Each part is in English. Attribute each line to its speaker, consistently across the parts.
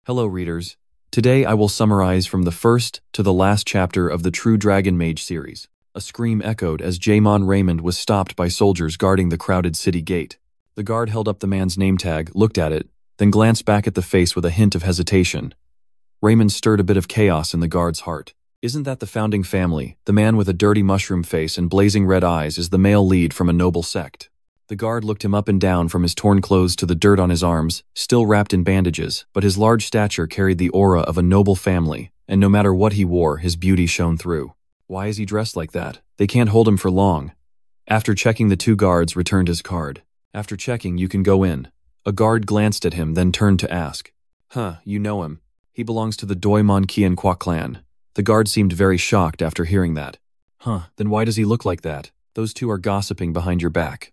Speaker 1: Hello readers. Today I will summarize from the first to the last chapter of the True Dragon Mage series. A scream echoed as Jaemon Raymond was stopped by soldiers guarding the crowded city gate. The guard held up the man's name tag, looked at it, then glanced back at the face with a hint of hesitation. Raymond stirred a bit of chaos in the guard's heart. Isn't that the founding family? The man with a dirty mushroom face and blazing red eyes is the male lead from a noble sect. The guard looked him up and down from his torn clothes to the dirt on his arms, still wrapped in bandages, but his large stature carried the aura of a noble family, and no matter what he wore, his beauty shone through. Why is he dressed like that? They can't hold him for long. After checking, the two guards returned his card. After checking, you can go in. A guard glanced at him, then turned to ask. You know him. He belongs to the Doimon Qianhua clan. The guard seemed very shocked after hearing that. Then why does he look like that? Those two are gossiping behind your back.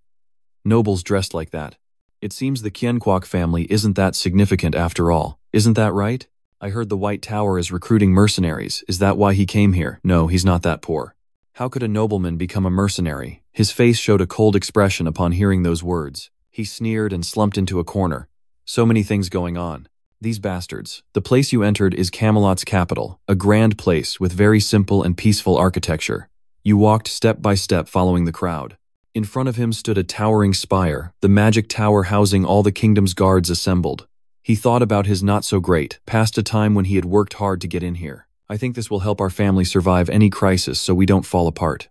Speaker 1: Nobles dressed like that. It seems the Qianhua family isn't that significant after all. Isn't that right? I heard the White Tower is recruiting mercenaries. Is that why he came here? No, he's not that poor. How could a nobleman become a mercenary? His face showed a cold expression upon hearing those words. He sneered and slumped into a corner. So many things going on. These bastards. The place you entered is Camelot's capital, a grand place with very simple and peaceful architecture. You walked step by step following the crowd. In front of him stood a towering spire, the magic tower housing all the kingdom's guards assembled. He thought about his not-so-great, past a time when he had worked hard to get in here. I think this will help our family survive any crisis so we don't fall apart.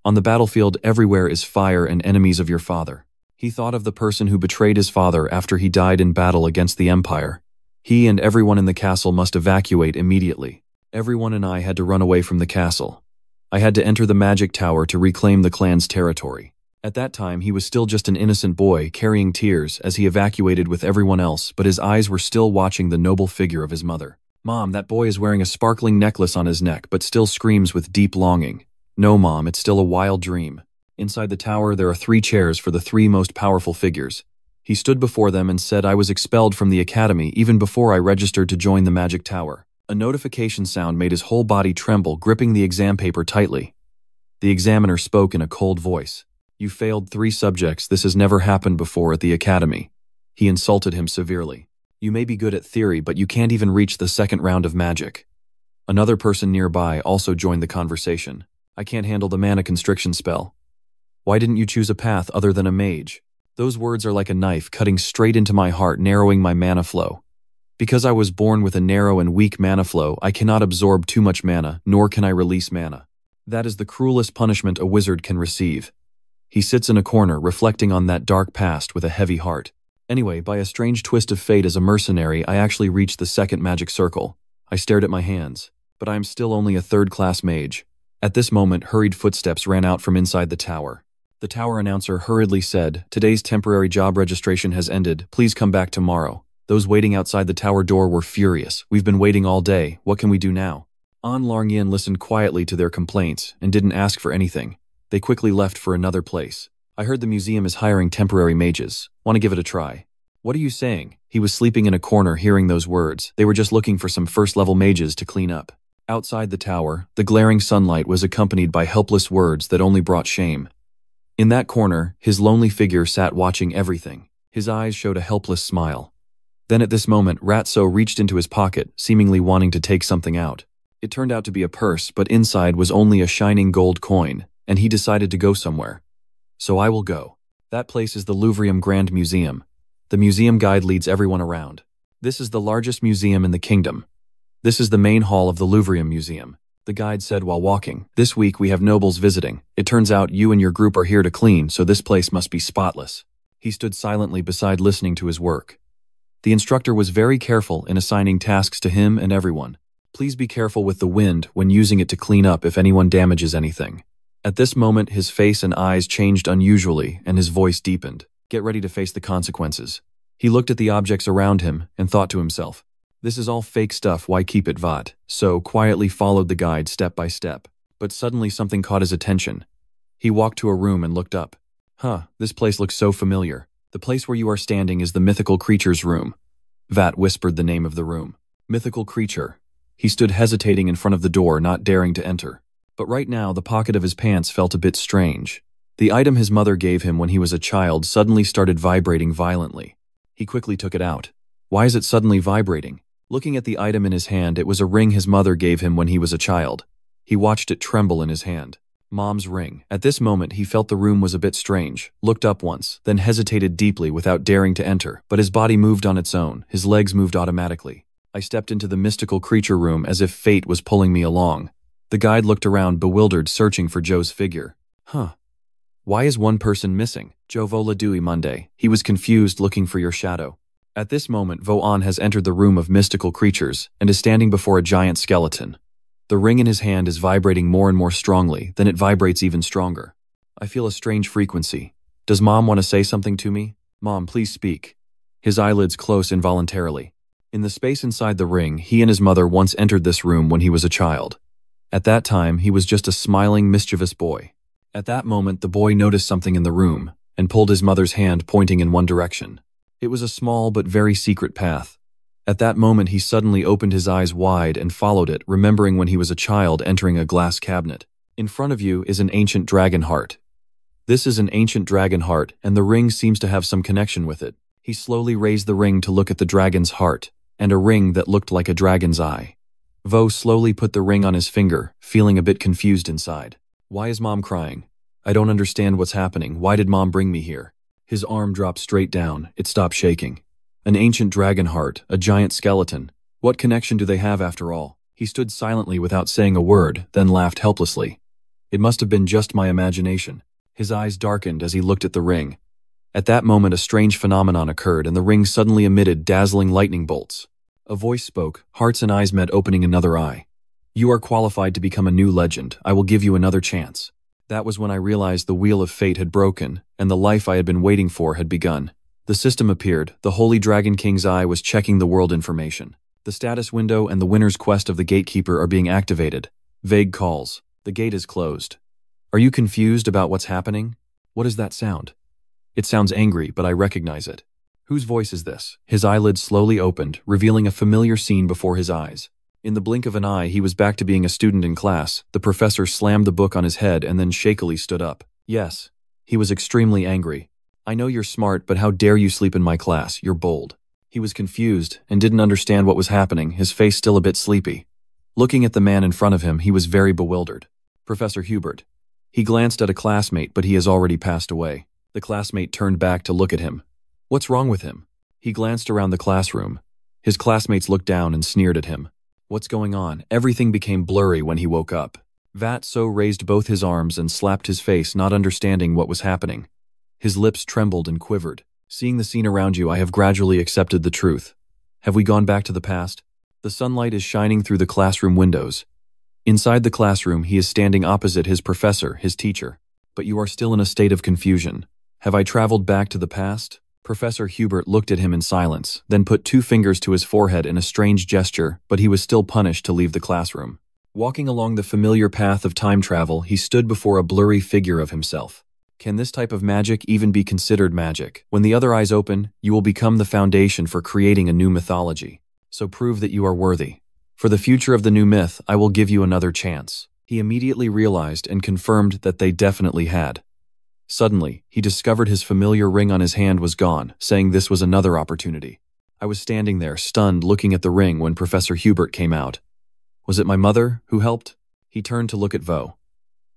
Speaker 1: On the battlefield, everywhere is fire and enemies of your father. He thought of the person who betrayed his father after he died in battle against the Empire. He and everyone in the castle must evacuate immediately. Everyone and I had to run away from the castle. I had to enter the magic tower to reclaim the clan's territory. At that time, he was still just an innocent boy, carrying tears as he evacuated with everyone else, but his eyes were still watching the noble figure of his mother. Mom, that boy is wearing a sparkling necklace on his neck, but still screams with deep longing. No, Mom, it's still a wild dream. Inside the tower, there are 3 chairs for the 3 most powerful figures. He stood before them and said I was expelled from the academy even before I registered to join the magic tower. A notification sound made his whole body tremble, gripping the exam paper tightly. The examiner spoke in a cold voice. You failed 3 subjects. This has never happened before at the academy. He insulted him severely. You may be good at theory, but you can't even reach the 2nd round of magic. Another person nearby also joined the conversation. I can't handle the mana constriction spell. Why didn't you choose a path other than a mage? Those words are like a knife cutting straight into my heart, narrowing my mana flow. Because I was born with a narrow and weak mana flow, I cannot absorb too much mana, nor can I release mana. That is the cruelest punishment a wizard can receive. He sits in a corner, reflecting on that dark past with a heavy heart. Anyway, by a strange twist of fate as a mercenary, I actually reached the 2nd magic circle. I stared at my hands, but I am still only a 3rd-class mage. At this moment, hurried footsteps ran out from inside the tower. The tower announcer hurriedly said, "Today's temporary job registration has ended. Please come back tomorrow." Those waiting outside the tower door were furious. We've been waiting all day. What can we do now? An Langyan listened quietly to their complaints and didn't ask for anything. They quickly left for another place. I heard the museum is hiring temporary mages. Want to give it a try? What are you saying? He was sleeping in a corner hearing those words. They were just looking for some first-level mages to clean up. Outside the tower, the glaring sunlight was accompanied by helpless words that only brought shame. In that corner, his lonely figure sat watching everything. His eyes showed a helpless smile. Then at this moment, Ratso reached into his pocket, seemingly wanting to take something out. It turned out to be a purse, but inside was only a shining gold coin, and he decided to go somewhere. So I will go. That place is the Louvrium Grand Museum. The museum guide leads everyone around. This is the largest museum in the kingdom. This is the main hall of the Louvrium Museum. The guide said while walking, "This week we have nobles visiting. It turns out you and your group are here to clean, so this place must be spotless." He stood silently beside listening to his work. The instructor was very careful in assigning tasks to him and everyone. Please be careful with the wind when using it to clean up if anyone damages anything. At this moment, his face and eyes changed unusually and his voice deepened. Get ready to face the consequences. He looked at the objects around him and thought to himself, this is all fake stuff, why keep it vat? So quietly followed the guide step by step. But suddenly something caught his attention. He walked to a room and looked up. This place looks so familiar. The place where you are standing is the mythical creature's room. Vat whispered the name of the room. Mythical creature. He stood hesitating in front of the door, not daring to enter. But right now, the pocket of his pants felt a bit strange. The item his mother gave him when he was a child suddenly started vibrating violently. He quickly took it out. Why is it suddenly vibrating? Looking at the item in his hand, it was a ring his mother gave him when he was a child. He watched it tremble in his hand. Mom's ring. At this moment, he felt the room was a bit strange, looked up once, then hesitated deeply without daring to enter, but his body moved on its own, his legs moved automatically. I stepped into the mystical creature room as if fate was pulling me along. The guide looked around, bewildered, searching for Joe's figure. Why is one person missing? Joe vola dui Monday. He was confused, looking for your shadow. At this moment, Vo-an has entered the room of mystical creatures and is standing before a giant skeleton. The ring in his hand is vibrating more and more strongly, then it vibrates even stronger. I feel a strange frequency. Does Mom want to say something to me? Mom, please speak. His eyelids close involuntarily. In the space inside the ring, he and his mother once entered this room when he was a child. At that time, he was just a smiling, mischievous boy. At that moment, the boy noticed something in the room and pulled his mother's hand, pointing in one direction. It was a small but very secret path. At that moment, he suddenly opened his eyes wide and followed it, remembering when he was a child entering a glass cabinet. In front of you is an ancient dragon heart. This is an ancient dragon heart, and the ring seems to have some connection with it. He slowly raised the ring to look at the dragon's heart, and a ring that looked like a dragon's eye. Vo slowly put the ring on his finger, feeling a bit confused inside. Why is Mom crying? I don't understand what's happening. Why did Mom bring me here? His arm dropped straight down. It stopped shaking. An ancient dragon heart, a giant skeleton. What connection do they have after all? He stood silently without saying a word, then laughed helplessly. It must have been just my imagination. His eyes darkened as he looked at the ring. At that moment, a strange phenomenon occurred, and the ring suddenly emitted dazzling lightning bolts. A voice spoke. Hearts and eyes met, opening another eye. You are qualified to become a new legend. I will give you another chance. That was when I realized the wheel of fate had broken, and the life I had been waiting for had begun. The system appeared. The Holy Dragon King's eye was checking the world information. The status window and the winner's quest of the gatekeeper are being activated. Vague calls. The gate is closed. Are you confused about what's happening? What is that sound? It sounds angry, but I recognize it. Whose voice is this? His eyelids slowly opened, revealing a familiar scene before his eyes. In the blink of an eye, he was back to being a student in class. The professor slammed the book on his head and then shakily stood up. Yes. He was extremely angry. I know you're smart, but how dare you sleep in my class? You're bold. He was confused and didn't understand what was happening, his face still a bit sleepy. Looking at the man in front of him, he was very bewildered. Professor Hubert. He glanced at a classmate, but he has already passed away. The classmate turned back to look at him. What's wrong with him? He glanced around the classroom. His classmates looked down and sneered at him. What's going on? Everything became blurry when he woke up. Vat-So raised both his arms and slapped his face, not understanding what was happening. His lips trembled and quivered. Seeing the scene around you, I have gradually accepted the truth. Have we gone back to the past? The sunlight is shining through the classroom windows. Inside the classroom, he is standing opposite his professor, his teacher. But you are still in a state of confusion. Have I traveled back to the past? Professor Hubert looked at him in silence, then put 2 fingers to his forehead in a strange gesture, but he was still punished to leave the classroom. Walking along the familiar path of time travel, he stood before a blurry figure of himself. Can this type of magic even be considered magic? When the other eyes open, you will become the foundation for creating a new mythology. So prove that you are worthy. For the future of the new myth, I will give you another chance. He immediately realized and confirmed that they definitely had. Suddenly, he discovered his familiar ring on his hand was gone, saying this was another opportunity. I was standing there, stunned, looking at the ring when Professor Hubert came out. Was it my mother who helped? He turned to look at Vo.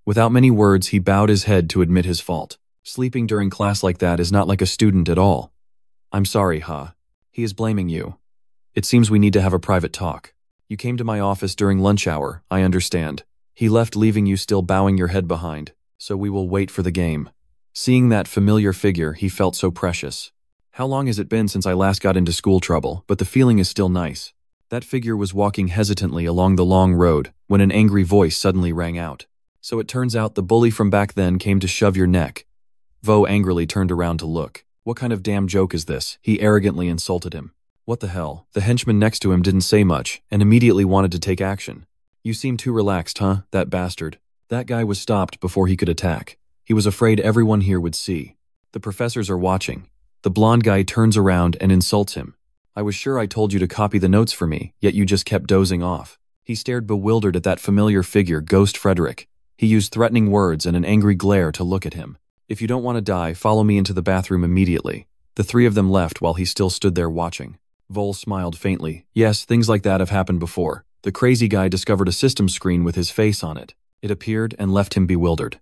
Speaker 1: Without many words, he bowed his head to admit his fault. Sleeping during class like that is not like a student at all. I'm sorry, Ha. He is blaming you. It seems we need to have a private talk. You came to my office during lunch hour, I understand. He left, leaving you still bowing your head behind, so we will wait for the game. Seeing that familiar figure, he felt so precious. How long has it been since I last got into school trouble, but the feeling is still nice. That figure was walking hesitantly along the long road when an angry voice suddenly rang out. So it turns out the bully from back then came to shove your neck. Vo angrily turned around to look. What kind of damn joke is this? He arrogantly insulted him. What the hell? The henchman next to him didn't say much and immediately wanted to take action. You seem too relaxed, huh, that bastard? That guy was stopped before he could attack. He was afraid everyone here would see. The professors are watching. The blonde guy turns around and insults him. I was sure I told you to copy the notes for me, yet you just kept dozing off. He stared bewildered at that familiar figure, Ghost Frederick. He used threatening words and an angry glare to look at him. If you don't want to die, follow me into the bathroom immediately. The 3 of them left while he still stood there watching. Vol smiled faintly. Yes, things like that have happened before. The crazy guy discovered a system screen with his face on it. It appeared and left him bewildered.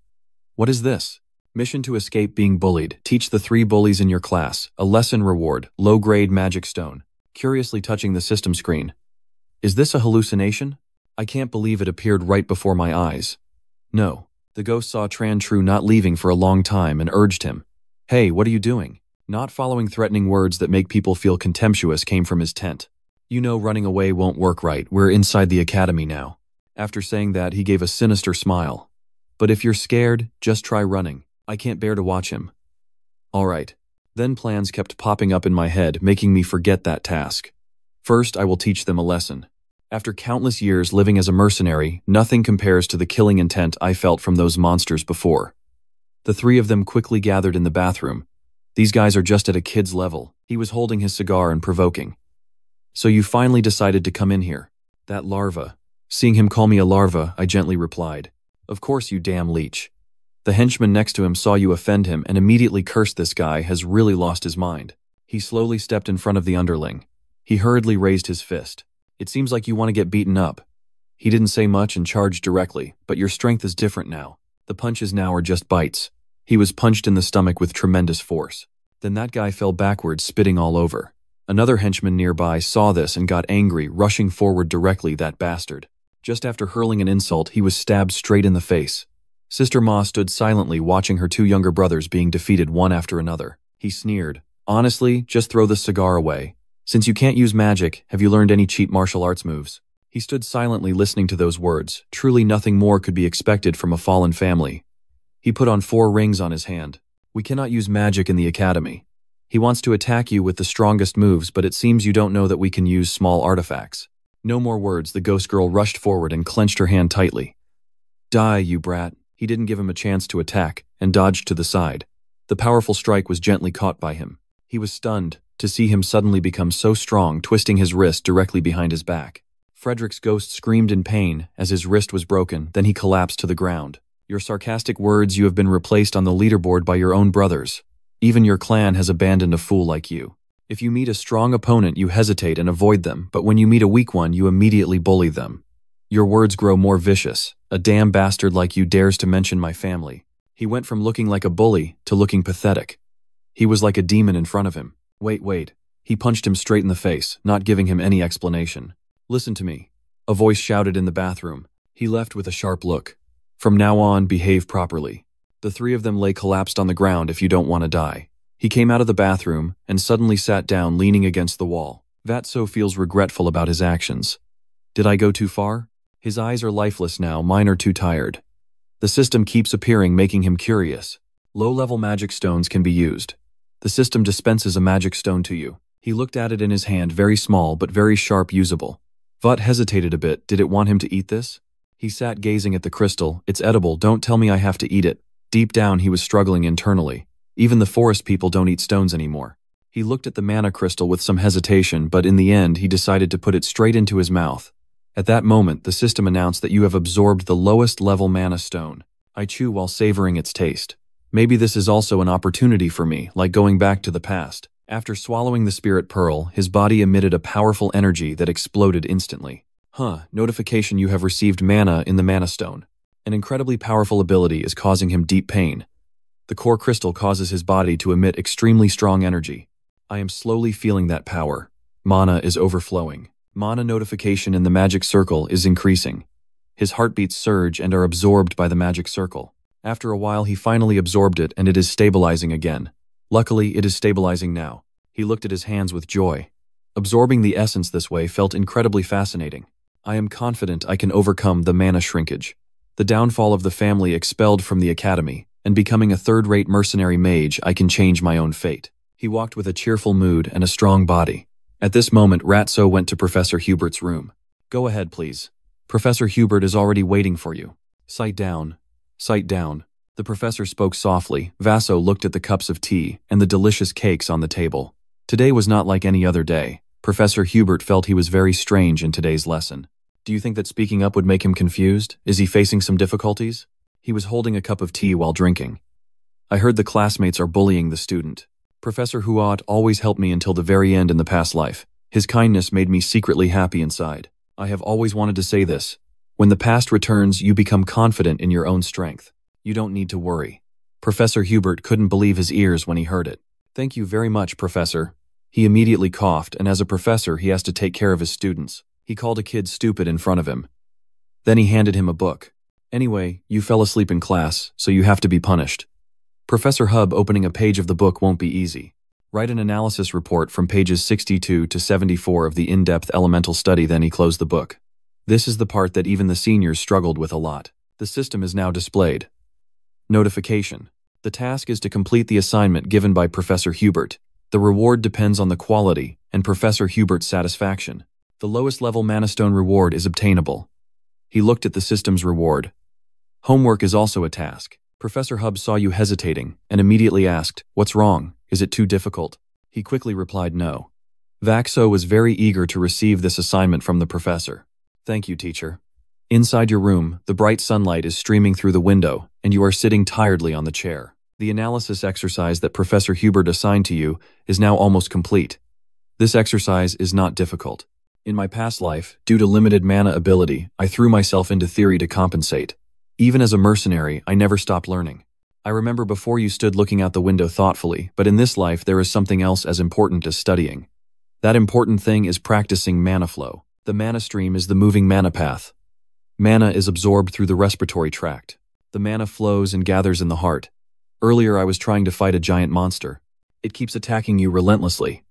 Speaker 1: What is this? Mission to escape being bullied. Teach the 3 bullies in your class. A lesson reward. Low-grade magic stone. Curiously touching the system screen. Is this a hallucination? I can't believe it appeared right before my eyes. No. The ghost saw Tran Tru not leaving for a long time and urged him. Hey, what are you doing? Not following threatening words that make people feel contemptuous came from his tent. You know running away won't work right. We're inside the academy now. After saying that, he gave a sinister smile. But if you're scared, just try running. I can't bear to watch him. All right. Then plans kept popping up in my head, making me forget that task. First, I will teach them a lesson. After countless years living as a mercenary, nothing compares to the killing intent I felt from those monsters before. The 3 of them quickly gathered in the bathroom. These guys are just at a kid's level. He was holding his cigar and provoking. So you finally decided to come in here. That larva. Seeing him call me a larva, I gently replied. Of course, you damn leech. The henchman next to him saw you offend him and immediately cursed. This guy has really lost his mind. He slowly stepped in front of the underling. He hurriedly raised his fist. It seems like you want to get beaten up. He didn't say much and charged directly, but your strength is different now. The punches now are just bites. He was punched in the stomach with tremendous force. Then that guy fell backwards, spitting all over. Another henchman nearby saw this and got angry, rushing forward directly. That bastard. Just after hurling an insult, he was stabbed straight in the face. Sister Ma stood silently watching her 2 younger brothers being defeated one after another. He sneered. Honestly, just throw the cigar away. Since you can't use magic, have you learned any cheap martial arts moves? He stood silently listening to those words. Truly nothing more could be expected from a fallen family. He put on 4 rings on his hand. We cannot use magic in the academy. He wants to attack you with the strongest moves, but it seems you don't know that we can use small artifacts. No more words. The ghost girl rushed forward and clenched her hand tightly. Die, you brat. He didn't give him a chance to attack, and dodged to the side. The powerful strike was gently caught by him. He was stunned to see him suddenly become so strong, twisting his wrist directly behind his back. Frederick's ghost screamed in pain as his wrist was broken, then he collapsed to the ground. Your sarcastic words, you have been replaced on the leaderboard by your own brothers. Even your clan has abandoned a fool like you. If you meet a strong opponent, you hesitate and avoid them, but when you meet a weak one, you immediately bully them. Your words grow more vicious. A damn bastard like you dares to mention my family. He went from looking like a bully to looking pathetic. He was like a demon in front of him. Wait. He punched him straight in the face, not giving him any explanation. Listen to me. A voice shouted in the bathroom. He left with a sharp look. From now on, behave properly. The 3 of them lay collapsed on the ground if you don't want to die. He came out of the bathroom and suddenly sat down leaning against the wall. Vatso feels regretful about his actions. Did I go too far? His eyes are lifeless now, mine are too tired. The system keeps appearing, making him curious. Low-level magic stones can be used. The system dispenses a magic stone to you. He looked at it in his hand, very small but very sharp, usable. Vut hesitated a bit. Did it want him to eat this? He sat gazing at the crystal. It's edible, don't tell me I have to eat it. Deep down he was struggling internally. Even the forest people don't eat stones anymore. He looked at the mana crystal with some hesitation, but in the end he decided to put it straight into his mouth. At that moment, the system announced that you have absorbed the lowest level mana stone. I chew while savoring its taste. Maybe this is also an opportunity for me, like going back to the past. After swallowing the spirit pearl, his body emitted a powerful energy that exploded instantly. Notification: you have received mana in the mana stone. An incredibly powerful ability is causing him deep pain. The core crystal causes his body to emit extremely strong energy. I am slowly feeling that power. Mana is overflowing. Mana notification in the magic circle is increasing. His heartbeats surge and are absorbed by the magic circle. After a while he finally absorbed it and it is stabilizing again. Luckily, it is stabilizing now. He looked at his hands with joy. Absorbing the essence this way felt incredibly fascinating. I am confident I can overcome the mana shrinkage. The downfall of the family expelled from the academy, and becoming a third-rate mercenary mage, I can change my own fate. He walked with a cheerful mood and a strong body. At this moment, Ratso went to Professor Hubert's room. Go ahead, please. Professor Hubert is already waiting for you. Sit down. Sit down. The professor spoke softly. Vaso looked at the cups of tea and the delicious cakes on the table. Today was not like any other day. Professor Hubert felt he was very strange in today's lesson. Do you think that speaking up would make him confused? Is he facing some difficulties? He was holding a cup of tea while drinking. I heard the classmates are bullying the student. Professor Huot always helped me until the very end in the past life. His kindness made me secretly happy inside. I have always wanted to say this. When the past returns, you become confident in your own strength. You don't need to worry. Professor Hubert couldn't believe his ears when he heard it. Thank you very much, Professor. He immediately coughed, and as a professor, he has to take care of his students. He called a kid stupid in front of him. Then he handed him a book. Anyway, you fell asleep in class, so you have to be punished. Professor Hub opening a page of the book won't be easy. Write an analysis report from pages 62 to 74 of the in-depth elemental study, then he closed the book. This is the part that even the seniors struggled with a lot. The system is now displayed. Notification. The task is to complete the assignment given by Professor Hubert. The reward depends on the quality and Professor Hubert's satisfaction. The lowest level Mana Stone reward is obtainable. He looked at the system's reward. Homework is also a task. Professor Hub saw you hesitating and immediately asked, "What's wrong? Is it too difficult?" He quickly replied no. Vaxo was very eager to receive this assignment from the professor. Thank you, teacher. Inside your room, the bright sunlight is streaming through the window, and you are sitting tiredly on the chair. The analysis exercise that Professor Hubert assigned to you is now almost complete. This exercise is not difficult. In my past life, due to limited mana ability, I threw myself into theory to compensate. Even as a mercenary, I never stopped learning. I remember before you stood looking out the window thoughtfully, but in this life there is something else as important as studying. That important thing is practicing mana flow. The mana stream is the moving mana path. Mana is absorbed through the respiratory tract. The mana flows and gathers in the heart. Earlier I was trying to fight a giant monster. It keeps attacking you relentlessly.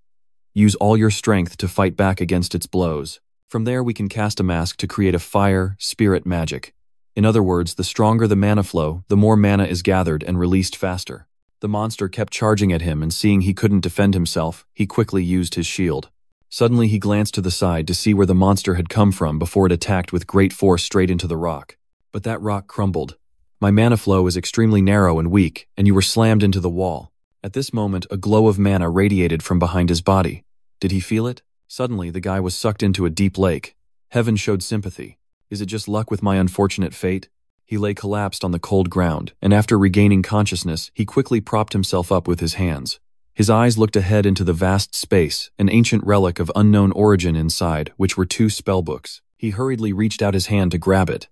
Speaker 1: Use all your strength to fight back against its blows. From there we can cast a mask to create a fire, spirit magic. In other words, the stronger the mana flow, the more mana is gathered and released faster. The monster kept charging at him, and seeing he couldn't defend himself, he quickly used his shield. Suddenly he glanced to the side to see where the monster had come from before it attacked with great force straight into the rock. But that rock crumbled. My mana flow is extremely narrow and weak, and you were slammed into the wall. At this moment, a glow of mana radiated from behind his body. Did he feel it? Suddenly, the guy was sucked into a deep lake. Heaven showed sympathy. Is it just luck with my unfortunate fate? He lay collapsed on the cold ground, and after regaining consciousness, he quickly propped himself up with his hands. His eyes looked ahead into the vast space, an ancient relic of unknown origin inside, which were 2 spellbooks. He hurriedly reached out his hand to grab it.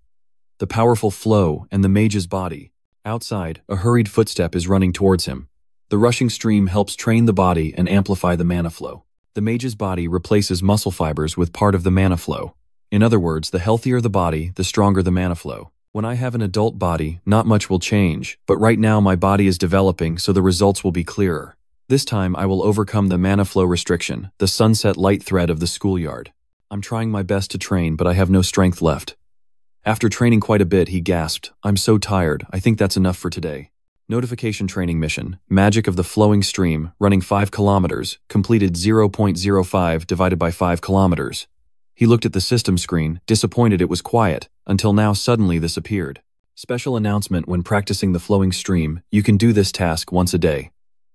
Speaker 1: The powerful flow and the mage's body. Outside, a hurried footstep is running towards him. The rushing stream helps train the body and amplify the mana flow. The mage's body replaces muscle fibers with part of the mana flow. In other words, the healthier the body, the stronger the mana flow. When I have an adult body, not much will change, but right now my body is developing, so the results will be clearer. This time I will overcome the mana flow restriction, the sunset light thread of the schoolyard. I'm trying my best to train, but I have no strength left. After training quite a bit, he gasped, "I'm so tired, I think that's enough for today." Notification training mission, Magic of the Flowing Stream, running 5 kilometers, completed 0.05 divided by 5 kilometers. He looked at the system screen, disappointed it was quiet, until now suddenly this appeared. Special announcement: when practicing the flowing stream, you can do this task once a day.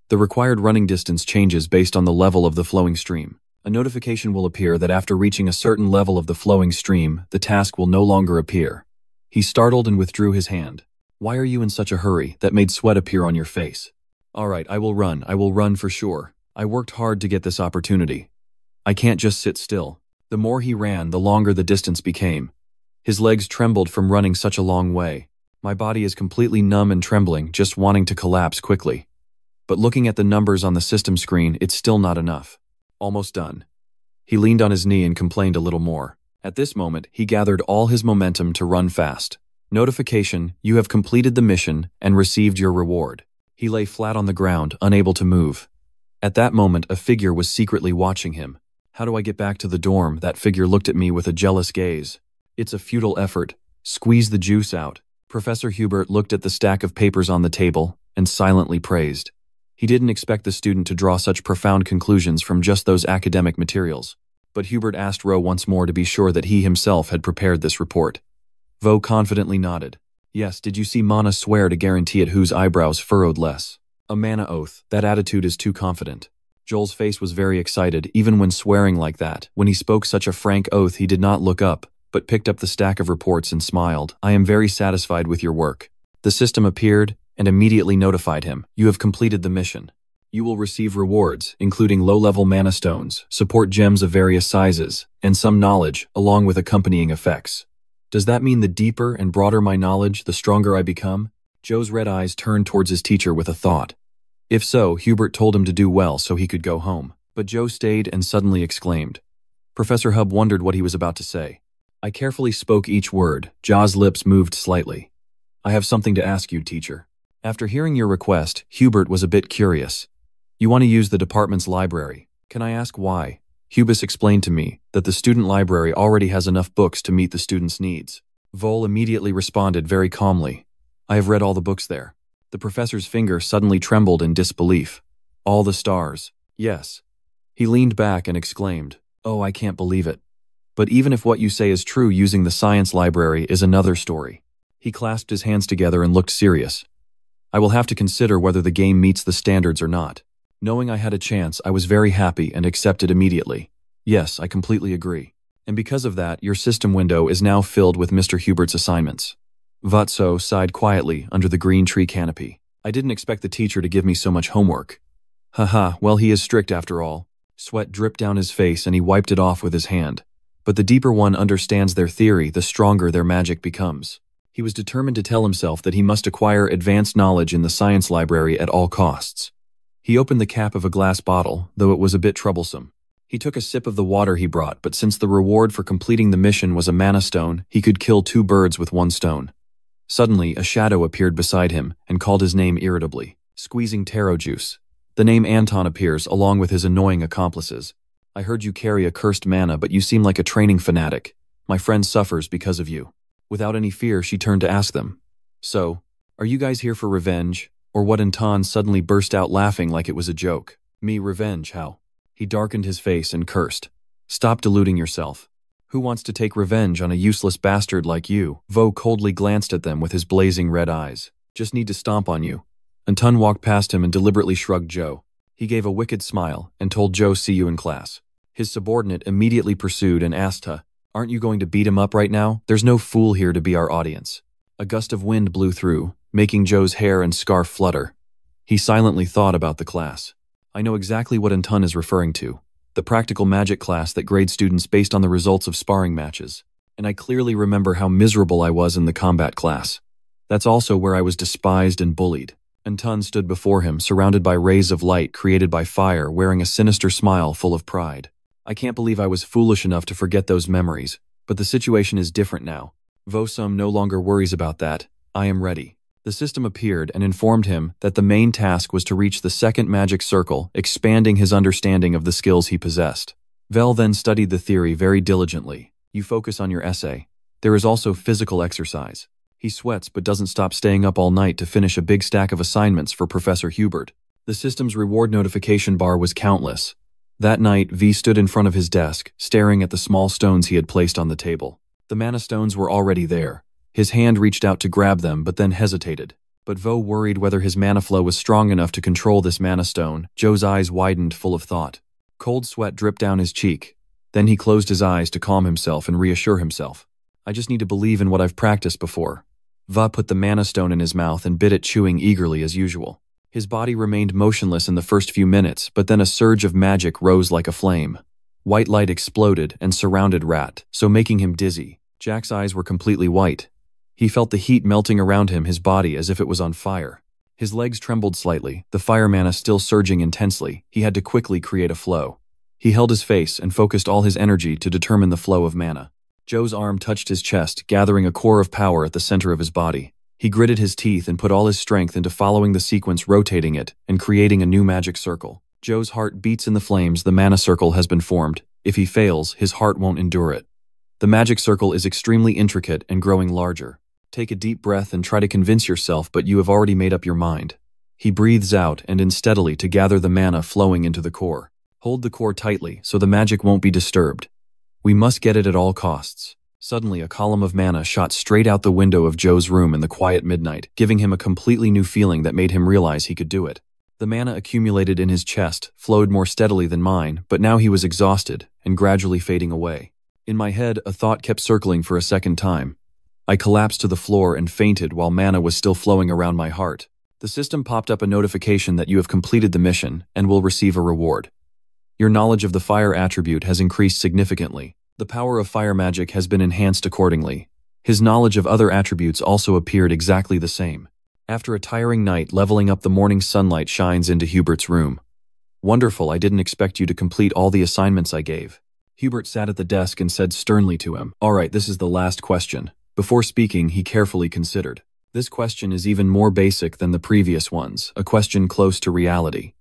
Speaker 1: The required running distance changes based on the level of the flowing stream. A notification will appear that after reaching a certain level of the flowing stream, the task will no longer appear. He startled and withdrew his hand. "Why are you in such a hurry?" That made sweat appear on your face. "All right, I will run for sure. I worked hard to get this opportunity. I can't just sit still." The more he ran, the longer the distance became. His legs trembled from running such a long way. My body is completely numb and trembling, just wanting to collapse quickly. But looking at the numbers on the system screen, it's still not enough. Almost done. He leaned on his knee and complained a little more. At this moment, he gathered all his momentum to run fast. Notification: you have completed the mission and received your reward. He lay flat on the ground, unable to move. At that moment, a figure was secretly watching him. How do I get back to the dorm? That figure looked at me with a jealous gaze. It's a futile effort. Squeeze the juice out. Professor Hubert looked at the stack of papers on the table and silently praised. He didn't expect the student to draw such profound conclusions from just those academic materials. But Hubert asked Ro once more to be sure that he himself had prepared this report. Vo confidently nodded. "Yes, did you see Mana swear to guarantee it whose eyebrows furrowed less? A mana oath. That attitude is too confident." Joel's face was very excited, even when swearing like that. When he spoke such a frank oath, he did not look up, but picked up the stack of reports and smiled. "I am very satisfied with your work." The system appeared and immediately notified him. "You have completed the mission." You will receive rewards, including low-level mana stones, support gems of various sizes, and some knowledge, along with accompanying effects. Does that mean the deeper and broader my knowledge, the stronger I become? Joe's red eyes turned towards his teacher with a thought. If so, Hubert told him to do well so he could go home. But Joe stayed and suddenly exclaimed. Professor Hub wondered what he was about to say. I carefully spoke each word. Ja's lips moved slightly. I have something to ask you, teacher. After hearing your request, Hubert was a bit curious. You want to use the department's library. Can I ask why? Hubis explained to me that the student library already has enough books to meet the students' needs. Vol immediately responded very calmly. I have read all the books there. The professor's finger suddenly trembled in disbelief. All the stars. Yes. He leaned back and exclaimed, Oh, I can't believe it. But even if what you say is true, using the science library is another story. He clasped his hands together and looked serious. I will have to consider whether the game meets the standards or not. Knowing I had a chance, I was very happy and accepted immediately. Yes, I completely agree. And because of that, your system window is now filled with Mr. Hubert's assignments. Vatso sighed quietly under the green tree canopy. I didn't expect the teacher to give me so much homework. Haha, well, he is strict after all. Sweat dripped down his face and he wiped it off with his hand. But the deeper one understands their theory, the stronger their magic becomes. He was determined to tell himself that he must acquire advanced knowledge in the science library at all costs. He opened the cap of a glass bottle, though it was a bit troublesome. He took a sip of the water he brought, but since the reward for completing the mission was a mana stone, he could kill 2 birds with 1 stone. Suddenly, a shadow appeared beside him and called his name irritably, squeezing taro juice. The name Anton appears along with his annoying accomplices. I heard you carry a cursed mana, but you seem like a training fanatic. My friend suffers because of you. Without any fear, she turned to ask them. So, are you guys here for revenge? Or what? Anton suddenly burst out laughing like it was a joke. Me, revenge, how? He darkened his face and cursed. Stop deluding yourself. Who wants to take revenge on a useless bastard like you? Vo coldly glanced at them with his blazing red eyes. Just need to stomp on you. Anton walked past him and deliberately shrugged Joe. He gave a wicked smile and told Joe, see you in class. His subordinate immediately pursued and asked her, aren't you going to beat him up right now? There's no fool here to be our audience. A gust of wind blew through, making Joe's hair and scarf flutter. He silently thought about the class. I know exactly what Anton is referring to. The practical magic class that grades students based on the results of sparring matches. And I clearly remember how miserable I was in the combat class. That's also where I was despised and bullied. Anton stood before him, surrounded by rays of light created by fire, wearing a sinister smile full of pride. I can't believe I was foolish enough to forget those memories, but the situation is different now. Vosum no longer worries about that. I am ready. The system appeared and informed him that the main task was to reach the second magic circle, expanding his understanding of the skills he possessed. Vel then studied the theory very diligently. You focus on your essay. There is also physical exercise. He sweats but doesn't stop staying up all night to finish a big stack of assignments for Professor Hubert. The system's reward notification bar was countless. That night, V stood in front of his desk, staring at the small stones he had placed on the table. The mana stones were already there. His hand reached out to grab them, but then hesitated. But Vo worried whether his mana flow was strong enough to control this mana stone. Joe's eyes widened, full of thought. Cold sweat dripped down his cheek. Then he closed his eyes to calm himself and reassure himself. I just need to believe in what I've practiced before. Va put the mana stone in his mouth and bit it, chewing eagerly as usual. His body remained motionless in the first few minutes, but then a surge of magic rose like a flame. White light exploded and surrounded Rat, so making him dizzy. Jack's eyes were completely white. He felt the heat melting around him, his body as if it was on fire. His legs trembled slightly, the fire mana still surging intensely. He had to quickly create a flow. He held his face and focused all his energy to determine the flow of mana. Joe's arm touched his chest, gathering a core of power at the center of his body. He gritted his teeth and put all his strength into following the sequence, rotating it, and creating a new magic circle. Joe's heart beats in the flames. The mana circle has been formed. If he fails, his heart won't endure it. The magic circle is extremely intricate and growing larger. Take a deep breath and try to convince yourself, but you have already made up your mind. He breathes out and in steadily to gather the mana flowing into the core. Hold the core tightly so the magic won't be disturbed. We must get it at all costs. Suddenly, a column of mana shot straight out the window of Joe's room in the quiet midnight, giving him a completely new feeling that made him realize he could do it. The mana accumulated in his chest, flowed more steadily than mine, but now he was exhausted and gradually fading away. In my head, a thought kept circling for a second time. I collapsed to the floor and fainted while mana was still flowing around my heart. The system popped up a notification that you have completed the mission and will receive a reward. Your knowledge of the fire attribute has increased significantly. The power of fire magic has been enhanced accordingly. His knowledge of other attributes also appeared exactly the same. After a tiring night leveling up, the morning sunlight shines into Hubert's room. Wonderful, I didn't expect you to complete all the assignments I gave. Hubert sat at the desk and said sternly to him, "All right, this is the last question." Before speaking, he carefully considered. This question is even more basic than the previous ones, a question close to reality.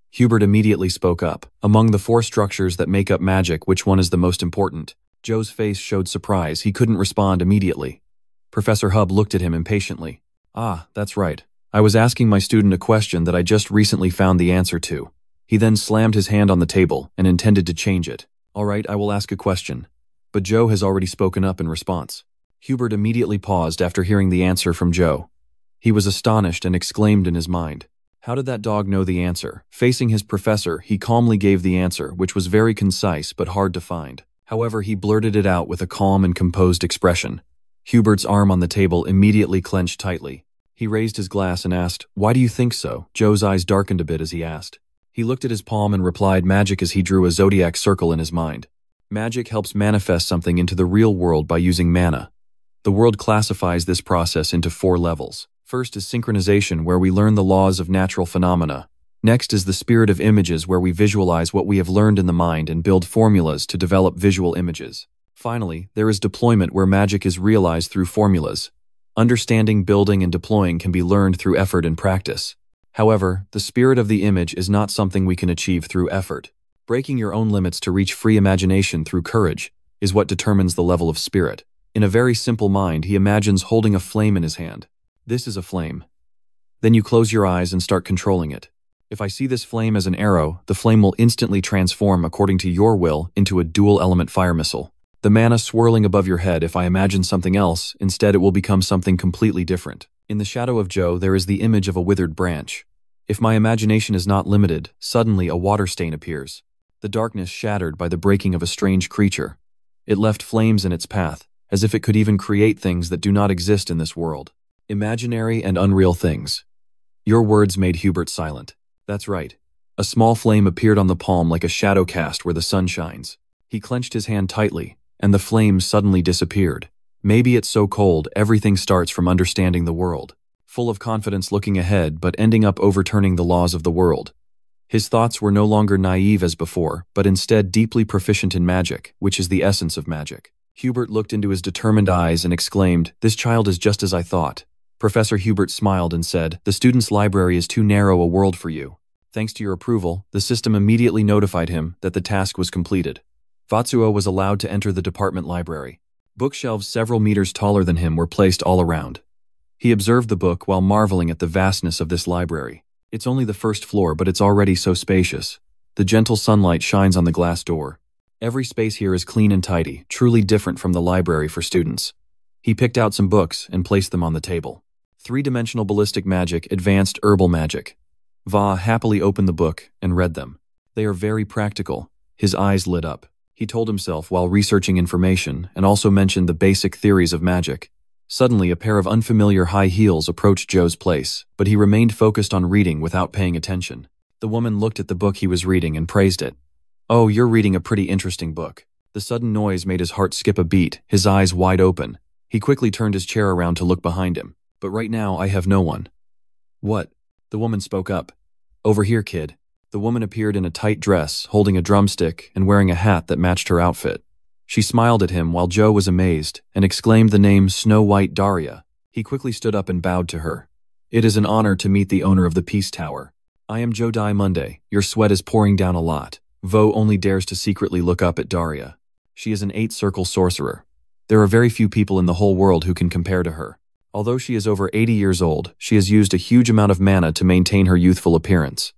Speaker 1: Hubert immediately spoke up. Among the 4 structures that make up magic, which one is the most important? Joe's face showed surprise. He couldn't respond immediately. Professor Hub looked at him impatiently. "Ah, that's right. I was asking my student a question that I just recently found the answer to." He then slammed his hand on the table and intended to change it. "All right, I will ask a question." But Joe has already spoken up in response. Hubert immediately paused after hearing the answer from Joe. He was astonished and exclaimed in his mind, "How did that dog know the answer?" Facing his professor, he calmly gave the answer, which was very concise but hard to find. However, he blurted it out with a calm and composed expression. Hubert's arm on the table immediately clenched tightly. He raised his glass and asked, "Why do you think so?" Joe's eyes darkened a bit as he asked. He looked at his palm and replied, "Magic," as he drew a zodiac circle in his mind. Magic helps manifest something into the real world by using mana. The world classifies this process into 4 levels. First is synchronization, where we learn the laws of natural phenomena. Next is the spirit of images, where we visualize what we have learned in the mind and build formulas to develop visual images. Finally, there is deployment, where magic is realized through formulas. Understanding, building, and deploying can be learned through effort and practice. However, the spirit of the image is not something we can achieve through effort. Breaking your own limits to reach free imagination through courage is what determines the level of spirit. In a very simple mind, he imagines holding a flame in his hand. This is a flame. Then you close your eyes and start controlling it. If I see this flame as an arrow, the flame will instantly transform according to your will into a dual-element fire missile. The mana swirling above your head, if I imagine something else, instead it will become something completely different. In the shadow of Joe, there is the image of a withered branch. If my imagination is not limited, suddenly a water stain appears. The darkness shattered by the breaking of a strange creature. It left flames in its path, as if it could even create things that do not exist in this world. Imaginary and unreal things. Your words made Hubert silent. That's right. A small flame appeared on the palm like a shadow cast where the sun shines. He clenched his hand tightly, and the flame suddenly disappeared. Maybe it's so cold, everything starts from understanding the world. Full of confidence looking ahead, but ending up overturning the laws of the world. His thoughts were no longer naive as before, but instead deeply proficient in magic, which is the essence of magic. Hubert looked into his determined eyes and exclaimed, "This child is just as I thought." Professor Hubert smiled and said, "The student's library is too narrow a world for you." Thanks to your approval, the system immediately notified him that the task was completed. Vatsuo was allowed to enter the department library. Bookshelves several meters taller than him were placed all around. He observed the book while marveling at the vastness of this library. It's only the first floor, but it's already so spacious. The gentle sunlight shines on the glass door. Every space here is clean and tidy, truly different from the library for students. He picked out some books and placed them on the table. 3-dimensional ballistic magic, advanced herbal magic. Va happily opened the book and read them. They are very practical. His eyes lit up. He told himself while researching information and also mentioned the basic theories of magic. Suddenly, a pair of unfamiliar high heels approached Joe's place, but he remained focused on reading without paying attention. The woman looked at the book he was reading and praised it. "Oh, you're reading a pretty interesting book." The sudden noise made his heart skip a beat, his eyes wide open. He quickly turned his chair around to look behind him. "But right now, I have no one." "What?" The woman spoke up. "Over here, kid." The woman appeared in a tight dress, holding a drumstick and wearing a hat that matched her outfit. She smiled at him while Joe was amazed and exclaimed the name Snow White Daria. He quickly stood up and bowed to her. "It is an honor to meet the owner of the Peace Tower. I am Joe Dai Monday. Your sweat is pouring down a lot." Vo only dares to secretly look up at Daria. She is an 8-circle sorcerer. There are very few people in the whole world who can compare to her. Although she is over 80 years old, she has used a huge amount of mana to maintain her youthful appearance.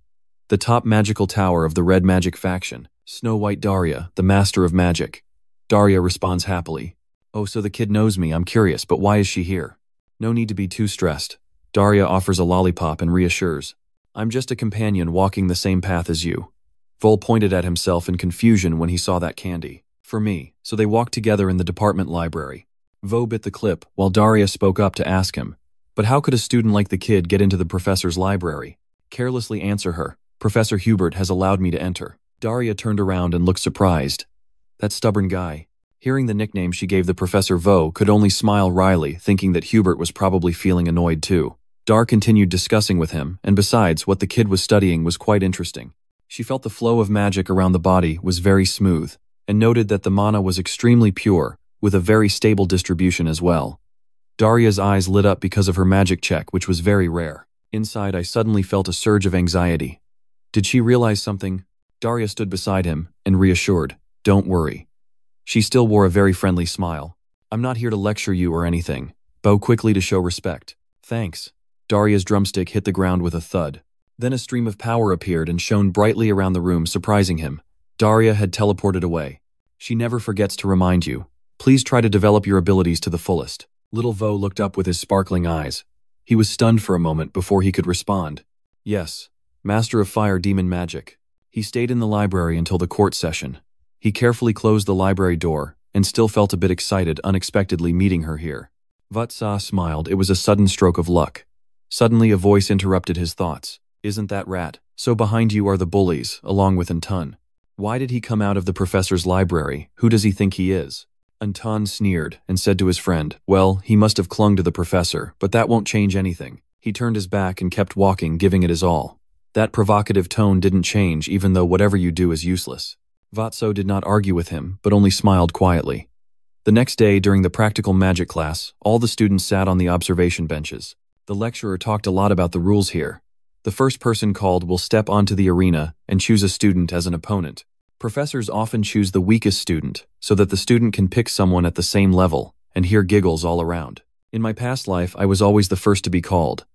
Speaker 1: The top magical tower of the Red Magic faction, Snow White Daria, the master of magic. Daria responds happily. "Oh, so the kid knows me, I'm curious, but why is she here?" "No need to be too stressed." Daria offers a lollipop and reassures. "I'm just a companion walking the same path as you." Vol pointed at himself in confusion when he saw that candy. "For me." So they walked together in the department library. Vo bit the clip, while Daria spoke up to ask him, But how could a student like the kid get into the professor's library? Carelessly answer her. Professor Hubert has allowed me to enter. Daria turned around and looked surprised. That stubborn guy. Hearing the nickname she gave the Professor Vo could only smile wryly, thinking that Hubert was probably feeling annoyed too. Dar continued discussing with him, and besides, what the kid was studying was quite interesting. She felt the flow of magic around the body was very smooth, and noted that the mana was extremely pure, with a very stable distribution as well. Daria's eyes lit up because of her magic check, which was very rare. Inside, I suddenly felt a surge of anxiety. Did she realize something? Daria stood beside him and reassured, "Don't worry." She still wore a very friendly smile. "I'm not here to lecture you or anything." Bow quickly to show respect. "Thanks." Daria's drumstick hit the ground with a thud. Then a stream of power appeared and shone brightly around the room, surprising him. Daria had teleported away. She never forgets to remind you. Please try to develop your abilities to the fullest. Little Vo looked up with his sparkling eyes. He was stunned for a moment before he could respond. Yes, Master of Fire Demon Magic. He stayed in the library until the court session. He carefully closed the library door and still felt a bit excited unexpectedly meeting her here. Vatsa smiled. It was a sudden stroke of luck. Suddenly a voice interrupted his thoughts. Isn't that rat? So behind you are the bullies, along with Anton. Why did he come out of the professor's library? Who does he think he is? Anton sneered and said to his friend, well, he must have clung to the professor, but that won't change anything. He turned his back and kept walking, giving it his all. That provocative tone didn't change even though whatever you do is useless. Vatso did not argue with him, but only smiled quietly. The next day, during the practical magic class, all the students sat on the observation benches. The lecturer talked a lot about the rules here. The first person called will step onto the arena and choose a student as an opponent. Professors often choose the weakest student, so that the student can pick someone at the same level, and hear giggles all around. In my past life, I was always the first to be called.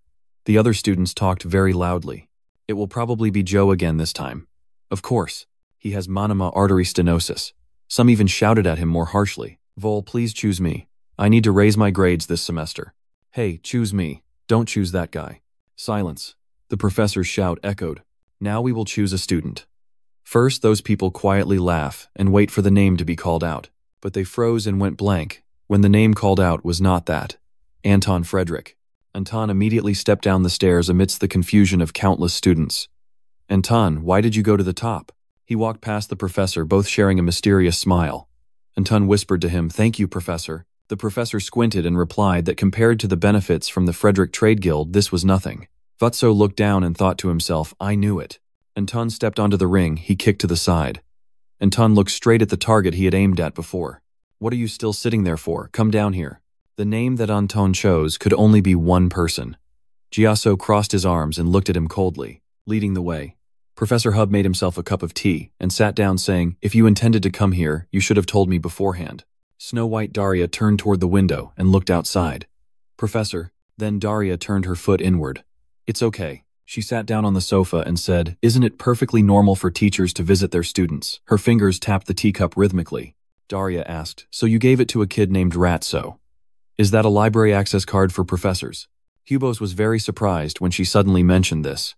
Speaker 1: The other students talked very loudly. It will probably be Joe again this time. Of course. He has Manhwa artery stenosis. Some even shouted at him more harshly. Vol, please choose me. I need to raise my grades this semester. Hey, choose me. Don't choose that guy. Silence. The professor's shout echoed. Now we will choose a student. First, those people quietly laugh and wait for the name to be called out. But they froze and went blank when the name called out was not that. Anton Frederick. Anton immediately stepped down the stairs amidst the confusion of countless students. Anton, why did you go to the top? He walked past the professor, both sharing a mysterious smile. Anton whispered to him, thank you, professor. The professor squinted and replied that compared to the benefits from the Frederick Trade Guild, this was nothing. Vatso looked down and thought to himself, I knew it. Anton stepped onto the ring, he kicked to the side. Anton looked straight at the target he had aimed at before. What are you still sitting there for? Come down here. The name that Anton chose could only be one person. Giasso crossed his arms and looked at him coldly, leading the way. Professor Hub made himself a cup of tea and sat down saying, if you intended to come here, you should have told me beforehand. Snow White Daria turned toward the window and looked outside. Professor, then Daria turned her foot inward. It's okay. She sat down on the sofa and said, isn't it perfectly normal for teachers to visit their students? Her fingers tapped the teacup rhythmically. Daria asked, so you gave it to a kid named Ratso. Is that a library access card for professors? Hubos was very surprised when she suddenly mentioned this.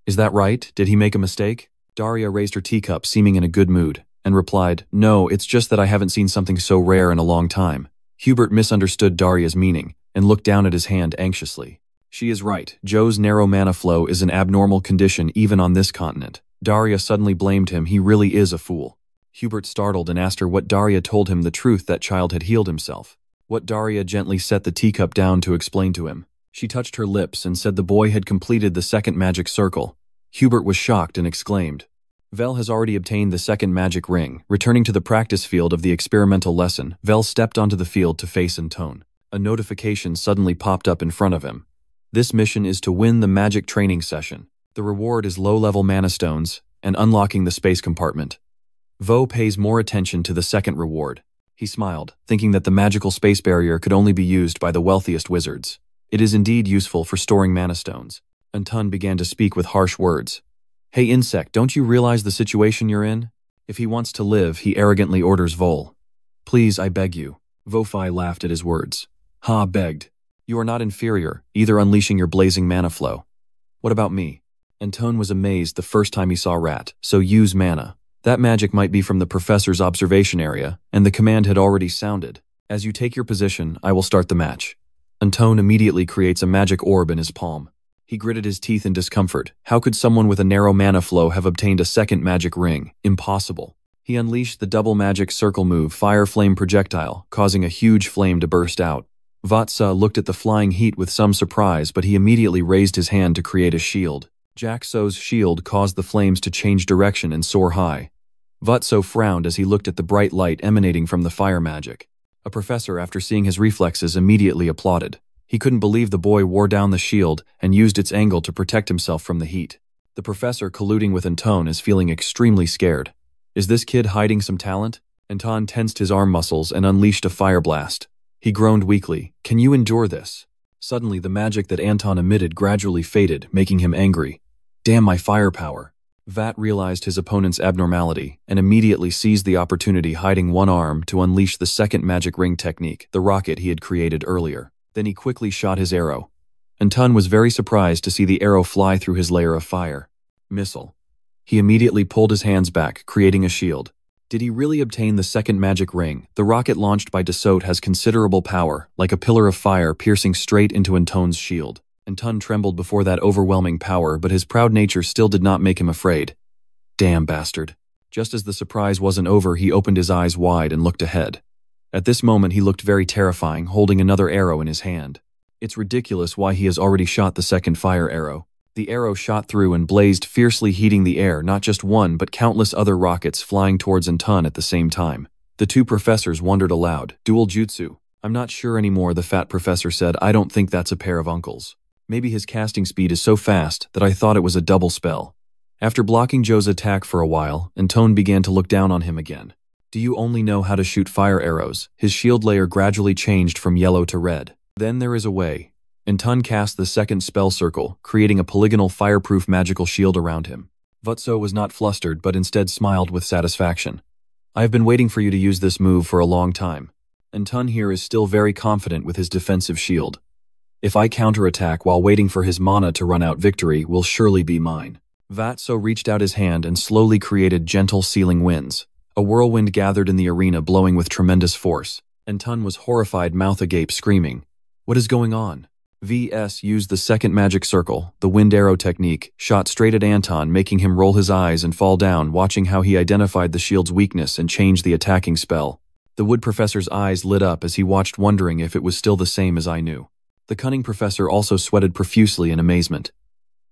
Speaker 1: Is that right? Did he make a mistake? Daria raised her teacup, seeming in a good mood, and replied, no, it's just that I haven't seen something so rare in a long time. Hubert misunderstood Daria's meaning and looked down at his hand anxiously. She is right. Joe's narrow mana flow is an abnormal condition even on this continent. Daria suddenly blamed him. He really is a fool. Hubert startled and asked her what Daria told him the truth that child had healed himself. What Daria gently set the teacup down to explain to him. She touched her lips and said the boy had completed the second magic circle. Hubert was shocked and exclaimed, Vel has already obtained the second magic ring. Returning to the practice field of the experimental lesson, Vel stepped onto the field to face Anton. A notification suddenly popped up in front of him. This mission is to win the magic training session. The reward is low-level mana stones and unlocking the space compartment. Vo pays more attention to the second reward. He smiled, thinking that the magical space barrier could only be used by the wealthiest wizards. It is indeed useful for storing mana stones. Anton began to speak with harsh words. Hey insect, don't you realize the situation you're in? If he wants to live, he arrogantly orders Vol. Please, I beg you. Vofi laughed at his words. Ha, begged. You are not inferior, either unleashing your blazing mana flow. What about me? Anton was amazed the first time he saw Rat, so use mana. That magic might be from the professor's observation area, and the command had already sounded. As you take your position, I will start the match. Anton immediately creates a magic orb in his palm. He gritted his teeth in discomfort. How could someone with a narrow mana flow have obtained a second magic ring? Impossible. He unleashed the double magic circle move, Fire Flame Projectile, causing a huge flame to burst out. Vatsa looked at the flying heat with some surprise, but he immediately raised his hand to create a shield. Jaxo's shield caused the flames to change direction and soar high. Vatso frowned as he looked at the bright light emanating from the fire magic. A professor, after seeing his reflexes, immediately applauded. He couldn't believe the boy wore down the shield and used its angle to protect himself from the heat. The professor, colluding with Anton, is feeling extremely scared. Is this kid hiding some talent? Anton tensed his arm muscles and unleashed a fire blast. He groaned weakly. Can you endure this? Suddenly, the magic that Anton emitted gradually faded, making him angry. Damn my firepower. Vat realized his opponent's abnormality and immediately seized the opportunity, hiding one arm to unleash the second magic ring technique, the rocket he had created earlier. Then he quickly shot his arrow. Anton was very surprised to see the arrow fly through his layer of fire. Missile. He immediately pulled his hands back, creating a shield. Did he really obtain the second magic ring? The rocket launched by Dassault has considerable power, like a pillar of fire piercing straight into Anton's shield. Anton trembled before that overwhelming power, but his proud nature still did not make him afraid. Damn bastard. Just as the surprise wasn't over, he opened his eyes wide and looked ahead. At this moment, he looked very terrifying, holding another arrow in his hand. It's ridiculous why he has already shot the second fire arrow. The arrow shot through and blazed fiercely, heating the air, not just one but countless other rockets flying towards Anton at the same time. The two professors wondered aloud. Dual jutsu. I'm not sure anymore, the fat professor said. I don't think that's a pair of uncles. Maybe his casting speed is so fast that I thought it was a double spell. After blocking Joe's attack for a while, Anton began to look down on him again. Do you only know how to shoot fire arrows? His shield layer gradually changed from yellow to red. Then there is a way. Anton cast the second spell circle, creating a polygonal fireproof magical shield around him. Vatso was not flustered, but instead smiled with satisfaction. I have been waiting for you to use this move for a long time. Anton here is still very confident with his defensive shield. If I counterattack while waiting for his mana to run out, victory will surely be mine. Vatso reached out his hand and slowly created gentle sealing winds. A whirlwind gathered in the arena, blowing with tremendous force. Anton was horrified, mouth agape, screaming. What is going on? VS used the second magic circle, the wind arrow technique, shot straight at Anton, making him roll his eyes and fall down, watching how he identified the shield's weakness and changed the attacking spell. The wood professor's eyes lit up as he watched, wondering if it was still the same as I knew. The cunning professor also sweated profusely in amazement.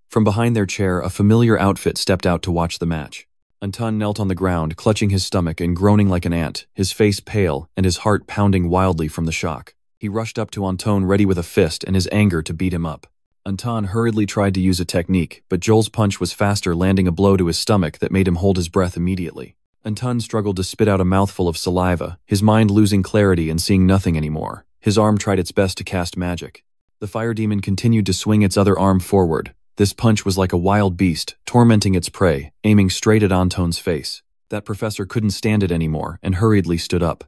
Speaker 1: From behind their chair, a familiar outfit stepped out to watch the match. Anton knelt on the ground, clutching his stomach and groaning like an ant, his face pale and his heart pounding wildly from the shock. He rushed up to Anton, ready with a fist and his anger to beat him up. Anton hurriedly tried to use a technique, but Joel's punch was faster, landing a blow to his stomach that made him hold his breath immediately. Anton struggled to spit out a mouthful of saliva, his mind losing clarity and seeing nothing anymore. His arm tried its best to cast magic. The fire demon continued to swing its other arm forward. This punch was like a wild beast, tormenting its prey, aiming straight at Anton's face. That professor couldn't stand it anymore and hurriedly stood up.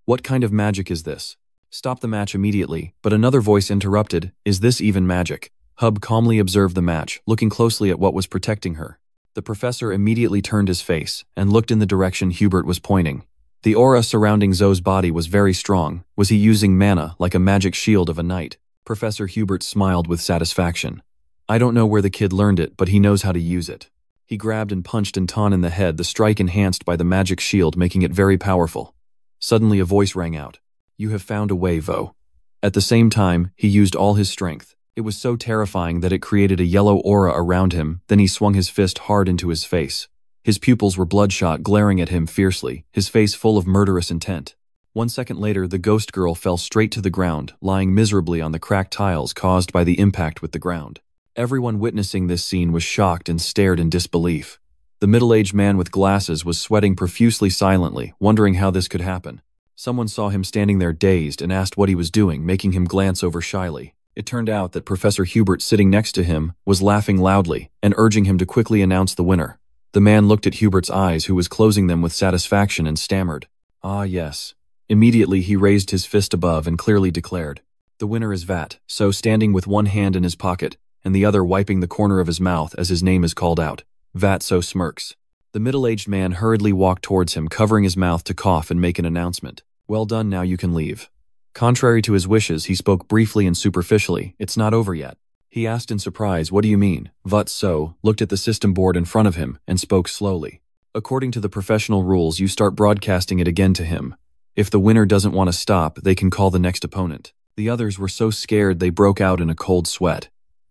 Speaker 1: What kind of magic is this? Stop the match immediately, but another voice interrupted. Is this even magic? Hub calmly observed the match, looking closely at what was protecting her. The professor immediately turned his face and looked in the direction Hubert was pointing. The aura surrounding Zoe's body was very strong. Was he using mana like a magic shield of a knight? Professor Hubert smiled with satisfaction. I don't know where the kid learned it, but he knows how to use it. He grabbed and punched Anton in the head, the strike enhanced by the magic shield, making it very powerful. Suddenly a voice rang out. You have found a way, Vo. At the same time, he used all his strength. It was so terrifying that it created a yellow aura around him. Then he swung his fist hard into his face. His pupils were bloodshot, glaring at him fiercely, his face full of murderous intent. 1 second later, the ghost girl fell straight to the ground, lying miserably on the cracked tiles caused by the impact with the ground. Everyone witnessing this scene was shocked and stared in disbelief. The middle-aged man with glasses was sweating profusely silently, wondering how this could happen. Someone saw him standing there dazed and asked what he was doing, making him glance over shyly. It turned out that Professor Hubert, sitting next to him, was laughing loudly and urging him to quickly announce the winner. The man looked at Hubert's eyes, who was closing them with satisfaction, and stammered, "Ah, yes." Immediately he raised his fist above and clearly declared, "The winner is Vat." So, standing with one hand in his pocket and the other wiping the corner of his mouth as his name is called out, Vatso smirks. The middle-aged man hurriedly walked towards him, covering his mouth to cough and make an announcement. Well done, now you can leave. Contrary to his wishes, he spoke briefly and superficially. It's not over yet. He asked in surprise, what do you mean? Vatso looked at the system board in front of him and spoke slowly. According to the professional rules, you start broadcasting it again to him. If the winner doesn't want to stop, they can call the next opponent. The others were so scared they broke out in a cold sweat.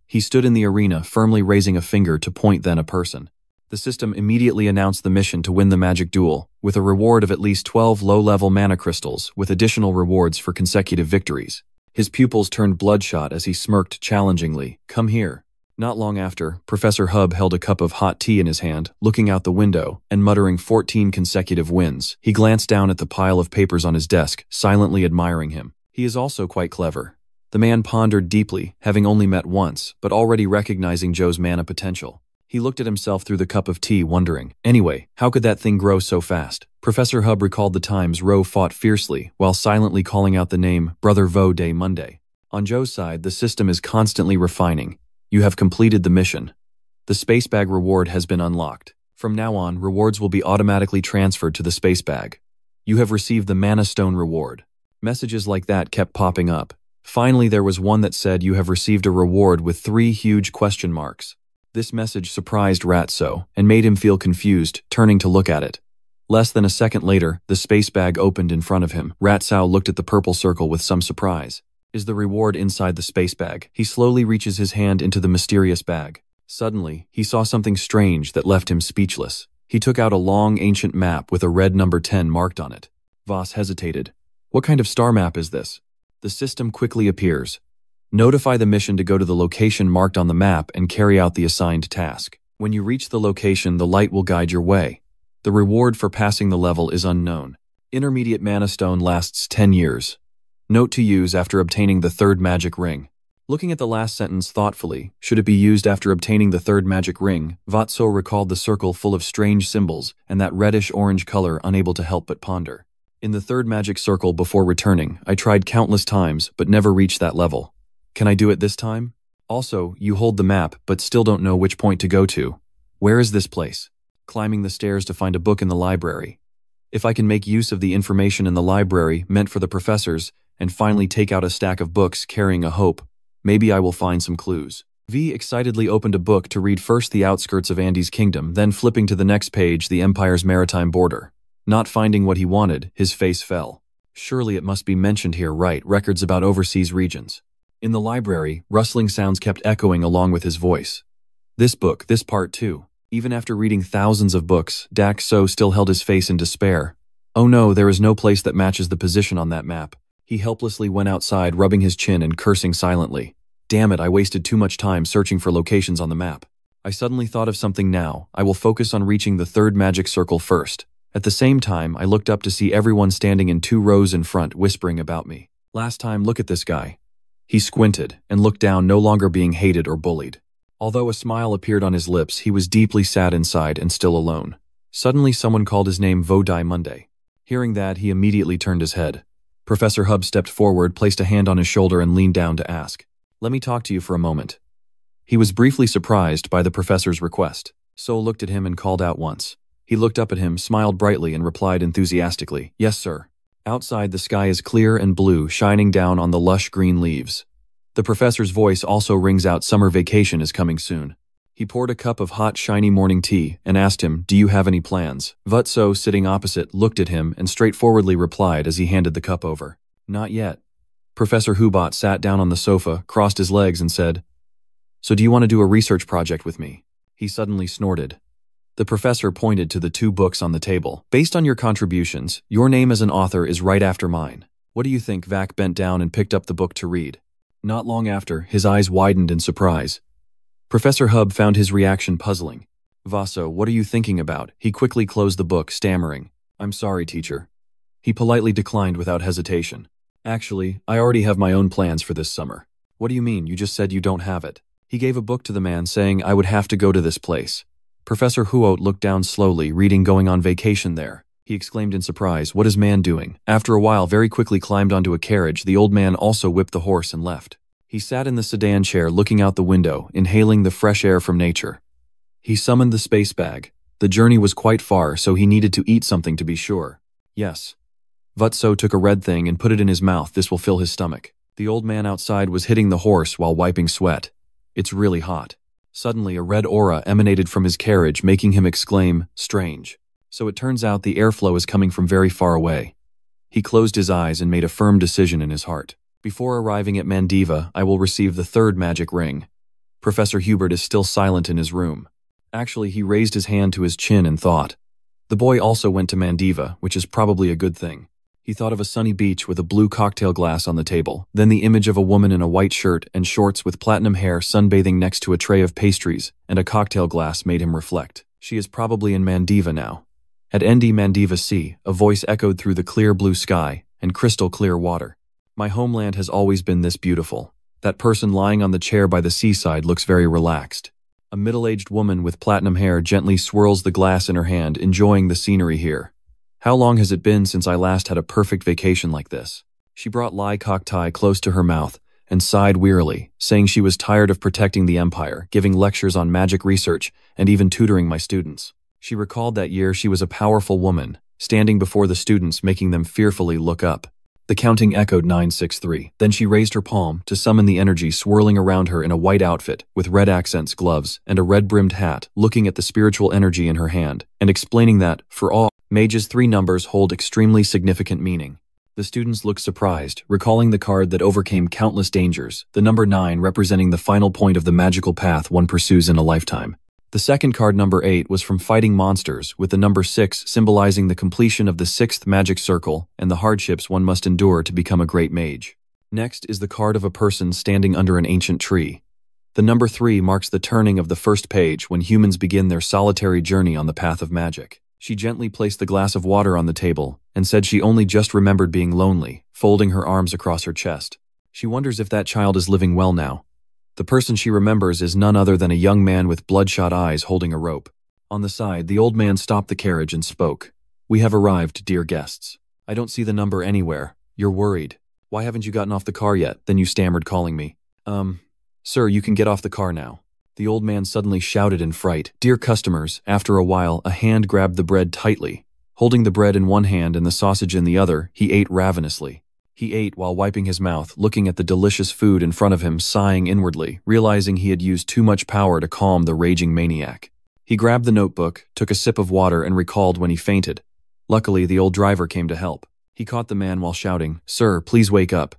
Speaker 1: He stood in the arena, firmly raising a finger to point then a person. The system immediately announced the mission to win the magic duel, with a reward of at least 12 low-level mana crystals, with additional rewards for consecutive victories. His pupils turned bloodshot as he smirked challengingly. Come here. Not long after, Professor Hub held a cup of hot tea in his hand, looking out the window, and muttering 14 consecutive wins. He glanced down at the pile of papers on his desk, silently admiring him. He is also quite clever. The man pondered deeply, having only met once, but already recognizing Joe's mana potential. He looked at himself through the cup of tea, wondering, anyway, how could that thing grow so fast? Professor Hub recalled the times Ro fought fiercely, while silently calling out the name Brother Vo Day Monday. On Joe's side, the system is constantly refining. You have completed the mission. The space bag reward has been unlocked. From now on, rewards will be automatically transferred to the space bag. You have received the Mana Stone reward. Messages like that kept popping up. Finally, there was one that said you have received a reward with 3 huge question marks. This message surprised Ratso and made him feel confused, turning to look at it. Less than a second later, the space bag opened in front of him. Ratsao looked at the purple circle with some surprise. Is the reward inside the space bag? He slowly reaches his hand into the mysterious bag. Suddenly, he saw something strange that left him speechless. He took out a long, ancient map with a red number 10 marked on it. Voss hesitated. What kind of star map is this? The system quickly appears. Notify the mission to go to the location marked on the map and carry out the assigned task. When you reach the location, the light will guide your way. The reward for passing the level is unknown. Intermediate Mana Stone lasts 10 years. Note to use after obtaining the 3rd magic ring. Looking at the last sentence thoughtfully, should it be used after obtaining the 3rd magic ring, Vatso recalled the circle full of strange symbols and that reddish-orange color, unable to help but ponder. In the 3rd magic circle before returning, I tried countless times but never reached that level. Can I do it this time? Also, you hold the map but still don't know which point to go to. Where is this place? Climbing the stairs to find a book in the library. If I can make use of the information in the library meant for the professors and finally take out a stack of books carrying a hope, maybe I will find some clues. V excitedly opened a book to read first the outskirts of Andy's kingdom, then flipping to the next page, the Empire's maritime border. Not finding what he wanted, his face fell. Surely it must be mentioned here, right? Records about overseas regions. In the library, rustling sounds kept echoing along with his voice. This book, this part too. Even after reading thousands of books, Dak So still held his face in despair. Oh no, there is no place that matches the position on that map. He helplessly went outside, rubbing his chin and cursing silently. Damn it, I wasted too much time searching for locations on the map. I suddenly thought of something now. I will focus on reaching the 3rd magic circle first. At the same time, I looked up to see everyone standing in 2 rows in front, whispering about me. Last time, look at this guy. He squinted and looked down, no longer being hated or bullied. Although a smile appeared on his lips, he was deeply sad inside and still alone. Suddenly someone called his name Vodai Monday. Hearing that, he immediately turned his head. Professor Hub stepped forward, placed a hand on his shoulder and leaned down to ask, "Let me talk to you for a moment." He was briefly surprised by the professor's request. So looked at him and called out once. He looked up at him, smiled brightly and replied enthusiastically, "Yes, sir." Outside, the sky is clear and blue, shining down on the lush green leaves. The professor's voice also rings out, summer vacation is coming soon. He poured a cup of hot, shiny morning tea and asked him, "Do you have any plans?" Vutso, sitting opposite, looked at him and straightforwardly replied as he handed the cup over, "Not yet." Professor Hubot sat down on the sofa, crossed his legs and said, "So do you want to do a research project with me?" He suddenly snorted. The professor pointed to the 2 books on the table. "Based on your contributions, your name as an author is right after mine. What do you think?" Vac bent down and picked up the book to read. Not long after, his eyes widened in surprise. Professor Hub found his reaction puzzling. "Vaso, what are you thinking about?" He quickly closed the book, stammering, "I'm sorry, teacher." He politely declined without hesitation. "Actually, I already have my own plans for this summer." "What do you mean? You just said you don't have it." He gave a book to the man, saying I would have to go to this place. Professor Huot looked down slowly, reading going on vacation there. He exclaimed in surprise, "What is man doing?" After a while, very quickly climbed onto a carriage. The old man also whipped the horse and left. He sat in the sedan chair looking out the window, inhaling the fresh air from nature. He summoned the space bag. The journey was quite far, so he needed to eat something to be sure. Yes. Vutso took a red thing and put it in his mouth. This will fill his stomach. The old man outside was hitting the horse while wiping sweat. It's really hot. Suddenly, a red aura emanated from his carriage, making him exclaim, "Strange." So it turns out the airflow is coming from very far away. He closed his eyes and made a firm decision in his heart. Before arriving at Mandiva, I will receive the third magic ring. Professor Hubert is still silent in his room. Actually, he raised his hand to his chin and thought. The boy also went to Mandiva, which is probably a good thing. He thought of a sunny beach with a blue cocktail glass on the table, then the image of a woman in a white shirt and shorts with platinum hair sunbathing next to a tray of pastries and a cocktail glass made him reflect. She is probably in Mandiva now. At Nd Mandiva Sea, a voice echoed through the clear blue sky and crystal clear water. My homeland has always been this beautiful. That person lying on the chair by the seaside looks very relaxed. A middle-aged woman with platinum hair gently swirls the glass in her hand, enjoying the scenery here. How long has it been since I last had a perfect vacation like this? She brought Lai Koktai close to her mouth and sighed wearily, saying she was tired of protecting the empire, giving lectures on magic research, and even tutoring my students. She recalled that year she was a powerful woman, standing before the students, making them fearfully look up. The counting echoed 963. Then she raised her palm to summon the energy swirling around her in a white outfit with red accents, gloves, and a red-brimmed hat, looking at the spiritual energy in her hand, and explaining that, for all, Mage's 3 numbers hold extremely significant meaning. The students looked surprised, recalling the card that overcame countless dangers, the number 9 representing the final point of the magical path one pursues in a lifetime. The second card, number 8, was from fighting monsters, with the number 6 symbolizing the completion of the 6th magic circle and the hardships one must endure to become a great mage. Next is the card of a person standing under an ancient tree. The number 3 marks the turning of the first page when humans begin their solitary journey on the path of magic. She gently placed the glass of water on the table and said she only just remembered being lonely, folding her arms across her chest. She wonders if that child is living well now. The person she remembers is none other than a young man with bloodshot eyes holding a rope. On the side, the old man stopped the carriage and spoke. "We have arrived, dear guests. I don't see the number anywhere. You're worried. Why haven't you gotten off the car yet?" Then you stammered, calling me. Sir, you can get off the car now." The old man suddenly shouted in fright. Dear customers, after a while, a hand grabbed the bread tightly. Holding the bread in one hand and the sausage in the other, he ate ravenously. He ate while wiping his mouth, looking at the delicious food in front of him, sighing inwardly, realizing he had used too much power to calm the raging maniac. He grabbed the notebook, took a sip of water, and recalled when he fainted. Luckily, the old driver came to help. He caught the man while shouting, "Sir, please wake up."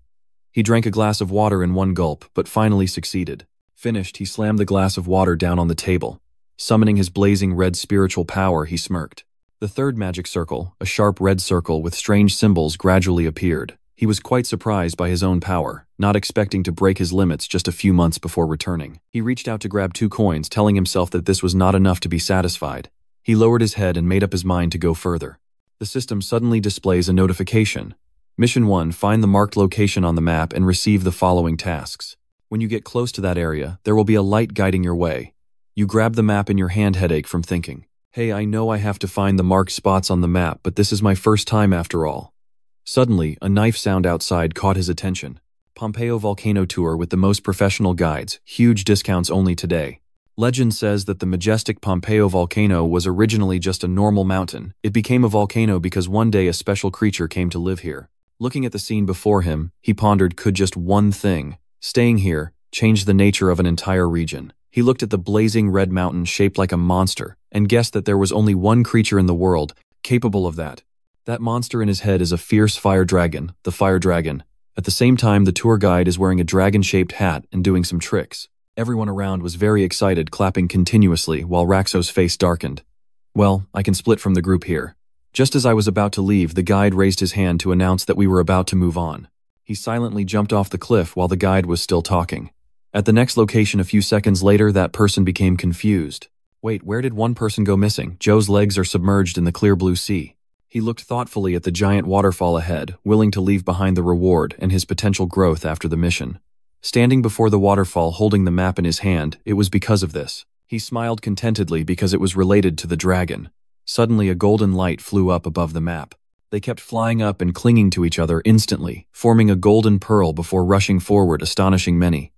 Speaker 1: He drank a glass of water in one gulp, but finally succeeded. Finished, he slammed the glass of water down on the table. Summoning his blazing red spiritual power, he smirked. The third magic circle, a sharp red circle with strange symbols, gradually appeared. He was quite surprised by his own power, not expecting to break his limits just a few months before returning. He reached out to grab 2 coins, telling himself that this was not enough to be satisfied. He lowered his head and made up his mind to go further. The system suddenly displays a notification. Mission 1, find the marked location on the map and receive the following tasks. When you get close to that area, there will be a light guiding your way. You grab the map in your hand, headache from thinking. Hey, I know I have to find the marked spots on the map, but this is my first time after all. Suddenly, a knife sound outside caught his attention. Pompeo Volcano Tour with the most professional guides, huge discounts only today. Legend says that the majestic Pompeo volcano was originally just a normal mountain. It became a volcano because one day a special creature came to live here. Looking at the scene before him, he pondered, could just one thing, staying here, change the nature of an entire region? He looked at the blazing red mountain shaped like a monster and guessed that there was only one creature in the world capable of that. That monster in his head is a fierce fire dragon, the fire dragon. At the same time, the tour guide is wearing a dragon-shaped hat and doing some tricks. Everyone around was very excited, clapping continuously while Raxo's face darkened. Well, I can split from the group here. Just as I was about to leave, the guide raised his hand to announce that we were about to move on. He silently jumped off the cliff while the guide was still talking. At the next location a few seconds later, that person became confused. Wait, where did one person go missing? Joe's legs are submerged in the clear blue sea. He looked thoughtfully at the giant waterfall ahead, willing to leave behind the reward and his potential growth after the mission. Standing before the waterfall holding the map in his hand, it was because of this. He smiled contentedly because it was related to the dragon. Suddenly a golden light flew up above the map. They kept flying up and clinging to each other instantly, forming a golden pearl before rushing forward, astonishing many.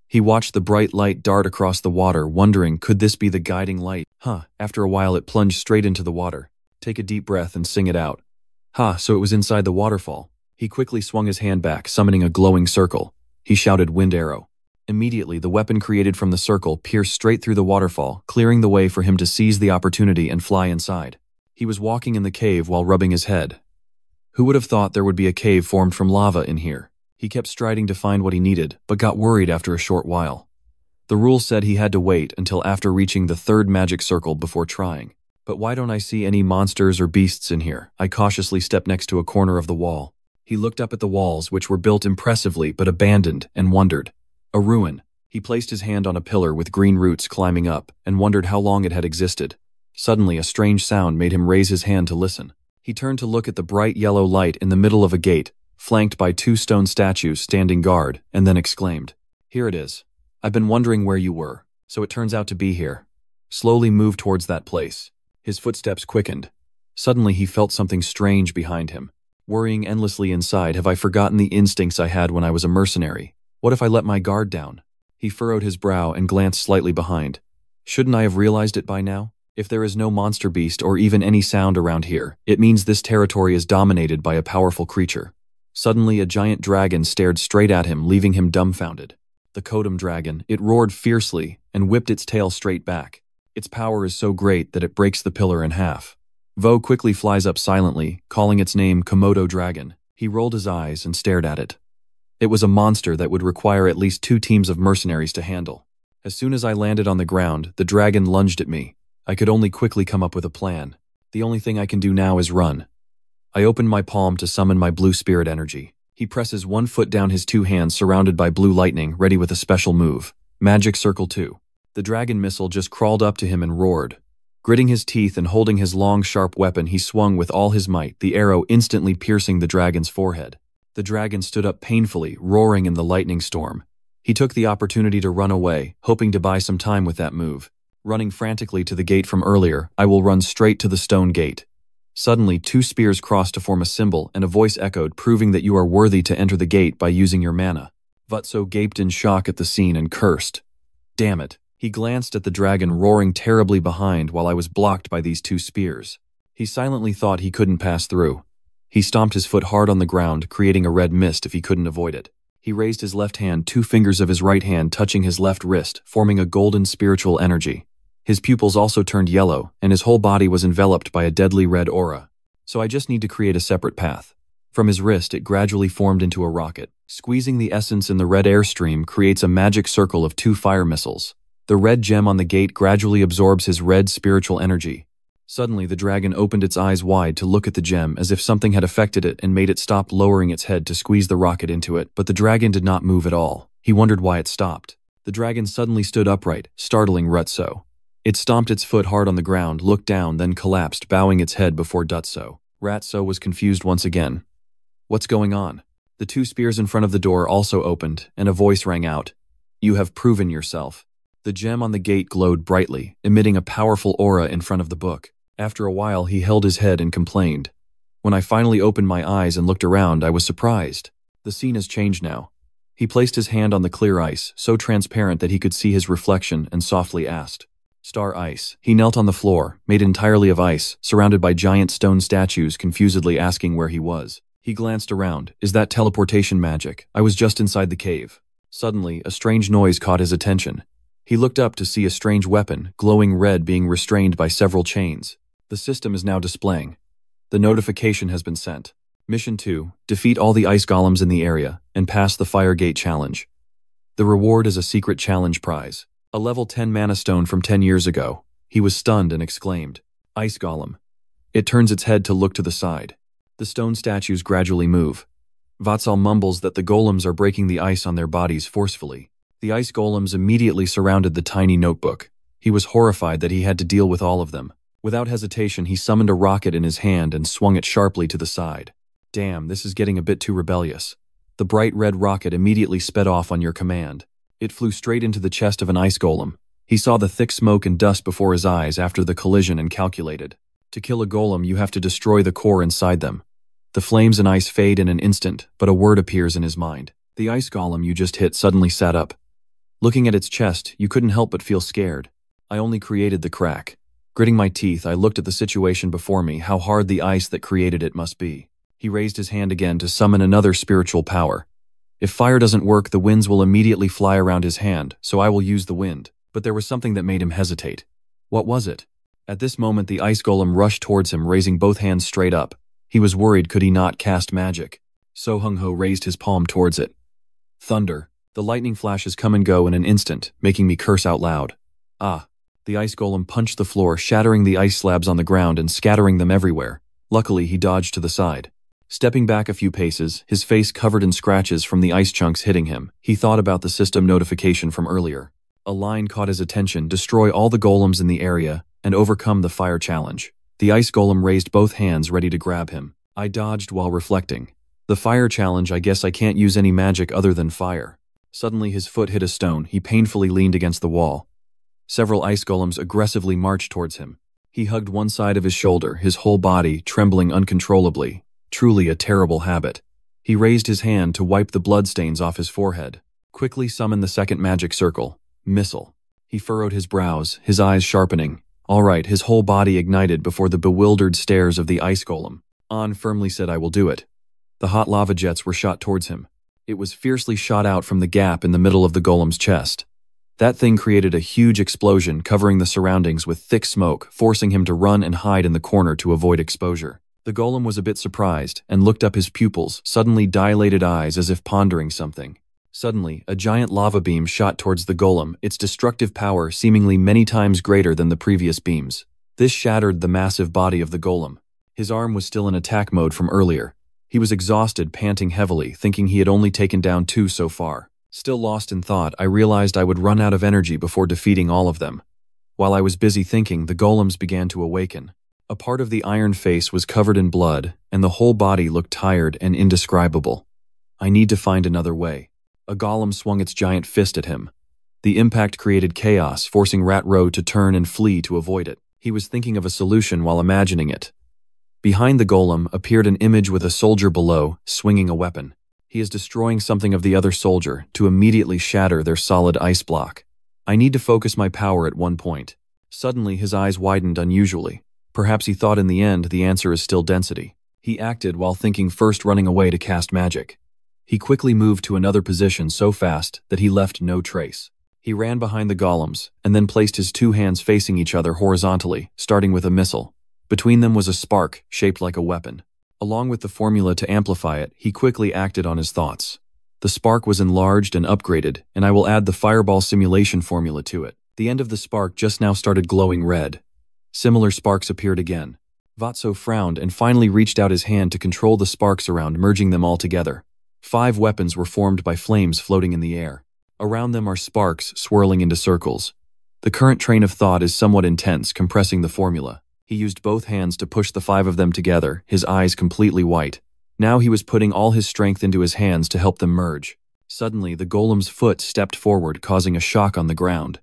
Speaker 1: He watched the bright light dart across the water, wondering, could this be the guiding light? After a while it plunged straight into the water. Take a deep breath and sing it out. Ha, so it was inside the waterfall. He quickly swung his hand back, summoning a glowing circle. He shouted, "Wind arrow." Immediately, the weapon created from the circle pierced straight through the waterfall, clearing the way for him to seize the opportunity and fly inside. He was walking in the cave while rubbing his head. Who would have thought there would be a cave formed from lava in here? He kept striding to find what he needed, but got worried after a short while. The rule said he had to wait until after reaching the third magic circle before trying. But why don't I see any monsters or beasts in here? I cautiously stepped next to a corner of the wall. He looked up at the walls, which were built impressively but abandoned, and wondered. A ruin. He placed his hand on a pillar with green roots climbing up, and wondered how long it had existed. Suddenly, a strange sound made him raise his hand to listen. He turned to look at the bright yellow light in the middle of a gate, flanked by 2 stone statues standing guard, and then exclaimed, "Here it is. I've been wondering where you were, so it turns out to be here." Slowly moved towards that place. His footsteps quickened. Suddenly he felt something strange behind him. Worrying endlessly inside, have I forgotten the instincts I had when I was a mercenary? What if I let my guard down? He furrowed his brow and glanced slightly behind. Shouldn't I have realized it by now? If there is no monster beast or even any sound around here, it means this territory is dominated by a powerful creature. Suddenly a giant dragon stared straight at him, leaving him dumbfounded. The Kodam dragon, it roared fiercely and whipped its tail straight back. Its power is so great that it breaks the pillar in half. Vo quickly flies up silently, calling its name Komodo dragon. He rolled his eyes and stared at it. It was a monster that would require at least 2 teams of mercenaries to handle. As soon as I landed on the ground, the dragon lunged at me. I could only quickly come up with a plan. The only thing I can do now is run. I opened my palm to summon my blue spirit energy. He presses 1 foot down his 2 hands surrounded by blue lightning, ready with a special move. Magic Circle 2. The dragon missile just crawled up to him and roared. Gritting his teeth and holding his long, sharp weapon, he swung with all his might, the arrow instantly piercing the dragon's forehead. The dragon stood up painfully, roaring in the lightning storm. He took the opportunity to run away, hoping to buy some time with that move. Running frantically to the gate from earlier, I will run straight to the stone gate. Suddenly, 2 spears crossed to form a symbol, and a voice echoed, proving that you are worthy to enter the gate by using your mana. Vutso gaped in shock at the scene and cursed. Damn it. He glanced at the dragon roaring terribly behind while I was blocked by these 2 spears. He silently thought he couldn't pass through. He stomped his foot hard on the ground, creating a red mist if he couldn't avoid it. He raised his left hand, 2 fingers of his right hand touching his left wrist, forming a golden spiritual energy. His pupils also turned yellow, and his whole body was enveloped by a deadly red aura. So I just need to create a separate path. From his wrist, it gradually formed into a rocket. Squeezing the essence in the red airstream creates a magic circle of 2 fire missiles. The red gem on the gate gradually absorbs his red spiritual energy. Suddenly, the dragon opened its eyes wide to look at the gem as if something had affected it and made it stop lowering its head to squeeze the rocket into it, but the dragon did not move at all. He wondered why it stopped. The dragon suddenly stood upright, startling Rutso. It stomped its foot hard on the ground, looked down, then collapsed, bowing its head before Dutso. Ratso was confused once again. What's going on? The 2 spears in front of the door also opened, and a voice rang out. You have proven yourself. The gem on the gate glowed brightly, emitting a powerful aura in front of the book. After a while, he held his head and complained. When I finally opened my eyes and looked around, I was surprised. The scene has changed now. He placed his hand on the clear ice, so transparent that he could see his reflection, and softly asked. Star ice. He knelt on the floor, made entirely of ice, surrounded by giant stone statues, confusedly asking where he was. He glanced around. Is that teleportation magic? I was just inside the cave. Suddenly, a strange noise caught his attention. He looked up to see a strange weapon, glowing red, being restrained by several chains. The system is now displaying. The notification has been sent. Mission 2, defeat all the ice golems in the area, and pass the Fire Gate challenge. The reward is a secret challenge prize. A level 10 mana stone from 10 years ago. He was stunned and exclaimed, Ice Golem. It turns its head to look to the side. The stone statues gradually move. Vatsal mumbles that the golems are breaking the ice on their bodies forcefully. The ice golems immediately surrounded the tiny notebook. He was horrified that he had to deal with all of them. Without hesitation, he summoned a rocket in his hand and swung it sharply to the side. Damn, this is getting a bit too rebellious. The bright red rocket immediately sped off on your command. It flew straight into the chest of an ice golem. He saw the thick smoke and dust before his eyes after the collision and calculated. To kill a golem, you have to destroy the core inside them. The flames and ice fade in an instant, but a word appears in his mind. The ice golem you just hit suddenly sat up. Looking at its chest, you couldn't help but feel scared. I only created the crack. Gritting my teeth, I looked at the situation before me, how hard the ice that created it must be. He raised his hand again to summon another spiritual power. If fire doesn't work, the winds will immediately fly around his hand, so I will use the wind. But there was something that made him hesitate. What was it? At this moment, the ice golem rushed towards him, raising both hands straight up. He was worried, could he not cast magic? So Hung-ho raised his palm towards it. Thunder. The lightning flashes come and go in an instant, making me curse out loud. Ah. The ice golem punched the floor, shattering the ice slabs on the ground and scattering them everywhere. Luckily, he dodged to the side. Stepping back a few paces, his face covered in scratches from the ice chunks hitting him, he thought about the system notification from earlier. A line caught his attention: destroy all the golems in the area and overcome the fire challenge. The ice golem raised both hands ready to grab him. I dodged while reflecting. The fire challenge, I guess I can't use any magic other than fire. Suddenly his foot hit a stone. He painfully leaned against the wall. Several ice golems aggressively marched towards him. He hugged one side of his shoulder, his whole body trembling uncontrollably. Truly a terrible habit. He raised his hand to wipe the bloodstains off his forehead. Quickly summoned the second magic circle. Missile. He furrowed his brows, his eyes sharpening. All right, his whole body ignited before the bewildered stares of the ice golem. An firmly said, I will do it. The hot lava jets were shot towards him. It was fiercely shot out from the gap in the middle of the golem's chest. That thing created a huge explosion, covering the surroundings with thick smoke, forcing him to run and hide in the corner to avoid exposure. The golem was a bit surprised and looked up, his pupils, suddenly dilated eyes as if pondering something. Suddenly, a giant lava beam shot towards the golem, its destructive power seemingly many times greater than the previous beams. This shattered the massive body of the golem. His arm was still in attack mode from earlier. He was exhausted, panting heavily, thinking he had only taken down 2 so far. Still lost in thought, I realized I would run out of energy before defeating all of them. While I was busy thinking, the golems began to awaken. A part of the iron face was covered in blood, and the whole body looked tired and indescribable. I need to find another way. A golem swung its giant fist at him. The impact created chaos, forcing Rat Row to turn and flee to avoid it. He was thinking of a solution while imagining it. Behind the golem appeared an image with a soldier below, swinging a weapon. He is destroying something of the other soldier to immediately shatter their solid ice block. I need to focus my power at one point. Suddenly, his eyes widened unusually. Perhaps he thought in the end the answer is still density. He acted while thinking, first running away to cast magic. He quickly moved to another position so fast that he left no trace. He ran behind the golems and then placed his 2 hands facing each other horizontally, starting with a missile. Between them was a spark shaped like a weapon. Along with the formula to amplify it, he quickly acted on his thoughts. The spark was enlarged and upgraded, and I will add the fireball simulation formula to it. The end of the spark just now started glowing red. Similar sparks appeared again. Vatso frowned and finally reached out his hand to control the sparks around, merging them all together. 5 weapons were formed by flames floating in the air. Around them are sparks swirling into circles. The current train of thought is somewhat intense, compressing the formula. He used both hands to push the 5 of them together, his eyes completely white. Now he was putting all his strength into his hands to help them merge. Suddenly, the golem's foot stepped forward, causing a shock on the ground.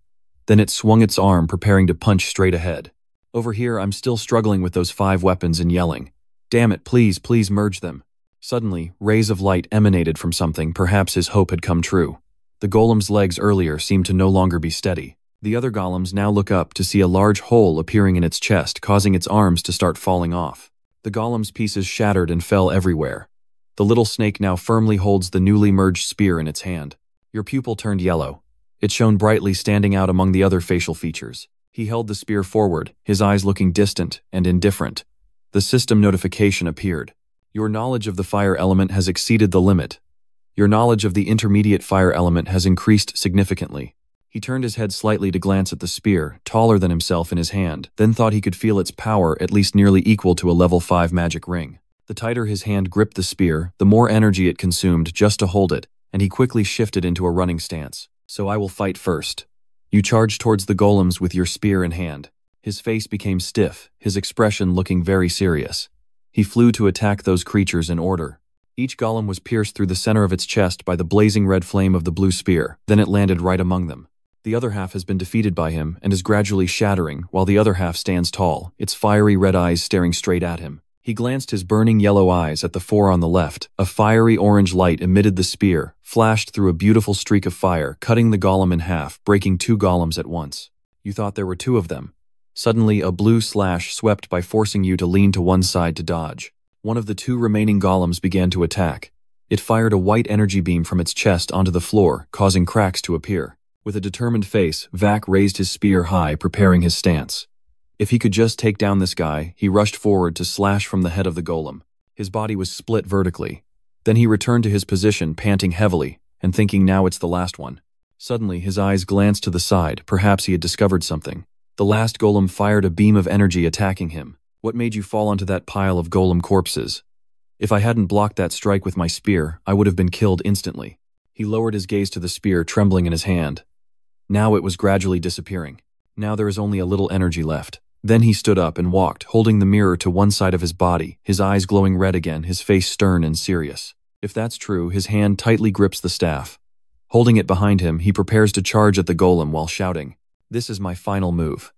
Speaker 1: Then it swung its arm, preparing to punch straight ahead. Over here, I'm still struggling with those 5 weapons and yelling, "Damn it, please, please merge them." Suddenly, rays of light emanated from something. Perhaps his hope had come true. The golem's legs earlier seemed to no longer be steady. The other golems now look up to see a large hole appearing in its chest, causing its arms to start falling off. The golem's pieces shattered and fell everywhere. The little snake now firmly holds the newly merged spear in its hand. Your pupil turned yellow. It shone brightly, standing out among the other facial features. He held the spear forward, his eyes looking distant and indifferent. The system notification appeared. Your knowledge of the fire element has exceeded the limit. Your knowledge of the intermediate fire element has increased significantly. He turned his head slightly to glance at the spear, taller than himself, in his hand, then thought he could feel its power at least nearly equal to a level 5 magic ring. The tighter his hand gripped the spear, the more energy it consumed just to hold it, and he quickly shifted into a running stance. So I will fight first. You charged towards the golems with your spear in hand. His face became stiff, his expression looking very serious. He flew to attack those creatures in order. Each golem was pierced through the center of its chest by the blazing red flame of the blue spear, then it landed right among them. The other half has been defeated by him and is gradually shattering, while the other half stands tall, its fiery red eyes staring straight at him. He glanced his burning yellow eyes at the 4 on the left. A fiery orange light emitted the spear, flashed through a beautiful streak of fire, cutting the golem in half, breaking 2 golems at once. You thought there were 2 of them. Suddenly, a blue slash swept by forcing you to lean to one side to dodge. One of the two remaining golems began to attack. It fired a white energy beam from its chest onto the floor, causing cracks to appear. With a determined face, Vac raised his spear high, preparing his stance. If he could just take down this guy, he rushed forward to slash from the head of the golem. His body was split vertically. Then he returned to his position, panting heavily, and thinking now it's the last one. Suddenly, his eyes glanced to the side, perhaps he had discovered something. The last golem fired a beam of energy attacking him. What made you fall onto that pile of golem corpses? If I hadn't blocked that strike with my spear, I would have been killed instantly. He lowered his gaze to the spear, trembling in his hand. Now it was gradually disappearing. Now there is only a little energy left. Then he stood up and walked, holding the mirror to one side of his body, his eyes glowing red again, his face stern and serious. If that's true, his hand tightly grips the staff. Holding it behind him, he prepares to charge at the golem while shouting, "This is my final move."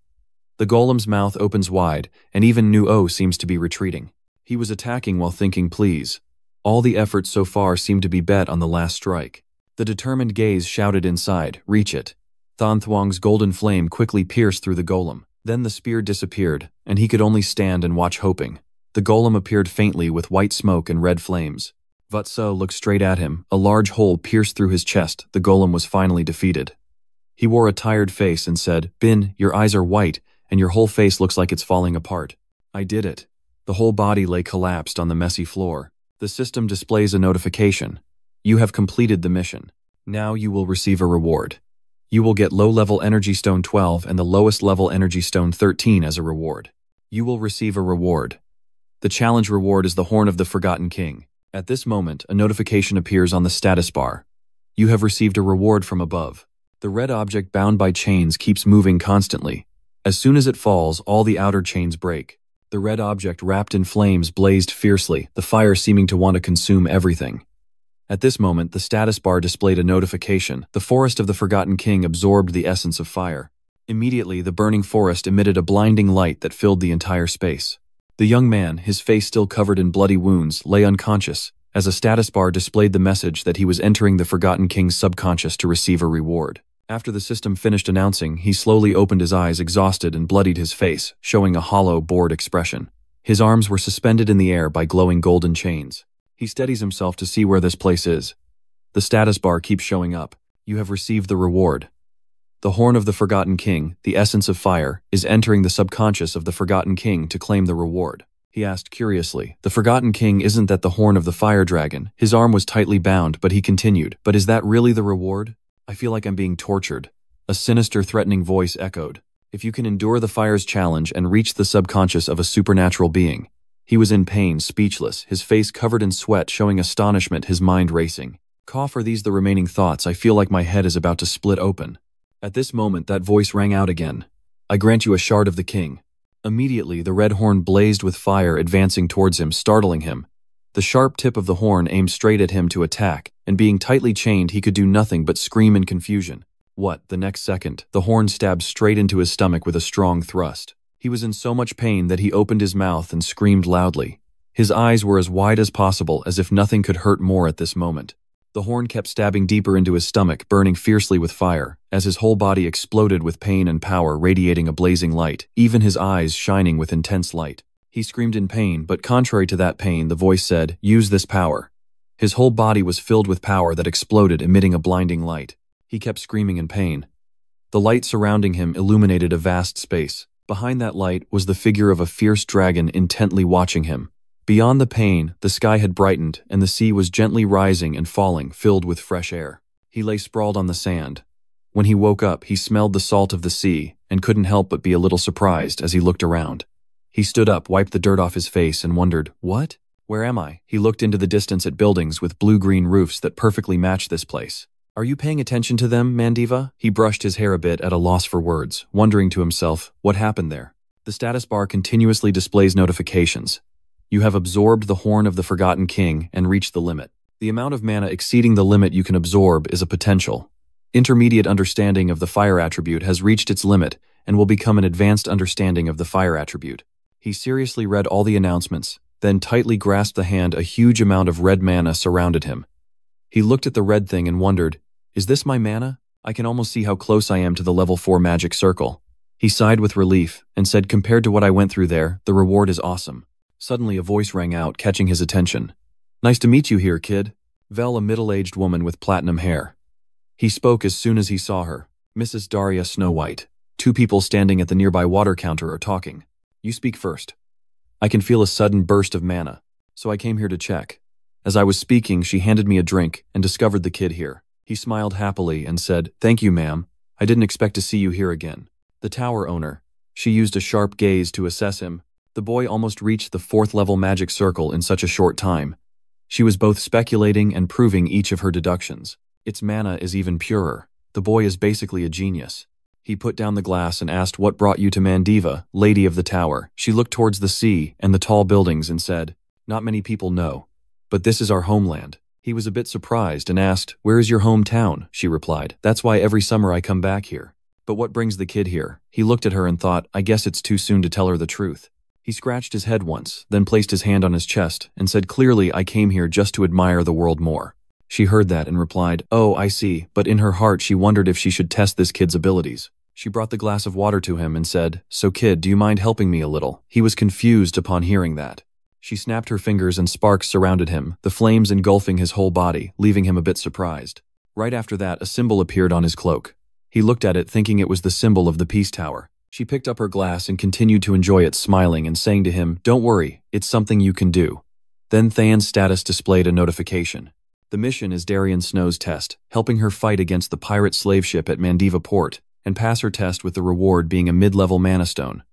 Speaker 1: The golem's mouth opens wide, and even Nu-Oh seems to be retreating. He was attacking while thinking, please. All the effort so far seemed to be bet on the last strike. The determined gaze shouted inside, "Reach it." Than Thuong's golden flame quickly pierced through the golem. Then the spear disappeared, and he could only stand and watch hoping. The golem appeared faintly with white smoke and red flames. Vatso looked straight at him, a large hole pierced through his chest. The golem was finally defeated. He wore a tired face and said, "Bin, your eyes are white, and your whole face looks like it's falling apart." "I did it." The whole body lay collapsed on the messy floor. The system displays a notification. "You have completed the mission. Now you will receive a reward. You will get low-level Energy Stone 12 and the lowest level Energy Stone 13 as a reward. You will receive a reward. The challenge reward is the Horn of the Forgotten King." At this moment, a notification appears on the status bar. You have received a reward from above. The red object bound by chains keeps moving constantly. As soon as it falls, all the outer chains break. The red object wrapped in flames blazed fiercely, the fire seeming to want to consume everything. At this moment, the status bar displayed a notification. The Forest of the Forgotten King absorbed the essence of fire. Immediately, the burning forest emitted a blinding light that filled the entire space. The young man, his face still covered in bloody wounds, lay unconscious, as a status bar displayed the message that he was entering the Forgotten King's subconscious to receive a reward. After the system finished announcing, he slowly opened his eyes, exhausted, and bloodied his face, showing a hollow, bored expression. His arms were suspended in the air by glowing golden chains. He steadies himself to see where this place is. The status bar keeps showing up. You have received the reward. The Horn of the Forgotten King, the essence of fire, is entering the subconscious of the Forgotten King to claim the reward. He asked curiously, "The Forgotten King, isn't that the horn of the fire dragon?" His arm was tightly bound, but he continued, "But is that really the reward? I feel like I'm being tortured." A sinister, threatening voice echoed. "If you can endure the fire's challenge and reach the subconscious of a supernatural being." He was in pain, speechless, his face covered in sweat, showing astonishment, his mind racing. "Cough, are these the remaining thoughts? I feel like my head is about to split open." At this moment, that voice rang out again. "I grant you a shard of the king." Immediately, the red horn blazed with fire, advancing towards him, startling him. The sharp tip of the horn aimed straight at him to attack, and being tightly chained, he could do nothing but scream in confusion. What? The next second, the horn stabbed straight into his stomach with a strong thrust. He was in so much pain that he opened his mouth and screamed loudly. His eyes were as wide as possible, as if nothing could hurt more at this moment. The horn kept stabbing deeper into his stomach, burning fiercely with fire, as his whole body exploded with pain and power, radiating a blazing light, even his eyes shining with intense light. He screamed in pain, but contrary to that pain, the voice said, "Use this power." His whole body was filled with power that exploded, emitting a blinding light. He kept screaming in pain. The light surrounding him illuminated a vast space. Behind that light was the figure of a fierce dragon intently watching him. Beyond the pain, the sky had brightened, and the sea was gently rising and falling, filled with fresh air. He lay sprawled on the sand. When he woke up, he smelled the salt of the sea, and couldn't help but be a little surprised as he looked around. He stood up, wiped the dirt off his face, and wondered, "What? Where am I?" He looked into the distance at buildings with blue-green roofs that perfectly matched this place. "Are you paying attention to them, Mandiva?" He brushed his hair a bit, at a loss for words, wondering to himself, what happened there? The status bar continuously displays notifications. You have absorbed the Horn of the Forgotten King and reached the limit. The amount of mana exceeding the limit you can absorb is a potential. Intermediate understanding of the fire attribute has reached its limit and will become an advanced understanding of the fire attribute. He seriously read all the announcements, then tightly grasped the hand. A huge amount of red mana surrounded him. He looked at the red thing and wondered, "Is this my mana? I can almost see how close I am to the level 4 magic circle." He sighed with relief and said, compared to what I went through there, the reward is awesome. Suddenly a voice rang out, catching his attention. Nice to meet you here, kid. Vel, a middle-aged woman with platinum hair. He spoke as soon as he saw her. Mrs. Daria Snow White. Two people standing at the nearby water counter are talking. You speak first. I can feel a sudden burst of mana, so I came here to check. As I was speaking, she handed me a drink and discovered the kid here. He smiled happily and said, Thank you, ma'am. I didn't expect to see you here again. The tower owner. She used a sharp gaze to assess him. The boy almost reached the 4th-level magic circle in such a short time. She was both speculating and proving each of her deductions. Its mana is even purer. The boy is basically a genius. He put down the glass and asked, What brought you to Mandiva, lady of the tower? She looked towards the sea and the tall buildings and said, Not many people know, but this is our homeland. He was a bit surprised and asked, Where is your hometown? She replied, That's why every summer I come back here. But what brings the kid here? He looked at her and thought, I guess it's too soon to tell her the truth. He scratched his head once, then placed his hand on his chest and said, Clearly, I came here just to admire the world more. She heard that and replied, Oh, I see, but in her heart she wondered if she should test this kid's abilities. She brought the glass of water to him and said, So kid, do you mind helping me a little? He was confused upon hearing that. She snapped her fingers and sparks surrounded him, the flames engulfing his whole body, leaving him a bit surprised. Right after that, a symbol appeared on his cloak. He looked at it thinking it was the symbol of the Peace Tower. She picked up her glass and continued to enjoy it, smiling and saying to him, Don't worry, it's something you can do. Then Thayan's status displayed a notification. The mission is Darian Snow's test, helping her fight against the pirate slave ship at Mandiva Port, and pass her test with the reward being a mid-level mana stone.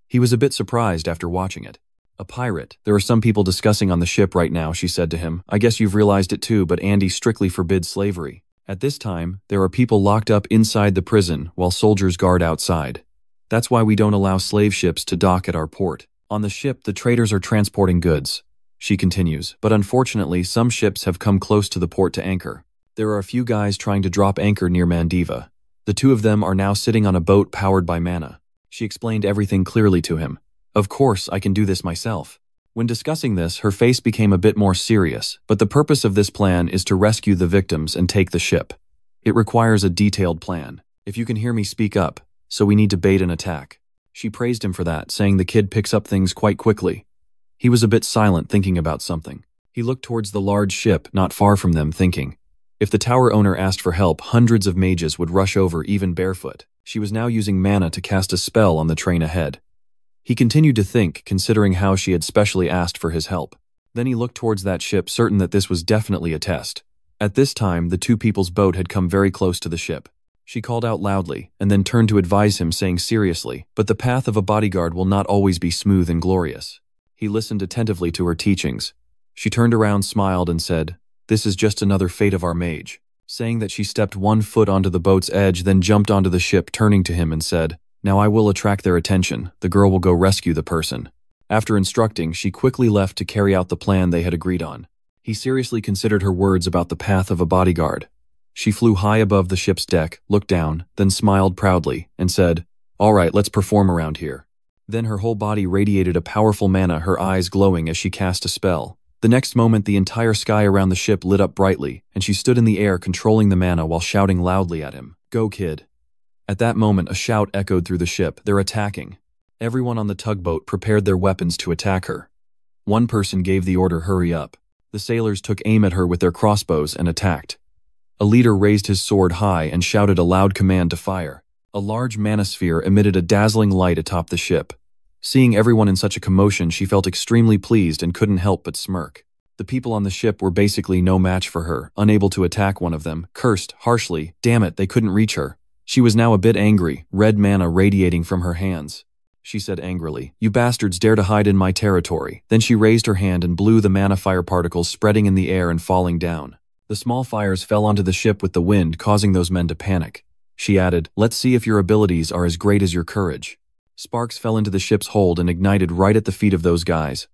Speaker 1: He was a bit surprised after watching it. A pirate. There are some people discussing on the ship right now, she said to him. I guess you've realized it too, but Andy strictly forbids slavery. At this time, there are people locked up inside the prison while soldiers guard outside. That's why we don't allow slave ships to dock at our port. On the ship, the traders are transporting goods, she continues, but unfortunately some ships have come close to the port to anchor. There are a few guys trying to drop anchor near Mandiva. The two of them are now sitting on a boat powered by mana. She explained everything clearly to him. Of course, I can do this myself. When discussing this, her face became a bit more serious, but the purpose of this plan is to rescue the victims and take the ship. It requires a detailed plan. If you can hear me, speak up, so we need to bait an attack. She praised him for that, saying the kid picks up things quite quickly. He was a bit silent, thinking about something. He looked towards the large ship not far from them, thinking, if the tower owner asked for help, hundreds of mages would rush over even barefoot. She was now using mana to cast a spell on the train ahead. He continued to think, considering how she had specially asked for his help. Then he looked towards that ship, certain that this was definitely a test. At this time, the two people's boat had come very close to the ship. She called out loudly, and then turned to advise him, saying seriously, But the path of a bodyguard will not always be smooth and glorious. He listened attentively to her teachings. She turned around, smiled, and said, This is just another fate of our mage. Saying that, she stepped 1 foot onto the boat's edge, then jumped onto the ship, turning to him and said, Now I will attract their attention. The girl will go rescue the person. After instructing, she quickly left to carry out the plan they had agreed on. He seriously considered her words about the path of a bodyguard. She flew high above the ship's deck, looked down, then smiled proudly, and said, All right, let's perform around here. Then her whole body radiated a powerful mana, her eyes glowing as she cast a spell. The next moment, the entire sky around the ship lit up brightly, and she stood in the air controlling the mana while shouting loudly at him, Go, kid. At that moment, a shout echoed through the ship, They're attacking. Everyone on the tugboat prepared their weapons to attack her. One person gave the order, Hurry up. The sailors took aim at her with their crossbows and attacked. A leader raised his sword high and shouted a loud command to fire. A large manosphere emitted a dazzling light atop the ship. Seeing everyone in such a commotion, she felt extremely pleased and couldn't help but smirk. The people on the ship were basically no match for her. Unable to attack, one of them cursed harshly. Damn it, they couldn't reach her. She was now a bit angry, red mana radiating from her hands. She said angrily, You bastards dare to hide in my territory. Then she raised her hand and blew the mana fire particles, spreading in the air and falling down. The small fires fell onto the ship with the wind, causing those men to panic. She added, Let's see if your abilities are as great as your courage. Sparks fell into the ship's hold and ignited right at the feet of those guys.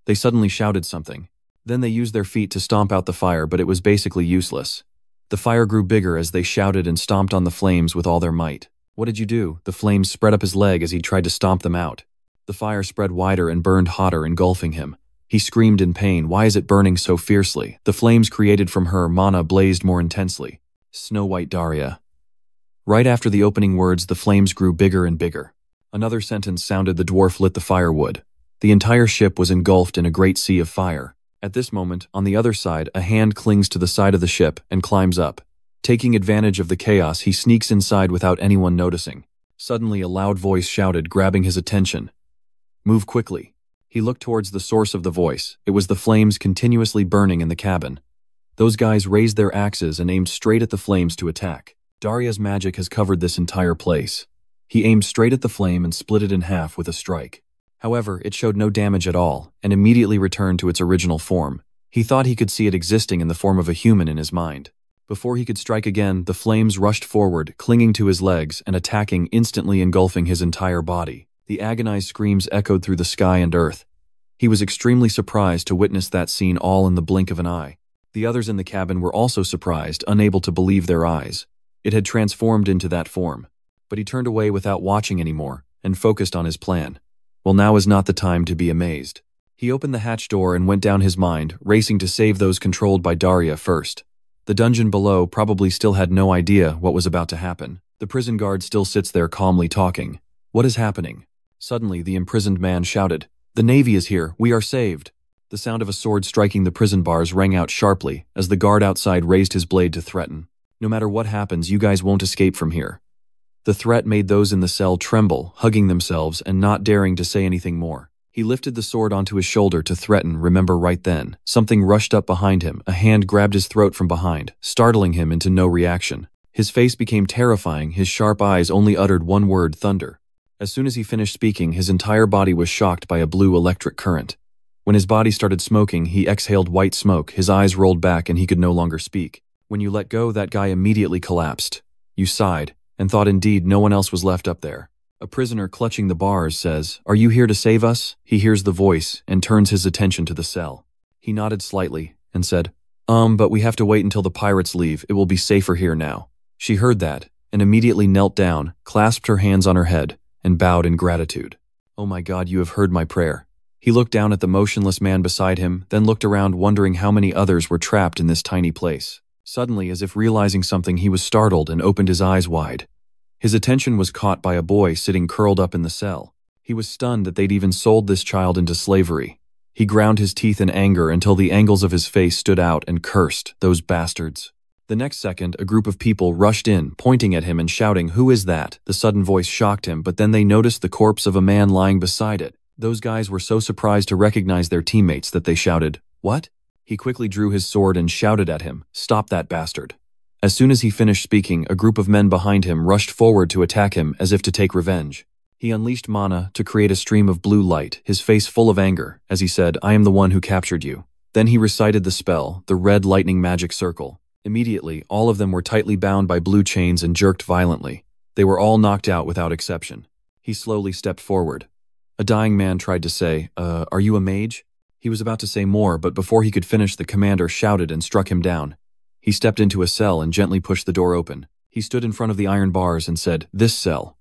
Speaker 1: They suddenly shouted something. Then they used their feet to stomp out the fire, but it was basically useless. The fire grew bigger as they shouted and stomped on the flames with all their might. What did you do? The flames spread up his leg as he tried to stomp them out. The fire spread wider and burned hotter, engulfing him. He screamed in pain. Why is it burning so fiercely? The flames created from her mana blazed more intensely. Snow White Daria. Right after the opening words, the flames grew bigger and bigger. Another sentence sounded. The dwarf lit the firewood. The entire ship was engulfed in a great sea of fire. At this moment, on the other side, a hand clings to the side of the ship and climbs up. Taking advantage of the chaos, he sneaks inside without anyone noticing. Suddenly, a loud voice shouted, grabbing his attention. "Move quickly." He looked towards the source of the voice. It was the flames continuously burning in the cabin. Those guys raised their axes and aimed straight at the flames to attack. Daria's magic has covered this entire place. He aimed straight at the flame and split it in half with a strike. However, it showed no damage at all, and immediately returned to its original form. He thought he could see it existing in the form of a human in his mind. Before he could strike again, the flames rushed forward, clinging to his legs and attacking, instantly engulfing his entire body. The agonized screams echoed through the sky and earth. He was extremely surprised to witness that scene all in the blink of an eye. The others in the cabin were also surprised, unable to believe their eyes. It had transformed into that form. But he turned away without watching anymore, and focused on his plan. Well, now is not the time to be amazed. He opened the hatch door and went down his mind, racing to save those controlled by Daria first. The dungeon below probably still had no idea what was about to happen. The prison guard still sits there calmly talking. What is happening? Suddenly, the imprisoned man shouted, "The Navy is here, we are saved." The sound of a sword striking the prison bars rang out sharply as the guard outside raised his blade to threaten. "No matter what happens, you guys won't escape from here." The threat made those in the cell tremble, hugging themselves and not daring to say anything more. He lifted the sword onto his shoulder to threaten. Remember, right then, something rushed up behind him. A hand grabbed his throat from behind, startling him into no reaction. His face became terrifying. His sharp eyes only uttered one word: thunder. As soon as he finished speaking, his entire body was shocked by a blue electric current. When his body started smoking, he exhaled white smoke. His eyes rolled back and he could no longer speak. When you let go, that guy immediately collapsed. You sighed, and thought indeed no one else was left up there. A prisoner clutching the bars says, "Are you here to save us?" He hears the voice and turns his attention to the cell. He nodded slightly and said, But we have to wait until the pirates leave. It will be safer here now." She heard that and immediately knelt down, clasped her hands on her head, and bowed in gratitude. "Oh my God, you have heard my prayer." He looked down at the motionless man beside him, then looked around, wondering how many others were trapped in this tiny place. Suddenly, as if realizing something, he was startled and opened his eyes wide. His attention was caught by a boy sitting curled up in the cell. He was stunned that they'd even sold this child into slavery. He ground his teeth in anger until the angles of his face stood out and cursed, "Those bastards." The next second, a group of people rushed in, pointing at him and shouting, "Who is that?" The sudden voice shocked him, but then they noticed the corpse of a man lying beside it. Those guys were so surprised to recognize their teammates that they shouted, "What?" He quickly drew his sword and shouted at him, "Stop that bastard." As soon as he finished speaking, a group of men behind him rushed forward to attack him as if to take revenge. He unleashed mana to create a stream of blue light, his face full of anger, as he said, "I am the one who captured you." Then he recited the spell, the red lightning magic circle. Immediately, all of them were tightly bound by blue chains and jerked violently. They were all knocked out without exception. He slowly stepped forward. A dying man tried to say, "Are you a mage?" He was about to say more, but before he could finish, the commander shouted and struck him down. He stepped into a cell and gently pushed the door open. He stood in front of the iron bars and said, "This cell."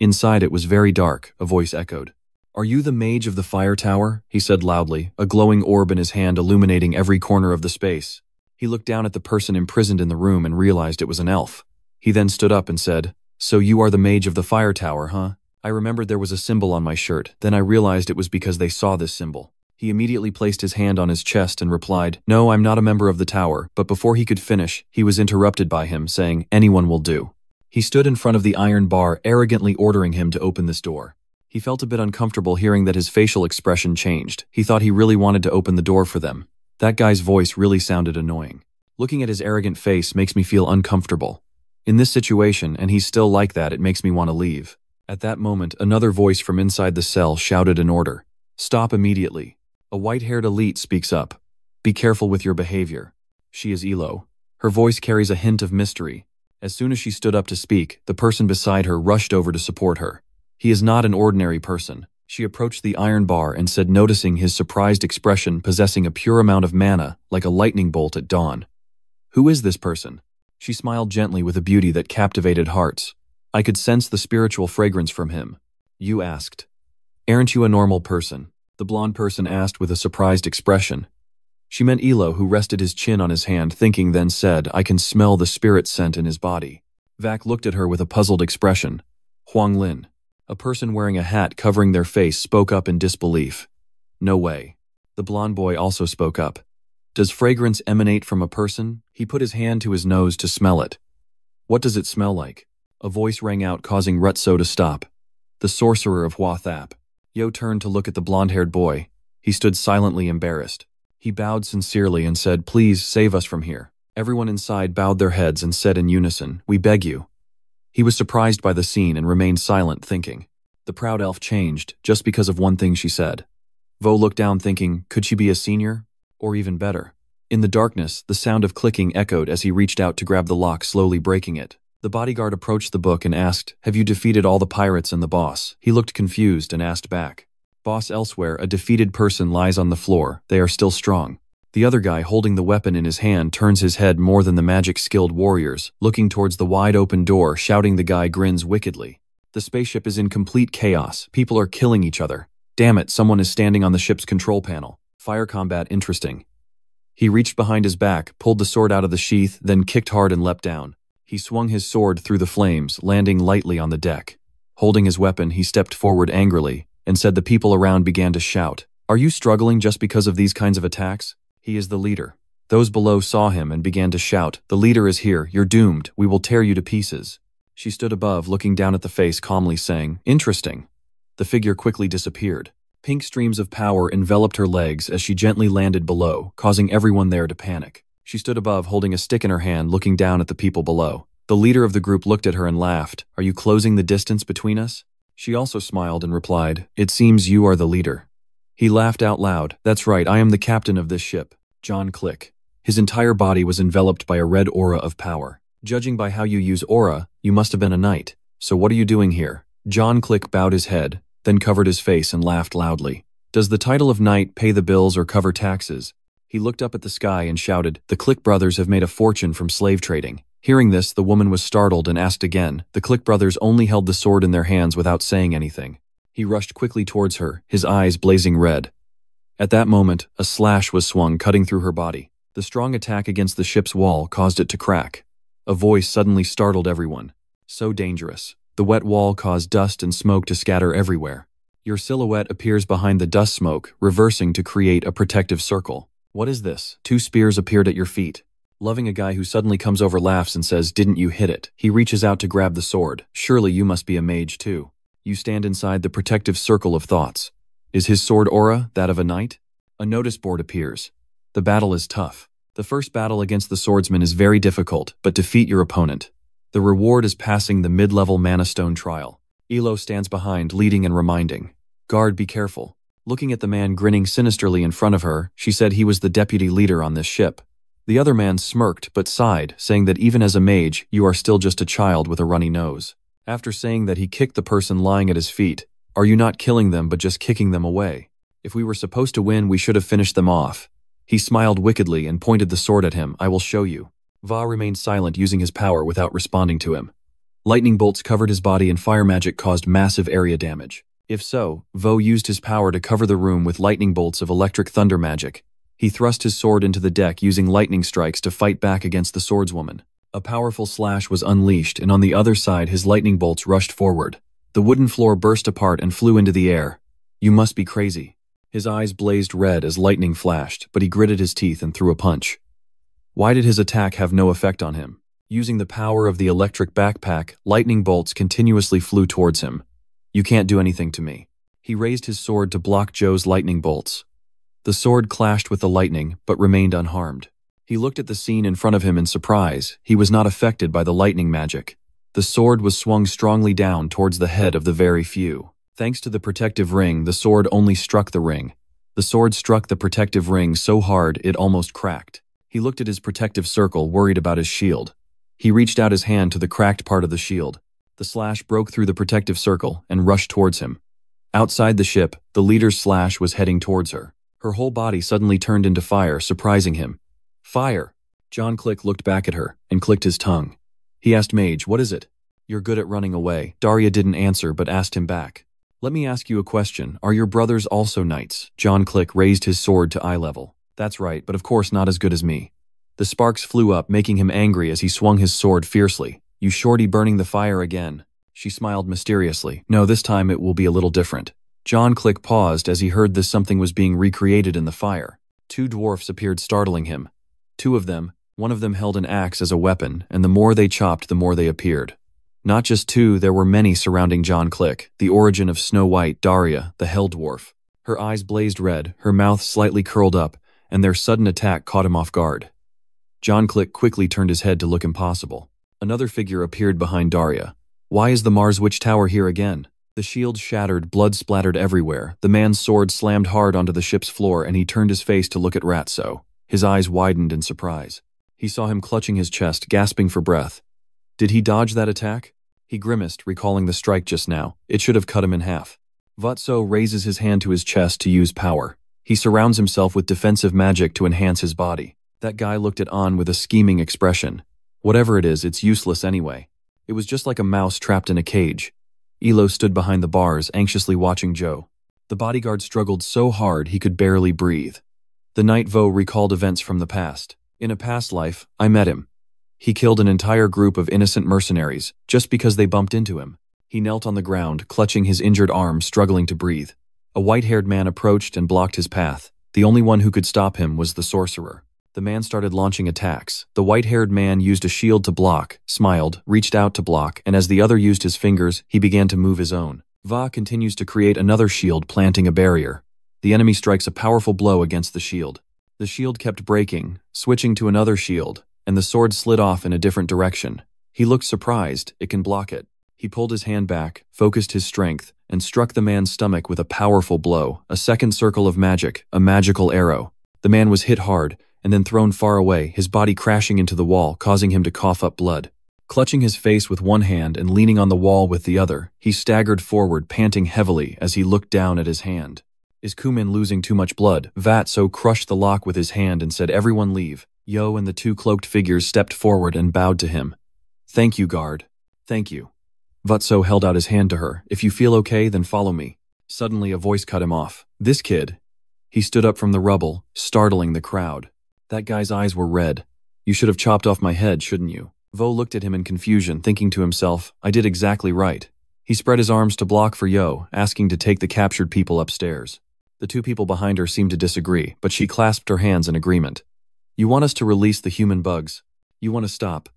Speaker 1: Inside it was very dark, a voice echoed. "Are you the mage of the fire tower?" he said loudly, a glowing orb in his hand illuminating every corner of the space. He looked down at the person imprisoned in the room and realized it was an elf. He then stood up and said, "So you are the mage of the fire tower, huh?" I remembered there was a symbol on my shirt, then I realized it was because they saw this symbol. He immediately placed his hand on his chest and replied, "No, I'm not a member of the tower," but before he could finish, he was interrupted by him, saying, "Anyone will do." He stood in front of the iron bar, arrogantly ordering him to open this door. He felt a bit uncomfortable hearing that his facial expression changed. He thought he really wanted to open the door for them. That guy's voice really sounded annoying. Looking at his arrogant face makes me feel uncomfortable. In this situation, and he's still like that, it makes me want to leave. At that moment, another voice from inside the cell shouted an order. "Stop immediately." A white-haired elite speaks up. "Be careful with your behavior." She is Elo. Her voice carries a hint of mystery. As soon as she stood up to speak, the person beside her rushed over to support her. He is not an ordinary person. She approached the iron bar and said, noticing his surprised expression, possessing a pure amount of mana, like a lightning bolt at dawn. "Who is this person?" She smiled gently with a beauty that captivated hearts. I could sense the spiritual fragrance from him. "You asked. Aren't you a normal person?" The blonde person asked with a surprised expression. She meant Elo, who rested his chin on his hand, thinking, then said, "I can smell the spirit scent in his body." Vac looked at her with a puzzled expression. "Huang Lin." A person wearing a hat covering their face spoke up in disbelief. No way. The blonde boy also spoke up. Does fragrance emanate from a person? He put his hand to his nose to smell it. What does it smell like? A voice rang out, causing Rutso to stop. The sorcerer of Hua-Thap. Yo turned to look at the blonde-haired boy. He stood silently embarrassed. He bowed sincerely and said, "Please save us from here." Everyone inside bowed their heads and said in unison, "We beg you." He was surprised by the scene and remained silent, thinking. The proud elf changed just because of one thing she said. Vo looked down thinking, could she be a senior? Or even better. In the darkness, the sound of clicking echoed as he reached out to grab the lock, slowly breaking it. The bodyguard approached the book and asked, "Have you defeated all the pirates and the boss?" He looked confused and asked back. "Boss, elsewhere, a defeated person lies on the floor. They are still strong." The other guy holding the weapon in his hand turns his head more than the magic-skilled warriors, looking towards the wide-open door, shouting. The guy grins wickedly. The spaceship is in complete chaos. People are killing each other. Damn it, someone is standing on the ship's control panel. Fire combat interesting. He reached behind his back, pulled the sword out of the sheath, then kicked hard and leapt down. He swung his sword through the flames, landing lightly on the deck. Holding his weapon, he stepped forward angrily, and said the people around began to shout. "Are you struggling just because of these kinds of attacks? He is the leader." Those below saw him and began to shout, "The leader is here, you're doomed, we will tear you to pieces." She stood above, looking down at the face, calmly saying, "Interesting." The figure quickly disappeared. Pink streams of power enveloped her legs as she gently landed below, causing everyone there to panic. She stood above, holding a stick in her hand, looking down at the people below. The leader of the group looked at her and laughed. "Are you closing the distance between us?" She also smiled and replied, "It seems you are the leader." He laughed out loud. "That's right, I am the captain of this ship, John Click." His entire body was enveloped by a red aura of power. "Judging by how you use aura, you must have been a knight. So what are you doing here?" John Click bowed his head, then covered his face and laughed loudly. "Does the title of knight pay the bills or cover taxes?" He looked up at the sky and shouted, "The Click brothers have made a fortune from slave trading." Hearing this, the woman was startled and asked again. The Click brothers only held the sword in their hands without saying anything. He rushed quickly towards her, his eyes blazing red. At that moment, a slash was swung, cutting through her body. The strong attack against the ship's wall caused it to crack. A voice suddenly startled everyone. "So dangerous." The wet wall caused dust and smoke to scatter everywhere. Your silhouette appears behind the dust smoke, reversing to create a protective circle. "What is this?" 2 spears appeared at your feet. Loving a guy who suddenly comes over laughs and says, "Didn't you hit it?" He reaches out to grab the sword. "Surely you must be a mage too." You stand inside the protective circle of thoughts. Is his sword aura that of a knight? A notice board appears. The battle is tough. The first battle against the swordsman is very difficult, but defeat your opponent. The reward is passing the mid-level Mana Stone trial. Elo stands behind, leading and reminding. "Guard, be careful." Looking at the man grinning sinisterly in front of her, she said he was the deputy leader on this ship. The other man smirked but sighed, saying that even as a mage, you are still just a child with a runny nose. After saying that, he kicked the person lying at his feet. "Are you not killing them but just kicking them away? If we were supposed to win, we should have finished them off." He smiled wickedly and pointed the sword at him. "I will show you." Va remained silent, using his power without responding to him. Lightning bolts covered his body and fire magic caused massive area damage. If so, Vo used his power to cover the room with lightning bolts of electric thunder magic. He thrust his sword into the deck, using lightning strikes to fight back against the swordswoman. A powerful slash was unleashed, and on the other side his lightning bolts rushed forward. The wooden floor burst apart and flew into the air. "You must be crazy." His eyes blazed red as lightning flashed, but he gritted his teeth and threw a punch. Why did his attack have no effect on him? Using the power of the electric backpack, lightning bolts continuously flew towards him. "You can't do anything to me." He raised his sword to block Joe's lightning bolts. The sword clashed with the lightning, but remained unharmed. He looked at the scene in front of him in surprise. He was not affected by the lightning magic. The sword was swung strongly down towards the head of the very few. Thanks to the protective ring, the sword only struck the ring. The sword struck the protective ring so hard it almost cracked. He looked at his protective circle, worried about his shield. He reached out his hand to the cracked part of the shield. The slash broke through the protective circle and rushed towards him. Outside the ship, the leader's slash was heading towards her. Her whole body suddenly turned into fire, surprising him. "Fire!" John Click looked back at her and clicked his tongue. He asked Mage, "What is it?" "You're good at running away." Daria didn't answer but asked him back. "Let me ask you a question. Are your brothers also knights?" John Click raised his sword to eye level. "That's right, but of course not as good as me." The sparks flew up, making him angry as he swung his sword fiercely. "You shorty, burning the fire again." She smiled mysteriously. No, this time it will be a little different. John Click paused as he heard this something was being recreated in the fire. Two dwarfs appeared, startling him. Two of them, one of them held an axe as a weapon, and the more they chopped, the more they appeared. Not just two, there were many surrounding John Click, the origin of Snow White, Daria, the Hell Dwarf. Her eyes blazed red, her mouth slightly curled up, and their sudden attack caught him off guard. John Click quickly turned his head to look impossible. Another figure appeared behind Daria. Why is the Mars Witch Tower here again? The shield shattered, blood splattered everywhere. The man's sword slammed hard onto the ship's floor, and he turned his face to look at Ratso. His eyes widened in surprise. He saw him clutching his chest, gasping for breath. Did he dodge that attack? He grimaced, recalling the strike just now. It should have cut him in half. Vatso raises his hand to his chest to use power. He surrounds himself with defensive magic to enhance his body. That guy looked at An with a scheming expression. Whatever it is, it's useless anyway. It was just like a mouse trapped in a cage. Elo stood behind the bars, anxiously watching Joe. The bodyguard struggled so hard he could barely breathe. The Night Vo recalled events from the past. In a past life, I met him. He killed an entire group of innocent mercenaries, just because they bumped into him. He knelt on the ground, clutching his injured arm, struggling to breathe. A white-haired man approached and blocked his path. The only one who could stop him was the sorcerer. The man started launching attacks. The white-haired man used a shield to block, smiled, reached out to block, and as the other used his fingers, he began to move his own. Va continues to create another shield, planting a barrier. The enemy strikes a powerful blow against the shield. The shield kept breaking, switching to another shield, and the sword slid off in a different direction. He looked surprised. It can block it. He pulled his hand back, focused his strength, and struck the man's stomach with a powerful blow. A second circle of magic, a magical arrow. The man was hit hard, and then thrown far away, his body crashing into the wall, causing him to cough up blood. Clutching his face with one hand and leaning on the wall with the other, he staggered forward, panting heavily as he looked down at his hand. Is Kumin losing too much blood? Vatso crushed the lock with his hand and said, "Everyone leave." Yo and the two cloaked figures stepped forward and bowed to him. "Thank you, guard. Thank you." Vatso held out his hand to her. "If you feel okay, then follow me." Suddenly a voice cut him off. "This kid." He stood up from the rubble, startling the crowd. That guy's eyes were red. "You should have chopped off my head, shouldn't you?" Vo looked at him in confusion, thinking to himself, I did exactly right. He spread his arms to block for Yo, asking to take the captured people upstairs. The two people behind her seemed to disagree, but she clasped her hands in agreement. "You want us to release the human bugs? You want to stop?"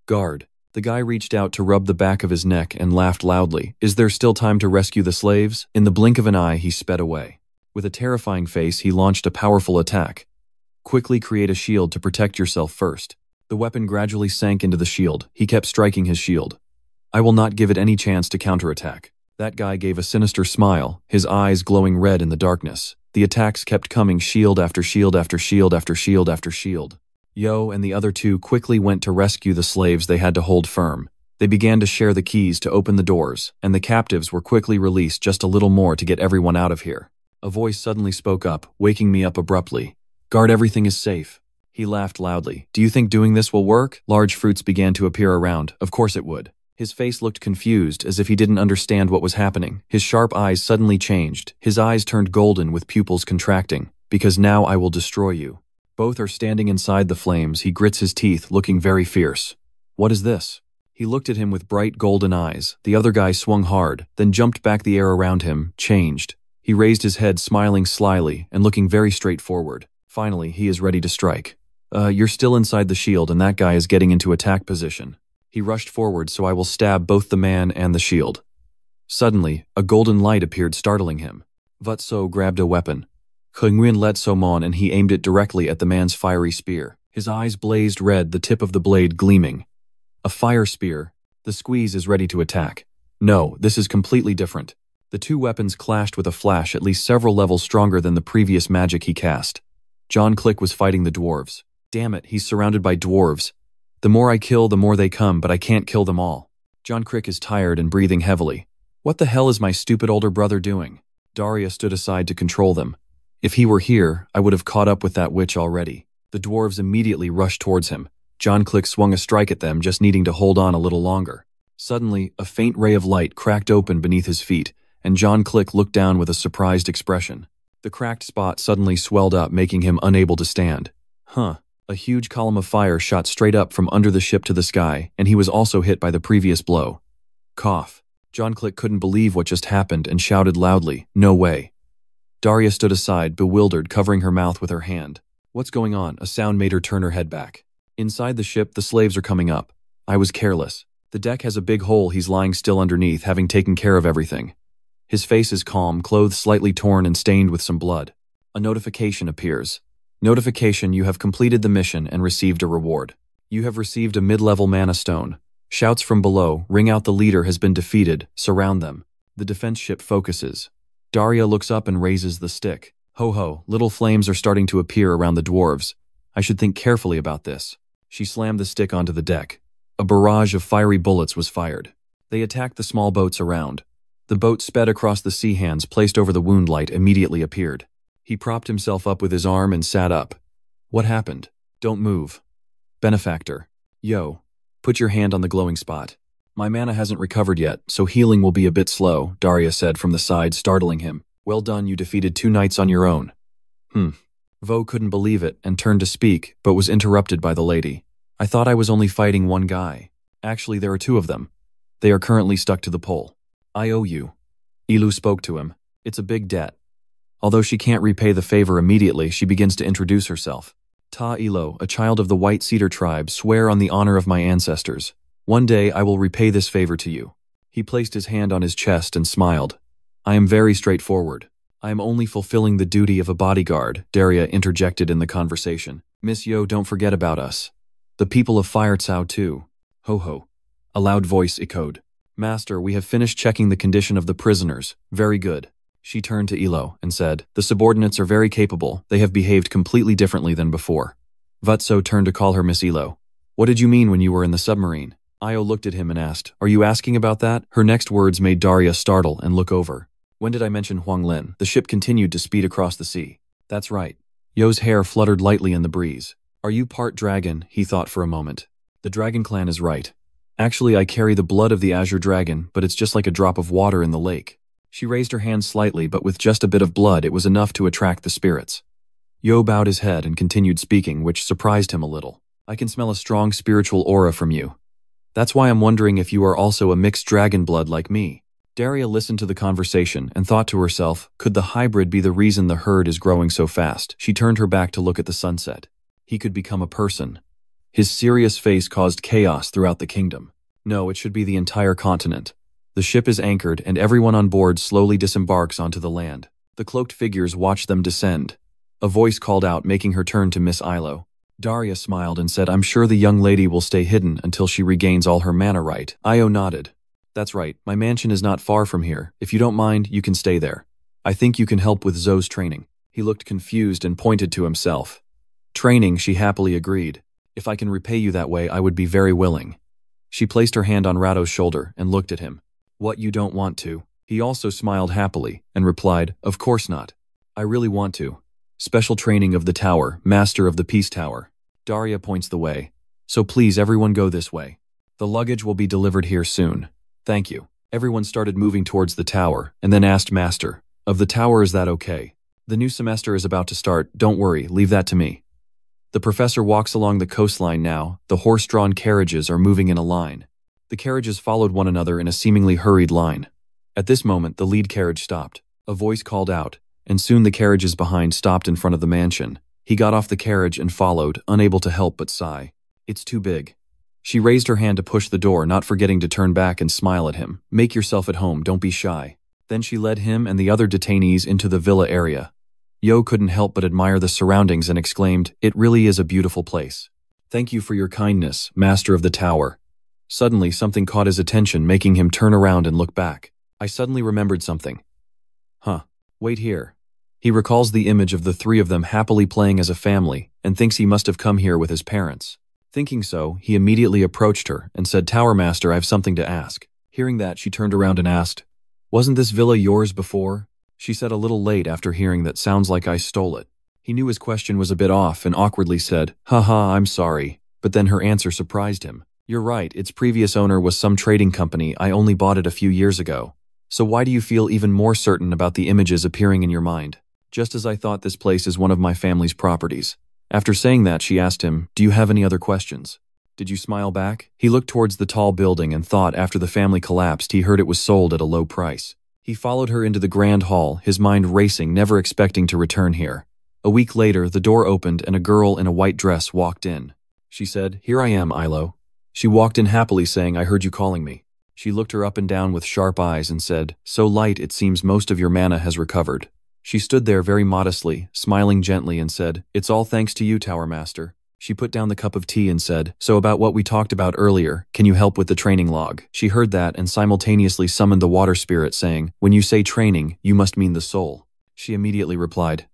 Speaker 1: "Guard." The guy reached out to rub the back of his neck and laughed loudly. "Is there still time to rescue the slaves?" In the blink of an eye, he sped away. With a terrifying face, he launched a powerful attack. "Quickly create a shield to protect yourself first." The weapon gradually sank into the shield. He kept striking his shield. "I will not give it any chance to counterattack." That guy gave a sinister smile, his eyes glowing red in the darkness. The attacks kept coming, shield after shield after shield after shield after shield. Yo and the other two quickly went to rescue the slaves they had to hold firm. They began to share the keys to open the doors, and the captives were quickly released, just a little more to get everyone out of here. A voice suddenly spoke up, waking me up abruptly. "Guard, everything is safe." He laughed loudly. "Do you think doing this will work?" Large fruits began to appear around. Of course it would. His face looked confused, as if he didn't understand what was happening. His sharp eyes suddenly changed. His eyes turned golden with pupils contracting. "Because now I will destroy you." Both are standing inside the flames. He grits his teeth, looking very fierce. "What is this?" He looked at him with bright golden eyes. The other guy swung hard, then jumped back. The air around him changed. He raised his head, smiling slyly and looking very straightforward. Finally, he is ready to strike. You're still inside the shield, and that guy is getting into attack position." He rushed forward, so I will stab both the man and the shield. Suddenly, a golden light appeared, startling him. Vatso grabbed a weapon. Nguyen let Somon, and he aimed it directly at the man's fiery spear. His eyes blazed red, the tip of the blade gleaming. A fire spear. The squeeze is ready to attack. No, this is completely different. The two weapons clashed with a flash, at least several levels stronger than the previous magic he cast. John Click was fighting the dwarves. Damn it, he's surrounded by dwarves. The more I kill, the more they come, but I can't kill them all. John Click is tired and breathing heavily. What the hell is my stupid older brother doing? Daria stood aside to control them. If he were here, I would have caught up with that witch already. The dwarves immediately rushed towards him. John Click swung a strike at them, just needing to hold on a little longer. Suddenly, a faint ray of light cracked open beneath his feet, and John Click looked down with a surprised expression. The cracked spot suddenly swelled up, making him unable to stand. A huge column of fire shot straight up from under the ship to the sky, and he was also hit by the previous blow. Cough. John Click couldn't believe what just happened and shouted loudly, "No way." Daria stood aside, bewildered, covering her mouth with her hand. "What's going on?" A sound made her turn her head back. "Inside the ship, the slaves are coming up. I was careless. The deck has a big hole. He's lying still underneath, having taken care of everything." His face is calm, clothes slightly torn and stained with some blood. A notification appears. "Notification, you have completed the mission and received a reward. You have received a mid-level mana stone. Shouts from below, ring out the leader has been defeated, surround them." The defense ship focuses. Daria looks up and raises the stick. "Ho ho, little flames are starting to appear around the dwarves. I should think carefully about this." She slammed the stick onto the deck. A barrage of fiery bullets was fired. They attacked the small boats around. The boat sped across the sea. Hands placed over the wound light immediately appeared. He propped himself up with his arm and sat up. "What happened?" "Don't move." "Benefactor. Yo. Put your hand on the glowing spot." "My mana hasn't recovered yet, so healing will be a bit slow," Daria said from the side, startling him. "Well done, you defeated 2 knights on your own." Vo couldn't believe it and turned to speak, but was interrupted by the lady. "I thought I was only fighting one guy. Actually, there are 2 of them. They are currently stuck to the pole. I owe you." Ilu spoke to him. "It's a big debt." Although she can't repay the favor immediately, she begins to introduce herself. "Ta Ilo, a child of the White Cedar tribe, swear on the honor of my ancestors. One day I will repay this favor to you." He placed his hand on his chest and smiled. "I am very straightforward. I am only fulfilling the duty of a bodyguard," Daria interjected in the conversation. "Miss Yo, don't forget about us. The people of Fire Tsao too." "Ho ho." A loud voice echoed. "Master, we have finished checking the condition of the prisoners. Very good." She turned to Ilo and said, "The subordinates are very capable. They have behaved completely differently than before." Vutso turned to call her Miss Ilo. "What did you mean when you were in the submarine?" Io looked at him and asked, "Are you asking about that?" Her next words made Daria startle and look over. "When did I mention Huang Lin?" The ship continued to speed across the sea. "That's right." Yo's hair fluttered lightly in the breeze. "Are you part dragon?" He thought for a moment. "The dragon clan is right. Actually, I carry the blood of the azure dragon, but it's just like a drop of water in the lake." She raised her hand slightly, but with just a bit of blood it was enough to attract the spirits. Yo bowed his head and continued speaking, which surprised him a little. "I can smell a strong spiritual aura from you. That's why I'm wondering if you are also a mixed dragon blood like me." Daria listened to the conversation and thought to herself, could the hybrid be the reason the herd is growing so fast? She turned her back to look at the sunset. He could become a person. His serious face caused chaos throughout the kingdom. No, it should be the entire continent. The ship is anchored and everyone on board slowly disembarks onto the land. The cloaked figures watch them descend. A voice called out, making her turn to Miss Ilo. Daria smiled and said, "I'm sure the young lady will stay hidden until she regains all her mana right." Io nodded. "That's right, my mansion is not far from here. If you don't mind, you can stay there. I think you can help with Zoe's training." He looked confused and pointed to himself. "Training," she happily agreed. "If I can repay you that way, I would be very willing." She placed her hand on Rado's shoulder and looked at him. "What, you don't want to?" He also smiled happily and replied, "Of course not. I really want to. Special training of the tower, master of the peace tower." Daria points the way. "So please everyone go this way. The luggage will be delivered here soon. Thank you." Everyone started moving towards the tower and then asked Master, "Of the tower, is that okay? The new semester is about to start. Don't worry, leave that to me." The professor walks along the coastline now. The horse-drawn carriages are moving in a line. The carriages followed one another in a seemingly hurried line. At this moment, the lead carriage stopped. A voice called out, and soon the carriages behind stopped in front of the mansion. He got off the carriage and followed, unable to help but sigh. "It's too big." She raised her hand to push the door, not forgetting to turn back and smile at him. "Make yourself at home, don't be shy." Then she led him and the other detainees into the villa area. Yo couldn't help but admire the surroundings and exclaimed, "It really is a beautiful place. Thank you for your kindness, Master of the Tower." Suddenly, something caught his attention, making him turn around and look back. I suddenly remembered something. Wait here. He recalls the image of the 3 of them happily playing as a family and thinks he must have come here with his parents. Thinking so, he immediately approached her and said, "Tower Master, I have something to ask." Hearing that, she turned around and asked, "Wasn't this villa yours before?" She said a little late after hearing that, "Sounds like I stole it." He knew his question was a bit off and awkwardly said, "Haha, I'm sorry." But then her answer surprised him. "You're right, its previous owner was some trading company. I only bought it a few years ago. So why do you feel even more certain about the images appearing in your mind?" "Just as I thought, this place is one of my family's properties." After saying that, she asked him, "Do you have any other questions?" Did you smile back? He looked towards the tall building and thought after the family collapsed he heard it was sold at a low price. He followed her into the grand hall, his mind racing, never expecting to return here. A week later, the door opened and a girl in a white dress walked in. She said, "Here I am, Ilo." She walked in happily saying, "I heard you calling me." She looked her up and down with sharp eyes and said, "So light it seems most of your mana has recovered." She stood there very modestly, smiling gently and said, "It's all thanks to you, Tower Master." She put down the cup of tea and said, "So about what we talked about earlier, can you help with the training log?" She heard that and simultaneously summoned the water spirit saying, "When you say training, you must mean the soul." She immediately replied,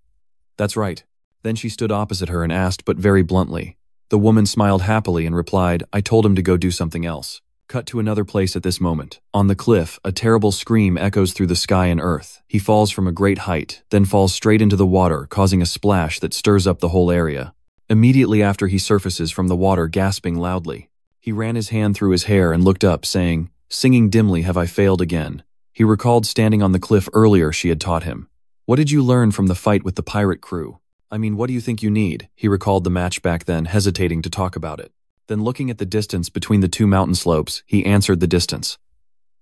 Speaker 1: "That's right." Then she stood opposite her and asked, but very bluntly. The woman smiled happily and replied, "I told him to go do something else." Cut to another place at this moment. On the cliff, a terrible scream echoes through the sky and earth. He falls from a great height, then falls straight into the water, causing a splash that stirs up the whole area. Immediately after he surfaces from the water, gasping loudly. He ran his hand through his hair and looked up, saying, "Singing dimly, have I failed again?" He recalled standing on the cliff earlier she had taught him. "What did you learn from the fight with the pirate crew? I mean, what do you think you need?" He recalled the match back then, hesitating to talk about it. Then looking at the distance between the two mountain slopes, he answered the distance.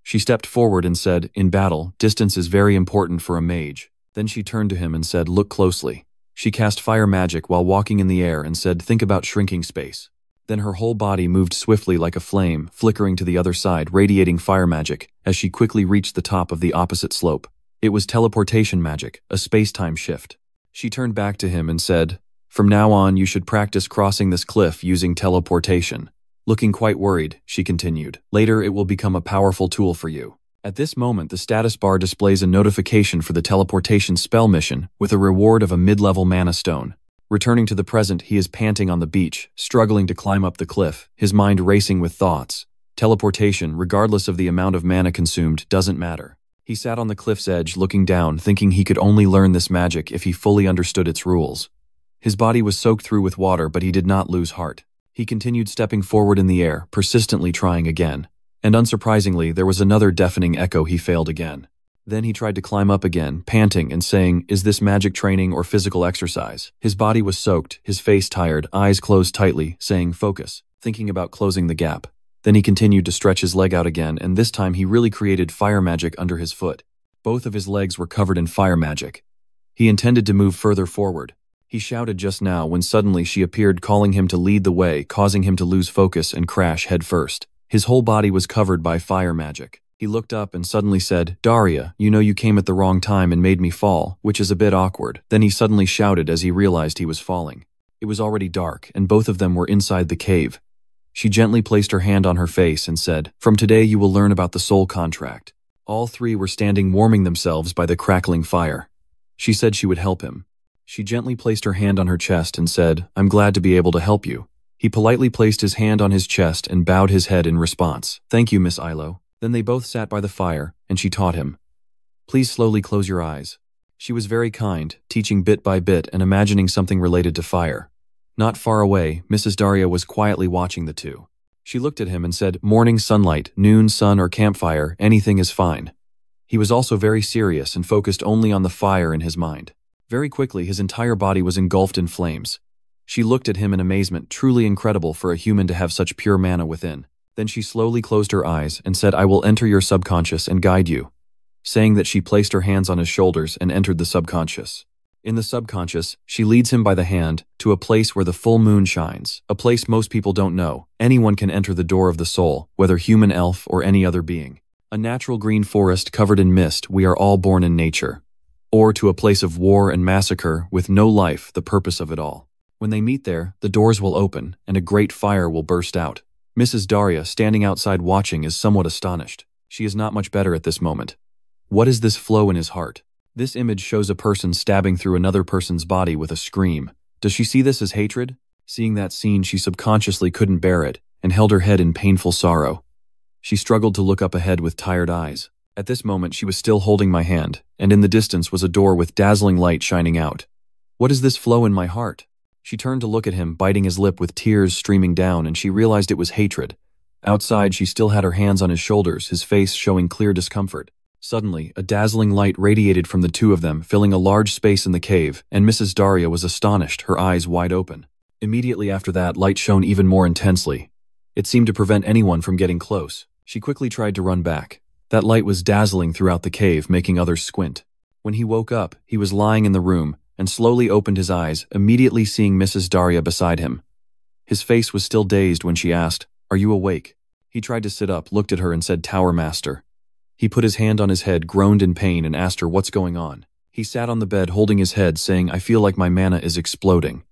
Speaker 1: She stepped forward and said, "In battle, distance is very important for a mage." Then she turned to him and said, "Look closely." She cast fire magic while walking in the air and said, "Think about shrinking space." Then her whole body moved swiftly like a flame, flickering to the other side, radiating fire magic, as she quickly reached the top of the opposite slope. It was teleportation magic, a space-time shift. She turned back to him and said, "From now on, you should practice crossing this cliff using teleportation." Looking quite worried, she continued, "Later it will become a powerful tool for you." At this moment, the status bar displays a notification for the teleportation spell mission with a reward of a mid-level mana stone. Returning to the present, he is panting on the beach, struggling to climb up the cliff, his mind racing with thoughts. Teleportation, regardless of the amount of mana consumed, doesn't matter. He sat on the cliff's edge, looking down, thinking he could only learn this magic if he fully understood its rules. His body was soaked through with water, but he did not lose heart. He continued stepping forward in the air, persistently trying again. And unsurprisingly, there was another deafening echo. He failed again. Then he tried to climb up again, panting and saying, "Is this magic training or physical exercise?" His body was soaked, his face tired, eyes closed tightly, saying, "Focus," thinking about closing the gap. Then he continued to stretch his leg out again, and this time he really created fire magic under his foot. Both of his legs were covered in fire magic. He intended to move further forward. He shouted just now when suddenly she appeared, calling him to lead the way, causing him to lose focus and crash headfirst. His whole body was covered by fire magic. He looked up and suddenly said, "Daria, you know you came at the wrong time and made me fall, which is a bit awkward." Then he suddenly shouted as he realized he was falling. It was already dark, and both of them were inside the cave. She gently placed her hand on her face and said, "From today you will learn about the soul contract." All three were standing warming themselves by the crackling fire. She said she would help him. She gently placed her hand on her chest and said, "I'm glad to be able to help you." He politely placed his hand on his chest and bowed his head in response. "Thank you, Miss Ilo." Then they both sat by the fire, and she taught him. "Please slowly close your eyes." She was very kind, teaching bit by bit and imagining something related to fire. Not far away, Mrs. Daria was quietly watching the two. She looked at him and said, "Morning sunlight, noon sun or campfire, anything is fine." He was also very serious and focused only on the fire in his mind. Very quickly, his entire body was engulfed in flames. She looked at him in amazement, truly incredible for a human to have such pure mana within. Then she slowly closed her eyes and said, "I will enter your subconscious and guide you." Saying that, she placed her hands on his shoulders and entered the subconscious. In the subconscious, she leads him by the hand to a place where the full moon shines, a place most people don't know. Anyone can enter the door of the soul, whether human, elf, or any other being. A natural green forest covered in mist, we are all born in nature. Or to a place of war and massacre with no life, the purpose of it all. When they meet there, the doors will open and a great fire will burst out. Mrs. Daria, standing outside watching, is somewhat astonished. She is not much better at this moment. What is this flow in his heart? This image shows a person stabbing through another person's body with a scream. Does she see this as hatred? Seeing that scene, she subconsciously couldn't bear it and held her head in painful sorrow. She struggled to look up ahead with tired eyes. At this moment, she was still holding my hand, and in the distance was a door with dazzling light shining out. What is this flow in my heart? She turned to look at him, biting his lip with tears streaming down, and she realized it was hatred. Outside, she still had her hands on his shoulders, his face showing clear discomfort. Suddenly, a dazzling light radiated from the two of them, filling a large space in the cave, and Mrs. Daria was astonished, her eyes wide open. Immediately after that, light shone even more intensely. It seemed to prevent anyone from getting close. She quickly tried to run back. That light was dazzling throughout the cave, making others squint. When he woke up, he was lying in the room and slowly opened his eyes, immediately seeing Mrs. Daria beside him. His face was still dazed when she asked, "Are you awake?" He tried to sit up, looked at her and said, "Tower Master." He put his hand on his head, groaned in pain, and asked her what's going on. He sat on the bed holding his head, saying, "I feel like my mana is exploding."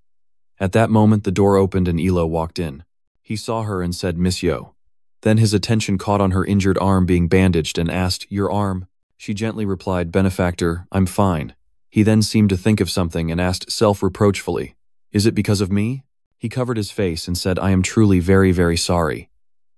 Speaker 1: At that moment, the door opened and Elo walked in. He saw her and said, "Miss Yo." Then his attention caught on her injured arm being bandaged and asked, "Your arm?" She gently replied, "Benefactor, I'm fine." He then seemed to think of something and asked self-reproachfully, "Is it because of me?" He covered his face and said, "I am truly very, very sorry."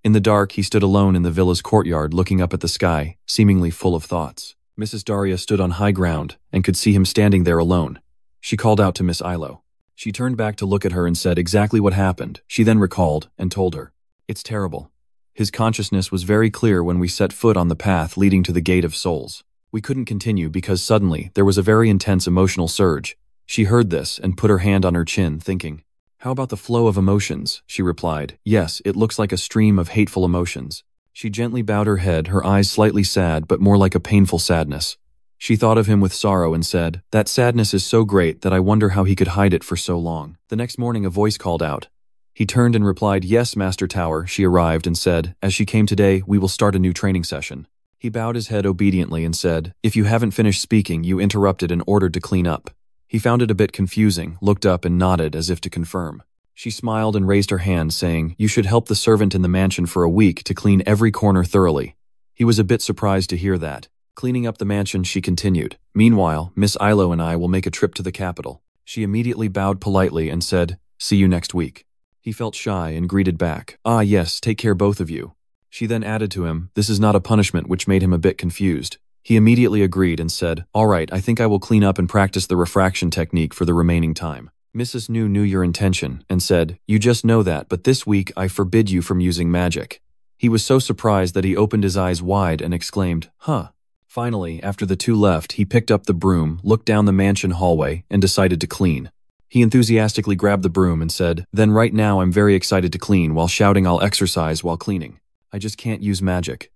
Speaker 1: In the dark, he stood alone in the villa's courtyard looking up at the sky, seemingly full of thoughts. Mrs. Daria stood on high ground and could see him standing there alone. She called out to Miss Ilo. She turned back to look at her and said exactly what happened. She then recalled and told her, "It's terrible. His consciousness was very clear when we set foot on the path leading to the Gate of Souls. We couldn't continue because suddenly there was a very intense emotional surge." She heard this and put her hand on her chin, thinking, "How about the flow of emotions?" She replied, "Yes, it looks like a stream of hateful emotions." She gently bowed her head, her eyes slightly sad but more like a painful sadness. She thought of him with sorrow and said, "That sadness is so great that I wonder how he could hide it for so long." The next morning a voice called out. He turned and replied, "Yes, Master Tower." She arrived and said, "As she came today, we will start a new training session." He bowed his head obediently and said, "If you haven't finished speaking, you interrupted and ordered to clean up." He found it a bit confusing, looked up and nodded as if to confirm. She smiled and raised her hand, saying, "You should help the servant in the mansion for a week to clean every corner thoroughly." He was a bit surprised to hear that. Cleaning up the mansion, she continued, "Meanwhile, Miss Ilo and I will make a trip to the capital." She immediately bowed politely and said, "See you next week." He felt shy and greeted back, "Ah yes, take care both of you." She then added to him, "This is not a punishment," which made him a bit confused. He immediately agreed and said, "All right, I think I will clean up and practice the refraction technique for the remaining time." Mrs. New knew your intention and said, "You just know that, but this week I forbid you from using magic." He was so surprised that he opened his eyes wide and exclaimed, "Huh." Finally, after the two left, he picked up the broom, looked down the mansion hallway, and decided to clean. He enthusiastically grabbed the broom and said, "Then right now I'm very excited to clean," while shouting, "I'll exercise while cleaning. I just can't use magic."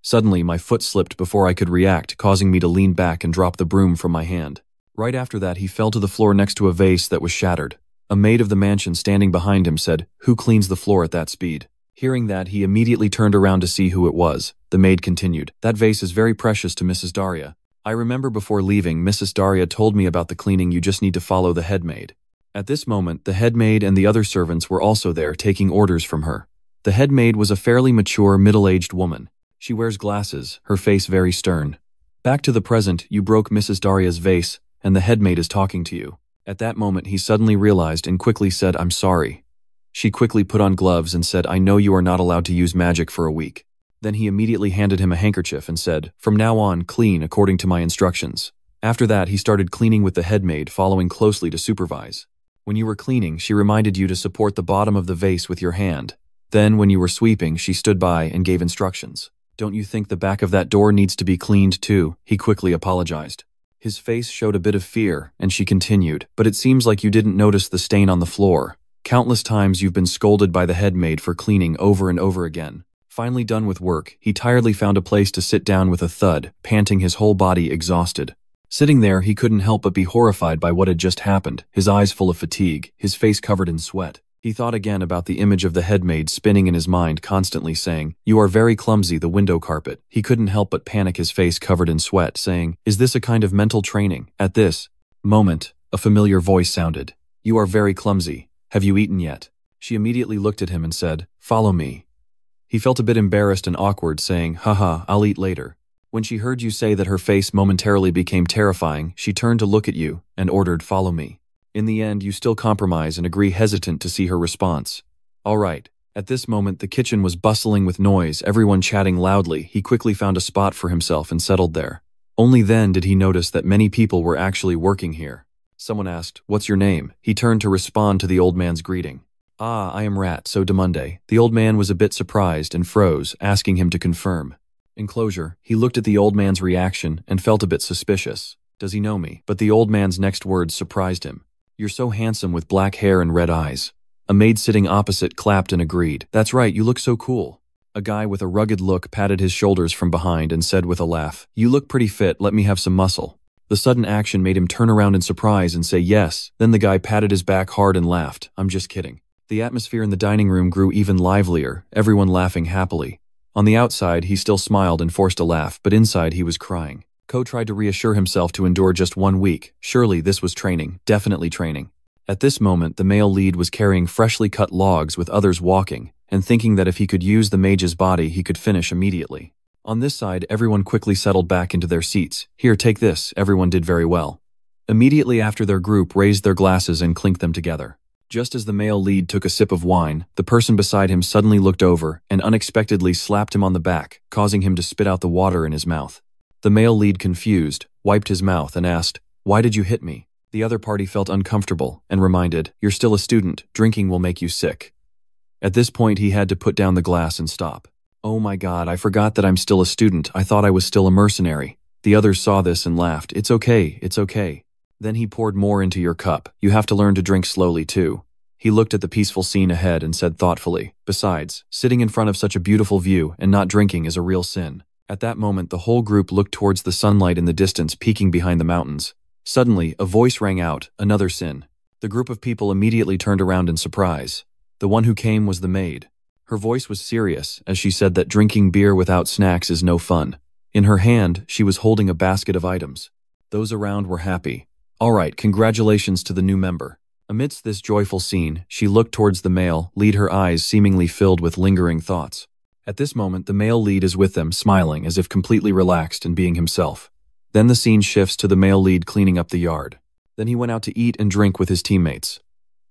Speaker 1: Suddenly, my foot slipped before I could react, causing me to lean back and drop the broom from my hand. Right after that, he fell to the floor next to a vase that was shattered. A maid of the mansion standing behind him said, "Who cleans the floor at that speed?" Hearing that, he immediately turned around to see who it was. The maid continued, "That vase is very precious to Mrs. Daria. I remember before leaving, Mrs. Daria told me about the cleaning. You just need to follow the head maid." At this moment, the head maid and the other servants were also there, taking orders from her. The head maid was a fairly mature, middle-aged woman. She wears glasses, her face very stern. "Back to the present, you broke Mrs. Daria's vase, and the head maid is talking to you." At that moment, he suddenly realized and quickly said, "I'm sorry." She quickly put on gloves and said, "I know you are not allowed to use magic for a week." Then he immediately handed him a handkerchief and said, "From now on, clean according to my instructions." After that, he started cleaning with the head maid, following closely to supervise. When you were cleaning, she reminded you to support the bottom of the vase with your hand. Then, when you were sweeping, she stood by and gave instructions. "Don't you think the back of that door needs to be cleaned too?" He quickly apologized. His face showed a bit of fear, and she continued, "But it seems like you didn't notice the stain on the floor. Countless times you've been scolded by the head maid for cleaning over and over again." Finally done with work, he tiredly found a place to sit down with a thud, panting, his whole body exhausted. Sitting there, he couldn't help but be horrified by what had just happened, his eyes full of fatigue, his face covered in sweat. He thought again about the image of the head maid spinning in his mind, constantly saying, "You are very clumsy, the window carpet." He couldn't help but panic, his face covered in sweat, saying, "Is this a kind of mental training?" At this moment, a familiar voice sounded. "You are very clumsy. Have you eaten yet?" She immediately looked at him and said, "Follow me." He felt a bit embarrassed and awkward, saying, "Haha, I'll eat later." When she heard you say that, her face momentarily became terrifying. She turned to look at you and ordered, "Follow me." In the end, you still compromise and agree, hesitant to see her response. "All right." At this moment, the kitchen was bustling with noise, everyone chatting loudly. He quickly found a spot for himself and settled there. Only then did he notice that many people were actually working here. Someone asked, "What's your name?" He turned to respond to the old man's greeting. "Ah, I am Rat, so Demonde." The old man was a bit surprised and froze, asking him to confirm. In closure, he looked at the old man's reaction and felt a bit suspicious. "Does he know me?" But the old man's next words surprised him. "You're so handsome with black hair and red eyes." A maid sitting opposite clapped and agreed. That's right, you look so cool. A guy with a rugged look patted his shoulders from behind and said with a laugh, you look pretty fit, let me have some muscle. The sudden action made him turn around in surprise and say yes. Then the guy patted his back hard and laughed. I'm just kidding. The atmosphere in the dining room grew even livelier, everyone laughing happily. On the outside, he still smiled and forced a laugh, but inside he was crying. Ko tried to reassure himself to endure just 1 week. Surely this was training, definitely training. At this moment, the male lead was carrying freshly cut logs with others walking, and thinking that if he could use the mage's body, he could finish immediately. On this side, everyone quickly settled back into their seats. Here, take this, everyone did very well. Immediately after their group raised their glasses and clinked them together. Just as the male lead took a sip of wine, the person beside him suddenly looked over and unexpectedly slapped him on the back, causing him to spit out the water in his mouth. The male lead, confused, wiped his mouth and asked, why did you hit me? The other party felt uncomfortable and reminded, you're still a student, drinking will make you sick. At this point he had to put down the glass and stop. Oh my god, I forgot that I'm still a student, I thought I was still a mercenary. The others saw this and laughed, it's okay, it's okay. Then he poured more into your cup, you have to learn to drink slowly too. He looked at the peaceful scene ahead and said thoughtfully, besides, sitting in front of such a beautiful view and not drinking is a real sin. At that moment the whole group looked towards the sunlight in the distance peeking behind the mountains. Suddenly, a voice rang out, another sin. The group of people immediately turned around in surprise. The one who came was the maid. Her voice was serious as she said that drinking beer without snacks is no fun. In her hand, she was holding a basket of items. Those around were happy. All right, congratulations to the new member. Amidst this joyful scene, she looked towards the male lead, her eyes seemingly filled with lingering thoughts. At this moment, the male lead is with them, smiling as if completely relaxed and being himself. Then the scene shifts to the male lead cleaning up the yard. Then he went out to eat and drink with his teammates.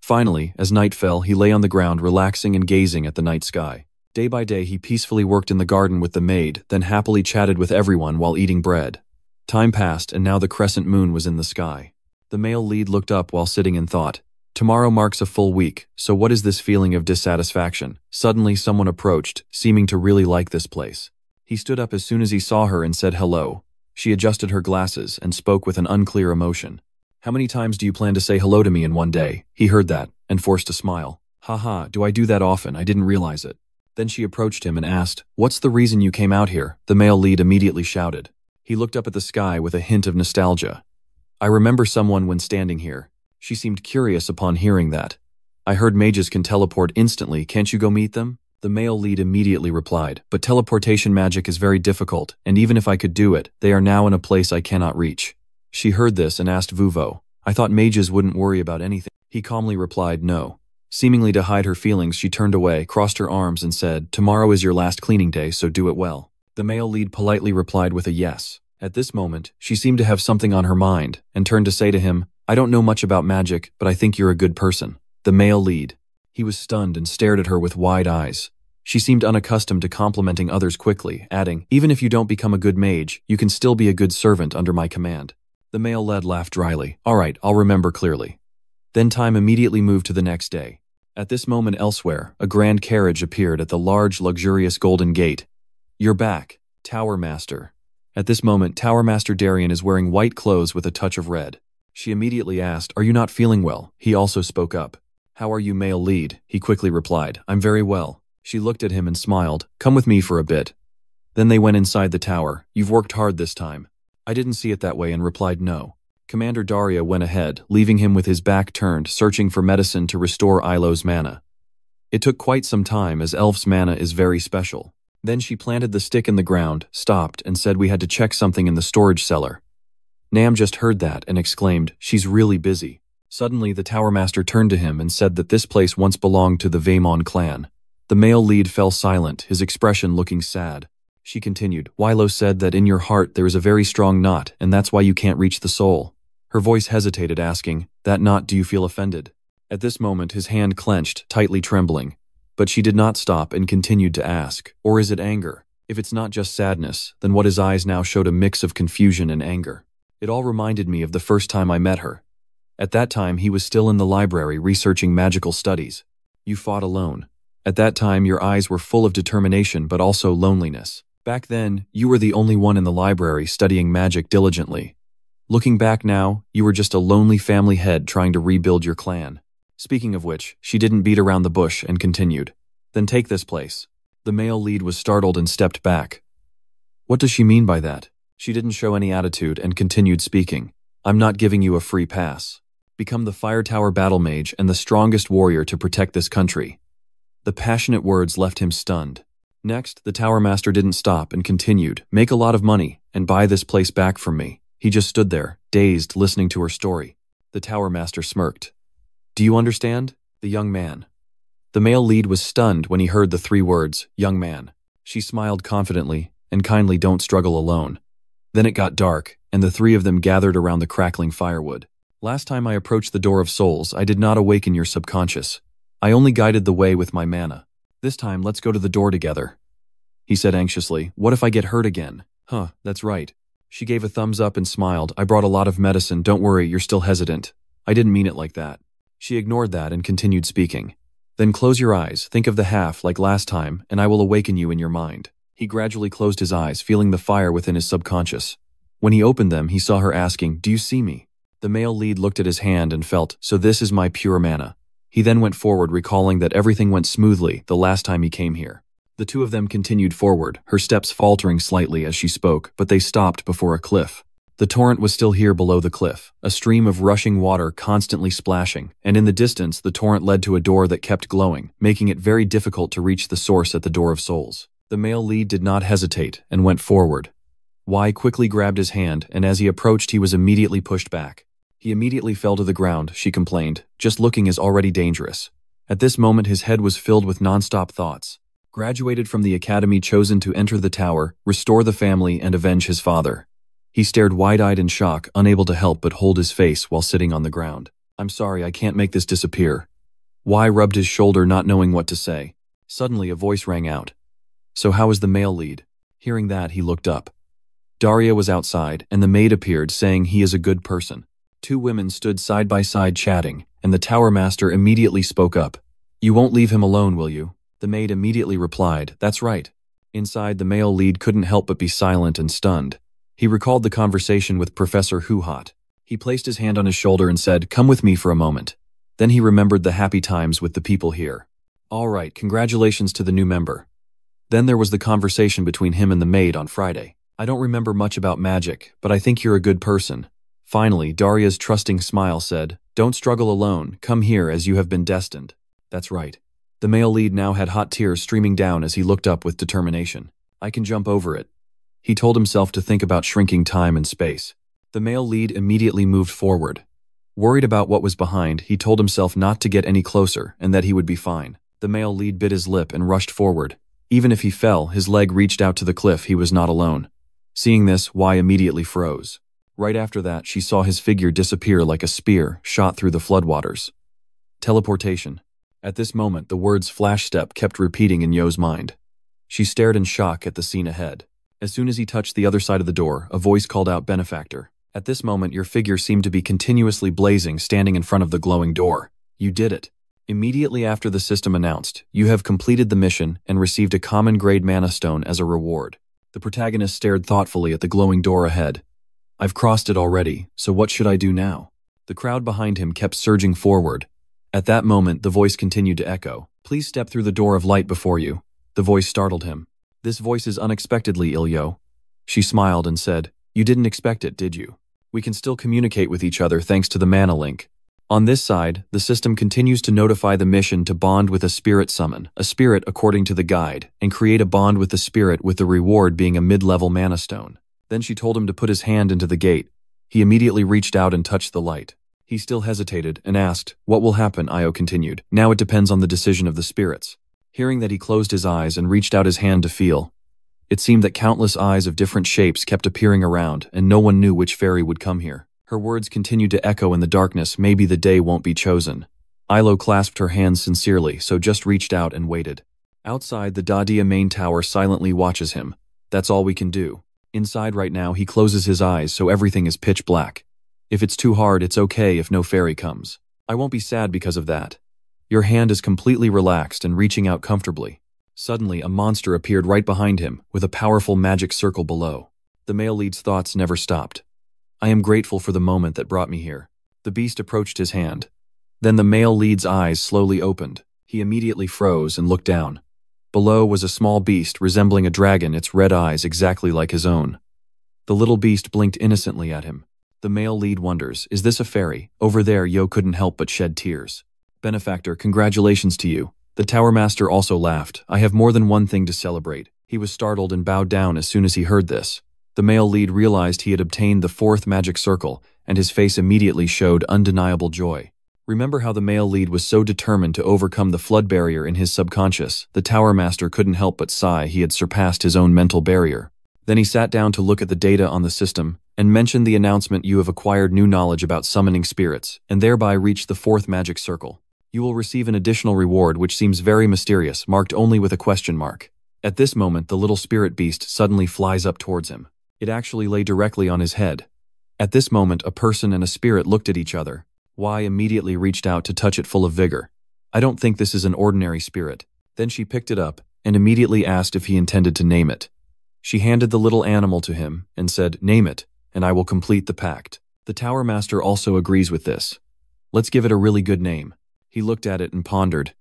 Speaker 1: Finally, as night fell, he lay on the ground relaxing and gazing at the night sky. Day by day, he peacefully worked in the garden with the maid, then happily chatted with everyone while eating bread. Time passed, and now the crescent moon was in the sky. The male lead looked up while sitting in thought. Tomorrow marks a full week, so what is this feeling of dissatisfaction? Suddenly, someone approached, seeming to really like this place. He stood up as soon as he saw her and said hello. She adjusted her glasses and spoke with an unclear emotion. How many times do you plan to say hello to me in one day? He heard that, and forced a smile. Haha, do I do that often? I didn't realize it. Then she approached him and asked, what's the reason you came out here? The male lead immediately shouted. He looked up at the sky with a hint of nostalgia. I remember someone when standing here. She seemed curious upon hearing that. I heard mages can teleport instantly, can't you go meet them? The male lead immediately replied, but teleportation magic is very difficult, and even if I could do it, they are now in a place I cannot reach. She heard this and asked Vuvo, I thought mages wouldn't worry about anything. He calmly replied no. Seemingly to hide her feelings, she turned away, crossed her arms and said, tomorrow is your last cleaning day, so do it well. The male lead politely replied with a yes. At this moment, she seemed to have something on her mind, and turned to say to him, I don't know much about magic, but I think you're a good person. The male lead. He was stunned and stared at her with wide eyes. She seemed unaccustomed to complimenting others quickly, adding, even if you don't become a good mage, you can still be a good servant under my command. The male lead laughed dryly. All right, I'll remember clearly. Then time immediately moved to the next day. At this moment elsewhere, a grand carriage appeared at the large, luxurious golden gate. You're back, Tower Master. At this moment, Tower Master Darien is wearing white clothes with a touch of red. She immediately asked, are you not feeling well? He also spoke up. How are you, male lead? He quickly replied, I'm very well. She looked at him and smiled. Come with me for a bit. Then they went inside the tower. You've worked hard this time. I didn't see it that way and replied no. Commander Daria went ahead, leaving him with his back turned, searching for medicine to restore Ilo's mana. It took quite some time as Elf's mana is very special. Then she planted the stick in the ground, stopped, and said we had to check something in the storage cellar. Nam just heard that and exclaimed, she's really busy. Suddenly the Tower Master turned to him and said that this place once belonged to the Vaemon clan. The male lead fell silent, his expression looking sad. She continued, Wilo said that in your heart there is a very strong knot, and that's why you can't reach the soul. Her voice hesitated, asking, that knot, do you feel offended? At this moment his hand clenched, tightly trembling. But she did not stop and continued to ask, or is it anger? If it's not just sadness, then what his eyes now showed a mix of confusion and anger. It all reminded me of the first time I met her. At that time he was still in the library researching magical studies. You fought alone. At that time your eyes were full of determination but also loneliness. Back then, you were the only one in the library studying magic diligently. Looking back now, you were just a lonely family head trying to rebuild your clan. Speaking of which, she didn't beat around the bush and continued. Then take this place. The male lead was startled and stepped back. What does she mean by that? She didn't show any attitude and continued speaking. I'm not giving you a free pass. Become the Fire Tower battle mage and the strongest warrior to protect this country. The passionate words left him stunned. Next, the Tower Master didn't stop and continued, make a lot of money and buy this place back from me. He just stood there, dazed, listening to her story. The Tower Master smirked. Do you understand? The young man. The male lead was stunned when he heard the 3 words, young man. She smiled confidently, and kindly don't struggle alone. Then it got dark, and the 3 of them gathered around the crackling firewood. Last time I approached the Door of Souls, I did not awaken your subconscious. I only guided the way with my mana. This time, let's go to the door together. He said anxiously, what if I get hurt again? Huh, that's right. She gave a thumbs up and smiled. I brought a lot of medicine, don't worry, you're still hesitant. I didn't mean it like that. She ignored that and continued speaking. Then close your eyes, think of the half like last time, and I will awaken you in your mind. He gradually closed his eyes, feeling the fire within his subconscious. When he opened them, he saw her asking, do you see me? The male lead looked at his hand and felt, so this is my pure mana. He then went forward, recalling that everything went smoothly the last time he came here. The 2 of them continued forward, her steps faltering slightly as she spoke, but they stopped before a cliff. The torrent was still here below the cliff, a stream of rushing water constantly splashing, and in the distance the torrent led to a door that kept glowing, making it very difficult to reach the source at the Door of Souls. The male lead did not hesitate and went forward. Y quickly grabbed his hand, and as he approached he was immediately pushed back. He immediately fell to the ground, she complained. Just looking is already dangerous. At this moment his head was filled with non-stop thoughts. Graduated from the academy, chosen to enter the tower, restore the family, and avenge his father. He stared wide-eyed in shock, unable to help but hold his face while sitting on the ground. I'm sorry, I can't make this disappear. Y rubbed his shoulder, not knowing what to say. Suddenly a voice rang out. So how is the male lead? Hearing that, he looked up. Daria was outside, and the maid appeared, saying he is a good person. 2 women stood side by side chatting, and the Tower Master immediately spoke up. You won't leave him alone, will you? The maid immediately replied, that's right. Inside, the male lead couldn't help but be silent and stunned. He recalled the conversation with Professor Huhat. He placed his hand on his shoulder and said, come with me for a moment. Then he remembered the happy times with the people here. All right, congratulations to the new member. Then there was the conversation between him and the maid on Friday. I don't remember much about magic, but I think you're a good person. Finally, Daria's trusting smile said, don't struggle alone, come here as you have been destined. That's right. The male lead now had hot tears streaming down as he looked up with determination. I can jump over it. He told himself to think about shrinking time and space. The male lead immediately moved forward. Worried about what was behind, he told himself not to get any closer and that he would be fine. The male lead bit his lip and rushed forward. Even if he fell, his leg reached out to the cliff, he was not alone. Seeing this, Y immediately froze. Right after that, she saw his figure disappear like a spear shot through the floodwaters. Teleportation. At this moment, the words flash step kept repeating in Yo's mind. She stared in shock at the scene ahead. As soon as he touched the other side of the door, a voice called out benefactor. At this moment, your figure seemed to be continuously blazing, standing in front of the glowing door. You did it. Immediately after the system announced, you have completed the mission and received a common grade mana stone as a reward. The protagonist stared thoughtfully at the glowing door ahead. I've crossed it already, so what should I do now? The crowd behind him kept surging forward. At that moment, the voice continued to echo. Please step through the door of light before you. The voice startled him. This voice is unexpectedly Ilyo. She smiled and said, you didn't expect it, did you? We can still communicate with each other thanks to the mana link. On this side, the system continues to notify the mission to bond with a spirit summon, a spirit according to the guide, and create a bond with the spirit with the reward being a mid-level mana stone. Then she told him to put his hand into the gate. He immediately reached out and touched the light. He still hesitated and asked, what will happen? Io continued. Now it depends on the decision of the spirits. Hearing that, he closed his eyes and reached out his hand to feel. It seemed that countless eyes of different shapes kept appearing around, and no one knew which fairy would come here. Her words continued to echo in the darkness, maybe the day won't be chosen. Ilo clasped her hands sincerely, so just reached out and waited. Outside, the Dadia main tower silently watches him. That's all we can do. Inside right now, he closes his eyes so everything is pitch black. If it's too hard, it's okay if no fairy comes. I won't be sad because of that. Your hand is completely relaxed and reaching out comfortably. Suddenly, a monster appeared right behind him, with a powerful magic circle below. The male lead's thoughts never stopped. I am grateful for the moment that brought me here. The beast approached his hand. Then the male lead's eyes slowly opened. He immediately froze and looked down. Below was a small beast resembling a dragon, its red eyes exactly like his own. The little beast blinked innocently at him. The male lead wonders, is this a fairy? Over there, Yo couldn't help but shed tears. Benefactor, congratulations to you. The Tower Master also laughed. I have more than one thing to celebrate. He was startled and bowed down as soon as he heard this. The male lead realized he had obtained the 4th magic circle, and his face immediately showed undeniable joy. Remember how the male lead was so determined to overcome the flood barrier in his subconscious? The Tower Master couldn't help but sigh. He had surpassed his own mental barrier. Then he sat down to look at the data on the system, and mentioned the announcement: you have acquired new knowledge about summoning spirits, and thereby reached the 4th magic circle. You will receive an additional reward which seems very mysterious, marked only with a question mark. At this moment, the little spirit beast suddenly flies up towards him. It actually lay directly on his head. At this moment, a person and a spirit looked at each other. Y immediately reached out to touch it full of vigor. I don't think this is an ordinary spirit. Then she picked it up and immediately asked if he intended to name it. She handed the little animal to him and said, "Name it, and I will complete the pact." The Tower Master also agrees with this. Let's give it a really good name. He looked at it and pondered.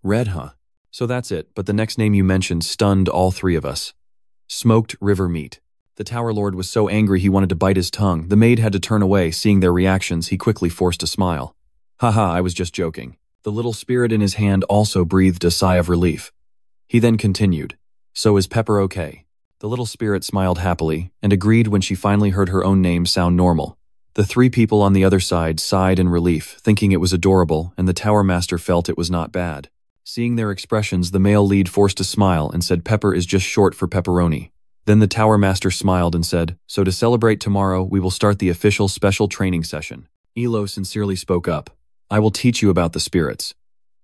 Speaker 1: Red, huh? So that's it, but the next name you mentioned stunned all three of us. Smoked river meat. The Tower Lord was so angry he wanted to bite his tongue. The maid had to turn away. Seeing their reactions, he quickly forced a smile. Haha, I was just joking. The little spirit in his hand also breathed a sigh of relief. He then continued, So is Pepper okay? The little spirit smiled happily and agreed when she finally heard her own name sound normal. The three people on the other side sighed in relief, thinking it was adorable, and the Tower Master felt it was not bad. Seeing their expressions, the male lead forced a smile and said Pepper is just short for pepperoni. Then the Tower Master smiled and said, So to celebrate tomorrow, we will start the official special training session. Elo sincerely spoke up. I will teach you about the spirits.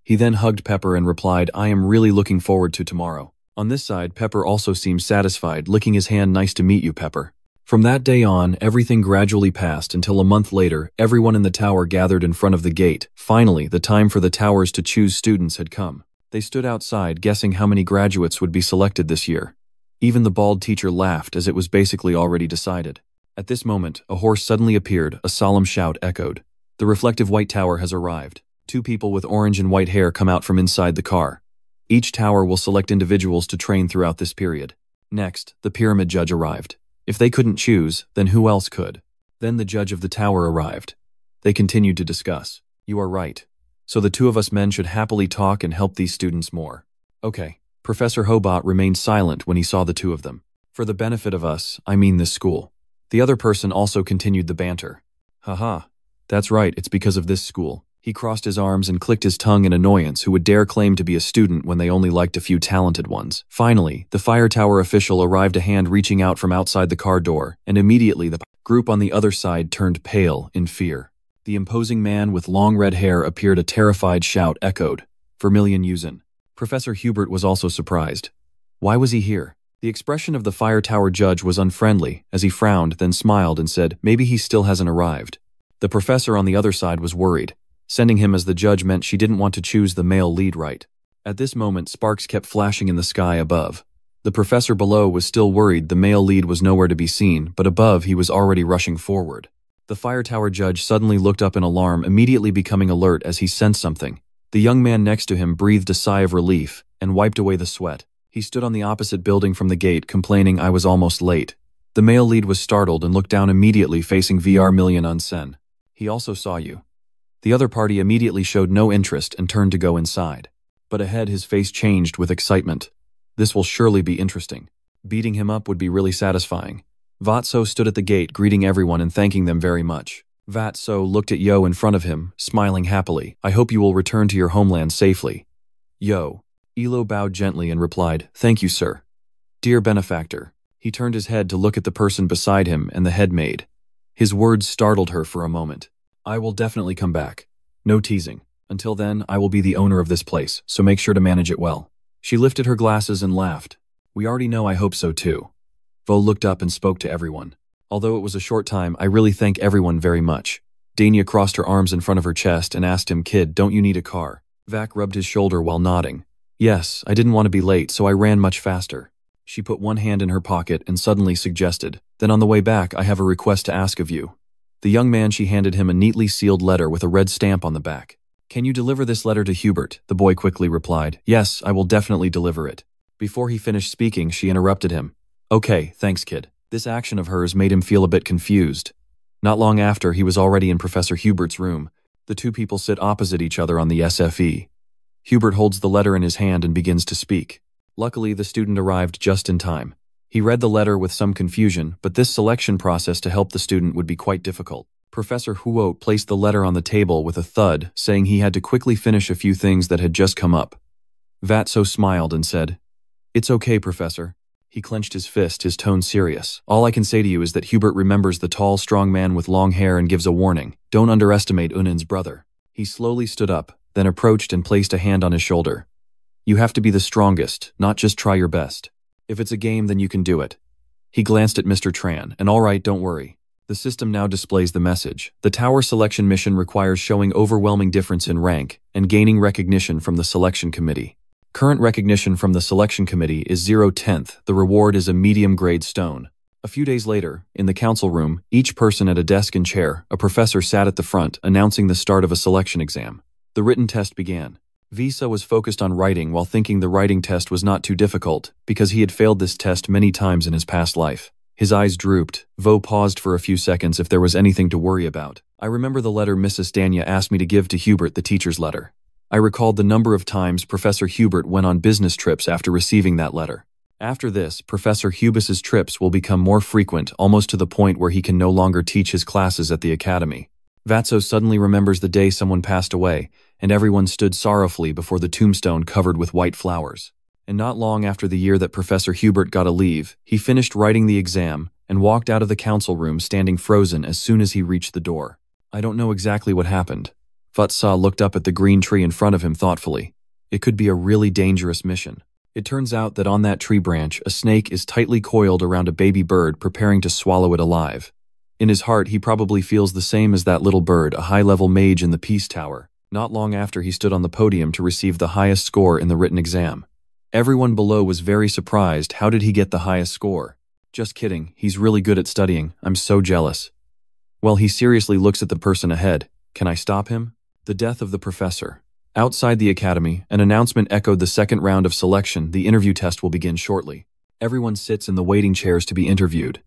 Speaker 1: He then hugged Pepper and replied, I am really looking forward to tomorrow. On this side, Pepper also seemed satisfied, licking his hand. Nice to meet you, Pepper. From that day on, everything gradually passed until a month later, everyone in the tower gathered in front of the gate. Finally, the time for the towers to choose students had come. They stood outside, guessing how many graduates would be selected this year. Even the bald teacher laughed, as it was basically already decided. At this moment, a horse suddenly appeared. A solemn shout echoed. The reflective white tower has arrived. 2 people with orange and white hair come out from inside the car. Each tower will select individuals to train throughout this period. Next, the pyramid judge arrived. If they couldn't choose, then who else could? Then the judge of the tower arrived. They continued to discuss. You are right. So the 2 of us men should happily talk and help these students more. Okay. Professor Hobart remained silent when he saw the 2 of them. For the benefit of us, I mean this school. The other person also continued the banter. Haha. That's right, it's because of this school. He crossed his arms and clicked his tongue in annoyance. Who would dare claim to be a student when they only liked a few talented ones? Finally, the fire tower official arrived, a hand reaching out from outside the car door, and immediately the group on the other side turned pale in fear. The imposing man with long red hair appeared. A terrified shout echoed. Vermilion Yuzin. Professor Hubert was also surprised. Why was he here? The expression of the fire tower judge was unfriendly, as he frowned, then smiled and said, maybe he still hasn't arrived. The professor on the other side was worried. Sending him as the judge meant she didn't want to choose the male lead right. At this moment, sparks kept flashing in the sky above. The professor below was still worried. The male lead was nowhere to be seen, but above he was already rushing forward. The fire tower judge suddenly looked up in alarm, immediately becoming alert as he sensed something. The young man next to him breathed a sigh of relief and wiped away the sweat. He stood on the opposite building from the gate, complaining, I was almost late. The male lead was startled and looked down, immediately facing VR Million Unsen. He also saw you. The other party immediately showed no interest and turned to go inside. But ahead his face changed with excitement. This will surely be interesting. Beating him up would be really satisfying. Vatso stood at the gate, greeting everyone and thanking them very much. Vatso looked at Yo in front of him, smiling happily. I hope you will return to your homeland safely. Yo. Elo bowed gently and replied, Thank you, sir. Dear benefactor. He turned his head to look at the person beside him and the head maid. His words startled her for a moment. I will definitely come back. No teasing. Until then, I will be the owner of this place, so make sure to manage it well. She lifted her glasses and laughed. We already know, I hope so too. Vo looked up and spoke to everyone. Although it was a short time, I really thank everyone very much. Dania crossed her arms in front of her chest and asked him, Kid, don't you need a car? Vac rubbed his shoulder while nodding. Yes, I didn't want to be late, so I ran much faster. She put one hand in her pocket and suddenly suggested, Then on the way back, I have a request to ask of you. The young man, she handed him a neatly sealed letter with a red stamp on the back. "Can you deliver this letter to Hubert?" The boy quickly replied. "Yes, I will definitely deliver it." Before he finished speaking, she interrupted him. "Okay, thanks, kid." This action of hers made him feel a bit confused. Not long after, he was already in Professor Hubert's room. The two people sit opposite each other on the SFE. Hubert holds the letter in his hand and begins to speak. Luckily, the student arrived just in time. He read the letter with some confusion, but this selection process to help the student would be quite difficult. Professor Huo placed the letter on the table with a thud, saying he had to quickly finish a few things that had just come up. Vatso smiled and said, "It's okay, Professor." He clenched his fist, his tone serious. "All I can say to you is that Hubert remembers the tall, strong man with long hair and gives a warning. Don't underestimate Unin's brother." He slowly stood up, then approached and placed a hand on his shoulder. "You have to be the strongest, not just try your best. If it's a game, then you can do it." He glanced at Mr. Tran, and "All right, don't worry." The system now displays the message. The tower selection mission requires showing overwhelming difference in rank and gaining recognition from the selection committee. Current recognition from the selection committee is 0/10th. The reward is a medium-grade stone. A few days later, in the council room, each person at a desk and chair, a professor sat at the front, announcing the start of a selection exam. The written test began. Visa was focused on writing while thinking the writing test was not too difficult, because he had failed this test many times in his past life. His eyes drooped. Vo paused for a few seconds if there was anything to worry about. "I remember the letter Mrs. Danya asked me to give to Hubert, the teacher's letter." I recalled the number of times Professor Hubert went on business trips after receiving that letter. After this, Professor Hubis's trips will become more frequent, almost to the point where he can no longer teach his classes at the academy. Vatso suddenly remembers the day someone passed away, and everyone stood sorrowfully before the tombstone covered with white flowers. And not long after the year that Professor Hubert got a leave, he finished writing the exam and walked out of the council room standing frozen as soon as he reached the door. I don't know exactly what happened. Vatsa looked up at the green tree in front of him thoughtfully. It could be a really dangerous mission. It turns out that on that tree branch, a snake is tightly coiled around a baby bird preparing to swallow it alive. In his heart, he probably feels the same as that little bird, a high-level mage in the Peace Tower. Not long after, he stood on the podium to receive the highest score in the written exam. Everyone below was very surprised. How did he get the highest score? Just kidding, he's really good at studying. I'm so jealous. Well, he seriously looks at the person ahead. Can I stop him? The death of the professor. Outside the academy, an announcement echoed the second round of selection. The interview test will begin shortly. Everyone sits in the waiting chairs to be interviewed.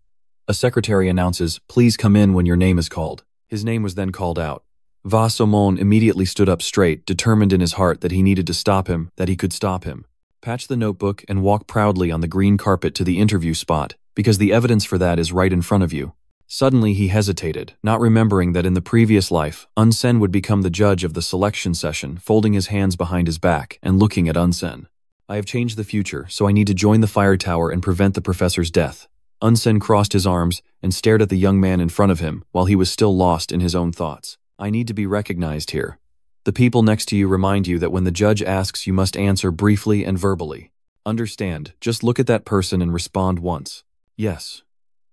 Speaker 1: A secretary announces, "Please come in when your name is called." His name was then called out. Vasomon immediately stood up straight, determined in his heart that he needed to stop him, that he could stop him. Patch the notebook and walk proudly on the green carpet to the interview spot, because the evidence for that is right in front of you. Suddenly he hesitated, not remembering that in the previous life, Unsen would become the judge of the selection session, folding his hands behind his back and looking at Unsen. "I have changed the future, so I need to join the fire tower and prevent the professor's death." Unsen crossed his arms and stared at the young man in front of him while he was still lost in his own thoughts. "I need to be recognized here. The people next to you remind you that when the judge asks, you must answer briefly and verbally. Understand, just look at that person and respond once. Yes."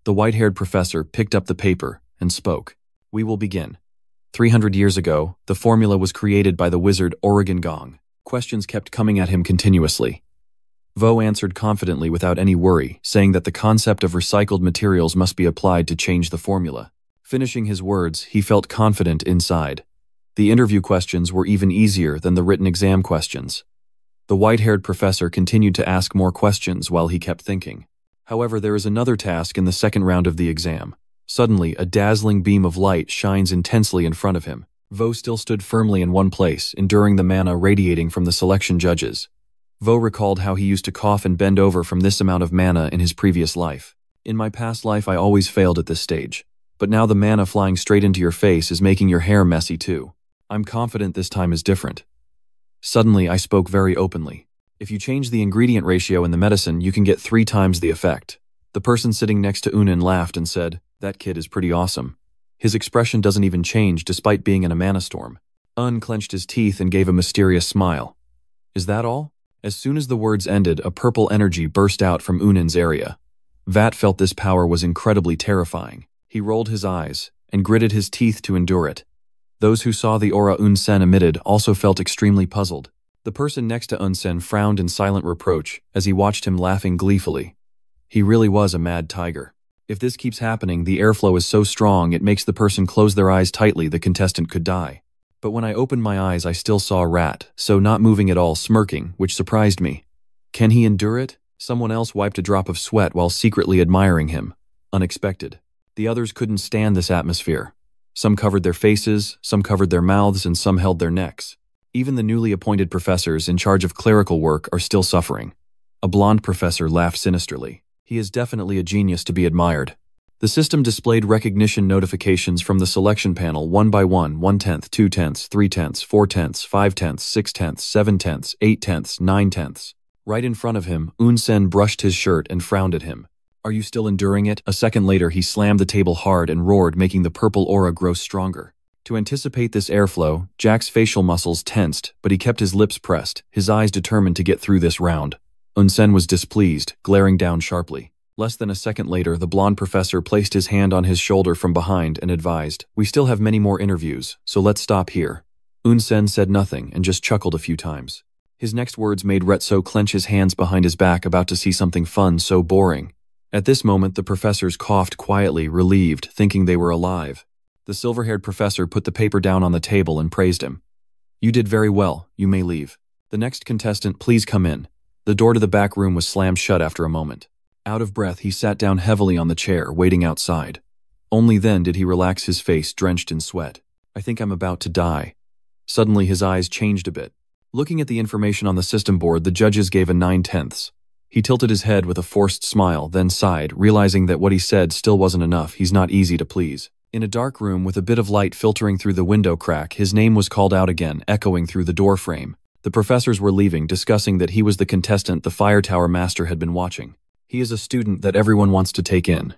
Speaker 1: The white-haired professor picked up the paper and spoke. "We will begin. 300 years ago, the formula was created by the wizard Oregon Gong." Questions kept coming at him continuously. Vo answered confidently without any worry, saying that the concept of recycled materials must be applied to change the formula. Finishing his words, he felt confident inside. The interview questions were even easier than the written exam questions. The white-haired professor continued to ask more questions while he kept thinking. However, there is another task in the second round of the exam. Suddenly, a dazzling beam of light shines intensely in front of him. Vo still stood firmly in one place, enduring the mana radiating from the selection judges. Vo recalled how he used to cough and bend over from this amount of mana in his previous life. "In my past life, I always failed at this stage. But now the mana flying straight into your face is making your hair messy too. I'm confident this time is different." Suddenly, I spoke very openly. "If you change the ingredient ratio in the medicine, you can get 3 times the effect." The person sitting next to Unin laughed and said, "That kid is pretty awesome. His expression doesn't even change despite being in a mana storm." Clenched his teeth and gave a mysterious smile. "Is that all?" As soon as the words ended, a purple energy burst out from Unin's area. Vat felt this power was incredibly terrifying. He rolled his eyes and gritted his teeth to endure it. Those who saw the aura Unsen emitted also felt extremely puzzled. The person next to Unsen frowned in silent reproach as he watched him laughing gleefully. He really was a mad tiger. If this keeps happening, the airflow is so strong it makes the person close their eyes tightly, the contestant could die. But when I opened my eyes I still saw a rat, so not moving at all, smirking, which surprised me. Can he endure it? Someone else wiped a drop of sweat while secretly admiring him. Unexpected. The others couldn't stand this atmosphere. Some covered their faces, some covered their mouths, and some held their necks. Even the newly appointed professors in charge of clerical work are still suffering. A blonde professor laughed sinisterly. He is definitely a genius to be admired. The system displayed recognition notifications from the selection panel one by one: 1/10, 2/10, 3/10, 4/10, 5/10, 6/10, 7/10, 8/10, 9/10. Right in front of him, Unsen brushed his shirt and frowned at him. Are you still enduring it? A second later he slammed the table hard and roared, making the purple aura grow stronger. To anticipate this airflow, Jack's facial muscles tensed, but he kept his lips pressed, his eyes determined to get through this round. Unsen was displeased, glaring down sharply. Less than a second later, the blonde professor placed his hand on his shoulder from behind and advised, "We still have many more interviews, so let's stop here." Unsen said nothing and just chuckled a few times. His next words made Retso clench his hands behind his back, about to see something fun so boring. At this moment, the professors coughed quietly, relieved, thinking they were alive. The silver-haired professor put the paper down on the table and praised him. "You did very well. You may leave. The next contestant, please come in." The door to the back room was slammed shut after a moment. Out of breath, he sat down heavily on the chair, waiting outside. Only then did he relax his face, drenched in sweat. "I think I'm about to die." Suddenly, his eyes changed a bit. Looking at the information on the system board, the judges gave a 9/10. He tilted his head with a forced smile, then sighed, realizing that what he said still wasn't enough. He's not easy to please. In a dark room with a bit of light filtering through the window crack, his name was called out again, echoing through the door frame. The professors were leaving, discussing that he was the contestant the fire tower master had been watching. He is a student that everyone wants to take in.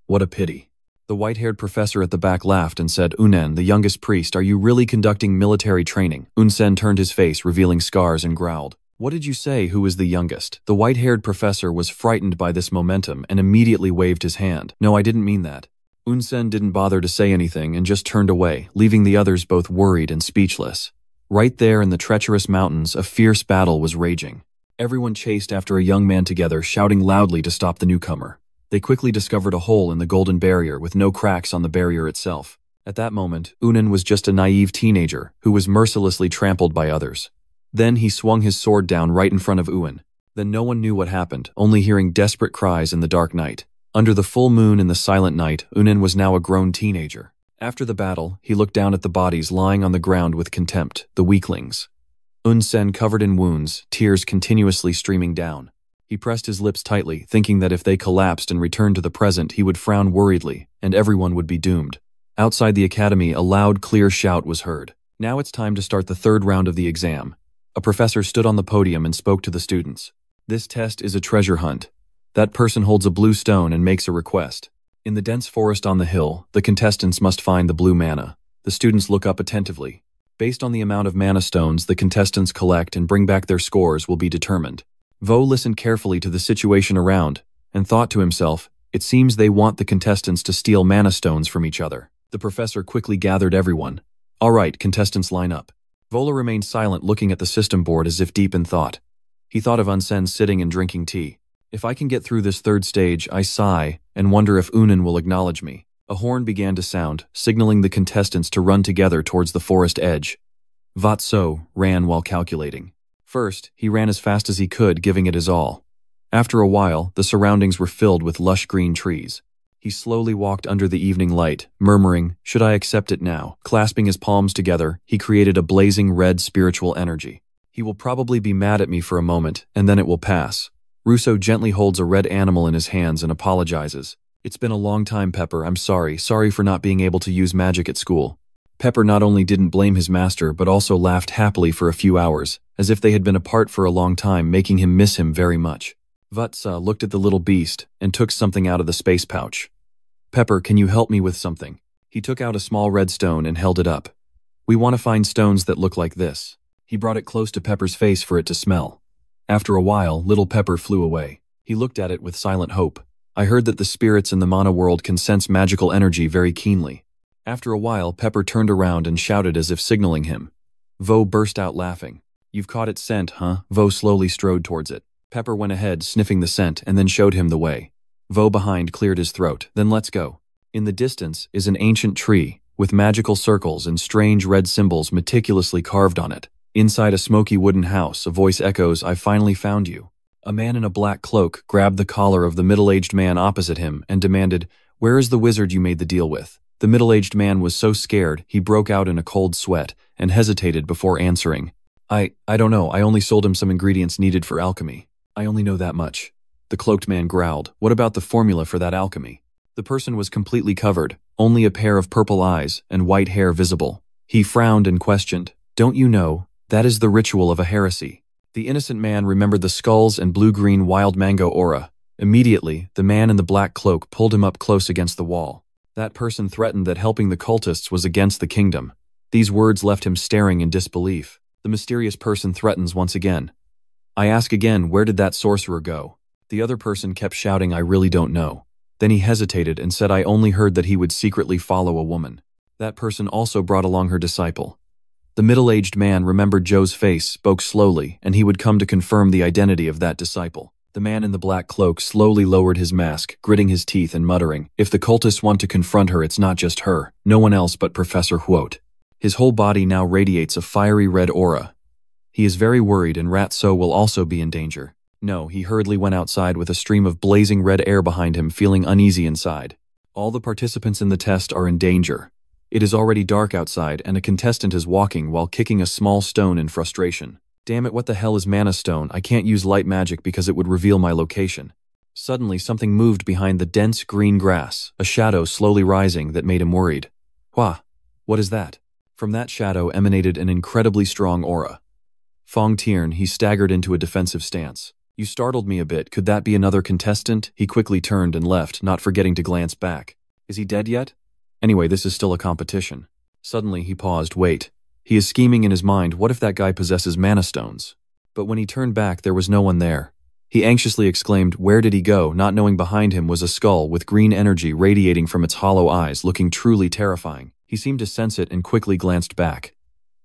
Speaker 1: What a pity. The white-haired professor at the back laughed and said, "Unen, the youngest priest, are you really conducting military training?" Unsen turned his face, revealing scars, and growled. "What did you say, who is the youngest?" The white-haired professor was frightened by this momentum and immediately waved his hand. "No, I didn't mean that." Unsen didn't bother to say anything and just turned away, leaving the others both worried and speechless. Right there in the treacherous mountains, a fierce battle was raging. Everyone chased after a young man together, shouting loudly to stop the newcomer. They quickly discovered a hole in the golden barrier with no cracks on the barrier itself. At that moment, Unen was just a naive teenager who was mercilessly trampled by others. Then he swung his sword down right in front of Unen. Then no one knew what happened, only hearing desperate cries in the dark night. Under the full moon in the silent night, Unen was now a grown teenager. After the battle, he looked down at the bodies lying on the ground with contempt, the weaklings. Unsen covered in wounds, tears continuously streaming down. He pressed his lips tightly, thinking that if they collapsed and returned to the present, he would frown worriedly, and everyone would be doomed. Outside the academy, a loud, clear shout was heard. Now it's time to start the third round of the exam. A professor stood on the podium and spoke to the students. This test is a treasure hunt. That person holds a blue stone and makes a request. In the dense forest on the hill, the contestants must find the blue mana. The students look up attentively. Based on the amount of mana stones the contestants collect and bring back, their scores will be determined. Vo listened carefully to the situation around and thought to himself, it seems they want the contestants to steal mana stones from each other. The professor quickly gathered everyone. All right, contestants, line up. Vola remained silent, looking at the system board as if deep in thought. He thought of Unsen sitting and drinking tea. If I can get through this third stage, I sigh and wonder if Unen will acknowledge me. A horn began to sound, signaling the contestants to run together towards the forest edge. Vatso ran while calculating. First, he ran as fast as he could, giving it his all. After a while, the surroundings were filled with lush green trees. He slowly walked under the evening light, murmuring, "Should I accept it now?" Clasping his palms together, he created a blazing red spiritual energy. He will probably be mad at me for a moment, and then it will pass. Russo gently holds a red animal in his hands and apologizes. "It's been a long time, Pepper. I'm sorry for not being able to use magic at school." Pepper not only didn't blame his master but also laughed happily for a few hours, as if they had been apart for a long time, making him miss him very much. Vatsa looked at the little beast and took something out of the space pouch. "Pepper, can you help me with something?" He took out a small red stone and held it up. "We want to find stones that look like this." He brought it close to Pepper's face for it to smell. After a while, little Pepper flew away. He looked at it with silent hope. I heard that the spirits in the mana world can sense magical energy very keenly. After a while, Pepper turned around and shouted as if signaling him. Vo burst out laughing. "You've caught its scent, huh?" Vo slowly strode towards it. Pepper went ahead, sniffing the scent, and then showed him the way. Vo behind cleared his throat. "Then let's go." In the distance is an ancient tree, with magical circles and strange red symbols meticulously carved on it. Inside a smoky wooden house, a voice echoes, "I finally found you." A man in a black cloak grabbed the collar of the middle-aged man opposite him and demanded, "Where is the wizard you made the deal with?" The middle-aged man was so scared, he broke out in a cold sweat and hesitated before answering. I don't know, I only sold him some ingredients needed for alchemy. I only know that much." The cloaked man growled, "What about the formula for that alchemy?" The person was completely covered, only a pair of purple eyes and white hair visible. He frowned and questioned, "Don't you know? That is the ritual of a heresy." The innocent man remembered the skulls and blue-green wild mango aura. Immediately, the man in the black cloak pulled him up close against the wall. That person threatened that helping the cultists was against the kingdom. These words left him staring in disbelief. The mysterious person threatens once again. "I ask again, where did that sorcerer go?" The other person kept shouting, "I really don't know." Then he hesitated and said, "I only heard that he would secretly follow a woman." That person also brought along her disciple. The middle-aged man remembered Joe's face, spoke slowly, and he would come to confirm the identity of that disciple. The man in the black cloak slowly lowered his mask, gritting his teeth and muttering, "If the cultists want to confront her, it's not just her, no one else but Professor Huot." His whole body now radiates a fiery red aura. He is very worried, and Ratso will also be in danger. No, he hurriedly went outside with a stream of blazing red air behind him, feeling uneasy inside. All the participants in the test are in danger. It is already dark outside, and a contestant is walking while kicking a small stone in frustration. "Damn it, what the hell is mana stone? I can't use light magic because it would reveal my location." Suddenly, something moved behind the dense green grass, a shadow slowly rising that made him worried. "Wah, what is that?" From that shadow emanated an incredibly strong aura. Fong Tiern, he staggered into a defensive stance. "You startled me a bit. Could that be another contestant?" He quickly turned and left, not forgetting to glance back. "Is he dead yet? Anyway, this is still a competition." Suddenly, he paused. "Wait. He is scheming in his mind. What if that guy possesses mana stones?" But when he turned back, there was no one there. He anxiously exclaimed, "Where did he go?" not knowing behind him was a skull with green energy radiating from its hollow eyes, looking truly terrifying. He seemed to sense it and quickly glanced back.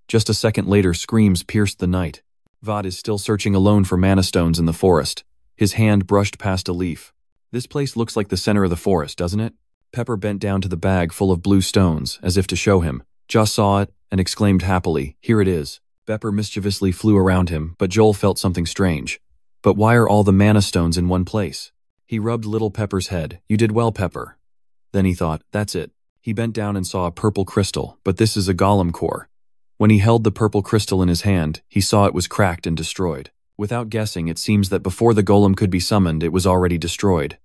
Speaker 1: Just a second later, screams pierced the night. Vod is still searching alone for mana stones in the forest. His hand brushed past a leaf. "This place looks like the center of the forest, doesn't it?" Pepper bent down to the bag full of blue stones, as if to show him. Joss saw it and exclaimed happily, "Here it is." Pepper mischievously flew around him, but Joel felt something strange. But why are all the mana stones in one place? He rubbed little Pepper's head. "You did well, Pepper." Then he thought, "That's it." He bent down and saw a purple crystal, but this is a golem core. When he held the purple crystal in his hand, he saw it was cracked and destroyed. Without guessing, it seems that before the golem could be summoned, it was already destroyed.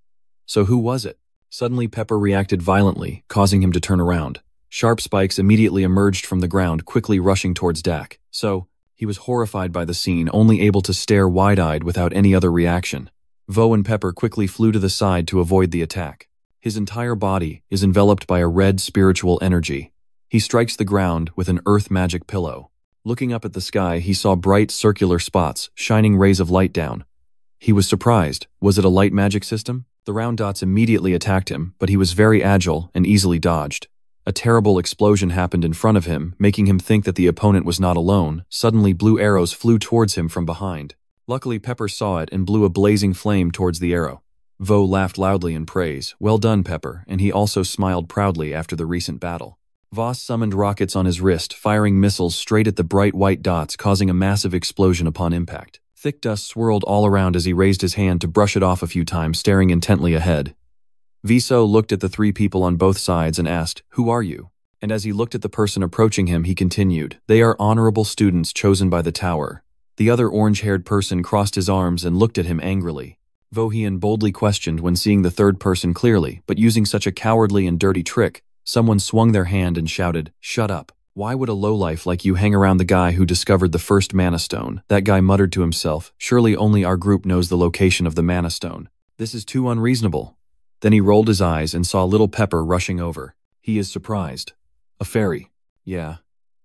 Speaker 1: So who was it? Suddenly Pepper reacted violently, causing him to turn around. Sharp spikes immediately emerged from the ground, quickly rushing towards Dak. So, he was horrified by the scene, only able to stare wide-eyed without any other reaction. Vo and Pepper quickly flew to the side to avoid the attack. His entire body is enveloped by a red spiritual energy. He strikes the ground with an earth magic pillow. Looking up at the sky, he saw bright circular spots, shining rays of light down. He was surprised. Was it a light magic system? The round dots immediately attacked him, but he was very agile and easily dodged. A terrible explosion happened in front of him, making him think that the opponent was not alone. Suddenly, blue arrows flew towards him from behind. Luckily, Pepper saw it and blew a blazing flame towards the arrow. Vo laughed loudly in praise. "Well done, Pepper," and he also smiled proudly after the recent battle. Voss summoned rockets on his wrist, firing missiles straight at the bright white dots, causing a massive explosion upon impact. Thick dust swirled all around as he raised his hand to brush it off a few times, staring intently ahead. Viso looked at the three people on both sides and asked, "Who are you?" And as he looked at the person approaching him, he continued, "They are honorable students chosen by the tower." The other orange-haired person crossed his arms and looked at him angrily. Vohian boldly questioned when seeing the third person clearly, but using such a cowardly and dirty trick, someone swung their hand and shouted, "Shut up. Why would a lowlife like you hang around the guy who discovered the first mana stone?" That guy muttered to himself, "Surely only our group knows the location of the mana stone. This is too unreasonable." Then he rolled his eyes and saw little Pepper rushing over. He is surprised. "A fairy." "Yeah."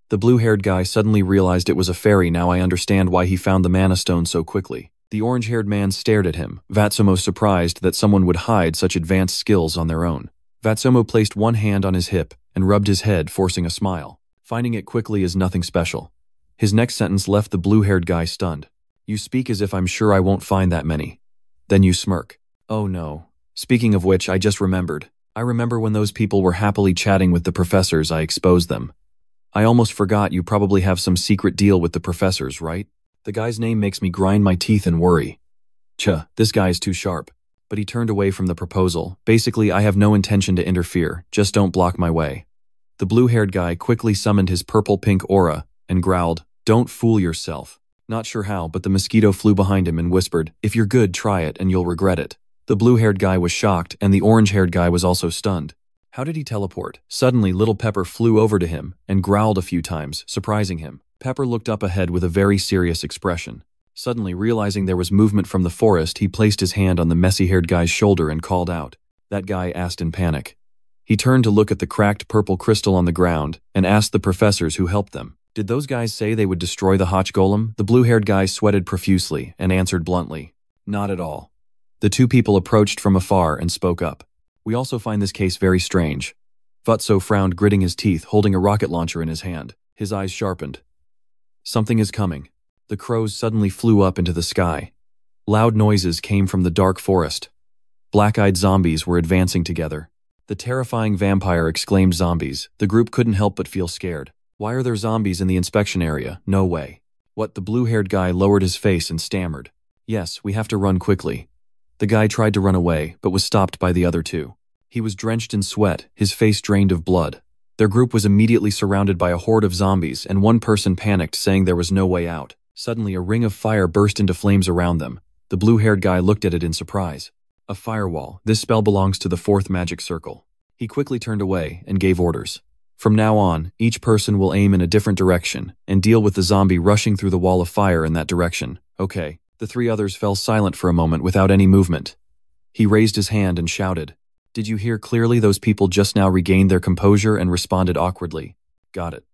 Speaker 1: The blue-haired guy suddenly realized it was a fairy. "Now I understand why he found the mana stone so quickly." The orange-haired man stared at him, Vatsomo surprised that someone would hide such advanced skills on their own. Vatsomo placed one hand on his hip and rubbed his head, forcing a smile. Finding it quickly is nothing special. His next sentence left the blue-haired guy stunned. "You speak as if I'm sure I won't find that many. Then you smirk." "Oh no. Speaking of which, I just remembered. I remember when those people were happily chatting with the professors, I exposed them. I almost forgot you probably have some secret deal with the professors, right? The guy's name makes me grind my teeth and worry. This guy is too sharp. But he turned away from the proposal. Basically, I have no intention to interfere, just don't block my way. The blue-haired guy quickly summoned his purple-pink aura and growled, "Don't fool yourself." Not sure how, but the mosquito flew behind him and whispered, "If you're good, try it and you'll regret it." The blue-haired guy was shocked, and the orange-haired guy was also stunned. How did he teleport? Suddenly, Little Pepper flew over to him and growled a few times, surprising him. Pepper looked up ahead with a very serious expression. Suddenly, realizing there was movement from the forest, he placed his hand on the messy-haired guy's shoulder and called out. That guy asked in panic. He turned to look at the cracked purple crystal on the ground and asked the professors who helped them. Did those guys say they would destroy the Hotch Golem? The blue-haired guy sweated profusely and answered bluntly, "Not at all." The two people approached from afar and spoke up. "We also find this case very strange." Futso frowned, gritting his teeth, holding a rocket launcher in his hand. His eyes sharpened. "Something is coming." The crows suddenly flew up into the sky. Loud noises came from the dark forest. Black-eyed zombies were advancing together. The terrifying vampire exclaimed zombies. The group couldn't help but feel scared. Why are there zombies in the inspection area? No way. What? The blue-haired guy lowered his face and stammered. "Yes, we have to run quickly." The guy tried to run away, but was stopped by the other two. He was drenched in sweat, his face drained of blood. Their group was immediately surrounded by a horde of zombies, and one person panicked, saying there was no way out. Suddenly, a ring of fire burst into flames around them. The blue-haired guy looked at it in surprise. A firewall. This spell belongs to the fourth magic circle. He quickly turned away and gave orders. From now on, each person will aim in a different direction and deal with the zombie rushing through the wall of fire in that direction. Okay. The three others fell silent for a moment without any movement. He raised his hand and shouted, "Did you hear clearly? Those people just now regained their composure and responded awkwardly." "Got it."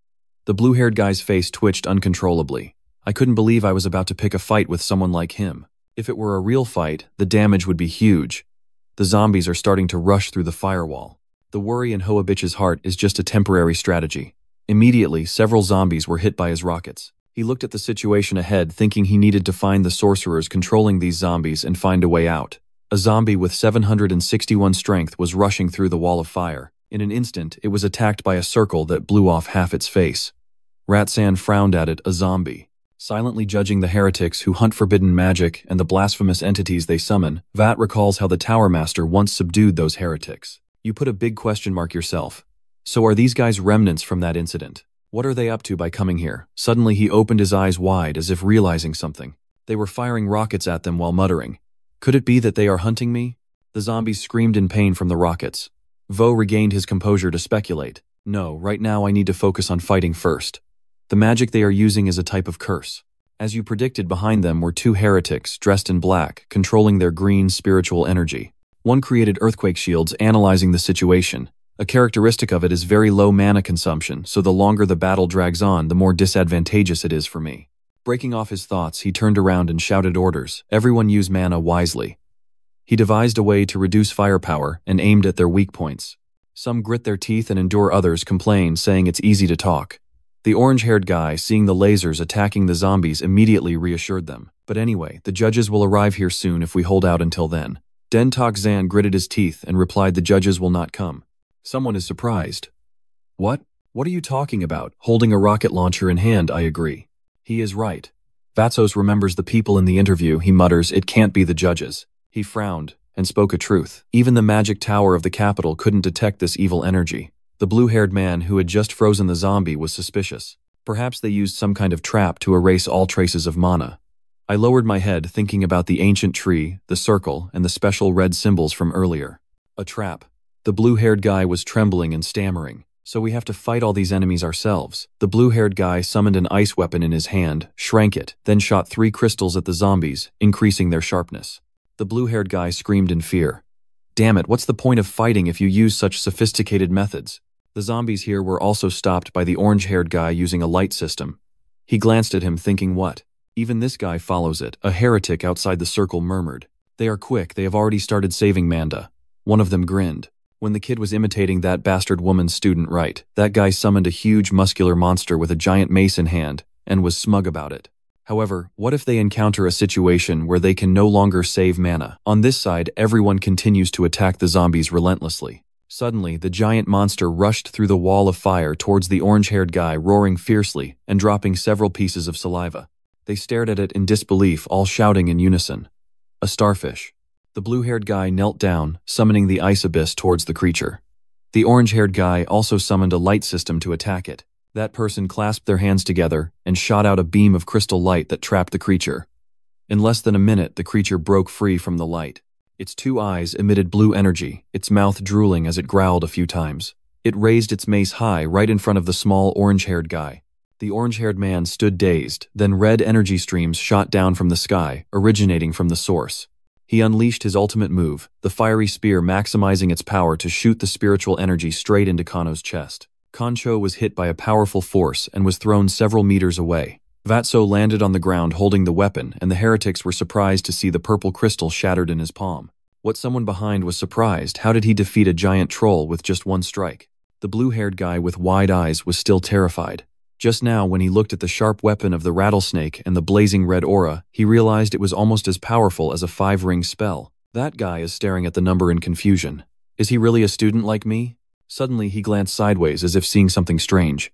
Speaker 1: The blue-haired guy's face twitched uncontrollably. I couldn't believe I was about to pick a fight with someone like him. If it were a real fight, the damage would be huge. The zombies are starting to rush through the firewall. The worry in Hoabitch's heart is just a temporary strategy. Immediately, several zombies were hit by his rockets. He looked at the situation ahead, thinking he needed to find the sorcerers controlling these zombies and find a way out. A zombie with 761 strength was rushing through the wall of fire. In an instant, it was attacked by a circle that blew off half its face. Ratsan frowned at it, a zombie. Silently judging the heretics who hunt forbidden magic and the blasphemous entities they summon, Vat recalls how the Tower Master once subdued those heretics. You put a big question mark yourself. So are these guys remnants from that incident? What are they up to by coming here? Suddenly he opened his eyes wide as if realizing something. They were firing rockets at them while muttering. Could it be that they are hunting me? The zombies screamed in pain from the rockets. Vo regained his composure to speculate. No, right now I need to focus on fighting first. The magic they are using is a type of curse. As you predicted, behind them were two heretics dressed in black, controlling their green spiritual energy. One created earthquake shields, analyzing the situation. A characteristic of it is very low mana consumption, so the longer the battle drags on, the more disadvantageous it is for me. Breaking off his thoughts, he turned around and shouted orders. Everyone use mana wisely. He devised a way to reduce firepower and aimed at their weak points. Some grit their teeth and endure, others complain, saying it's easy to talk. The orange-haired guy, seeing the lasers attacking the zombies, immediately reassured them. But anyway, the judges will arrive here soon if we hold out until then. Den Tok Zan gritted his teeth and replied the judges will not come. Someone is surprised. What? What are you talking about? Holding a rocket launcher in hand, I agree. He is right. Vatsos remembers the people in the interview. He mutters, it can't be the judges. He frowned and spoke a truth. Even the magic tower of the capital couldn't detect this evil energy. The blue-haired man who had just frozen the zombie was suspicious. Perhaps they used some kind of trap to erase all traces of mana. I lowered my head, thinking about the ancient tree, the circle, and the special red symbols from earlier. A trap. The blue-haired guy was trembling and stammering. So we have to fight all these enemies ourselves. The blue-haired guy summoned an ice weapon in his hand, shrank it, then shot 3 crystals at the zombies, increasing their sharpness. The blue-haired guy screamed in fear. Damn it, what's the point of fighting if you use such sophisticated methods? The zombies here were also stopped by the orange-haired guy using a light system. He glanced at him, thinking, what? Even this guy follows it, a heretic outside the circle murmured. They are quick, they have already started saving Manda. One of them grinned. When the kid was imitating that bastard woman's student right, that guy summoned a huge muscular monster with a giant mace in hand, and was smug about it. However, what if they encounter a situation where they can no longer save mana? On this side, everyone continues to attack the zombies relentlessly. Suddenly, the giant monster rushed through the wall of fire towards the orange-haired guy, roaring fiercely and dropping several pieces of saliva. They stared at it in disbelief, all shouting in unison. A starfish. The blue-haired guy knelt down, summoning the ice abyss towards the creature. The orange-haired guy also summoned a light system to attack it. That person clasped their hands together and shot out a beam of crystal light that trapped the creature. In less than a minute, the creature broke free from the light. Its two eyes emitted blue energy, its mouth drooling as it growled a few times. It raised its mace high right in front of the small orange-haired guy. The orange-haired man stood dazed, then red energy streams shot down from the sky, originating from the source. He unleashed his ultimate move, the fiery spear, maximizing its power to shoot the spiritual energy straight into Kano's chest. Kancho was hit by a powerful force and was thrown several meters away. Vatso landed on the ground holding the weapon, and the heretics were surprised to see the purple crystal shattered in his palm. What someone behind was surprised. How did he defeat a giant troll with just one strike? The blue-haired guy with wide eyes was still terrified. Just now, when he looked at the sharp weapon of the rattlesnake and the blazing red aura, he realized it was almost as powerful as a 5-ring spell. That guy is staring at the number in confusion. Is he really a student like me? Suddenly, he glanced sideways as if seeing something strange.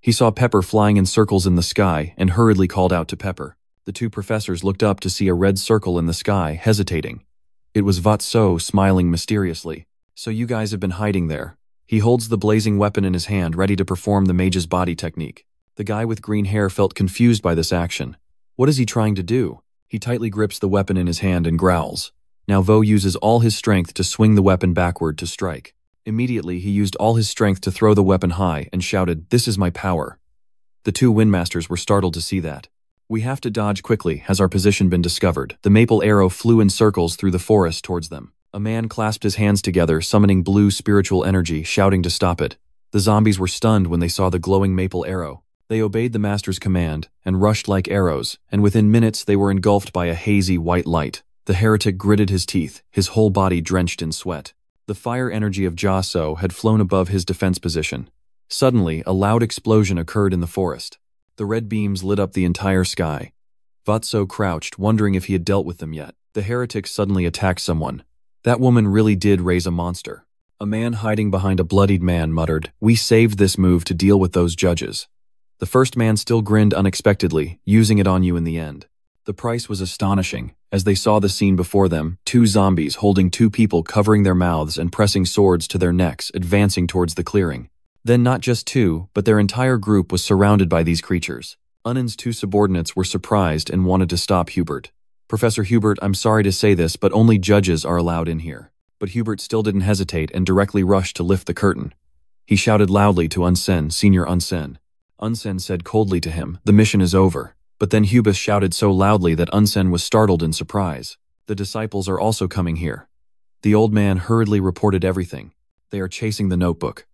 Speaker 1: He saw Pepper flying in circles in the sky and hurriedly called out to Pepper. The two professors looked up to see a red circle in the sky, hesitating. It was Vatso, smiling mysteriously. So you guys have been hiding there. He holds the blazing weapon in his hand, ready to perform the mage's body technique. The guy with green hair felt confused by this action. What is he trying to do? He tightly grips the weapon in his hand and growls. Now Vo uses all his strength to swing the weapon backward to strike. Immediately, he used all his strength to throw the weapon high and shouted, "This is my power." The two Windmasters were startled to see that. We have to dodge quickly. Has our position been discovered? The maple arrow flew in circles through the forest towards them. A man clasped his hands together, summoning blue spiritual energy, shouting to stop it. The zombies were stunned when they saw the glowing maple arrow. They obeyed the master's command and rushed like arrows, and within minutes they were engulfed by a hazy white light. The heretic gritted his teeth, his whole body drenched in sweat. The fire energy of Jaso had flown above his defense position. Suddenly, a loud explosion occurred in the forest. The red beams lit up the entire sky. Vatso crouched, wondering if he had dealt with them yet. The heretic suddenly attacked someone. That woman really did raise a monster. A man hiding behind a bloodied man muttered, "We saved this move to deal with those judges." The first man still grinned unexpectedly, using it on you in the end. The price was astonishing. As they saw the scene before them, two zombies holding two people covering their mouths and pressing swords to their necks, advancing towards the clearing. Then not just two, but their entire group was surrounded by these creatures. Unin's two subordinates were surprised and wanted to stop Hubert. "Professor Hubert, I'm sorry to say this, but only judges are allowed in here." But Hubert still didn't hesitate and directly rushed to lift the curtain. He shouted loudly to Unsen, "Senior Unsen." Unsen said coldly to him, "The mission is over." But then Hubis shouted so loudly that Unsen was startled in surprise. "The disciples are also coming here." The old man hurriedly reported everything. "They are chasing the notebook.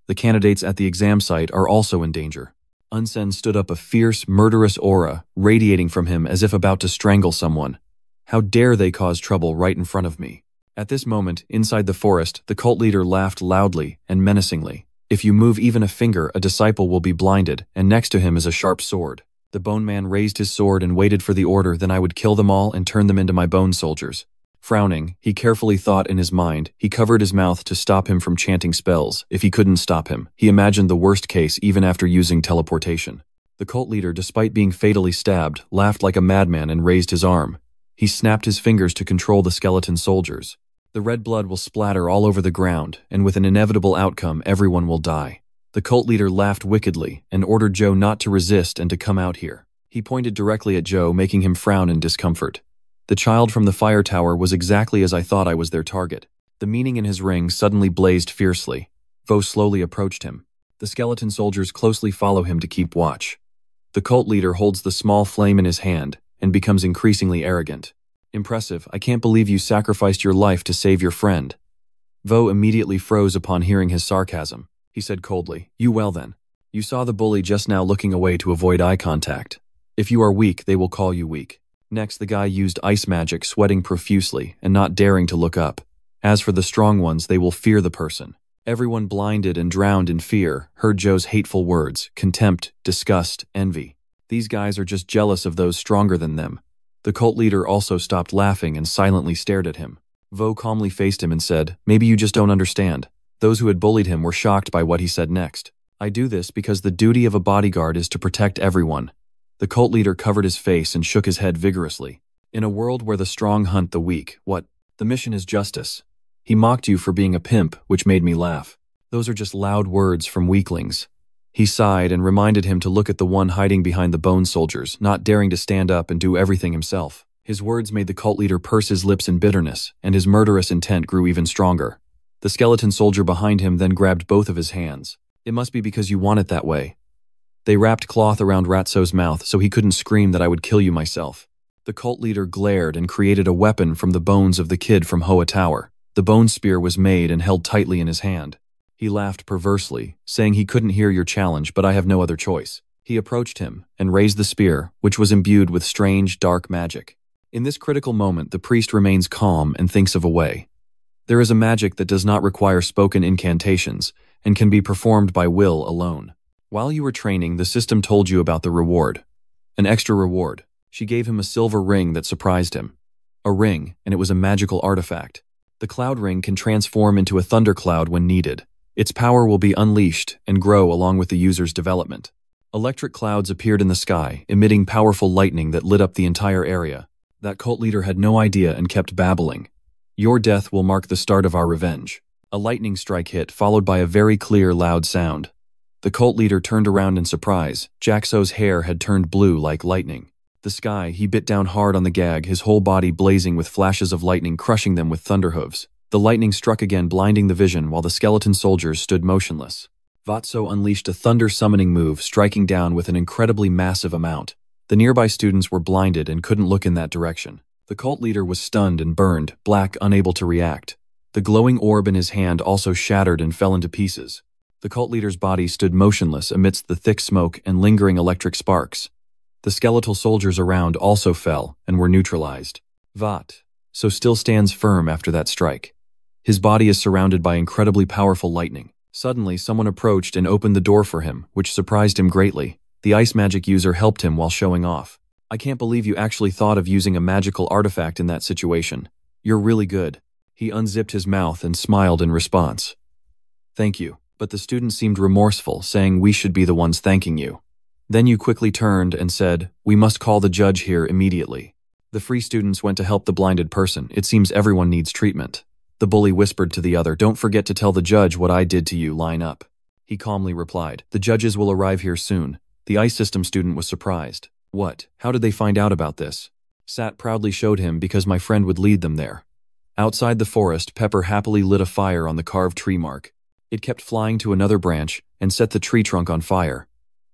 Speaker 1: The candidates at the exam site are also in danger." Unsen stood up, a fierce, murderous aura radiating from him as if about to strangle someone. "How dare they cause trouble right in front of me?" At this moment, inside the forest, the cult leader laughed loudly and menacingly. "If you move even a finger, a disciple will be blinded, and next to him is a sharp sword." The bone man raised his sword and waited for the order, then I would kill them all and turn them into my bone soldiers. Frowning, he carefully thought in his mind. He covered his mouth to stop him from chanting spells. If he couldn't stop him, he imagined the worst case even after using teleportation. The cult leader, despite being fatally stabbed, laughed like a madman and raised his arm. He snapped his fingers to control the skeleton soldiers. The red blood will splatter all over the ground, and with an inevitable outcome, everyone will die. The cult leader laughed wickedly and ordered Joe not to resist and to come out here. He pointed directly at Joe, making him frown in discomfort. The child from the fire tower was exactly as I thought I was their target. The meaning in his ring suddenly blazed fiercely. Vo slowly approached him. The skeleton soldiers closely follow him to keep watch. The cult leader holds the small flame in his hand and becomes increasingly arrogant. "Impressive. I can't believe you sacrificed your life to save your friend." Vo immediately froze upon hearing his sarcasm. He said coldly, "You well then. You saw the bully just now looking away to avoid eye contact. If you are weak, they will call you weak." Next, the guy used ice magic, sweating profusely and not daring to look up. As for the strong ones, they will fear the person. Everyone, blinded and drowned in fear, heard Joe's hateful words: contempt, disgust, envy. These guys are just jealous of those stronger than them. The cult leader also stopped laughing and silently stared at him. Vo calmly faced him and said, "Maybe you just don't understand. Those who had bullied him were shocked by what he said next. I do this because the duty of a bodyguard is to protect everyone. The cult leader covered his face and shook his head vigorously. In a world where the strong hunt the weak, what? The mission is justice. He mocked you for being a pimp, which made me laugh. Those are just loud words from weaklings. He sighed and reminded him to look at the one hiding behind the bone soldiers, not daring to stand up and do everything himself. His words made the cult leader purse his lips in bitterness, and his murderous intent grew even stronger. The skeleton soldier behind him then grabbed both of his hands. It must be because you want it that way. They wrapped cloth around Ratso's mouth so he couldn't scream that I would kill you myself. The cult leader glared and created a weapon from the bones of the kid from Hoa Tower. The bone spear was made and held tightly in his hand. He laughed perversely, saying he couldn't hear your challenge, but I have no other choice. He approached him and raised the spear, which was imbued with strange, dark magic. In this critical moment, the priest remains calm and thinks of a way. There is a magic that does not require spoken incantations and can be performed by will alone. While you were training, the system told you about the reward. An extra reward. She gave him a silver ring that surprised him. A ring, and it was a magical artifact. The cloud ring can transform into a thundercloud when needed. Its power will be unleashed and grow along with the user's development. Electric clouds appeared in the sky, emitting powerful lightning that lit up the entire area. That cult leader had no idea and kept babbling. Your death will mark the start of our revenge. A lightning strike hit, followed by a very clear, loud sound. The cult leader turned around in surprise. Jaxo's hair had turned blue like lightning. The sky, he bit down hard on the gag, his whole body blazing with flashes of lightning, crushing them with thunderhooves. The lightning struck again, blinding the vision, while the skeleton soldiers stood motionless. Vatso unleashed a thunder-summoning move, striking down with an incredibly massive amount. The nearby students were blinded and couldn't look in that direction. The cult leader was stunned and burned, black, unable to react. The glowing orb in his hand also shattered and fell into pieces. The cult leader's body stood motionless amidst the thick smoke and lingering electric sparks. The skeletal soldiers around also fell and were neutralized. So still stands firm after that strike. His body is surrounded by incredibly powerful lightning. Suddenly, someone approached and opened the door for him, which surprised him greatly. The ice magic user helped him while showing off. I can't believe you actually thought of using a magical artifact in that situation. You're really good. He unzipped his mouth and smiled in response. Thank you. But the student seemed remorseful, saying we should be the ones thanking you. Then you quickly turned and said, we must call the judge here immediately. The free students went to help the blinded person. It seems everyone needs treatment. The bully whispered to the other, don't forget to tell the judge what I did to you, line up. He calmly replied, the judges will arrive here soon. The ice system student was surprised. What? How did they find out about this? Sat proudly showed him because my friend would lead them there. Outside the forest, Pepper happily lit a fire on the carved tree mark. It kept flying to another branch and set the tree trunk on fire.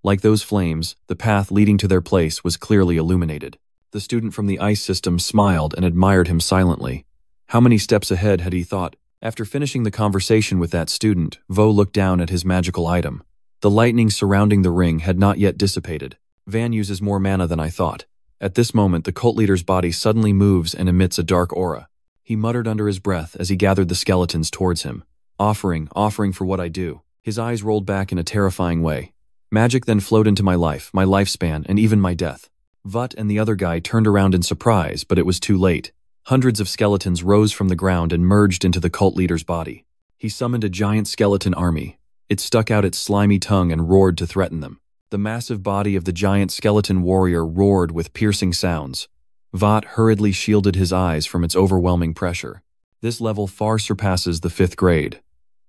Speaker 1: Like those flames, the path leading to their place was clearly illuminated. The student from the ice system smiled and admired him silently. How many steps ahead had he thought? After finishing the conversation with that student, Vo looked down at his magical item. The lightning surrounding the ring had not yet dissipated. Van uses more mana than I thought. At this moment, the cult leader's body suddenly moves and emits a dark aura. He muttered under his breath as he gathered the skeletons towards him. Offering for what I do. His eyes rolled back in a terrifying way. Magic then flowed into my life, my lifespan, and even my death. Vut and the other guy turned around in surprise, but it was too late. Hundreds of skeletons rose from the ground and merged into the cult leader's body. He summoned a giant skeleton army. It stuck out its slimy tongue and roared to threaten them. The massive body of the giant skeleton warrior roared with piercing sounds. Vot hurriedly shielded his eyes from its overwhelming pressure. This level far surpasses the 5th grade.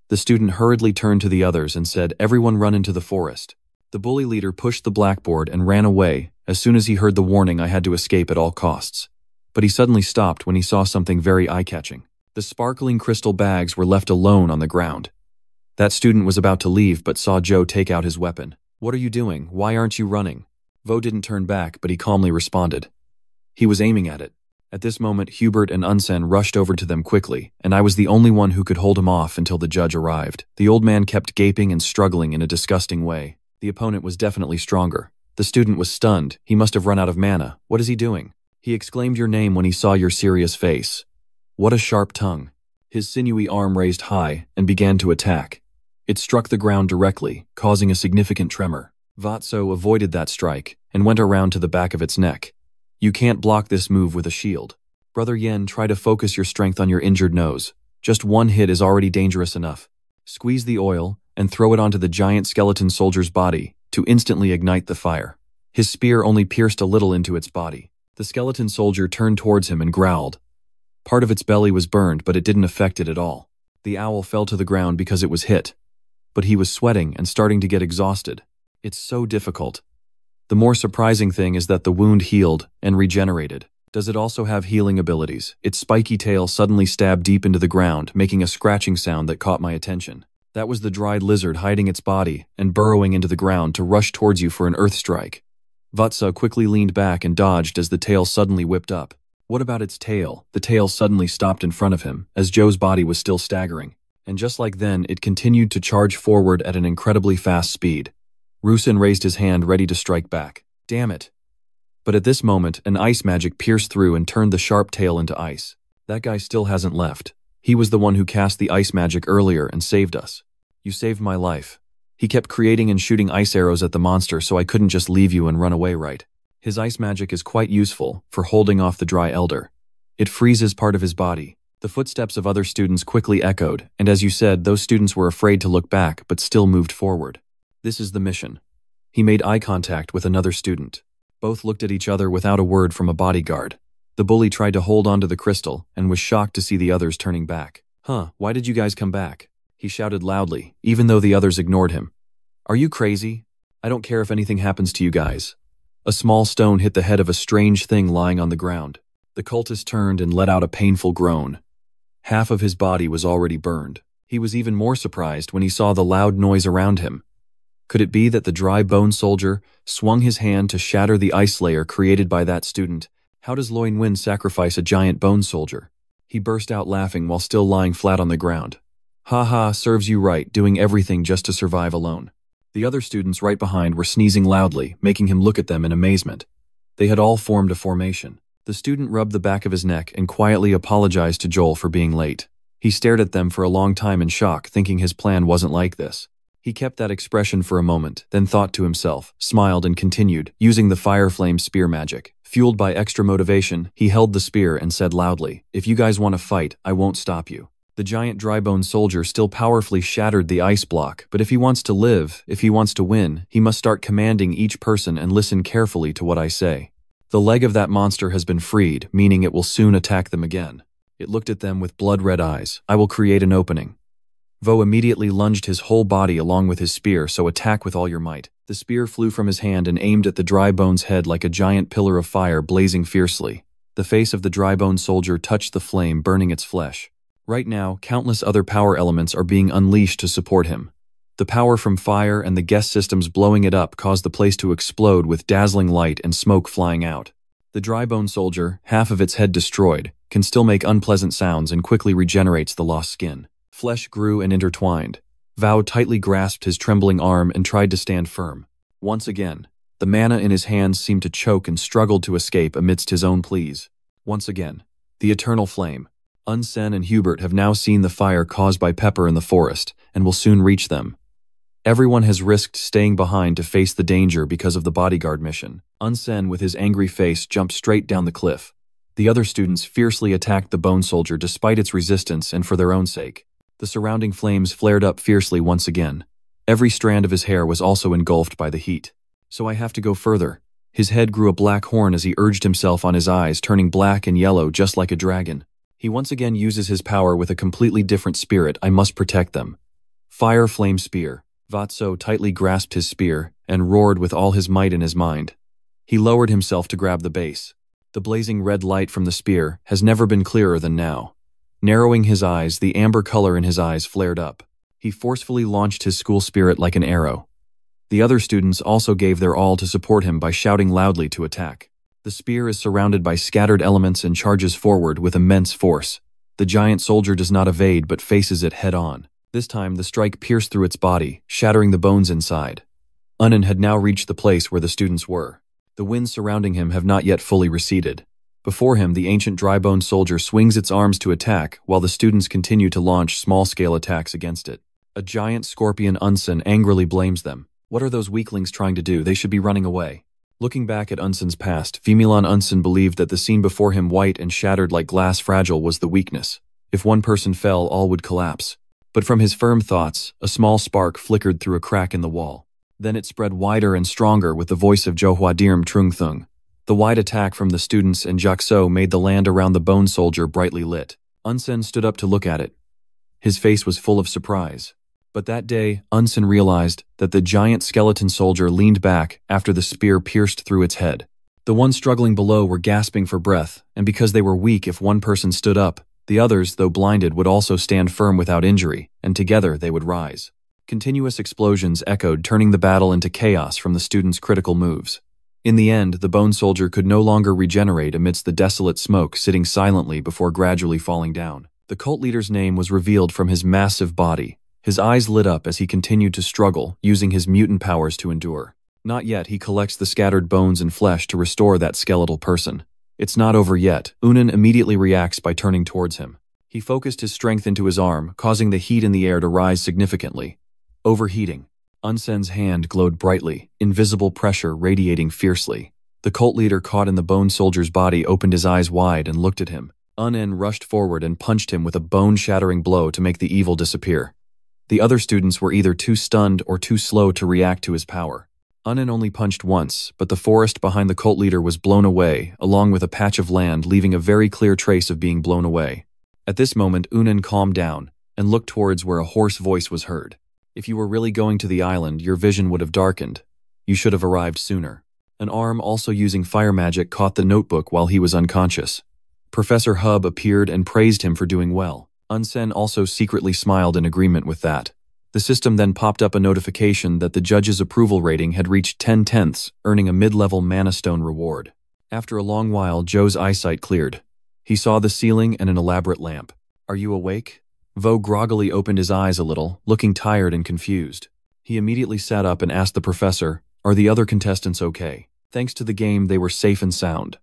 Speaker 1: The student hurriedly turned to the others and said, everyone run into the forest. The bully leader pushed the blackboard and ran away. As soon as he heard the warning, I had to escape at all costs. But he suddenly stopped when he saw something very eye-catching. The sparkling crystal bags were left alone on the ground. That student was about to leave but saw Joe take out his weapon. What are you doing? Why aren't you running? Vo didn't turn back, but he calmly responded. He was aiming at it. At this moment, Hubert and Unsen rushed over to them quickly, and I was the only one who could hold him off until the judge arrived. The old man kept gaping and struggling in a disgusting way. The opponent was definitely stronger. The student was stunned. He must have run out of mana. What is he doing? He exclaimed your name when he saw your serious face. What a sharp tongue. His sinewy arm raised high and began to attack. It struck the ground directly, causing a significant tremor. Vatso avoided that strike and went around to the back of its neck. You can't block this move with a shield. Brother Yen, try to focus your strength on your injured nose. Just one hit is already dangerous enough. squeeze the oil, and throw it onto the giant skeleton soldier's body to instantly ignite the fire. His spear only pierced a little into its body. The skeleton soldier turned towards him and growled. Part of its belly was burned, but it didn't affect it at all. The owl fell to the ground because it was hit. But he was sweating and starting to get exhausted. It's so difficult. The more surprising thing is that the wound healed and regenerated. Does it also have healing abilities? Its spiky tail suddenly stabbed deep into the ground, making a scratching sound that caught my attention. That was the dried lizard hiding its body and burrowing into the ground to rush towards you for an earth strike. Vatsa quickly leaned back and dodged as the tail suddenly whipped up. What about its tail? The tail suddenly stopped in front of him, as Joe's body was still staggering. And just like then, it continued to charge forward at an incredibly fast speed. Rusin raised his hand ready to strike back. Damn it. But at this moment, an ice magic pierced through and turned the sharp tail into ice. That guy still hasn't left. He was the one who cast the ice magic earlier and saved us. You saved my life. He kept creating and shooting ice arrows at the monster, so I couldn't just leave you and run away, right? His ice magic is quite useful for holding off the dry elder. It freezes part of his body. The footsteps of other students quickly echoed, and as you said, those students were afraid to look back but still moved forward. This is the mission. He made eye contact with another student. Both looked at each other without a word from a bodyguard. The bully tried to hold onto the crystal and was shocked to see the others turning back. Why did you guys come back? He shouted loudly, even though the others ignored him. Are you crazy? I don't care if anything happens to you guys. A small stone hit the head of a strange thing lying on the ground. The cultist turned and let out a painful groan. Half of his body was already burned. He was even more surprised when he saw the loud noise around him. Could it be that the dry bone soldier swung his hand to shatter the ice layer created by that student? How does Loin Win sacrifice a giant bone soldier? He burst out laughing while still lying flat on the ground. Ha ha, serves you right, doing everything just to survive alone. The other students right behind were sneezing loudly, making him look at them in amazement. They had all formed a formation. The student rubbed the back of his neck and quietly apologized to Joel for being late. He stared at them for a long time in shock, thinking his plan wasn't like this. He kept that expression for a moment, then thought to himself, smiled and continued, using the fire flame spear magic. Fueled by extra motivation, he held the spear and said loudly, "If you guys want to fight, I won't stop you." The giant drybone soldier still powerfully shattered the ice block, but if he wants to live, if he wants to win, he must start commanding each person and listen carefully to what I say. The leg of that monster has been freed, meaning it will soon attack them again. It looked at them with blood-red eyes. I will create an opening. Vo immediately lunged his whole body along with his spear, so attack with all your might. The spear flew from his hand and aimed at the dry bone's head like a giant pillar of fire blazing fiercely. The face of the dry bone soldier touched the flame, burning its flesh. Right now, countless other power elements are being unleashed to support him. The power from fire and the guest systems blowing it up caused the place to explode with dazzling light and smoke flying out. The dry bone soldier, half of its head destroyed, can still make unpleasant sounds and quickly regenerates the lost skin. Flesh grew and intertwined. Vo tightly grasped his trembling arm and tried to stand firm. Once again, the mana in his hands seemed to choke and struggled to escape amidst his own pleas. Once again, the eternal flame. Unsen and Hubert have now seen the fire caused by Pepper in the forest, and will soon reach them. Everyone has risked staying behind to face the danger because of the bodyguard mission. Unsen, with his angry face, jumped straight down the cliff. The other students fiercely attacked the bone soldier despite its resistance and for their own sake. The surrounding flames flared up fiercely once again. Every strand of his hair was also engulfed by the heat. So I have to go further. His head grew a black horn as he urged himself on his eyes, turning black and yellow just like a dragon. He once again uses his power with a completely different spirit. I must protect them. Fire flame spear. Vatso tightly grasped his spear and roared with all his might in his mind. He lowered himself to grab the base. The blazing red light from the spear has never been clearer than now. Narrowing his eyes, the amber color in his eyes flared up. He forcefully launched his school spirit like an arrow. The other students also gave their all to support him by shouting loudly to attack. The spear is surrounded by scattered elements and charges forward with immense force. The giant soldier does not evade but faces it head-on. This time, the strike pierced through its body, shattering the bones inside. Unnen had now reached the place where the students were. The winds surrounding him have not yet fully receded. Before him, the ancient dry-bone soldier swings its arms to attack, while the students continue to launch small-scale attacks against it. A giant scorpion Unsen angrily blames them. What are those weaklings trying to do? They should be running away. Looking back at Unsen's past, Vimilan Unsen believed that the scene before him, white and shattered like glass fragile, was the weakness. If one person fell, all would collapse. But from his firm thoughts, a small spark flickered through a crack in the wall. Then it spread wider and stronger with the voice of Johua Dirm Trungthung. The wide attack from the students and Jakso made the land around the bone soldier brightly lit. Unsen stood up to look at it. His face was full of surprise. But that day, Unsen realized that the giant skeleton soldier leaned back after the spear pierced through its head. The ones struggling below were gasping for breath, and because they were weak if one person stood up, the others, though blinded, would also stand firm without injury, and together they would rise. Continuous explosions echoed, turning the battle into chaos from the students' critical moves. In the end, the bone soldier could no longer regenerate amidst the desolate smoke, sitting silently before gradually falling down. The cult leader's name was revealed from his massive body. His eyes lit up as he continued to struggle, using his mutant powers to endure. Not yet, he collects the scattered bones and flesh to restore that skeletal person. It's not over yet. Unen immediately reacts by turning towards him. He focused his strength into his arm, causing the heat in the air to rise significantly. Overheating. Unsen's hand glowed brightly, invisible pressure radiating fiercely. The cult leader caught in the bone soldier's body opened his eyes wide and looked at him. Unen rushed forward and punched him with a bone-shattering blow to make the evil disappear. The other students were either too stunned or too slow to react to his power. Unen only punched once, but the forest behind the cult leader was blown away, along with a patch of land leaving a very clear trace of being blown away. At this moment, Unen calmed down and looked towards where a hoarse voice was heard. If you were really going to the island, your vision would have darkened. You should have arrived sooner. An arm also using fire magic caught the notebook while he was unconscious. Professor Hub appeared and praised him for doing well. Unsen also secretly smiled in agreement with that. The system then popped up a notification that the judge's approval rating had reached 10/10, earning a mid-level mana stone reward. After a long while, Joe's eyesight cleared. He saw the ceiling and an elaborate lamp. "Are you awake?" Vo groggily opened his eyes a little, looking tired and confused. He immediately sat up and asked the professor, "Are the other contestants okay?" Thanks to the game, they were safe and sound.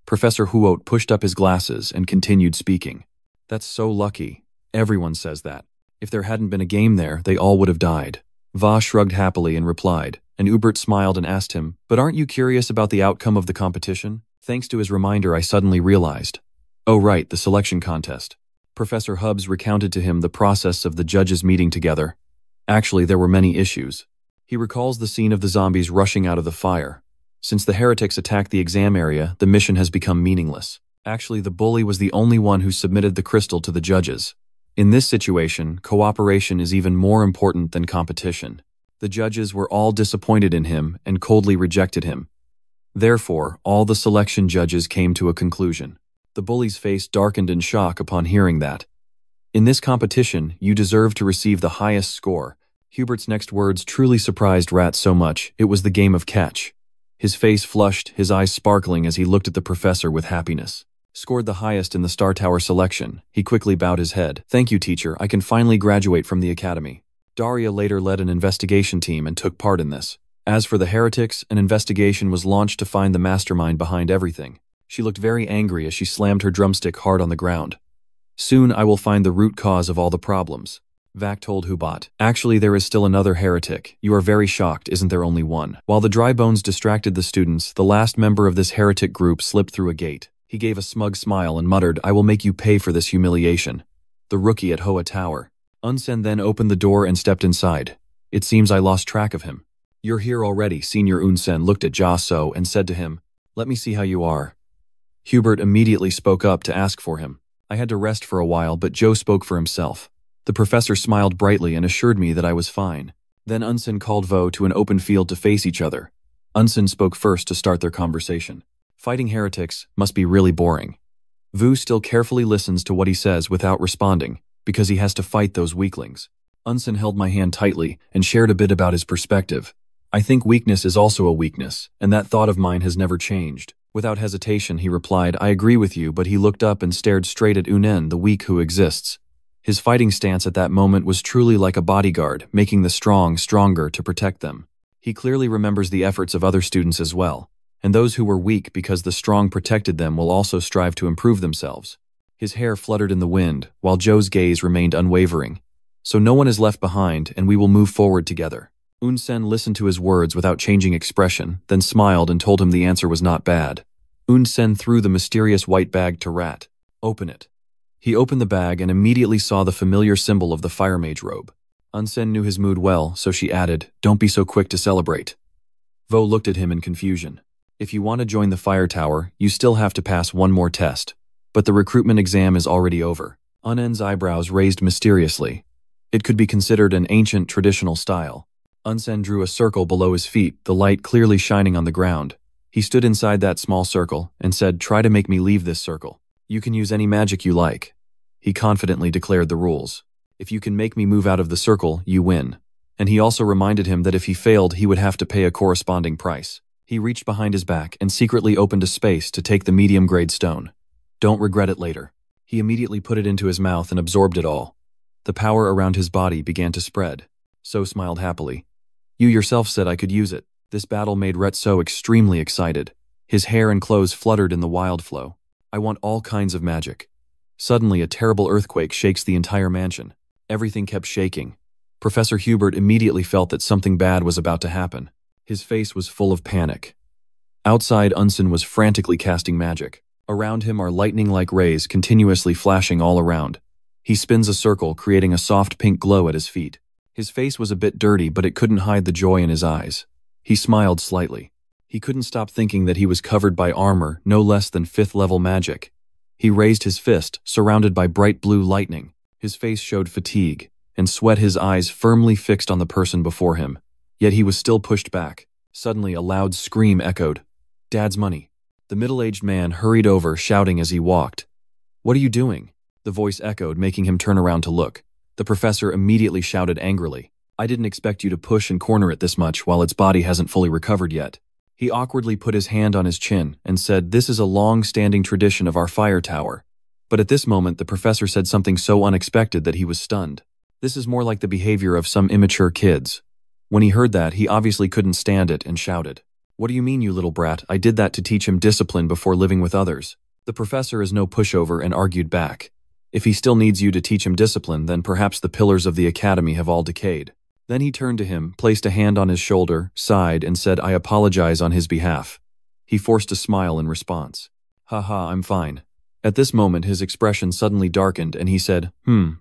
Speaker 1: Professor Huot pushed up his glasses and continued speaking. "That's so lucky. Everyone says that. If there hadn't been a game there, they all would have died." Va shrugged happily and replied, and Hubert smiled and asked him, "But aren't you curious about the outcome of the competition?" Thanks to his reminder, I suddenly realized. Oh right, the selection contest. Professor Hubbs recounted to him the process of the judges meeting together. Actually, there were many issues. He recalls the scene of the zombies rushing out of the fire. Since the heretics attacked the exam area, the mission has become meaningless. Actually, the bully was the only one who submitted the crystal to the judges. In this situation, cooperation is even more important than competition. The judges were all disappointed in him and coldly rejected him. Therefore, all the selection judges came to a conclusion. The bully's face darkened in shock upon hearing that. "In this competition, you deserve to receive the highest score." Hubert's next words truly surprised Rat so much, it was the game of catch. His face flushed, his eyes sparkling as he looked at the professor with happiness. Scored the highest in the Star Tower selection, he quickly bowed his head. "Thank you, teacher, I can finally graduate from the academy." Daria later led an investigation team and took part in this. As for the heretics, an investigation was launched to find the mastermind behind everything. She looked very angry as she slammed her drumstick hard on the ground. "Soon I will find the root cause of all the problems," Vac told Hubat. "Actually, there is still another heretic. You are very shocked, isn't there only one?" While the dry bones distracted the students, the last member of this heretic group slipped through a gate. He gave a smug smile and muttered, "I will make you pay for this humiliation." The rookie at Hoa Tower. Unsen then opened the door and stepped inside. "It seems I lost track of him." "You're here already." Senior Unsen looked at Ja So and said to him, "Let me see how you are." Hubert immediately spoke up to ask for him. I had to rest for a while, but Joe spoke for himself. The professor smiled brightly and assured me that I was fine. Then Unsen called Vo to an open field to face each other. Unsen spoke first to start their conversation. "Fighting heretics must be really boring." Vu still carefully listens to what he says without responding, because he has to fight those weaklings. Unsen held my hand tightly and shared a bit about his perspective. "I think weakness is also a weakness, and that thought of mine has never changed." Without hesitation, he replied, "I agree with you," but he looked up and stared straight at Unen, the weak who exists. His fighting stance at that moment was truly like a bodyguard, making the strong stronger to protect them. He clearly remembers the efforts of other students as well, and those who were weak because the strong protected them will also strive to improve themselves. His hair fluttered in the wind, while Joe's gaze remained unwavering. "So no one is left behind, and we will move forward together." Unsen listened to his words without changing expression, then smiled and told him the answer was not bad. Unsen threw the mysterious white bag to Rat. "Open it." He opened the bag and immediately saw the familiar symbol of the fire mage robe. Unsen knew his mood well, so she added, "Don't be so quick to celebrate." Vo looked at him in confusion. "If you want to join the fire tower, you still have to pass one more test. But the recruitment exam is already over." Unen's eyebrows raised mysteriously. It could be considered an ancient traditional style. Unsen drew a circle below his feet, the light clearly shining on the ground. He stood inside that small circle and said, "Try to make me leave this circle. You can use any magic you like." He confidently declared the rules. "If you can make me move out of the circle, you win." And he also reminded him that if he failed, he would have to pay a corresponding price. He reached behind his back and secretly opened a space to take the medium-grade stone. "Don't regret it later." He immediately put it into his mouth and absorbed it all. The power around his body began to spread. So smiled happily. "You yourself said I could use it." This battle made Retso extremely excited. His hair and clothes fluttered in the wild flow. "I want all kinds of magic." Suddenly, a terrible earthquake shakes the entire mansion. Everything kept shaking. Professor Hubert immediately felt that something bad was about to happen. His face was full of panic. Outside, Unsen was frantically casting magic. Around him are lightning-like rays continuously flashing all around. He spins a circle, creating a soft pink glow at his feet. His face was a bit dirty, but it couldn't hide the joy in his eyes. He smiled slightly. He couldn't stop thinking that he was covered by armor, no less than 5th-level magic. He raised his fist, surrounded by bright blue lightning. His face showed fatigue, and sweat, his eyes firmly fixed on the person before him. Yet he was still pushed back. Suddenly, a loud scream echoed. "Dad's money." The middle-aged man hurried over, shouting as he walked. "What are you doing?" The voice echoed, making him turn around to look. The professor immediately shouted angrily, "I didn't expect you to push and corner it this much while its body hasn't fully recovered yet." He awkwardly put his hand on his chin and said, "This is a long-standing tradition of our fire tower." But at this moment, the professor said something so unexpected that he was stunned. This is more like the behavior of some immature kids. When he heard that, he obviously couldn't stand it and shouted, "What do you mean, you little brat? I did that to teach him discipline before living with others." The professor is no pushover and argued back. If he still needs you to teach him discipline, then perhaps the pillars of the academy have all decayed. Then he turned to him, placed a hand on his shoulder, sighed, and said, "I apologize on his behalf." He forced a smile in response. "Haha, I'm fine." At this moment, his expression suddenly darkened, and he said,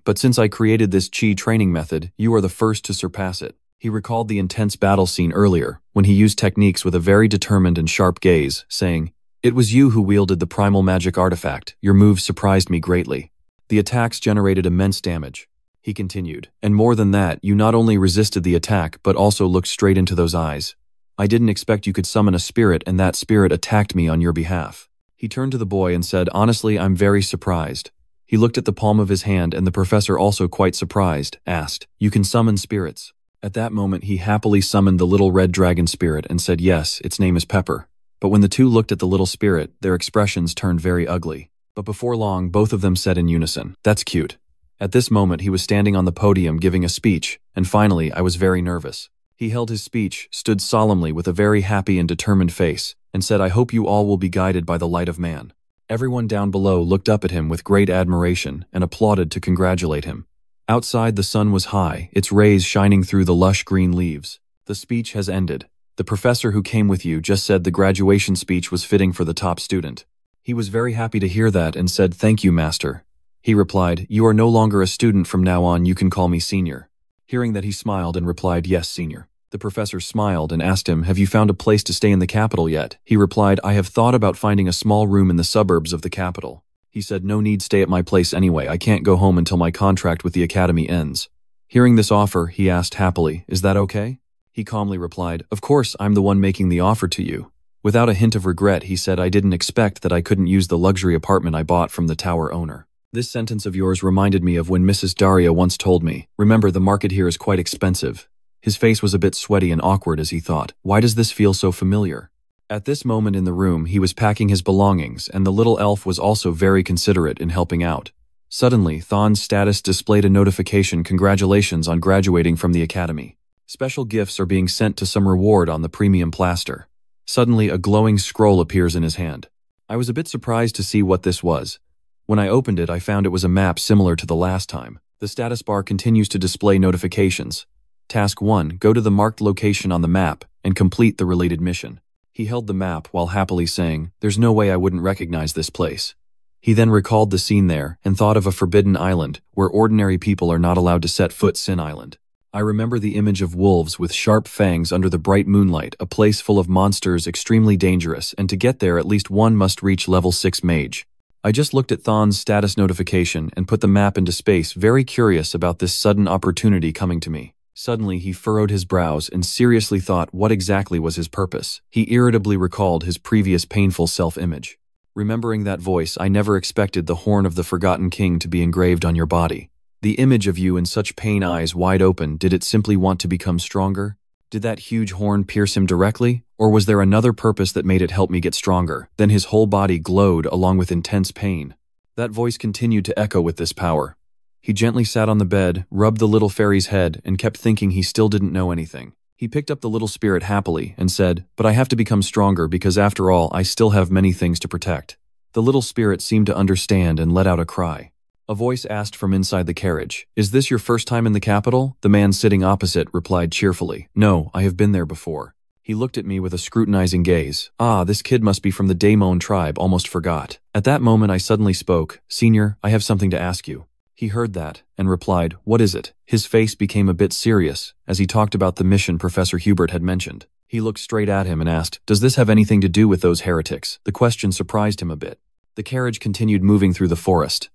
Speaker 1: But since I created this chi training method, you are the first to surpass it." He recalled the intense battle scene earlier, when he used techniques with a very determined and sharp gaze, saying, "It was you who wielded the primal magic artifact. Your moves surprised me greatly. The attacks generated immense damage." He continued, "And more than that, you not only resisted the attack, but also looked straight into those eyes. I didn't expect you could summon a spirit, and that spirit attacked me on your behalf." He turned to the boy and said, "Honestly, I'm very surprised." He looked at the palm of his hand, and the professor, also quite surprised, asked, "You can summon spirits?" At that moment, he happily summoned the little red dragon spirit and said, "Yes, its name is Pepper." But when the two looked at the little spirit, their expressions turned very ugly. But before long, both of them said in unison, "That's cute." At this moment, he was standing on the podium giving a speech, and finally, I was very nervous. He held his speech, stood solemnly with a very happy and determined face, and said, "I hope you all will be guided by the light of man." Everyone down below looked up at him with great admiration and applauded to congratulate him. Outside, the sun was high, its rays shining through the lush green leaves. "The speech has ended. The professor who came with you just said the graduation speech was fitting for the top student." He was very happy to hear that and said, "Thank you, master." He replied, "You are no longer a student from now on, you can call me senior." Hearing that, he smiled and replied, "Yes, senior." The professor smiled and asked him, "Have you found a place to stay in the capital yet?" He replied, "I have thought about finding a small room in the suburbs of the capital." He said, "No need, stay at my place anyway. I can't go home until my contract with the academy ends." Hearing this offer, he asked happily, "Is that okay?" He calmly replied, "Of course, I'm the one making the offer to you." Without a hint of regret, he said, "I didn't expect that I couldn't use the luxury apartment I bought from the tower owner." This sentence of yours reminded me of when Mrs. Daria once told me, "Remember, the market here is quite expensive." His face was a bit sweaty and awkward as he thought, "Why does this feel so familiar?" At this moment in the room, he was packing his belongings, and the little elf was also very considerate in helping out. Suddenly, Thon's status displayed a notification, "Congratulations on graduating from the academy. Special gifts are being sent to some reward on the premium plaster." Suddenly, a glowing scroll appears in his hand. I was a bit surprised to see what this was. When I opened it, I found it was a map similar to the last time. The status bar continues to display notifications. Task 1, go to the marked location on the map and complete the related mission. He held the map while happily saying, "There's no way I wouldn't recognize this place." He then recalled the scene there and thought of a forbidden island where ordinary people are not allowed to set foot. Sin Island. I remember the image of wolves with sharp fangs under the bright moonlight, a place full of monsters extremely dangerous, and to get there at least one must reach level 6 mage. I just looked at Thon's status notification and put the map into space, very curious about this sudden opportunity coming to me. Suddenly he furrowed his brows and seriously thought what exactly was his purpose. He irritably recalled his previous painful self-image. Remembering that voice, I never expected the horn of the forgotten king to be engraved on your body. The image of you in such pain, eyes wide open, did it simply want to become stronger? Did that huge horn pierce him directly? Or was there another purpose that made it help me get stronger? Then his whole body glowed along with intense pain. That voice continued to echo with this power. He gently sat on the bed, rubbed the little fairy's head, and kept thinking he still didn't know anything. He picked up the little spirit happily and said, "But I have to become stronger because after all, I still have many things to protect." The little spirit seemed to understand and let out a cry. A voice asked from inside the carriage, "Is this your first time in the capital?" The man sitting opposite replied cheerfully, "No, I have been there before." He looked at me with a scrutinizing gaze. "Ah, this kid must be from the Daemon tribe, almost forgot." At that moment I suddenly spoke, "Senior, I have something to ask you." He heard that and replied, "What is it?" His face became a bit serious as he talked about the mission Professor Hubert had mentioned. He looked straight at him and asked, "Does this have anything to do with those heretics?" The question surprised him a bit. The carriage continued moving through the forest.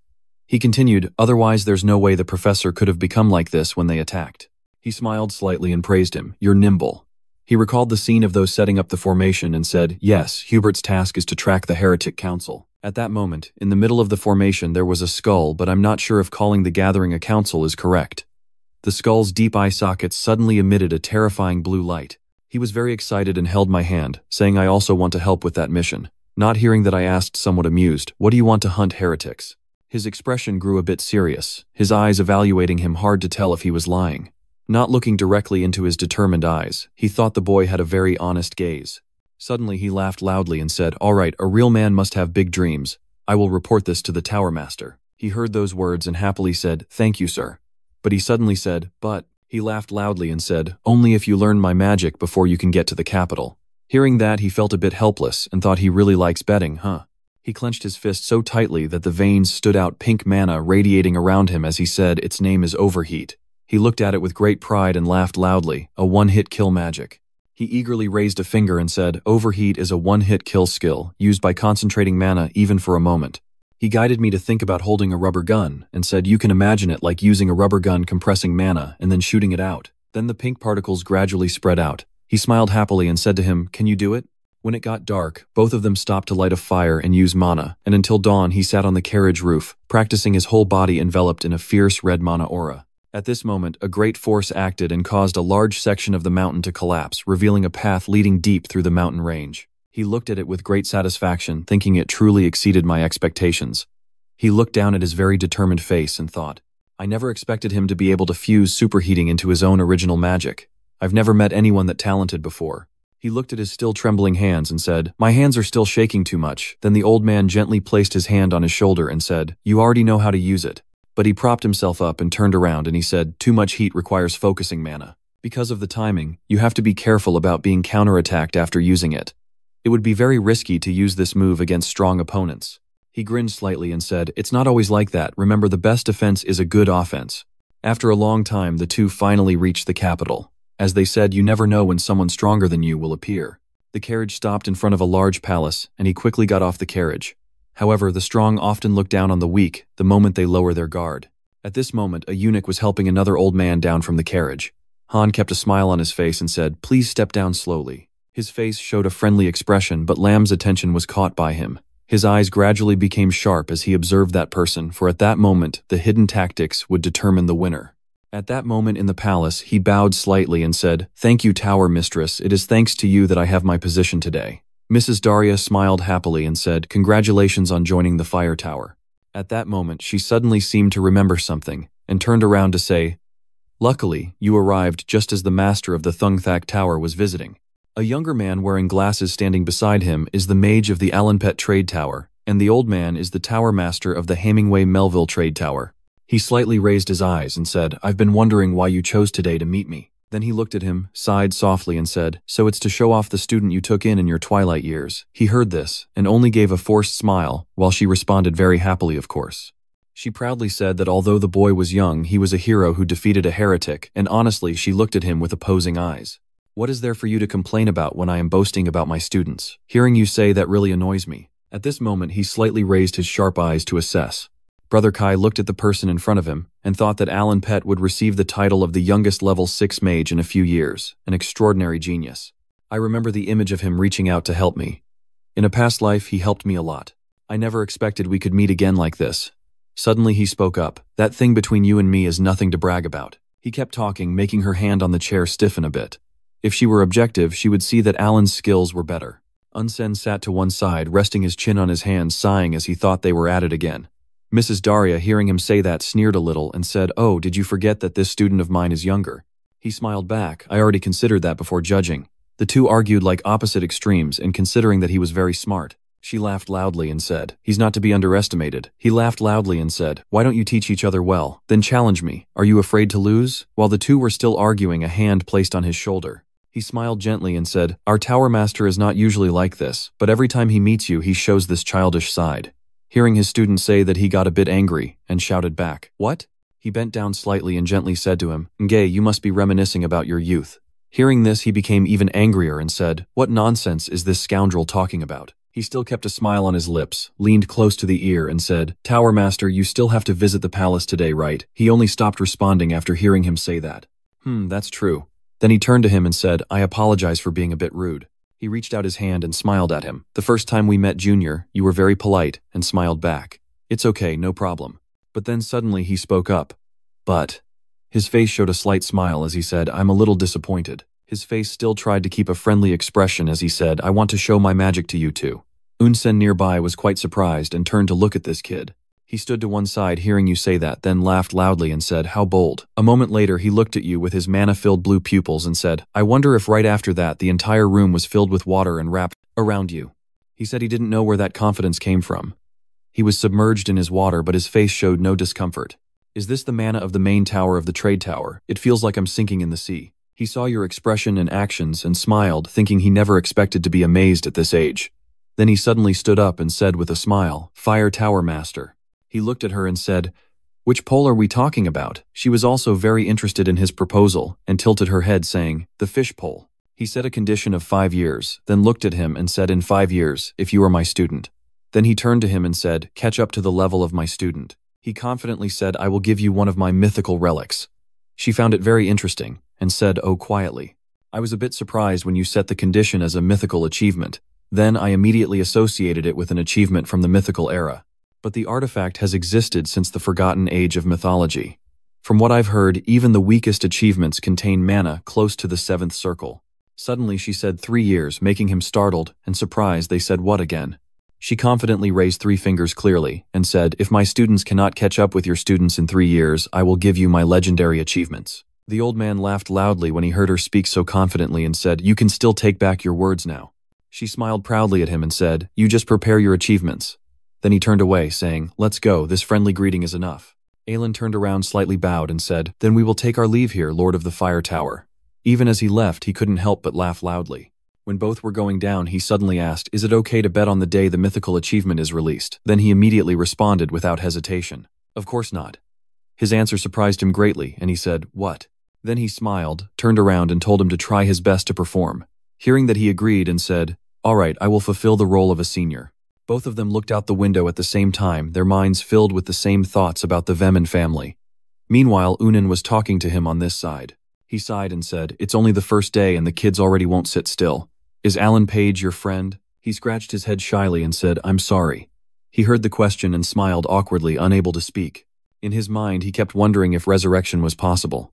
Speaker 1: He continued, "Otherwise there's no way the professor could have become like this when they attacked." He smiled slightly and praised him, "You're nimble." He recalled the scene of those setting up the formation and said, "Yes, Hubert's task is to track the heretic council." At that moment, in the middle of the formation there was a skull, but I'm not sure if calling the gathering a council is correct. The skull's deep eye sockets suddenly emitted a terrifying blue light. He was very excited and held my hand, saying I also want to help with that mission. Not hearing that, I asked, somewhat amused, "What do you want to hunt heretics?" His expression grew a bit serious, his eyes evaluating him, hard to tell if he was lying. Not looking directly into his determined eyes, he thought the boy had a very honest gaze. Suddenly he laughed loudly and said, "All right, a real man must have big dreams. I will report this to the Tower Master." He heard those words and happily said, "Thank you, sir." But he suddenly said, "But," he laughed loudly and said, "Only if you learn my magic before you can get to the capital." Hearing that, he felt a bit helpless and thought he really likes betting, huh? He clenched his fist so tightly that the veins stood out, pink mana radiating around him as he said, "Its name is Overheat." He looked at it with great pride and laughed loudly, "A one-hit kill magic." He eagerly raised a finger and said, "Overheat is a one-hit kill skill, used by concentrating mana even for a moment." He guided me to think about holding a rubber gun and said, "You can imagine it like using a rubber gun compressing mana and then shooting it out." Then the pink particles gradually spread out. He smiled happily and said to him, "Can you do it?" When it got dark, both of them stopped to light a fire and use mana, and until dawn he sat on the carriage roof, practicing, his whole body enveloped in a fierce red mana aura. At this moment, a great force acted and caused a large section of the mountain to collapse, revealing a path leading deep through the mountain range. He looked at it with great satisfaction, thinking it truly exceeded my expectations. He looked down at his very determined face and thought, I never expected him to be able to fuse superheating into his own original magic. I've never met anyone that talented before. He looked at his still trembling hands and said, "My hands are still shaking too much." Then the old man gently placed his hand on his shoulder and said, "You already know how to use it." But he propped himself up and turned around and he said, "Too much heat requires focusing mana. Because of the timing, you have to be careful about being counterattacked after using it. It would be very risky to use this move against strong opponents." He grinned slightly and said, "It's not always like that. Remember, the best defense is a good offense." After a long time, the two finally reached the capital. As they said, you never know when someone stronger than you will appear. The carriage stopped in front of a large palace, and he quickly got off the carriage. However, the strong often look down on the weak the moment they lower their guard. At this moment, a eunuch was helping another old man down from the carriage. Han kept a smile on his face and said, "Please step down slowly." His face showed a friendly expression, but Lam's attention was caught by him. His eyes gradually became sharp as he observed that person, for at that moment, the hidden tactics would determine the winner. At that moment in the palace, he bowed slightly and said, "Thank you, Tower Mistress. It is thanks to you that I have my position today." Mrs. Daria smiled happily and said, "Congratulations on joining the fire tower." At that moment, she suddenly seemed to remember something and turned around to say, "Luckily, you arrived just as the master of the Thungthak Tower was visiting." A younger man wearing glasses standing beside him is the mage of the Alanpet Trade Tower, and the old man is the tower master of the Hemingway Melville Trade Tower. He slightly raised his eyes and said, "I've been wondering why you chose today to meet me." Then he looked at him, sighed softly and said, "So it's to show off the student you took in your twilight years." He heard this, and only gave a forced smile, while she responded very happily of course. She proudly said that although the boy was young, he was a hero who defeated a heretic, and honestly she looked at him with opposing eyes. "What is there for you to complain about when I am boasting about my students? Hearing you say that really annoys me." At this moment he slightly raised his sharp eyes to assess. Brother Kai looked at the person in front of him, and thought that Alan Pett would receive the title of the youngest level 6 mage in a few years, an extraordinary genius. I remember the image of him reaching out to help me. In a past life he helped me a lot. I never expected we could meet again like this. Suddenly he spoke up. "That thing between you and me is nothing to brag about." He kept talking, making her hand on the chair stiffen a bit. If she were objective, she would see that Alan's skills were better. Unsen sat to one side, resting his chin on his hands, sighing as he thought they were at it again. Mrs. Daria, hearing him say that, sneered a little and said, "Oh, did you forget that this student of mine is younger?" He smiled back. "I already considered that before judging." The two argued like opposite extremes, and considering that he was very smart. She laughed loudly and said, "He's not to be underestimated." He laughed loudly and said, "Why don't you teach each other well? Then challenge me. Are you afraid to lose?" While the two were still arguing, a hand placed on his shoulder. He smiled gently and said, "Our tower master is not usually like this, but every time he meets you he shows this childish side." Hearing his student say that, he got a bit angry and shouted back, "What?" He bent down slightly and gently said to him, "Mage, you must be reminiscing about your youth." Hearing this he became even angrier and said, "What nonsense is this scoundrel talking about?" He still kept a smile on his lips, leaned close to the ear and said, "Tower Master, you still have to visit the palace today, right?" He only stopped responding after hearing him say that. That's true." Then he turned to him and said, "I apologize for being a bit rude." He reached out his hand and smiled at him. "The first time we met, Junior, you were very polite," and smiled back. "It's okay, no problem." But then suddenly he spoke up. "But..." His face showed a slight smile as he said, "I'm a little disappointed." His face still tried to keep a friendly expression as he said, "I want to show my magic to you too." Unsen nearby was quite surprised and turned to look at this kid. He stood to one side hearing you say that, then laughed loudly and said, "How bold." A moment later he looked at you with his mana-filled blue pupils and said, "I wonder if right after that the entire room was filled with water and wrapped around you." He said he didn't know where that confidence came from. He was submerged in his water, but his face showed no discomfort. "Is this the mana of the main tower of the trade tower? It feels like I'm sinking in the sea." He saw your expression and actions and smiled, thinking he never expected to be amazed at this age. Then he suddenly stood up and said with a smile, "Fire Tower Master." He looked at her and said, "Which pole are we talking about?" She was also very interested in his proposal and tilted her head saying, "The fish pole." He set a condition of 5 years, then looked at him and said, "In 5 years, if you are my student." Then he turned to him and said, "Catch up to the level of my student." He confidently said, "I will give you one of my mythical relics." She found it very interesting and said, "Oh," quietly. "I was a bit surprised when you set the condition as a mythical achievement. Then I immediately associated it with an achievement from the mythical era. But the artifact has existed since the forgotten age of mythology. From what I've heard, even the weakest achievements contain mana close to the 7th circle." Suddenly she said 3 years, making him startled and surprised. They said, "What again?" She confidently raised 3 fingers clearly and said, "If my students cannot catch up with your students in 3 years, I will give you my legendary achievements." The old man laughed loudly when he heard her speak so confidently and said, "You can still take back your words now." She smiled proudly at him and said, "You just prepare your achievements." Then he turned away, saying, "Let's go, this friendly greeting is enough." Aelin turned around, slightly bowed, and said, "Then we will take our leave here, Lord of the Fire Tower." Even as he left, he couldn't help but laugh loudly. When both were going down, he suddenly asked, "Is it okay to bet on the day the mythical achievement is released?" Then he immediately responded without hesitation, "Of course not." His answer surprised him greatly, and he said, "What?" Then he smiled, turned around, and told him to try his best to perform. Hearing that, he agreed and said, "All right, I will fulfill the role of a senior." Both of them looked out the window at the same time, their minds filled with the same thoughts about the Veman family. Meanwhile, Unan was talking to him on this side. He sighed and said, "It's only the first day and the kids already won't sit still. Is Alan Page your friend?" He scratched his head shyly and said, "I'm sorry." He heard the question and smiled awkwardly, unable to speak. In his mind, he kept wondering if resurrection was possible.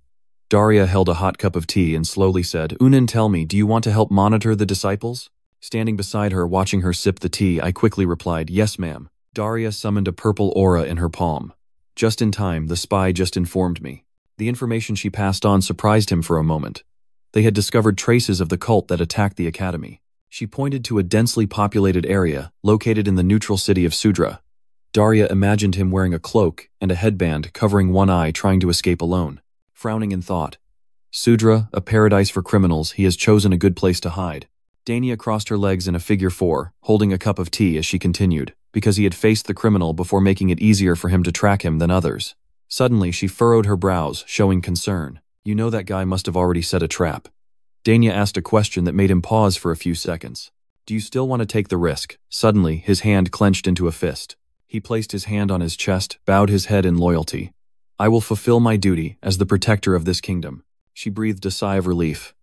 Speaker 1: Daria held a hot cup of tea and slowly said, "Unan, tell me, do you want to help monitor the disciples?" Standing beside her, watching her sip the tea, I quickly replied, "Yes, ma'am." Daria summoned a purple aura in her palm. Just in time, the spy just informed me. The information she passed on surprised him for a moment. They had discovered traces of the cult that attacked the academy. She pointed to a densely populated area, located in the neutral city of Sudra. Daria imagined him wearing a cloak and a headband covering one eye, trying to escape alone. Frowning in thought, Sudra, a paradise for criminals, he has chosen a good place to hide. Dania crossed her legs in a figure 4, holding a cup of tea as she continued, because he had faced the criminal before making it easier for him to track him than others. Suddenly, she furrowed her brows, showing concern. You know that guy must have already set a trap. Dania asked a question that made him pause for a few seconds. Do you still want to take the risk? Suddenly, his hand clenched into a fist. He placed his hand on his chest, bowed his head in loyalty. I will fulfill my duty as the protector of this kingdom. She breathed a sigh of relief.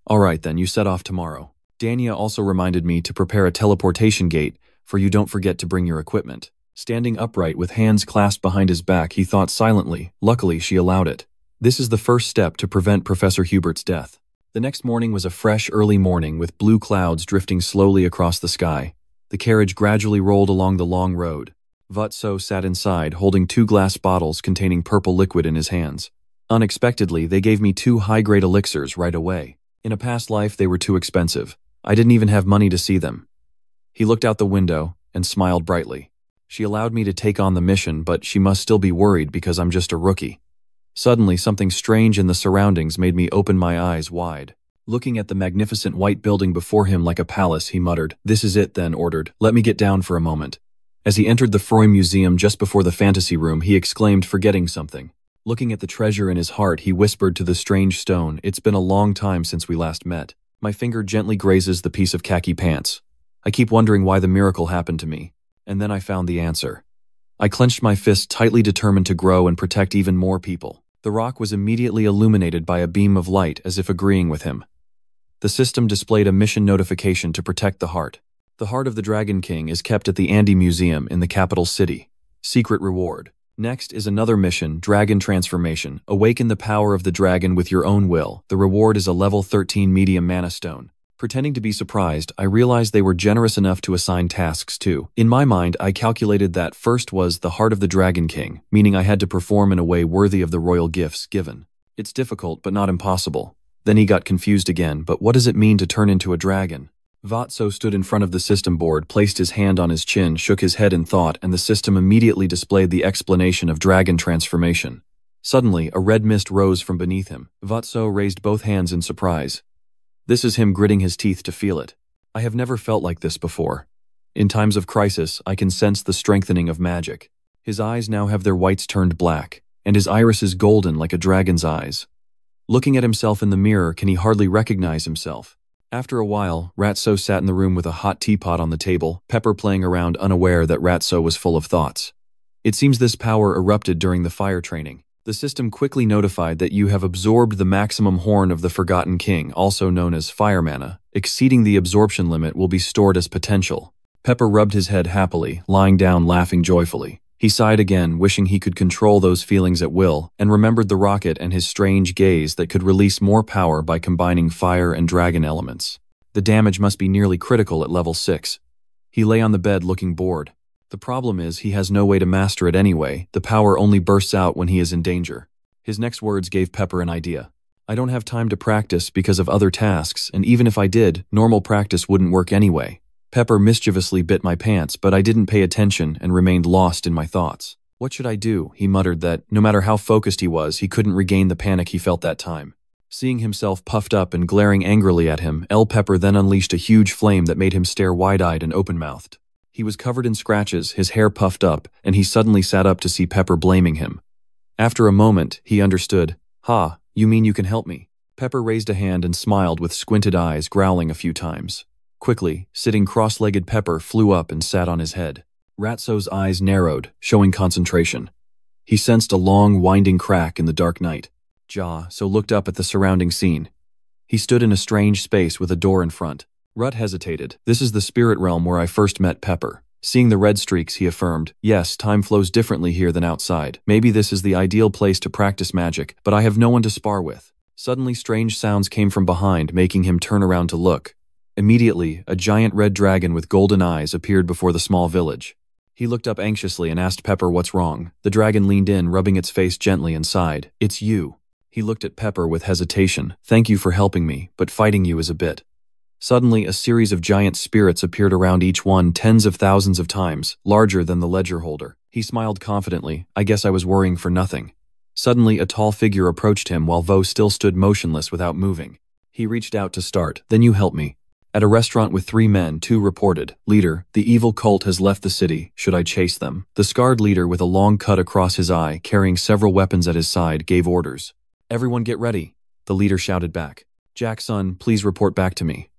Speaker 1: All right then, you set off tomorrow. Dania also reminded me to prepare a teleportation gate, for you don't forget to bring your equipment. Standing upright with hands clasped behind his back, he thought silently. Luckily, she allowed it. This is the first step to prevent Professor Hubert's death. The next morning was a fresh, early morning with blue clouds drifting slowly across the sky. The carriage gradually rolled along the long road. Vutso sat inside, holding 2 glass bottles containing purple liquid in his hands. Unexpectedly, they gave me 2 high-grade elixirs right away. In a past life, they were too expensive. I didn't even have money to see them. He looked out the window and smiled brightly. She allowed me to take on the mission, but she must still be worried because I'm just a rookie. Suddenly, something strange in the surroundings made me open my eyes wide. Looking at the magnificent white building before him like a palace, he muttered, "This is it then," ordered. "Let me get down for a moment." As he entered the Freud Museum just before the fantasy room, he exclaimed, forgetting something. Looking at the treasure in his heart, he whispered to the strange stone, "It's been a long time since we last met." My finger gently grazes the piece of khaki pants. I keep wondering why the miracle happened to me. And then I found the answer. I clenched my fist, tightly determined to grow and protect even more people. The rock was immediately illuminated by a beam of light, as if agreeing with him. The system displayed a mission notification to protect the heart. The heart of the Dragon King is kept at the Andy Museum in the capital city. Secret reward. Next is another mission, Dragon Transformation. Awaken the power of the dragon with your own will. The reward is a level 13 medium mana stone. Pretending to be surprised, I realized they were generous enough to assign tasks too. In my mind, I calculated that first was the heart of the Dragon King, meaning I had to perform in a way worthy of the royal gifts given. It's difficult, but not impossible. Then he got confused again, but what does it mean to turn into a dragon? Vatso stood in front of the system board, placed his hand on his chin, shook his head in thought, and the system immediately displayed the explanation of dragon transformation. Suddenly, a red mist rose from beneath him. Vatso raised both hands in surprise. This is him gritting his teeth to feel it. I have never felt like this before. In times of crisis, I can sense the strengthening of magic. His eyes now have their whites turned black, and his iris is golden like a dragon's eyes. Looking at himself in the mirror, can he hardly recognize himself? After a while, Ratso sat in the room with a hot teapot on the table, Pepper playing around unaware that Ratso was full of thoughts. It seems this power erupted during the fire training. The system quickly notified that you have absorbed the maximum horn of the Forgotten King, also known as fire mana. Exceeding the absorption limit will be stored as potential. Pepper rubbed his head happily, lying down laughing joyfully. He sighed again, wishing he could control those feelings at will, and remembered the rocket and his strange gaze that could release more power by combining fire and dragon elements. The damage must be nearly critical at level 6. He lay on the bed looking bored. The problem is he has no way to master it anyway. The power only bursts out when he is in danger. His next words gave Pepper an idea. I don't have time to practice because of other tasks, and even if I did, normal practice wouldn't work anyway. Pepper mischievously bit my pants, but I didn't pay attention and remained lost in my thoughts. What should I do? He muttered that, no matter how focused he was, he couldn't regain the panic he felt that time. Seeing himself puffed up and glaring angrily at him, Pepper then unleashed a huge flame that made him stare wide-eyed and open-mouthed. He was covered in scratches, his hair puffed up, and he suddenly sat up to see Pepper blaming him. After a moment, he understood. "Ha, you mean you can help me?" Pepper raised a hand and smiled with squinted eyes, growling a few times. Quickly, sitting cross-legged Pepper flew up and sat on his head. Ratso's eyes narrowed, showing concentration. He sensed a long, winding crack in the dark night. So looked up at the surrounding scene. He stood in a strange space with a door in front. Rut hesitated. This is the spirit realm where I first met Pepper. Seeing the red streaks, he affirmed, "Yes, time flows differently here than outside. Maybe this is the ideal place to practice magic, but I have no one to spar with." Suddenly, strange sounds came from behind, making him turn around to look. Immediately, a giant red dragon with golden eyes appeared before the small village. He looked up anxiously and asked Pepper what's wrong. The dragon leaned in, rubbing its face gently and sighed. "It's you." He looked at Pepper with hesitation. "Thank you for helping me, but fighting you is a bit." Suddenly, a series of giant spirits appeared around each one tens of thousands of times, larger than the ledger holder. He smiled confidently. "I guess I was worrying for nothing." Suddenly, a tall figure approached him while Vo still stood motionless without moving. He reached out to start. Then you help me. At a restaurant with 3 men, 2 reported, "Leader, the evil cult has left the city. Should I chase them?" The scarred leader with a long cut across his eye, carrying several weapons at his side, gave orders. "Everyone get ready," the leader shouted back. "Jackson, please report back to me.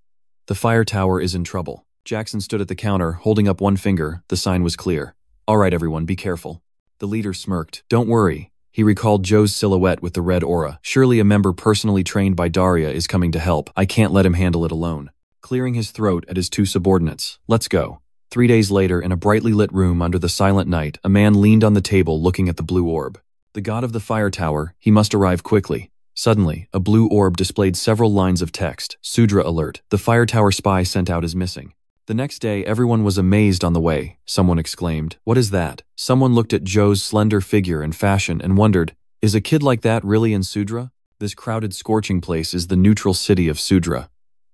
Speaker 1: The fire tower is in trouble." Jackson stood at the counter, holding up one finger. The sign was clear. "All right, everyone, be careful." The leader smirked. "Don't worry." He recalled Joe's silhouette with the red aura. "Surely a member personally trained by Daria is coming to help. I can't let him handle it alone." Clearing his throat at his 2 subordinates. "Let's go." 3 days later, in a brightly lit room under the silent night, a man leaned on the table looking at the blue orb. The god of the fire tower, he must arrive quickly. Suddenly, a blue orb displayed several lines of text. "Sudra alert. The fire tower spy sent out is missing." The next day, everyone was amazed on the way. Someone exclaimed, "What is that?" Someone looked at Joe's slender figure and fashion and wondered, is a kid like that really in Sudra? This crowded, scorching place is the neutral city of Sudra.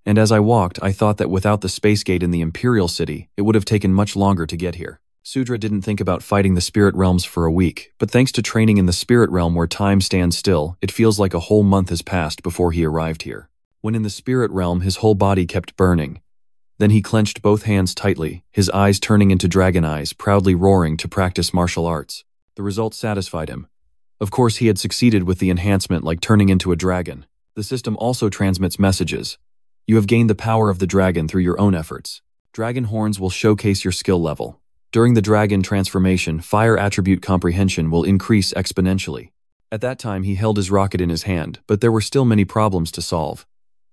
Speaker 1: And as I walked, I thought that without the space gate in the Imperial City, it would have taken much longer to get here. Sudra didn't think about fighting the spirit realms for a week, but thanks to training in the spirit realm where time stands still, it feels like a whole month has passed before he arrived here. When in the spirit realm, his whole body kept burning. Then he clenched both hands tightly, his eyes turning into dragon eyes, proudly roaring to practice martial arts. The result satisfied him. Of course, he had succeeded with the enhancement like turning into a dragon. The system also transmits messages. You have gained the power of the dragon through your own efforts. Dragon horns will showcase your skill level. During the dragon transformation, fire attribute comprehension will increase exponentially. At that time, he held his rocket in his hand, but there were still many problems to solve.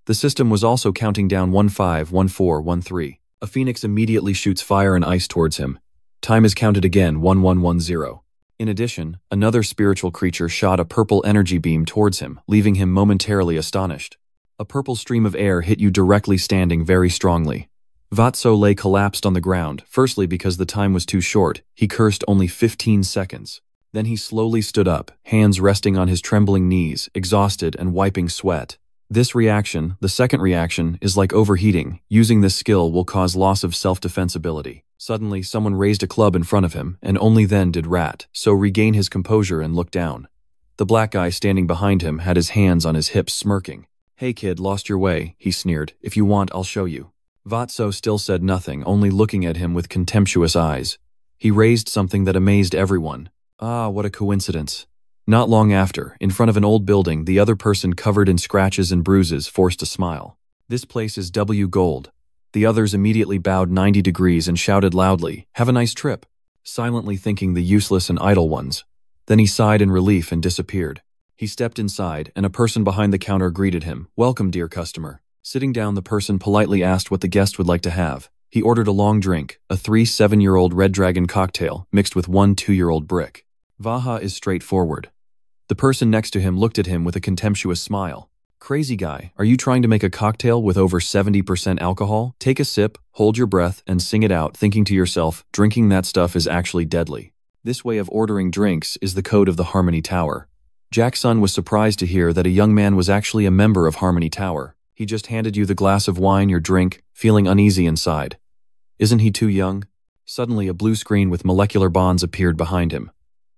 Speaker 1: The system was also counting down 15, 14, 13. A phoenix immediately shoots fire and ice towards him. Time is counted again, 1110. In addition, another spiritual creature shot a purple energy beam towards him, leaving him momentarily astonished. A purple stream of air hit you directly, standing very strongly. Vatso lay collapsed on the ground, firstly because the time was too short. He cursed only 15 seconds. Then he slowly stood up, hands resting on his trembling knees, exhausted and wiping sweat. This reaction, the second reaction, is like overheating. Using this skill will cause loss of self-defense ability. Suddenly, someone raised a club in front of him, and only then did Rat so regain his composure and look down. The black guy standing behind him had his hands on his hips, smirking. "Hey kid, lost your way," he sneered. "If you want, I'll show you." Vatso still said nothing, only looking at him with contemptuous eyes. He raised something that amazed everyone. Ah, what a coincidence. Not long after, in front of an old building, the other person covered in scratches and bruises forced a smile. "This place is W Gold." The others immediately bowed 90 degrees and shouted loudly, "Have a nice trip," silently thinking the useless and idle ones. Then he sighed in relief and disappeared. He stepped inside, and a person behind the counter greeted him. "Welcome, dear customer." Sitting down, the person politely asked what the guest would like to have. He ordered a long drink, a 3 7-year-old Red Dragon cocktail mixed with 1 2-year-old brick. Vaha is straightforward. The person next to him looked at him with a contemptuous smile. "Crazy guy, are you trying to make a cocktail with over 70% alcohol? Take a sip, hold your breath, and sing it out, thinking to yourself, drinking that stuff is actually deadly." This way of ordering drinks is the code of the Harmony Tower. Jackson was surprised to hear that a young man was actually a member of Harmony Tower. He just handed you the glass of wine, your drink, feeling uneasy inside. Isn't he too young? Suddenly, a blue screen with molecular bonds appeared behind him.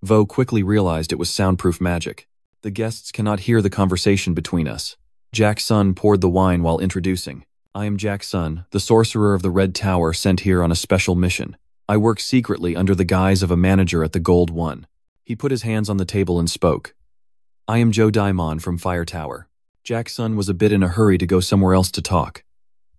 Speaker 1: Vo quickly realized it was soundproof magic. "The guests cannot hear the conversation between us." Jackson poured the wine while introducing. "I am Jackson, the sorcerer of the Red Tower sent here on a special mission. I work secretly under the guise of a manager at the Gold One." He put his hands on the table and spoke. "I am Joe Daimon from Fire Tower." Jackson was a bit in a hurry to go somewhere else to talk.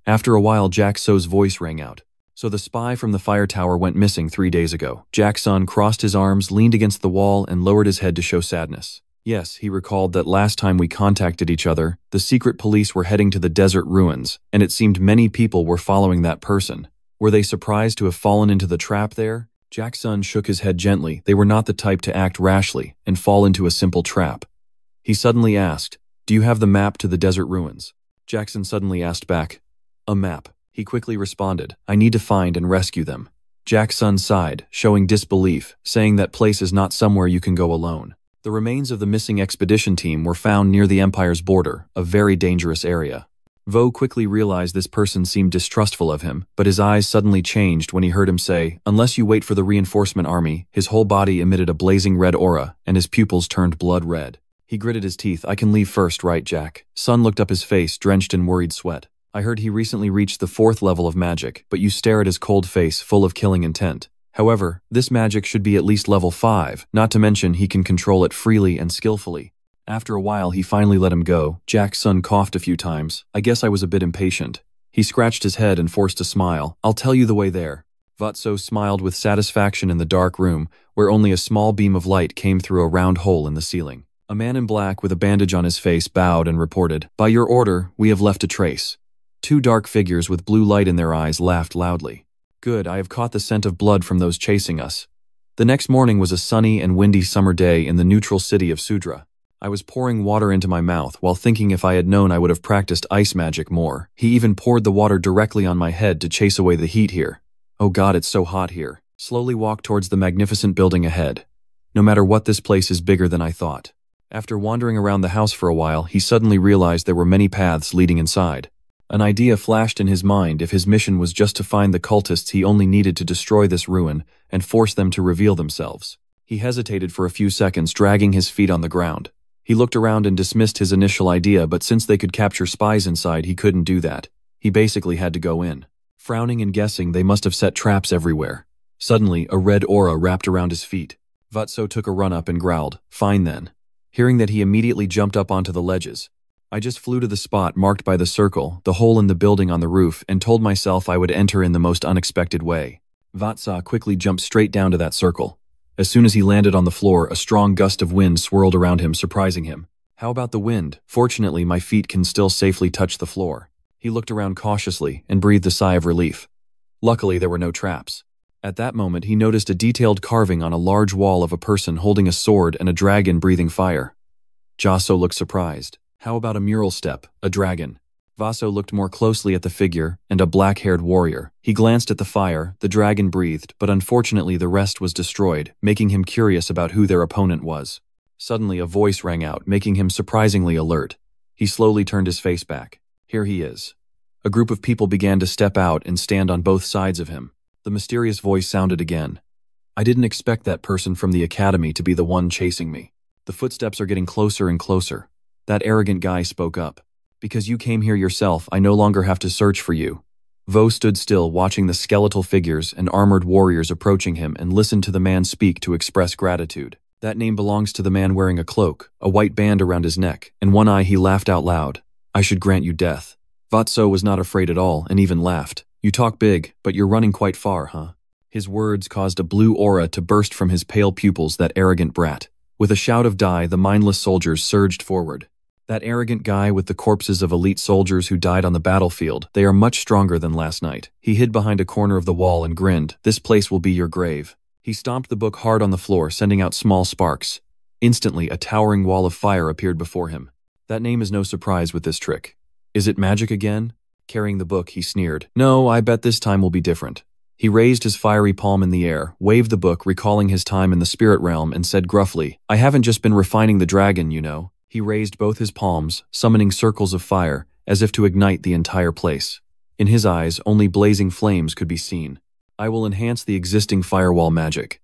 Speaker 1: After a while, Jackso's voice rang out. "So the spy from the Fire Tower went missing 3 days ago." Jackson crossed his arms, leaned against the wall, and lowered his head to show sadness. Yes, he recalled that last time we contacted each other, the secret police were heading to the desert ruins, and it seemed many people were following that person. Were they surprised to have fallen into the trap there? Jackson shook his head gently. They were not the type to act rashly and fall into a simple trap. He suddenly asked, "Do you have the map to the desert ruins?" Jackson suddenly asked back, "A map?" He quickly responded, "I need to find and rescue them." Jackson sighed, showing disbelief, saying that place is not somewhere you can go alone. The remains of the missing expedition team were found near the Empire's border, a very dangerous area. Vo quickly realized this person seemed distrustful of him, but his eyes suddenly changed when he heard him say, "Unless you wait for the reinforcement army." His whole body emitted a blazing red aura, and his pupils turned blood red. He gritted his teeth. "I can leave first, right, Jack?" Sun looked up his face, drenched in worried sweat. "I heard he recently reached the 4th level of magic, but you stare at his cold face, full of killing intent. However, this magic should be at least level 5, not to mention he can control it freely and skillfully." After a while, he finally let him go. Jack's son coughed a few times. "I guess I was a bit impatient." He scratched his head and forced a smile. "I'll tell you the way there." Vatso smiled with satisfaction in the dark room, where only a small beam of light came through a round hole in the ceiling. A man in black with a bandage on his face bowed and reported, "By your order, we have left a trace." 2 dark figures with blue light in their eyes laughed loudly. "Good, I have caught the scent of blood from those chasing us." The next morning was a sunny and windy summer day in the neutral city of Sudra. I was pouring water into my mouth while thinking if I had known I would have practiced ice magic more. He even poured the water directly on my head to chase away the heat here. "Oh God, it's so hot here." Slowly walked towards the magnificent building ahead. No matter what, this place is bigger than I thought. After wandering around the house for a while, he suddenly realized there were many paths leading inside. An idea flashed in his mind. If his mission was just to find the cultists, he only needed to destroy this ruin and force them to reveal themselves. He hesitated for a few seconds, dragging his feet on the ground. He looked around and dismissed his initial idea, but since they could capture spies inside, he couldn't do that. He basically had to go in. Frowning and guessing, they must have set traps everywhere. Suddenly, a red aura wrapped around his feet. Vatso took a run up and growled, "Fine then." Hearing that, he immediately jumped up onto the ledges. I just flew to the spot marked by the circle, the hole in the building on the roof, and told myself I would enter in the most unexpected way. Vatsa quickly jumped straight down to that circle. As soon as he landed on the floor, a strong gust of wind swirled around him, surprising him. "How about the wind? Fortunately, my feet can still safely touch the floor." He looked around cautiously and breathed a sigh of relief. Luckily, there were no traps. At that moment, he noticed a detailed carving on a large wall of a person holding a sword and a dragon breathing fire. Jaso looked surprised. "How about a mural step, a dragon?" Vaso looked more closely at the figure and a black-haired warrior. He glanced at the fire, the dragon breathed, but unfortunately the rest was destroyed, making him curious about who their opponent was. Suddenly a voice rang out, making him surprisingly alert. He slowly turned his face back. Here he is. A group of people began to step out and stand on both sides of him. The mysterious voice sounded again. "I didn't expect that person from the academy to be the one chasing me. The footsteps are getting closer and closer." That arrogant guy spoke up. "Because you came here yourself, I no longer have to search for you." Vo stood still, watching the skeletal figures and armored warriors approaching him, and listened to the man speak to express gratitude. "That name belongs to the man wearing a cloak, a white band around his neck, and one eye." He laughed out loud. "I should grant you death." Vatso was not afraid at all, and even laughed. "You talk big, but you're running quite far, huh?" His words caused a blue aura to burst from his pale pupils. That arrogant brat. With a shout of "Die!" the mindless soldiers surged forward. That arrogant guy with the corpses of elite soldiers who died on the battlefield. They are much stronger than last night. He hid behind a corner of the wall and grinned. "This place will be your grave." He stomped the book hard on the floor, sending out small sparks. Instantly, a towering wall of fire appeared before him. That name is no surprise with this trick. "Is it magic again?" Carrying the book, he sneered. "No, I bet this time will be different." He raised his fiery palm in the air, waved the book, recalling his time in the spirit realm, and said gruffly, "I haven't just been refining the dragon, you know." He raised both his palms, summoning circles of fire, as if to ignite the entire place. In his eyes, only blazing flames could be seen. "I will enhance the existing firewall magic."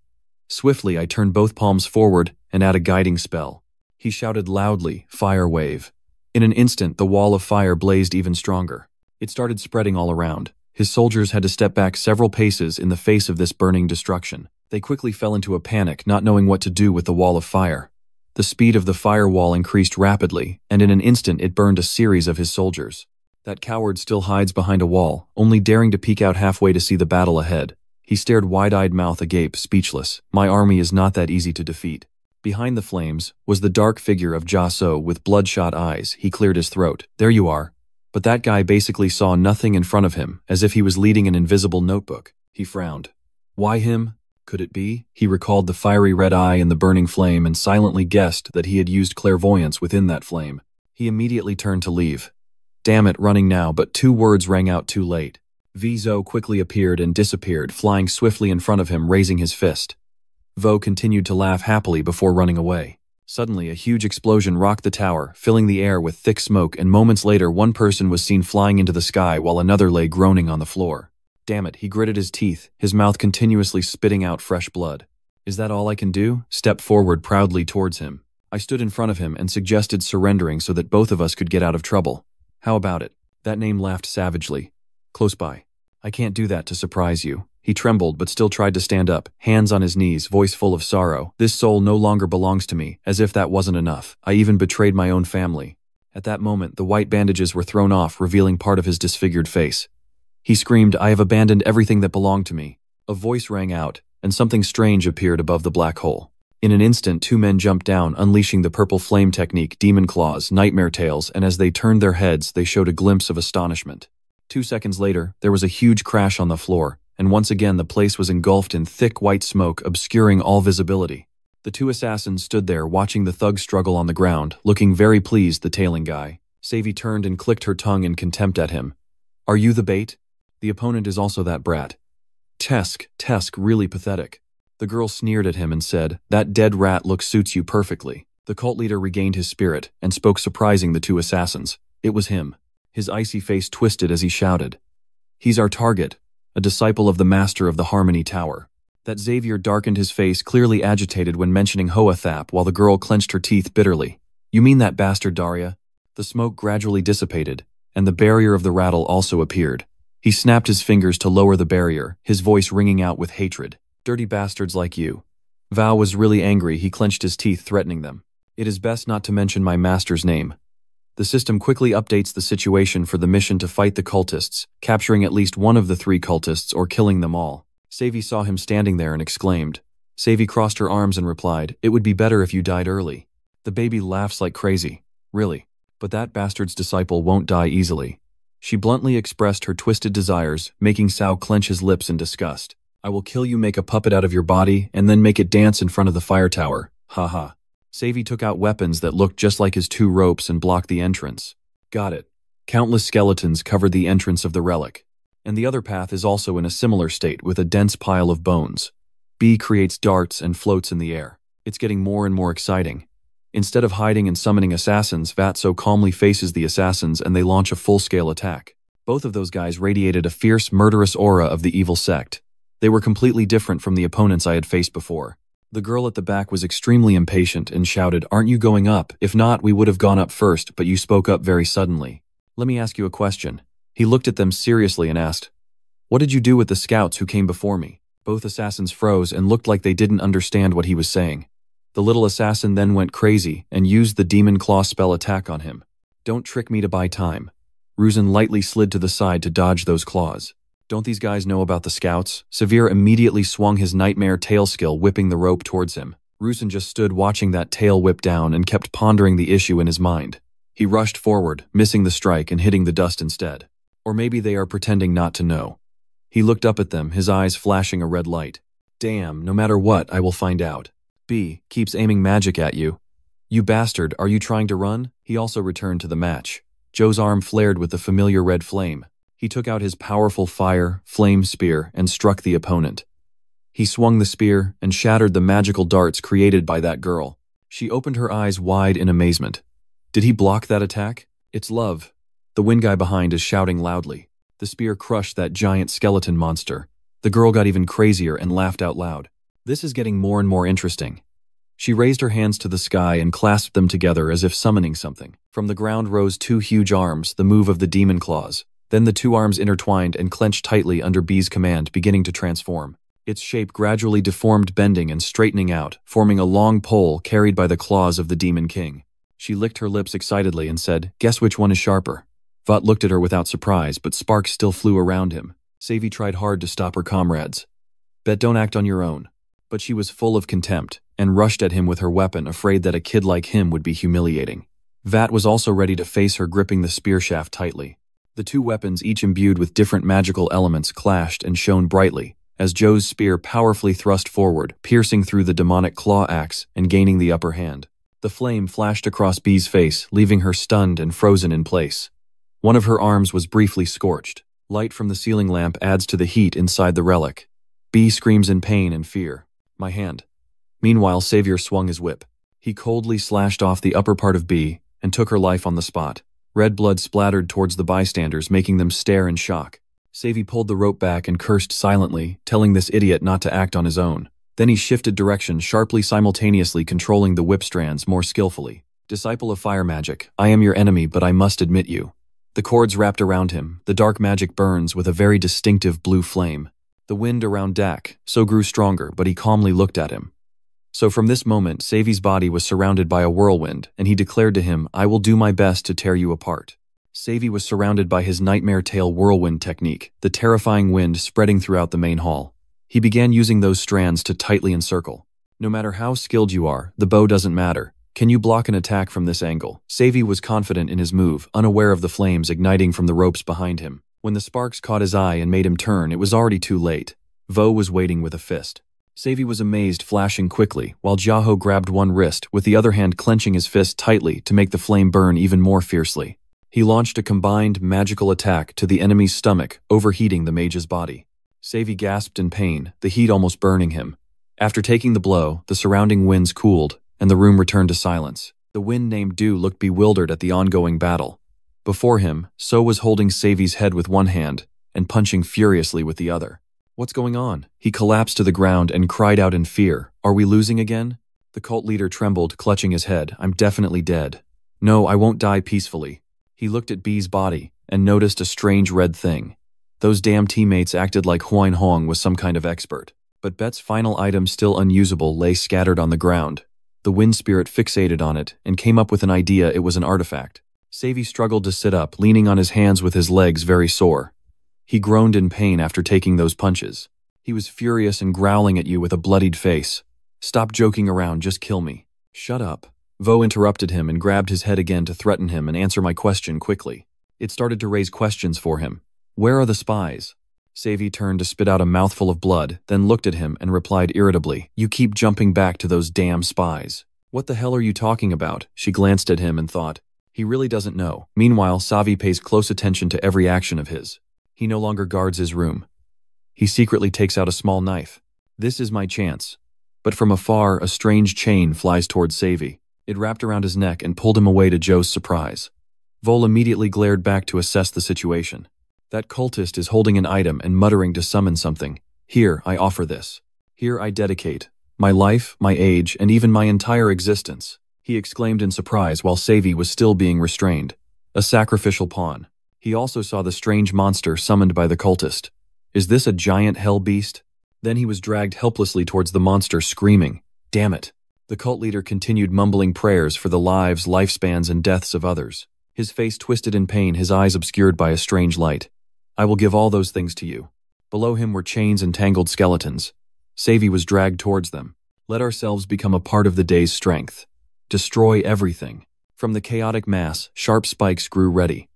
Speaker 1: Swiftly, I turned both palms forward and add a guiding spell. He shouted loudly, "Fire wave." In an instant, the wall of fire blazed even stronger. It started spreading all around. His soldiers had to step back several paces in the face of this burning destruction. They quickly fell into a panic, not knowing what to do with the wall of fire. The speed of the firewall increased rapidly, and in an instant it burned a series of his soldiers. That coward still hides behind a wall, only daring to peek out halfway to see the battle ahead. He stared wide-eyed, mouth agape, speechless. My army is not that easy to defeat. Behind the flames was the dark figure of Jaso with bloodshot eyes. He cleared his throat. "There you are." But that guy basically saw nothing in front of him, as if he was leading an invisible notebook. He frowned. "Why him? Could it be?" He recalled the fiery red eye in the burning flame and silently guessed that he had used clairvoyance within that flame. He immediately turned to leave. Damn it, running now, but 2 words rang out too late. Vizo quickly appeared and disappeared, flying swiftly in front of him, raising his fist. Vo continued to laugh happily before running away. Suddenly, a huge explosion rocked the tower, filling the air with thick smoke, and moments later one person was seen flying into the sky while another lay groaning on the floor. Damn it, he gritted his teeth, his mouth continuously spitting out fresh blood. Is that all I can do? Stepped forward proudly towards him. I stood in front of him and suggested surrendering so that both of us could get out of trouble. How about it? That name laughed savagely. Close by. I can't do that to surprise you. He trembled but still tried to stand up, hands on his knees, voice full of sorrow. This soul no longer belongs to me, as if that wasn't enough. I even betrayed my own family. At that moment, the white bandages were thrown off, revealing part of his disfigured face. He screamed, I have abandoned everything that belonged to me. A voice rang out, and something strange appeared above the black hole. In an instant, two men jumped down, unleashing the purple flame technique, demon claws, nightmare tails, and as they turned their heads, they showed a glimpse of astonishment. 2 seconds later, there was a huge crash on the floor, and once again the place was engulfed in thick white smoke, obscuring all visibility. The two assassins stood there, watching the thug struggle on the ground, looking very pleased, the tailing guy. Savy turned and clicked her tongue in contempt at him. Are you the bait? The opponent is also that brat. Tesk, really pathetic. The girl sneered at him and said, that dead rat look suits you perfectly. The cult leader regained his spirit and spoke, surprising the two assassins. It was him. His icy face twisted as he shouted. He's our target, a disciple of the master of the Harmony Tower. That Xavier darkened his face, clearly agitated when mentioning Hoathap, while the girl clenched her teeth bitterly. You mean that bastard, Daria? The smoke gradually dissipated, and the barrier of the rattle also appeared. He snapped his fingers to lower the barrier, his voice ringing out with hatred. Dirty bastards like you. Val was really angry. He clenched his teeth, threatening them. It is best not to mention my master's name. The system quickly updates the situation for the mission to fight the cultists, capturing at least one of the 3 cultists or killing them all. Savy saw him standing there and exclaimed. Savy crossed her arms and replied, it would be better if you died early. The baby laughs like crazy. Really. But that bastard's disciple won't die easily. She bluntly expressed her twisted desires, making Sao clench his lips in disgust. I will kill you, make a puppet out of your body, and then make it dance in front of the fire tower. Ha ha. Savy took out weapons that looked just like his 2 ropes and blocked the entrance. Got it. Countless skeletons covered the entrance of the relic. And the other path is also in a similar state with a dense pile of bones. B creates darts and floats in the air. It's getting more and more exciting. Instead of hiding and summoning assassins, Vatso calmly faces the assassins and they launch a full-scale attack. Both of those guys radiated a fierce, murderous aura of the evil sect. They were completely different from the opponents I had faced before. The girl at the back was extremely impatient and shouted, aren't you going up? If not, we would have gone up first, but you spoke up very suddenly. Let me ask you a question. He looked at them seriously and asked, what did you do with the scouts who came before me? Both assassins froze and looked like they didn't understand what he was saying. The little assassin then went crazy and used the demon claw spell attack on him. Don't trick me to buy time. Ruzin lightly slid to the side to dodge those claws. Don't these guys know about the scouts? Severe immediately swung his nightmare tail skill, whipping the rope towards him. Ruzin just stood watching that tail whip down and kept pondering the issue in his mind. He rushed forward, missing the strike and hitting the dust instead. Or maybe they are pretending not to know. He looked up at them, his eyes flashing a red light. Damn, no matter what, I will find out. B keeps aiming magic at you. You bastard, are you trying to run? He also returned to the match. Joe's arm flared with the familiar red flame. He took out his powerful flame spear and struck the opponent. He swung the spear and shattered the magical darts created by that girl. She opened her eyes wide in amazement. Did he block that attack? It's love. The wind guy behind is shouting loudly. The spear crushed that giant skeleton monster. The girl got even crazier and laughed out loud. This is getting more and more interesting. She raised her hands to the sky and clasped them together as if summoning something. From the ground rose 2 huge arms, the move of the demon claws. Then the 2 arms intertwined and clenched tightly under B's command, beginning to transform. Its shape gradually deformed, bending and straightening out, forming a long pole carried by the claws of the Demon King. She licked her lips excitedly and said, guess which one is sharper? Vought looked at her without surprise, but sparks still flew around him. Savy tried hard to stop her comrades. Bet don't act on your own. But she was full of contempt, and rushed at him with her weapon, afraid that a kid like him would be humiliating. Vat was also ready to face her, gripping the spear shaft tightly. The 2 weapons, each imbued with different magical elements, clashed and shone brightly, as Joe's spear powerfully thrust forward, piercing through the demonic claw axe and gaining the upper hand. The flame flashed across B's face, leaving her stunned and frozen in place. One of her arms was briefly scorched. Light from the ceiling lamp adds to the heat inside the relic. B screams in pain and fear. My hand. Meanwhile, Xavier swung his whip. He coldly slashed off the upper part of B and took her life on the spot. Red blood splattered towards the bystanders, making them stare in shock. Savy pulled the rope back and cursed silently, telling this idiot not to act on his own. Then he shifted direction sharply, simultaneously controlling the whip strands more skillfully. Disciple of fire magic, I am your enemy, but I must admit you. The cords wrapped around him. The dark magic burns with a very distinctive blue flame. The wind around Dak so grew stronger, but he calmly looked at him. So from this moment, Savy's body was surrounded by a whirlwind, and he declared to him, I will do my best to tear you apart. Savy was surrounded by his nightmare tail whirlwind technique, the terrifying wind spreading throughout the main hall. He began using those strands to tightly encircle. No matter how skilled you are, the bow doesn't matter. Can you block an attack from this angle? Savy was confident in his move, unaware of the flames igniting from the ropes behind him. When the sparks caught his eye and made him turn, it was already too late. Vo was waiting with a fist. Savy was amazed, flashing quickly, while Jiaho grabbed one wrist, with the other hand clenching his fist tightly to make the flame burn even more fiercely. He launched a combined magical attack to the enemy's stomach, overheating the mage's body. Savy gasped in pain, the heat almost burning him. After taking the blow, the surrounding winds cooled, and the room returned to silence. The wind named Du looked bewildered at the ongoing battle. Before him, So was holding Savy's head with one hand and punching furiously with the other. What's going on? He collapsed to the ground and cried out in fear. Are we losing again? The cult leader trembled, clutching his head. I'm definitely dead. No, I won't die peacefully. He looked at B's body and noticed a strange red thing. Those damn teammates acted like Huain Hong was some kind of expert. But Bet's final item, still unusable, lay scattered on the ground. The wind spirit fixated on it and came up with an idea it was an artifact. Savy struggled to sit up, leaning on his hands with his legs very sore. He groaned in pain after taking those punches. He was furious and growling at you with a bloodied face. Stop joking around, just kill me. Shut up. Vo interrupted him and grabbed his head again to threaten him and answer my question quickly. It started to raise questions for him. Where are the spies? Savy turned to spit out a mouthful of blood, then looked at him and replied irritably, You keep jumping back to those damn spies. What the hell are you talking about? She glanced at him and thought, he really doesn't know. Meanwhile, Savy pays close attention to every action of his. He no longer guards his room. He secretly takes out a small knife. This is my chance. But from afar, a strange chain flies towards Savy. It wrapped around his neck and pulled him away to Joe's surprise. Vol immediately glared back to assess the situation. That cultist is holding an item and muttering to summon something. Here, I offer this. Here I dedicate my life, my age, and even my entire existence, he exclaimed in surprise while Savy was still being restrained. A sacrificial pawn. He also saw the strange monster summoned by the cultist. Is this a giant hell beast? Then he was dragged helplessly towards the monster, screaming, Damn it! The cult leader continued mumbling prayers for the lives, lifespans, and deaths of others. His face twisted in pain, his eyes obscured by a strange light. I will give all those things to you. Below him were chains and tangled skeletons. Savy was dragged towards them. Let ourselves become a part of the day's strength. Destroy everything. From the chaotic mass, sharp spikes grew ready.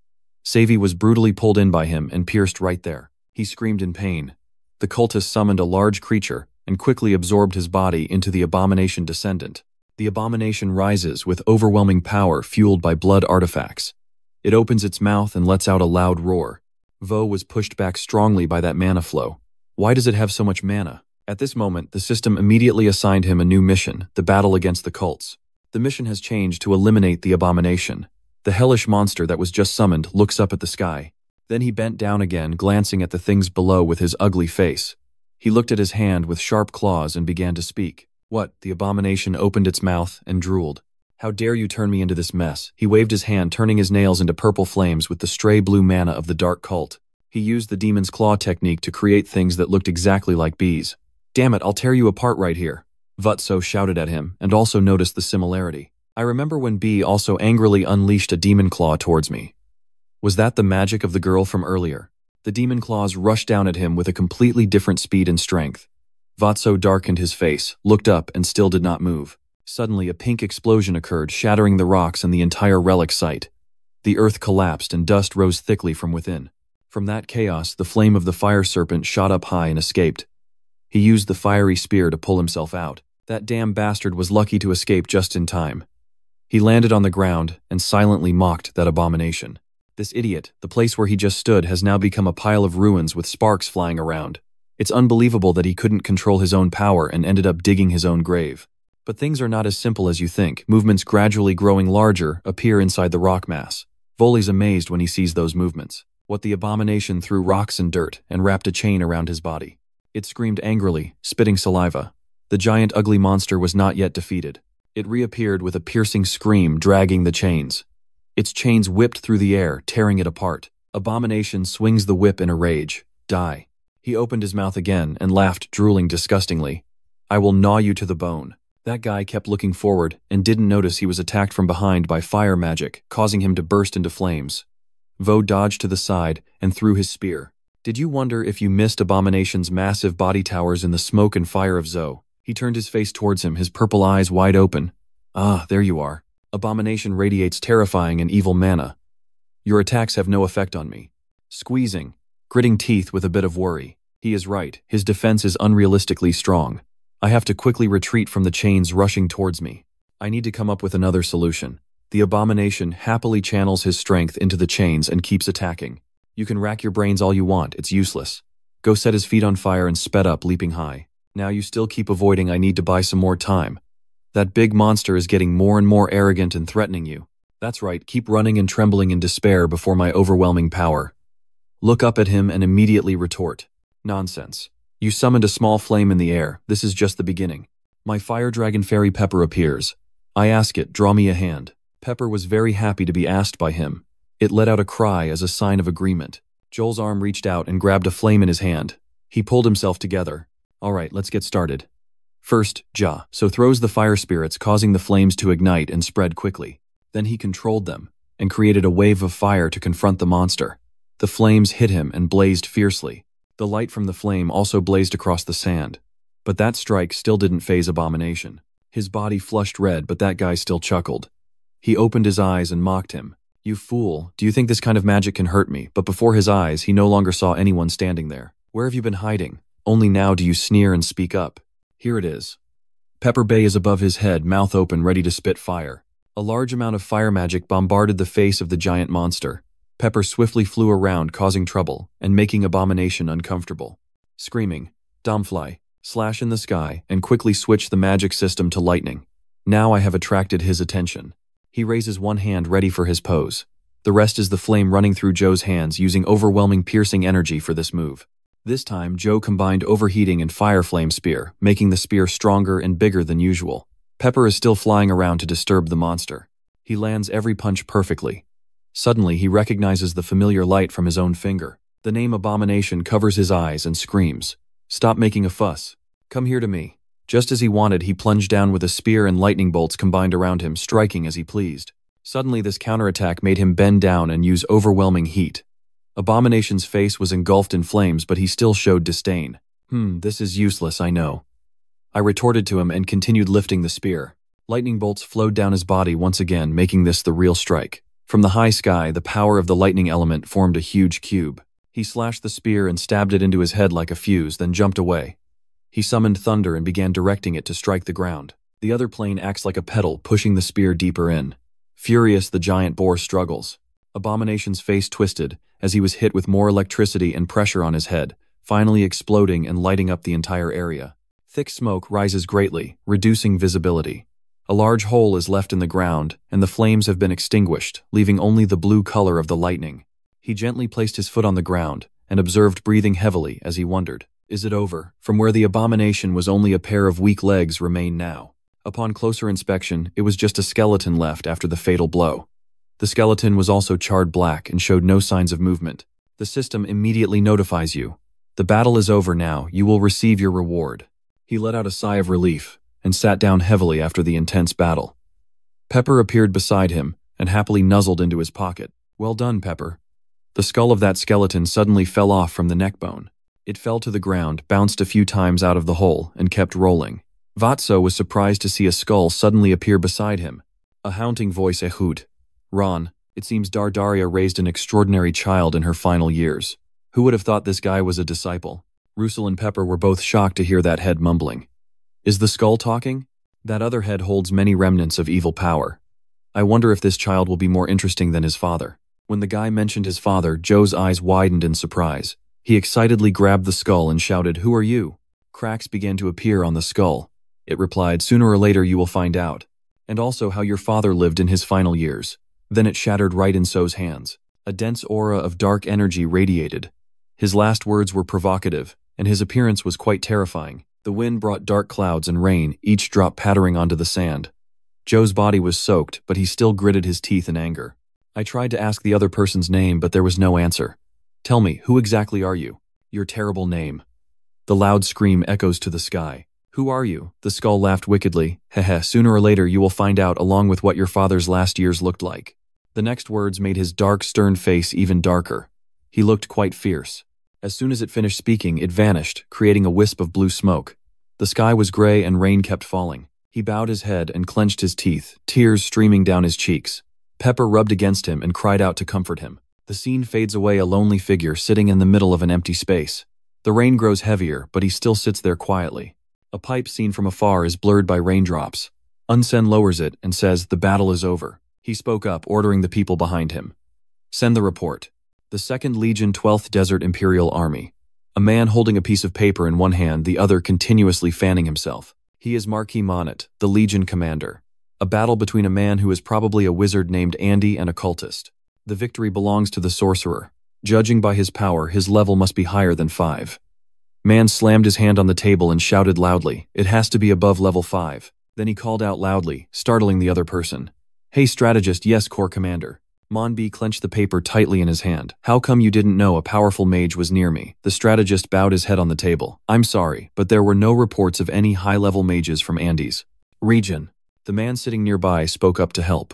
Speaker 1: Savy was brutally pulled in by him and pierced right there. He screamed in pain. The cultist summoned a large creature and quickly absorbed his body into the abomination descendant. The abomination rises with overwhelming power fueled by blood artifacts. It opens its mouth and lets out a loud roar. Vo was pushed back strongly by that mana flow. Why does it have so much mana? At this moment, the system immediately assigned him a new mission, the battle against the cults. The mission has changed to eliminate the abomination. The hellish monster that was just summoned looks up at the sky. Then he bent down again, glancing at the things below with his ugly face. He looked at his hand with sharp claws and began to speak. What? The abomination opened its mouth and drooled. How dare you turn me into this mess? He waved his hand, turning his nails into purple flames with the stray blue mana of the dark cult. He used the demon's claw technique to create things that looked exactly like bees. Damn it, I'll tear you apart right here. Vutso shouted at him and also noticed the similarity. I remember when B also angrily unleashed a demon claw towards me. Was that the magic of the girl from earlier? The demon claws rushed down at him with a completely different speed and strength. Vutso darkened his face, looked up, and still did not move. Suddenly, a pink explosion occurred, shattering the rocks and the entire relic site. The earth collapsed and dust rose thickly from within. From that chaos, the flame of the fire serpent shot up high and escaped. He used the fiery spear to pull himself out. That damn bastard was lucky to escape just in time. He landed on the ground and silently mocked that abomination. This idiot, the place where he just stood, has now become a pile of ruins with sparks flying around. It's unbelievable that he couldn't control his own power and ended up digging his own grave. But things are not as simple as you think. Movements gradually growing larger appear inside the rock mass. Voley's amazed when he sees those movements. What the abomination threw rocks and dirt and wrapped a chain around his body. It screamed angrily, spitting saliva. The giant ugly monster was not yet defeated. It reappeared with a piercing scream, dragging the chains. Its chains whipped through the air, tearing it apart. Abomination swings the whip in a rage. Die. He opened his mouth again and laughed, drooling disgustingly. I will gnaw you to the bone. That guy kept looking forward and didn't notice he was attacked from behind by fire magic, causing him to burst into flames. Vo dodged to the side and threw his spear. Did you wonder if you missed Abomination's massive body towers in the smoke and fire of Zo? He turned his face towards him, his purple eyes wide open. Ah, there you are. Abomination radiates terrifying and evil mana. Your attacks have no effect on me. Squeezing, gritting teeth with a bit of worry. He is right, his defense is unrealistically strong. I have to quickly retreat from the chains rushing towards me. I need to come up with another solution. The Abomination happily channels his strength into the chains and keeps attacking. You can rack your brains all you want, it's useless. Go set his feet on fire and sped up, leaping high. Now you still keep avoiding. I need to buy some more time. That big monster is getting more and more arrogant and threatening you. That's right, keep running and trembling in despair before my overwhelming power. Look up at him and immediately retort. Nonsense. You summoned a small flame in the air. This is just the beginning. My fire dragon fairy Pepper appears. I ask it, draw me a hand. Pepper was very happy to be asked by him. It let out a cry as a sign of agreement. Joel's arm reached out and grabbed a flame in his hand. He pulled himself together. All right, let's get started. First, Ja. So throws the fire spirits, causing the flames to ignite and spread quickly. Then he controlled them and created a wave of fire to confront the monster. The flames hit him and blazed fiercely. The light from the flame also blazed across the sand. But that strike still didn't faze Abomination. His body flushed red, but that guy still chuckled. He opened his eyes and mocked him. You fool, do you think this kind of magic can hurt me? But before his eyes, he no longer saw anyone standing there. Where have you been hiding? Only now do you sneer and speak up. Here it is. Pepper Bay is above his head, mouth open, ready to spit fire. A large amount of fire magic bombarded the face of the giant monster. Pepper swiftly flew around, causing trouble and making Abomination uncomfortable. Screaming, Domfly, slash in the sky, and quickly switched the magic system to lightning. Now I have attracted his attention. He raises one hand ready for his pose. The rest is the flame running through Joe's hands, using overwhelming piercing energy for this move. This time, Joe combined overheating and fire flame spear, making the spear stronger and bigger than usual. Pepper is still flying around to disturb the monster. He lands every punch perfectly. Suddenly, he recognizes the familiar light from his own finger. The name Abomination covers his eyes and screams, Stop making a fuss. Come here to me. Just as he wanted, he plunged down with a spear and lightning bolts combined around him, striking as he pleased. Suddenly, this counterattack made him bend down and use overwhelming heat. Abomination's face was engulfed in flames, but he still showed disdain. This is useless, I know. I retorted to him and continued lifting the spear. Lightning bolts flowed down his body once again, making this the real strike. From the high sky, the power of the lightning element formed a huge cube. He slashed the spear and stabbed it into his head like a fuse, then jumped away. He summoned thunder and began directing it to strike the ground. The other plane acts like a pedal, pushing the spear deeper in. Furious, the giant boar struggles. Abomination's face twisted as he was hit with more electricity and pressure on his head, finally exploding and lighting up the entire area. Thick smoke rises greatly, reducing visibility. A large hole is left in the ground, and the flames have been extinguished, leaving only the blue color of the lightning. He gently placed his foot on the ground and observed, breathing heavily as he wondered, is it over? From where the Abomination was only a pair of weak legs remained now. Upon closer inspection, it was just a skeleton left after the fatal blow. The skeleton was also charred black and showed no signs of movement. The system immediately notifies you. The battle is over now, you will receive your reward. He let out a sigh of relief and sat down heavily after the intense battle. Pepper appeared beside him and happily nuzzled into his pocket. Well done, Pepper. The skull of that skeleton suddenly fell off from the neck bone. It fell to the ground, bounced a few times out of the hole, and kept rolling. Vatso was surprised to see a skull suddenly appear beside him. A haunting voice echoed. Ron, it seems Dardaria raised an extraordinary child in her final years. Who would have thought this guy was a disciple? Russell and Pepper were both shocked to hear that head mumbling. Is the skull talking? That other head holds many remnants of evil power. I wonder if this child will be more interesting than his father. When the guy mentioned his father, Joe's eyes widened in surprise. He excitedly grabbed the skull and shouted, Who are you? Cracks began to appear on the skull. it replied. Sooner or later you will find out. And also how your father lived in his final years. Then it shattered right in So's hands. A dense aura of dark energy radiated. His last words were provocative, and his appearance was quite terrifying. The wind brought dark clouds and rain, each drop pattering onto the sand. Joe's body was soaked, but he still gritted his teeth in anger. I tried to ask the other person's name, but there was no answer. Tell me, who exactly are you? Your terrible name. The loud scream echoes to the sky. Who are you? The skull laughed wickedly. Heh, sooner or later you will find out, along with what your father's last years looked like. The next words made his dark, stern face even darker. He looked quite fierce. As soon as it finished speaking, it vanished, creating a wisp of blue smoke. The sky was gray and rain kept falling. He bowed his head and clenched his teeth, tears streaming down his cheeks. Pepper rubbed against him and cried out to comfort him. The scene fades away, a lonely figure sitting in the middle of an empty space. The rain grows heavier, but he still sits there quietly. A pipe seen from afar is blurred by raindrops. Unsen lowers it and says, "The battle is over." He spoke up, ordering the people behind him. "Send the report." The 2nd Legion 12th Desert Imperial Army. A man holding a piece of paper in one hand, the other continuously fanning himself. He is Marquis Monet, the Legion commander. A battle between a man who is probably a wizard named Andy and a cultist. The victory belongs to the sorcerer. Judging by his power, his level must be higher than 5. Man slammed his hand on the table and shouted loudly, "It has to be above level 5. Then he called out loudly, startling the other person. "Hey strategist, yes Corps Commander." Monbi clenched the paper tightly in his hand. "How come you didn't know a powerful mage was near me?" The strategist bowed his head on the table. "I'm sorry, but there were no reports of any high-level mages from Andes region." The man sitting nearby spoke up to help.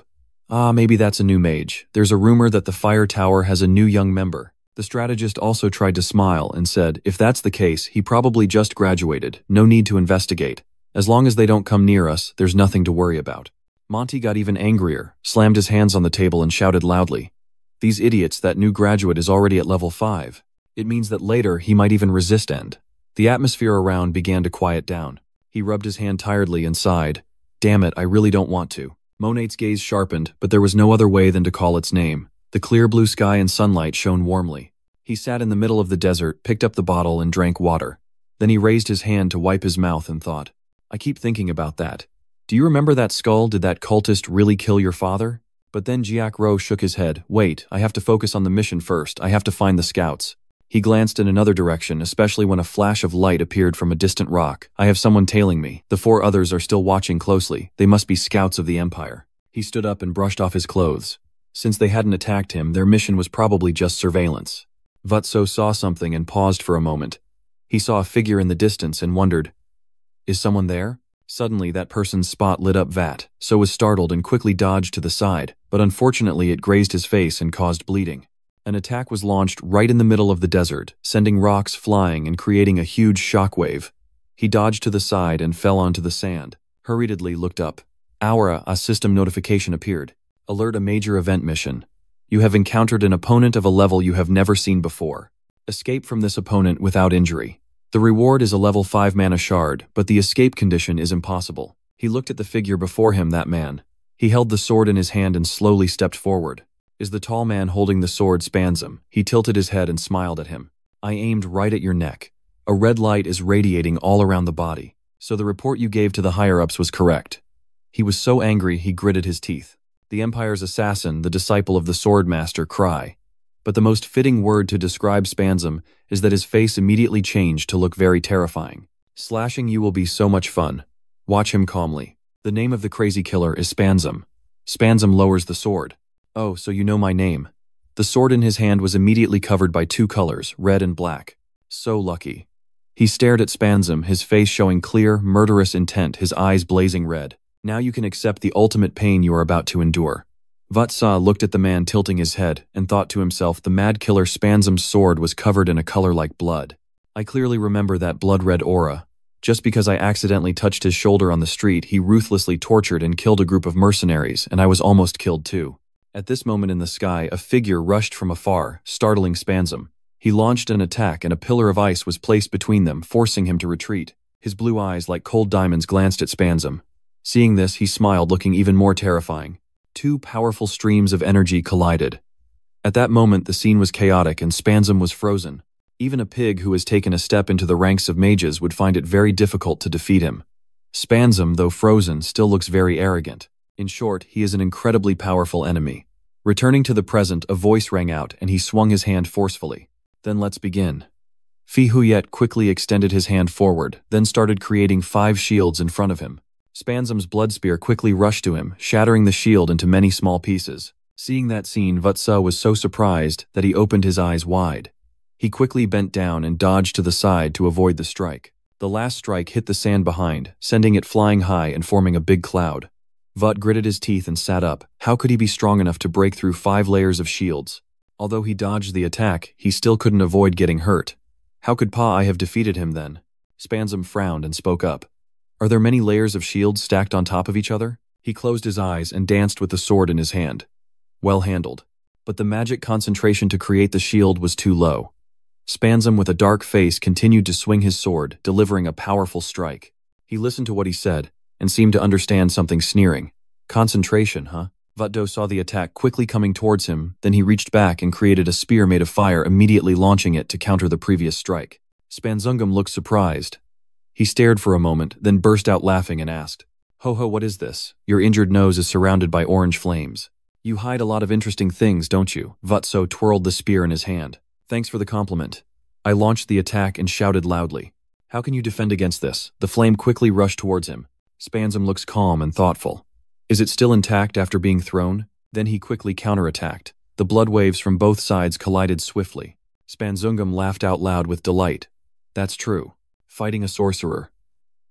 Speaker 1: Maybe that's a new mage. There's a rumor that the Fire Tower has a new young member." The strategist also tried to smile and said, "If that's the case, he probably just graduated. No need to investigate. As long as they don't come near us, there's nothing to worry about." Monty got even angrier, slammed his hands on the table and shouted loudly, "These idiots, that new graduate is already at level 5. It means that later he might even resist end." The atmosphere around began to quiet down. He rubbed his hand tiredly and sighed, "Damn it, I really don't want to." Monet's gaze sharpened, but there was no other way than to call its name. The clear blue sky and sunlight shone warmly. He sat in the middle of the desert, picked up the bottle and drank water. Then he raised his hand to wipe his mouth and thought, "I keep thinking about that. Do you remember that skull? Did that cultist really kill your father?" But then Jiak Ro shook his head. "Wait, I have to focus on the mission first. I have to find the scouts." He glanced in another direction, especially when a flash of light appeared from a distant rock. "I have someone tailing me. The 4 others are still watching closely. They must be scouts of the Empire." He stood up and brushed off his clothes. Since they hadn't attacked him, their mission was probably just surveillance. Vutso saw something and paused for a moment. He saw a figure in the distance and wondered, "Is someone there?" Suddenly, that person's spot lit up. So was startled and quickly dodged to the side, but unfortunately it grazed his face and caused bleeding. An attack was launched right in the middle of the desert, sending rocks flying and creating a huge shockwave. He dodged to the side and fell onto the sand. Hurriedly looked up. A system notification appeared. "Alert, a major event mission. You have encountered an opponent of a level you have never seen before. Escape from this opponent without injury. The reward is a level 5 mana shard, but the escape condition is impossible." He looked at the figure before him, that man. He held the sword in his hand and slowly stepped forward. "Is the tall man holding the sword Spansum?" He tilted his head and smiled at him. "I aimed right at your neck. A red light is radiating all around the body. So the report you gave to the higher-ups was correct." He was so angry he gritted his teeth. The Empire's assassin, the disciple of the Swordmaster, cry. But the most fitting word to describe Spansum is that his face immediately changed to look very terrifying. "Slashing you will be so much fun. Watch him calmly. The name of the crazy killer is Spansum." Spansum lowers the sword. "Oh, so you know my name." The sword in his hand was immediately covered by 2 colors, red and black. So lucky. He stared at Spansum, his face showing clear, murderous intent, his eyes blazing red. "Now you can accept the ultimate pain you are about to endure." Vutsa looked at the man tilting his head and thought to himself, the mad killer Spansum's sword was covered in a color like blood. I clearly remember that blood-red aura. Just because I accidentally touched his shoulder on the street, he ruthlessly tortured and killed a group of mercenaries, and I was almost killed too. At this moment in the sky, a figure rushed from afar, startling Spansum. He launched an attack and a pillar of ice was placed between them, forcing him to retreat. His blue eyes, like cold diamonds, glanced at Spansum. Seeing this, he smiled, looking even more terrifying. 2 powerful streams of energy collided. At that moment, the scene was chaotic and Spansum was frozen. Even a pig who has taken a step into the ranks of mages would find it very difficult to defeat him. Spansum, though frozen, still looks very arrogant. In short, he is an incredibly powerful enemy. Returning to the present, a voice rang out and he swung his hand forcefully. Then let's begin. Fi Huyet quickly extended his hand forward, then started creating 5 shields in front of him. Spansum's blood spear quickly rushed to him, shattering the shield into many small pieces. Seeing that scene, Vatso was so surprised that he opened his eyes wide. He quickly bent down and dodged to the side to avoid the strike. The last strike hit the sand behind, sending it flying high and forming a big cloud. Vut gritted his teeth and sat up. How could he be strong enough to break through 5 layers of shields? Although he dodged the attack, he still couldn't avoid getting hurt. How could I have defeated him then? Spansum frowned and spoke up. Are there many layers of shields stacked on top of each other? He closed his eyes and danced with the sword in his hand. Well handled. But the magic concentration to create the shield was too low. Spansum, with a dark face, continued to swing his sword, delivering a powerful strike. He listened to what he said, and seemed to understand something, sneering. Concentration, huh? Vatdo saw the attack quickly coming towards him, then he reached back and created a spear made of fire, immediately launching it to counter the previous strike. Spansungum looked surprised. He stared for a moment, then burst out laughing and asked, "Ho ho, what is this? Your injured nose is surrounded by orange flames. You hide a lot of interesting things, don't you?" Vatso twirled the spear in his hand. "Thanks for the compliment." I launched the attack and shouted loudly. "How can you defend against this?" The flame quickly rushed towards him. Spansum looks calm and thoughtful. Is it still intact after being thrown? Then he quickly counterattacked. The blood waves from both sides collided swiftly. Spanzungum laughed out loud with delight. That's true. Fighting a sorcerer.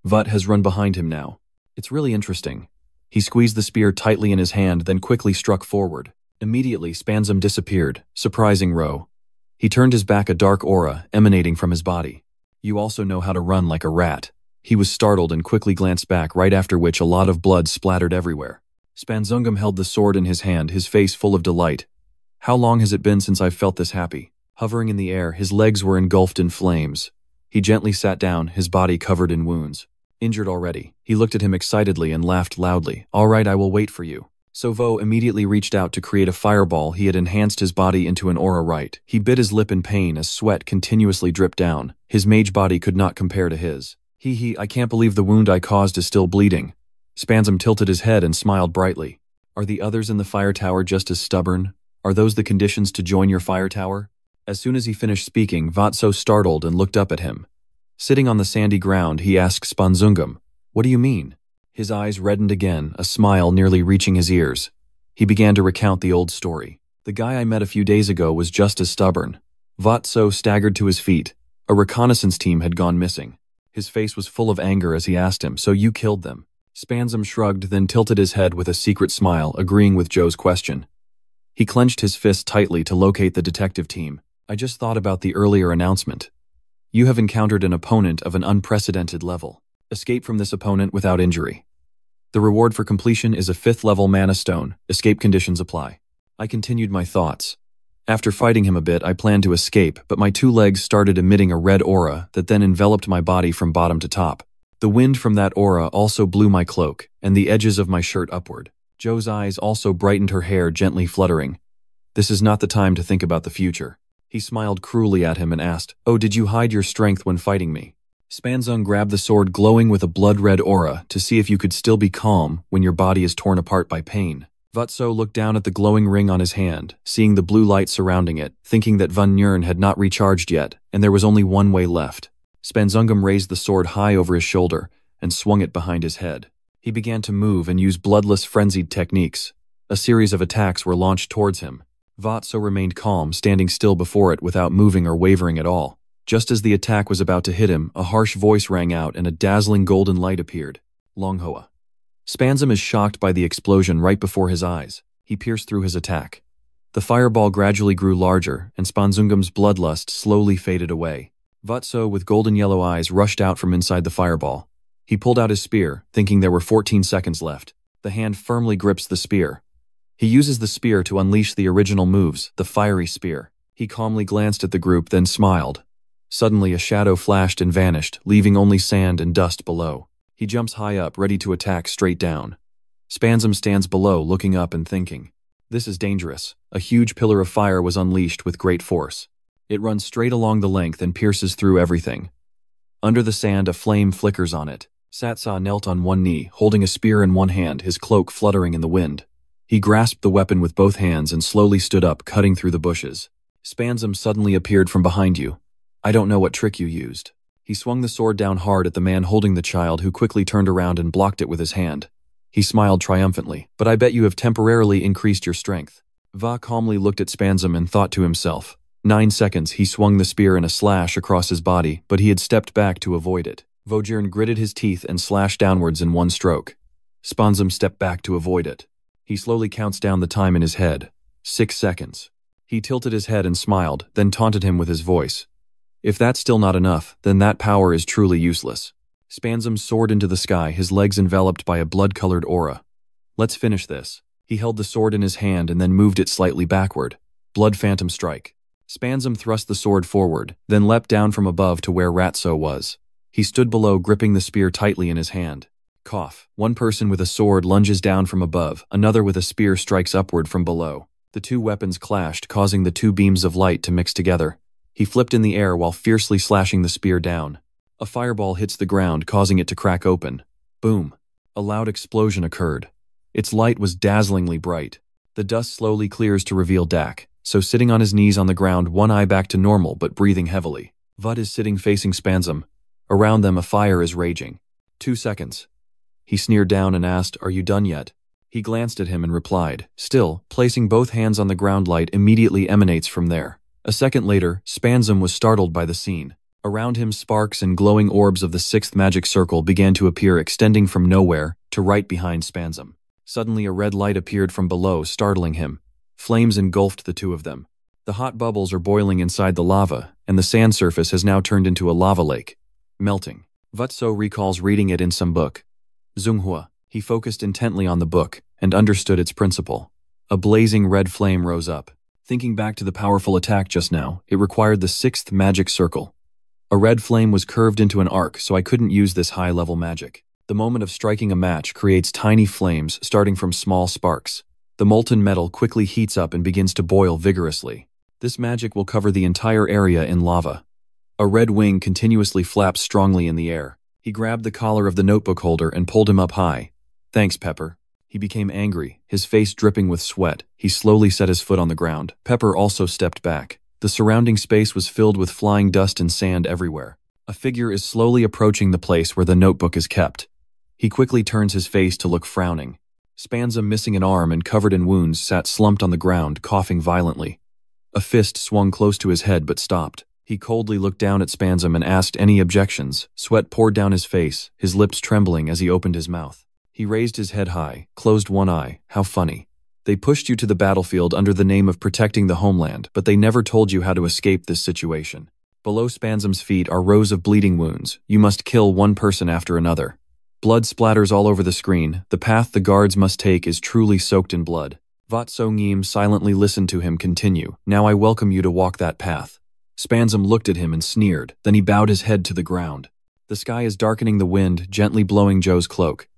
Speaker 1: Vut has run behind him now. It's really interesting. He squeezed the spear tightly in his hand, then quickly struck forward. Immediately, Spanzum disappeared, surprising Ro. He turned his back, a dark aura emanating from his body. You also know how to run like a rat. He was startled and quickly glanced back, right after which a lot of blood splattered everywhere. Spanzungum held the sword in his hand, his face full of delight. How long has it been since I've felt this happy? Hovering in the air, his legs were engulfed in flames. He gently sat down, his body covered in wounds. Injured already, he looked at him excitedly and laughed loudly. All right, I will wait for you. Sovo immediately reached out to create a fireball. He had enhanced his body into an aura right. He bit his lip in pain as sweat continuously dripped down. His mage body could not compare to his. I can't believe the wound I caused is still bleeding. Spanzum tilted his head and smiled brightly. Are the others in the fire tower just as stubborn? Are those the conditions to join your fire tower? As soon as he finished speaking, Vatso startled and looked up at him. Sitting on the sandy ground, he asked Spanzungum, "What do you mean?" His eyes reddened again, a smile nearly reaching his ears. He began to recount the old story. The guy I met a few days ago was just as stubborn. Vatso staggered to his feet. A reconnaissance team had gone missing. His face was full of anger as he asked him, "So you killed them?" Spanzum shrugged, then tilted his head with a secret smile, agreeing with Joe's question. He clenched his fist tightly to locate the detective team. I just thought about the earlier announcement. You have encountered an opponent of an unprecedented level. Escape from this opponent without injury. The reward for completion is a 5th level mana stone. Escape conditions apply. I continued my thoughts. After fighting him a bit, I planned to escape, but my 2 legs started emitting a red aura that then enveloped my body from bottom to top. The wind from that aura also blew my cloak and the edges of my shirt upward. Joe's eyes also brightened, her hair gently fluttering. This is not the time to think about the future. He smiled cruelly at him and asked, "Oh, did you hide your strength when fighting me?" Spanzung grabbed the sword glowing with a blood-red aura to see if you could still be calm when your body is torn apart by pain. Vatso looked down at the glowing ring on his hand, seeing the blue light surrounding it, thinking that Van Nuren had not recharged yet, and there was only one way left. Spanzungum raised the sword high over his shoulder and swung it behind his head. He began to move and use bloodless, frenzied techniques. A series of attacks were launched towards him. Vatso remained calm, standing still before it without moving or wavering at all. Just as the attack was about to hit him, a harsh voice rang out and a dazzling golden light appeared. Longhua. Spanzum is shocked by the explosion right before his eyes. He pierced through his attack. The fireball gradually grew larger, and Spanzungum's bloodlust slowly faded away. Vatso, with golden yellow eyes, rushed out from inside the fireball. He pulled out his spear, thinking there were 14 seconds left. The hand firmly grips the spear. He uses the spear to unleash the original moves, the fiery spear. He calmly glanced at the group, then smiled. Suddenly, a shadow flashed and vanished, leaving only sand and dust below. He jumps high up, ready to attack straight down. Spanzum stands below, looking up and thinking. This is dangerous. A huge pillar of fire was unleashed with great force. It runs straight along the length and pierces through everything. Under the sand, a flame flickers on it. Satsa knelt on one knee, holding a spear in one hand, his cloak fluttering in the wind. He grasped the weapon with both hands and slowly stood up, cutting through the bushes. Spansum suddenly appeared from behind you. I don't know what trick you used. He swung the sword down hard at the man holding the child, who quickly turned around and blocked it with his hand. He smiled triumphantly. But I bet you have temporarily increased your strength. Va calmly looked at Spansum and thought to himself. 9 seconds, he swung the spear in a slash across his body, but he had stepped back to avoid it. Vojern gritted his teeth and slashed downwards in one stroke. Spansum stepped back to avoid it. He slowly counts down the time in his head. 6 seconds. He tilted his head and smiled, then taunted him with his voice. If that's still not enough, then that power is truly useless. Spansum soared into the sky, his legs enveloped by a blood-colored aura. Let's finish this. He held the sword in his hand and then moved it slightly backward. Blood Phantom Strike. Spansum thrust the sword forward, then leapt down from above to where Ratso was. He stood below, gripping the spear tightly in his hand. Cough. One person with a sword lunges down from above, another with a spear strikes upward from below. The two weapons clashed, causing the two beams of light to mix together. He flipped in the air while fiercely slashing the spear down. A fireball hits the ground, causing it to crack open. Boom. A loud explosion occurred. Its light was dazzlingly bright. The dust slowly clears to reveal Dak, so sitting on his knees on the ground, one eye back to normal but breathing heavily. Vud is sitting facing Spansum. Around them a fire is raging. 2 seconds. He sneered down and asked, "Are you done yet?" He glanced at him and replied, "Still." Placing both hands on the ground, light immediately emanates from there. A second later, Spansum was startled by the scene. Around him, sparks and glowing orbs of the 6th magic circle began to appear, extending from nowhere to right behind Spansum. Suddenly a red light appeared from below, startling him. Flames engulfed the two of them. The hot bubbles are boiling inside the lava, and the sand surface has now turned into a lava lake. Melting. Vutso recalls reading it in some book. Zunghua. He focused intently on the book and understood its principle. A blazing red flame rose up. Thinking back to the powerful attack just now, it required the 6th magic circle. A red flame was curved into an arc, so I couldn't use this high-level magic. The moment of striking a match creates tiny flames starting from small sparks. The molten metal quickly heats up and begins to boil vigorously. This magic will cover the entire area in lava. A red wing continuously flaps strongly in the air. He grabbed the collar of the notebook holder and pulled him up high. "Thanks, Pepper." He became angry, his face dripping with sweat. He slowly set his foot on the ground. Pepper also stepped back. The surrounding space was filled with flying dust and sand everywhere. A figure is slowly approaching the place where the notebook is kept. He quickly turns his face to look frowning. Spansum, missing an arm and covered in wounds, sat slumped on the ground, coughing violently. A fist swung close to his head but stopped. He coldly looked down at Spansum and asked any objections. Sweat poured down his face, his lips trembling as he opened his mouth. He raised his head high, closed one eye. "How funny. They pushed you to the battlefield under the name of protecting the homeland, but they never told you how to escape this situation. Below Spansum's feet are rows of bleeding wounds. You must kill one person after another. Blood splatters all over the screen. The path the guards must take is truly soaked in blood." Vatso Ngim silently listened to him continue. "Now I welcome you to walk that path." Spansum looked at him and sneered, then he bowed his head to the ground. The sky is darkening, the wind gently blowing Joe's cloak.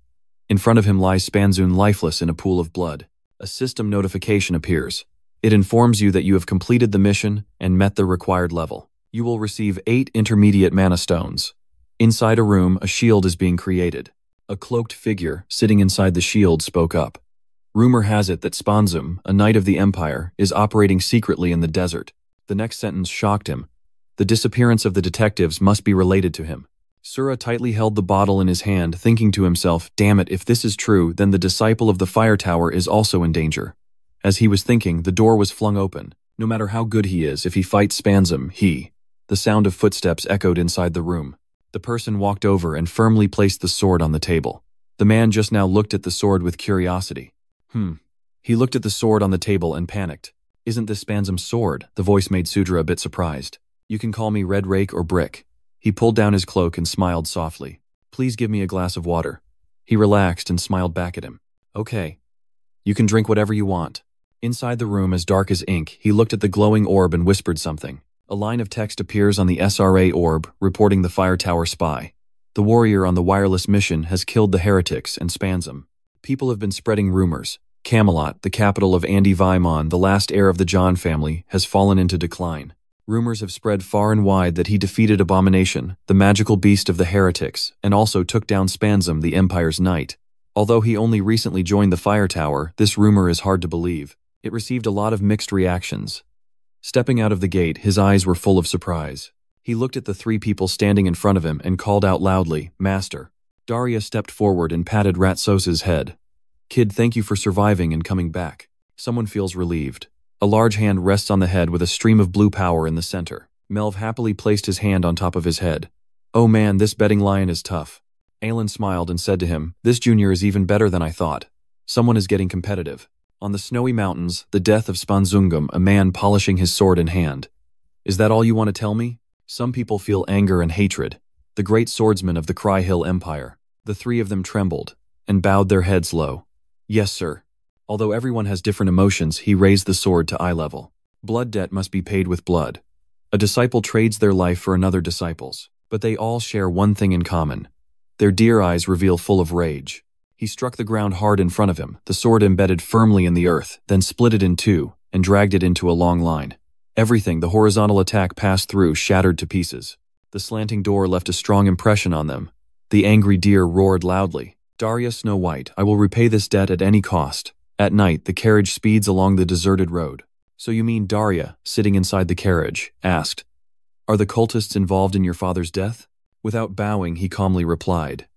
Speaker 1: In front of him lies Spanzoon lifeless in a pool of blood. A system notification appears. It informs you that you have completed the mission and met the required level. You will receive 8 intermediate mana stones. Inside a room, a shield is being created. A cloaked figure, sitting inside the shield, spoke up. Rumor has it that Spanzoom, a knight of the Empire, is operating secretly in the desert. The next sentence shocked him. The disappearance of the detectives must be related to him. Sura tightly held the bottle in his hand, thinking to himself, "Damn it, if this is true, then the disciple of the fire tower is also in danger." As he was thinking, the door was flung open. No matter how good he is, if he fights Spanzoom, The sound of footsteps echoed inside the room. The person walked over and firmly placed the sword on the table. The man just now looked at the sword with curiosity. He looked at the sword on the table and panicked. "Isn't this Spanzoom's sword?" The voice made Sudra a bit surprised. "You can call me Red Rake or Brick." He pulled down his cloak and smiled softly. "Please give me a glass of water." He relaxed and smiled back at him. "Okay. You can drink whatever you want." Inside the room, as dark as ink, he looked at the glowing orb and whispered something. A line of text appears on the SRA orb, reporting the fire tower spy. The warrior on the wireless mission has killed the heretics and Spanzoom. People have been spreading rumors. Camelot, the capital of Andy Vaimon, the last heir of the John family, has fallen into decline. Rumors have spread far and wide that he defeated Abomination, the magical beast of the heretics, and also took down Spanzum, the Empire's knight. Although he only recently joined the Fire Tower, this rumor is hard to believe. It received a lot of mixed reactions. Stepping out of the gate, his eyes were full of surprise. He looked at the three people standing in front of him and called out loudly, "Master." Daria stepped forward and patted Ratsos's head. "Kid, thank you for surviving and coming back." Someone feels relieved. A large hand rests on the head with a stream of blue power in the center. Melv happily placed his hand on top of his head. "Oh man, this betting lion is tough." Aelin smiled and said to him, "This junior is even better than I thought. Someone is getting competitive." On the snowy mountains, the death of Spanzungum, a man polishing his sword in hand. "Is that all you want to tell me?" Some people feel anger and hatred. The great swordsmen of the Cry Hill Empire. The three of them trembled and bowed their heads low. "Yes, sir." Although everyone has different emotions, he raised the sword to eye level. Blood debt must be paid with blood. A disciple trades their life for another disciple's, but they all share one thing in common. Their deer eyes reveal full of rage. He struck the ground hard in front of him, the sword embedded firmly in the earth, then split it in two, and dragged it into a long line. Everything the horizontal attack passed through shattered to pieces. The slanting door left a strong impression on them. The angry deer roared loudly. "Daria Snow White, I will repay this debt at any cost." At night, the carriage speeds along the deserted road. "So you mean," Daria, sitting inside the carriage, asked, "are the cultists involved in your father's death?" Without bowing, he calmly replied,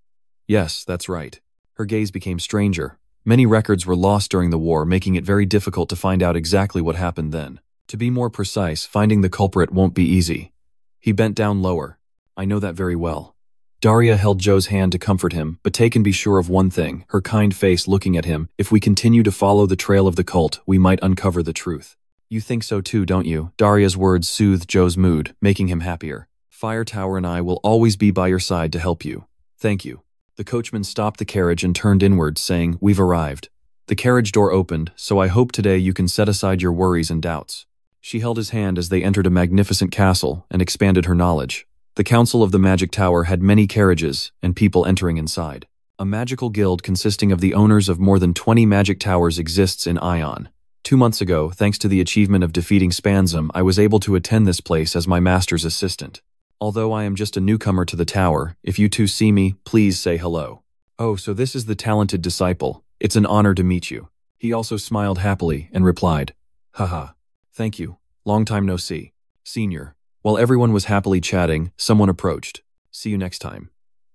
Speaker 1: "Yes, that's right." Her gaze became stranger. Many records were lost during the war, making it very difficult to find out exactly what happened then. To be more precise, finding the culprit won't be easy. He bent down lower. "I know that very well." Daria held Joe's hand to comfort him, but they can be sure of one thing, her kind face looking at him. "If we continue to follow the trail of the cult, we might uncover the truth." "You think so too, don't you?" Daria's words soothed Joe's mood, making him happier. "Fire Tower and I will always be by your side to help you." "Thank you." The coachman stopped the carriage and turned inward, saying, "We've arrived." The carriage door opened, "So I hope today you can set aside your worries and doubts." She held his hand as they entered a magnificent castle and expanded her knowledge. The Council of the Magic Tower had many carriages and people entering inside. A magical guild consisting of the owners of more than 20 magic towers exists in Ion. 2 months ago, thanks to the achievement of defeating Spanzum, I was able to attend this place as my master's assistant. Although I am just a newcomer to the tower, if you two see me, please say hello. "Oh, so this is the talented disciple. It's an honor to meet you." He also smiled happily and replied, "Haha. Thank you. Long time no see." "Senior." While everyone was happily chatting, someone approached. "See you next time."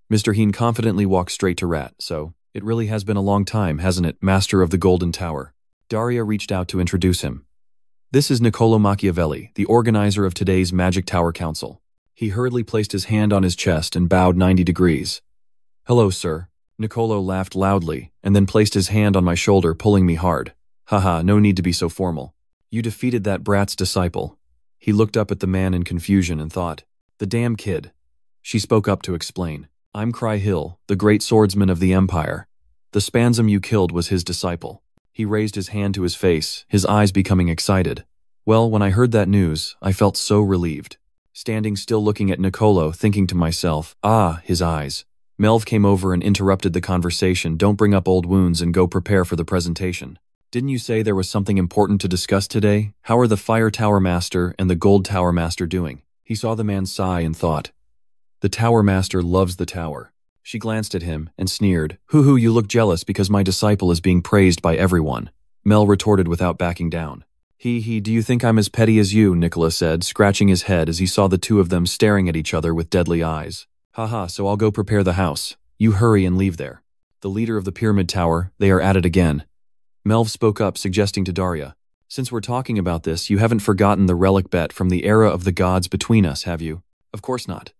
Speaker 1: Mr. Heen confidently walked straight to Rat. "So, it really has been a long time, hasn't it, Master of the Golden Tower?" Daria reached out to introduce him. "This is Niccolo Machiavelli, the organizer of today's Magic Tower Council." He hurriedly placed his hand on his chest and bowed 90 degrees. "Hello, sir." Niccolo laughed loudly, and then placed his hand on my shoulder, pulling me hard. "Haha, no need to be so formal. You defeated that brat's disciple." He looked up at the man in confusion and thought, "The damn kid." She spoke up to explain. "I'm Cry Hill, the great swordsman of the Empire. The Spanzum you killed was his disciple." He raised his hand to his face, his eyes becoming excited. Well, when I heard that news, I felt so relieved. Standing still looking at Niccolo, thinking to myself, his eyes. Melv came over and interrupted the conversation. "Don't bring up old wounds and go prepare for the presentation. Didn't you say there was something important to discuss today? How are the Fire Tower Master and the Gold Tower Master doing?" He saw the man sigh and thought, "The Tower Master loves the tower." She glanced at him and sneered, "Hoo-hoo, you look jealous because my disciple is being praised by everyone." Mel retorted without backing down. Do you think I'm as petty as you?" Nicholas said, scratching his head as he saw the two of them staring at each other with deadly eyes. "Haha, so I'll go prepare the house. You hurry and leave there." The leader of the Pyramid Tower, "They are at it again." Melv spoke up, suggesting to Daria, "Since we're talking about this, you haven't forgotten the relic bet from the era of the gods between us, have you?" "Of course not."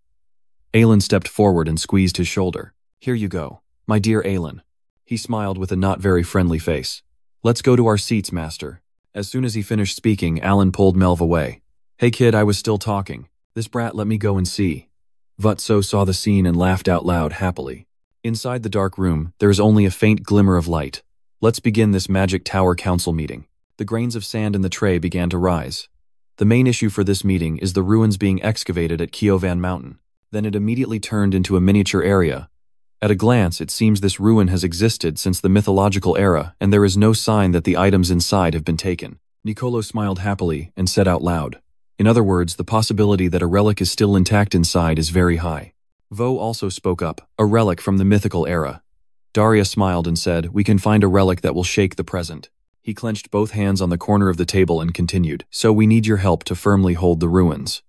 Speaker 1: Aelin stepped forward and squeezed his shoulder. "Here you go, my dear Aelin." He smiled with a not very friendly face. "Let's go to our seats, Master." As soon as he finished speaking, Alan pulled Melv away. "Hey kid, I was still talking. This brat let me go and see." Vutso saw the scene and laughed out loud happily. Inside the dark room, there is only a faint glimmer of light. "Let's begin this Magic Tower Council meeting." The grains of sand in the tray began to rise. The main issue for this meeting is the ruins being excavated at Kiovan Mountain. Then it immediately turned into a miniature area. At a glance, it seems this ruin has existed since the mythological era, and there is no sign that the items inside have been taken. Niccolo smiled happily and said out loud, In other words, the possibility that a relic is still intact inside is very high. Vo also spoke up, a relic from the mythical era. Daria smiled and said, we can find a relic that will shake the present. He clenched both hands on the corner of the table and continued, so we need your help to firmly hold the ruins.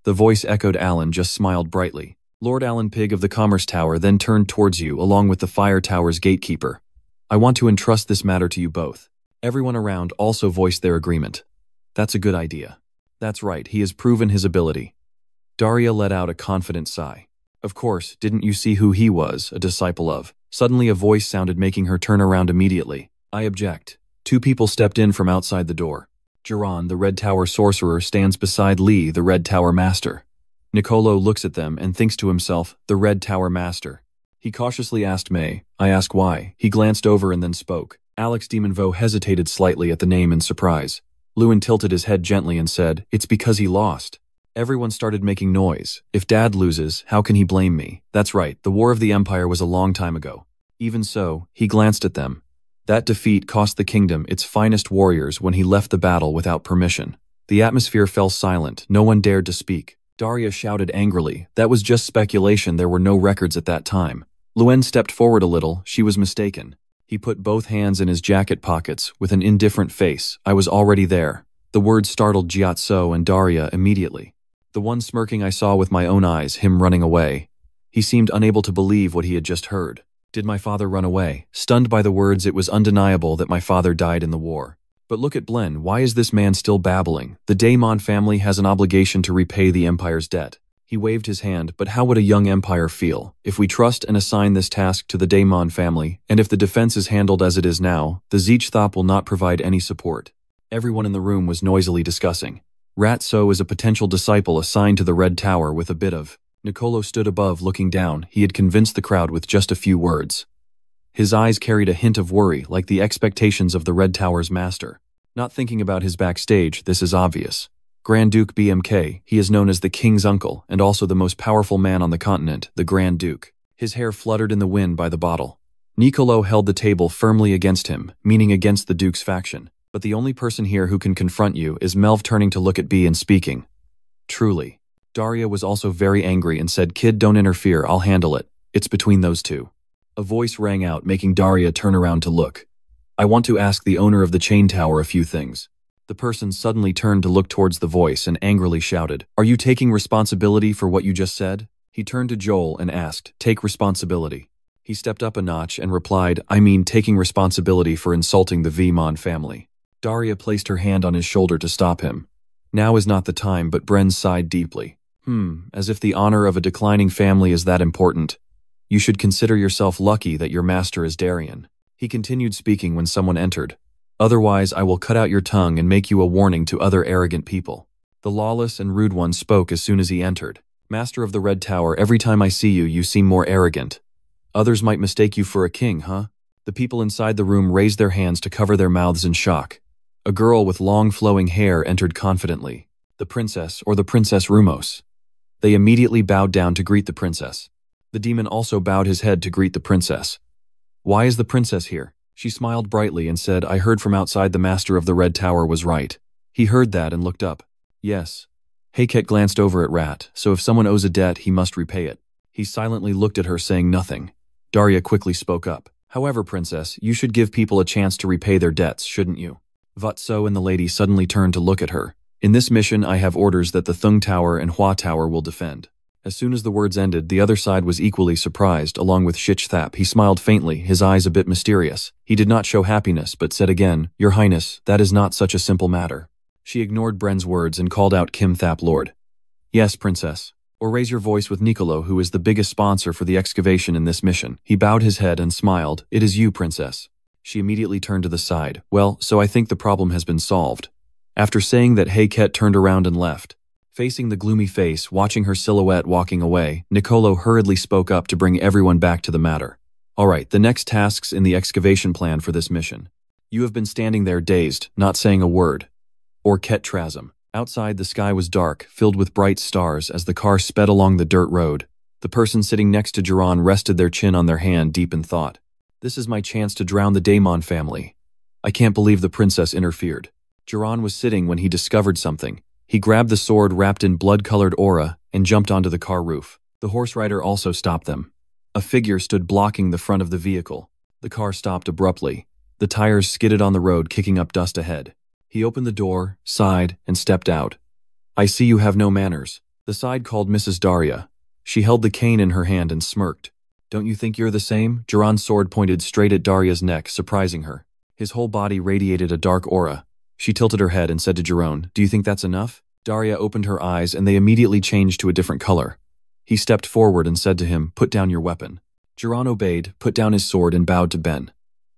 Speaker 1: The voice echoed. Alan just smiled brightly. Lord Alan Pig of the Commerce Tower then turned towards you along with the Fire Tower's gatekeeper. I want to entrust this matter to you both. Everyone around also voiced their agreement. That's a good idea. That's right, he has proven his ability. Daria let out a confident sigh. Of course, didn't you see who he was, a disciple of? Suddenly a voice sounded, making her turn around immediately. I object. Two people stepped in from outside the door. Jiran, the Red Tower sorcerer, stands beside Li, the Red Tower master. Nicolo looks at them and thinks to himself, the Red Tower master. He cautiously asked May, I ask why. He glanced over and then spoke. Alex Demonvo hesitated slightly at the name in surprise. Lewin tilted his head gently and said, it's because he lost. Everyone started making noise. If Dad loses, how can he blame me? That's right, the War of the Empire was a long time ago. Even so, he glanced at them. That defeat cost the kingdom its finest warriors when he left the battle without permission. The atmosphere fell silent, no one dared to speak. Daria shouted angrily, that was just speculation, there were no records at that time. Luen stepped forward a little, she was mistaken. He put both hands in his jacket pockets, with an indifferent face. I was already there. The word startled Gyatso and Daria immediately. The one smirking I saw with my own eyes, him running away. He seemed unable to believe what he had just heard. Did my father run away? Stunned by the words, it was undeniable that my father died in the war. But look at Blen, why is this man still babbling? The Daemon family has an obligation to repay the Empire's debt. He waved his hand, but how would a young empire feel? If we trust and assign this task to the Daemon family, and if the defense is handled as it is now, the Zeechthop will not provide any support. Everyone in the room was noisily discussing. Ratso is a potential disciple assigned to the Red Tower with a bit of. Nicolo stood above looking down. He had convinced the crowd with just a few words. His eyes carried a hint of worry, like the expectations of the Red Tower's master. Not thinking about his backstage, this is obvious. Grand Duke BMK, he is known as the King's uncle, and also the most powerful man on the continent, the Grand Duke. His hair fluttered in the wind by the bottle. Nicolo held the table firmly against him, meaning against the Duke's faction. But the only person here who can confront you is Melv, turning to look at B and speaking. Truly. Daria was also very angry and said, kid, don't interfere, I'll handle it. It's between those two. A voice rang out, making Daria turn around to look. I want to ask the owner of the chain tower a few things. The person suddenly turned to look towards the voice and angrily shouted, are you taking responsibility for what you just said? He turned to Joel and asked, take responsibility. He stepped up a notch and replied, I mean taking responsibility for insulting the Vemon family. Daria placed her hand on his shoulder to stop him. Now is not the time, but Bren sighed deeply. As if the honor of a declining family is that important. You should consider yourself lucky that your master is Darien. He continued speaking when someone entered. Otherwise, I will cut out your tongue and make you a warning to other arrogant people. The lawless and rude one spoke as soon as he entered. Master of the Red Tower, every time I see you, you seem more arrogant. Others might mistake you for a king, huh? The people inside the room raised their hands to cover their mouths in shock. A girl with long flowing hair entered confidently. The princess, or the Princess Rumos. They immediately bowed down to greet the princess. The demon also bowed his head to greet the princess. Why is the princess here? She smiled brightly and said, I heard from outside the master of the Red Tower was right. He heard that and looked up. Yes. Hayket glanced over at Rat, so if someone owes a debt, he must repay it. He silently looked at her, saying nothing. Daria quickly spoke up. However, princess, you should give people a chance to repay their debts, shouldn't you? Vatso and the lady suddenly turned to look at her. In this mission, I have orders that the Thung Tower and Hua Tower will defend. As soon as the words ended, the other side was equally surprised, along with Shich-Thap. He smiled faintly, his eyes a bit mysterious. He did not show happiness, but said again, Your Highness, that is not such a simple matter. She ignored Bren's words and called out Kim Thap Lord. Yes, princess. Or raise your voice with Nicolo, who is the biggest sponsor for the excavation in this mission. He bowed his head and smiled. It is you, princess. She immediately turned to the side. Well, so I think the problem has been solved. After saying that, Hayket turned around and left. Facing the gloomy face, watching her silhouette walking away, Nicolo hurriedly spoke up to bring everyone back to the matter. All right, the next tasks in the excavation plan for this mission. You have been standing there dazed, not saying a word. Or Kettrasm. Outside, the sky was dark, filled with bright stars as the car sped along the dirt road. The person sitting next to Jiran rested their chin on their hand, deep in thought. This is my chance to drown the Daemon family. I can't believe the princess interfered. Jiran was sitting when he discovered something. He grabbed the sword wrapped in blood-colored aura and jumped onto the car roof. The horse rider also stopped them. A figure stood blocking the front of the vehicle. The car stopped abruptly. The tires skidded on the road, kicking up dust ahead. He opened the door, sighed, and stepped out. "I see you have no manners." The side called Mrs. Daria. She held the cane in her hand and smirked. "Don't you think you're the same?" Jiran's sword pointed straight at Daria's neck, surprising her. His whole body radiated a dark aura. She tilted her head and said to Jiran, "Do you think that's enough?" Daria opened her eyes and they immediately changed to a different color. He stepped forward and said to him, "Put down your weapon." Jiran obeyed, put down his sword and bowed to Ben.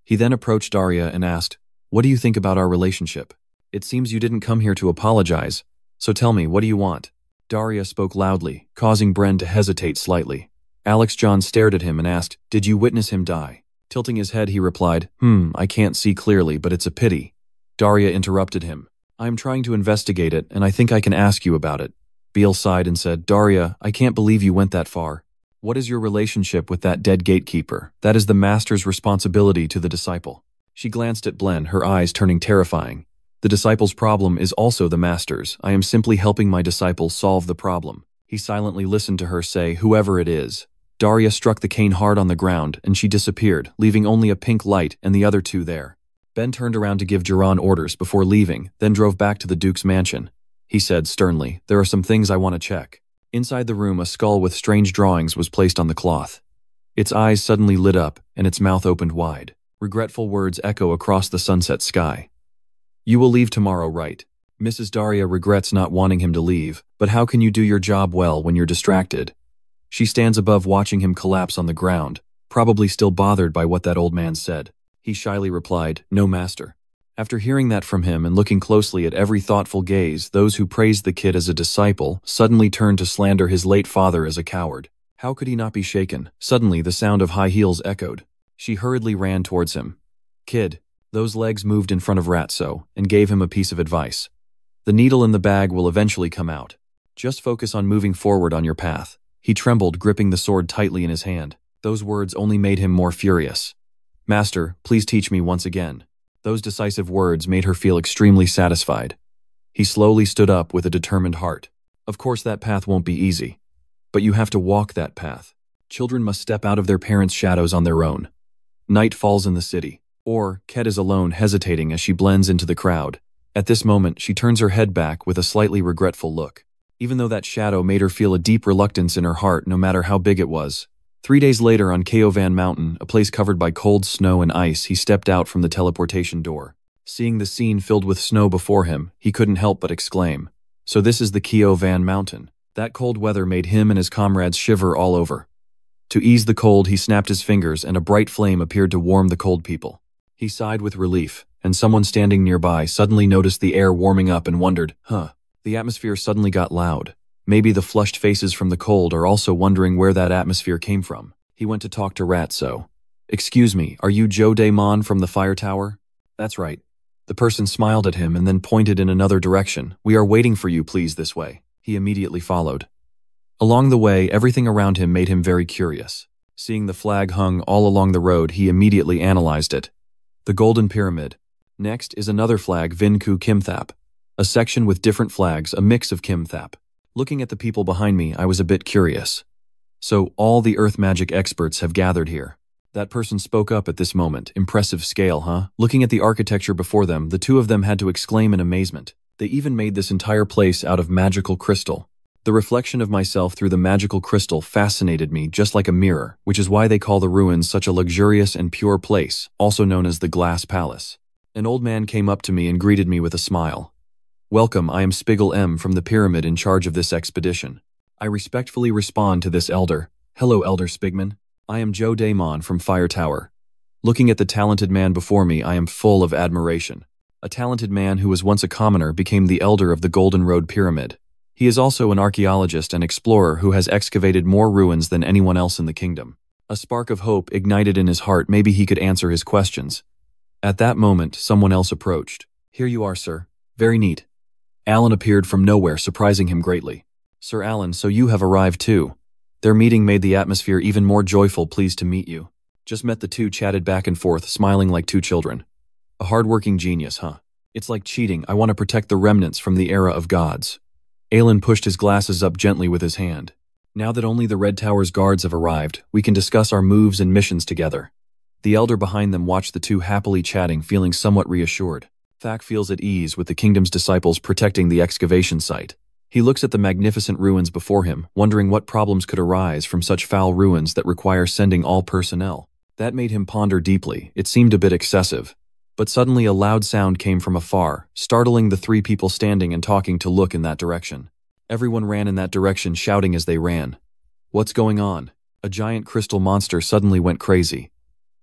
Speaker 1: He then approached Daria and asked, "What do you think about our relationship? It seems you didn't come here to apologize, so tell me, what do you want?" Daria spoke loudly, causing Bren to hesitate slightly. Alex John stared at him and asked, "Did you witness him die?" Tilting his head, he replied, I can't see clearly, but it's a pity." Daria interrupted him. "I am trying to investigate it, and I think I can ask you about it." Beal sighed and said, "Daria, I can't believe you went that far. What is your relationship with that dead gatekeeper? That is the master's responsibility to the disciple." She glanced at Blen, her eyes turning terrifying. "The disciple's problem is also the master's. I am simply helping my disciple solve the problem." He silently listened to her say, "Whoever it is." Daria struck the cane hard on the ground, and she disappeared, leaving only a pink light and the other two there. Ben turned around to give Jiran orders before leaving, then drove back to the Duke's mansion. He said sternly, "There are some things I want to check." Inside the room, a skull with strange drawings was placed on the cloth. Its eyes suddenly lit up, and its mouth opened wide. Regretful words echo across the sunset sky. "You will leave tomorrow, right?" Mrs. Daria regrets not wanting him to leave, but how can you do your job well when you're distracted? She stands above watching him collapse on the ground, probably still bothered by what that old man said. He shyly replied, "No, master." After hearing that from him and looking closely at every thoughtful gaze, those who praised the kid as a disciple suddenly turned to slander his late father as a coward. How could he not be shaken? Suddenly, the sound of high heels echoed. She hurriedly ran towards him. "Kid." Those legs moved in front of Ratso and gave him a piece of advice. "The needle in the bag will eventually come out. Just focus on moving forward on your path." He trembled, gripping the sword tightly in his hand. Those words only made him more furious. "Master, please teach me once again." Those decisive words made her feel extremely satisfied. He slowly stood up with a determined heart. "Of course that path won't be easy. But you have to walk that path. Children must step out of their parents' shadows on their own." Night falls in the city. Ket is alone, hesitating as she blends into the crowd. At this moment, she turns her head back with a slightly regretful look. Even though that shadow made her feel a deep reluctance in her heart no matter how big it was. 3 days later on Keovan Mountain, a place covered by cold snow and ice, he stepped out from the teleportation door. Seeing the scene filled with snow before him, he couldn't help but exclaim, "So this is the Keovan Mountain." That cold weather made him and his comrades shiver all over. To ease the cold, he snapped his fingers and a bright flame appeared to warm the cold people. He sighed with relief, and someone standing nearby suddenly noticed the air warming up and wondered, The atmosphere suddenly got loud. Maybe the flushed faces from the cold are also wondering where that atmosphere came from. He went to talk to Ratso. "Excuse me, are you Joe Daemon from the fire tower?" "That's right." The person smiled at him and then pointed in another direction. "We are waiting for you, please, this way." He immediately followed. Along the way, everything around him made him very curious. Seeing the flag hung all along the road, he immediately analyzed it. The Golden Pyramid. Next is another flag, Vinku Kimthap. A section with different flags, a mix of Kimthap. Looking at the people behind me, I was a bit curious. "So, all the earth magic experts have gathered here." That person spoke up at this moment. "Impressive scale, huh?" Looking at the architecture before them, the two of them had to exclaim in amazement. They even made this entire place out of magical crystal. The reflection of myself through the magical crystal fascinated me just like a mirror, which is why they call the ruins such a luxurious and pure place, also known as the Glass Palace. An old man came up to me and greeted me with a smile. "Welcome, I am Spigel M from the pyramid in charge of this expedition." I respectfully respond to this elder. "Hello, Elder Spigman. I am Joe Daemon from Fire Tower." Looking at the talented man before me, I am full of admiration. A talented man who was once a commoner became the elder of the Golden Road Pyramid. He is also an archaeologist and explorer who has excavated more ruins than anyone else in the kingdom. A spark of hope ignited in his heart. Maybe he could answer his questions. At that moment, someone else approached. "Here you are, sir. Very neat." Alan appeared from nowhere, surprising him greatly. "Sir Alan, so you have arrived too." Their meeting made the atmosphere even more joyful. "Pleased to meet you." Just met the two, chatted back and forth, smiling like two children. "A hard-working genius, huh? It's like cheating. I want to protect the remnants from the era of gods." Aelin pushed his glasses up gently with his hand. Now that only the Red Tower's guards have arrived, we can discuss our moves and missions together. The elder behind them watched the two happily chatting, feeling somewhat reassured. Thak feels at ease with the kingdom's disciples protecting the excavation site. He looks at the magnificent ruins before him, wondering what problems could arise from such foul ruins that require sending all personnel. That made him ponder deeply. It seemed a bit excessive. But suddenly a loud sound came from afar, startling the three people standing and talking to look in that direction. Everyone ran in that direction, shouting as they ran. What's going on? A giant crystal monster suddenly went crazy.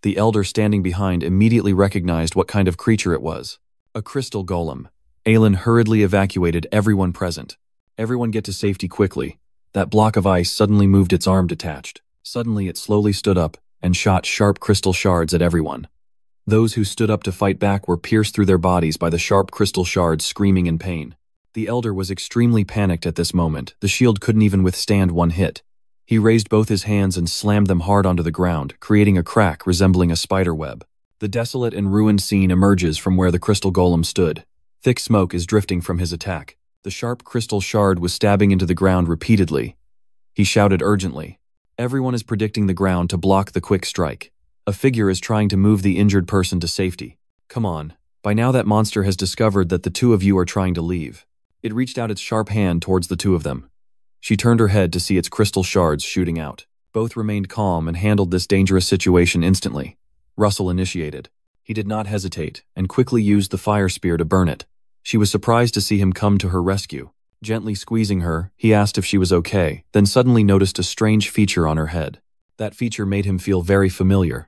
Speaker 1: The elder standing behind immediately recognized what kind of creature it was. A crystal golem. Aelin hurriedly evacuated everyone present. Everyone get to safety quickly. That block of ice suddenly moved its arm detached. Suddenly it slowly stood up and shot sharp crystal shards at everyone. Those who stood up to fight back were pierced through their bodies by the sharp crystal shards, screaming in pain. The elder was extremely panicked at this moment. The shield couldn't even withstand one hit. He raised both his hands and slammed them hard onto the ground, creating a crack resembling a spider web. The desolate and ruined scene emerges from where the crystal golem stood. Thick smoke is drifting from his attack. The sharp crystal shard was stabbing into the ground repeatedly. He shouted urgently. Everyone is predicting the ground to block the quick strike. A figure is trying to move the injured person to safety. Come on. By now that monster has discovered that the two of you are trying to leave. It reached out its sharp hand towards the two of them. She turned her head to see its crystal shards shooting out. Both remained calm and handled this dangerous situation instantly. Russell initiated. He did not hesitate and quickly used the fire spear to burn it. She was surprised to see him come to her rescue. Gently squeezing her, he asked if she was okay, then suddenly noticed a strange feature on her head. That feature made him feel very familiar.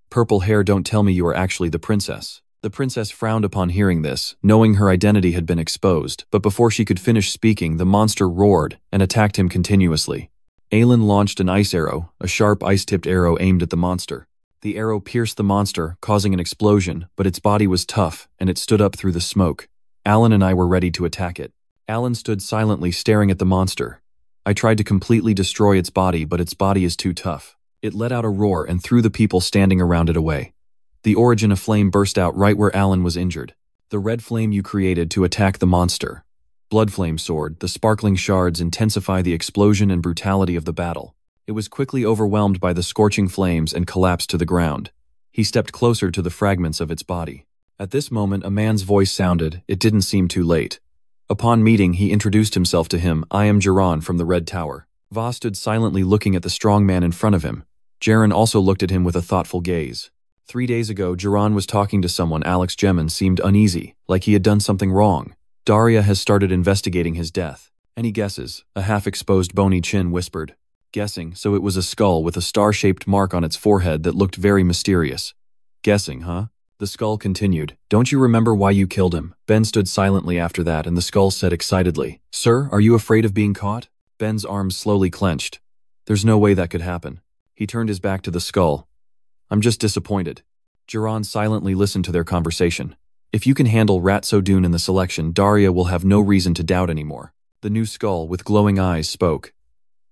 Speaker 1: Purple hair, don't tell me you are actually the princess. The princess frowned upon hearing this, knowing her identity had been exposed, but before she could finish speaking, the monster roared and attacked him continuously. Aelin launched an ice arrow, a sharp ice-tipped arrow aimed at the monster. The arrow pierced the monster, causing an explosion, but its body was tough, and it stood up through the smoke. Alan and I were ready to attack it. Alan stood silently staring at the monster. I tried to completely destroy its body, but its body is too tough. It let out a roar and threw the people standing around it away. The origin of flame burst out right where Alan was injured. The red flame you created to attack the monster. Blood flame sword, the sparkling shards intensify the explosion and brutality of the battle. It was quickly overwhelmed by the scorching flames and collapsed to the ground. He stepped closer to the fragments of its body. At this moment, a man's voice sounded. It didn't seem too late. Upon meeting, he introduced himself to him. I am Jiran from the Red Tower. Va stood silently looking at the strong man in front of him. Jaren also looked at him with a thoughtful gaze. 3 days ago, Jiran was talking to someone. Alex Gemin seemed uneasy, like he had done something wrong. Daria has started investigating his death. Any guesses? A half-exposed bony chin whispered. Guessing, so it was a skull with a star-shaped mark on its forehead that looked very mysterious. Guessing, huh? The skull continued. Don't you remember why you killed him? Ben stood silently after that, and the skull said excitedly, Sir, are you afraid of being caught? Ben's arms slowly clenched. There's no way that could happen. He turned his back to the skull. I'm just disappointed. Jiran silently listened to their conversation. If you can handle Ratso-dun in the selection, Daria will have no reason to doubt anymore. The new skull, with glowing eyes, spoke.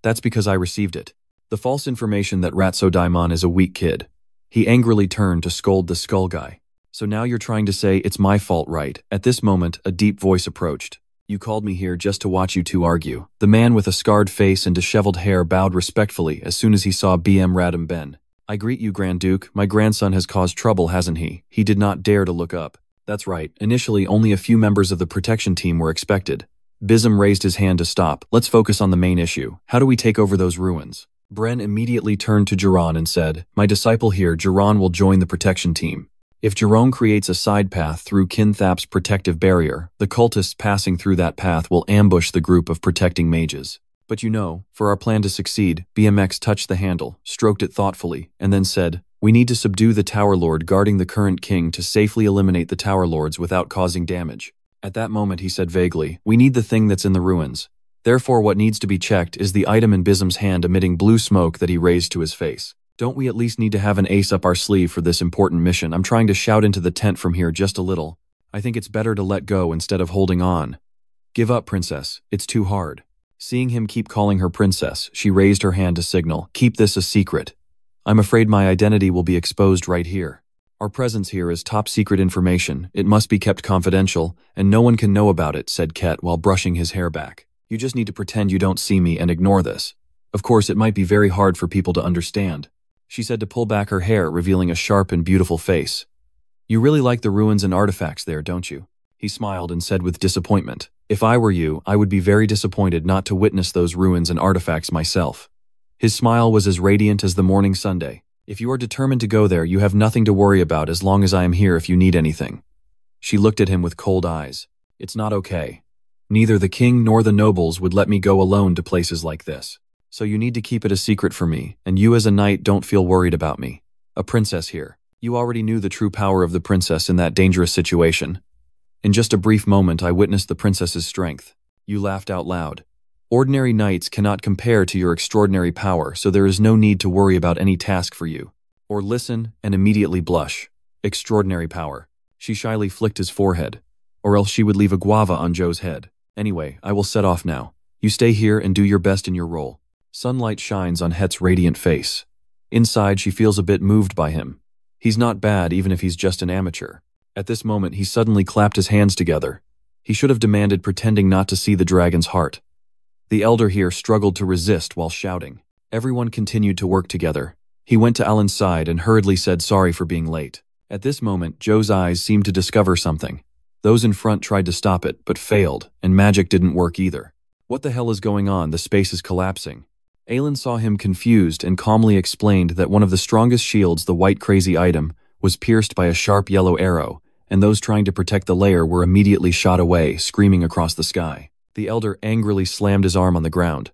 Speaker 1: That's because I received it. The false information that Ratso-daimon is a weak kid. He angrily turned to scold the skull guy. So now you're trying to say it's my fault, right? At this moment, a deep voice approached. You called me here just to watch you two argue. The man with a scarred face and disheveled hair bowed respectfully as soon as he saw BM Radam Ben. I greet you, Grand Duke. My grandson has caused trouble, hasn't he? He did not dare to look up. That's right. Initially, only a few members of the protection team were expected. Bism raised his hand to stop. Let's focus on the main issue. How do we take over those ruins? Bren immediately turned to Jiran and said, My disciple here, Jiran, will join the protection team. If Jiran creates a side path through Kinthap's protective barrier, the cultists passing through that path will ambush the group of protecting mages. But you know, for our plan to succeed, BMX touched the handle, stroked it thoughtfully, and then said, We need to subdue the Tower Lord guarding the current king to safely eliminate the Tower Lords without causing damage. At that moment he said vaguely, We need the thing that's in the ruins. Therefore what needs to be checked is the item in Bism's hand emitting blue smoke that he raised to his face. Don't we at least need to have an ace up our sleeve for this important mission? I'm trying to shout into the tent from here just a little. I think it's better to let go instead of holding on. Give up, princess. It's too hard. Seeing him keep calling her princess, she raised her hand to signal, Keep this a secret. I'm afraid my identity will be exposed right here. Our presence here is top secret information. It must be kept confidential, and no one can know about it, said Ket while brushing his hair back. You just need to pretend you don't see me and ignore this. Of course, it might be very hard for people to understand. She said to pull back her hair, revealing a sharp and beautiful face. You really like the ruins and artifacts there, don't you? He smiled and said with disappointment, if I were you, I would be very disappointed not to witness those ruins and artifacts myself. His smile was as radiant as the morning Sunday. If you are determined to go there, you have nothing to worry about as long as I am here if you need anything. She looked at him with cold eyes. It's not okay. Neither the king nor the nobles would let me go alone to places like this. So you need to keep it a secret for me, and you as a knight don't feel worried about me. A princess here. You already knew the true power of the princess in that dangerous situation. In just a brief moment, I witnessed the princess's strength. You laughed out loud. Ordinary knights cannot compare to your extraordinary power, so there is no need to worry about any task for you. Or listen and immediately blush. Extraordinary power. She shyly flicked his forehead. Or else she would leave a guava on Joe's head. Anyway, I will set off now. You stay here and do your best in your role. Sunlight shines on Het's radiant face. Inside, she feels a bit moved by him. He's not bad even if he's just an amateur. At this moment, he suddenly clapped his hands together. He should have demanded, pretending not to see the dragon's heart. The elder here struggled to resist while shouting. Everyone continued to work together. He went to Alan's side and hurriedly said sorry for being late. At this moment, Joe's eyes seemed to discover something. Those in front tried to stop it, but failed, and magic didn't work either. What the hell is going on? The space is collapsing. Alan saw him confused and calmly explained that one of the strongest shields, the white crazy item, was pierced by a sharp yellow arrow, and those trying to protect the layer were immediately shot away, screaming across the sky. The elder angrily slammed his arm on the ground.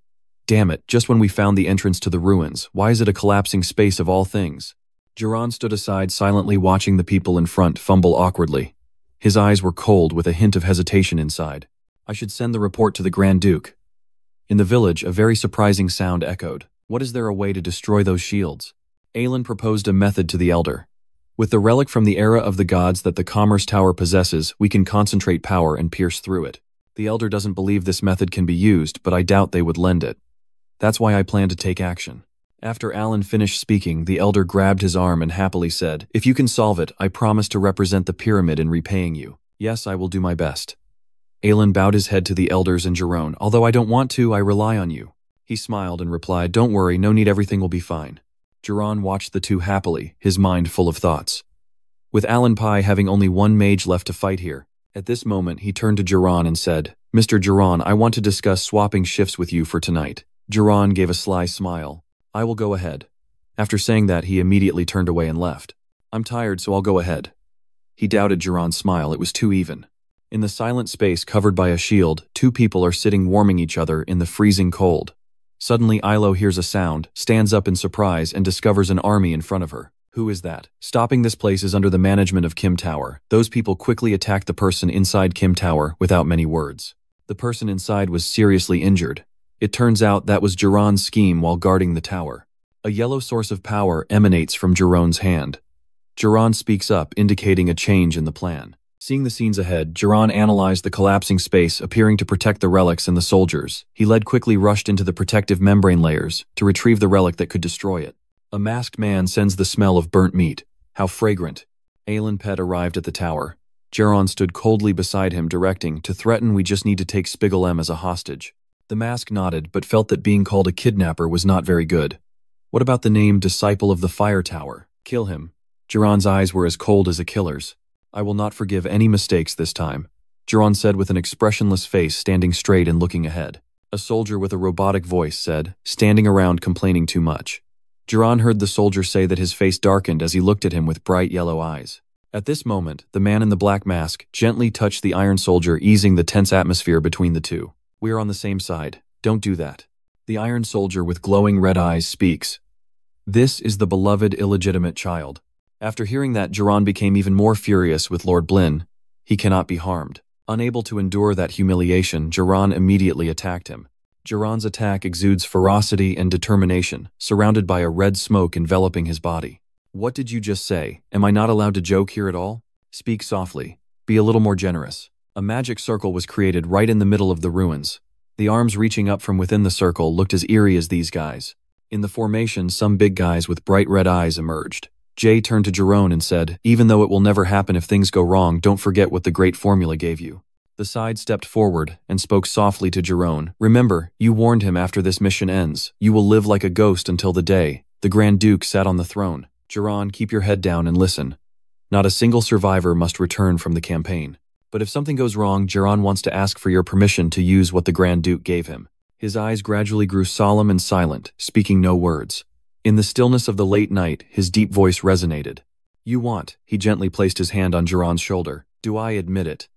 Speaker 1: Damn it, just when we found the entrance to the ruins, why is it a collapsing space of all things? Jiran stood aside, silently watching the people in front fumble awkwardly. His eyes were cold with a hint of hesitation inside. I should send the report to the Grand Duke. In the village, a very surprising sound echoed. What, is there a way to destroy those shields? Alan proposed a method to the elder. With the relic from the era of the gods that the Commerce Tower possesses, we can concentrate power and pierce through it. The elder doesn't believe this method can be used, but I doubt they would lend it. That's why I plan to take action. After Alan finished speaking, the elder grabbed his arm and happily said, if you can solve it, I promise to represent the pyramid in repaying you. Yes, I will do my best. Alan bowed his head to the elders and Jerome. Although I don't want to, I rely on you. He smiled and replied, don't worry, no need, everything will be fine. Jerome watched the two happily, his mind full of thoughts. With Alan Pai having only one mage left to fight here, at this moment he turned to Jerome and said, Mr. Jerome, I want to discuss swapping shifts with you for tonight. Jerome gave a sly smile. I will go ahead. After saying that, he immediately turned away and left. I'm tired, so I'll go ahead. He doubted Jerome's smile, it was too even. In the silent space covered by a shield, two people are sitting warming each other in the freezing cold. Suddenly Ilo hears a sound, stands up in surprise, and discovers an army in front of her. Who is that? Stopping this place is under the management of Kim Tower. Those people quickly attacked the person inside Kim Tower without many words. The person inside was seriously injured. It turns out that was Jerome's scheme while guarding the tower. A yellow source of power emanates from Jerome's hand. Jerome speaks up, indicating a change in the plan. Seeing the scenes ahead, Jerome analyzed the collapsing space, appearing to protect the relics and the soldiers. He quickly rushed into the protective membrane layers to retrieve the relic that could destroy it. A masked man sends the smell of burnt meat. How fragrant. Alan Pet arrived at the tower. Jerome stood coldly beside him, directing, to threaten, we just need to take Spigel M as a hostage. The mask nodded, but felt that being called a kidnapper was not very good. What about the name Disciple of the Fire Tower? Kill him. Jerome's eyes were as cold as a killer's. I will not forgive any mistakes this time, Jerome said with an expressionless face, standing straight and looking ahead. A soldier with a robotic voice said, standing around complaining too much. Jerome heard the soldier say that his face darkened as he looked at him with bright yellow eyes. At this moment, the man in the black mask gently touched the iron soldier, easing the tense atmosphere between the two. We are on the same side. Don't do that. The iron soldier with glowing red eyes speaks. This is the beloved illegitimate child. After hearing that, Jerome became even more furious with Lord Blin. He cannot be harmed. Unable to endure that humiliation, Jerome immediately attacked him. Jerome's attack exudes ferocity and determination, surrounded by a red smoke enveloping his body. What did you just say? Am I not allowed to joke here at all? Speak softly. Be a little more generous. A magic circle was created right in the middle of the ruins. The arms reaching up from within the circle looked as eerie as these guys. In the formation, some big guys with bright red eyes emerged. Jay turned to Jerome and said, even though it will never happen if things go wrong, don't forget what the great formula gave you. The side stepped forward and spoke softly to Jerome. Remember, you warned him after this mission ends. You will live like a ghost until the day the Grand Duke sat on the throne. Jerome, keep your head down and listen. Not a single survivor must return from the campaign. But if something goes wrong, Jerome wants to ask for your permission to use what the Grand Duke gave him. His eyes gradually grew solemn and silent, speaking no words. In the stillness of the late night, his deep voice resonated. You want, he gently placed his hand on Jerome's shoulder. Do I admit it?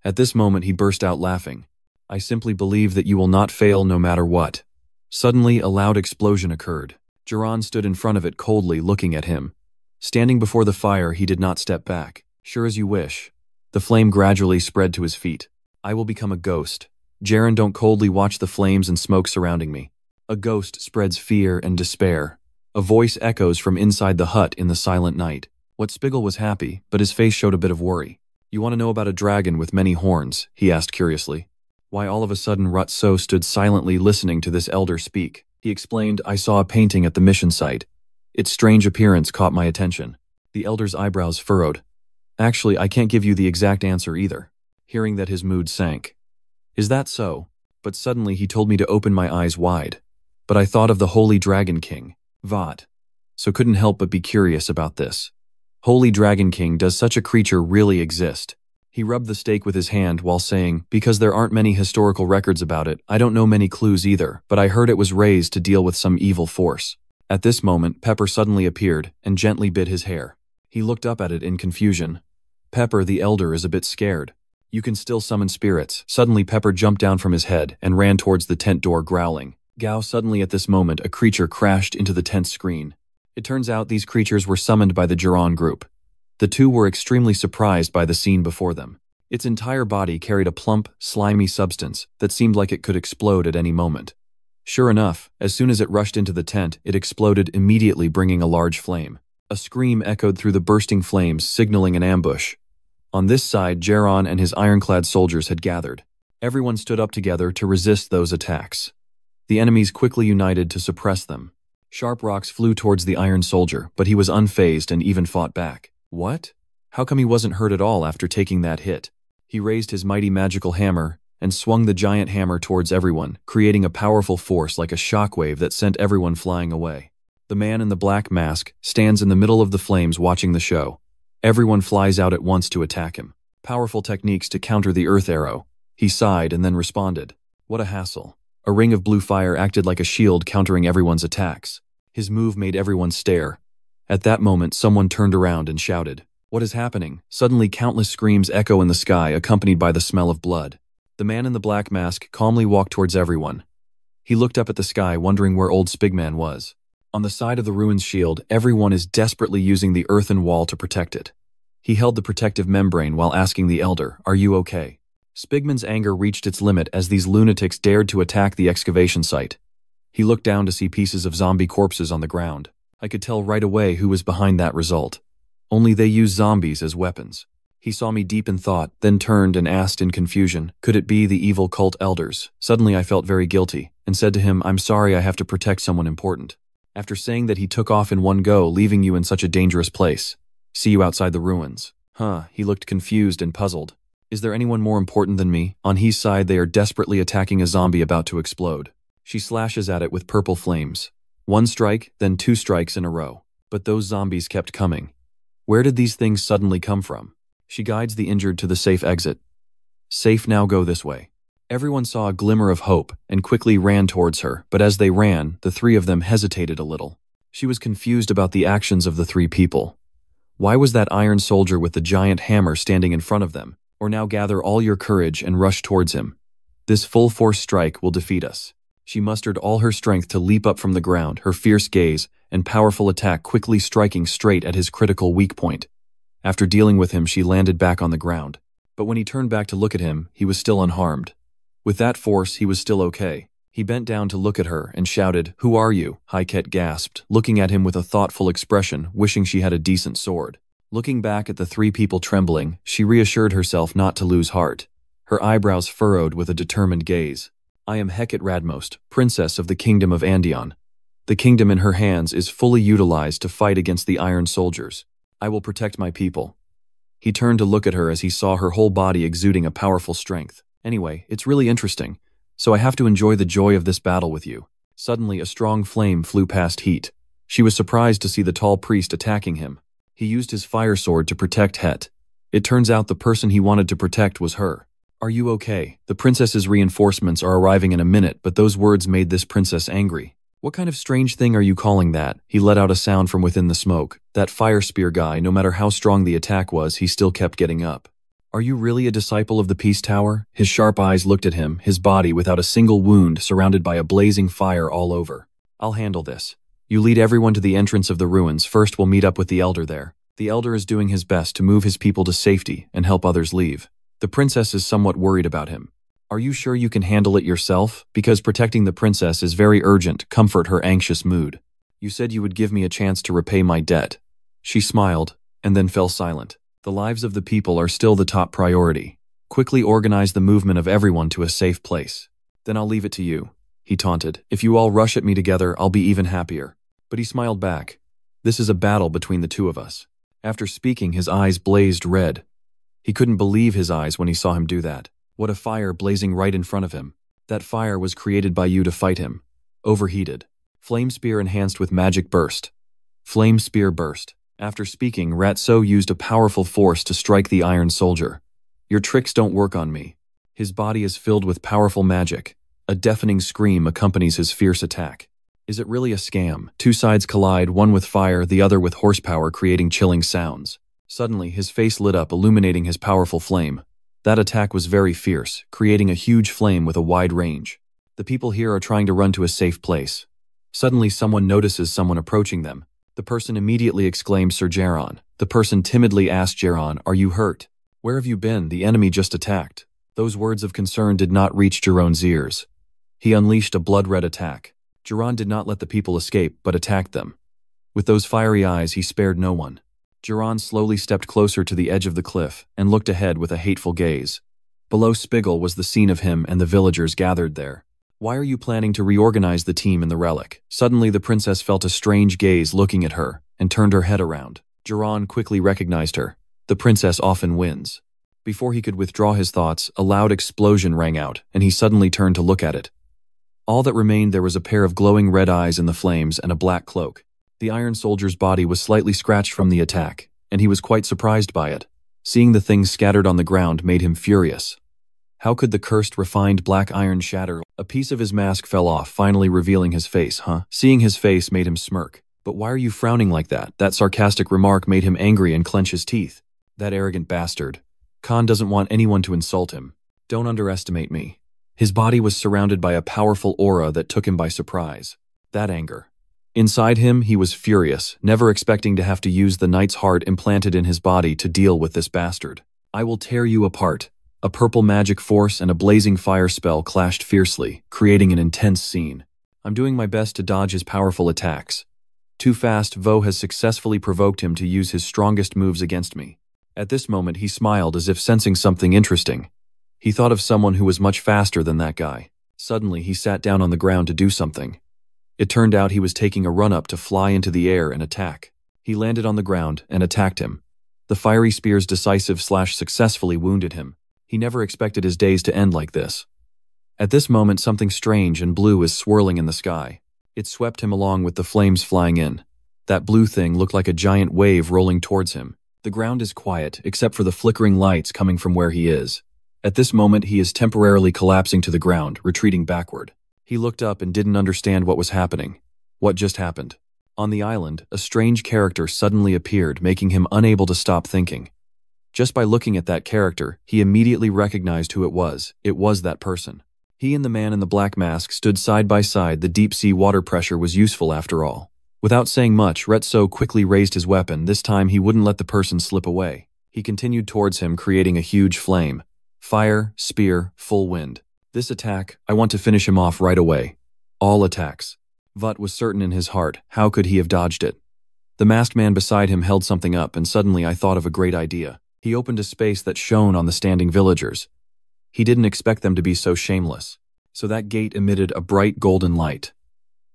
Speaker 1: At this moment he burst out laughing. I simply believe that you will not fail no matter what. Suddenly a loud explosion occurred. Jerome stood in front of it coldly looking at him. Standing before the fire he did not step back. Sure as you wish. The flame gradually spread to his feet. I will become a ghost. Jaren, don't coldly watch the flames and smoke surrounding me. A ghost spreads fear and despair. A voice echoes from inside the hut in the silent night. What Spiegel was happy, but his face showed a bit of worry. You want to know about a dragon with many horns? He asked curiously. Why all of a sudden Rutso stood silently listening to this elder speak. He explained, I saw a painting at the mission site. Its strange appearance caught my attention. The elder's eyebrows furrowed. Actually, I can't give you the exact answer either. Hearing that, his mood sank. Is that so? But suddenly he told me to open my eyes wide. But I thought of the Holy Dragon King, Vought. So couldn't help but be curious about this. Holy Dragon King, does such a creature really exist? He rubbed the stake with his hand while saying, because there aren't many historical records about it, I don't know many clues either, but I heard it was raised to deal with some evil force. At this moment, Pepper suddenly appeared and gently bit his hair. He looked up at it in confusion. Pepper, the elder, is a bit scared. You can still summon spirits. Suddenly Pepper jumped down from his head and ran towards the tent door growling. Gao, suddenly at this moment a creature crashed into the tent screen. It turns out these creatures were summoned by the Jiran group. The two were extremely surprised by the scene before them. Its entire body carried a plump, slimy substance that seemed like it could explode at any moment. Sure enough, as soon as it rushed into the tent, it exploded immediately, bringing a large flame. A scream echoed through the bursting flames, signaling an ambush. On this side, Jiran and his ironclad soldiers had gathered. Everyone stood up together to resist those attacks. The enemies quickly united to suppress them. Sharp rocks flew towards the iron soldier, but he was unfazed and even fought back. What? How come he wasn't hurt at all after taking that hit? He raised his mighty magical hammer and swung the giant hammer towards everyone, creating a powerful force like a shockwave that sent everyone flying away. The man in the black mask stands in the middle of the flames watching the show. Everyone flies out at once to attack him. Powerful techniques to counter the earth arrow. He sighed and then responded. What a hassle. A ring of blue fire acted like a shield countering everyone's attacks. His move made everyone stare. At that moment, someone turned around and shouted, "What is happening?" Suddenly, countless screams echo in the sky, accompanied by the smell of blood. The man in the black mask calmly walked towards everyone. He looked up at the sky, wondering where old Spigman was. On the side of the ruin's shield, everyone is desperately using the earthen wall to protect it. He held the protective membrane while asking the elder, "Are you okay?" Spigman's anger reached its limit as these lunatics dared to attack the excavation site. He looked down to see pieces of zombie corpses on the ground. I could tell right away who was behind that result. Only they used zombies as weapons. He saw me deep in thought, then turned and asked in confusion, could it be the evil cult elders? Suddenly I felt very guilty, and said to him, "I'm sorry, I have to protect someone important." After saying that, he took off in one go, leaving you in such a dangerous place. See you outside the ruins. He looked confused and puzzled. Is there anyone more important than me? On his side, they are desperately attacking a zombie about to explode. She slashes at it with purple flames. One strike, then two strikes in a row. But those zombies kept coming. Where did these things suddenly come from? She guides the injured to the safe exit. Safe, now go this way. Everyone saw a glimmer of hope and quickly ran towards her, but as they ran, the three of them hesitated a little. She was confused about the actions of the three people. Why was that iron soldier with the giant hammer standing in front of them? Or now gather all your courage and rush towards him. This full-force strike will defeat us. She mustered all her strength to leap up from the ground, her fierce gaze and powerful attack quickly striking straight at his critical weak point. After dealing with him, she landed back on the ground. But when he turned back to look at him, he was still unharmed. With that force, he was still okay. He bent down to look at her and shouted, "Who are you?" Haiket gasped, looking at him with a thoughtful expression, wishing she had a decent sword. Looking back at the three people trembling, she reassured herself not to lose heart. Her eyebrows furrowed with a determined gaze. "I am Heket Radmost, princess of the kingdom of Andion. The kingdom in her hands is fully utilized to fight against the iron soldiers. I will protect my people." He turned to look at her as he saw her whole body exuding a powerful strength. Anyway, it's really interesting, so I have to enjoy the joy of this battle with you. Suddenly, a strong flame flew past Het. She was surprised to see the tall priest attacking him. He used his fire sword to protect Het. It turns out the person he wanted to protect was her. Are you okay? The princess's reinforcements are arriving in a minute, but those words made this princess angry. What kind of strange thing are you calling that? He let out a sound from within the smoke. That fire spear guy, no matter how strong the attack was, he still kept getting up. Are you really a disciple of the Peace Tower? His sharp eyes looked at him, his body without a single wound, surrounded by a blazing fire all over. I'll handle this. You lead everyone to the entrance of the ruins. First, we'll meet up with the elder there. The elder is doing his best to move his people to safety and help others leave. The princess is somewhat worried about him. Are you sure you can handle it yourself? Because protecting the princess is very urgent. Comfort her anxious mood. You said you would give me a chance to repay my debt. She smiled, and then fell silent. The lives of the people are still the top priority. Quickly organize the movement of everyone to a safe place. Then I'll leave it to you, he taunted. If you all rush at me together, I'll be even happier. But he smiled back. This is a battle between the two of us. After speaking, his eyes blazed red. He couldn't believe his eyes when he saw him do that. What a fire blazing right in front of him. That fire was created by you to fight him. Overheated. Flame spear enhanced with magic burst. Flame spear burst. After speaking, Ratso used a powerful force to strike the Iron Soldier. Your tricks don't work on me. His body is filled with powerful magic. A deafening scream accompanies his fierce attack. Is it really a scam? Two sides collide, one with fire, the other with horsepower, creating chilling sounds. Suddenly, his face lit up, illuminating his powerful flame. That attack was very fierce, creating a huge flame with a wide range. The people here are trying to run to a safe place. Suddenly, someone notices someone approaching them. The person immediately exclaims, Sir Geron. The person timidly asks Geron, are you hurt? Where have you been? The enemy just attacked. Those words of concern did not reach Geron's ears. He unleashed a blood-red attack. Geron did not let the people escape, but attacked them. With those fiery eyes, he spared no one. Geron slowly stepped closer to the edge of the cliff and looked ahead with a hateful gaze. Below Spiegel was the scene of him and the villagers gathered there. Why are you planning to reorganize the team in the relic? Suddenly the princess felt a strange gaze looking at her and turned her head around. Geron quickly recognized her. The princess often wins. Before he could withdraw his thoughts, a loud explosion rang out and he suddenly turned to look at it. All that remained there was a pair of glowing red eyes in the flames and a black cloak. The Iron Soldier's body was slightly scratched from the attack, and he was quite surprised by it. Seeing the things scattered on the ground made him furious. How could the cursed, refined black iron shatter? A piece of his mask fell off, finally revealing his face, Seeing his face made him smirk. But why are you frowning like that? That sarcastic remark made him angry and clench his teeth. That arrogant bastard. Khan doesn't want anyone to insult him. Don't underestimate me. His body was surrounded by a powerful aura that took him by surprise. That anger. Inside him, he was furious, never expecting to have to use the knight's heart implanted in his body to deal with this bastard. I will tear you apart. A purple magic force and a blazing fire spell clashed fiercely, creating an intense scene. I'm doing my best to dodge his powerful attacks. Too fast, Vo has successfully provoked him to use his strongest moves against me. At this moment, he smiled as if sensing something interesting. He thought of someone who was much faster than that guy. Suddenly, he sat down on the ground to do something. It turned out he was taking a run-up to fly into the air and attack. He landed on the ground and attacked him. The fiery spear's decisive slash successfully wounded him. He never expected his days to end like this. At this moment, something strange and blue is swirling in the sky. It swept him along with the flames flying in. That blue thing looked like a giant wave rolling towards him. The ground is quiet, except for the flickering lights coming from where he is. At this moment, he is temporarily collapsing to the ground, retreating backward. He looked up and didn't understand what was happening. What just happened? On the island, a strange character suddenly appeared, making him unable to stop thinking. Just by looking at that character, he immediately recognized who it was. It was that person. He and the man in the black mask stood side by side. The deep-sea water pressure was useful after all. Without saying much, Retso quickly raised his weapon. This time he wouldn't let the person slip away. He continued towards him, creating a huge flame. Fire, spear, full wind. This attack, I want to finish him off right away. All attacks. Vut was certain in his heart. How could he have dodged it? The masked man beside him held something up, and suddenly I thought of a great idea. He opened a space that shone on the standing villagers. He didn't expect them to be so shameless. So that gate emitted a bright golden light.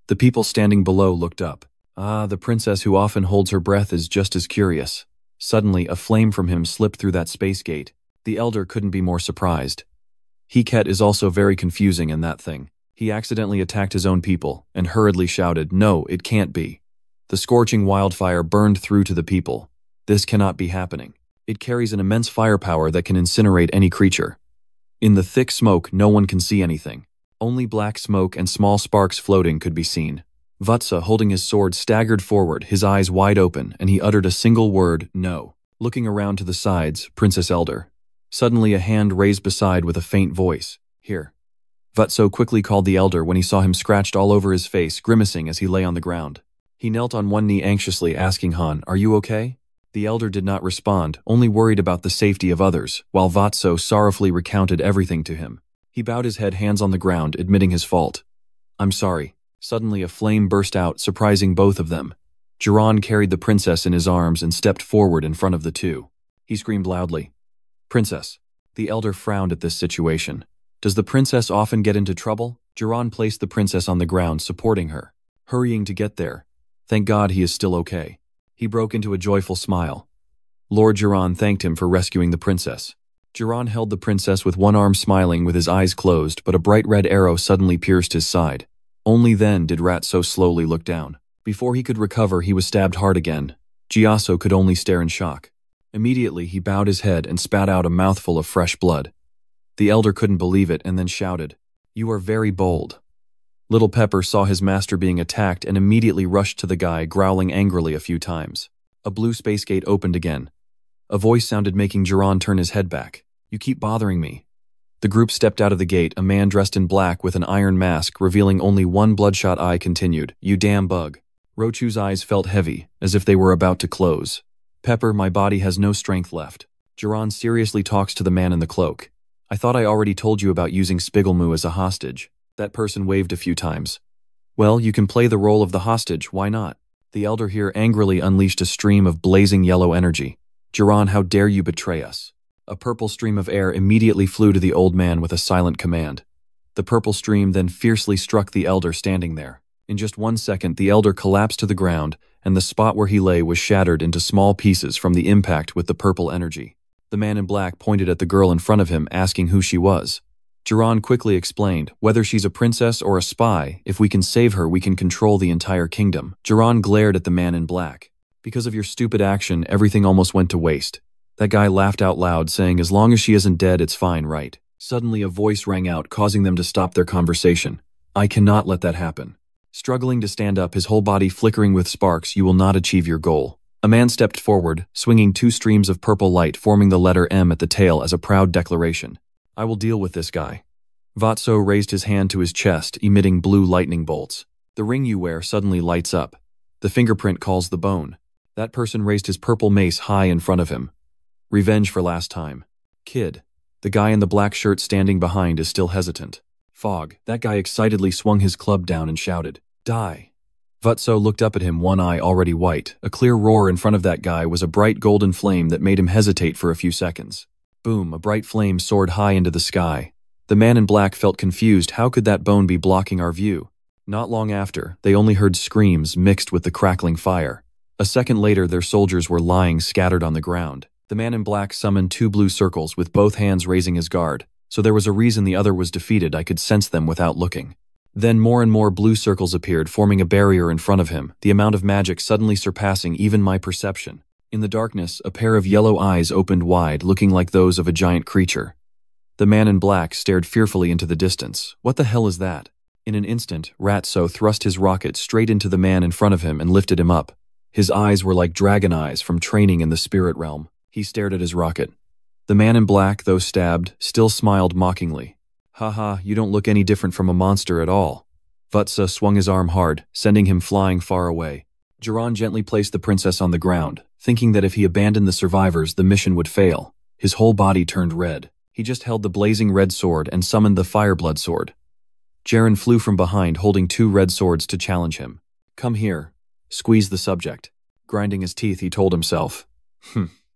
Speaker 1: The people standing below looked up. Ah, the princess who often holds her breath is just as curious. Suddenly, a flame from him slipped through that space gate. The elder couldn't be more surprised. Heket is also very confusing in that thing. He accidentally attacked his own people, and hurriedly shouted, "No, it can't be." The scorching wildfire burned through to the people. This cannot be happening. It carries an immense firepower that can incinerate any creature. In the thick smoke, no one can see anything. Only black smoke and small sparks floating could be seen. Vatsa, holding his sword, staggered forward, his eyes wide open, and he uttered a single word, "No." Looking around to the sides, Princess Elder. Suddenly a hand raised beside with a faint voice. "Here." Vatso quickly called the elder when he saw him scratched all over his face, grimacing as he lay on the ground. He knelt on one knee anxiously, asking Han, "Are you okay?" The elder did not respond, only worried about the safety of others, while Vatso sorrowfully recounted everything to him. He bowed his head, hands on the ground, admitting his fault. "I'm sorry." Suddenly a flame burst out, surprising both of them. Jiran carried the princess in his arms and stepped forward in front of the two. He screamed loudly, "Princess." The elder frowned at this situation. Does the princess often get into trouble? Jiran placed the princess on the ground, supporting her, hurrying to get there. Thank God he is still okay. He broke into a joyful smile. Lord Jiran thanked him for rescuing the princess. Jiran held the princess with one arm, smiling with his eyes closed, but a bright red arrow suddenly pierced his side. Only then did Ratso slowly look down. Before he could recover, he was stabbed hard again. Gyatso could only stare in shock. Immediately, he bowed his head and spat out a mouthful of fresh blood. The elder couldn't believe it and then shouted, "You are very bold." Little Pepper saw his master being attacked and immediately rushed to the guy, growling angrily a few times. A blue space gate opened again. A voice sounded, making Jiran turn his head back. "You keep bothering me." The group stepped out of the gate. A man dressed in black with an iron mask, revealing only one bloodshot eye, continued, "You damn bug." Rochu's eyes felt heavy, as if they were about to close. "Pepper, my body has no strength left." Jiran seriously talks to the man in the cloak. "I thought I already told you about using Spiegelmu as a hostage." That person waved a few times. "Well, you can play the role of the hostage, why not?" The elder here angrily unleashed a stream of blazing yellow energy. "Jiran, how dare you betray us?" A purple stream of air immediately flew to the old man with a silent command. The purple stream then fiercely struck the elder standing there. In just 1 second, the elder collapsed to the ground, and the spot where he lay was shattered into small pieces from the impact with the purple energy. The man in black pointed at the girl in front of him, asking who she was. Jiran quickly explained, "Whether she's a princess or a spy, if we can save her, we can control the entire kingdom." Jiran glared at the man in black. "Because of your stupid action, everything almost went to waste." That guy laughed out loud, saying, "As long as she isn't dead, it's fine, right?" Suddenly a voice rang out, causing them to stop their conversation. "I cannot let that happen." Struggling to stand up, his whole body flickering with sparks, "You will not achieve your goal." A man stepped forward, swinging 2 streams of purple light, forming the letter M at the tail as a proud declaration. "I will deal with this guy." Vatso raised his hand to his chest, emitting blue lightning bolts. "The ring you wear suddenly lights up. The fingerprint calls the bone." That person raised his purple mace high in front of him. "Revenge for last time." "Kid." The guy in the black shirt standing behind is still hesitant. "Fog." That guy excitedly swung his club down and shouted, "Die." Vatso looked up at him, one eye already white. A clear roar in front of that guy was a bright golden flame that made him hesitate for a few seconds. Boom, a bright flame soared high into the sky. The man in black felt confused. How could that bone be blocking our view? Not long after, they only heard screams mixed with the crackling fire. A second later, their soldiers were lying scattered on the ground. The man in black summoned 2 blue circles with both hands raising his guard. So there was a reason the other was defeated. I could sense them without looking. Then more and more blue circles appeared, forming a barrier in front of him, the amount of magic suddenly surpassing even my perception. In the darkness, a pair of yellow eyes opened wide, looking like those of a giant creature. The man in black stared fearfully into the distance. What the hell is that? In an instant, Ratso thrust his rocket straight into the man in front of him and lifted him up. His eyes were like dragon eyes from training in the spirit realm. He stared at his rocket. The man in black, though stabbed, still smiled mockingly. "Haha, you don't look any different from a monster at all." Vatsa swung his arm hard, sending him flying far away. Jiran gently placed the princess on the ground, thinking that if he abandoned the survivors, the mission would fail. His whole body turned red. He just held the blazing red sword and summoned the fireblood sword. Jaren flew from behind, holding 2 red swords to challenge him. "Come here." Squeeze the subject. Grinding his teeth, he told himself,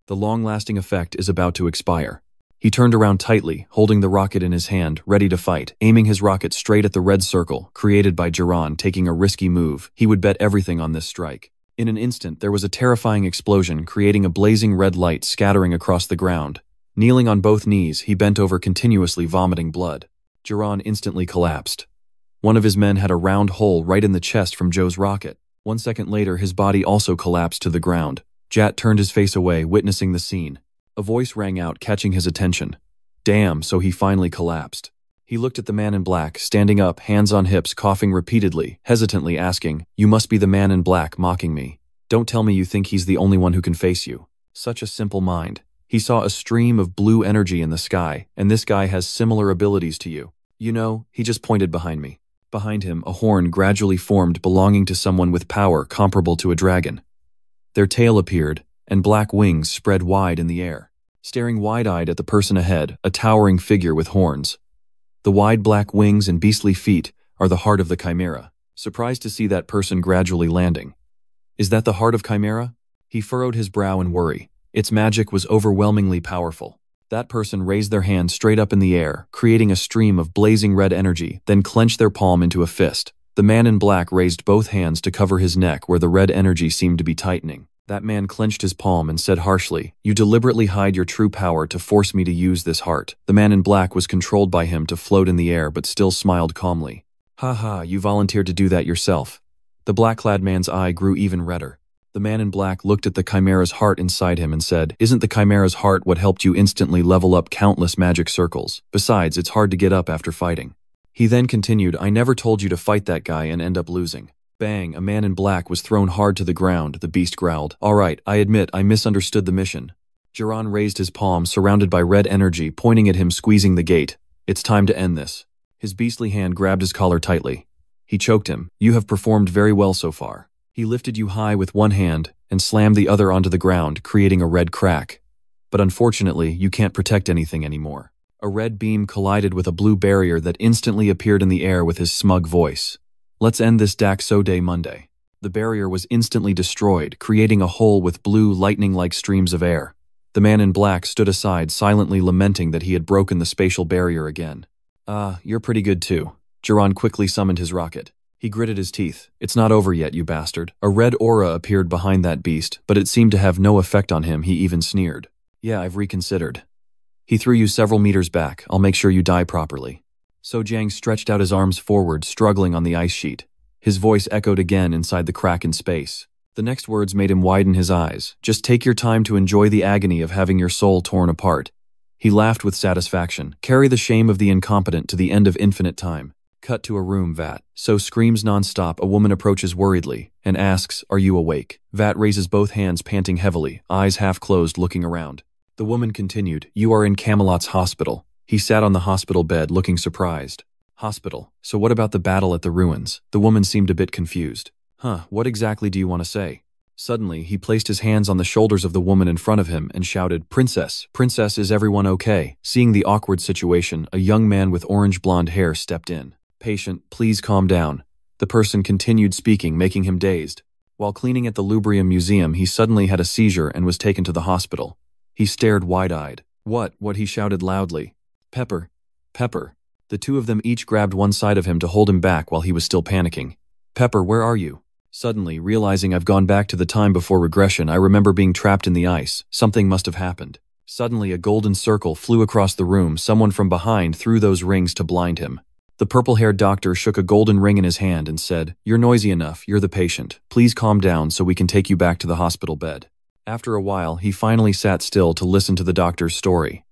Speaker 1: The long-lasting effect is about to expire. He turned around tightly, holding the rocket in his hand, ready to fight, aiming his rocket straight at the red circle, created by Jiran, taking a risky move. He would bet everything on this strike. In an instant, there was a terrifying explosion, creating a blazing red light scattering across the ground. Kneeling on both knees, he bent over continuously vomiting blood. Jiran instantly collapsed. One of his men had a round hole right in the chest from Joe's rocket. 1 second later, his body also collapsed to the ground. Jat turned his face away, witnessing the scene. A voice rang out, catching his attention. Damn, so he finally collapsed. He looked at the man in black, standing up, hands on hips, coughing repeatedly, hesitantly asking, "You must be the man in black mocking me. Don't tell me you think he's the only one who can face you." Such a simple mind. He saw a stream of blue energy in the sky, and this guy has similar abilities to you. You know, he just pointed behind me. Behind him, a horn gradually formed belonging to someone with power comparable to a dragon. Their tail appeared, and black wings spread wide in the air. Staring wide-eyed at the person ahead, a towering figure with horns. The wide black wings and beastly feet are the heart of the Chimera. Surprised to see that person gradually landing. Is that the heart of Chimera? He furrowed his brow in worry. Its magic was overwhelmingly powerful. That person raised their hand straight up in the air, creating a stream of blazing red energy, then clenched their palm into a fist. The man in black raised both hands to cover his neck where the red energy seemed to be tightening. That man clenched his palm and said harshly, "You deliberately hide your true power to force me to use this heart." The man in black was controlled by him to float in the air but still smiled calmly. "Ha, you volunteered to do that yourself." The black-clad man's eye grew even redder. The man in black looked at the Chimera's heart inside him and said, "Isn't the Chimera's heart what helped you instantly level up countless magic circles? Besides, it's hard to get up after fighting." He then continued, "I never told you to fight that guy and end up losing." Bang, a man in black was thrown hard to the ground, the beast growled. "All right, I admit I misunderstood the mission." Jiran raised his palm, surrounded by red energy, pointing at him, squeezing the gate. "It's time to end this." His beastly hand grabbed his collar tightly. He choked him. "You have performed very well so far." He lifted you high with one hand and slammed the other onto the ground, creating a red crack. But unfortunately, you can't protect anything anymore. A red beam collided with a blue barrier that instantly appeared in the air with his smug voice. "Let's end this Daxo Day Monday." The barrier was instantly destroyed, creating a hole with blue lightning-like streams of air. The man in black stood aside, silently lamenting that he had broken the spatial barrier again. You're pretty good too." Jiran quickly summoned his rocket. He gritted his teeth. "It's not over yet, you bastard." A red aura appeared behind that beast, but it seemed to have no effect on him. He even sneered. "Yeah, I've reconsidered. He threw you several meters back. I'll make sure you die properly." Sojang stretched out his arms forward, struggling on the ice sheet. His voice echoed again inside the crack in space. The next words made him widen his eyes. "Just take your time to enjoy the agony of having your soul torn apart." He laughed with satisfaction. "Carry the shame of the incompetent to the end of infinite time." Cut to a room. Vat. So screams nonstop. A woman approaches worriedly and asks, "Are you awake?" Vat raises both hands, panting heavily, eyes half closed, looking around. The woman continued, "You are in Camelot's hospital." He sat on the hospital bed, looking surprised. "Hospital? So what about the battle at the ruins?" The woman seemed a bit confused. What exactly do you want to say?" Suddenly, he placed his hands on the shoulders of the woman in front of him and shouted, "Princess! Princess, is everyone okay?" Seeing the awkward situation, a young man with orange blonde hair stepped in. "Patient, please calm down." The person continued speaking, making him dazed. While cleaning at the Lubrium Museum, he suddenly had a seizure and was taken to the hospital. He stared wide-eyed. What, he shouted loudly. Pepper. Pepper. The two of them each grabbed one side of him to hold him back while he was still panicking. "Pepper, where are you?" Suddenly, realizing I've gone back to the time before regression, I remember being trapped in the ice. Something must have happened. Suddenly, a golden circle flew across the room. Someone from behind threw those rings to blind him. The purple-haired doctor shook a golden ring in his hand and said, "You're noisy enough, you're the patient. Please calm down so we can take you back to the hospital bed." After a while, he finally sat still to listen to the doctor's story.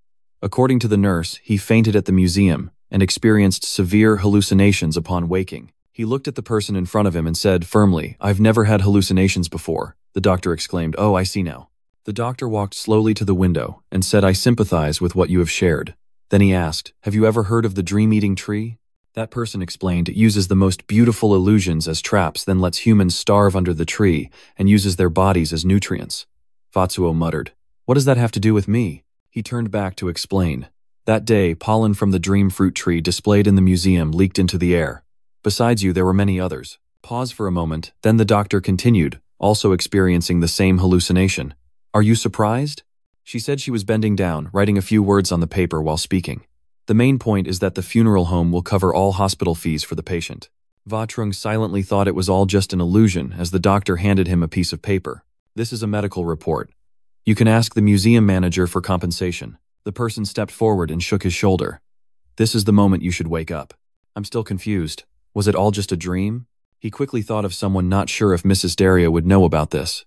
Speaker 1: According to the nurse, he fainted at the museum and experienced severe hallucinations upon waking. He looked at the person in front of him and said firmly, "I've never had hallucinations before." The doctor exclaimed, "Oh, I see now." The doctor walked slowly to the window and said, "I sympathize with what you have shared." Then he asked, "Have you ever heard of the dream-eating tree?" That person explained it uses the most beautiful illusions as traps, then lets humans starve under the tree and uses their bodies as nutrients. Fatsuo muttered, "What does that have to do with me?" He turned back to explain. That day, pollen from the dream fruit tree displayed in the museum leaked into the air. Besides you, there were many others. Pause for a moment, then the doctor continued, also experiencing the same hallucination. "Are you surprised?" She said she was bending down, writing a few words on the paper while speaking. The main point is that the funeral home will cover all hospital fees for the patient. Vatrung silently thought it was all just an illusion as the doctor handed him a piece of paper. This is a medical report. You can ask the museum manager for compensation. The person stepped forward and shook his shoulder. This is the moment you should wake up. I'm still confused. Was it all just a dream? He quickly thought of someone not sure if Mrs. Daria would know about this.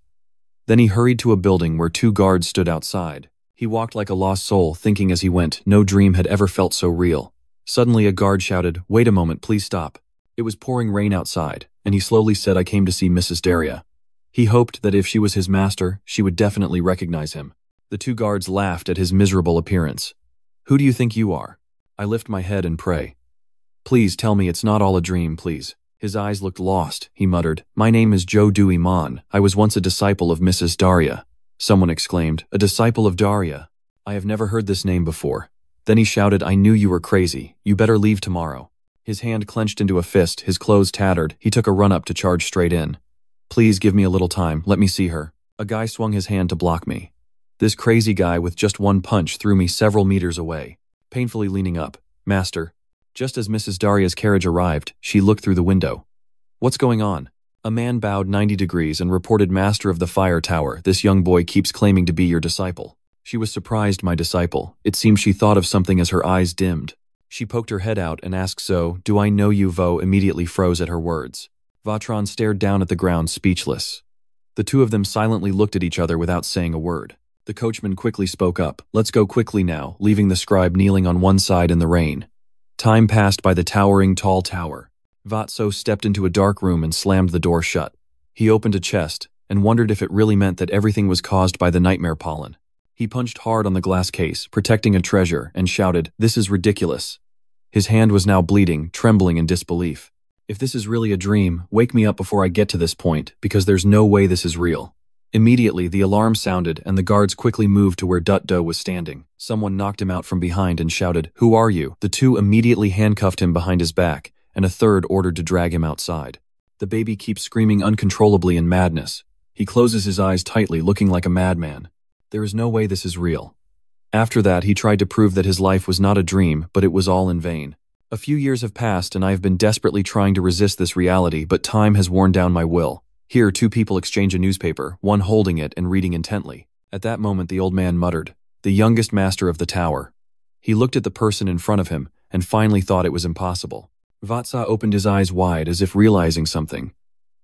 Speaker 1: Then he hurried to a building where 2 guards stood outside. He walked like a lost soul, thinking as he went, no dream had ever felt so real. Suddenly a guard shouted, "Wait a moment, please stop." It was pouring rain outside, and he slowly said, "I came to see Mrs. Daria." He hoped that if she was his master, she would definitely recognize him. The 2 guards laughed at his miserable appearance. "Who do you think you are?" I lift my head and pray. "Please tell me it's not all a dream, please." His eyes looked lost. He muttered, "My name is Joe Dewey Mon. I was once a disciple of Mrs. Daria." Someone exclaimed, "A disciple of Daria? I have never heard this name before." Then he shouted, "I knew you were crazy. You better leave tomorrow." His hand clenched into a fist, his clothes tattered. He took a run up to charge straight in. "Please give me a little time. Let me see her." A guy swung his hand to block me. This crazy guy with just one punch threw me several meters away. Painfully leaning up, "Master." Just as Mrs. Daria's carriage arrived, she looked through the window. "What's going on?" A man bowed 90 degrees and reported, "Master of the fire tower, this young boy keeps claiming to be your disciple." She was surprised, my disciple. It seemed she thought of something as her eyes dimmed. She poked her head out and asked, "So, do I know you?" Vo immediately froze at her words. Vatron stared down at the ground, speechless. The 2 of them silently looked at each other without saying a word. The coachman quickly spoke up, "Let's go quickly now," leaving the scribe kneeling on one side in the rain. Time passed by the towering tall tower. Vatso stepped into a dark room and slammed the door shut. He opened a chest and wondered if it really meant that everything was caused by the nightmare pollen. He punched hard on the glass case, protecting a treasure, and shouted, "This is ridiculous." His hand was now bleeding, trembling in disbelief. "If this is really a dream, wake me up before I get to this point, because there's no way this is real." Immediately, the alarm sounded, and the guards quickly moved to where Dutdo was standing. Someone knocked him out from behind and shouted, "Who are you?" The 2 immediately handcuffed him behind his back, and a third ordered to drag him outside. The baby keeps screaming uncontrollably in madness. He closes his eyes tightly, looking like a madman. There is no way this is real. After that, he tried to prove that his life was not a dream, but it was all in vain. A few years have passed, and I have been desperately trying to resist this reality, but time has worn down my will. Here, 2 people exchange a newspaper, one holding it and reading intently. At that moment, the old man muttered, "The youngest master of the tower." He looked at the person in front of him and finally thought it was impossible. Vatsa opened his eyes wide as if realizing something.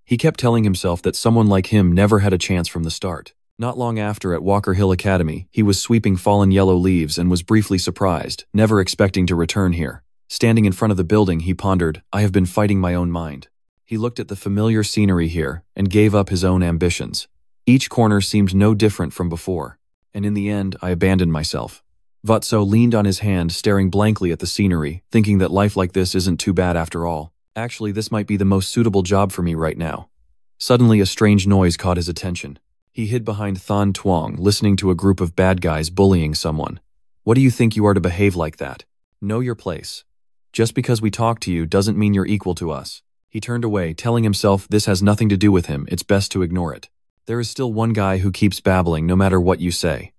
Speaker 1: He kept telling himself that someone like him never had a chance from the start. Not long after, at Walker Hill Academy, he was sweeping fallen yellow leaves and was briefly surprised, never expecting to return here. Standing in front of the building, he pondered, "I have been fighting my own mind." He looked at the familiar scenery here and gave up his own ambitions. Each corner seemed no different from before, and in the end, I abandoned myself. Vatso leaned on his hand, staring blankly at the scenery, thinking that life like this isn't too bad after all. Actually, this might be the most suitable job for me right now. Suddenly, a strange noise caught his attention. He hid behind Thon Tuong, listening to a group of bad guys bullying someone. "What do you think you are to behave like that? Know your place. Just because we talk to you doesn't mean you're equal to us." He turned away, telling himself this has nothing to do with him, it's best to ignore it. There is still one guy who keeps babbling no matter what you say.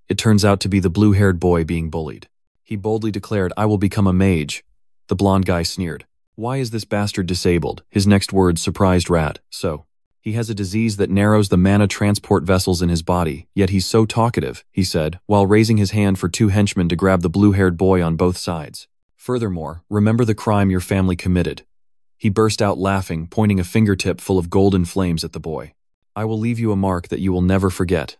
Speaker 1: It turns out to be the blue-haired boy being bullied. He boldly declared, "I will become a mage." The blonde guy sneered. "Why is this bastard disabled?" His next words surprised Rat. "So, he has a disease that narrows the mana transport vessels in his body, yet he's so talkative," he said, while raising his hand for 2 henchmen to grab the blue-haired boy on both sides. "Furthermore, remember the crime your family committed." He burst out laughing, pointing a fingertip full of golden flames at the boy. "I will leave you a mark that you will never forget."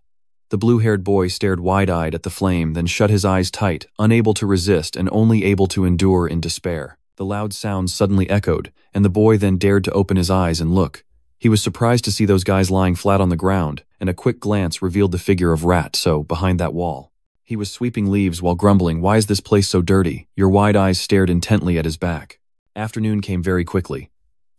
Speaker 1: The blue-haired boy stared wide-eyed at the flame, then shut his eyes tight, unable to resist and only able to endure in despair. The loud sounds suddenly echoed, and the boy then dared to open his eyes and look. He was surprised to see those guys lying flat on the ground, and a quick glance revealed the figure of Rat So behind that wall. He was sweeping leaves while grumbling, "Why is this place so dirty?" Your wide eyes stared intently at his back. Afternoon came very quickly.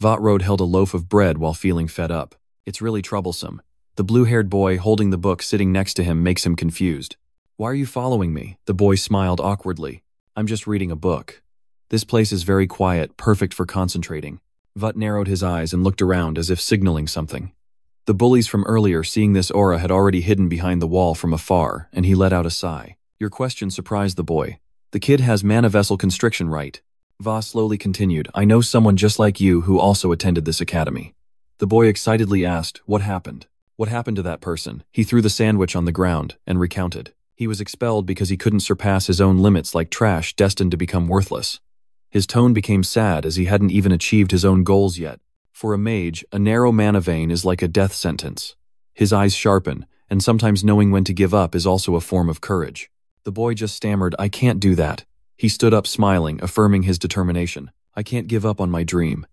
Speaker 1: Vatrod held a loaf of bread while feeling fed up. It's really troublesome. The blue-haired boy holding the book sitting next to him makes him confused. "Why are you following me?" The boy smiled awkwardly. "I'm just reading a book. This place is very quiet, perfect for concentrating." Vut narrowed his eyes and looked around as if signaling something. The bullies from earlier, seeing this aura, had already hidden behind the wall from afar, and he let out a sigh. "Your question surprised the boy. The kid has mana vessel constriction, right? Voss slowly continued, I know someone just like you who also attended this academy. The boy excitedly asked, what happened? What happened to that person? He threw the sandwich on the ground and recounted. He was expelled because he couldn't surpass his own limits like trash destined to become worthless. His tone became sad as he hadn't even achieved his own goals yet. For a mage, a narrow mana vein is like a death sentence. His eyes sharpen, and sometimes knowing when to give up is also a form of courage. The boy just stammered, I can't do that. He stood up smiling, affirming his determination. I can't give up on my dream.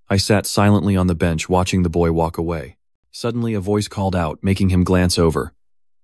Speaker 1: I sat silently on the bench watching the boy walk away. Suddenly a voice called out, making him glance over.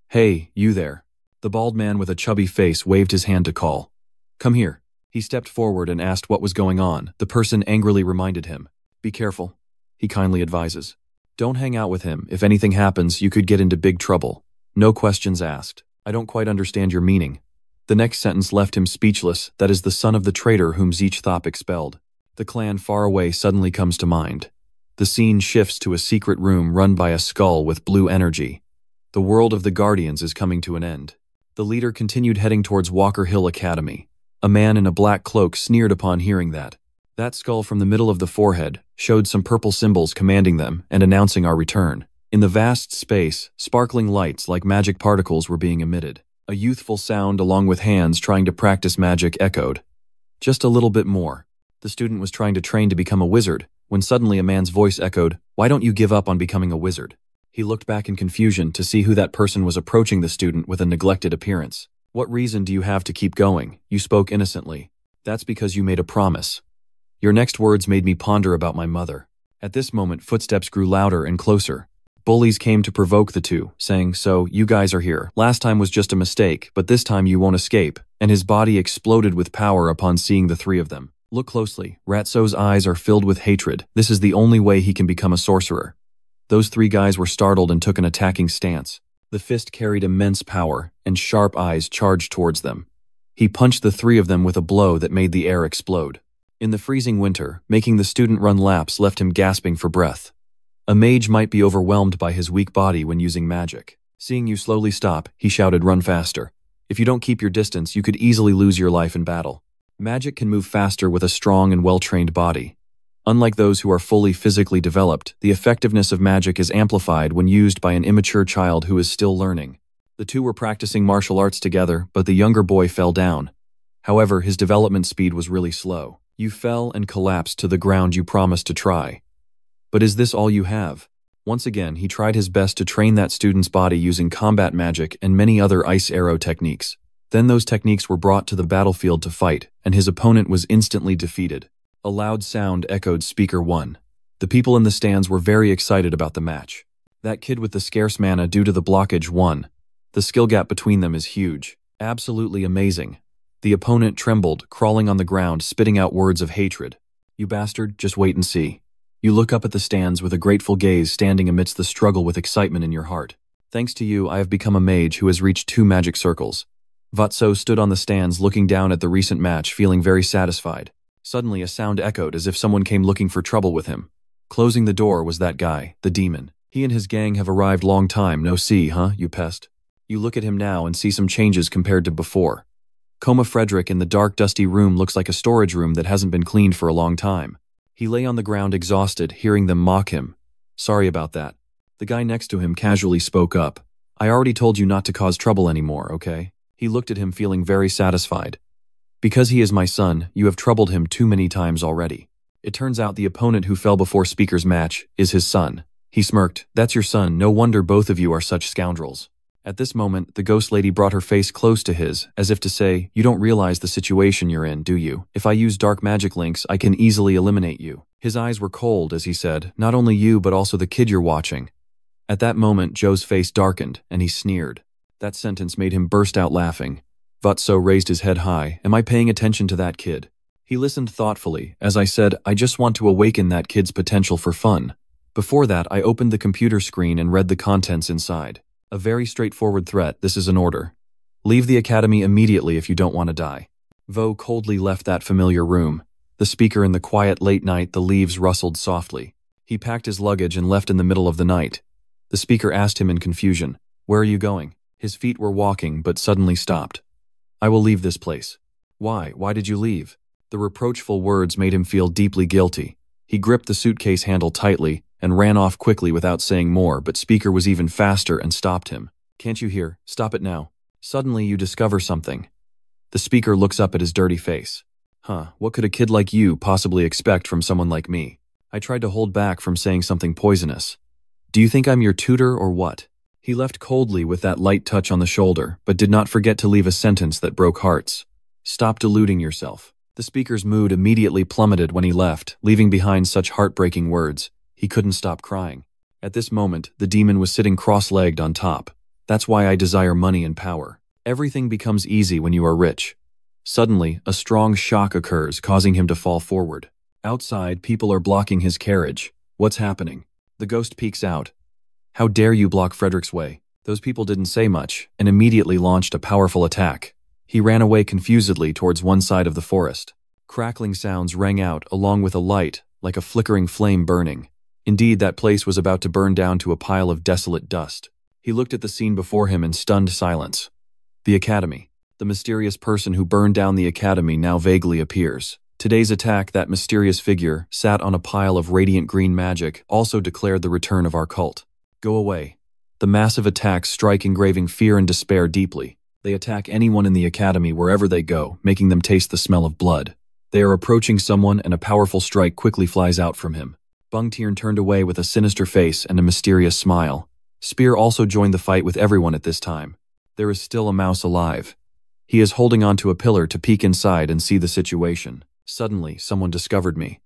Speaker 1: Hey, you there. The bald man with a chubby face waved his hand to call. Come here. He stepped forward and asked what was going on. The person angrily reminded him. Be careful, he kindly advises. Don't hang out with him. If anything happens, you could get into big trouble. No questions asked. I don't quite understand your meaning. The next sentence left him speechless. That is the son of the traitor whom Zeechthop expelled. The clan far away suddenly comes to mind. The scene shifts to a secret room run by a skull with blue energy. The world of the Guardians is coming to an end. The leader continued heading towards Walker Hill Academy. A man in a black cloak sneered upon hearing that. That skull from the middle of the forehead showed some purple symbols commanding them and announcing our return. In the vast space, sparkling lights like magic particles were being emitted. A youthful sound along with hands trying to practice magic echoed. Just a little bit more. The student was trying to train to become a wizard, when suddenly a man's voice echoed, Why don't you give up on becoming a wizard? He looked back in confusion to see who that person was approaching the student with a neglected appearance. What reason do you have to keep going? You spoke innocently. That's because you made a promise. Your next words made me ponder about my mother. At this moment, footsteps grew louder and closer. Bullies came to provoke the two, saying, So, you guys are here. Last time was just a mistake, but this time you won't escape. And his body exploded with power upon seeing the three of them. Look closely. Ratso's eyes are filled with hatred. This is the only way he can become a sorcerer. Those three guys were startled and took an attacking stance. The fist carried immense power, and sharp eyes charged towards them. He punched the three of them with a blow that made the air explode. In the freezing winter, making the student run laps left him gasping for breath. A mage might be overwhelmed by his weak body when using magic. Seeing you slowly stop, he shouted, Run faster. If you don't keep your distance, you could easily lose your life in battle. Magic can move faster with a strong and well-trained body. Unlike those who are fully physically developed, the effectiveness of magic is amplified when used by an immature child who is still learning. The two were practicing martial arts together, but the younger boy fell down. However, his development speed was really slow. You fell and collapsed to the ground you promised to try. But is this all you have? Once again, he tried his best to train that student's body using combat magic and many other ice arrow techniques. Then those techniques were brought to the battlefield to fight, and his opponent was instantly defeated. A loud sound echoed Speaker 1. The people in the stands were very excited about the match. That kid with the scarce mana due to the blockage won. The skill gap between them is huge. Absolutely amazing. The opponent trembled, crawling on the ground, spitting out words of hatred. You bastard, just wait and see. You look up at the stands with a grateful gaze standing amidst the struggle with excitement in your heart. Thanks to you, I have become a mage who has reached 2 magic circles. Vatso stood on the stands looking down at the recent match, feeling very satisfied. Suddenly a sound echoed as if someone came looking for trouble with him. Closing the door was that guy, the demon. He and his gang have arrived long time, no see, huh, you pest? You look at him now and see some changes compared to before. Coma Frederick in the dark, dusty room looks like a storage room that hasn't been cleaned for a long time. He lay on the ground exhausted, hearing them mock him. Sorry about that. The guy next to him casually spoke up. I already told you not to cause trouble anymore, okay? He looked at him feeling very satisfied. Because he is my son, you have troubled him too many times already. It turns out the opponent who fell before Speaker's match is his son. He smirked. That's your son, no wonder both of you are such scoundrels. At this moment, the ghost lady brought her face close to his, as if to say, You don't realize the situation you're in, do you? If I use dark magic links, I can easily eliminate you. His eyes were cold as he said, Not only you, but also the kid you're watching. At that moment, Joe's face darkened, and he sneered. That sentence made him burst out laughing. Vatso raised his head high. Am I paying attention to that kid? He listened thoughtfully. As I said, I just want to awaken that kid's potential for fun. Before that, I opened the computer screen and read the contents inside. A very straightforward threat, this is an order. Leave the academy immediately if you don't want to die. Vo coldly left that familiar room. The speaker in the quiet late night, the leaves rustled softly. He packed his luggage and left in the middle of the night. The speaker asked him in confusion, Where are you going? His feet were walking, but suddenly stopped. I will leave this place. Why? Why did you leave? The reproachful words made him feel deeply guilty. He gripped the suitcase handle tightly and ran off quickly without saying more, but Speaker was even faster and stopped him. "Can't you hear? Stop it now." Suddenly you discover something. The Speaker looks up at his dirty face. What could a kid like you possibly expect from someone like me? I tried to hold back from saying something poisonous. Do you think I'm your tutor or what? He left coldly with that light touch on the shoulder, but did not forget to leave a sentence that broke hearts. Stop deluding yourself. The Speaker's mood immediately plummeted when he left, leaving behind such heartbreaking words. He couldn't stop crying. At this moment, the demon was sitting cross-legged on top. That's why I desire money and power. Everything becomes easy when you are rich. Suddenly, a strong shock occurs, causing him to fall forward. Outside, people are blocking his carriage. What's happening? The ghost peeks out. How dare you block Frederick's way? Those people didn't say much, and immediately launched a powerful attack. He ran away confusedly towards one side of the forest. Crackling sounds rang out, along with a light, like a flickering flame burning. Indeed, that place was about to burn down to a pile of desolate dust. He looked at the scene before him in stunned silence. The Academy. The mysterious person who burned down the Academy now vaguely appears. Today's attack, that mysterious figure, sat on a pile of radiant green magic, also declared the return of our cult. Go away. The massive attacks strike, engraving fear and despair deeply. They attack anyone in the Academy wherever they go, making them taste the smell of blood. They are approaching someone, and a powerful strike quickly flies out from him. Bungtiern turned away with a sinister face and a mysterious smile. Spear also joined the fight with everyone at this time. There is still a mouse alive. He is holding onto a pillar to peek inside and see the situation. Suddenly, someone discovered me.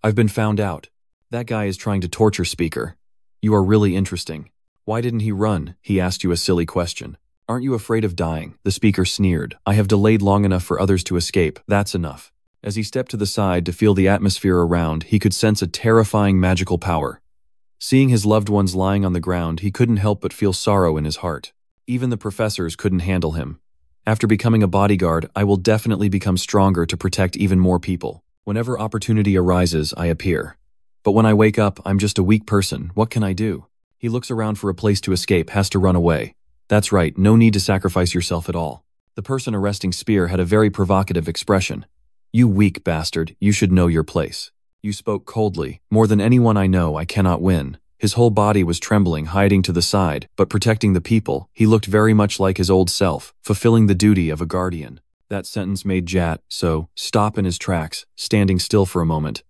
Speaker 1: I've been found out. That guy is trying to torture Speaker. You are really interesting. Why didn't he run? He asked you a silly question. Aren't you afraid of dying? The Speaker sneered. I have delayed long enough for others to escape. That's enough. As he stepped to the side to feel the atmosphere around, he could sense a terrifying magical power. Seeing his loved ones lying on the ground, he couldn't help but feel sorrow in his heart. Even the professors couldn't handle him. After becoming a bodyguard, I will definitely become stronger to protect even more people. Whenever opportunity arises, I appear. But when I wake up, I'm just a weak person. What can I do? He looks around for a place to escape, has to run away. That's right, no need to sacrifice yourself at all. The person arresting Spear had a very provocative expression. You weak bastard, you should know your place. You spoke coldly. More than anyone I know, I cannot win. His whole body was trembling, hiding to the side, but protecting the people. He looked very much like his old self, fulfilling the duty of a guardian. That sentence made Jat stop in his tracks, standing still for a moment.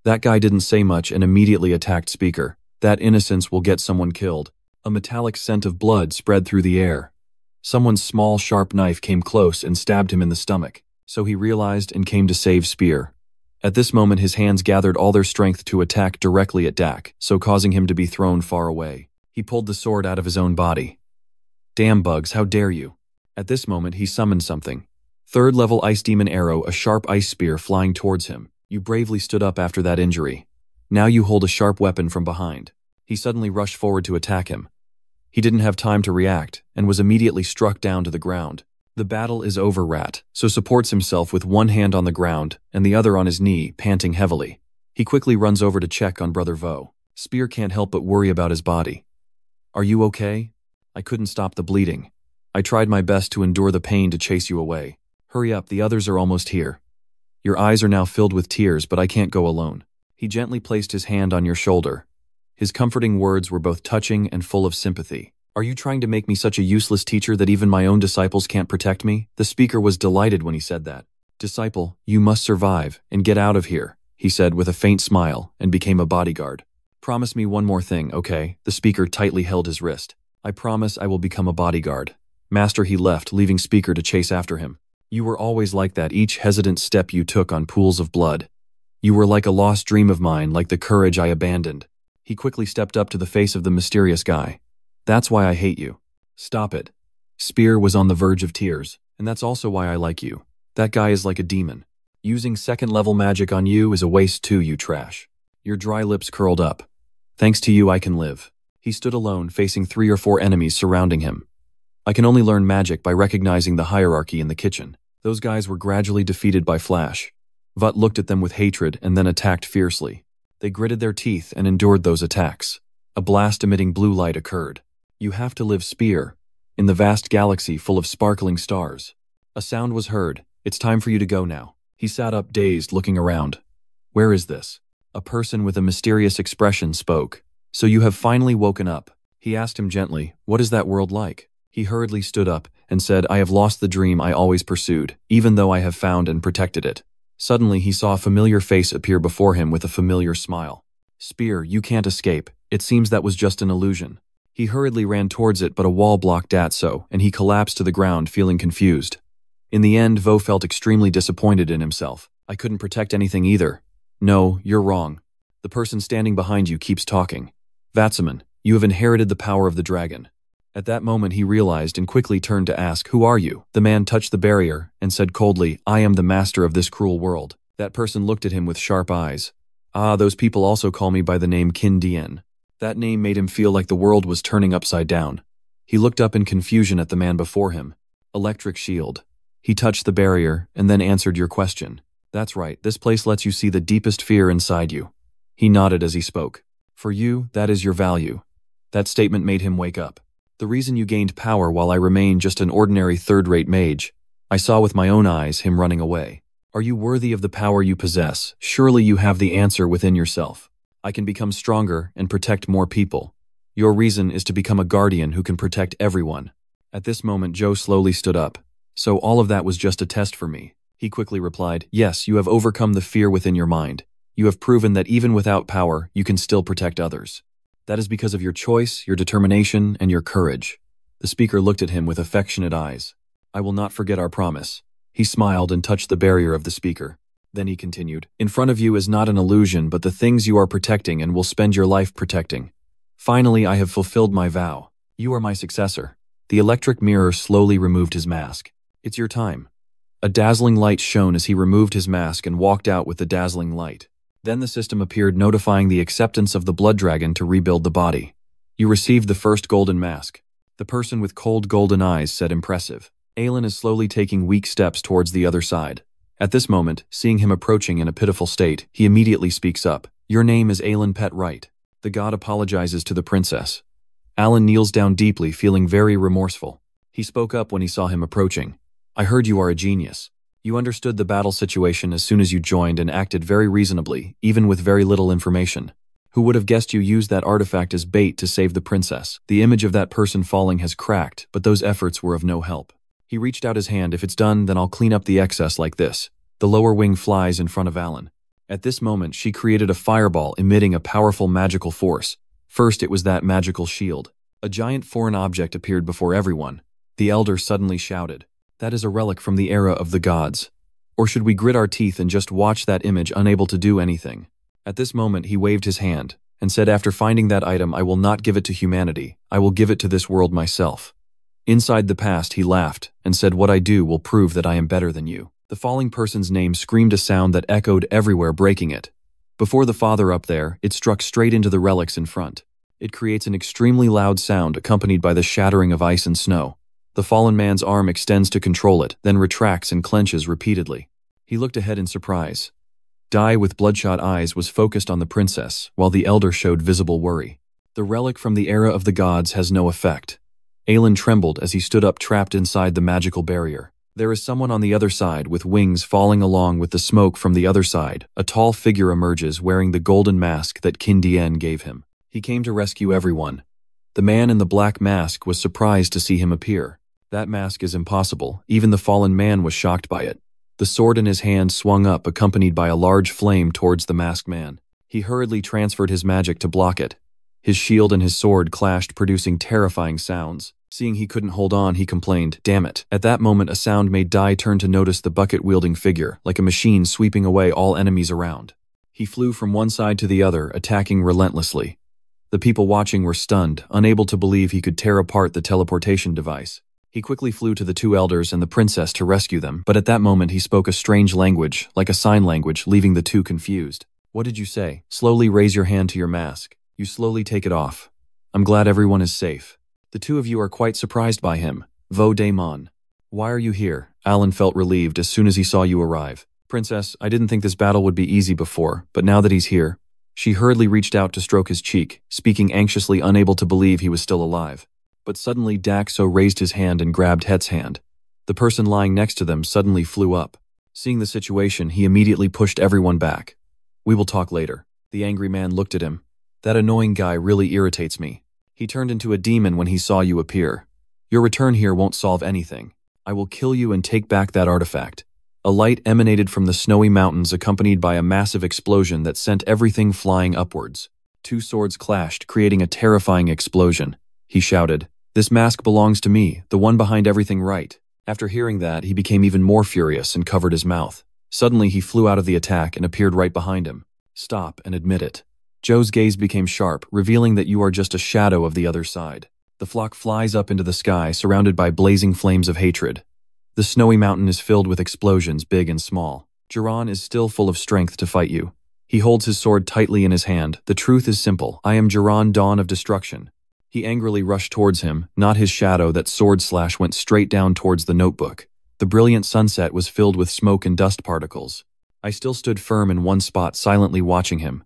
Speaker 1: That guy didn't say much and immediately attacked Speaker. That innocence will get someone killed. A metallic scent of blood spread through the air. Someone's small, sharp knife came close and stabbed him in the stomach. So he realized and came to save Spear. At this moment, his hands gathered all their strength to attack directly at Dak, so causing him to be thrown far away. He pulled the sword out of his own body. Damn bugs, how dare you? At this moment, he summoned something. Third level ice demon arrow, a sharp ice spear flying towards him. You bravely stood up after that injury. Now you hold a sharp weapon from behind. He suddenly rushed forward to attack him. He didn't have time to react, and was immediately struck down to the ground. The battle is over, Rat, so supports himself with one hand on the ground and the other on his knee, panting heavily. He quickly runs over to check on Brother Vo. Spear can't help but worry about his body. Are you okay? I couldn't stop the bleeding. I tried my best to endure the pain to chase you away. Hurry up, the others are almost here. Your eyes are now filled with tears, but I can't go alone. He gently placed his hand on your shoulder. His comforting words were both touching and full of sympathy. Are you trying to make me such a useless teacher that even my own disciples can't protect me? The Speaker was delighted when he said that. Disciple, you must survive and get out of here, he said with a faint smile and became a bodyguard. Promise me one more thing, okay? The Speaker tightly held his wrist. I promise I will become a bodyguard. Master, he left, leaving Speaker to chase after him. You were always like that, each hesitant step you took on pools of blood. You were like a lost dream of mine, like the courage I abandoned. He quickly stepped up to the face of the mysterious guy. That's why I hate you. Stop it. Spear was on the verge of tears, and that's also why I like you. That guy is like a demon. Using second-level magic on you is a waste too, you trash. Your dry lips curled up. Thanks to you, I can live. He stood alone, facing 3 or 4 enemies surrounding him. I can only learn magic by recognizing the hierarchy in the kitchen. Those guys were gradually defeated by Flash. Vut looked at them with hatred and then attacked fiercely. They gritted their teeth and endured those attacks. A blast emitting blue light occurred. You have to live, Spear, in the vast galaxy full of sparkling stars. A sound was heard. It's time for you to go now. He sat up dazed, looking around. Where is this? A person with a mysterious expression spoke. So you have finally woken up. He asked him gently, what is that world like? He hurriedly stood up and said, I have lost the dream I always pursued, even though I have found and protected it. Suddenly he saw a familiar face appear before him with a familiar smile. Spear, you can't escape. It seems that was just an illusion. He hurriedly ran towards it, but a wall blocked that so, and he collapsed to the ground, feeling confused. In the end, Vo felt extremely disappointed in himself. I couldn't protect anything either. No, you're wrong. The person standing behind you keeps talking. Vatsaman, you have inherited the power of the dragon. At that moment he realized and quickly turned to ask, who are you? The man touched the barrier and said coldly, I am the master of this cruel world. That person looked at him with sharp eyes. Ah, those people also call me by the name Kin Dien. That name made him feel like the world was turning upside down. He looked up in confusion at the man before him. Electric shield. He touched the barrier and then answered your question. That's right, this place lets you see the deepest fear inside you. He nodded as he spoke. For you, that is your value. That statement made him wake up. The reason you gained power while I remained just an ordinary third-rate mage. I saw with my own eyes him running away. Are you worthy of the power you possess? Surely you have the answer within yourself. I can become stronger and protect more people. Your reason is to become a guardian who can protect everyone. At this moment, Joe slowly stood up. So all of that was just a test for me. He quickly replied, yes, you have overcome the fear within your mind. You have proven that even without power, you can still protect others. That is because of your choice, your determination, and your courage. The speaker looked at him with affectionate eyes. I will not forget our promise. He smiled and touched the barrier of the speaker. Then he continued, in front of you is not an illusion, but the things you are protecting and will spend your life protecting. Finally, I have fulfilled my vow. You are my successor. The electric mirror slowly removed his mask. It's your time. A dazzling light shone as he removed his mask and walked out with the dazzling light. Then the system appeared notifying the acceptance of the blood dragon to rebuild the body. You received the first golden mask. The person with cold golden eyes said impressive. Aelin is slowly taking weak steps towards the other side. At this moment, seeing him approaching in a pitiful state, he immediately speaks up. Your name is Aelin Pet Right. The god apologizes to the princess. Alan kneels down deeply, feeling very remorseful. He spoke up when he saw him approaching. I heard you are a genius. You understood the battle situation as soon as you joined and acted very reasonably, even with very little information. Who would have guessed you used that artifact as bait to save the princess? The image of that person falling has cracked, but those efforts were of no help. He reached out his hand. If it's done, then I'll clean up the excess like this. The lower wing flies in front of Alan. At this moment, she created a fireball emitting a powerful magical force. First, it was that magical shield. A giant foreign object appeared before everyone. The elder suddenly shouted, that is a relic from the era of the gods. Or should we grit our teeth and just watch that image, unable to do anything? At this moment, he waved his hand and said, after finding that item, I will not give it to humanity. I will give it to this world myself. Inside the past, he laughed and said, what I do will prove that I am better than you. The falling person's name screamed a sound that echoed everywhere, breaking it. Before the father up there, it struck straight into the relics in front. It creates an extremely loud sound accompanied by the shattering of ice and snow. The fallen man's arm extends to control it, then retracts and clenches repeatedly. He looked ahead in surprise. Dai with bloodshot eyes was focused on the princess, while the elder showed visible worry. The relic from the era of the gods has no effect. Aelin trembled as he stood up, trapped inside the magical barrier. There is someone on the other side with wings falling along with the smoke from the other side. A tall figure emerges wearing the golden mask that Kin Dien gave him. He came to rescue everyone. The man in the black mask was surprised to see him appear. That mask is impossible. Even the fallen man was shocked by it. The sword in his hand swung up, accompanied by a large flame towards the masked man. He hurriedly transferred his magic to block it. His shield and his sword clashed, producing terrifying sounds. Seeing he couldn't hold on, he complained, damn it. At that moment, a sound made Dai turn to notice the bucket-wielding figure, like a machine sweeping away all enemies around. He flew from one side to the other, attacking relentlessly. The people watching were stunned, unable to believe he could tear apart the teleportation device. He quickly flew to the two elders and the princess to rescue them, but at that moment he spoke a strange language, like a sign language, leaving the two confused. What did you say? Slowly raise your hand to your mask. You slowly take it off. I'm glad everyone is safe. The two of you are quite surprised by him. Vo Daemon. Why are you here? Alan felt relieved as soon as he saw you arrive. Princess, I didn't think this battle would be easy before, but now that he's here. She hurriedly reached out to stroke his cheek, speaking anxiously, unable to believe he was still alive. But suddenly Daxo raised his hand and grabbed Het's hand. The person lying next to them suddenly flew up. Seeing the situation, he immediately pushed everyone back. "We will talk later." The angry man looked at him. "That annoying guy really irritates me. He turned into a demon when he saw you appear. Your return here won't solve anything. I will kill you and take back that artifact." A light emanated from the snowy mountains, accompanied by a massive explosion that sent everything flying upwards. Two swords clashed, creating a terrifying explosion. He shouted, "This mask belongs to me, the one behind everything right." After hearing that, he became even more furious and covered his mouth. Suddenly, he flew out of the attack and appeared right behind him. "Stop and admit it." Joe's gaze became sharp, revealing that you are just a shadow of the other side. The flock flies up into the sky, surrounded by blazing flames of hatred. The snowy mountain is filled with explosions, big and small. Jiran is still full of strength to fight you. He holds his sword tightly in his hand. The truth is simple. I am Jiran, Dawn of Destruction. He angrily rushed towards him, not his shadow. That sword slash went straight down towards the notebook. The brilliant sunset was filled with smoke and dust particles. I still stood firm in one spot, silently watching him.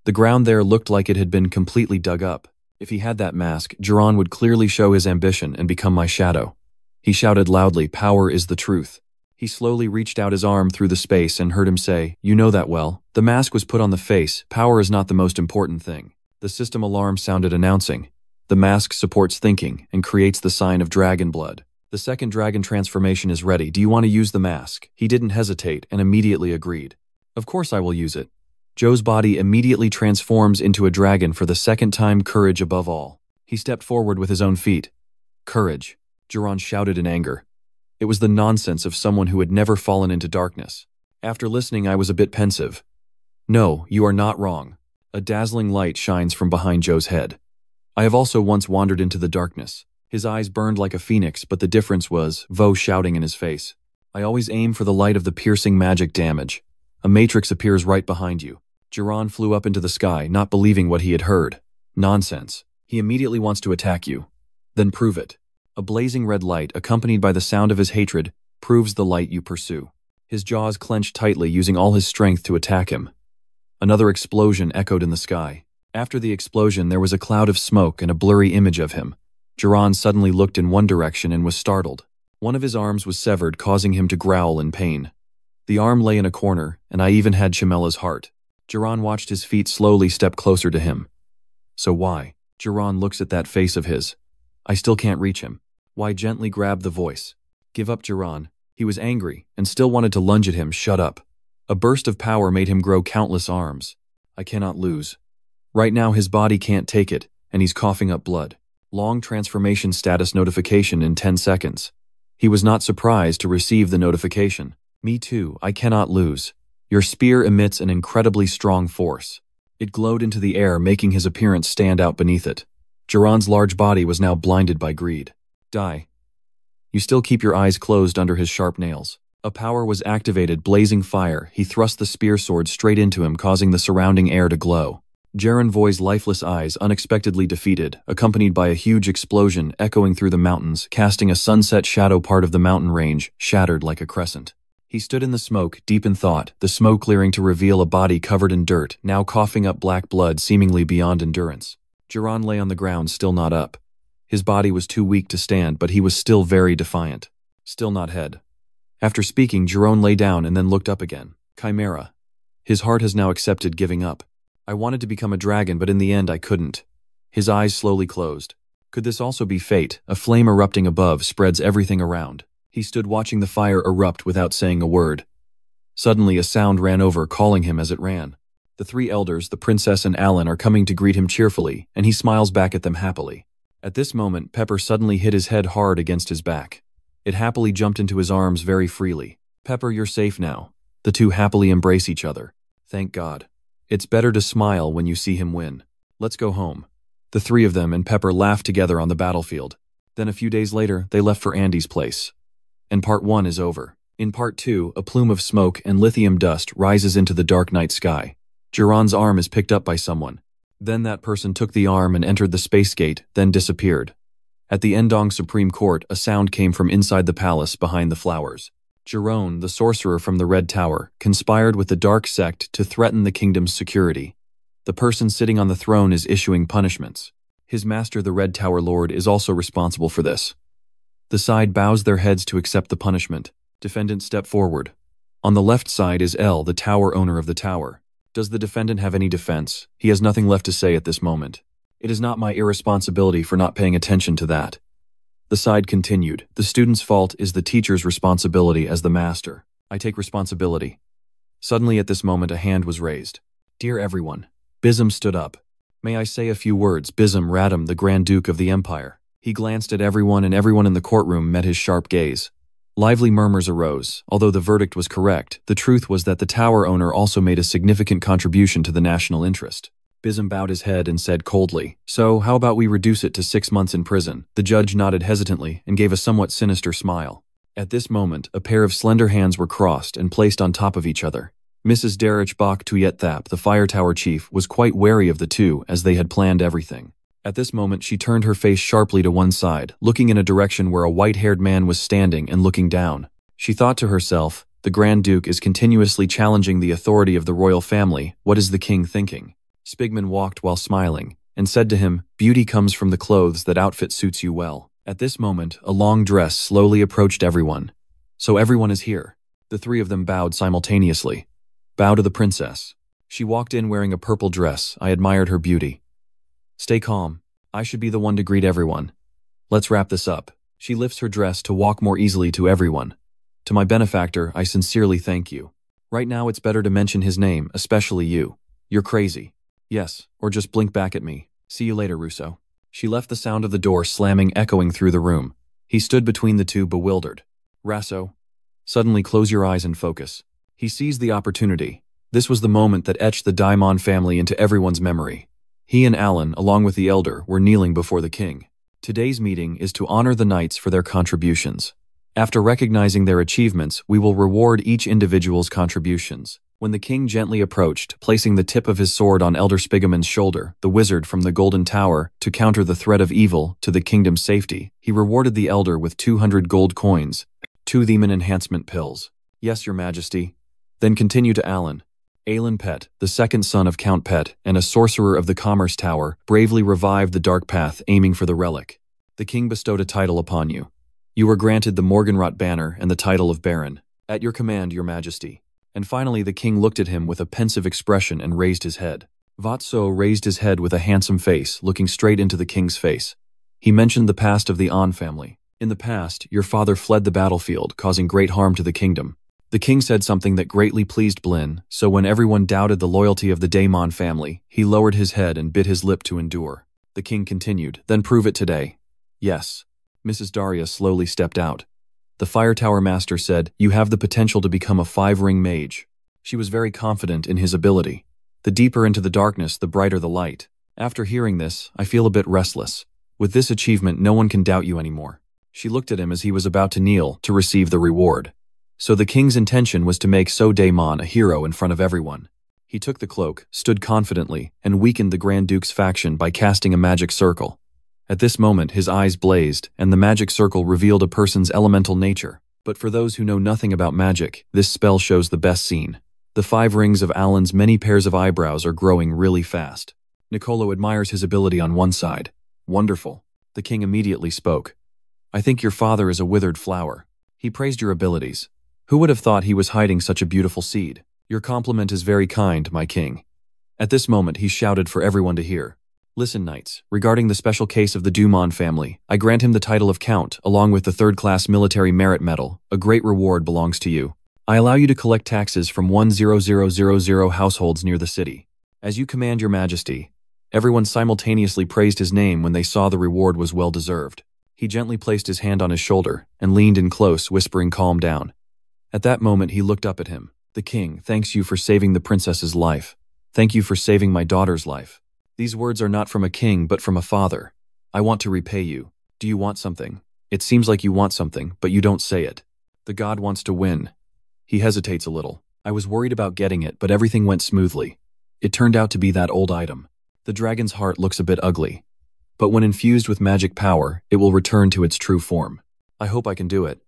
Speaker 1: The ground there looked like it had been completely dug up. If he had that mask, Jiran would clearly show his ambition and become my shadow. He shouted loudly, "Power is the truth." He slowly reached out his arm through the space and heard him say, "You know that well." The mask was put on the face. Power is not the most important thing. The system alarm sounded, announcing, "The mask supports thinking and creates the sign of dragon blood. The second dragon transformation is ready. Do you want to use the mask?" He didn't hesitate and immediately agreed. "Of course I will use it." Joe's body immediately transforms into a dragon for the second time. Courage above all. He stepped forward with his own feet. "Courage," Jiran shouted in anger. It was the nonsense of someone who had never fallen into darkness. After listening, I was a bit pensive. "No, you are not wrong." A dazzling light shines from behind Joe's head. "I have also once wandered into the darkness." His eyes burned like a phoenix, but the difference was Vo shouting in his face. "I always aim for the light of the piercing magic damage. A matrix appears right behind you." Jiran flew up into the sky, not believing what he had heard. "Nonsense. He immediately wants to attack you." "Then prove it." A blazing red light, accompanied by the sound of his hatred, proves the light you pursue. His jaws clenched tightly, using all his strength to attack him. Another explosion echoed in the sky. After the explosion, there was a cloud of smoke and a blurry image of him. Jiran suddenly looked in one direction and was startled. One of his arms was severed, causing him to growl in pain. The arm lay in a corner, and I even had Chamella's heart. Jiran watched his feet slowly step closer to him. "So why?" Jiran looks at that face of his. "I still can't reach him." Why gently grabbed the voice. "Give up, Jiran." He was angry and still wanted to lunge at him. "Shut up." A burst of power made him grow countless arms. "I cannot lose." Right now his body can't take it, and he's coughing up blood. Long transformation status notification in 10 seconds. He was not surprised to receive the notification. "Me too, I cannot lose. Your spear emits an incredibly strong force." It glowed into the air, making his appearance stand out beneath it. Jiran's large body was now blinded by greed. "Die." You still keep your eyes closed under his sharp nails. A power was activated, blazing fire. He thrust the spear sword straight into him, causing the surrounding air to glow. Jaren Voi's lifeless eyes unexpectedly defeated, accompanied by a huge explosion echoing through the mountains, casting a sunset shadow. Part of the mountain range shattered like a crescent. He stood in the smoke, deep in thought, the smoke clearing to reveal a body covered in dirt, now coughing up black blood seemingly beyond endurance. Jiran lay on the ground, still not up. His body was too weak to stand, but he was still very defiant. Still not head. After speaking, Jiran lay down and then looked up again. Chimera. His heart has now accepted giving up. "I wanted to become a dragon, but in the end I couldn't." His eyes slowly closed. Could this also be fate? A flame erupting above spreads everything around. He stood watching the fire erupt without saying a word. Suddenly a sound ran over, calling him as it ran. The three elders, the princess and Alan, are coming to greet him cheerfully, and he smiles back at them happily. At this moment, Pepper suddenly hit his head hard against his back. It happily jumped into his arms very freely. "Pepper, you're safe now." The two happily embrace each other. "Thank God. It's better to smile when you see him win. Let's go home." The three of them and Pepper laughed together on the battlefield. Then a few days later, they left for Andy's place. And part 1 is over. In part 2, a plume of smoke and lithium dust rises into the dark night sky. Jiran's arm is picked up by someone. Then that person took the arm and entered the space gate, then disappeared. At the Endong Supreme Court, a sound came from inside the palace behind the flowers. Jiran, the sorcerer from the Red Tower, conspired with the dark sect to threaten the kingdom's security. The person sitting on the throne is issuing punishments. His master, the Red Tower Lord, is also responsible for this. The side bows their heads to accept the punishment. Defendants step forward. On the left side is L, the tower owner of the tower. Does the defendant have any defense? He has nothing left to say at this moment. It is not my irresponsibility for not paying attention to that. The side continued. The student's fault is the teacher's responsibility as the master. I take responsibility. Suddenly at this moment a hand was raised. Dear everyone. Bism stood up. May I say a few words? Bism Radam, the Grand Duke of the Empire. He glanced at everyone and everyone in the courtroom met his sharp gaze. Lively murmurs arose. Although the verdict was correct, the truth was that the tower owner also made a significant contribution to the national interest. Bism bowed his head and said coldly, "So, how about we reduce it to 6 months in prison?" The judge nodded hesitantly and gave a somewhat sinister smile. At this moment, a pair of slender hands were crossed and placed on top of each other. Mrs. Derich Bach Tuyetthap, the fire tower chief, was quite wary of the two as they had planned everything. At this moment she turned her face sharply to one side, looking in a direction where a white-haired man was standing and looking down. She thought to herself, the Grand Duke is continuously challenging the authority of the royal family. What is the king thinking? Spigman walked while smiling, and said to him, "Beauty comes from the clothes that outfit suits you well." At this moment, a long dress slowly approached everyone. So everyone is here. The three of them bowed simultaneously. Bow to the princess. She walked in wearing a purple dress. I admired her beauty. Stay calm. I should be the one to greet everyone. Let's wrap this up. She lifts her dress to walk more easily to everyone. To my benefactor, I sincerely thank you. Right now it's better to mention his name, especially you. You're crazy. Yes, or just blink back at me. See you later, Russo. She left, the sound of the door slamming echoing through the room. He stood between the two, bewildered. Rasso. Suddenly close your eyes and focus. He seized the opportunity. This was the moment that etched the Daimon family into everyone's memory. He and Alan, along with the elder, were kneeling before the king. Today's meeting is to honor the knights for their contributions. After recognizing their achievements, we will reward each individual's contributions. When the king gently approached, placing the tip of his sword on Elder Spigeman's shoulder, the wizard from the Golden Tower, to counter the threat of evil to the kingdom's safety, he rewarded the elder with 200 gold coins, 2 demon enhancement pills. Yes, your majesty. Then continue to Alan. Alan Pet, the second son of Count Pet, and a sorcerer of the Commerce Tower, bravely revived the Dark Path, aiming for the relic. The king bestowed a title upon you. You were granted the Morgenrot banner and the title of Baron. At your command, your majesty. And finally the king looked at him with a pensive expression and raised his head. Vatso raised his head with a handsome face, looking straight into the king's face. He mentioned the past of the An family. In the past, your father fled the battlefield, causing great harm to the kingdom. The king said something that greatly pleased Blin, so when everyone doubted the loyalty of the Daimon family, he lowered his head and bit his lip to endure. The king continued, "Then prove it today." Yes. Mrs. Daria slowly stepped out. The fire tower master said, "You have the potential to become a 5-ring mage." She was very confident in his ability. The deeper into the darkness, the brighter the light. After hearing this, I feel a bit restless. With this achievement, no one can doubt you anymore. She looked at him as he was about to kneel to receive the reward. So the king's intention was to make So Daimon a hero in front of everyone. He took the cloak, stood confidently, and weakened the Grand Duke's faction by casting a magic circle. At this moment his eyes blazed, and the magic circle revealed a person's elemental nature. But for those who know nothing about magic, this spell shows the best scene. The 5 rings of Alan's many pairs of eyebrows are growing really fast. Nicolo admires his ability on one side. Wonderful. The king immediately spoke. I think your father is a withered flower. He praised your abilities. Who would have thought he was hiding such a beautiful seed? Your compliment is very kind, my king. At this moment he shouted for everyone to hear. Listen, knights, regarding the special case of the Dumont family, I grant him the title of Count, along with the 3rd-class military merit medal. A great reward belongs to you. I allow you to collect taxes from 10000 households near the city. As you command, your majesty. Everyone simultaneously praised his name when they saw the reward was well-deserved. He gently placed his hand on his shoulder and leaned in close, whispering, "Calm down." At that moment he looked up at him. The king thanks you for saving the princess's life. Thank you for saving my daughter's life. These words are not from a king but from a father. I want to repay you. Do you want something? It seems like you want something, but you don't say it. The god wants to win. He hesitates a little. I was worried about getting it, but everything went smoothly. It turned out to be that old item. The dragon's heart looks a bit ugly. But when infused with magic power, it will return to its true form. I hope I can do it.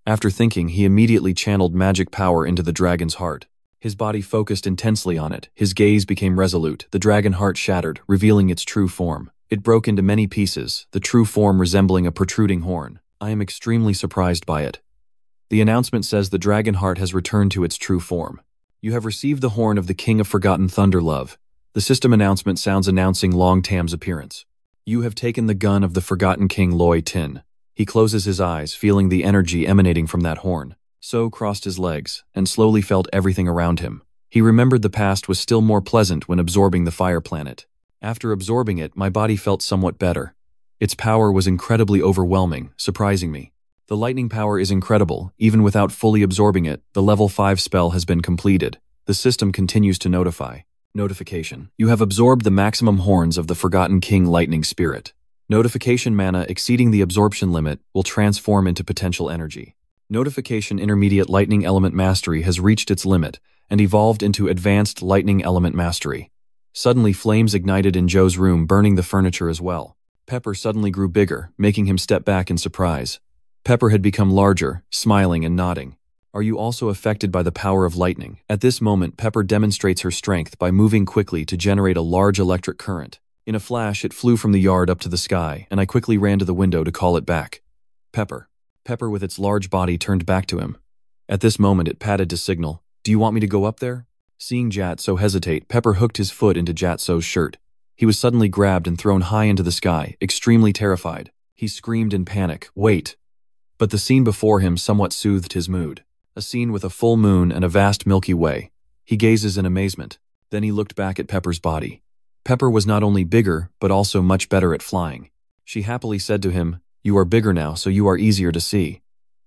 Speaker 1: After thinking, he immediately channeled magic power into the dragon's heart. His body focused intensely on it. His gaze became resolute. The dragon heart shattered, revealing its true form. It broke into many pieces, the true form resembling a protruding horn. I am extremely surprised by it. The announcement says the dragon heart has returned to its true form. You have received the horn of the King of Forgotten Thunderlove. The system announcement sounds announcing Long Tam's appearance. You have taken the gun of the Forgotten King Loi Tin. He closes his eyes, feeling the energy emanating from that horn. So crossed his legs, and slowly felt everything around him. He remembered the past was still more pleasant when absorbing the fire planet. After absorbing it, my body felt somewhat better. Its power was incredibly overwhelming, surprising me. The lightning power is incredible. Even without fully absorbing it, the level 5 spell has been completed. The system continues to notify. Notification. You have absorbed the maximum horns of the Forgotten King Lightning Spirit. Notification mana exceeding the absorption limit will transform into potential energy. Notification Intermediate Lightning Element Mastery has reached its limit and evolved into Advanced Lightning Element Mastery. Suddenly flames ignited in Joe's room, burning the furniture as well. Pepper suddenly grew bigger, making him step back in surprise. Pepper had become larger, smiling and nodding. Are you also affected by the power of lightning? At this moment, Pepper demonstrates her strength by moving quickly to generate a large electric current. In a flash, it flew from the yard up to the sky, and I quickly ran to the window to call it back. Pepper. Pepper with its large body turned back to him. At this moment, it patted to signal. Do you want me to go up there? Seeing Jatso hesitate, Pepper hooked his foot into Jatso's shirt. He was suddenly grabbed and thrown high into the sky, extremely terrified. He screamed in panic, "Wait!" But the scene before him somewhat soothed his mood. A scene with a full moon and a vast Milky Way. He gazes in amazement. Then he looked back at Pepper's body. Pepper was not only bigger, but also much better at flying. She happily said to him, "You are bigger now, so you are easier to see.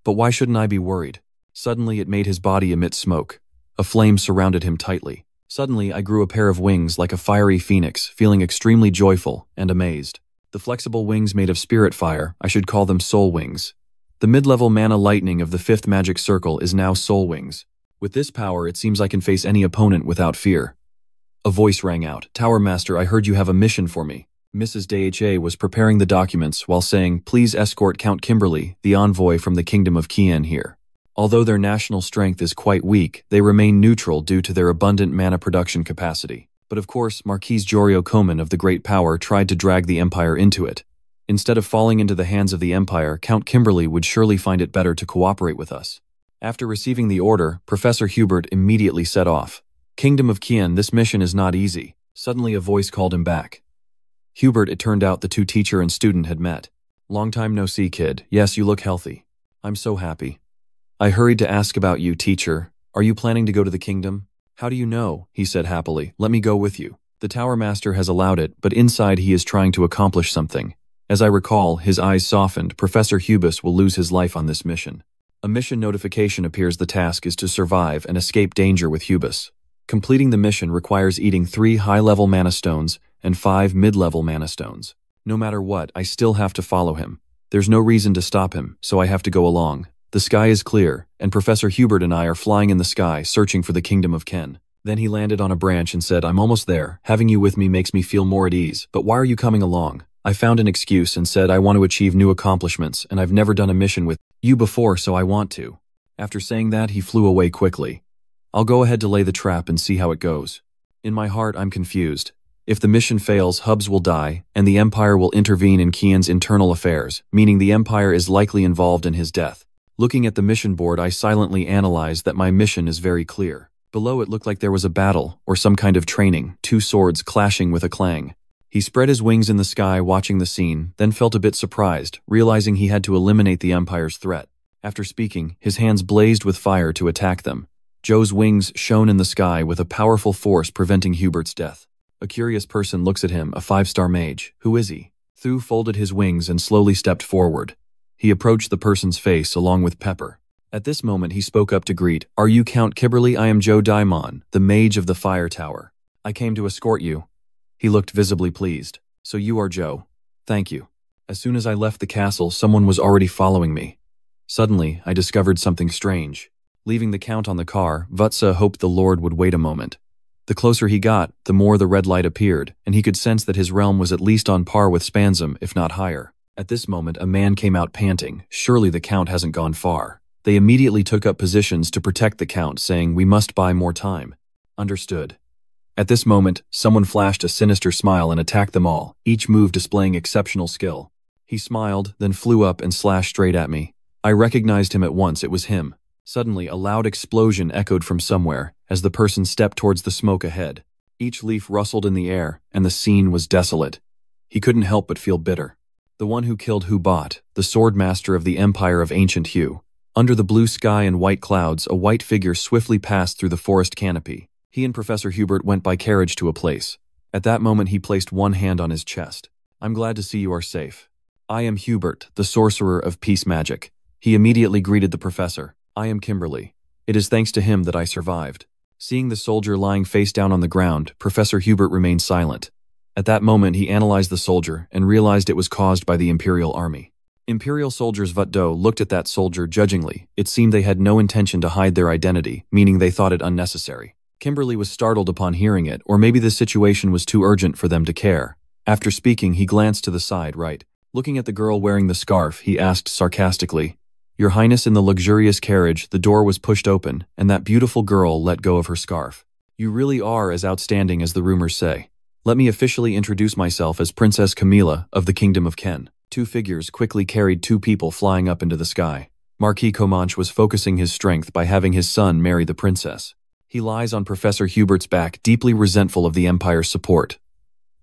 Speaker 1: But why shouldn't I be worried?" Suddenly it made his body emit smoke. A flame surrounded him tightly. Suddenly I grew a pair of wings like a fiery phoenix, feeling extremely joyful and amazed. The flexible wings made of spirit fire, I should call them soul wings. The mid-level mana lightning of the 5th magic circle is now soul wings. With this power, it seems I can face any opponent without fear. A voice rang out. "Tower Master, I heard you have a mission for me." Mrs. Dha was preparing the documents while saying, "Please escort Count Kimberly, the envoy from the Kingdom of Kian here." Although their national strength is quite weak, they remain neutral due to their abundant mana production capacity. But of course, Marquise Jorio Koman of the Great Power tried to drag the Empire into it. Instead of falling into the hands of the Empire, Count Kimberly would surely find it better to cooperate with us. After receiving the order, Professor Hubert immediately set off. "Kingdom of Kian, this mission is not easy." Suddenly a voice called him back. Hubert, it turned out the two teacher and student had met. "Long time no see, kid. Yes, you look healthy. I'm so happy. I hurried to ask about you, teacher. Are you planning to go to the kingdom?" "How do you know?" he said happily. "Let me go with you." The Tower Master has allowed it, but inside he is trying to accomplish something. As I recall, his eyes softened. Professor Hubis will lose his life on this mission. A mission notification appears. The task is to survive and escape danger with Hubis. Completing the mission requires eating 3 high-level mana stones and 5 mid-level mana stones. No matter what, I still have to follow him. There's no reason to stop him, so I have to go along. The sky is clear, and Professor Hubert and I are flying in the sky, searching for the Kingdom of Ken. Then he landed on a branch and said, "I'm almost there. Having you with me makes me feel more at ease. But why are you coming along?" I found an excuse and said I want to achieve new accomplishments, and I've never done a mission with you before, so I want to. After saying that, he flew away quickly. I'll go ahead to lay the trap and see how it goes. In my heart, I'm confused. If the mission fails, Hubs will die, and the Empire will intervene in Kian's internal affairs, meaning the Empire is likely involved in his death. Looking at the mission board, I silently analyzed that my mission is very clear. Below it looked like there was a battle, or some kind of training, 2 swords clashing with a clang. He spread his wings in the sky watching the scene, then felt a bit surprised, realizing he had to eliminate the Empire's threat. After speaking, his hands blazed with fire to attack them. Joe's wings shone in the sky with a powerful force preventing Hubert's death. A curious person looks at him, a 5-star mage. Who is he? Thu folded his wings and slowly stepped forward. He approached the person's face along with Pepper. At this moment he spoke up to greet, "Are you Count Kimberly? I am Joe Daimon, the mage of the Fire Tower. I came to escort you." He looked visibly pleased. "So you are Joe. Thank you." As soon as I left the castle, someone was already following me. Suddenly, I discovered something strange. Leaving the Count on the car, Vutsa hoped the Lord would wait a moment. The closer he got, the more the red light appeared, and he could sense that his realm was at least on par with Spanzum, if not higher. At this moment, a man came out panting. Surely the Count hasn't gone far. They immediately took up positions to protect the Count, saying, "We must buy more time." Understood. At this moment, someone flashed a sinister smile and attacked them all, each move displaying exceptional skill. He smiled, then flew up and slashed straight at me. I recognized him at once, it was him. Suddenly, a loud explosion echoed from somewhere as the person stepped towards the smoke ahead. Each leaf rustled in the air, and the scene was desolate. He couldn't help but feel bitter. The one who killed Hubat, the sword master of the Empire of Ancient Hue. Under the blue sky and white clouds, a white figure swiftly passed through the forest canopy. He and Professor Hubert went by carriage to a place. At that moment he placed one hand on his chest. I'm glad to see you are safe. I am Hubert, the sorcerer of peace magic. He immediately greeted the professor. I am Kimberly. It is thanks to him that I survived. Seeing the soldier lying face down on the ground, Professor Hubert remained silent. At that moment he analyzed the soldier and realized it was caused by the Imperial Army. Imperial soldiers Vutdo looked at that soldier judgingly. It seemed they had no intention to hide their identity, meaning they thought it unnecessary. Kimberly was startled upon hearing it, or maybe the situation was too urgent for them to care. After speaking, he glanced to the side right. Looking at the girl wearing the scarf, he asked sarcastically, Your Highness, in the luxurious carriage, the door was pushed open, and that beautiful girl let go of her scarf. You really are as outstanding as the rumors say. Let me officially introduce myself as Princess Camilla of the Kingdom of Ken. Two figures quickly carried two people flying up into the sky. Marquis Comanche was focusing his strength by having his son marry the princess. He lies on Professor Hubert's back, deeply resentful of the Empire's support.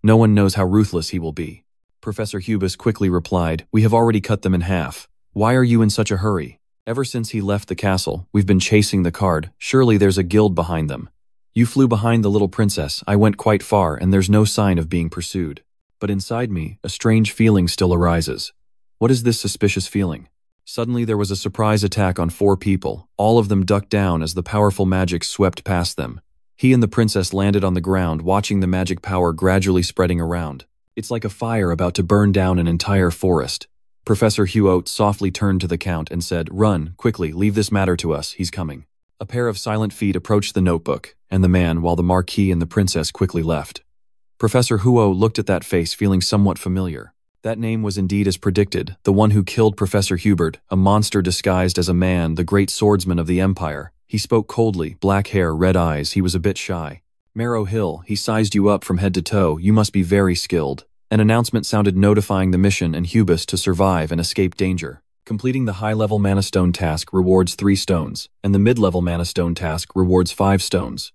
Speaker 1: No one knows how ruthless he will be. Professor Hubis quickly replied, We have already cut them in half. Why are you in such a hurry? Ever since he left the castle, we've been chasing the card. Surely there's a guild behind them. You flew behind the little princess. I went quite far, and there's no sign of being pursued. But inside me, a strange feeling still arises. What is this suspicious feeling? Suddenly there was a surprise attack on 4 people. All of them ducked down as the powerful magic swept past them. He and the princess landed on the ground, watching the magic power gradually spreading around. It's like a fire about to burn down an entire forest. Professor Huot softly turned to the Count and said, Run, quickly, leave this matter to us, he's coming. A pair of silent feet approached the notebook, and the man, while the Marquis and the princess quickly left. Professor Huo looked at that face, feeling somewhat familiar. That name was indeed as predicted, the one who killed Professor Hubert, a monster disguised as a man, the great swordsman of the Empire. He spoke coldly, black hair, red eyes, he was a bit shy. Marrow Hill, he sized you up from head to toe, you must be very skilled. An announcement sounded notifying the mission and Hubis to survive and escape danger. Completing the high-level Mana Stone task rewards 3 stones, and the mid-level Mana Stone task rewards 5 stones.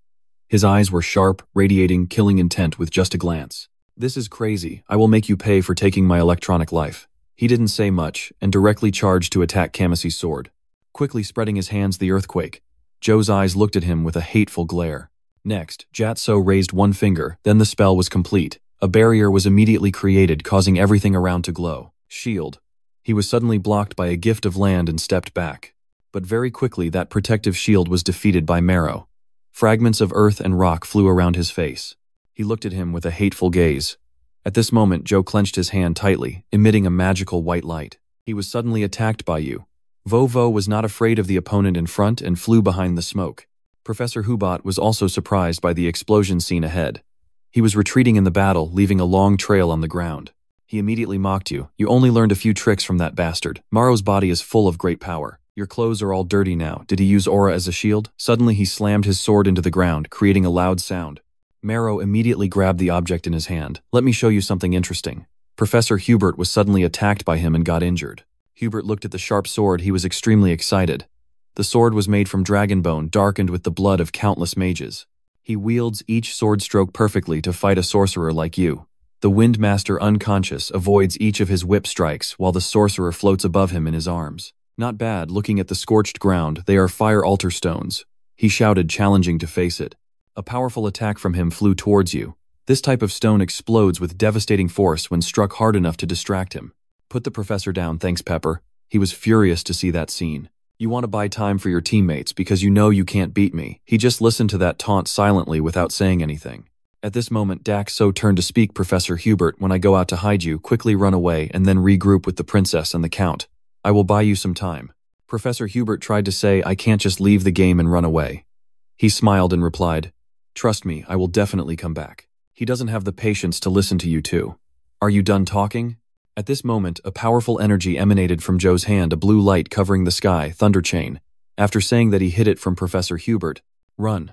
Speaker 1: His eyes were sharp, radiating killing intent with just a glance. This is crazy. I will make you pay for taking my electronic life. He didn't say much, and directly charged to attack Kamasi's sword. Quickly spreading his hands the earthquake. Joe's eyes looked at him with a hateful glare. Next, Jatso raised one finger, then the spell was complete. A barrier was immediately created, causing everything around to glow. Shield. He was suddenly blocked by a gift of land and stepped back. But very quickly that protective shield was defeated by Marrow. Fragments of earth and rock flew around his face. He looked at him with a hateful gaze. At this moment, Joe clenched his hand tightly, emitting a magical white light. He was suddenly attacked by you. Vovo was not afraid of the opponent in front and flew behind the smoke. Professor Hubat was also surprised by the explosion scene ahead. He was retreating in the battle, leaving a long trail on the ground. He immediately mocked you. You only learned a few tricks from that bastard. Marrow's body is full of great power. Your clothes are all dirty now. Did he use aura as a shield? Suddenly he slammed his sword into the ground, creating a loud sound. Marrow immediately grabbed the object in his hand. Let me show you something interesting. Professor Hubert was suddenly attacked by him and got injured. Hubert looked at the sharp sword. He was extremely excited. The sword was made from dragon bone, darkened with the blood of countless mages. He wields each sword stroke perfectly to fight a sorcerer like you. The Wind Master, unconscious, avoids each of his whip strikes while the sorcerer floats above him in his arms. Not bad, looking at the scorched ground, they are fire altar stones. He shouted, challenging to face it. A powerful attack from him flew towards you. This type of stone explodes with devastating force when struck hard enough to distract him. Put the professor down, thanks Pepper. He was furious to see that scene. You want to buy time for your teammates because you know you can't beat me. He just listened to that taunt silently without saying anything. At this moment, Daxo turned to speak. Professor Hubert, when I go out to hide you, quickly run away and then regroup with the princess and the count. I will buy you some time. Professor Hubert tried to say, I can't just leave the game and run away. He smiled and replied, Trust me, I will definitely come back. He doesn't have the patience to listen to you too. Are you done talking? At this moment, a powerful energy emanated from Joe's hand, a blue light covering the sky, thunder chain. After saying that he hid it from Professor Hubert, run.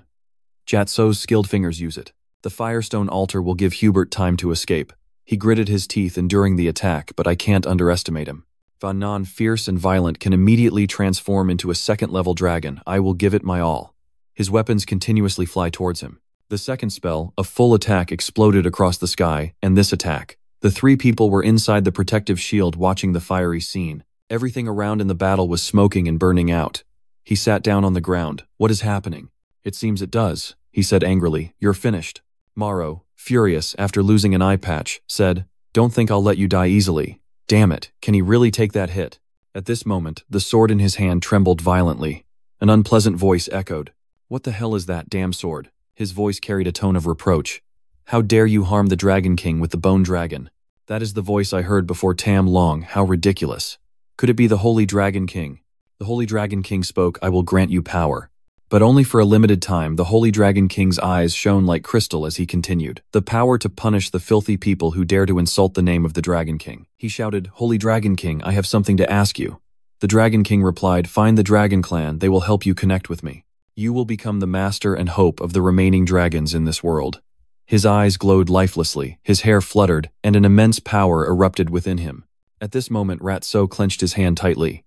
Speaker 1: Jatso's skilled fingers use it. The Firestone altar will give Hubert time to escape. He gritted his teeth enduring the attack, but I can't underestimate him. Van Non, fierce and violent, can immediately transform into a second-level dragon. I will give it my all. His weapons continuously fly towards him. The second spell, a full attack, exploded across the sky, and this attack. The three people were inside the protective shield watching the fiery scene. Everything around in the battle was smoking and burning out. He sat down on the ground. What is happening? It seems it does, he said angrily. You're finished. Morrow, furious after losing an eye patch, said, Don't think I'll let you die easily. Damn it, can he really take that hit? At this moment, the sword in his hand trembled violently. An unpleasant voice echoed. What the hell is that damn sword? His voice carried a tone of reproach. How dare you harm the Dragon King with the Bone Dragon? That is the voice I heard before Tam Long. How ridiculous. Could it be the Holy Dragon King? The Holy Dragon King spoke. I will grant you power. But only for a limited time. The Holy Dragon King's eyes shone like crystal as he continued. The power to punish the filthy people who dare to insult the name of the Dragon King. He shouted, Holy Dragon King, I have something to ask you. The Dragon King replied, Find the Dragon Clan, they will help you connect with me. You will become the master and hope of the remaining dragons in this world. His eyes glowed lifelessly, his hair fluttered, and an immense power erupted within him. At this moment Rat So clenched his hand tightly.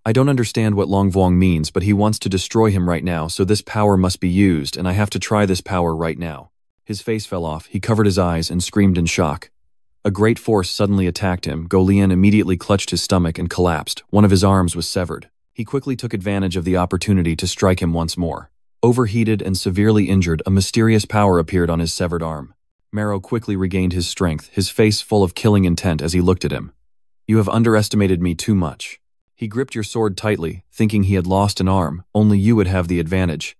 Speaker 1: I don't understand what Long Vuong means, but he wants to destroy him right now, so this power must be used, and I have to try this power right now. His face fell off, he covered his eyes and screamed in shock. A great force suddenly attacked him. Go Lian immediately clutched his stomach and collapsed. One of his arms was severed. He quickly took advantage of the opportunity to strike him once more. Overheated and severely injured, a mysterious power appeared on his severed arm. Marrow quickly regained his strength, his face full of killing intent as he looked at him. You have underestimated me too much. He gripped your sword tightly, thinking he had lost an arm. Only you would have the advantage.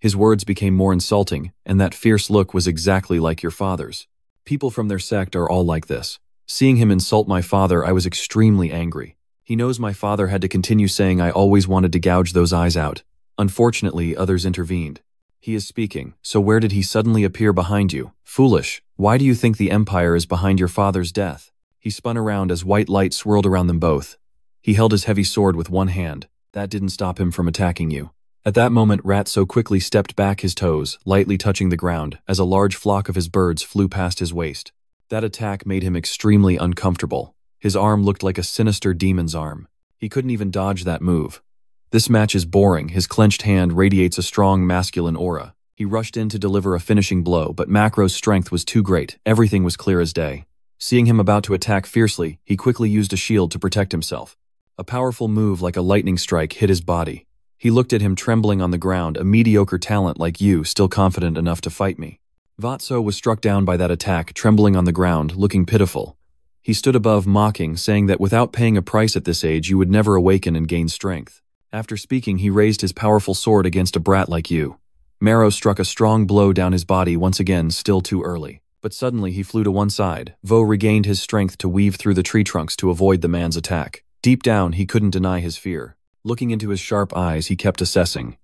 Speaker 1: His words became more insulting, and that fierce look was exactly like your father's. People from their sect are all like this. Seeing him insult my father, I was extremely angry. He knows my father had to continue saying I always wanted to gouge those eyes out. Unfortunately, others intervened. He is speaking, so where did he suddenly appear behind you? Foolish. Why do you think the Empire is behind your father's death? He spun around as white light swirled around them both. He held his heavy sword with one hand. That didn't stop him from attacking you. At that moment, Rat So quickly stepped back his toes, lightly touching the ground, as a large flock of his birds flew past his waist. That attack made him extremely uncomfortable. His arm looked like a sinister demon's arm. He couldn't even dodge that move. This match is boring. His clenched hand radiates a strong masculine aura. He rushed in to deliver a finishing blow, but Macro's strength was too great. Everything was clear as day. Seeing him about to attack fiercely, he quickly used a shield to protect himself. A powerful move like a lightning strike hit his body. He looked at him trembling on the ground. A mediocre talent like you, still confident enough to fight me. Vatso was struck down by that attack, trembling on the ground, looking pitiful. He stood above, mocking, saying that without paying a price at this age you would never awaken and gain strength. After speaking, he raised his powerful sword against a brat like you. Marrow struck a strong blow down his body once again, still too early. But suddenly he flew to one side. Vo regained his strength to weave through the tree trunks to avoid the man's attack. Deep down, he couldn't deny his fear. Looking into his sharp eyes, he kept assessing.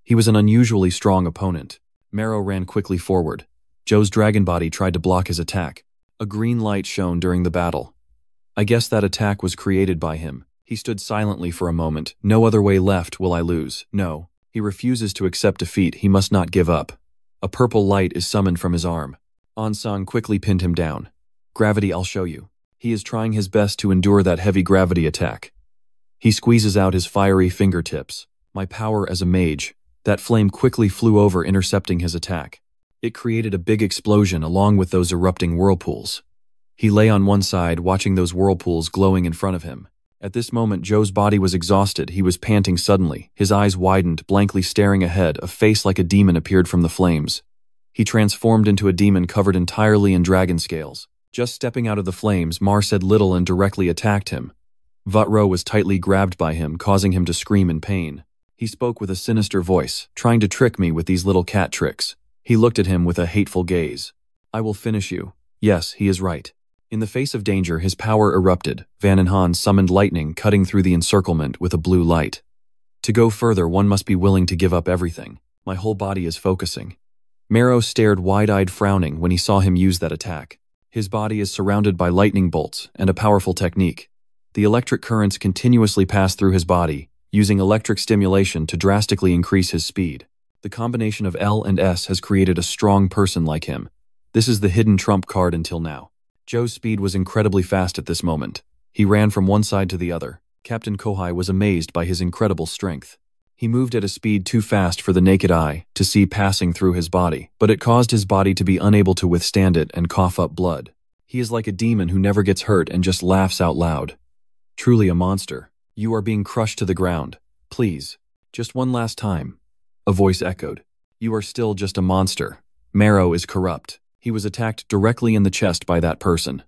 Speaker 1: He was an unusually strong opponent. Marrow ran quickly forward. Joe's dragon body tried to block his attack. A green light shone during the battle. I guess that attack was created by him. He stood silently for a moment. No other way left. Will I lose? No. He refuses to accept defeat. He must not give up. A purple light is summoned from his arm. Ansang quickly pinned him down. Gravity, I'll show you. He is trying his best to endure that heavy gravity attack. He squeezes out his fiery fingertips. My power as a mage. That flame quickly flew over, intercepting his attack. It created a big explosion along with those erupting whirlpools. He lay on one side, watching those whirlpools glowing in front of him. At this moment, Joe's body was exhausted. He was panting suddenly. His eyes widened, blankly staring ahead. A face like a demon appeared from the flames. He transformed into a demon covered entirely in dragon scales. Just stepping out of the flames, Mar said little and directly attacked him. Vutro was tightly grabbed by him, causing him to scream in pain. He spoke with a sinister voice, trying to trick me with these little cat tricks. He looked at him with a hateful gaze. I will finish you. Yes, he is right. In the face of danger, his power erupted. Van and Han summoned lightning, cutting through the encirclement with a blue light. To go further, one must be willing to give up everything. My whole body is focusing. Marrow stared wide-eyed, frowning when he saw him use that attack. His body is surrounded by lightning bolts and a powerful technique. The electric currents continuously pass through his body, using electric stimulation to drastically increase his speed. The combination of L and S has created a strong person like him. This is the hidden trump card until now. Joe's speed was incredibly fast at this moment. He ran from one side to the other. Captain Kohai was amazed by his incredible strength. He moved at a speed too fast for the naked eye to see passing through his body, but it caused his body to be unable to withstand it and cough up blood. He is like a demon who never gets hurt and just laughs out loud. Truly a monster. You are being crushed to the ground. Please. Just one last time. A voice echoed. You are still just a monster. Maro is corrupt. He was attacked directly in the chest by that person.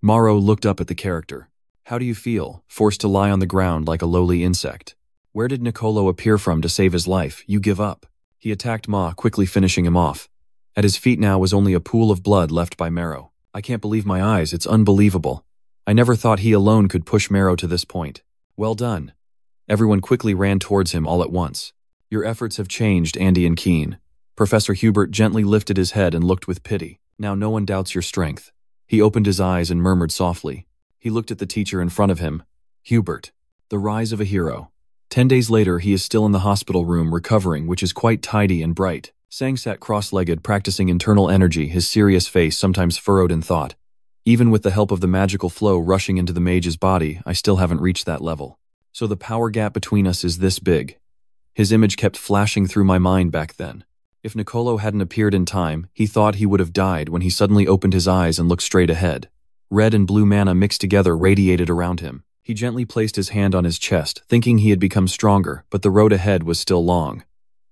Speaker 1: Maro looked up at the character. How do you feel, forced to lie on the ground like a lowly insect? Where did Nicolo appear from to save his life? You give up. He attacked Ma, quickly finishing him off. At his feet now was only a pool of blood left by Maro. I can't believe my eyes, it's unbelievable. I never thought he alone could push Maro to this point. Well done. Everyone quickly ran towards him all at once. Your efforts have changed, Andy and Keen. Professor Hubert gently lifted his head and looked with pity. Now no one doubts your strength. He opened his eyes and murmured softly. He looked at the teacher in front of him. Hubert. The rise of a hero. 10 days later, he is still in the hospital room recovering, which is quite tidy and bright. Sang sat cross-legged, practicing internal energy, his serious face sometimes furrowed in thought. Even with the help of the magical flow rushing into the mage's body, I still haven't reached that level. So the power gap between us is this big. His image kept flashing through my mind back then. If Nicolo hadn't appeared in time, he thought he would have died when he suddenly opened his eyes and looked straight ahead. Red and blue mana mixed together radiated around him. He gently placed his hand on his chest, thinking he had become stronger, but the road ahead was still long.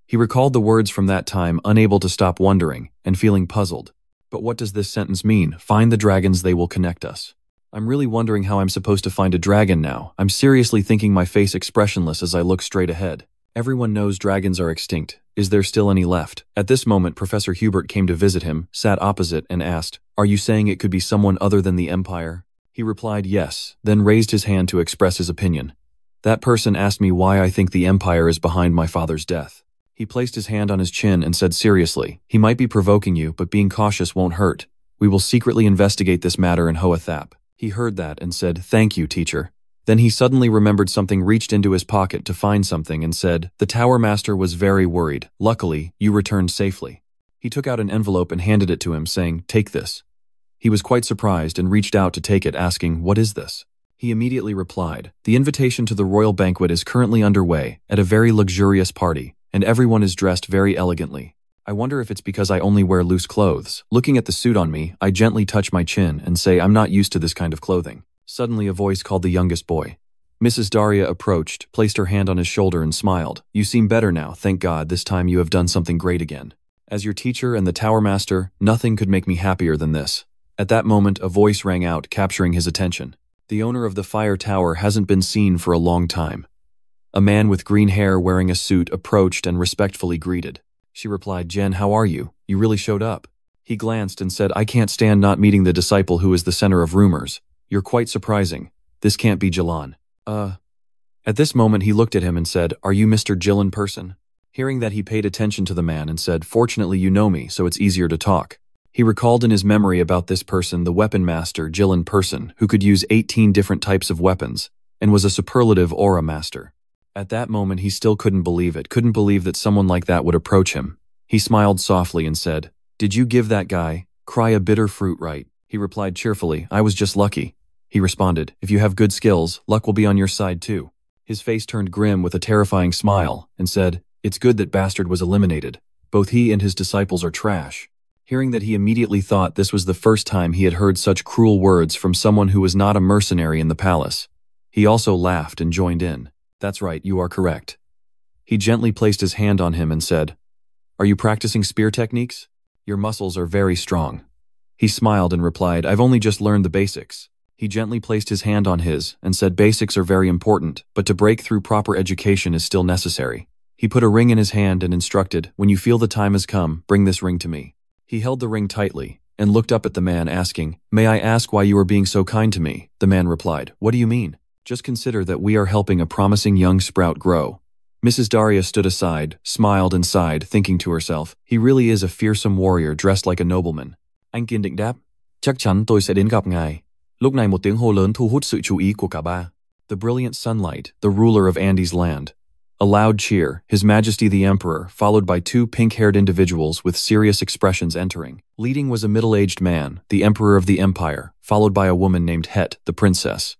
Speaker 1: He recalled the words from that time, unable to stop wondering, and feeling puzzled. But what does this sentence mean? Find the dragons, they will connect us. I'm really wondering how I'm supposed to find a dragon now. I'm seriously thinking, my face expressionless as I look straight ahead. Everyone knows dragons are extinct. Is there still any left? At this moment, Professor Hubert came to visit him, sat opposite, and asked, Are you saying it could be someone other than the Empire? He replied yes, then raised his hand to express his opinion. That person asked me why I think the Empire is behind my father's death. He placed his hand on his chin and said seriously, He might be provoking you, but being cautious won't hurt. We will secretly investigate this matter in Hoathap. He heard that and said, Thank you, teacher. Then he suddenly remembered something, reached into his pocket to find something and said, The Tower Master was very worried. Luckily, you returned safely. He took out an envelope and handed it to him, saying, Take this. He was quite surprised and reached out to take it, asking, What is this? He immediately replied, The invitation to the royal banquet is currently underway at a very luxurious party, and everyone is dressed very elegantly. I wonder if it's because I only wear loose clothes. Looking at the suit on me, I gently touch my chin and say I'm not used to this kind of clothing. Suddenly a voice called the youngest boy. Mrs. Daria approached, placed her hand on his shoulder and smiled. You seem better now, thank God, this time you have done something great again. As your teacher and the Tower Master, nothing could make me happier than this. At that moment, a voice rang out, capturing his attention. The owner of the fire tower hasn't been seen for a long time. A man with green hair wearing a suit approached and respectfully greeted. She replied, Jen, how are you? You really showed up. He glanced and said, I can't stand not meeting the disciple who is the center of rumors. You're quite surprising. This can't be Jilan. At this moment he looked at him and said, Are you Mr. Jilan person? Hearing that, he paid attention to the man and said, Fortunately you know me, so it's easier to talk. He recalled in his memory about this person the weapon master Jilan person, who could use 18 different types of weapons, and was a superlative aura master. At that moment he still couldn't believe it, couldn't believe that someone like that would approach him. He smiled softly and said, Did you give that guy, Cry, a bitter fruit right? He replied cheerfully, I was just lucky. He responded, If you have good skills, luck will be on your side too. His face turned grim with a terrifying smile and said, It's good that bastard was eliminated. Both he and his disciples are trash. Hearing that, he immediately thought this was the first time he had heard such cruel words from someone who was not a mercenary in the palace. He also laughed and joined in. That's right, you are correct. He gently placed his hand on him and said, Are you practicing spear techniques? Your muscles are very strong. He smiled and replied, I've only just learned the basics. He gently placed his hand on his and said, Basics are very important, but to break through, proper education is still necessary. He put a ring in his hand and instructed, When you feel the time has come, bring this ring to me. He held the ring tightly and looked up at the man, asking, May I ask why you are being so kind to me? The man replied, What do you mean? Just consider that we are helping a promising young sprout grow. Mrs. Daria stood aside, smiled and sighed, thinking to herself, He really is a fearsome warrior dressed like a nobleman. Anh kiên định đáp, Chắc chắn tôi sẽ đến gặp ngài. Lúc này một tiếng hô lớn thu hút sự chú ý của cả ba. The brilliant sunlight, the ruler of Andy's land. A loud cheer, His Majesty the Emperor, followed by two pink-haired individuals with serious expressions entering. Leading was a middle-aged man, the Emperor of the Empire, followed by a woman named Het, the princess.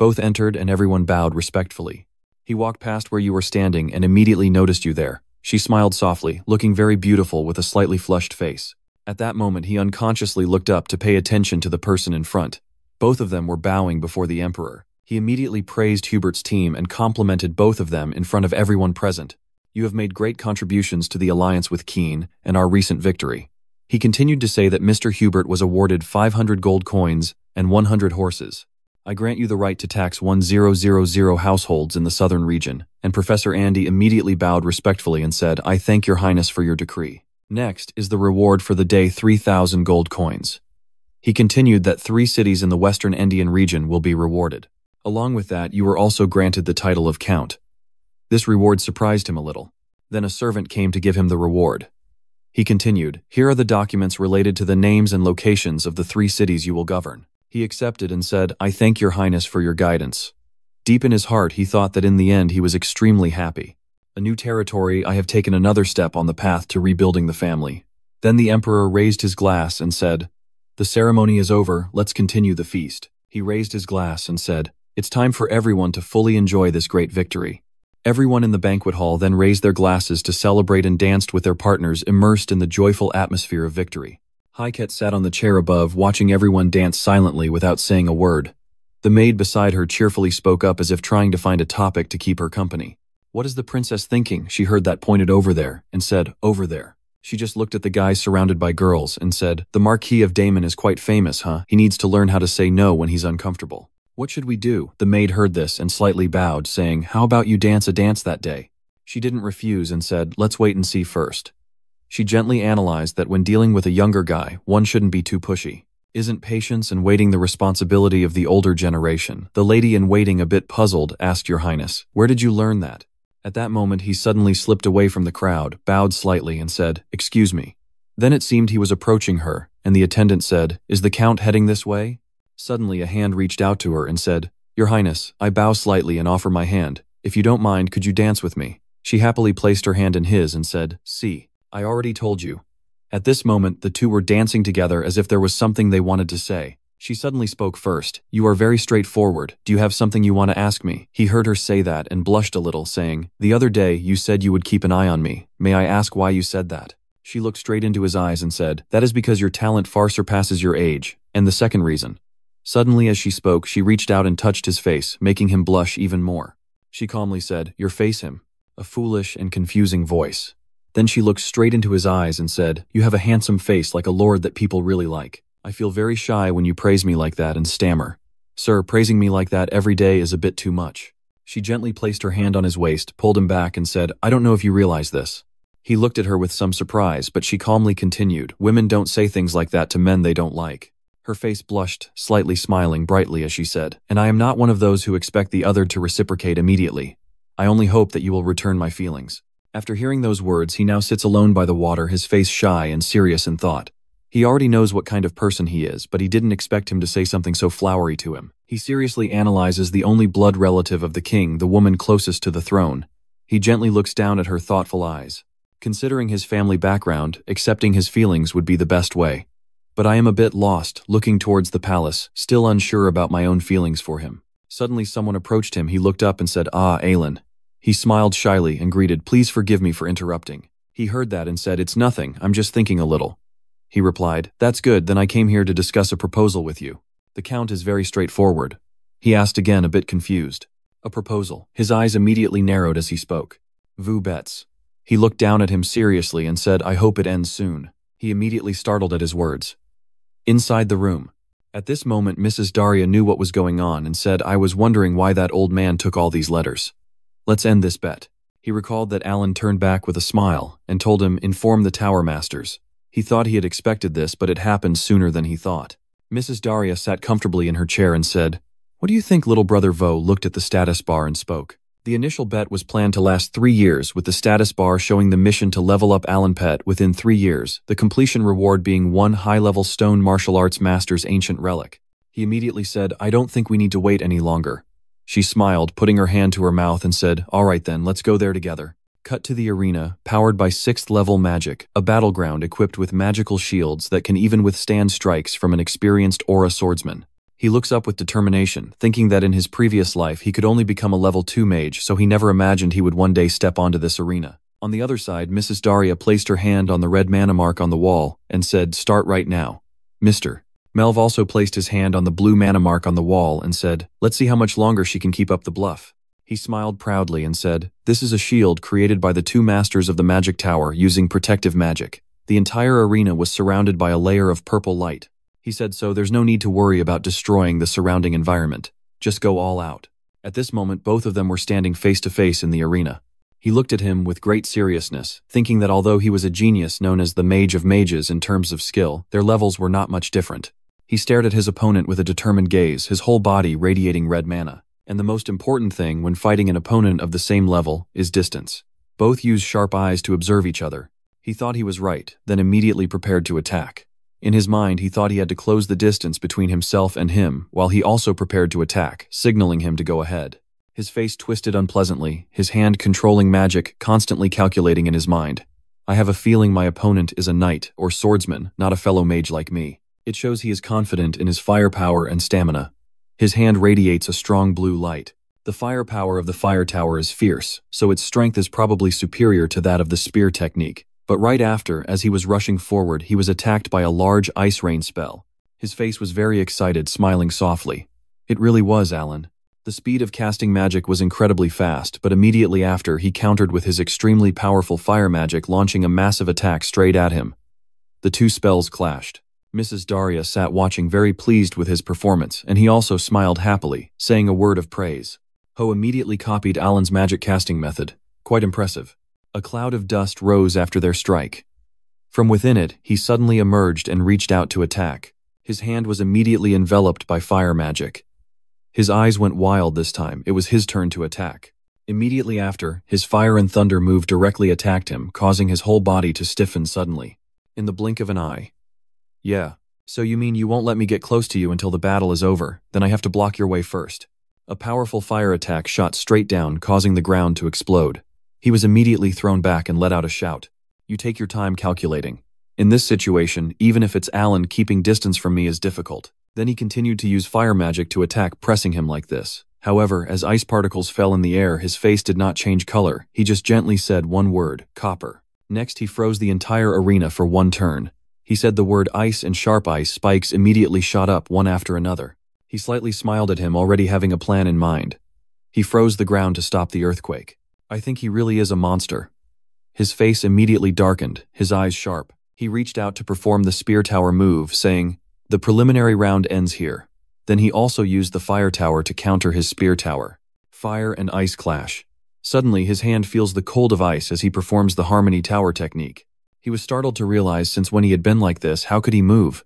Speaker 1: Both entered and everyone bowed respectfully. He walked past where you were standing and immediately noticed you there. She smiled softly, looking very beautiful with a slightly flushed face. At that moment, he unconsciously looked up to pay attention to the person in front. Both of them were bowing before the emperor. He immediately praised Hubert's team and complimented both of them in front of everyone present. You have made great contributions to the alliance with Keen and our recent victory. He continued to say that Mr. Hubert was awarded 500 gold coins and 100 horses. I grant you the right to tax 1000 households in the southern region, and Professor Andy immediately bowed respectfully and said, I thank your highness for your decree. Next is the reward for the day 3,000 gold coins. He continued that 3 cities in the western Indian region will be rewarded. Along with that, you were also granted the title of Count. This reward surprised him a little. Then a servant came to give him the reward. He continued, here are the documents related to the names and locations of the 3 cities you will govern. He accepted and said, I thank your highness for your guidance. Deep in his heart, he thought that in the end he was extremely happy. A new territory, I have taken another step on the path to rebuilding the family. Then the emperor raised his glass and said, the ceremony is over, let's continue the feast. He raised his glass and said, it's time for everyone to fully enjoy this great victory. Everyone in the banquet hall then raised their glasses to celebrate and danced with their partners immersed in the joyful atmosphere of victory. Hiket sat on the chair above, watching everyone dance silently without saying a word. The maid beside her cheerfully spoke up as if trying to find a topic to keep her company. What is the princess thinking? She heard that pointed over there and said, over there. She just looked at the guys surrounded by girls and said, the Marquis of Damon is quite famous, huh? He needs to learn how to say no when he's uncomfortable. What should we do? The maid heard this and slightly bowed, saying, how about you dance a dance that day? She didn't refuse and said, let's wait and see first. She gently analyzed that when dealing with a younger guy, one shouldn't be too pushy. Isn't patience and waiting the responsibility of the older generation? The lady in waiting, a bit puzzled, asked, Your Highness, where did you learn that? At that moment he suddenly slipped away from the crowd, bowed slightly and said, excuse me. Then it seemed he was approaching her, and the attendant said, is the Count heading this way? Suddenly a hand reached out to her and said, Your Highness, I bow slightly and offer my hand. If you don't mind, could you dance with me? She happily placed her hand in his and said, See, I already told you. At this moment, the two were dancing together as if there was something they wanted to say. She suddenly spoke first. You are very straightforward. Do you have something you want to ask me? He heard her say that and blushed a little, saying, The other day, you said you would keep an eye on me. May I ask why you said that? She looked straight into his eyes and said, That is because your talent far surpasses your age. And the second reason. Suddenly as she spoke, she reached out and touched his face, making him blush even more. She calmly said, Your face him. A foolish and confusing voice. Then she looked straight into his eyes and said, You have a handsome face like a lord that people really like. I feel very shy when you praise me like that and stammer. Sir, praising me like that every day is a bit too much. She gently placed her hand on his waist, pulled him back and said, I don't know if you realize this. He looked at her with some surprise, but she calmly continued, Women don't say things like that to men they don't like. Her face blushed, slightly smiling brightly as she said, And I am not one of those who expect the other to reciprocate immediately. I only hope that you will return my feelings. After hearing those words, he now sits alone by the water, his face shy and serious in thought. He already knows what kind of person he is, but he didn't expect him to say something so flowery to him. He seriously analyzes the only blood relative of the king, the woman closest to the throne. He gently looks down at her thoughtful eyes. Considering his family background, accepting his feelings would be the best way. But I am a bit lost, looking towards the palace, still unsure about my own feelings for him. Suddenly someone approached him. He looked up and said, Ah, Aelin. He smiled shyly and greeted, Please forgive me for interrupting. He heard that and said, It's nothing, I'm just thinking a little. He replied, That's good, then I came here to discuss a proposal with you. The Count is very straightforward. He asked again, a bit confused. A proposal. His eyes immediately narrowed as he spoke. Vous bets. He looked down at him seriously and said, I hope it ends soon. He immediately startled at his words. Inside the room. At this moment Mrs. Daria knew what was going on and said, I was wondering why that old man took all these letters. Let's end this bet. He recalled that Alan turned back with a smile and told him, Inform the Tower Masters. He thought he had expected this, but it happened sooner than he thought. Mrs. Daria sat comfortably in her chair and said, What do you think? Little brother Vo looked at the status bar and spoke. The initial bet was planned to last 3 years, with the status bar showing the mission to level up Alan Pet within 3 years, the completion reward being 1 high-level stone martial arts master's ancient relic. He immediately said, I don't think we need to wait any longer. She smiled, putting her hand to her mouth and said, All right then, let's go there together. Cut to the arena, powered by 6th level magic, a battleground equipped with magical shields that can even withstand strikes from an experienced aura swordsman. He looks up with determination, thinking that in his previous life he could only become a level 2 mage, so he never imagined he would one day step onto this arena. On the other side, Mrs. Daria placed her hand on the red mana mark on the wall and said, "Start right now." Mr. Melv also placed his hand on the blue mana mark on the wall and said, "Let's see how much longer she can keep up the bluff." He smiled proudly and said, "This is a shield created by the 2 masters of the magic tower using protective magic. The entire arena was surrounded by a layer of purple light." He said, "So there's no need to worry about destroying the surrounding environment. Just go all out." At this moment, both of them were standing face to face in the arena. He looked at him with great seriousness, thinking that although he was a genius known as the Mage of Mages in terms of skill, their levels were not much different. He stared at his opponent with a determined gaze, his whole body radiating red mana. And the most important thing when fighting an opponent of the same level is distance. Both use sharp eyes to observe each other. He thought he was right, then immediately prepared to attack. In his mind, he thought he had to close the distance between himself and him, while he also prepared to attack, signaling him to go ahead. His face twisted unpleasantly, his hand controlling magic, constantly calculating in his mind. "I have a feeling my opponent is a knight or swordsman, not a fellow mage like me." It shows he is confident in his firepower and stamina. His hand radiates a strong blue light. The firepower of the fire tower is fierce, so its strength is probably superior to that of the spear technique. But right after, as he was rushing forward, he was attacked by a large ice rain spell. His face was very excited, smiling softly. "It really was, Alan." The speed of casting magic was incredibly fast, but immediately after, he countered with his extremely powerful fire magic, launching a massive attack straight at him. The 2 spells clashed. Mrs. Daria sat watching, very pleased with his performance, and he also smiled happily, saying a word of praise. Ho immediately copied Alan's magic casting method. Quite impressive. A cloud of dust rose after their strike. From within it, he suddenly emerged and reached out to attack. His hand was immediately enveloped by fire magic. His eyes went wild this time. It was his turn to attack. Immediately after, his fire and thunder move directly attacked him, causing his whole body to stiffen suddenly. In the blink of an eye. "Yeah, so you mean you won't let me get close to you until the battle is over, then I have to block your way first." A powerful fire attack shot straight down, causing the ground to explode. He was immediately thrown back and let out a shout. "You take your time calculating. In this situation, even if it's Alan, keeping distance from me is difficult." Then he continued to use fire magic to attack, pressing him like this. However, as ice particles fell in the air, his face did not change color. He just gently said one word, "Copper." Next, he froze the entire arena for one turn. He said the word ice, and sharp ice spikes immediately shot up one after another. He slightly smiled at him, already having a plan in mind. He froze the ground to stop the earthquake. "I think he really is a monster." His face immediately darkened, his eyes sharp. He reached out to perform the spear tower move, saying, "The preliminary round ends here." Then he also used the fire tower to counter his spear tower. Fire and ice clash. Suddenly, his hand feels the cold of ice as he performs the harmony tower technique. He was startled to realize, since when he had been like this, how could he move?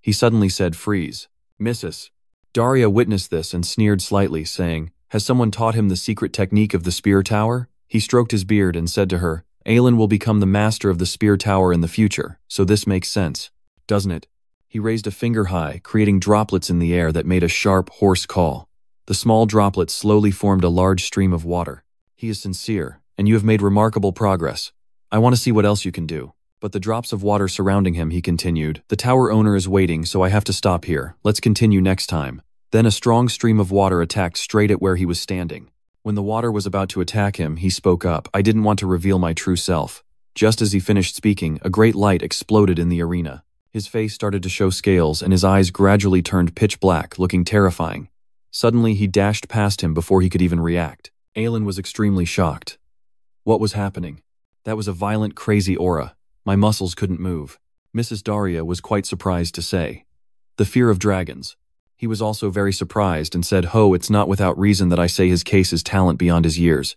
Speaker 1: He suddenly said, "Freeze." "Mrs. Daria witnessed this and sneered slightly, saying, "Has someone taught him the secret technique of the spear tower?" He stroked his beard and said to her, "Alan will become the master of the spear tower in the future, so this makes sense, doesn't it?" He raised a finger high, creating droplets in the air that made a sharp, hoarse call. The small droplets slowly formed a large stream of water. "He is sincere, and you have made remarkable progress. I want to see what else you can do." But the drops of water surrounding him, he continued, "The tower owner is waiting, so I have to stop here. Let's continue next time." Then a strong stream of water attacked straight at where he was standing. When the water was about to attack him, he spoke up. "I didn't want to reveal my true self." Just as he finished speaking, a great light exploded in the arena. His face started to show scales, and his eyes gradually turned pitch black, looking terrifying. Suddenly, he dashed past him before he could even react. Alan was extremely shocked. What was happening? That was a violent, crazy aura. My muscles couldn't move. Mrs. Daria was quite surprised to say. The fear of dragons. He was also very surprised and said, "Ho, it's not without reason that I say his case is talent beyond his years."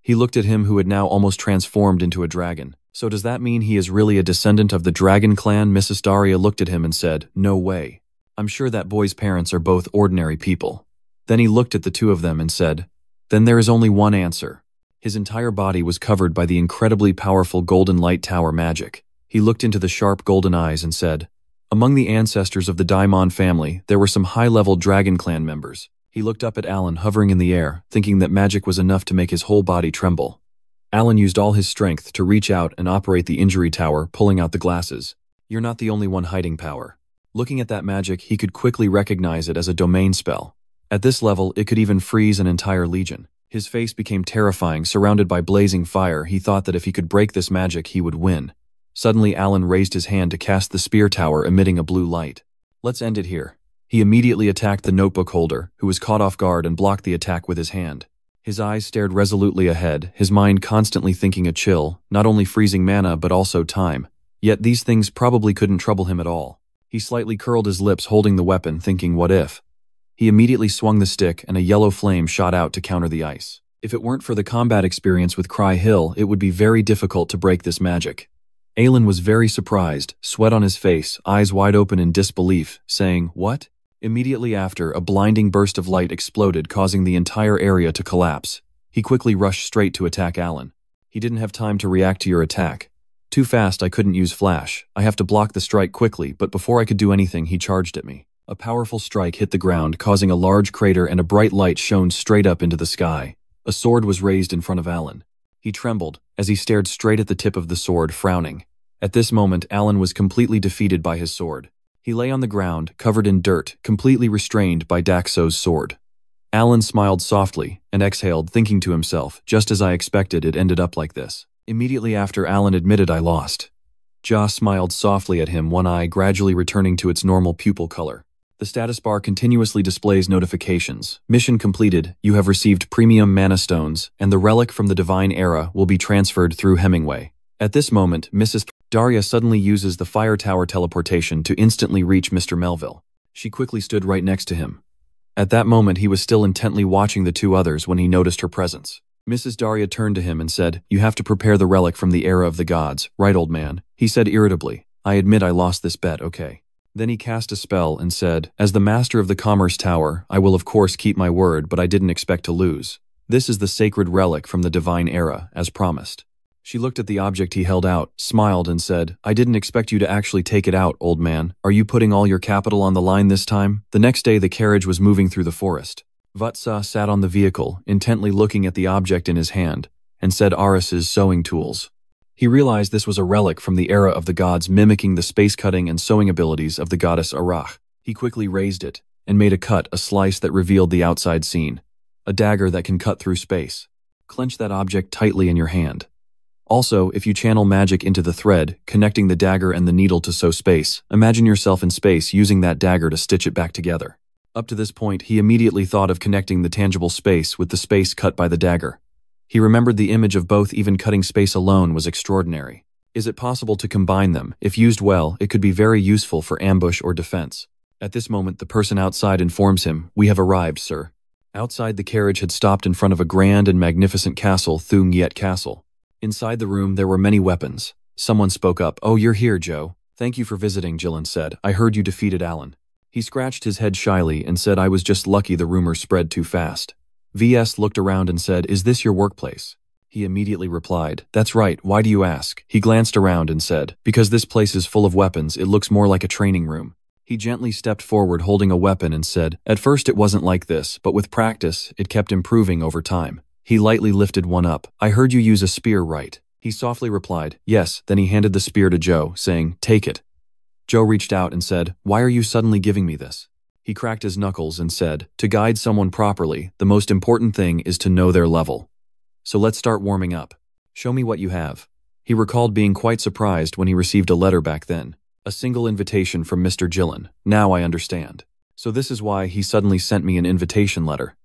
Speaker 1: He looked at him who had now almost transformed into a dragon. "So does that mean he is really a descendant of the dragon clan?" Mrs. Daria looked at him and said, "No way. I'm sure that boy's parents are both ordinary people." Then he looked at the two of them and said, "Then there is only one answer." His entire body was covered by the incredibly powerful golden light tower magic. He looked into the sharp golden eyes and said, "Among the ancestors of the Daimon family, there were some high-level Dragon Clan members." He looked up at Alan hovering in the air, thinking that magic was enough to make his whole body tremble. Alan used all his strength to reach out and operate the injury tower, pulling out the glasses. "You're not the only one hiding power. Looking at that magic, he could quickly recognize it as a domain spell. At this level, it could even freeze an entire legion. His face became terrifying. Surrounded by blazing fire, he thought that if he could break this magic, he would win. Suddenly, Alan raised his hand to cast the spear tower, emitting a blue light. Let's end it here. He immediately attacked the notebook holder, who was caught off guard, and blocked the attack with his hand. His eyes stared resolutely ahead, his mind constantly thinking a chill, not only freezing mana but also time. Yet these things probably couldn't trouble him at all. He slightly curled his lips, holding the weapon, thinking, what if? He immediately swung the stick, and a yellow flame shot out to counter the ice. If it weren't for the combat experience with Cry Hill, it would be very difficult to break this magic. Alan was very surprised, sweat on his face, eyes wide open in disbelief, saying, what? Immediately after, a blinding burst of light exploded, causing the entire area to collapse. He quickly rushed straight to attack Alan. He didn't have time to react to your attack. Too fast, I couldn't use flash. I have to block the strike quickly, but before I could do anything, he charged at me. A powerful strike hit the ground, causing a large crater, and a bright light shone straight up into the sky. A sword was raised in front of Alan. He trembled as he stared straight at the tip of the sword, frowning. At this moment, Alan was completely defeated by his sword. He lay on the ground, covered in dirt, completely restrained by Daxo's sword. Alan smiled softly and exhaled, thinking to himself, just as I expected, it ended up like this. Immediately after, Alan admitted, I lost. Ja smiled softly at him, one eye gradually returning to its normal pupil color. The status bar continuously displays notifications. Mission completed, you have received premium mana stones, and the relic from the Divine Era will be transferred through Hemingway. At this moment, Mrs. Daria suddenly uses the fire tower teleportation to instantly reach Mr. Melville. She quickly stood right next to him. At that moment, he was still intently watching the two others when he noticed her presence. Mrs. Daria turned to him and said, you have to prepare the relic from the Era of the Gods, right, old man? He said irritably, I admit I lost this bet, okay. Then he cast a spell and said, as the master of the Commerce Tower, I will of course keep my word, but I didn't expect to lose. This is the sacred relic from the Divine Era, as promised. She looked at the object he held out, smiled, and said, I didn't expect you to actually take it out, old man. Are you putting all your capital on the line this time? The next day, the carriage was moving through the forest. Vatsa sat on the vehicle, intently looking at the object in his hand, and said Aris's sewing tools. He realized this was a relic from the Era of the Gods, mimicking the space-cutting and sewing abilities of the goddess Arach. He quickly raised it, and made a slice that revealed the outside scene. A dagger that can cut through space. Clench that object tightly in your hand. Also, if you channel magic into the thread, connecting the dagger and the needle to sew space, imagine yourself in space using that dagger to stitch it back together. Up to this point, he immediately thought of connecting the tangible space with the space cut by the dagger. He remembered the image of both. Even cutting space alone was extraordinary. Is it possible to combine them? If used well, it could be very useful for ambush or defense. At this moment, the person outside informs him, we have arrived, sir. Outside, the carriage had stopped in front of a grand and magnificent castle, Thu Nghiet Castle. Inside the room, there were many weapons. Someone spoke up, oh, you're here, Joe. Thank you for visiting, Jillian said. I heard you defeated Alan. He scratched his head shyly and said, I was just lucky the rumor spread too fast. VS looked around and said, is this your workplace? He immediately replied, that's right, why do you ask? He glanced around and said, because this place is full of weapons, it looks more like a training room. He gently stepped forward holding a weapon and said, at first it wasn't like this, but with practice, it kept improving over time. He lightly lifted one up. I heard you use a spear, right? He softly replied, yes, then he handed the spear to Joe, saying, take it. Joe reached out and said, why are you suddenly giving me this? He cracked his knuckles and said, to guide someone properly, the most important thing is to know their level. So let's start warming up. Show me what you have. He recalled being quite surprised when he received a letter back then. A single invitation from Mr. Gillen. Now I understand. So this is why he suddenly sent me an invitation letter.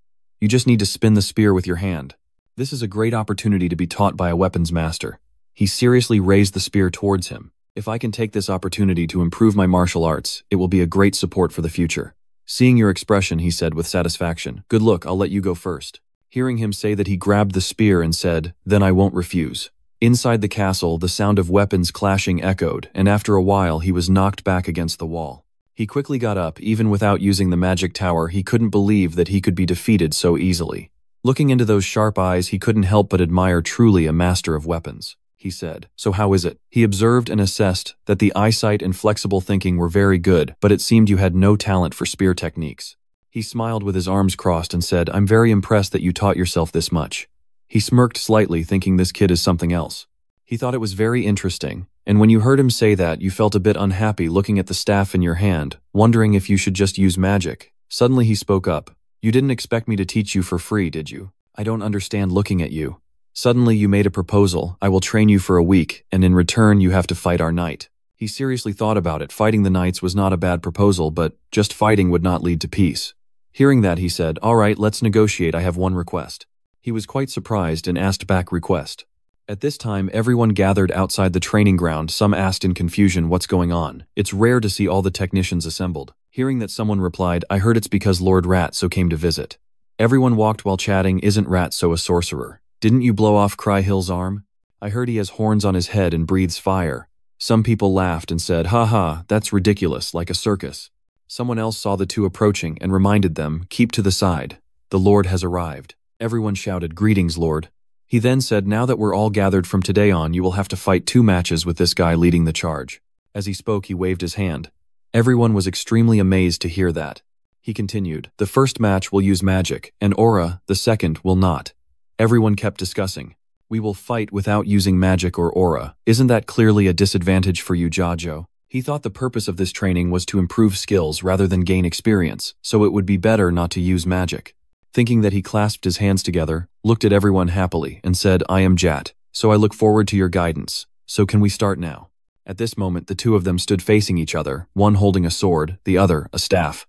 Speaker 1: You just need to spin the spear with your hand. This is a great opportunity to be taught by a weapons master. He seriously raised the spear towards him. If I can take this opportunity to improve my martial arts, it will be a great support for the future. Seeing your expression, he said with satisfaction, good look, I'll let you go first. Hearing him say that, he grabbed the spear and said, then I won't refuse. Inside the castle, the sound of weapons clashing echoed, and after a while he was knocked back against the wall. He quickly got up. Even without using the magic tower, he couldn't believe that he could be defeated so easily. Looking into those sharp eyes, he couldn't help but admire, truly a master of weapons. He said, so how is it? He observed and assessed that the eyesight and flexible thinking were very good, but it seemed you had no talent for spear techniques. He smiled with his arms crossed and said, I'm very impressed that you taught yourself this much. He smirked slightly, thinking this kid is something else. He thought it was very interesting, And when you heard him say that, you felt a bit unhappy looking at the staff in your hand, wondering if you should just use magic. Suddenly he spoke up. You didn't expect me to teach you for free, did you? I don't understand looking at you. Suddenly you made a proposal. I will train you for a week, and in return you have to fight our knight. He seriously thought about it. Fighting the knights was not a bad proposal, but just fighting would not lead to peace. Hearing that, he said, all right, let's negotiate. I have one request. He was quite surprised and asked back request. At this time, everyone gathered outside the training ground. Some asked in confusion, what's going on? It's rare to see all the technicians assembled. Hearing that, someone replied, I heard it's because Lord Ratso came to visit. Everyone walked while chatting. Isn't Ratso a sorcerer? Didn't you blow off Cryhill's arm? I heard he has horns on his head and breathes fire. Some people laughed and said, haha, that's ridiculous, like a circus. Someone else saw the two approaching and reminded them, keep to the side. The Lord has arrived. Everyone shouted, greetings, Lord. He then said, now that we're all gathered, from today on you will have to fight 2 matches with this guy leading the charge. As he spoke, he waved his hand. Everyone was extremely amazed to hear that. He continued, the first match will use magic, and aura, the second will not. Everyone kept discussing. We will fight without using magic or aura. Isn't that clearly a disadvantage for you, Jojo? He thought the purpose of this training was to improve skills rather than gain experience, so it would be better not to use magic. Thinking that, he clasped his hands together, looked at everyone happily, and said, I am Jat, so I look forward to your guidance. So can we start now? At this moment, the two of them stood facing each other, one holding a sword, the other a staff.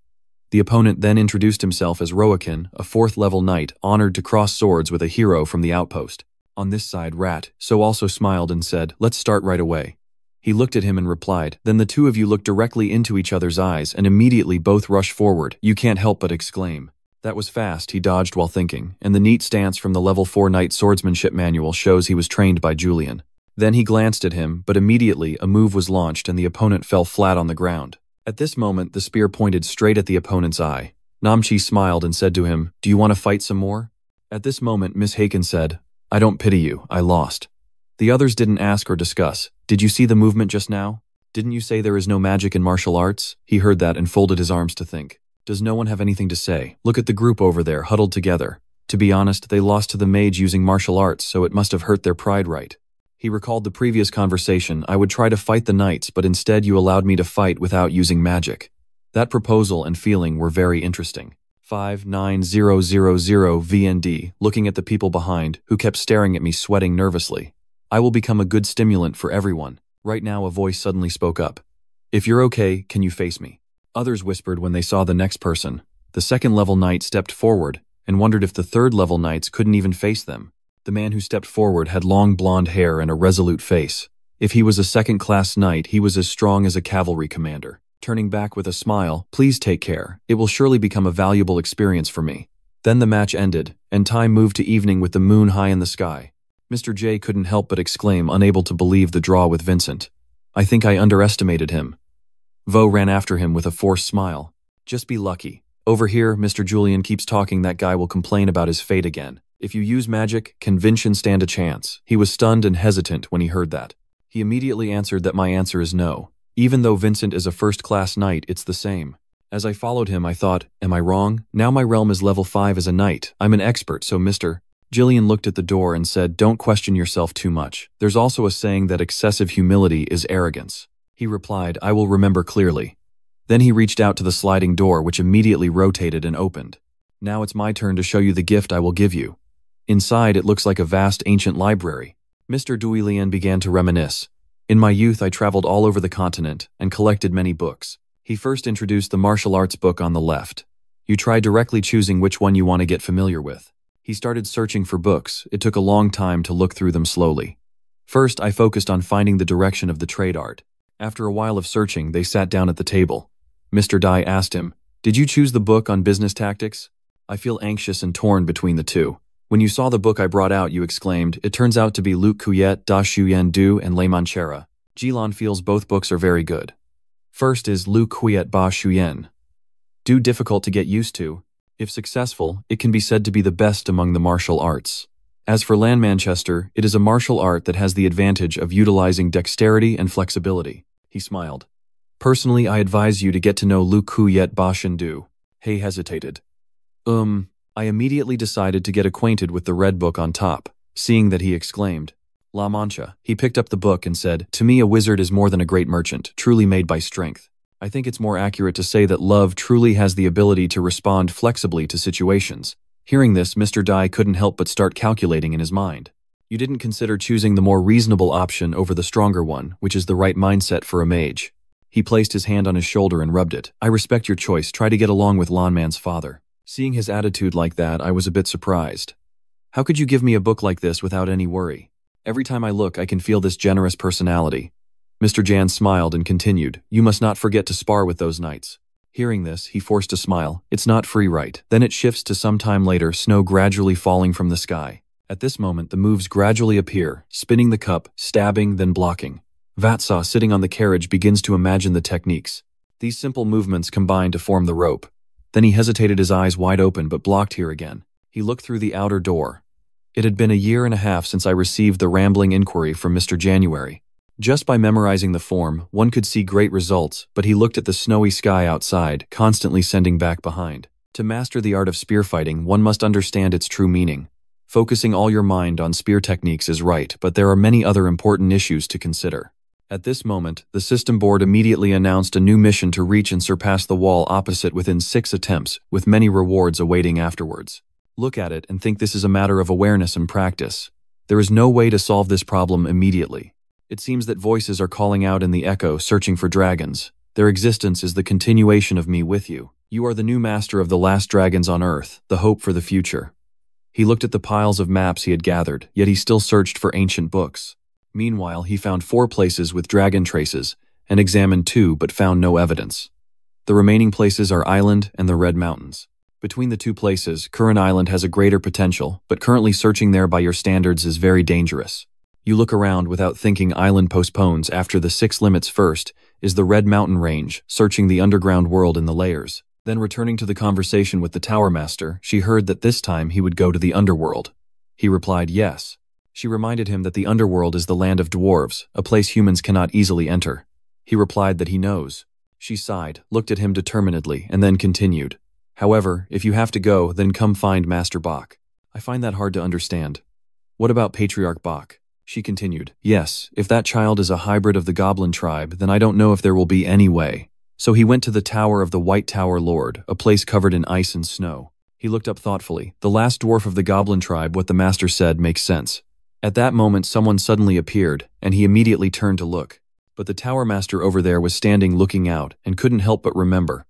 Speaker 1: The opponent then introduced himself as Roakin, a 4th-level knight, honored to cross swords with a hero from the outpost. On this side, Ratso also smiled and said, let's start right away. He looked at him and replied, then the two of you looked directly into each other's eyes and immediately both rush forward. You can't help but exclaim. That was fast. He dodged while thinking, and the neat stance from the level 4 knight swordsmanship manual shows he was trained by Julian. Then he glanced at him, but immediately a move was launched and the opponent fell flat on the ground. At this moment, the spear pointed straight at the opponent's eye. Namchi smiled and said to him, do you want to fight some more? At this moment, Miss Haken said, I don't pity you, I lost. The others didn't ask or discuss. Did you see the movement just now? Didn't you say there is no magic in martial arts? He heard that and folded his arms to think. Does no one have anything to say? Look at the group over there, huddled together. To be honest, they lost to the mage using martial arts, so it must have hurt their pride, right? He recalled the previous conversation. I would try to fight the knights, but instead you allowed me to fight without using magic. That proposal and feeling were very interesting. 59000 VND, looking at the people behind, who kept staring at me, sweating nervously. I will become a good stimulant for everyone. Right now, a voice suddenly spoke up. If you're okay, can you face me? Others whispered when they saw the next person. The 2nd-level knight stepped forward and wondered if the 3rd-level knights couldn't even face them. The man who stepped forward had long blonde hair and a resolute face. If he was a 2nd-class knight, he was as strong as a cavalry commander. Turning back with a smile, please take care. It will surely become a valuable experience for me. Then the match ended, and time moved to evening with the moon high in the sky. Mr. J couldn't help but exclaim, unable to believe the draw with Vincent. I think I underestimated him. Vo ran after him with a forced smile. Just be lucky. Over here, Mr. Julian keeps talking. That guy will complain about his fate again. If you use magic, can Vincent stand a chance? He was stunned and hesitant when he heard that. He immediately answered that my answer is no. Even though Vincent is a 1st-class knight, it's the same. As I followed him, I thought, am I wrong? Now my realm is level 5 as a knight. I'm an expert, so Mr. Jillian looked at the door and said, don't question yourself too much. There's also a saying that excessive humility is arrogance. He replied, I will remember clearly. Then he reached out to the sliding door, which immediately rotated and opened. Now it's my turn to show you the gift I will give you. Inside, it looks like a vast ancient library. Mr. Duilian began to reminisce. In my youth, I traveled all over the continent and collected many books. He first introduced the martial arts book on the left. You try directly choosing which one you want to get familiar with. He started searching for books. It took a long time to look through them slowly. First, I focused on finding the direction of the trade art. After a while of searching, they sat down at the table. Mr. Dai asked him, did you choose the book on business tactics? I feel anxious and torn between the two. When you saw the book I brought out, you exclaimed, it turns out to be Luke Kuyet, Da Shuyen Du, and Le Manchera. Jilan feels both books are very good. First is Luke Kuyet Ba Shuyen Du, difficult to get used to. If successful, it can be said to be the best among the martial arts. As for Lan Manchester, it is a martial art that has the advantage of utilizing dexterity and flexibility. He smiled. Personally, I advise you to get to know Luke Kuyet Ba Shin Du. He hesitated. I immediately decided to get acquainted with the red book on top, seeing that he exclaimed. La Mancha. He picked up the book and said, "To me a wizard is more than a great merchant, truly made by strength. I think it's more accurate to say that love truly has the ability to respond flexibly to situations." Hearing this, Mr. Dai couldn't help but start calculating in his mind. You didn't consider choosing the more reasonable option over the stronger one, which is the right mindset for a mage. He placed his hand on his shoulder and rubbed it. "I respect your choice. Try to get along with Lanman's father." Seeing his attitude like that, I was a bit surprised. How could you give me a book like this without any worry? Every time I look, I can feel this generous personality. Mr. Jan smiled and continued, "You must not forget to spar with those knights." Hearing this, he forced a smile. "It's not free, right?" Then it shifts to some time later, snow gradually falling from the sky. At this moment, the moves gradually appear, spinning the cup, stabbing, then blocking. Vatsa, sitting on the carriage, begins to imagine the techniques. These simple movements combine to form the rope. Then he hesitated, his eyes wide open, but blocked here again. He looked through the outer door. It had been a year and a half since I received the rambling inquiry from Mr. January. Just by memorizing the form, one could see great results, but he looked at the snowy sky outside, constantly sending back behind. To master the art of spear fighting, one must understand its true meaning. Focusing all your mind on spear techniques is right, but there are many other important issues to consider. At this moment, the system board immediately announced a new mission to reach and surpass the wall opposite within 6 attempts, with many rewards awaiting afterwards. Look at it and think this is a matter of awareness and practice. There is no way to solve this problem immediately. It seems that voices are calling out in the echo, searching for dragons. Their existence is the continuation of me with you. You are the new master of the last dragons on Earth, the hope for the future. He looked at the piles of maps he had gathered, yet he still searched for ancient books. Meanwhile, he found 4 places with dragon traces, and examined 2 but found no evidence. The remaining places are Island and the Red Mountains. Between the 2 places, Current Island has a greater potential, but currently searching there by your standards is very dangerous. You look around without thinking. Island postpones after the 6 limits. First is the Red Mountain Range, searching the underground world in the layers. Then returning to the conversation with the Tower Master, she heard that this time he would go to the underworld. He replied yes. She reminded him that the underworld is the land of dwarves, a place humans cannot easily enter. He replied that he knows. She sighed, looked at him determinedly, and then continued. "However, if you have to go, then come find Master Bach." I find that hard to understand. "What about Patriarch Bach?" She continued, "Yes, if that child is a hybrid of the goblin tribe, then I don't know if there will be any way." So he went to the Tower of the White Tower Lord, a place covered in ice and snow. He looked up thoughtfully. The last dwarf of the goblin tribe, what the master said makes sense. At that moment, someone suddenly appeared, and he immediately turned to look. But the Tower Master over there was standing looking out, and couldn't help but remember.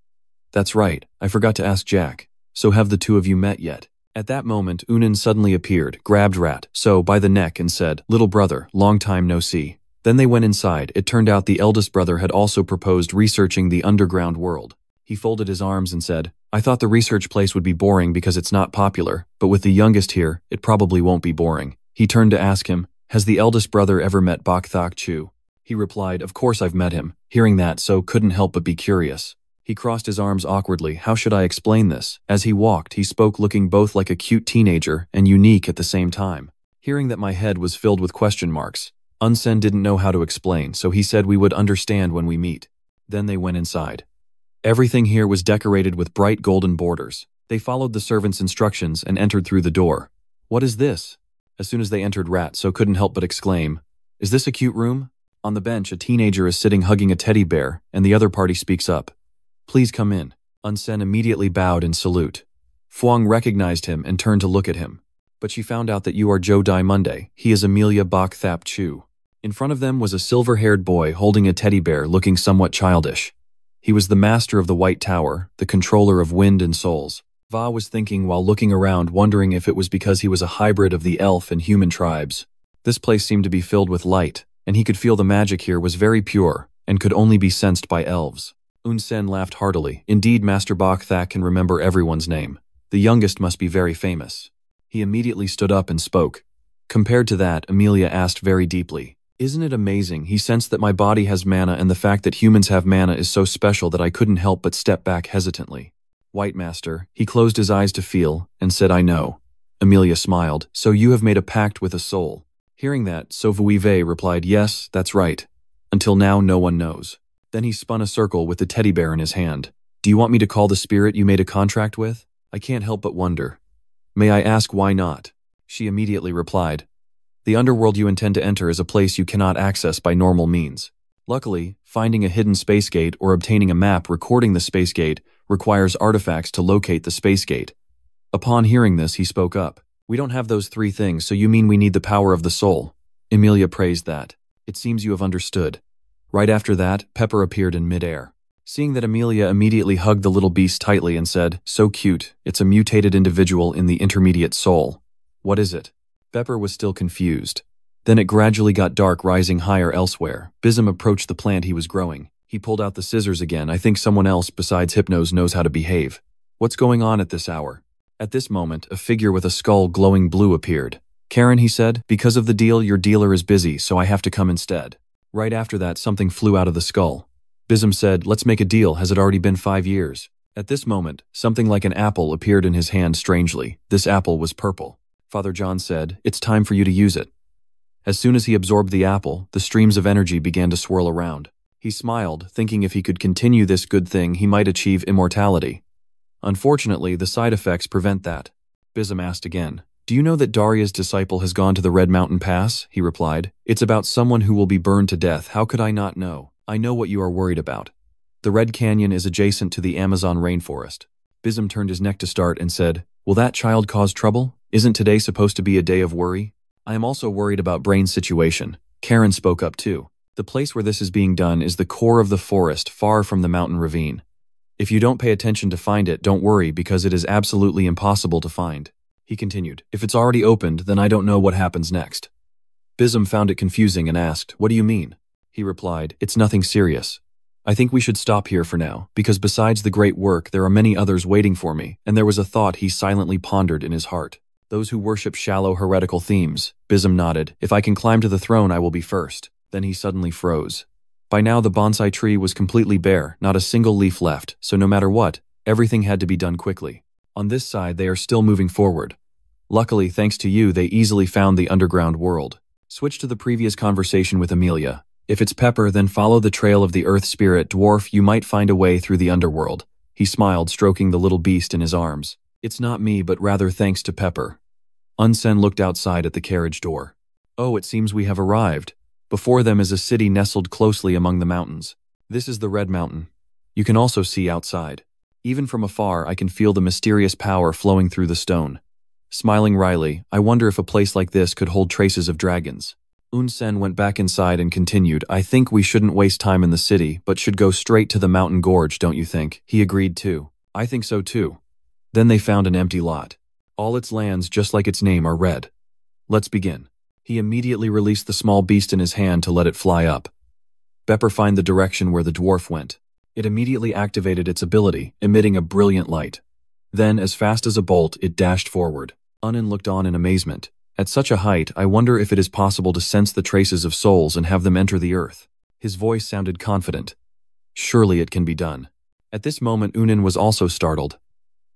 Speaker 1: "That's right, I forgot to ask Jack. So have the 2 of you met yet?" At that moment, Unan suddenly appeared, grabbed Rat by the neck and said, "Little brother, long time no see." Then they went inside. It turned out the eldest brother had also proposed researching the underground world. He folded his arms and said, "I thought the research place would be boring because it's not popular, but with the youngest here, it probably won't be boring." He turned to ask him, "Has the eldest brother ever met Bok Thok Chu?" He replied, "Of course I've met him." Hearing that, So couldn't help but be curious. He crossed his arms awkwardly. How should I explain this? As he walked, he spoke looking both like a cute teenager and unique at the same time. Hearing that my head was filled with question marks, Unsen didn't know how to explain, so he said we would understand when we meet. Then they went inside. Everything here was decorated with bright golden borders. They followed the servant's instructions and entered through the door. "What is this?" As soon as they entered, So couldn't help but exclaim, "Is this a cute room?" On the bench, a teenager is sitting hugging a teddy bear, and the other party speaks up. "Please come in." Unsen immediately bowed in salute. Fuang recognized him and turned to look at him. "But she found out that you are Joe Dai Monday. He is Amelia Bok Thap Chu." In front of them was a silver-haired boy holding a teddy bear looking somewhat childish. He was the master of the White Tower, the controller of wind and souls. Va was thinking while looking around, wondering if it was because he was a hybrid of the elf and human tribes. This place seemed to be filled with light, and he could feel the magic here was very pure and could only be sensed by elves. Unsen laughed heartily. Indeed, Master Bok Thak can remember everyone's name. The youngest must be very famous. He immediately stood up and spoke. Compared to that, Amelia asked very deeply, "Isn't it amazing? He sensed that my body has mana, and the fact that humans have mana is so special that I couldn't help but step back hesitantly." White Master, he closed his eyes to feel, and said, "I know." Amelia smiled. "So you have made a pact with a soul." Hearing that, Sovuive replied, "Yes, that's right. Until now, no one knows." Then he spun a circle with the teddy bear in his hand. "Do you want me to call the spirit you made a contract with?" I can't help but wonder. "May I ask why not?" She immediately replied, The underworld you intend to enter is a place you cannot access by normal means. Luckily, finding a hidden space gate or obtaining a map recording the space gate requires artifacts to locate the space gate. Upon hearing this, he spoke up. We don't have those 3 things, so you mean we need the power of the soul? Emilia praised that. It seems you have understood. Right after that, Pepper appeared in midair. Seeing that, Emilia immediately hugged the little beast tightly and said, "So cute, it's a mutated individual in the intermediate soul. What is it?" Pepper was still confused. Then it gradually got dark, rising higher elsewhere. Bism approached the plant he was growing. He pulled out the scissors again. I think someone else besides Hypnos knows how to behave. What's going on at this hour? At this moment, a figure with a skull glowing blue appeared. Karen, he said, because of the deal, your dealer is busy, so I have to come instead. Right after that, something flew out of the skull. Bism said, let's make a deal. Has it already been 5 years? At this moment, something like an apple appeared in his hand strangely. This apple was purple. Father John said, it's time for you to use it. As soon as he absorbed the apple, the streams of energy began to swirl around. He smiled, thinking if he could continue this good thing, he might achieve immortality. Unfortunately, the side effects prevent that. Bism asked again, do you know that Daria's disciple has gone to the Red Mountain Pass? He replied, it's about someone who will be burned to death. How could I not know? I know what you are worried about. The Red Canyon is adjacent to the Amazon rainforest. Bism turned his neck to start and said, will that child cause trouble? Isn't today supposed to be a day of worry? I am also worried about Brain's situation. Karen spoke up too. The place where this is being done is the core of the forest, far from the mountain ravine. If you don't pay attention to find it, don't worry, because it is absolutely impossible to find. He continued, if it's already opened, then I don't know what happens next. Bism found it confusing and asked, what do you mean? He replied, it's nothing serious. I think we should stop here for now, because besides the great work, there are many others waiting for me, and there was a thought he silently pondered in his heart. Those who worship shallow heretical themes. Bism nodded. If I can climb to the throne, I will be first. Then he suddenly froze. By now the bonsai tree was completely bare, not a single leaf left, so no matter what, everything had to be done quickly. On this side, they are still moving forward. Luckily, thanks to you, they easily found the underground world. Switch to the previous conversation with Emilia. If it's Pepper, then follow the trail of the earth spirit dwarf. You might find a way through the underworld. He smiled, stroking the little beast in his arms. It's not me, but rather thanks to Pepper. Unsen looked outside at the carriage door. Oh, it seems we have arrived. Before them is a city nestled closely among the mountains. This is the Red Mountain. You can also see outside. Even from afar, I can feel the mysterious power flowing through the stone. Smiling wryly, I wonder if a place like this could hold traces of dragons. Unsen went back inside and continued, I think we shouldn't waste time in the city, but should go straight to the mountain gorge, don't you think? He agreed too. I think so too. Then they found an empty lot. All its lands, just like its name, are red. Let's begin. He immediately released the small beast in his hand to let it fly up. Pepper found the direction where the dwarf went. It immediately activated its ability, emitting a brilliant light. Then, as fast as a bolt, it dashed forward. Unen looked on in amazement. At such a height, I wonder if it is possible to sense the traces of souls and have them enter the earth. His voice sounded confident. Surely it can be done. At this moment, Unen was also startled.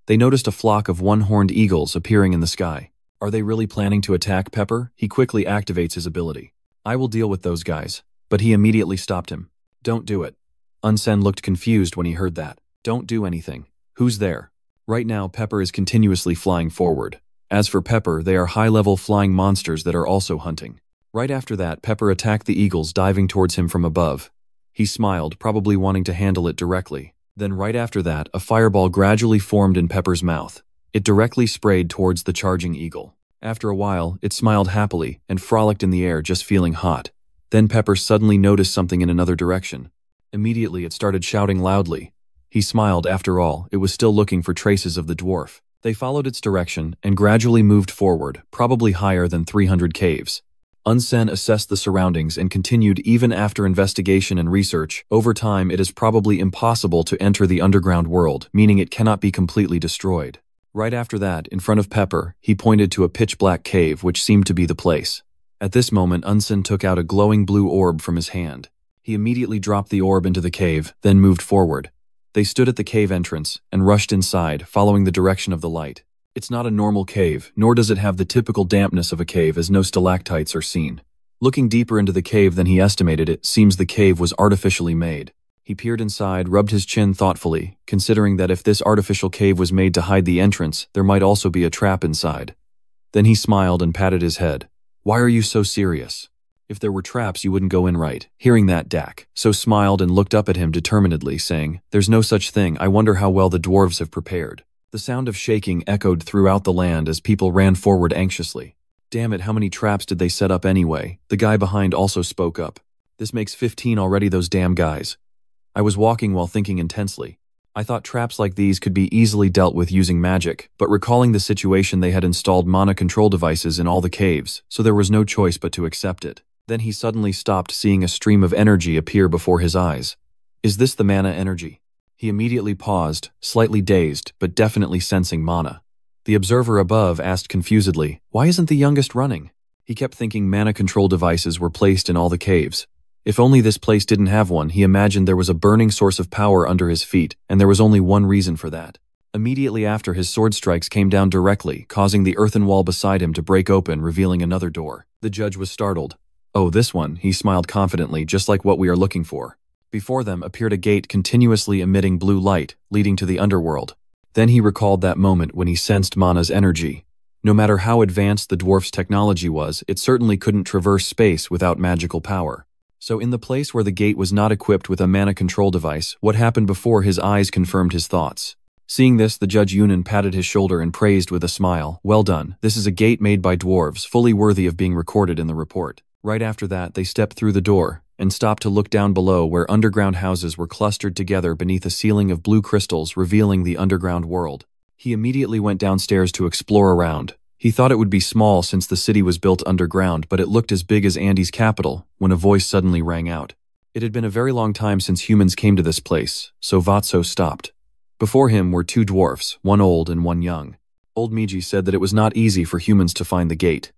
Speaker 1: They noticed a flock of one-horned eagles appearing in the sky. Are they really planning to attack Pepper? He quickly activates his ability. I will deal with those guys. But he immediately stopped him. Don't do it. Unsen looked confused when he heard that. Don't do anything. Who's there? Right now, Pepper is continuously flying forward. As for Pepper, they are high-level flying monsters that are also hunting. Right after that, Pepper attacked the eagles, diving towards him from above. He smiled, probably wanting to handle it directly. Then right after that, a fireball gradually formed in Pepper's mouth. It directly sprayed towards the charging eagle. After a while, it smiled happily and frolicked in the air, just feeling hot. Then Pepper suddenly noticed something in another direction. Immediately, it started shouting loudly. He smiled. After all, it was still looking for traces of the dwarf. They followed its direction and gradually moved forward, probably higher than 300 caves. Unsen assessed the surroundings and continued. Even after investigation and research, over time it is probably impossible to enter the underground world, meaning it cannot be completely destroyed. Right after that, in front of Pepper, he pointed to a pitch-black cave which seemed to be the place. At this moment, Unsen took out a glowing blue orb from his hand. He immediately dropped the orb into the cave, then moved forward. They stood at the cave entrance and rushed inside, following the direction of the light. It's not a normal cave, nor does it have the typical dampness of a cave, as no stalactites are seen. Looking deeper into the cave than he estimated, it seems the cave was artificially made. He peered inside, rubbed his chin thoughtfully, considering that if this artificial cave was made to hide the entrance, there might also be a trap inside. Then he smiled and patted his head. Why are you so serious? If there were traps, you wouldn't go in, right? Hearing that, Dak so smiled and looked up at him determinedly, saying, There's no such thing. I wonder how well the dwarves have prepared. The sound of shaking echoed throughout the land as people ran forward anxiously. Damn it, how many traps did they set up anyway? The guy behind also spoke up. This makes 15 already, those damn guys. I was walking while thinking intensely. I thought traps like these could be easily dealt with using magic, but recalling the situation, they had installed mana control devices in all the caves, so there was no choice but to accept it. Then he suddenly stopped, seeing a stream of energy appear before his eyes. Is this the mana energy? He immediately paused, slightly dazed, but definitely sensing mana. The observer above asked confusedly, Why isn't the youngest running? He kept thinking mana control devices were placed in all the caves. If only this place didn't have one, he imagined there was a burning source of power under his feet, and there was only one reason for that. Immediately after, his sword strikes came down directly, causing the earthen wall beside him to break open, revealing another door. The judge was startled. Oh, this one, he smiled confidently, just like what we are looking for. Before them appeared a gate continuously emitting blue light, leading to the underworld. Then he recalled that moment when he sensed Mana's energy. No matter how advanced the dwarf's technology was, it certainly couldn't traverse space without magical power. So in the place where the gate was not equipped with a mana control device, what happened before his eyes confirmed his thoughts. Seeing this, the Judge Yunin patted his shoulder and praised with a smile, Well done, this is a gate made by dwarves, fully worthy of being recorded in the report. Right after that, they stepped through the door and stopped to look down below, where underground houses were clustered together beneath a ceiling of blue crystals, revealing the underground world. He immediately went downstairs to explore around. He thought it would be small since the city was built underground, but it looked as big as Andy's capital when a voice suddenly rang out. It had been a very long time since humans came to this place, so Vatso stopped. Before him were two dwarfs, one old and one young. Old Mage said that it was not easy for humans to find the gate.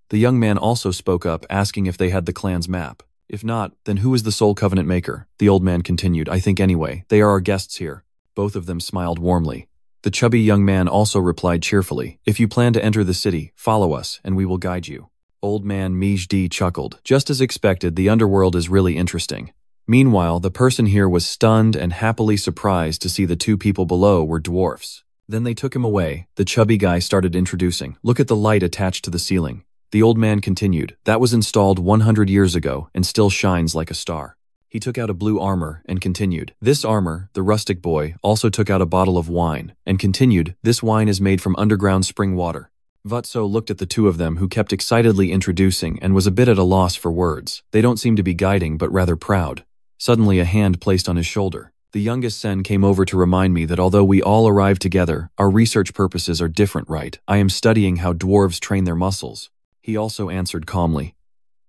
Speaker 1: The young man also spoke up, asking if they had the clan's map. If not, then who is the sole covenant maker? The old man continued, I think anyway, they are our guests here. Both of them smiled warmly. The chubby young man also replied cheerfully, If you plan to enter the city, follow us, and we will guide you. Old man Mage chuckled. Just as expected, the underworld is really interesting. Meanwhile, the person here was stunned and happily surprised to see the two people below were dwarfs. Then they took him away. The chubby guy started introducing, Look at the light attached to the ceiling. The old man continued, That was installed 100 years ago and still shines like a star. He took out a blue armor and continued, This armor, the rustic boy, also took out a bottle of wine and continued, This wine is made from underground spring water. Vatso looked at the two of them, who kept excitedly introducing, and was a bit at a loss for words. They don't seem to be guiding, but rather proud. Suddenly a hand placed on his shoulder. The youngest Sen came over to remind me that although we all arrived together, our research purposes are different, right? I am studying how dwarves train their muscles. He also answered calmly.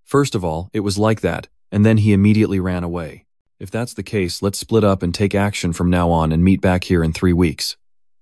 Speaker 1: First of all, it was like that, and then he immediately ran away. If that's the case, let's split up and take action from now on and meet back here in 3 weeks.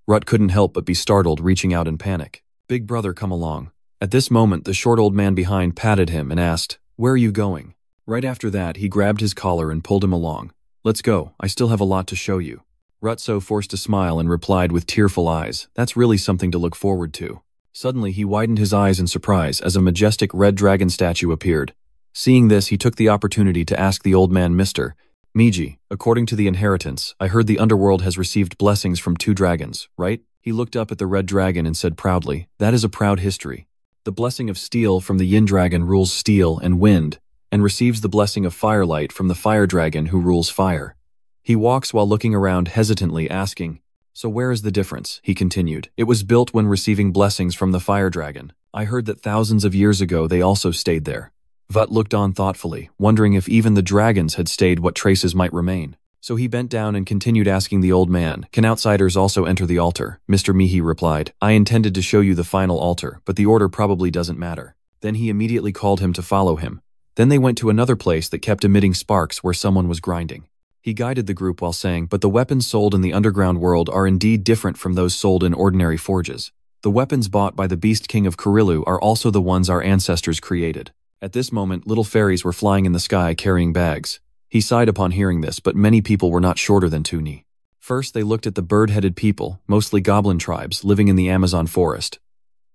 Speaker 1: Rut couldn't help but be startled, reaching out in panic. Big brother, come along. At this moment, the short old man behind patted him and asked, Where are you going? Right after that, he grabbed his collar and pulled him along. Let's go, I still have a lot to show you. Rutso forced a smile and replied with tearful eyes, That's really something to look forward to. Suddenly, he widened his eyes in surprise as a majestic red dragon statue appeared. Seeing this, he took the opportunity to ask the old man, Mr. Mage, according to the inheritance, I heard the underworld has received blessings from 2 dragons, right? He looked up at the red dragon and said proudly, That is a proud history. The blessing of steel from the yin dragon rules steel and wind, and receives the blessing of firelight from the fire dragon who rules fire. He walks while looking around hesitantly, asking, So where is the difference? He continued. It was built when receiving blessings from the fire dragon. I heard that thousands of years ago they also stayed there. Vut looked on thoughtfully, wondering if even the dragons had stayed, what traces might remain. So he bent down and continued asking the old man, Can outsiders also enter the altar? Mr. Mihi replied, I intended to show you the final altar, but the order probably doesn't matter. Then he immediately called him to follow him. Then they went to another place that kept emitting sparks where someone was grinding. He guided the group while saying, But the weapons sold in the underground world are indeed different from those sold in ordinary forges. The weapons bought by the Beast King of Kurilu are also the ones our ancestors created. At this moment, little fairies were flying in the sky carrying bags. He sighed upon hearing this, but many people were not shorter than Tuni. First, they looked at the bird-headed people, mostly goblin tribes, living in the Amazon forest.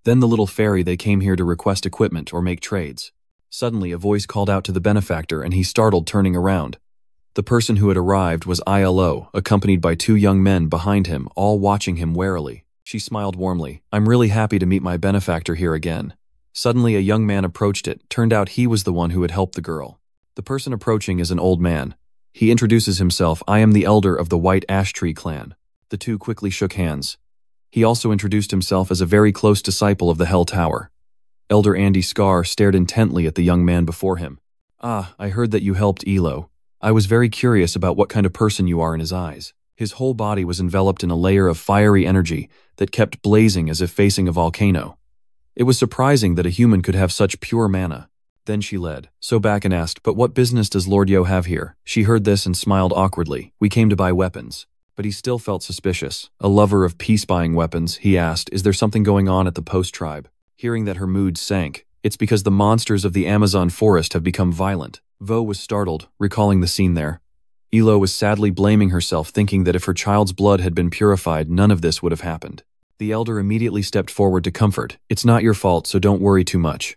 Speaker 1: Then the little fairy, they came here to request equipment or make trades. Suddenly, a voice called out to the benefactor, and he startled, turning around. The person who had arrived was ILO, accompanied by 2 young men behind him, all watching him warily. She smiled warmly. I'm really happy to meet my benefactor here again. Suddenly a young man approached it. Turned out he was the one who had helped the girl. The person approaching is an old man. He introduces himself, I am the elder of the White Ash Tree clan. The two quickly shook hands. He also introduced himself as a very close disciple of the Hell Tower. Elder Andy Scar stared intently at the young man before him. Ah, I heard that you helped Elo. I was very curious about what kind of person you are in his eyes. His whole body was enveloped in a layer of fiery energy that kept blazing as if facing a volcano. It was surprising that a human could have such pure mana. Then she led, so back and asked, but what business does Lord Yo have here? She heard this and smiled awkwardly. We came to buy weapons. But he still felt suspicious. A lover of peace buying weapons, he asked, is there something going on at the Post Tribe? Hearing that her mood sank, it's because the monsters of the Amazon forest have become violent. Vo was startled, recalling the scene there. Elo was sadly blaming herself, thinking that if her child's blood had been purified, none of this would have happened. The elder immediately stepped forward to comfort. It's not your fault, so don't worry too much.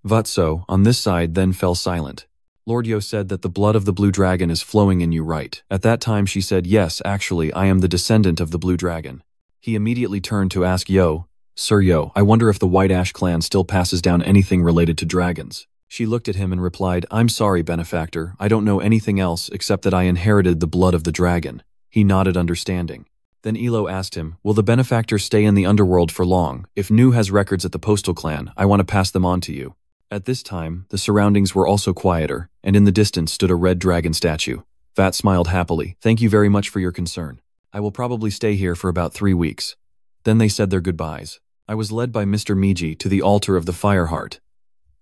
Speaker 1: Vatso, on this side, then fell silent. Lord Yo said that the blood of the blue dragon is flowing in you, right? At that time she said, yes, actually, I am the descendant of the blue dragon. He immediately turned to ask Yo, Sir Yo, I wonder if the White Ash clan still passes down anything related to dragons. She looked at him and replied, I'm sorry, benefactor, I don't know anything else except that I inherited the blood of the dragon. He nodded understanding. Then Elo asked him, will the benefactor stay in the underworld for long? If Nu has records at the postal clan, I want to pass them on to you. At this time, the surroundings were also quieter, and in the distance stood a red dragon statue. Vat smiled happily. Thank you very much for your concern. I will probably stay here for about 3 weeks. Then they said their goodbyes. I was led by Mr. Mage to the altar of the Fireheart.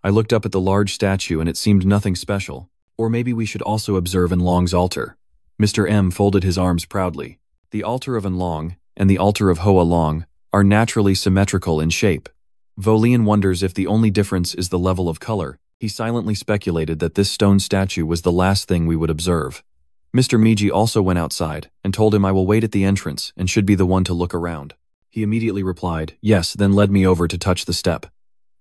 Speaker 1: I looked up at the large statue and it seemed nothing special. Or maybe we should also observe Enlong's altar. Mr. M folded his arms proudly. The altar of Enlong and the altar of Hoa Long are naturally symmetrical in shape. Volian wonders if the only difference is the level of color. He silently speculated that this stone statue was the last thing we would observe. Mr. Mage also went outside and told him I will wait at the entrance and should be the one to look around. He immediately replied, yes, then led me over to touch the step.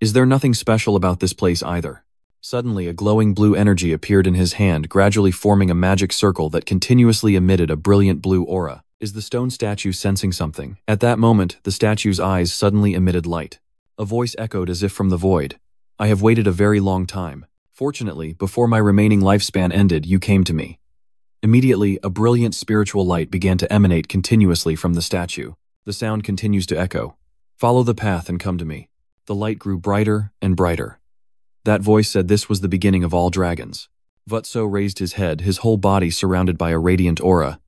Speaker 1: Is there nothing special about this place either? Suddenly, a glowing blue energy appeared in his hand, gradually forming a magic circle that continuously emitted a brilliant blue aura. Is the stone statue sensing something? At that moment, the statue's eyes suddenly emitted light. A voice echoed as if from the void. I have waited a very long time. Fortunately, before my remaining lifespan ended, you came to me. Immediately, a brilliant spiritual light began to emanate continuously from the statue. The sound continues to echo. Follow the path and come to me. The light grew brighter and brighter. That voice said this was the beginning of all dragons. Vutso raised his head, his whole body surrounded by a radiant aura.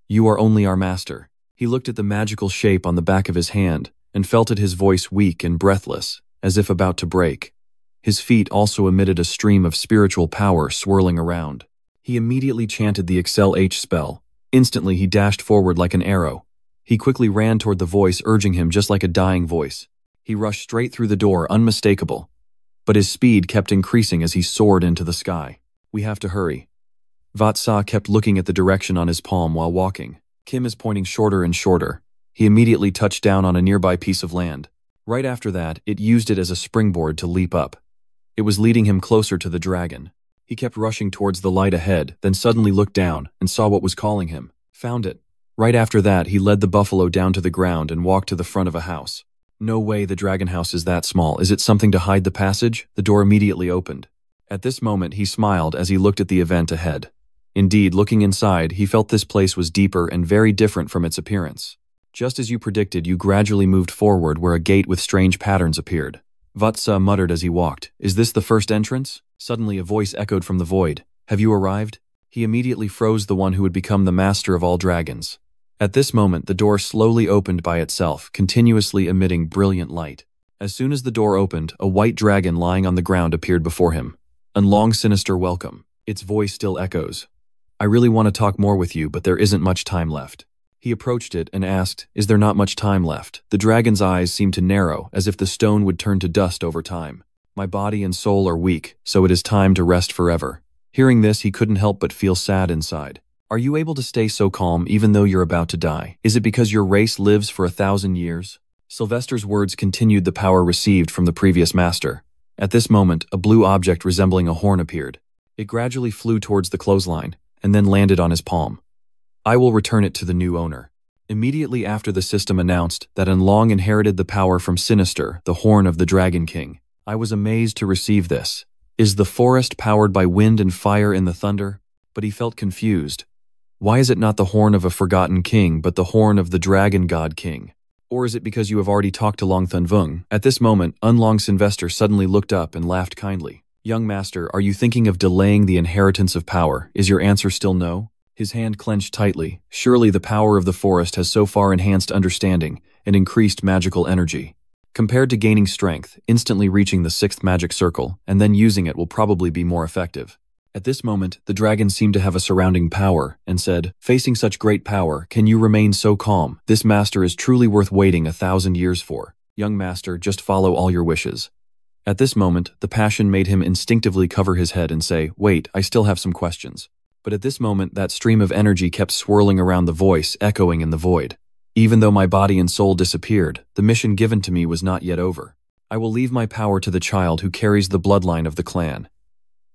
Speaker 1: You are only our master. He looked at the magical shape on the back of his hand and felt it, his voice weak and breathless, as if about to break. His feet also emitted a stream of spiritual power swirling around. He immediately chanted the Excel H spell. Instantly he dashed forward like an arrow. He quickly ran toward the voice, urging him just like a dying voice. He rushed straight through the door, unmistakable. But his speed kept increasing as he soared into the sky. We have to hurry. Vatsa kept looking at the direction on his palm while walking. Kim is pointing shorter and shorter. He immediately touched down on a nearby piece of land. Right after that, it used it as a springboard to leap up. It was leading him closer to the dragon. He kept rushing towards the light ahead, then suddenly looked down and saw what was calling him. Found it. Right after that, he led the buffalo down to the ground and walked to the front of a house. No way the dragon house is that small. Is it something to hide the passage? The door immediately opened. At this moment, he smiled as he looked at the event ahead. Indeed, looking inside, he felt this place was deeper and very different from its appearance. Just as you predicted, you gradually moved forward where a gate with strange patterns appeared. Vatsa muttered as he walked, is this the first entrance? Suddenly a voice echoed from the void. Have you arrived? He immediately froze the one who would become the master of all dragons. At this moment, the door slowly opened by itself, continuously emitting brilliant light. As soon as the door opened, a white dragon lying on the ground appeared before him. Unlong sinister welcome. Its voice still echoes. I really want to talk more with you, but there isn't much time left. He approached it and asked, is there not much time left? The dragon's eyes seemed to narrow, as if the stone would turn to dust over time. My body and soul are weak, so it is time to rest forever. Hearing this, he couldn't help but feel sad inside. Are you able to stay so calm even though you're about to die? Is it because your race lives for 1,000 years? Sylvester's words continued the power received from the previous master. At this moment, a blue object resembling a horn appeared. It gradually flew towards the clothesline, and then landed on his palm. I will return it to the new owner. Immediately after the system announced that Unlong inherited the power from Sinister, the horn of the Dragon King. I was amazed to receive this. Is the forest powered by wind and fire in the thunder? But he felt confused. Why is it not the horn of a forgotten king, but the horn of the dragon god king? Or is it because you have already talked to Long Thunvung? At this moment, Unlong Sylvester suddenly looked up and laughed kindly. Young master, are you thinking of delaying the inheritance of power? Is your answer still no? His hand clenched tightly. Surely the power of the forest has so far enhanced understanding and increased magical energy. Compared to gaining strength, instantly reaching the 6th magic circle, and then using it will probably be more effective. At this moment, the dragon seemed to have a surrounding power, and said, facing such great power, can you remain so calm? This master is truly worth waiting 1,000 years for. Young master, just follow all your wishes. At this moment, the passion made him instinctively cover his head and say, wait, I still have some questions. But at this moment, that stream of energy kept swirling around the voice, echoing in the void. Even though my body and soul disappeared, the mission given to me was not yet over. I will leave my power to the child who carries the bloodline of the clan.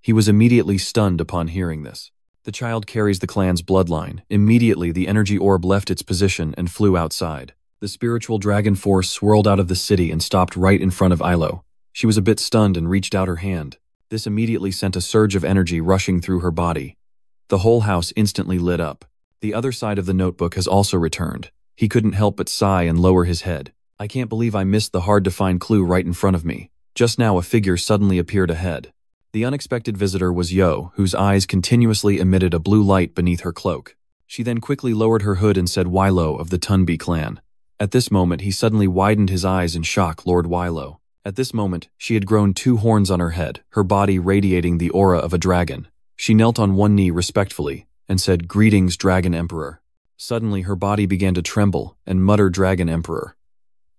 Speaker 1: He was immediately stunned upon hearing this. The child carries the clan's bloodline. Immediately, the energy orb left its position and flew outside. The spiritual dragon force swirled out of the city and stopped right in front of Ilo. She was a bit stunned and reached out her hand. This immediately sent a surge of energy rushing through her body. The whole house instantly lit up. The other side of the notebook has also returned. He couldn't help but sigh and lower his head. I can't believe I missed the hard-to-find clue right in front of me. Just now a figure suddenly appeared ahead. The unexpected visitor was Yo, whose eyes continuously emitted a blue light beneath her cloak. She then quickly lowered her hood and said Wylo of the Tunbi clan. At this moment he suddenly widened his eyes in shock, Lord Wylo. At this moment, she had grown 2 horns on her head, her body radiating the aura of a dragon. She knelt on one knee respectfully, and said, Greetings, Dragon Emperor. Suddenly her body began to tremble, and mutter Dragon Emperor.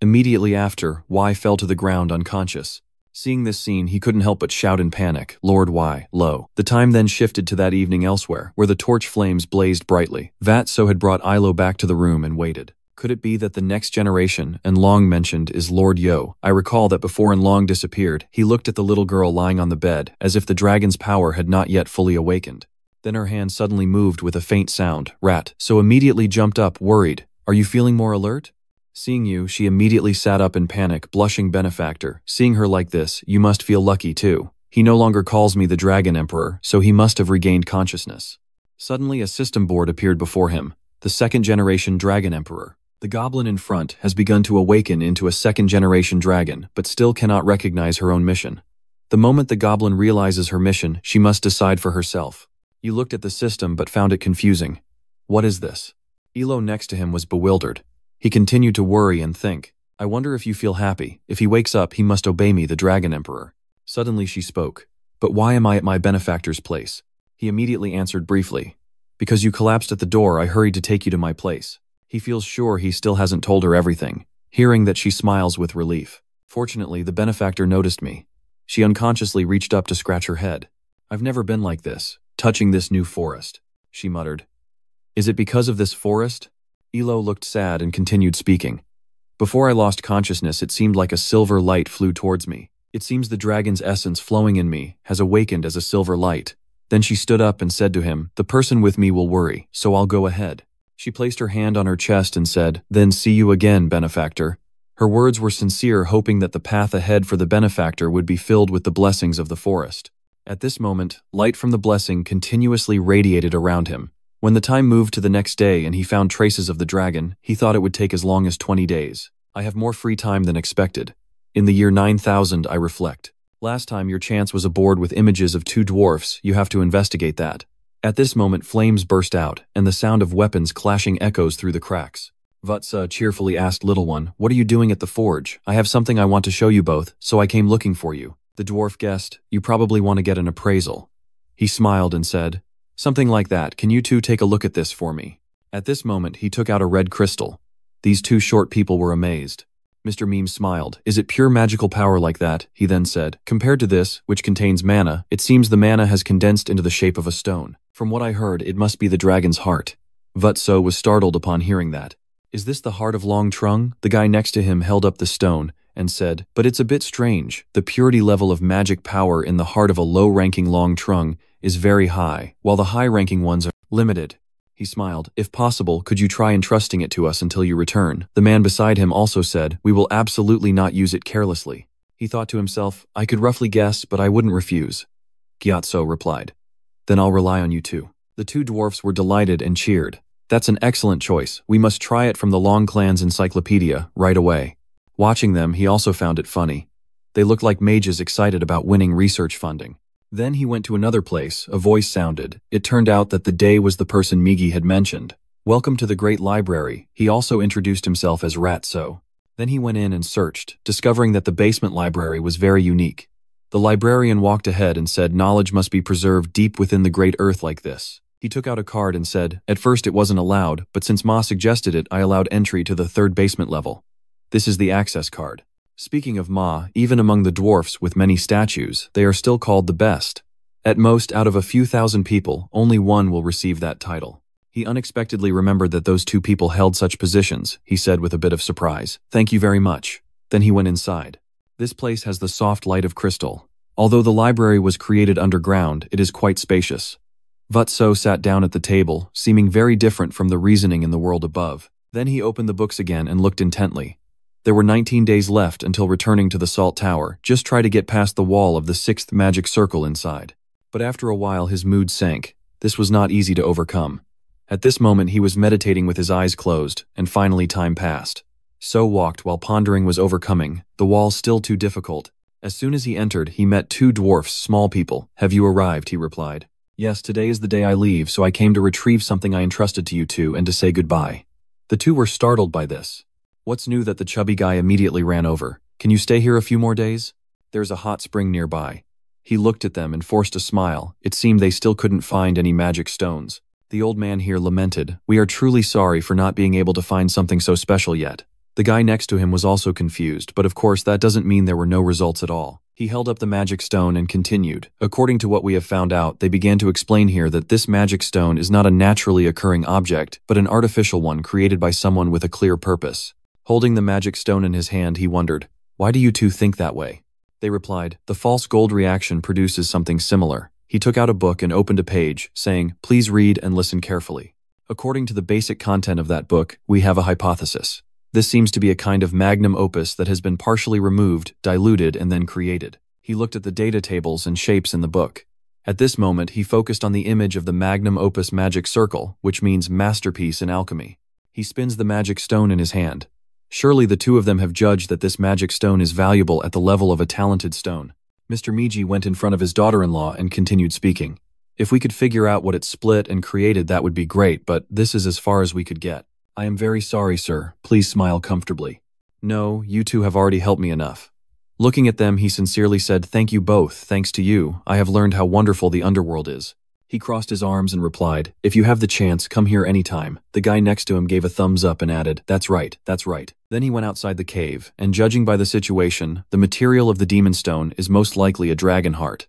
Speaker 1: Immediately after, Y fell to the ground unconscious. Seeing this scene, he couldn't help but shout in panic, Lord Y, lo. The time then shifted to that evening elsewhere, where the torch flames blazed brightly. Vatso had brought Ilo back to the room and waited. Could it be that the next generation, and Long mentioned, is Lord Yo? I recall that before Long disappeared, he looked at the little girl lying on the bed, as if the dragon's power had not yet fully awakened. Then her hand suddenly moved with a faint sound, rat, so immediately jumped up, worried. Are you feeling more alert? Seeing you, she immediately sat up in panic, blushing benefactor. Seeing her like this, you must feel lucky too. He no longer calls me the Dragon Emperor, so he must have regained consciousness. Suddenly a system board appeared before him, the 2nd generation Dragon Emperor. The goblin in front has begun to awaken into a 2nd generation dragon, but still cannot recognize her own mission. The moment the goblin realizes her mission, she must decide for herself. You looked at the system but found it confusing. What is this? Ilo next to him was bewildered. He continued to worry and think. I wonder if you feel happy. If he wakes up, he must obey me, the Dragon Emperor. Suddenly she spoke. But why am I at my benefactor's place? He immediately answered briefly. Because you collapsed at the door, I hurried to take you to my place. He feels sure he still hasn't told her everything, hearing that she smiles with relief. Fortunately, the benefactor noticed me. She unconsciously reached up to scratch her head. I've never been like this, touching this new forest, she muttered. Is it because of this forest? Ilo looked sad and continued speaking. Before I lost consciousness, it seemed like a silver light flew towards me. It seems the dragon's essence flowing in me has awakened as a silver light. Then she stood up and said to him, the person with me will worry, so I'll go ahead. She placed her hand on her chest and said, then see you again, benefactor. Her words were sincere, hoping that the path ahead for the benefactor would be filled with the blessings of the forest. At this moment, light from the blessing continuously radiated around him. When the time moved to the next day and he found traces of the dragon, he thought it would take as long as 20 days. I have more free time than expected. In the year 9000, I reflect. Last time your chance was aboard with images of 2 dwarfs, you have to investigate that. At this moment, flames burst out, and the sound of weapons clashing echoes through the cracks. Vatsa cheerfully asked Little One, what are you doing at the forge? I have something I want to show you both, so I came looking for you. The dwarf guessed, you probably want to get an appraisal. He smiled and said, something like that, can you two take a look at this for me? At this moment, he took out a red crystal. These 2 short people were amazed. Mr. Meme smiled. Is it pure magical power like that? He then said. Compared to this, which contains mana, it seems the mana has condensed into the shape of a stone. From what I heard, it must be the dragon's heart. Vatso was startled upon hearing that. Is this the heart of Long Trung? The guy next to him held up the stone and said, but it's a bit strange. The purity level of magic power in the heart of a low-ranking Long Trung is very high, while the high-ranking ones are limited. He smiled. If possible, could you try entrusting it to us until you return? The man beside him also said, we will absolutely not use it carelessly. He thought to himself, I could roughly guess, but I wouldn't refuse. Gyatso replied. Then I'll rely on you too. The two dwarfs were delighted and cheered. That's an excellent choice. We must try it from the Long Clan's encyclopedia right away. Watching them, he also found it funny. They looked like mages excited about winning research funding. Then he went to another place. A voice sounded. It turned out that the day was the person Mige had mentioned. Welcome to the Great Library. He also introduced himself as Ratso. Then he went in and searched, discovering that the basement library was very unique. The librarian walked ahead and said knowledge must be preserved deep within the great earth like this. He took out a card and said, at first it wasn't allowed, but since Ma suggested it, I allowed entry to the third basement level. This is the access card. Speaking of Ma, even among the dwarfs with many statues, they are still called the best. At most, out of a few thousand people, only one will receive that title. He unexpectedly remembered that those two people held such positions, he said with a bit of surprise. Thank you very much. Then he went inside. This place has the soft light of crystal. Although the library was created underground, it is quite spacious. Vatso sat down at the table, seeming very different from the reasoning in the world above. Then he opened the books again and looked intently. There were 19 days left until returning to the Salt Tower. Just try to get past the wall of the 6th magic circle inside. But after a while his mood sank. This was not easy to overcome. At this moment he was meditating with his eyes closed, and finally time passed. So walked while pondering was overcoming, the wall still too difficult. As soon as he entered, he met two dwarfs, small people. Have you arrived? He replied. Yes, today is the day I leave, so I came to retrieve something I entrusted to you two and to say goodbye. The two were startled by this. What's new that the chubby guy immediately ran over? Can you stay here a few more days? There's a hot spring nearby. He looked at them and forced a smile. It seemed they still couldn't find any magic stones. The old man here lamented, we are truly sorry for not being able to find something so special yet. The guy next to him was also confused, but of course that doesn't mean there were no results at all. He held up the magic stone and continued. According to what we have found out, they began to explain here that this magic stone is not a naturally occurring object, but an artificial one created by someone with a clear purpose. Holding the magic stone in his hand, he wondered, why do you two think that way? They replied, the false gold reaction produces something similar. He took out a book and opened a page, saying, please read and listen carefully. According to the basic content of that book, we have a hypothesis. This seems to be a kind of magnum opus that has been partially removed, diluted, and then created. He looked at the data tables and shapes in the book. At this moment, he focused on the image of the magnum opus magic circle, which means masterpiece in alchemy. He spins the magic stone in his hand. Surely the two of them have judged that this magic stone is valuable at the level of a talented stone. Mr. Mige went in front of his daughter-in-law and continued speaking. If we could figure out what it split and created, that would be great, but this is as far as we could get. I am very sorry, sir. Please smile comfortably. No, you two have already helped me enough. Looking at them, he sincerely said, thank you both. Thanks to you, I have learned how wonderful the underworld is. He crossed his arms and replied, if you have the chance, come here anytime. The guy next to him gave a thumbs up and added, that's right, that's right. Then he went outside the cave, and judging by the situation, the material of the demon stone is most likely a dragon heart.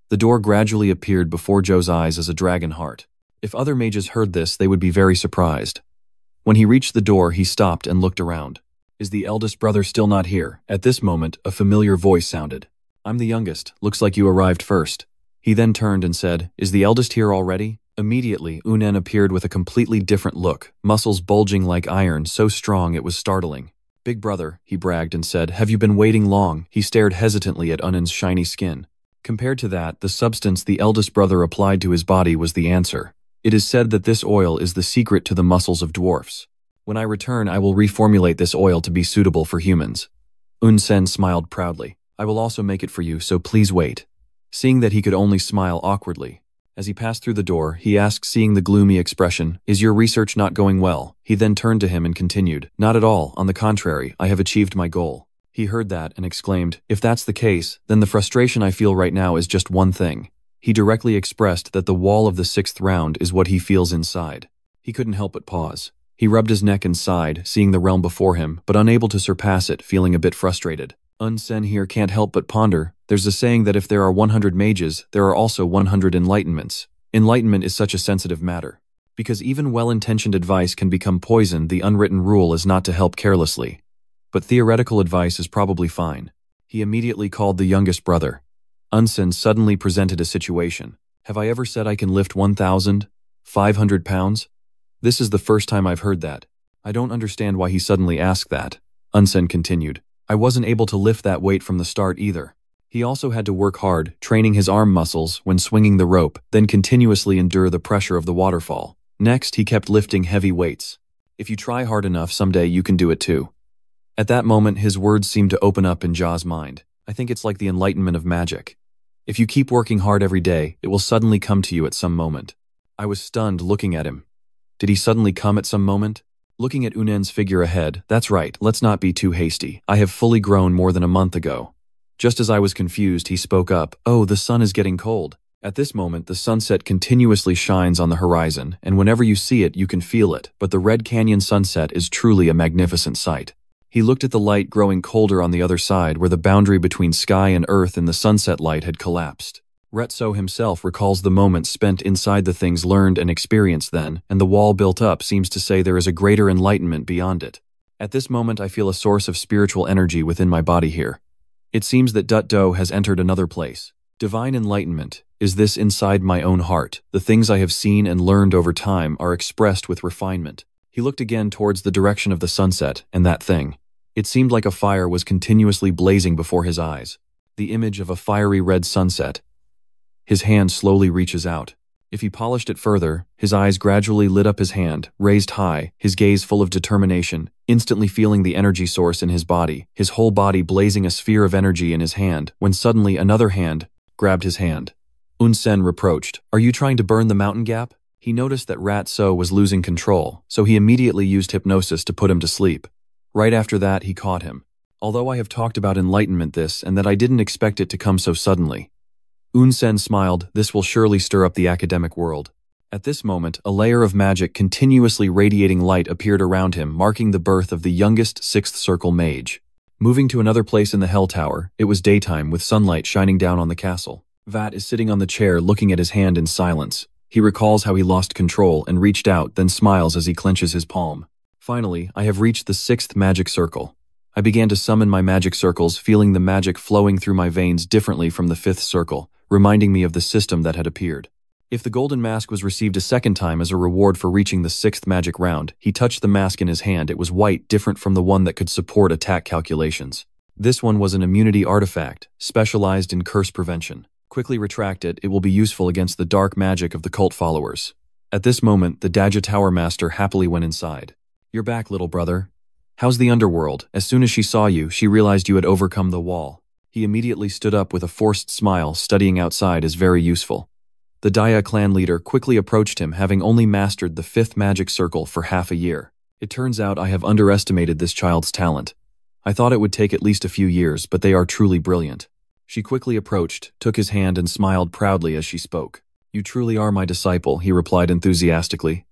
Speaker 1: The door gradually appeared before Joe's eyes as a dragon heart. If other mages heard this, they would be very surprised. When he reached the door, he stopped and looked around. Is the eldest brother still not here? At this moment, a familiar voice sounded. I'm the youngest. Looks like you arrived first. He then turned and said, is the eldest here already? Immediately, Unen appeared with a completely different look, muscles bulging like iron, so strong it was startling. Big brother, he bragged and said, have you been waiting long? He stared hesitantly at Unen's shiny skin. Compared to that, the substance the eldest brother applied to his body was the answer. It is said that this oil is the secret to the muscles of dwarfs. When I return, I will reformulate this oil to be suitable for humans. Unsen smiled proudly. I will also make it for you, so please wait. Seeing that he could only smile awkwardly. As he passed through the door, he asked, seeing the gloomy expression, is your research not going well? He then turned to him and continued, not at all, on the contrary, I have achieved my goal. He heard that and exclaimed, if that's the case, then the frustration I feel right now is just one thing. He directly expressed that the wall of the 6th round is what he feels inside. He couldn't help but pause. He rubbed his neck and sighed, seeing the realm before him, but unable to surpass it, feeling a bit frustrated. Unsen here can't help but ponder. There's a saying that if there are 100 mages, there are also 100 enlightenments. Enlightenment is such a sensitive matter. Because even well-intentioned advice can become poison, the unwritten rule is not to help carelessly. But theoretical advice is probably fine. He immediately called the youngest brother. Unsen suddenly presented a situation. Have I ever said I can lift 1,500 pounds? This is the first time I've heard that. I don't understand why he suddenly asked that. Unsen continued. I wasn't able to lift that weight from the start either. He also had to work hard, training his arm muscles when swinging the rope, then continuously endure the pressure of the waterfall. Next, he kept lifting heavy weights. If you try hard enough, someday you can do it too. At that moment, his words seemed to open up in Ja's mind. I think it's like the enlightenment of magic. If you keep working hard every day, it will suddenly come to you at some moment. I was stunned looking at him. Did he suddenly come at some moment? Looking at Unen's figure ahead, that's right, let's not be too hasty. I have fully grown more than a month ago. Just as I was confused, he spoke up, "Oh, the sun is getting cold." At this moment, the sunset continuously shines on the horizon, and whenever you see it, you can feel it, but the Red Canyon sunset is truly a magnificent sight. He looked at the light growing colder on the other side where the boundary between sky and earth in the sunset light had collapsed. Retso himself recalls the moments spent inside the things learned and experienced then, and the wall built up seems to say there is a greater enlightenment beyond it. At this moment, I feel a source of spiritual energy within my body here. It seems that Dutdo has entered another place. Divine enlightenment, is this inside my own heart? The things I have seen and learned over time are expressed with refinement. He looked again towards the direction of the sunset, and that thing. It seemed like a fire was continuously blazing before his eyes. The image of a fiery red sunset. His hand slowly reaches out. If he polished it further, his eyes gradually lit up his hand, raised high, his gaze full of determination, instantly feeling the energy source in his body, his whole body blazing a sphere of energy in his hand, when suddenly another hand grabbed his hand. Unsen reproached, "Are you trying to burn the mountain gap?" He noticed that Ratso was losing control, so he immediately used hypnosis to put him to sleep. Right after that, he caught him. Although I have talked about enlightenment this and that I didn't expect it to come so suddenly. Unsen smiled, this will surely stir up the academic world. At this moment, a layer of magic continuously radiating light appeared around him, marking the birth of the youngest sixth circle mage. Moving to another place in the Hell Tower, it was daytime with sunlight shining down on the castle. Vat is sitting on the chair looking at his hand in silence. He recalls how he lost control and reached out, then smiles as he clenches his palm. Finally, I have reached the sixth magic circle. I began to summon my magic circles, feeling the magic flowing through my veins differently from the fifth circle, reminding me of the system that had appeared. If the golden mask was received a second time as a reward for reaching the sixth magic round, he touched the mask in his hand. It was white, different from the one that could support attack calculations. This one was an immunity artifact, specialized in curse prevention. Quickly retract it, it will be useful against the dark magic of the cult followers. At this moment, the Daja Tower Master happily went inside. "You're back, little brother. How's the underworld?" As soon as she saw you, she realized you had overcome the wall. He immediately stood up with a forced smile. Studying outside is very useful. The Daya clan leader quickly approached him, having only mastered the fifth magic circle for half a year. It turns out I have underestimated this child's talent. I thought it would take at least a few years, but they are truly brilliant. She quickly approached, took his hand and smiled proudly as she spoke. "You truly are my disciple," he replied enthusiastically.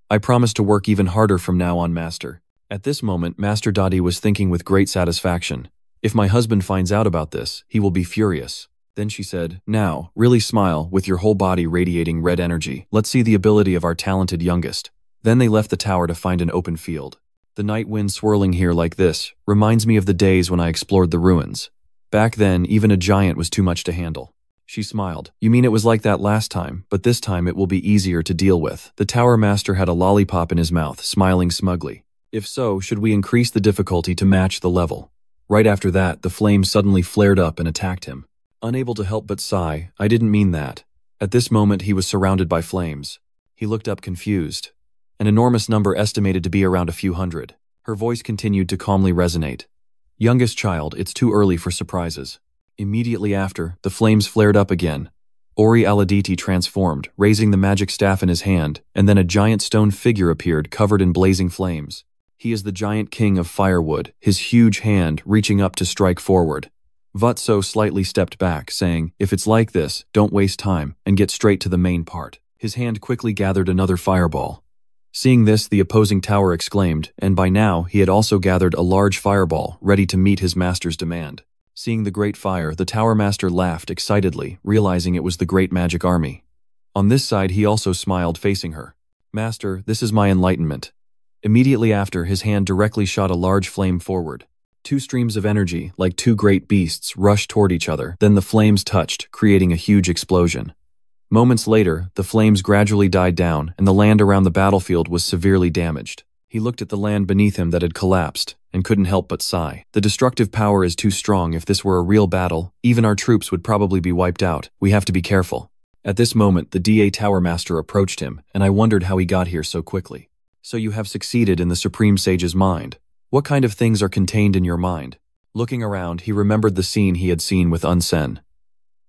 Speaker 1: "I promise to work even harder from now on, Master." At this moment, Master Dadi was thinking with great satisfaction. If my husband finds out about this, he will be furious. Then she said, "Now, really smile, with your whole body radiating red energy. Let's see the ability of our talented youngest." Then they left the tower to find an open field. The night wind swirling here like this reminds me of the days when I explored the ruins. Back then, even a giant was too much to handle. She smiled. "You mean it was like that last time, but this time it will be easier to deal with." The tower master had a lollipop in his mouth, smiling smugly. "If so, should we increase the difficulty to match the level?" Right after that, the flame suddenly flared up and attacked him. Unable to help but sigh, "I didn't mean that." At this moment, he was surrounded by flames. He looked up confused. An enormous number estimated to be around a few hundred. Her voice continued to calmly resonate. "Youngest child, it's too early for surprises." Immediately after, the flames flared up again. Ori Aladiti transformed, raising the magic staff in his hand, and then a giant stone figure appeared covered in blazing flames. He is the giant king of firewood, his huge hand reaching up to strike forward. Vutso slightly stepped back, saying, "If it's like this, don't waste time, and get straight to the main part." His hand quickly gathered another fireball. Seeing this, the opposing tower exclaimed, and by now he had also gathered a large fireball, ready to meet his master's demand. Seeing the great fire, the tower master laughed excitedly, realizing it was the great magic army. On this side, he also smiled, facing her. "Master, this is my enlightenment." Immediately after, his hand directly shot a large flame forward. Two streams of energy, like two great beasts, rushed toward each other. Then the flames touched, creating a huge explosion. Moments later, the flames gradually died down, and the land around the battlefield was severely damaged. He looked at the land beneath him that had collapsed, and couldn't help but sigh. The destructive power is too strong. If this were a real battle, even our troops would probably be wiped out. We have to be careful. At this moment, the DA Tower Master approached him, and I wondered how he got here so quickly. So you have succeeded in the Supreme Sage's mind. What kind of things are contained in your mind? Looking around, he remembered the scene he had seen with Unsen.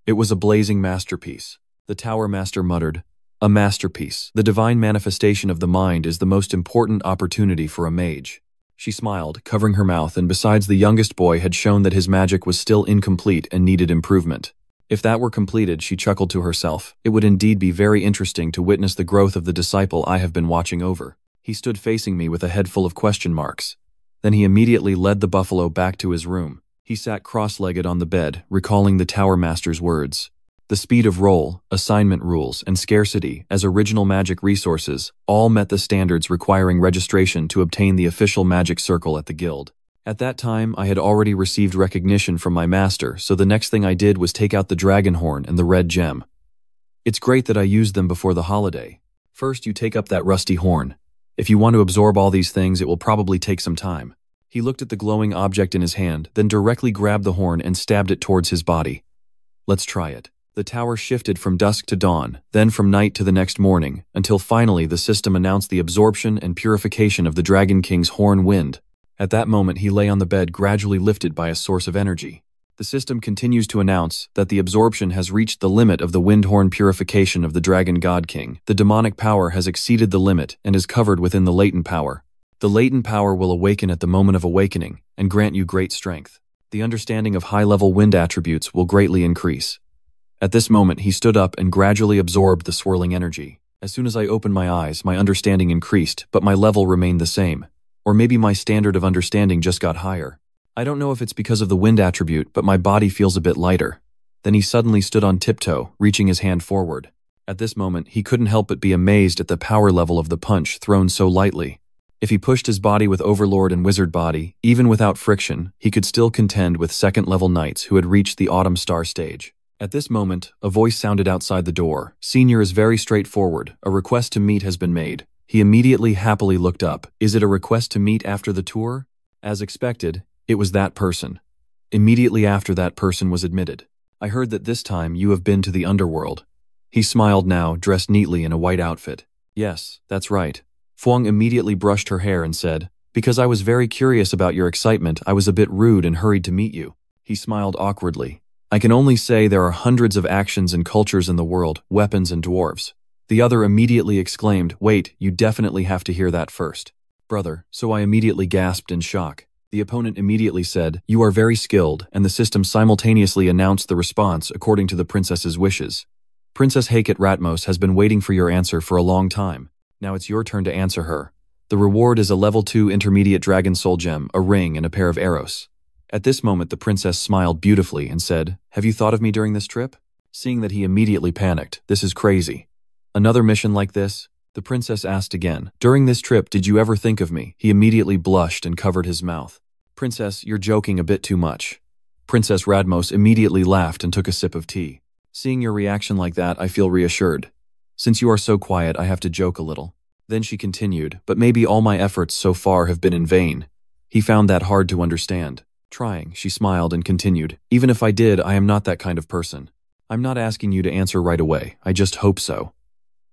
Speaker 1: It was a blazing masterpiece. The Tower Master muttered, "A masterpiece. The divine manifestation of the mind is the most important opportunity for a mage." She smiled, covering her mouth, and besides, the youngest boy had shown that his magic was still incomplete and needed improvement. If that were completed, she chuckled to herself, it would indeed be very interesting to witness the growth of the disciple I have been watching over. He stood facing me with a head full of question marks. Then he immediately led the buffalo back to his room. He sat cross-legged on the bed, recalling the Tower Master's words. The speed of roll, assignment rules, and scarcity as original magic resources all met the standards requiring registration to obtain the official magic circle at the guild. At that time, I had already received recognition from my master, so the next thing I did was take out the dragon horn and the red gem. It's great that I used them before the holiday. First, you take up that rusty horn. If you want to absorb all these things, it will probably take some time. He looked at the glowing object in his hand, then directly grabbed the horn and stabbed it towards his body. Let's try it. The tower shifted from dusk to dawn, then from night to the next morning, until finally the system announced the absorption and purification of the Dragon King's horn wind. At that moment, he lay on the bed, gradually lifted by a source of energy. The system continues to announce that the absorption has reached the limit of the wind horn purification of the Dragon God King. The demonic power has exceeded the limit and is covered within the latent power. The latent power will awaken at the moment of awakening and grant you great strength. The understanding of high-level wind attributes will greatly increase. At this moment, he stood up and gradually absorbed the swirling energy. As soon as I opened my eyes, my understanding increased, but my level remained the same. Or maybe my standard of understanding just got higher. I don't know if it's because of the wind attribute, but my body feels a bit lighter. Then he suddenly stood on tiptoe, reaching his hand forward. At this moment, he couldn't help but be amazed at the power level of the punch thrown so lightly. If he pushed his body with Overlord and Wizard body, even without friction, he could still contend with second-level knights who had reached the Autumn Star stage. At this moment, a voice sounded outside the door. "Senior is very straightforward. A request to meet has been made." He immediately happily looked up. "Is it a request to meet after the tour?" As expected, it was that person. Immediately after, that person was admitted. "I heard that this time you have been to the underworld." He smiled now, dressed neatly in a white outfit. "Yes, that's right." Fuang immediately brushed her hair and said, "Because I was very curious about your excitement, I was a bit rude and hurried to meet you." He smiled awkwardly. "I can only say there are hundreds of actions and cultures in the world, weapons and dwarves." The other immediately exclaimed, "Wait, you definitely have to hear that first." "Brother," so I immediately gasped in shock. The opponent immediately said, "You are very skilled," and the system simultaneously announced the response according to the princess's wishes. "Princess Haket Ratmos has been waiting for your answer for a long time. Now it's your turn to answer her. The reward is a level 2 intermediate dragon soul gem, a ring, and a pair of arrows." At this moment, the princess smiled beautifully and said, "Have you thought of me during this trip?" Seeing that he immediately panicked, "This is crazy. Another mission like this?" The princess asked again, "During this trip, did you ever think of me?" He immediately blushed and covered his mouth. "Princess, you're joking a bit too much." Princess Radmos immediately laughed and took a sip of tea. "Seeing your reaction like that, I feel reassured. Since you are so quiet, I have to joke a little." Then she continued, "But maybe all my efforts so far have been in vain." He found that hard to understand. Trying, she smiled and continued, "Even if I did, I am not that kind of person. I'm not asking you to answer right away, I just hope so."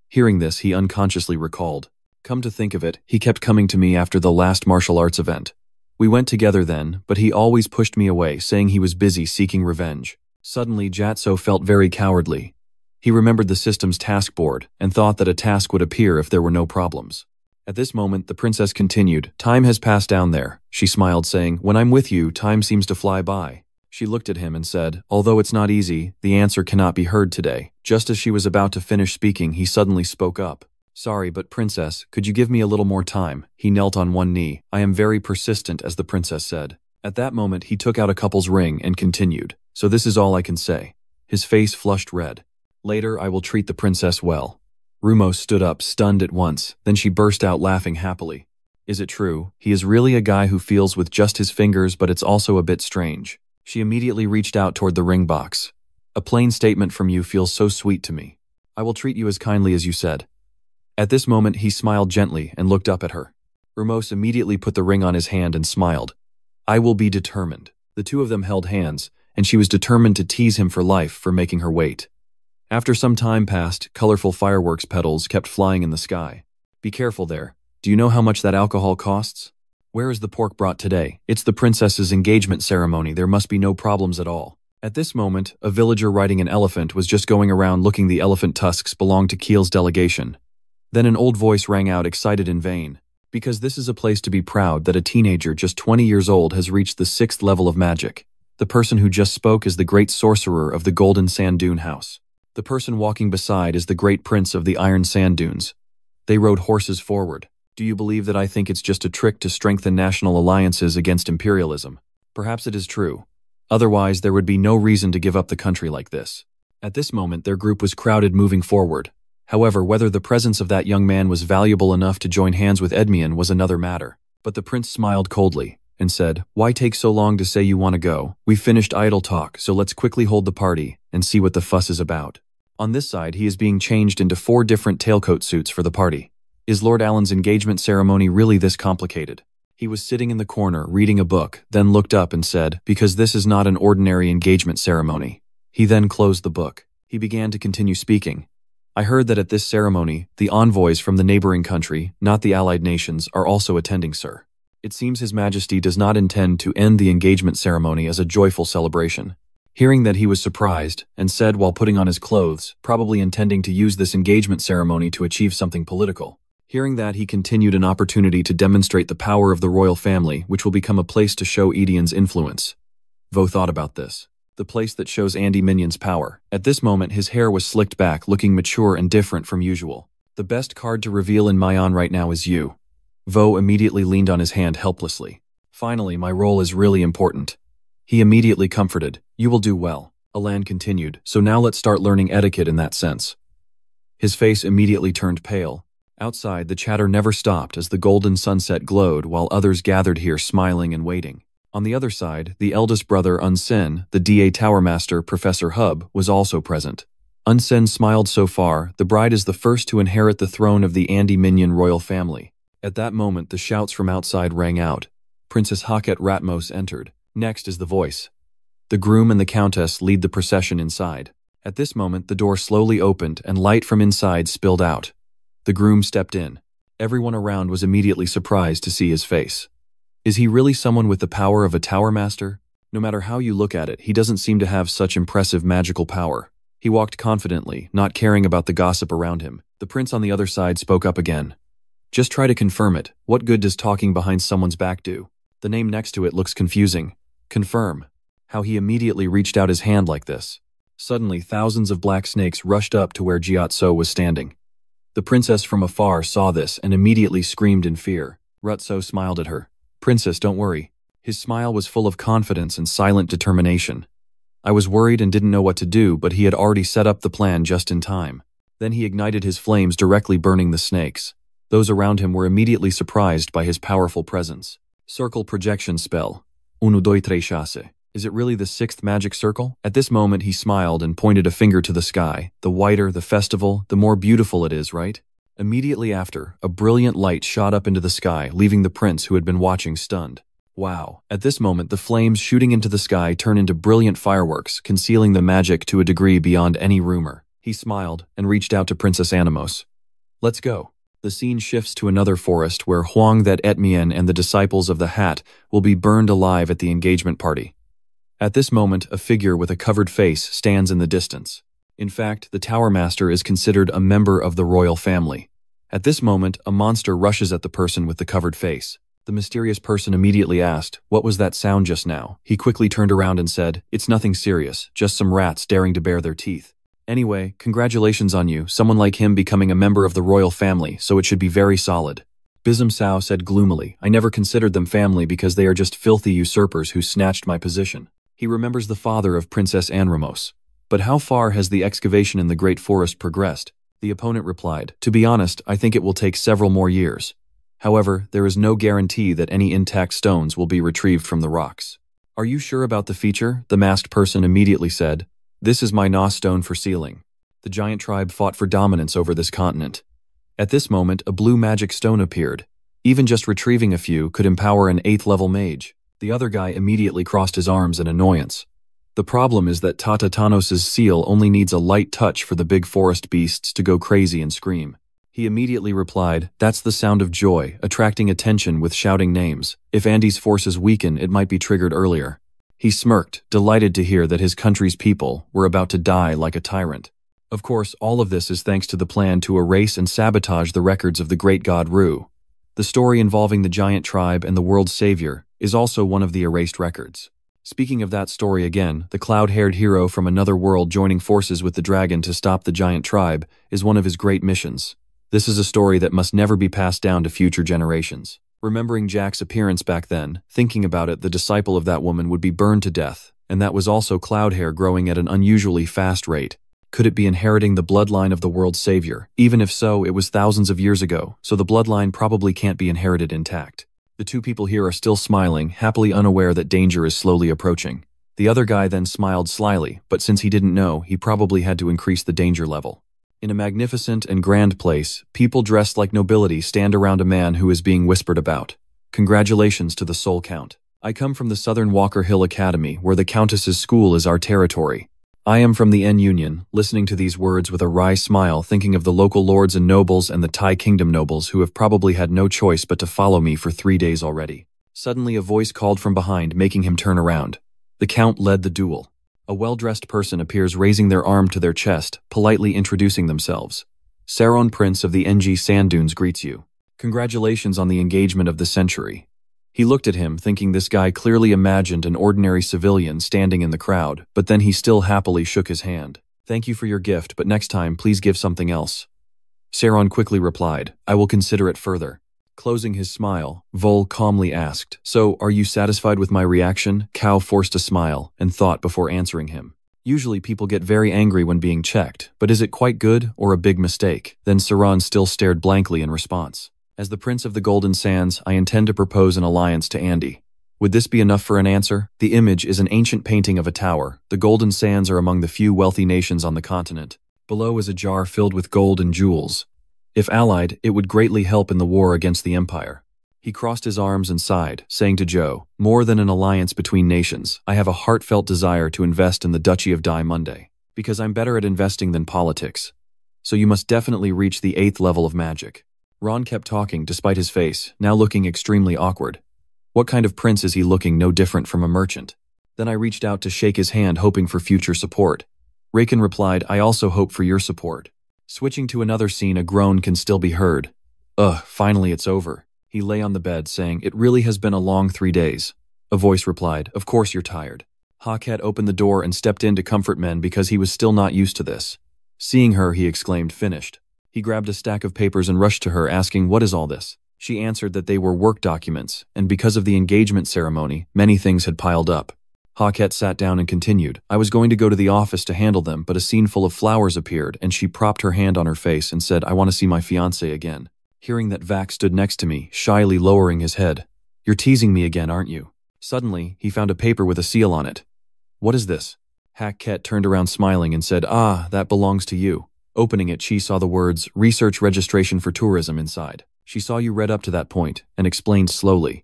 Speaker 1: Hearing this, he unconsciously recalled. Come to think of it, he kept coming to me after the last martial arts event. We went together then, but he always pushed me away, saying he was busy seeking revenge. Suddenly, Jatso felt very cowardly. He remembered the system's task board and thought that a task would appear if there were no problems. At this moment, the princess continued, "Time has passed down there." She smiled, saying, "When I'm with you, time seems to fly by." She looked at him and said, "Although it's not easy, the answer cannot be heard today." Just as she was about to finish speaking, he suddenly spoke up. "Sorry, but princess, could you give me a little more time?" He knelt on one knee. "I am very persistent," as the princess said. At that moment, he took out a couple's ring and continued, "So this is all I can say." His face flushed red. "Later, I will treat the princess well." Rumos stood up, stunned at once. Then she burst out laughing happily. "Is it true? He is really a guy who feels with just his fingers, but it's also a bit strange." She immediately reached out toward the ring box. "A plain statement from you feels so sweet to me. I will treat you as kindly as you said." At this moment, he smiled gently and looked up at her. Ramos immediately put the ring on his hand and smiled. I will be determined. The two of them held hands, and she was determined to tease him for life for making her wait. After some time passed, colorful fireworks petals kept flying in the sky. Be careful there. Do you know how much that alcohol costs? Where is the pork brought today? It's the princess's engagement ceremony. There must be no problems at all. At this moment, a villager riding an elephant was just going around looking. The elephant tusks belonged to Keel's delegation. Then an old voice rang out, excited in vain. Because this is a place to be proud that a teenager just 20 years old has reached the 6th level of magic. The person who just spoke is the great sorcerer of the Golden Sand Dune House. The person walking beside is the great prince of the Iron Sand Dunes. They rode horses forward. Do you believe that I think it's just a trick to strengthen national alliances against imperialism? Perhaps it is true. Otherwise, there would be no reason to give up the country like this. At this moment, their group was crowded moving forward. However, whether the presence of that young man was valuable enough to join hands with Edmian was another matter. But the prince smiled coldly and said, Why take so long to say you want to go? We've finished idle talk, so let's quickly hold the party and see what the fuss is about. On this side, he is being changed into 4 different tailcoat suits for the party. Is Lord Allen's engagement ceremony really this complicated? He was sitting in the corner, reading a book, then looked up and said, Because this is not an ordinary engagement ceremony. He then closed the book. He began to continue speaking. I heard that at this ceremony, the envoys from the neighboring country, not the allied nations, are also attending, sir. It seems His Majesty does not intend to end the engagement ceremony as a joyful celebration. Hearing that, he was surprised, and said while putting on his clothes, probably intending to use this engagement ceremony to achieve something political. Hearing that, he continued an opportunity to demonstrate the power of the royal family, which will become a place to show Edian's influence. Vo thought about this. The place that shows Andy Minion's power. At this moment, his hair was slicked back, looking mature and different from usual. The best card to reveal in Mayan right now is you. Vo immediately leaned on his hand helplessly. Finally, my role is really important. He immediately comforted. You will do well. Alan continued, so now let's start learning etiquette in that sense. His face immediately turned pale. Outside, the chatter never stopped as the golden sunset glowed while others gathered here smiling and waiting. On the other side, the eldest brother Unsen, the DA Tower Master Professor Hub, was also present. Unsen smiled so far, the bride is the first to inherit the throne of the Andy Minion royal family. At that moment, the shouts from outside rang out. Princess Haket Ratmos entered. Next is the voice. The groom and the countess lead the procession inside. At this moment, the door slowly opened and light from inside spilled out. The groom stepped in. Everyone around was immediately surprised to see his face. Is he really someone with the power of a tower master? No matter how you look at it, he doesn't seem to have such impressive magical power. He walked confidently, not caring about the gossip around him. The prince on the other side spoke up again. Just try to confirm it. What good does talking behind someone's back do? The name next to it looks confusing. Confirm. How he immediately reached out his hand like this. Suddenly, thousands of black snakes rushed up to where Jiatso was standing. The princess from afar saw this and immediately screamed in fear. Rutso smiled at her. Princess, don't worry. His smile was full of confidence and silent determination. I was worried and didn't know what to do, but he had already set up the plan just in time. Then he ignited his flames, directly burning the snakes. Those around him were immediately surprised by his powerful presence. Circle projection spell. Uno doi tres chasse. Is it really the 6th magic circle? At this moment he smiled and pointed a finger to the sky. The whiter the festival, the more beautiful it is, right? Immediately after, a brilliant light shot up into the sky, leaving the prince who had been watching stunned. Wow. At this moment, the flames shooting into the sky turn into brilliant fireworks, concealing the magic to a degree beyond any rumor. He smiled and reached out to Princess Animos. Let's go. The scene shifts to another forest where Huang that Etmien and the disciples of the Hat will be burned alive at the engagement party. At this moment, a figure with a covered face stands in the distance. In fact, the Tower Master is considered a member of the royal family. At this moment, a monster rushes at the person with the covered face. The mysterious person immediately asked, "What was that sound just now?" He quickly turned around and said, "It's nothing serious, just some rats daring to bare their teeth. Anyway, congratulations on you, someone like him becoming a member of the royal family, so it should be very solid." Bism Sao said gloomily, "I never considered them family because they are just filthy usurpers who snatched my position." He remembers the father of Princess Anne Ramos. But how far has the excavation in the Great Forest progressed? The opponent replied, "To be honest, I think it will take several more years. However, there is no guarantee that any intact stones will be retrieved from the rocks." "Are you sure about the feature?" the masked person immediately said. "This is my Na stone for sealing." The giant tribe fought for dominance over this continent. At this moment, a blue magic stone appeared. Even just retrieving a few could empower an 8th level mage. The other guy immediately crossed his arms in annoyance. The problem is that Tata Tanos's seal only needs a light touch for the big forest beasts to go crazy and scream. He immediately replied, "That's the sound of joy, attracting attention with shouting names. If Andy's forces weaken, it might be triggered earlier." He smirked, delighted to hear that his country's people were about to die like a tyrant. Of course, all of this is thanks to the plan to erase and sabotage the records of the great god Ru. The story involving the giant tribe and the world's savior is also one of the erased records. Speaking of that story again, the cloud-haired hero from another world joining forces with the dragon to stop the giant tribe is one of his great missions. This is a story that must never be passed down to future generations. Remembering Jack's appearance back then, thinking about it, the disciple of that woman would be burned to death, and that was also cloud hair growing at an unusually fast rate. Could it be inheriting the bloodline of the world's savior? Even if so, it was thousands of years ago, so the bloodline probably can't be inherited intact. The two people here are still smiling, happily unaware that danger is slowly approaching. The other guy then smiled slyly, but since he didn't know, he probably had to increase the danger level. In a magnificent and grand place, people dressed like nobility stand around a man who is being whispered about. Congratulations to the Soul Count. I come from the Southern Walker Hill Academy, where the Countess's school is our territory. I am from the N Union, listening to these words with a wry smile, thinking of the local lords and nobles and the Thai kingdom nobles who have probably had no choice but to follow me for 3 days already. Suddenly a voice called from behind, making him turn around. The Count led the duel. A well-dressed person appears, raising their arm to their chest, politely introducing themselves. Saron, Prince of the NG Sand Dunes, greets you. Congratulations on the engagement of the century. He looked at him, thinking this guy clearly imagined an ordinary civilian standing in the crowd, but then he still happily shook his hand. Thank you for your gift, but next time please give something else. Saron quickly replied, I will consider it further. Closing his smile, Vol calmly asked, So, are you satisfied with my reaction? Cao forced a smile and thought before answering him. Usually people get very angry when being checked, but is it quite good or a big mistake? Then Saron still stared blankly in response. As the Prince of the Golden Sands, I intend to propose an alliance to Andy. Would this be enough for an answer? The image is an ancient painting of a tower. The Golden Sands are among the few wealthy nations on the continent. Below is a jar filled with gold and jewels. If allied, it would greatly help in the war against the Empire. He crossed his arms and sighed, saying to Joe, More than an alliance between nations, I have a heartfelt desire to invest in the Duchy of Dai Monday. Because I'm better at investing than politics. So you must definitely reach the 8th level of magic. Ron kept talking despite his face, now looking extremely awkward. What kind of prince is he looking no different from a merchant? Then I reached out to shake his hand, hoping for future support. Raken replied, I also hope for your support. Switching to another scene, a groan can still be heard. Finally it's over. He lay on the bed saying, It really has been a long 3 days. A voice replied, Of course you're tired. Hawkhead opened the door and stepped in to comfort men because he was still not used to this. Seeing her, he exclaimed, Finished. He grabbed a stack of papers and rushed to her, asking, What is all this? She answered that they were work documents, and because of the engagement ceremony, many things had piled up. Hawkette sat down and continued, I was going to go to the office to handle them, but a scene full of flowers appeared, and she propped her hand on her face and said, I want to see my fiancé again. Hearing that, Vac stood next to me, shyly lowering his head. You're teasing me again, aren't you? Suddenly, he found a paper with a seal on it. What is this? Hackett turned around smiling and said, that belongs to you. Opening it, she saw the words, Research Registration for Tourism inside. She saw you read up to that point, and explained slowly.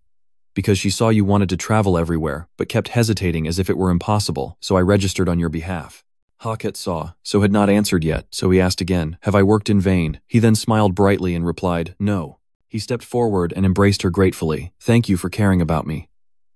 Speaker 1: Because she saw you wanted to travel everywhere, but kept hesitating as if it were impossible, so I registered on your behalf. Hawkett saw, so had not answered yet, so he asked again, Have I worked in vain? He then smiled brightly and replied, No. He stepped forward and embraced her gratefully. Thank you for caring about me.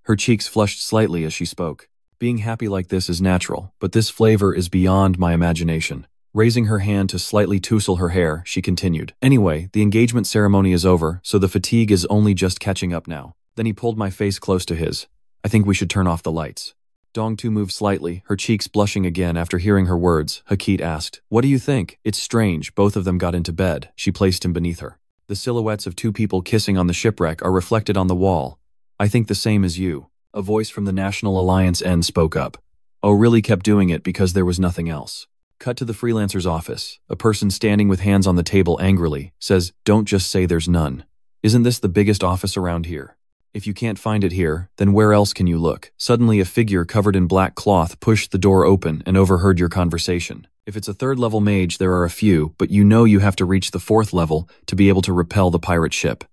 Speaker 1: Her cheeks flushed slightly as she spoke. Being happy like this is natural, but this flavor is beyond my imagination. Raising her hand to slightly tousle her hair, she continued, Anyway, the engagement ceremony is over, so the fatigue is only just catching up now. Then he pulled my face close to his. I think we should turn off the lights. Dongtu moved slightly, her cheeks blushing again after hearing her words. Hakit asked, What do you think? It's strange, both of them got into bed. She placed him beneath her. The silhouettes of two people kissing on the shipwreck are reflected on the wall. I think the same as you. A voice from the National Alliance N spoke up. Oh, really kept doing it because there was nothing else. Cut to the freelancer's office. A person standing with hands on the table angrily says, Don't just say there's none. Isn't this the biggest office around here? If you can't find it here, then where else can you look? Suddenly a figure covered in black cloth pushed the door open and overheard your conversation. If it's a 3rd level mage, there are a few, but you know you have to reach the 4th level to be able to repel the pirate ship.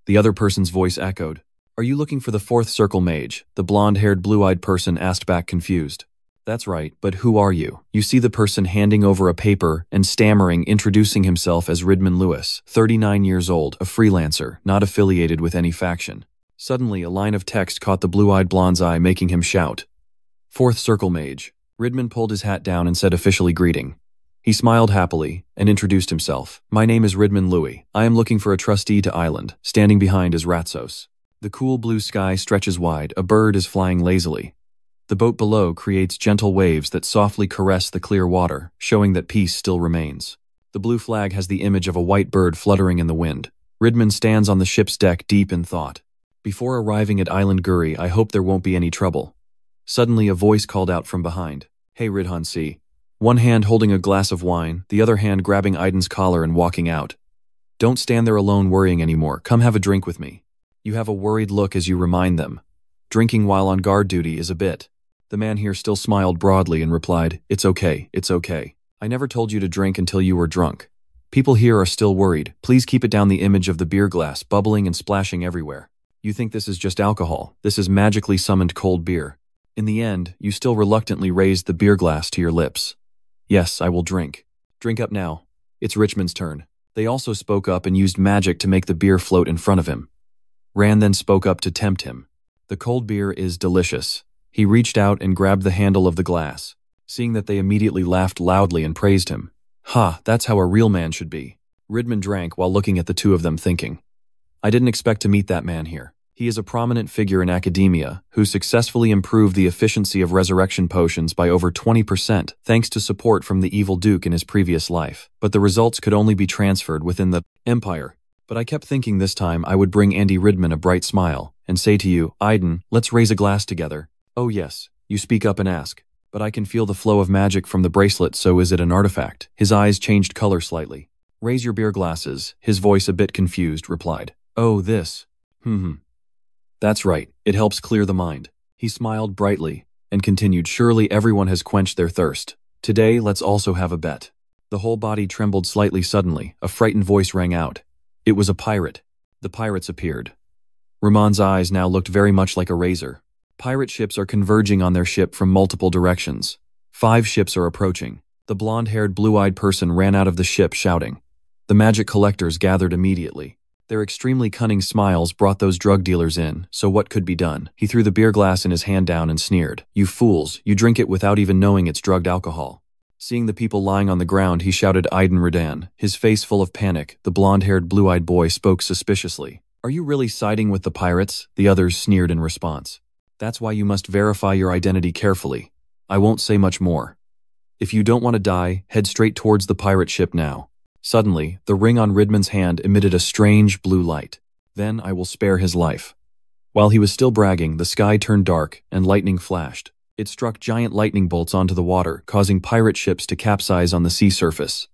Speaker 1: The other person's voice echoed. Are you looking for the fourth circle mage? The blonde-haired, blue-eyed person asked back confused. That's right, but who are you? You see the person handing over a paper and stammering, introducing himself as Ridman Lewis, 39 years old, a freelancer, not affiliated with any faction. Suddenly, a line of text caught the blue-eyed blonde's eye, making him shout. Fourth circle mage. Ridman pulled his hat down and said officially greeting. He smiled happily and introduced himself. My name is Ridman Louis. I am looking for a trustee to island. Standing behind is Ratsos. The cool blue sky stretches wide. A bird is flying lazily. The boat below creates gentle waves that softly caress the clear water, showing that peace still remains. The blue flag has the image of a white bird fluttering in the wind. Ridman stands on the ship's deck deep in thought. Before arriving at Island Guri, I hope there won't be any trouble. Suddenly a voice called out from behind. Hey Ridhan C. One hand holding a glass of wine, the other hand grabbing Aiden's collar and walking out. Don't stand there alone worrying anymore. Come have a drink with me. You have a worried look as you remind them. Drinking while on guard duty is a bit. The man here still smiled broadly and replied, It's okay, it's okay. I never told you to drink until you were drunk. People here are still worried. Please keep it down. The image of the beer glass bubbling and splashing everywhere. You think this is just alcohol. This is magically summoned cold beer. In the end, you still reluctantly raised the beer glass to your lips. Yes, I will drink. Drink up now. It's Richmond's turn. They also spoke up and used magic to make the beer float in front of him. Rand then spoke up to tempt him. The cold beer is delicious. He reached out and grabbed the handle of the glass. Seeing that they immediately laughed loudly and praised him. Ha, that's how a real man should be. Ridman drank while looking at the two of them thinking. I didn't expect to meet that man here. He is a prominent figure in academia who successfully improved the efficiency of resurrection potions by over 20% thanks to support from the evil Duke in his previous life. But the results could only be transferred within the Empire. But I kept thinking this time I would bring Andy Ridman a bright smile and say to you, Aiden, let's raise a glass together. Oh yes, you speak up and ask. But I can feel the flow of magic from the bracelet, so is it an artifact? His eyes changed color slightly. Raise your beer glasses, his voice a bit confused, replied. Oh, this. That's right, it helps clear the mind. He smiled brightly and continued, surely everyone has quenched their thirst. Today, let's also have a bet. The whole body trembled slightly suddenly. A frightened voice rang out. It was a pirate. The pirates appeared. Ramon's eyes now looked very much like a razor. Pirate ships are converging on their ship from multiple directions. 5 ships are approaching. The blonde-haired, blue-eyed person ran out of the ship shouting. The magic collectors gathered immediately. Their extremely cunning smiles brought those drug dealers in, so what could be done? He threw the beer glass in his hand down and sneered. You fools, you drink it without even knowing it's drugged alcohol. Seeing the people lying on the ground, he shouted Aiden Redan, his face full of panic. The blonde-haired, blue-eyed boy spoke suspiciously. Are you really siding with the pirates? The others sneered in response. That's why you must verify your identity carefully. I won't say much more. If you don't want to die, head straight towards the pirate ship now. Suddenly, the ring on Ridman's hand emitted a strange blue light. Then I will spare his life. While he was still bragging, the sky turned dark and lightning flashed. It struck giant lightning bolts onto the water, causing pirate ships to capsize on the sea surface.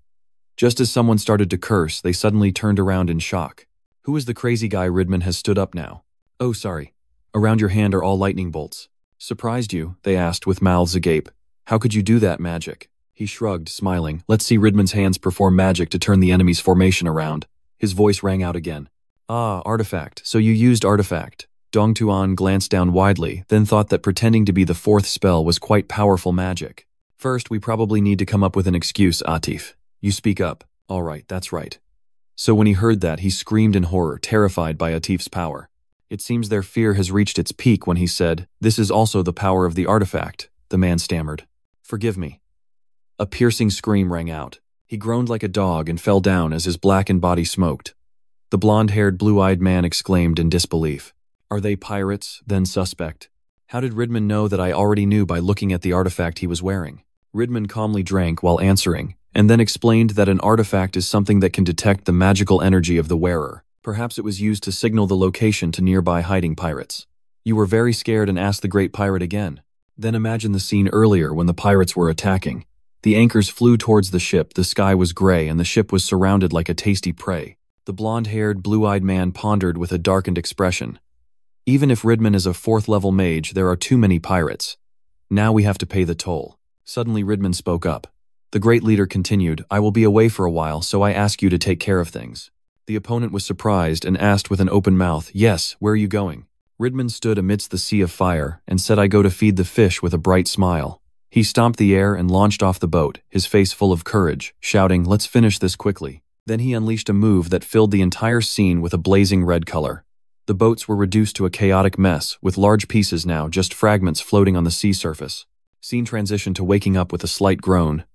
Speaker 1: Just as someone started to curse, they suddenly turned around in shock. Who is the crazy guy? Ridman has stood up now. Oh, sorry. Around your hand are all lightning bolts. Surprised you? They asked with mouths agape. How could you do that, magic? He shrugged, smiling. Let's see Ridman's hands perform magic to turn the enemy's formation around. His voice rang out again. Ah, artifact. So you used artifact. Dong Tuan glanced down widely, then thought that pretending to be the 4th spell was quite powerful magic. First, we probably need to come up with an excuse, Atif. You speak up. All right, that's right. So when he heard that, he screamed in horror, terrified by Atif's power. It seems their fear has reached its peak when he said, This is also the power of the artifact, the man stammered. Forgive me. A piercing scream rang out. He groaned like a dog and fell down as his blackened body smoked. The blonde-haired, blue-eyed man exclaimed in disbelief. Are they pirates, then suspect? How did Ridman know that I already knew by looking at the artifact he was wearing? Ridman calmly drank while answering, and then explained that an artifact is something that can detect the magical energy of the wearer. Perhaps it was used to signal the location to nearby hiding pirates. You were very scared and asked the great pirate again. Then imagine the scene earlier when the pirates were attacking. The anchors flew towards the ship, the sky was gray, and the ship was surrounded like a tasty prey. The blonde-haired, blue-eyed man pondered with a darkened expression. Even if Ridman is a 4th-level mage, there are too many pirates. Now we have to pay the toll. Suddenly Ridman spoke up. The great leader continued, I will be away for a while, so I ask you to take care of things. The opponent was surprised and asked with an open mouth, "Yes, where are you going?" Ridman stood amidst the sea of fire and said, "I go to feed the fish," with a bright smile. He stomped the air and launched off the boat, his face full of courage, shouting, "Let's finish this quickly." Then he unleashed a move that filled the entire scene with a blazing red color. The boats were reduced to a chaotic mess, with large pieces now just fragments floating on the sea surface. Scene transitioned to waking up with a slight groan.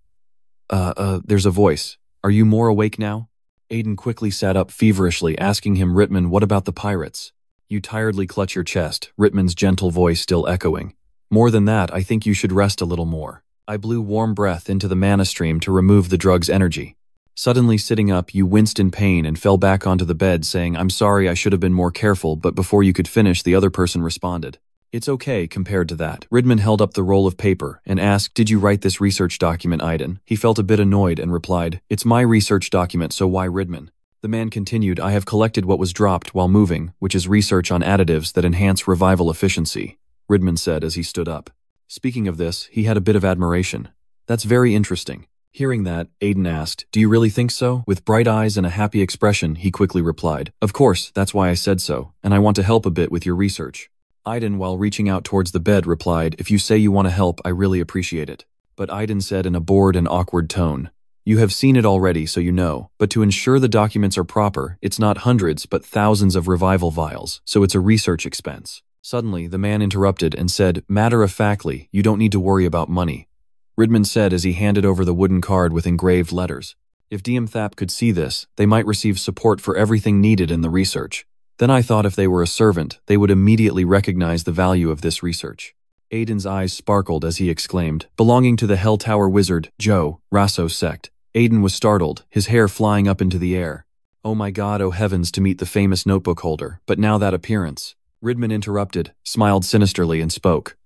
Speaker 1: There's a voice. "Are you more awake now?" Aiden quickly sat up feverishly, asking him, "Ritman, what about the pirates?" "You tiredly clutch your chest," Ritman's gentle voice still echoing. "More than that, I think you should rest a little more." I blew warm breath into the mana stream to remove the drug's energy. Suddenly sitting up, you winced in pain and fell back onto the bed, saying, "I'm sorry, I should have been more careful," but before you could finish, the other person responded. "It's okay compared to that." Ridman held up the roll of paper and asked, "Did you write this research document, Aiden?" He felt a bit annoyed and replied, "It's my research document, so why Ridman?" The man continued, "I have collected what was dropped while moving, which is research on additives that enhance revival efficiency," Ridman said as he stood up. Speaking of this, he had a bit of admiration. "That's very interesting." Hearing that, Aiden asked, "Do you really think so?" With bright eyes and a happy expression, he quickly replied, "Of course, that's why I said so, and I want to help a bit with your research." Aiden, while reaching out towards the bed, replied, "If you say you want to help, I really appreciate it." But Aiden said in a bored and awkward tone, "You have seen it already, so you know, but to ensure the documents are proper, it's not hundreds but thousands of revival vials, so it's a research expense." Suddenly, the man interrupted and said, "Matter-of-factly, you don't need to worry about money," Ridman said as he handed over the wooden card with engraved letters. If Thap could see this, they might receive support for everything needed in the research. Then I thought if they were a servant, they would immediately recognize the value of this research. Aiden's eyes sparkled as he exclaimed, "Belonging to the Hell Tower wizard, Joe, Rasso sect." Aiden was startled, his hair flying up into the air. "Oh my God, oh heavens, to meet the famous notebook holder, but now that appearance." Ridman interrupted, smiled sinisterly and spoke,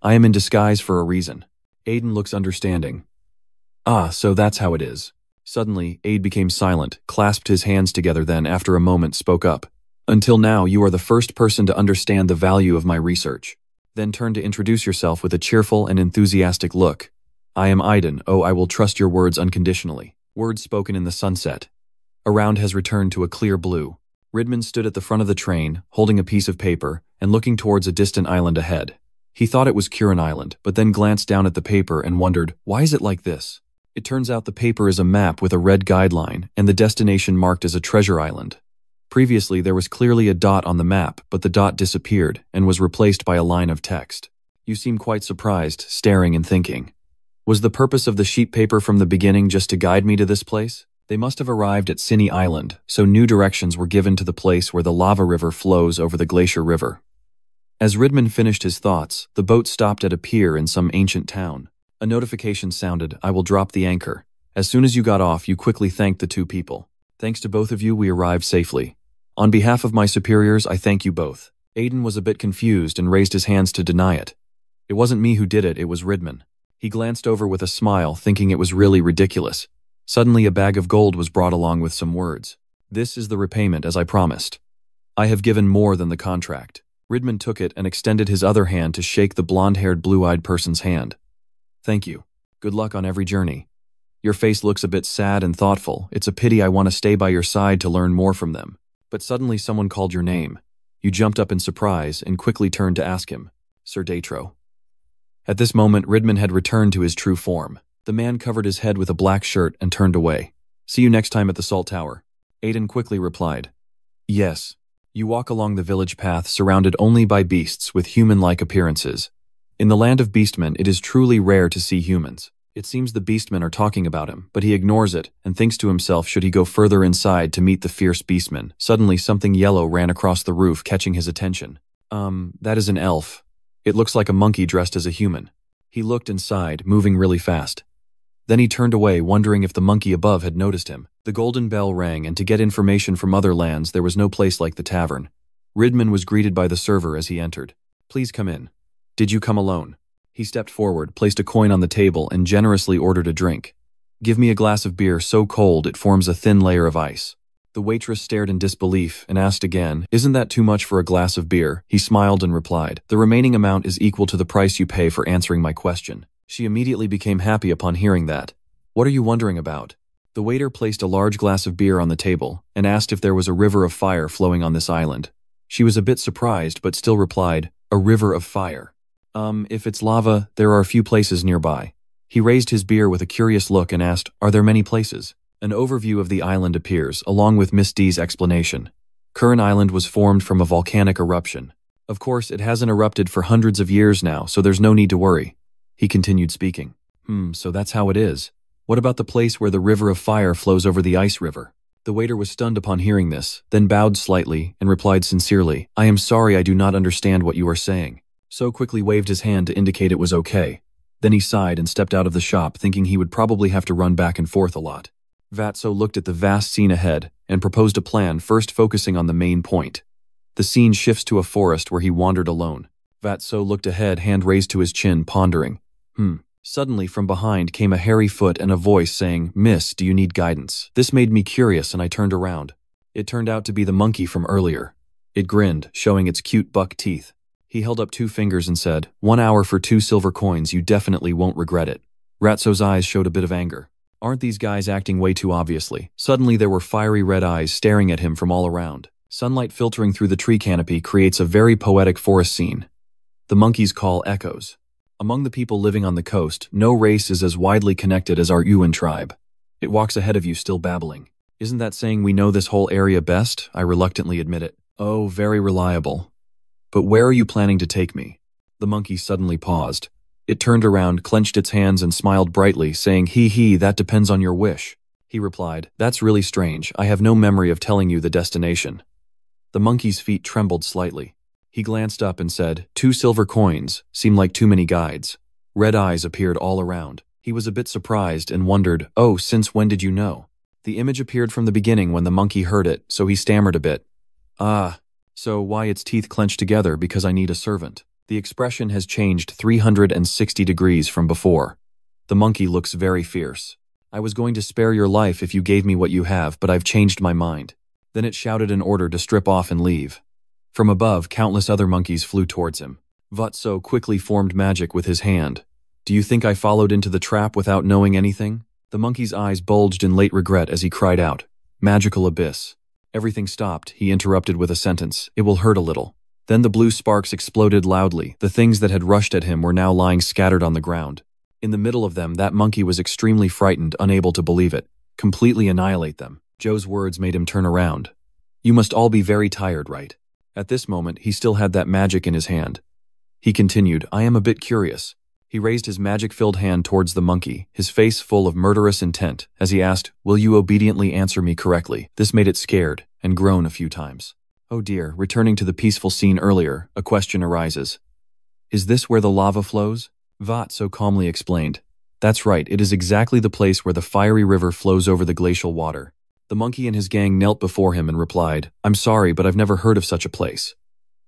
Speaker 1: "I am in disguise for a reason." Aiden looks understanding. "Ah, so that's how it is." Suddenly, Aide became silent, clasped his hands together, then, after a moment, spoke up. "Until now, you are the first person to understand the value of my research." Then turned to introduce yourself with a cheerful and enthusiastic look. "I am Aiden. Oh, I will trust your words unconditionally." Words spoken in the sunset. Around has returned to a clear blue. Ridman stood at the front of the train, holding a piece of paper, and looking towards a distant island ahead. He thought it was Curran Island, but then glanced down at the paper and wondered, why is it like this? It turns out the paper is a map with a red guideline, and the destination marked as a treasure island. Previously, there was clearly a dot on the map, but the dot disappeared and was replaced by a line of text. You seem quite surprised, staring and thinking. Was the purpose of the sheet paper from the beginning just to guide me to this place? They must have arrived at Sinny Island, so new directions were given to the place where the lava river flows over the glacier river. As Ridman finished his thoughts, the boat stopped at a pier in some ancient town. A notification sounded, "I will drop the anchor." As soon as you got off, you quickly thanked the two people. "Thanks to both of you, we arrived safely. On behalf of my superiors, I thank you both." Aiden was a bit confused and raised his hands to deny it. "It wasn't me who did it, it was Ridman." He glanced over with a smile, thinking it was really ridiculous. Suddenly a bag of gold was brought along with some words. "This is the repayment as I promised. I have given more than the contract." Ridman took it and extended his other hand to shake the blonde-haired, blue-eyed person's hand. "Thank you. Good luck on every journey. Your face looks a bit sad and thoughtful. It's a pity I want to stay by your side to learn more from them." But suddenly someone called your name. You jumped up in surprise and quickly turned to ask him, "Sir Datro." At this moment, Ridman had returned to his true form. The man covered his head with a black shirt and turned away. "See you next time at the Salt Tower." Aiden quickly replied, "Yes." You walk along the village path surrounded only by beasts with human-like appearances. In the land of beastmen, it is truly rare to see humans. It seems the beastmen are talking about him, but he ignores it and thinks to himself should he go further inside to meet the fierce beastmen. Suddenly something yellow ran across the roof, catching his attention. That is an elf. It looks like a monkey dressed as a human." He looked and sighed, moving really fast. Then he turned away, wondering if the monkey above had noticed him. The golden bell rang, and to get information from other lands, there was no place like the tavern. Ridman was greeted by the server as he entered. "Please come in." "Did you come alone?" He stepped forward, placed a coin on the table, and generously ordered a drink. "Give me a glass of beer so cold it forms a thin layer of ice." The waitress stared in disbelief and asked again, "Isn't that too much for a glass of beer?" He smiled and replied, "The remaining amount is equal to the price you pay for answering my question." She immediately became happy upon hearing that. "What are you wondering about?" The waiter placed a large glass of beer on the table and asked if there was a river of fire flowing on this island. She was a bit surprised but still replied, "A river of fire. If it's lava, there are a few places nearby." He raised his beer with a curious look and asked, "Are there many places?" An overview of the island appears, along with Miss D's explanation. Current Island was formed from a volcanic eruption. Of course, it hasn't erupted for hundreds of years now, so there's no need to worry. He continued speaking. So that's how it is. What about the place where the river of fire flows over the ice river? The waiter was stunned upon hearing this, then bowed slightly and replied sincerely, "I am sorry, I do not understand what you are saying." So quickly waved his hand to indicate it was okay. Then he sighed and stepped out of the shop, thinking he would probably have to run back and forth a lot. Vatso looked at the vast scene ahead and proposed a plan, first focusing on the main point. The scene shifts to a forest where he wandered alone. Vatso looked ahead, hand raised to his chin, pondering. Suddenly, from behind came a hairy foot and a voice saying, "Miss, do you need guidance?" This made me curious and I turned around. It turned out to be the monkey from earlier. It grinned, showing its cute buck teeth. He held up 2 fingers and said, "1 hour for 2 silver coins, you definitely won't regret it." Ratso's eyes showed a bit of anger. Aren't these guys acting way too obviously? Suddenly there were fiery red eyes staring at him from all around. Sunlight filtering through the tree canopy creates a very poetic forest scene. The monkeys call echoes. Among the people living on the coast, no race is as widely connected as our Yuan tribe. It walks ahead of you still babbling. Isn't that saying we know this whole area best? I reluctantly admit it. Oh, very reliable. But where are you planning to take me? The monkey suddenly paused. It turned around, clenched its hands and smiled brightly, saying, "Hee, that depends on your wish." He replied, "That's really strange. I have no memory of telling you the destination." The monkey's feet trembled slightly. He glanced up and said, 2 silver coins seem like too many guides." Red eyes appeared all around. He was a bit surprised and wondered, "Oh, since when did you know?" The image appeared from the beginning when the monkey heard it, so he stammered a bit. So why its teeth clenched together? Because I need a servant." The expression has changed 360 degrees from before. The monkey looks very fierce. "I was going to spare your life if you gave me what you have, but I've changed my mind." Then it shouted an order to strip off and leave. From above, countless other monkeys flew towards him. Vatso quickly formed magic with his hand. "Do you think I followed into the trap without knowing anything?" The monkey's eyes bulged in late regret as he cried out, "Magical abyss." Everything stopped. He interrupted with a sentence, "It will hurt a little." Then the blue sparks exploded loudly. The things that had rushed at him were now lying scattered on the ground. In the middle of them, that monkey was extremely frightened, unable to believe it. Completely annihilate them. Joe's words made him turn around. "You must all be very tired, right?" At this moment, he still had that magic in his hand. He continued, "I am a bit curious." He raised his magic-filled hand towards the monkey, his face full of murderous intent, as he asked, "Will you obediently answer me correctly?" This made it scared and groan a few times. Oh dear, returning to the peaceful scene earlier, a question arises. "Is this where the lava flows?" Vat so calmly explained. "That's right, it is exactly the place where the fiery river flows over the glacial water." The monkey and his gang knelt before him and replied, "I'm sorry, but I've never heard of such a place."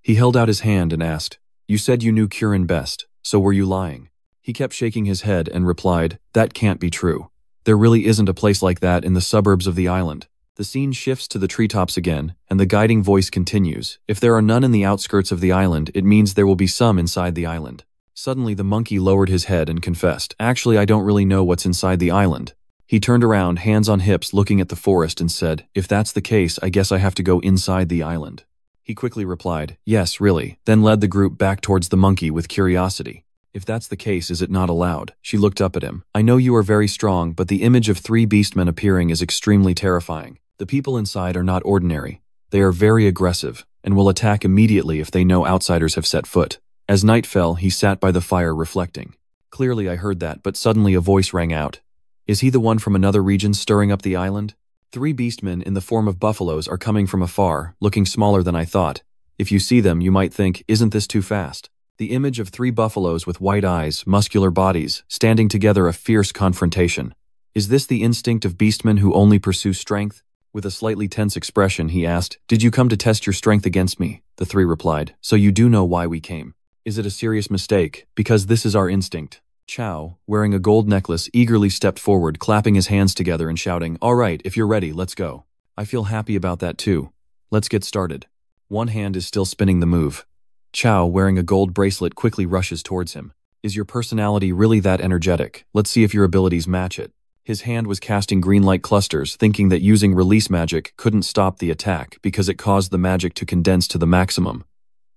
Speaker 1: He held out his hand and asked, "You said you knew Kirin best, so were you lying?" He kept shaking his head and replied, "That can't be true. There really isn't a place like that in the suburbs of the island." The scene shifts to the treetops again, and the guiding voice continues, "If there are none in the outskirts of the island, it means there will be some inside the island." Suddenly the monkey lowered his head and confessed, "Actually, I don't really know what's inside the island." He turned around, hands on hips, looking at the forest and said, "If that's the case, I guess I have to go inside the island." He quickly replied, "Yes, really," then led the group back towards the monkey with curiosity. "If that's the case, is it not allowed?" She looked up at him. "I know you are very strong, but the image of 3 beastmen appearing is extremely terrifying. The people inside are not ordinary. They are very aggressive, and will attack immediately if they know outsiders have set foot." As night fell, he sat by the fire reflecting. Clearly I heard that, but suddenly a voice rang out. Is he the one from another region stirring up the island? 3 beastmen in the form of buffaloes are coming from afar, looking smaller than I thought. If you see them, you might think, isn't this too fast? The image of 3 buffaloes with white eyes, muscular bodies, standing together a fierce confrontation. Is this the instinct of beastmen who only pursue strength? With a slightly tense expression, he asked, "Did you come to test your strength against me?" The 3 replied, "So you do know why we came. Is it a serious mistake? Because this is our instinct." Chow, wearing a gold necklace, eagerly stepped forward, clapping his hands together and shouting, "All right, if you're ready, let's go." I feel happy about that too. Let's get started. One hand is still spinning the move. Chow, wearing a gold bracelet, quickly rushes towards him. "Is your personality really that energetic? Let's see if your abilities match it." His hand was casting green light clusters, thinking that using release magic couldn't stop the attack because it caused the magic to condense to the maximum.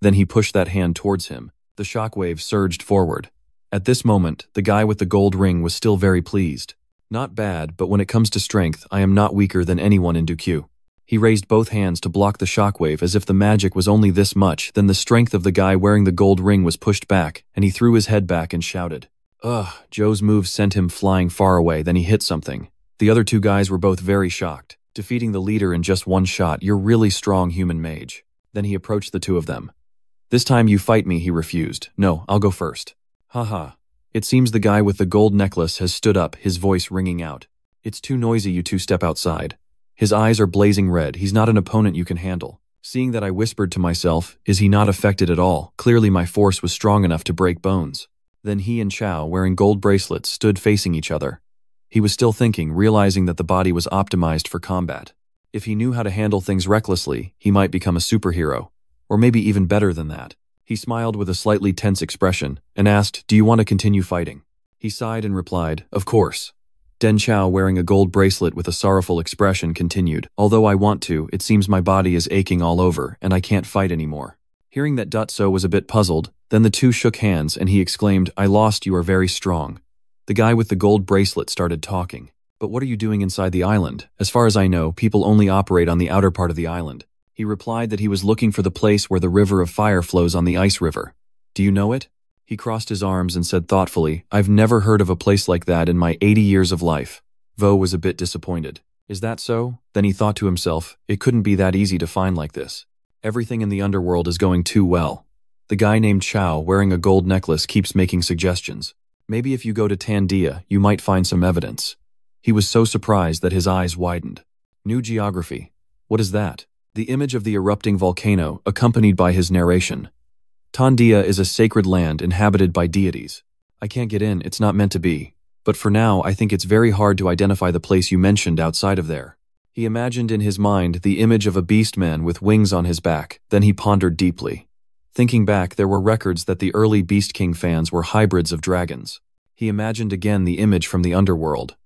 Speaker 1: Then he pushed that hand towards him. The shockwave surged forward. At this moment, the guy with the gold ring was still very pleased. Not bad, but when it comes to strength, I am not weaker than anyone in Dukyu. He raised both hands to block the shockwave as if the magic was only this much, then the strength of the guy wearing the gold ring was pushed back, and he threw his head back and shouted. Ugh, Joe's move sent him flying far away, then he hit something. The other two guys were both very shocked. Defeating the leader in just one shot, you're really strong, human mage. Then he approached the two of them. This time you fight me, he refused. No, I'll go first. Haha. It seems the guy with the gold necklace has stood up, his voice ringing out. It's too noisy, you two step outside. His eyes are blazing red, he's not an opponent you can handle. Seeing that I whispered to myself, is he not affected at all? Clearly my force was strong enough to break bones. Then he and Chao, wearing gold bracelets, stood facing each other. He was still thinking, realizing that the body was optimized for combat. If he knew how to handle things recklessly, he might become a superhero. Or maybe even better than that. He smiled with a slightly tense expression, and asked, do you want to continue fighting? He sighed and replied, of course. Den Chao, wearing a gold bracelet with a sorrowful expression, continued, although I want to, it seems my body is aching all over, and I can't fight anymore. Hearing that Dutso was a bit puzzled, then the two shook hands and he exclaimed, I lost, you are very strong. The guy with the gold bracelet started talking. But what are you doing inside the island? As far as I know, people only operate on the outer part of the island. He replied that he was looking for the place where the river of fire flows on the ice river. Do you know it? He crossed his arms and said thoughtfully, I've never heard of a place like that in my 80 years of life. Vo was a bit disappointed. Is that so? Then he thought to himself, it couldn't be that easy to find like this. Everything in the underworld is going too well. The guy named Chao, wearing a gold necklace, keeps making suggestions. Maybe if you go to Tandia, you might find some evidence. He was so surprised that his eyes widened. New geography. What is that? The image of the erupting volcano, accompanied by his narration. Tandia is a sacred land inhabited by deities. I can't get in, it's not meant to be. But for now, I think it's very hard to identify the place you mentioned outside of there. He imagined in his mind the image of a beastman with wings on his back, then he pondered deeply. Thinking back, there were records that the early Beast King fans were hybrids of dragons. He imagined again the image from the underworld.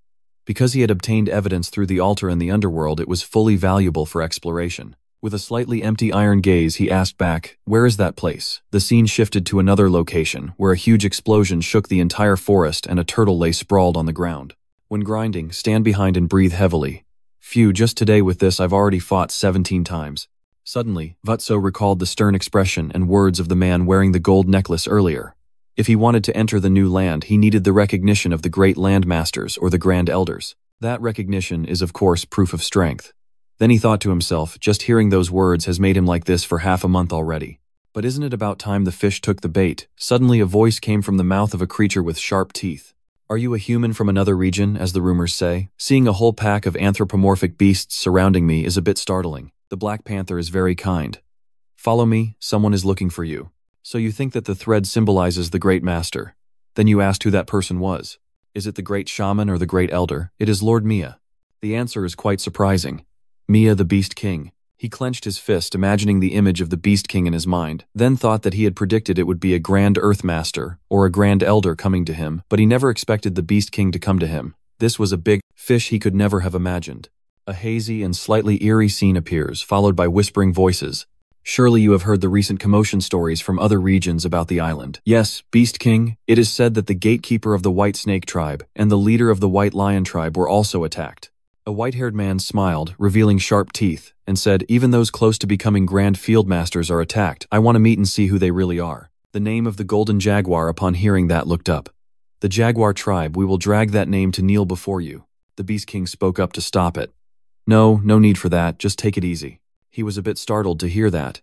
Speaker 1: Because he had obtained evidence through the altar in the underworld, it was fully valuable for exploration. With a slightly empty iron gaze, he asked back, where is that place? The scene shifted to another location, where a huge explosion shook the entire forest and a turtle lay sprawled on the ground. When grinding, stand behind and breathe heavily. Phew, just today with this I've already fought 17 times. Suddenly, Vutso recalled the stern expression and words of the man wearing the gold necklace earlier. If he wanted to enter the new land, he needed the recognition of the great landmasters or the grand elders. That recognition is of course proof of strength. Then he thought to himself, just hearing those words has made him like this for half a month already. But isn't it about time the fish took the bait? Suddenly a voice came from the mouth of a creature with sharp teeth. Are you a human from another region, as the rumors say? Seeing a whole pack of anthropomorphic beasts surrounding me is a bit startling. The Black Panther is very kind. Follow me, someone is looking for you. So you think that the thread symbolizes the Great Master. Then you asked who that person was. Is it the Great Shaman or the Great Elder? It is Lord Mia. The answer is quite surprising. Mia the Beast King. He clenched his fist, imagining the image of the Beast King in his mind, then thought that he had predicted it would be a Grand Earth Master or a Grand Elder coming to him, but he never expected the Beast King to come to him. This was a big fish he could never have imagined. A hazy and slightly eerie scene appears, followed by whispering voices. Surely you have heard the recent commotion stories from other regions about the island. Yes, Beast King, it is said that the gatekeeper of the White Snake tribe and the leader of the White Lion tribe were also attacked. A white-haired man smiled, revealing sharp teeth, and said, even those close to becoming Grand Field Masters are attacked. I want to meet and see who they really are. The name of the Golden Jaguar upon hearing that looked up. The Jaguar tribe, we will drag that name to kneel before you. The Beast King spoke up to stop it. No need for that, just take it easy. He was a bit startled to hear that.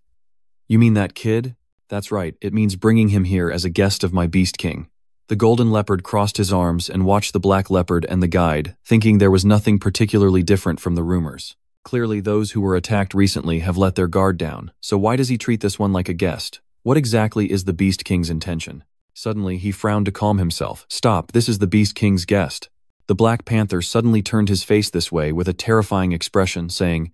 Speaker 1: You mean that kid? That's right, it means bringing him here as a guest of my Beast King. The golden leopard crossed his arms and watched the black leopard and the guide, thinking there was nothing particularly different from the rumors. Clearly those who were attacked recently have let their guard down, so why does he treat this one like a guest? What exactly is the Beast King's intention? Suddenly he frowned to calm himself. Stop, this is the Beast King's guest. The Black Panther suddenly turned his face this way with a terrifying expression, saying,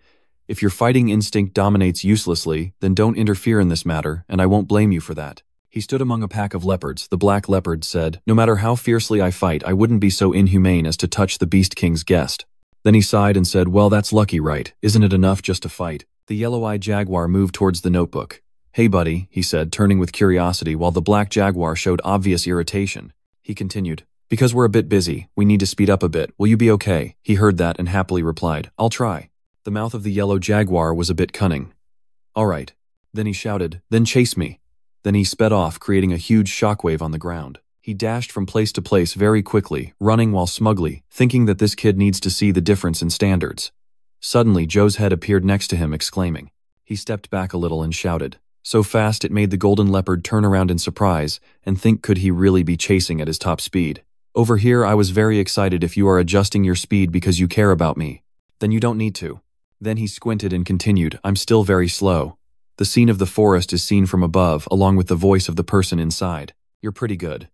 Speaker 1: if your fighting instinct dominates uselessly, then don't interfere in this matter, and I won't blame you for that. He stood among a pack of leopards. The black leopard said, "No matter how fiercely I fight, I wouldn't be so inhumane as to touch the Beast King's guest." Then he sighed and said, "Well, that's lucky, right? Isn't it enough just to fight?" The yellow-eyed jaguar moved towards the notebook. "Hey, buddy," he said, turning with curiosity while the black jaguar showed obvious irritation. He continued, "Because we're a bit busy, we need to speed up a bit. Will you be okay?" He heard that and happily replied, "I'll try." The mouth of the yellow jaguar was a bit cunning. "All right." Then he shouted, "Then chase me." Then he sped off, creating a huge shockwave on the ground. He dashed from place to place very quickly, running while smugly, thinking that this kid needs to see the difference in standards. Suddenly, Joe's head appeared next to him, exclaiming. He stepped back a little and shouted, so fast it made the golden leopard turn around in surprise and think could he really be chasing at his top speed. "Over here I was very excited. If you are adjusting your speed because you care about me, then you don't need to." Then he squinted and continued, "I'm still very slow." The scene of the forest is seen from above, along with the voice of the person inside. "You're pretty good.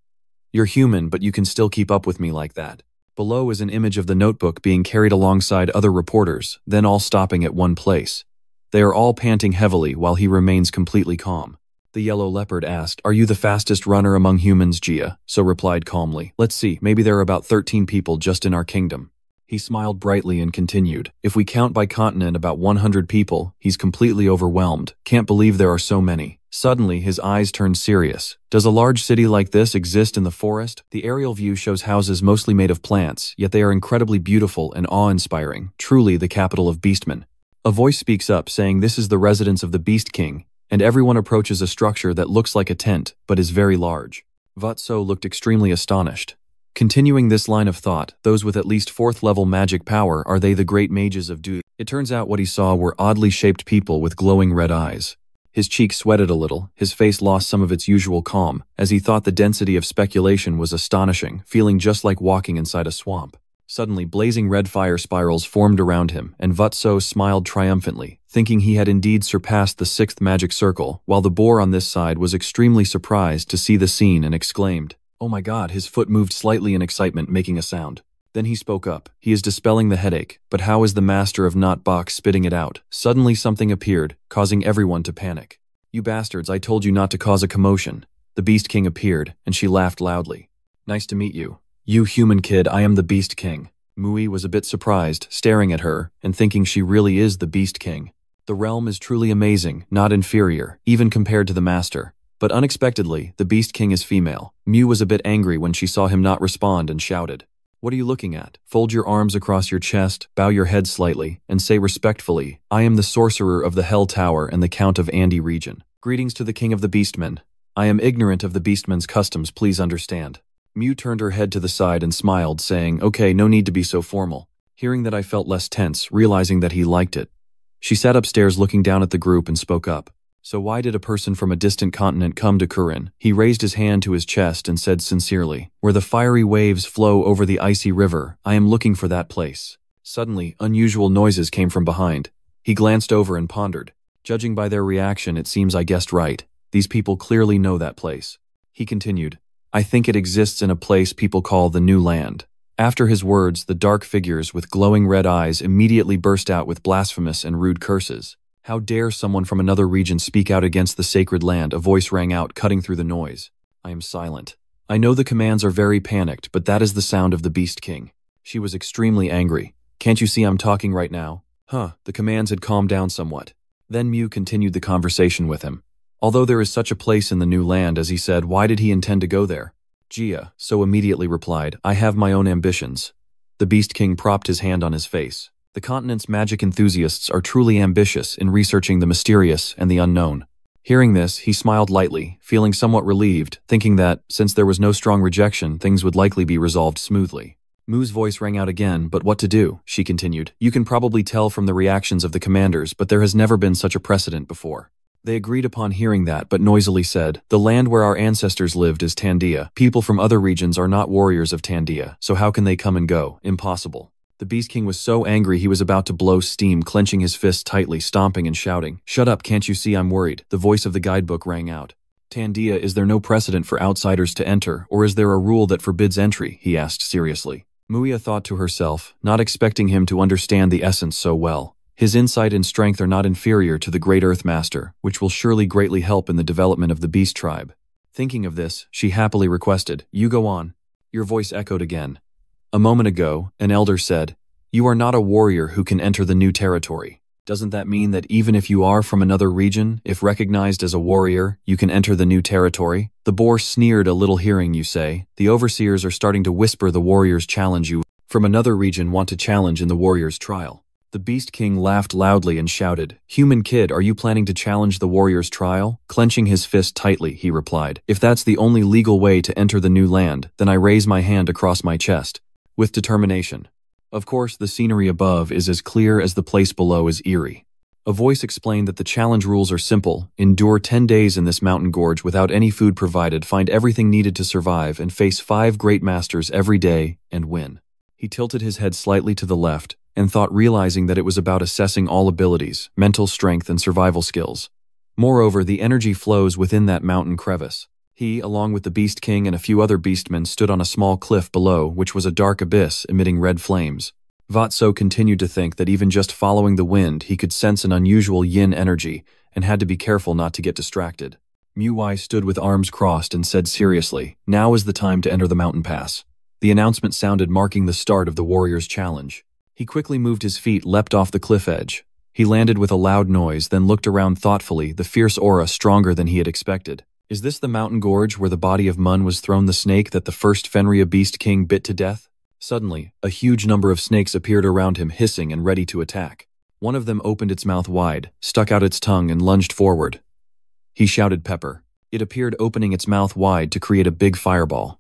Speaker 1: You're human, but you can still keep up with me like that." Below is an image of the notebook being carried alongside other reporters, then all stopping at one place. They are all panting heavily while he remains completely calm. The yellow leopard asked, "Are you the fastest runner among humans, Gia?" So replied calmly, "Let's see, maybe there are about 13 people just in our kingdom." He smiled brightly and continued, "If we count by continent about 100 people, he's completely overwhelmed. Can't believe there are so many." Suddenly, his eyes turned serious. "Does a large city like this exist in the forest?" The aerial view shows houses mostly made of plants, yet they are incredibly beautiful and awe-inspiring, truly the capital of beastmen. A voice speaks up saying this is the residence of the Beast King, and everyone approaches a structure that looks like a tent, but is very large. Vatso looked extremely astonished. Continuing this line of thought, those with at least 4th level magic power, are they the great mages of Du? It turns out what he saw were oddly shaped people with glowing red eyes. His cheeks sweated a little, his face lost some of its usual calm, as he thought the density of speculation was astonishing, feeling just like walking inside a swamp. Suddenly, blazing red fire spirals formed around him, and Vatso smiled triumphantly, thinking he had indeed surpassed the 6th magic circle, while the boar on this side was extremely surprised to see the scene and exclaimed, "Oh my god," his foot moved slightly in excitement, making a sound. Then he spoke up. He is dispelling the headache, but how is the master of Knot Box spitting it out? Suddenly something appeared, causing everyone to panic. "You bastards, I told you not to cause a commotion." The Beast King appeared, and she laughed loudly. "Nice to meet you. You human kid, I am the Beast King." Mui was a bit surprised, staring at her, and thinking she really is the Beast King. The realm is truly amazing, not inferior, even compared to the master. But unexpectedly, the Beast King is female. Mew was a bit angry when she saw him not respond and shouted, "What are you looking at? Fold your arms across your chest, bow your head slightly, and say respectfully, I am the sorcerer of the Hell Tower and the Count of Andy region. Greetings to the King of the Beastmen. I am ignorant of the Beastmen's customs, please understand." Mew turned her head to the side and smiled, saying, "Okay, no need to be so formal." Hearing that, I felt less tense, realizing that he liked it. She sat upstairs looking down at the group and spoke up. "So why did a person from a distant continent come to Kurin?" He raised his hand to his chest and said sincerely, "Where the fiery waves flow over the icy river, I am looking for that place." Suddenly, unusual noises came from behind. He glanced over and pondered. Judging by their reaction, it seems I guessed right. These people clearly know that place. He continued, "I think it exists in a place people call the New Land." After his words, the dark figures with glowing red eyes immediately burst out with blasphemous and rude curses. "How dare someone from another region speak out against the sacred land?" A voice rang out, cutting through the noise. I am silent. I know the commands are very panicked, but that is the sound of the Beast King. She was extremely angry. "Can't you see I'm talking right now?" The commands had calmed down somewhat. Then Mew continued the conversation with him. Although there is such a place in the New Land, as he said, why did he intend to go there? Gia so immediately replied, "I have my own ambitions." The Beast King propped his hand on his face. The continent's magic enthusiasts are truly ambitious in researching the mysterious and the unknown. Hearing this, he smiled lightly, feeling somewhat relieved, thinking that, since there was no strong rejection, things would likely be resolved smoothly. Mu's voice rang out again, "But what to do?" she continued. "You can probably tell from the reactions of the commanders, but there has never been such a precedent before." They agreed upon hearing that, but noisily said, "The land where our ancestors lived is Tandia. People from other regions are not warriors of Tandia, so how can they come and go? Impossible." The Beast King was so angry he was about to blow steam, clenching his fists tightly, stomping and shouting, "Shut up, can't you see I'm worried?" The voice of the guidebook rang out. "Tandia, is there no precedent for outsiders to enter, or is there a rule that forbids entry?" he asked seriously. Muia thought to herself, not expecting him to understand the essence so well. His insight and strength are not inferior to the Great Earth Master, which will surely greatly help in the development of the Beast Tribe. Thinking of this, she happily requested, "You go on." Your voice echoed again. "A moment ago, an elder said, 'You are not a warrior who can enter the new territory.' Doesn't that mean that even if you are from another region, if recognized as a warrior, you can enter the new territory?" The boar sneered a little hearing you say. "The overseers are starting to whisper the warriors challenge you from another region want to challenge in the warriors' trial." The Beast King laughed loudly and shouted, "Human kid, are you planning to challenge the warrior's trial?" Clenching his fist tightly, he replied, "If that's the only legal way to enter the new land, then I raise my hand across my chest. With determination." Of course, the scenery above is as clear as the place below is eerie. A voice explained that the challenge rules are simple: endure 10 days in this mountain gorge without any food provided, find everything needed to survive, and face 5 great masters every day, and win. He tilted his head slightly to the left, and thought, realizing that it was about assessing all abilities, mental strength, and survival skills. Moreover, the energy flows within that mountain crevice. He, along with the Beast King and a few other beastmen, stood on a small cliff below, which was a dark abyss emitting red flames. Vatso continued to think that even just following the wind, he could sense an unusual yin energy, and had to be careful not to get distracted. Muwai stood with arms crossed and said seriously, "Now is the time to enter the mountain pass." The announcement sounded, marking the start of the warrior's challenge. He quickly moved his feet, leapt off the cliff edge. He landed with a loud noise, then looked around thoughtfully, the fierce aura stronger than he had expected. Is this the mountain gorge where the body of Mun was thrown, the snake that the first Fenrir Beast King bit to death? Suddenly, a huge number of snakes appeared around him, hissing and ready to attack. One of them opened its mouth wide, stuck out its tongue, and lunged forward. He shouted Pepper. It appeared, opening its mouth wide to create a big fireball.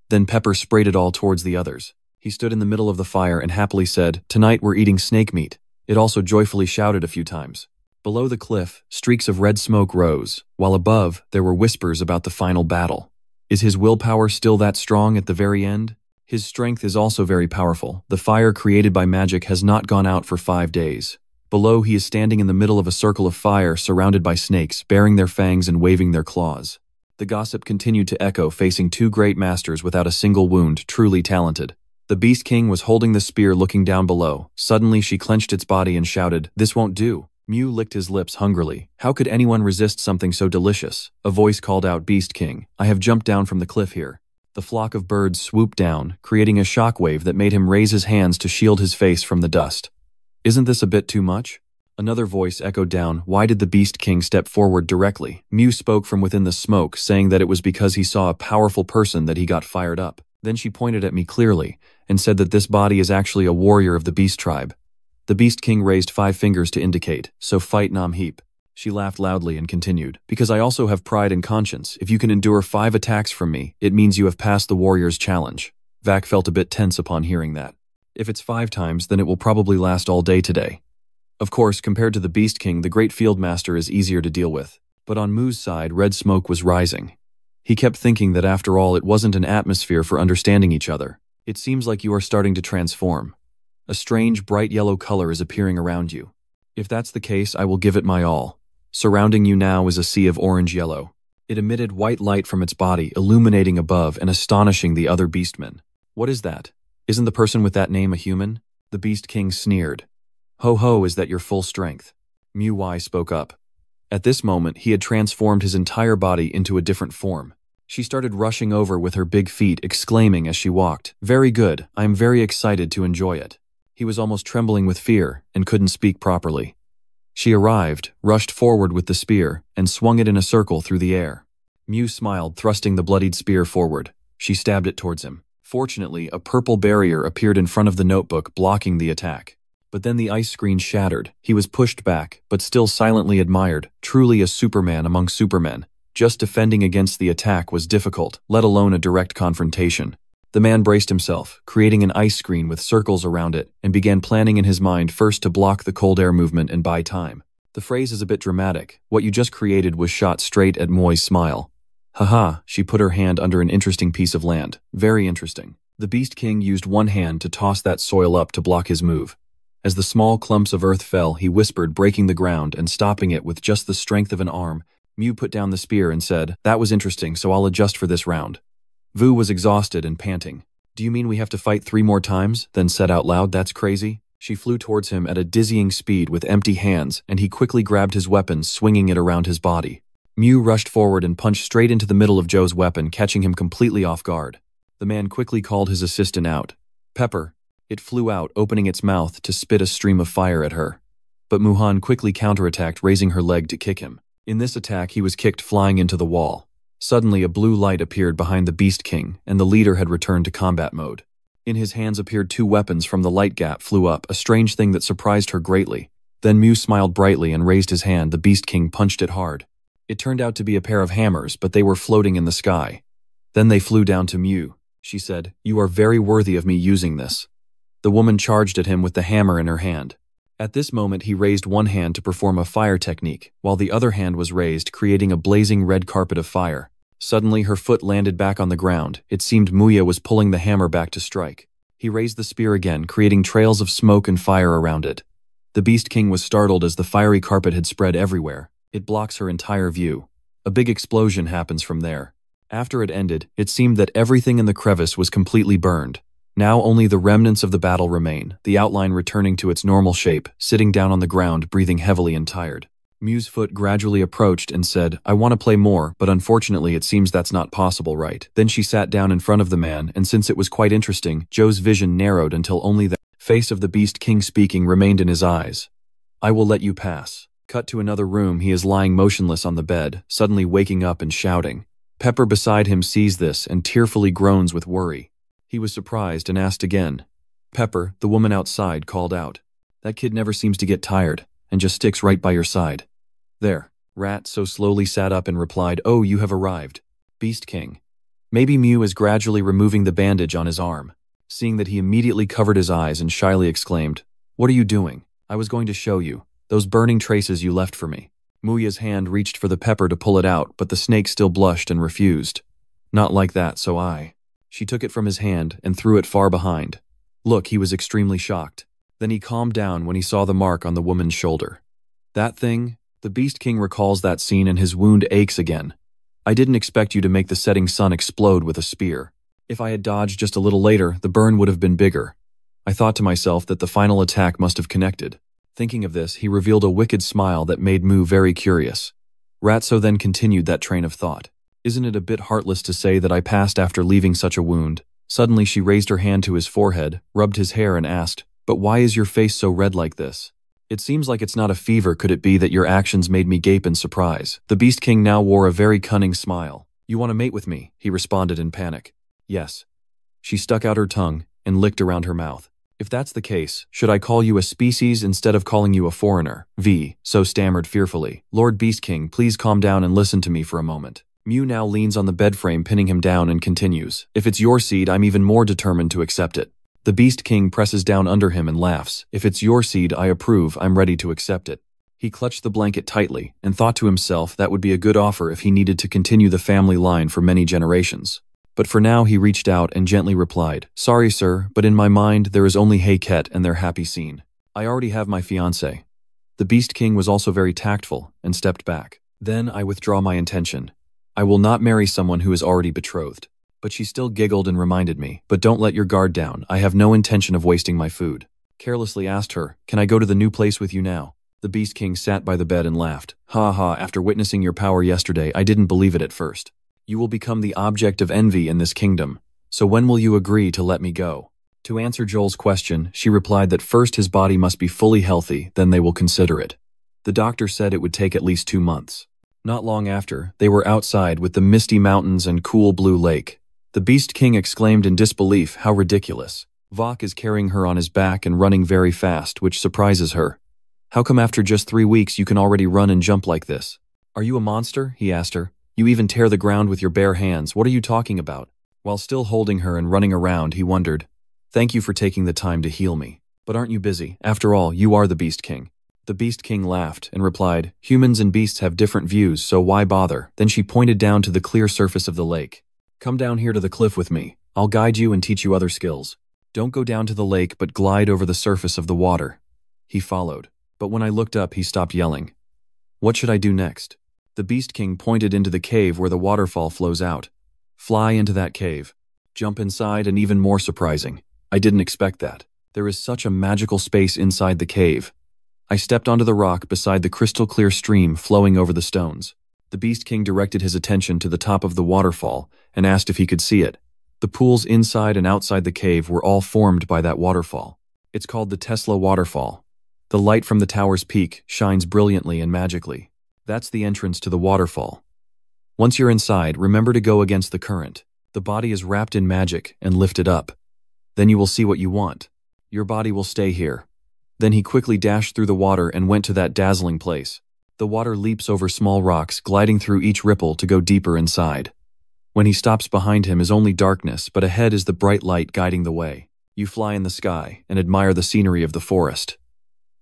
Speaker 1: Then Pepper sprayed it all towards the others. He stood in the middle of the fire and happily said, "Tonight we're eating snake meat." It also joyfully shouted a few times. Below the cliff, streaks of red smoke rose, while above, there were whispers about the final battle. Is his willpower still that strong at the very end? His strength is also very powerful. The fire created by magic has not gone out for 5 days. Below, he is standing in the middle of a circle of fire surrounded by snakes, baring their fangs and waving their claws. The gossip continued to echo, facing 2 great masters without a single wound, truly talented. The Beast King was holding the spear, looking down below. Suddenly, she clenched its body and shouted, "This won't do." Mew licked his lips hungrily. How could anyone resist something so delicious? A voice called out, "Beast King, I have jumped down from the cliff here." The flock of birds swooped down, creating a shockwave that made him raise his hands to shield his face from the dust. "Isn't this a bit too much?" Another voice echoed down, "Why did the Beast King step forward directly?" Mew spoke from within the smoke, saying that it was because he saw a powerful person that he got fired up. Then she pointed at me clearly, and said that this body is actually a warrior of the Beast tribe. The Beast King raised 5 fingers to indicate, "So fight Nam Heap." She laughed loudly and continued, "Because I also have pride and conscience. If you can endure 5 attacks from me, it means you have passed the warrior's challenge." Vac felt a bit tense upon hearing that. If it's 5 times, then it will probably last all day today. Of course, compared to the Beast King, the Great Field Master is easier to deal with. But on Mu's side, red smoke was rising. He kept thinking that after all, it wasn't an atmosphere for understanding each other. It seems like you are starting to transform. A strange, bright yellow color is appearing around you. If that's the case, I will give it my all. Surrounding you now is a sea of orange-yellow. It emitted white light from its body, illuminating above and astonishing the other beastmen. What is that? Isn't the person with that name a human? The Beast King sneered. Ho ho, is that your full strength? Muwai spoke up. At this moment, he had transformed his entire body into a different form. She started rushing over with her big feet, exclaiming as she walked, "Very good, I am very excited to enjoy it." He was almost trembling with fear and couldn't speak properly. She arrived, rushed forward with the spear, and swung it in a circle through the air. Mew smiled, thrusting the bloodied spear forward. She stabbed it towards him. Fortunately, a purple barrier appeared in front of the notebook, blocking the attack. But then the ice screen shattered. He was pushed back, but still silently admired, truly a Superman among supermen. Just defending against the attack was difficult, let alone a direct confrontation. The man braced himself, creating an ice screen with circles around it, and began planning in his mind first to block the cold air movement and buy time. The phrase is a bit dramatic. What you just created was shot straight at Moi's smile. Haha, she put her hand under an interesting piece of land. Very interesting. The Beast King used one hand to toss that soil up to block his move. As the small clumps of earth fell, he whispered, breaking the ground and stopping it with just the strength of an arm. Mew put down the spear and said, "That was interesting, so I'll adjust for this round." Vu was exhausted and panting. "Do you mean we have to fight 3 more times?" Then said out loud, "That's crazy." She flew towards him at a dizzying speed with empty hands, and he quickly grabbed his weapon, swinging it around his body. Mew rushed forward and punched straight into the middle of Joe's weapon, catching him completely off guard. The man quickly called his assistant out. Pepper. It flew out, opening its mouth to spit a stream of fire at her. But Muhan quickly counterattacked, raising her leg to kick him. In this attack, he was kicked flying into the wall. Suddenly, a blue light appeared behind the Beast King, and the leader had returned to combat mode. In his hands appeared two weapons. From the light gap flew up, a strange thing that surprised her greatly. Then Mew smiled brightly and raised his hand. The Beast King punched it hard. It turned out to be a pair of hammers, but they were floating in the sky. Then they flew down to Mew. She said, "You are very worthy of me using this." The woman charged at him with the hammer in her hand. At this moment, he raised one hand to perform a fire technique, while the other hand was raised, creating a blazing red carpet of fire. Suddenly, her foot landed back on the ground. It seemed Muya was pulling the hammer back to strike. He raised the spear again, creating trails of smoke and fire around it. The Beast King was startled as the fiery carpet had spread everywhere. It blocks her entire view. A big explosion happens from there. After it ended, it seemed that everything in the crevice was completely burned. Now only the remnants of the battle remain, the outline returning to its normal shape, sitting down on the ground, breathing heavily and tired. Mew's foot gradually approached and said, "I want to play more, but unfortunately it seems that's not possible, right?" Then she sat down in front of the man, and since it was quite interesting, Joe's vision narrowed until only the face of the Beast King speaking remained in his eyes. "I will let you pass." Cut to another room. He is lying motionless on the bed, suddenly waking up and shouting. Pepper beside him sees this and tearfully groans with worry. He was surprised and asked again. "Pepper," the woman outside called out. "That kid never seems to get tired, and just sticks right by your side." "There." Rat so slowly sat up and replied, "Oh, you have arrived." Beast King. Maybe Mew is gradually removing the bandage on his arm. Seeing that, he immediately covered his eyes and shyly exclaimed, "What are you doing? I was going to show you. Those burning traces you left for me." Muya's hand reached for the pepper to pull it out, but the snake still blushed and refused. "Not like that, so I." She took it from his hand and threw it far behind. Look, he was extremely shocked. Then he calmed down when he saw the mark on the woman's shoulder. "That thing?" The Beast King recalls that scene and his wound aches again. "I didn't expect you to make the setting sun explode with a spear. If I had dodged just a little later, the burn would have been bigger. I thought to myself that the final attack must have connected." Thinking of this, he revealed a wicked smile that made Mew very curious. Ratso then continued that train of thought. "Isn't it a bit heartless to say that I passed after leaving such a wound?" Suddenly she raised her hand to his forehead, rubbed his hair and asked, "But why is your face so red like this? It seems like it's not a fever. Could it be that your actions made me gape in surprise?" The Beast King now wore a very cunning smile. "You want to mate with me?" he responded in panic. "Yes." She stuck out her tongue and licked around her mouth. "If that's the case, should I call you a species instead of calling you a foreigner?" So stammered fearfully. "Lord Beast King, please calm down and listen to me for a moment." Mew now leans on the bed frame, pinning him down, and continues, "If it's your seed, I'm even more determined to accept it." The Beast King presses down under him and laughs. "If it's your seed, I approve. I'm ready to accept it." He clutched the blanket tightly and thought to himself that would be a good offer if he needed to continue the family line for many generations. But for now, he reached out and gently replied, "Sorry, sir, but in my mind, there is only Heiket and their happy scene. I already have my fiancé." The Beast King was also very tactful and stepped back. "Then I withdraw my intention. I will not marry someone who is already betrothed." But she still giggled and reminded me, "But don't let your guard down. I have no intention of wasting my food." Carelessly asked her, "Can I go to the new place with you now?" The Beast King sat by the bed and laughed. "Ha ha, after witnessing your power yesterday, I didn't believe it at first. You will become the object of envy in this kingdom. So when will you agree to let me go?" To answer Joel's question, she replied that first his body must be fully healthy, then they will consider it. The doctor said it would take at least 2 months. Not long after, they were outside with the misty mountains and cool blue lake. The Beast King exclaimed in disbelief, "How ridiculous. Vok is carrying her on his back and running very fast, which surprises her. How come after just 3 weeks you can already run and jump like this? Are you a monster?" he asked her. "You even tear the ground with your bare hands. What are you talking about?" While still holding her and running around, he wondered, "Thank you for taking the time to heal me. But aren't you busy? After all, you are the Beast King." The Beast King laughed and replied, "Humans and beasts have different views, so why bother?" Then she pointed down to the clear surface of the lake. "Come down here to the cliff with me. I'll guide you and teach you other skills. Don't go down to the lake, but glide over the surface of the water." He followed. But when I looked up, he stopped yelling. "What should I do next?" The Beast King pointed into the cave where the waterfall flows out. "Fly into that cave. Jump inside, and even more surprising, I didn't expect that. There is such a magical space inside the cave. I stepped onto the rock beside the crystal clear stream flowing over the stones. The Beast King directed his attention to the top of the waterfall and asked if he could see it. The pools inside and outside the cave were all formed by that waterfall. It's called the Tesla Waterfall. The light from the tower's peak shines brilliantly and magically. That's the entrance to the waterfall. Once you're inside, remember to go against the current. The body is wrapped in magic and lifted up. Then you will see what you want. Your body will stay here. Then he quickly dashed through the water and went to that dazzling place. The water leaps over small rocks, gliding through each ripple to go deeper inside. When he stops, behind him is only darkness, but ahead is the bright light guiding the way. You fly in the sky and admire the scenery of the forest.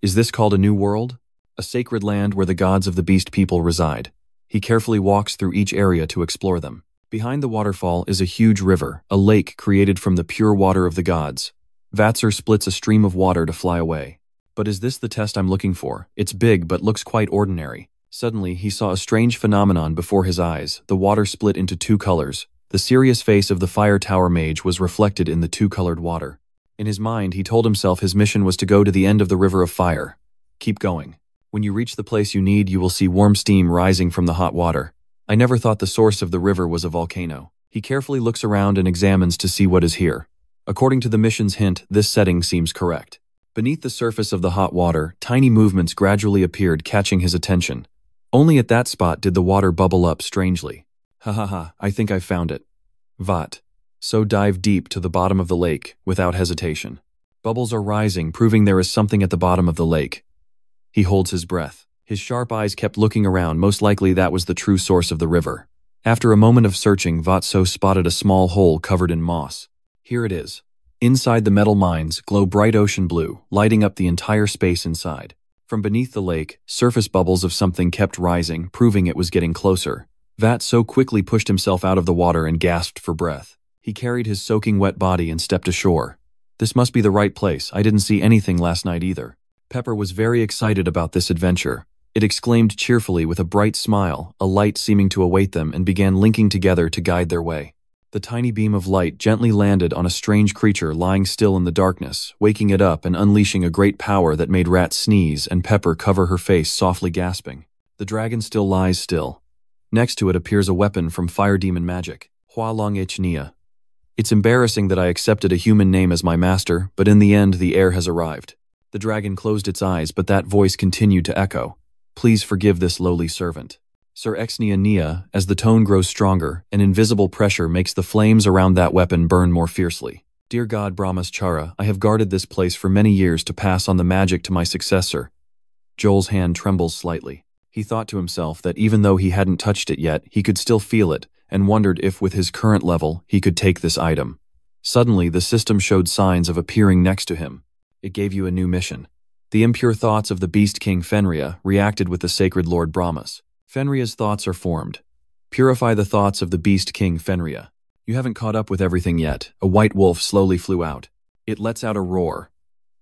Speaker 1: Is this called a new world? A sacred land where the gods of the beast people reside. He carefully walks through each area to explore them. Behind the waterfall is a huge river, a lake created from the pure water of the gods. Vatser splits a stream of water to fly away. But is this the test I'm looking for? It's big but looks quite ordinary. Suddenly, he saw a strange phenomenon before his eyes. The water split into two colors. The serious face of the Fire Tower Mage was reflected in the two-colored water. In his mind, he told himself his mission was to go to the end of the river of fire. Keep going. When you reach the place you need, you will see warm steam rising from the hot water. I never thought the source of the river was a volcano. He carefully looks around and examines to see what is here. According to the mission's hint, this setting seems correct. Beneath the surface of the hot water, tiny movements gradually appeared, catching his attention. Only at that spot did the water bubble up strangely. Ha ha ha, I think I found it. Vat. So dive deep to the bottom of the lake, without hesitation. Bubbles are rising, proving there is something at the bottom of the lake. He holds his breath. His sharp eyes kept looking around, most likely that was the true source of the river. After a moment of searching, Vatso spotted a small hole covered in moss. Here it is. Inside the metal mines glow bright ocean blue, lighting up the entire space inside. From beneath the lake, surface bubbles of something kept rising, proving it was getting closer. Vatso quickly pushed himself out of the water and gasped for breath. He carried his soaking wet body and stepped ashore. This must be the right place. I didn't see anything last night either. Pepper was very excited about this adventure. It exclaimed cheerfully with a bright smile, a light seeming to await them, and began linking together to guide their way. The tiny beam of light gently landed on a strange creature lying still in the darkness, waking it up and unleashing a great power that made Rat sneeze and Pepper cover her face, softly gasping. The dragon still lies still. Next to it appears a weapon from fire demon magic, Hua Long Ich Nia. It's embarrassing that I accepted a human name as my master, but in the end the heir has arrived. The dragon closed its eyes, but that voice continued to echo. Please forgive this lowly servant. Sir Exnia Nia, as the tone grows stronger, an invisible pressure makes the flames around that weapon burn more fiercely. Dear God Brahmaschara, I have guarded this place for many years to pass on the magic to my successor. Joel's hand trembles slightly. He thought to himself that even though he hadn't touched it yet, he could still feel it, and wondered if with his current level, he could take this item. Suddenly, the system showed signs of appearing next to him. It gave you a new mission. The impure thoughts of the Beast King Fenrir reacted with the sacred Lord Brahmas. Fenrir's thoughts are formed. Purify the thoughts of the Beast King Fenrir. You haven't caught up with everything yet. A white wolf slowly flew out. It lets out a roar.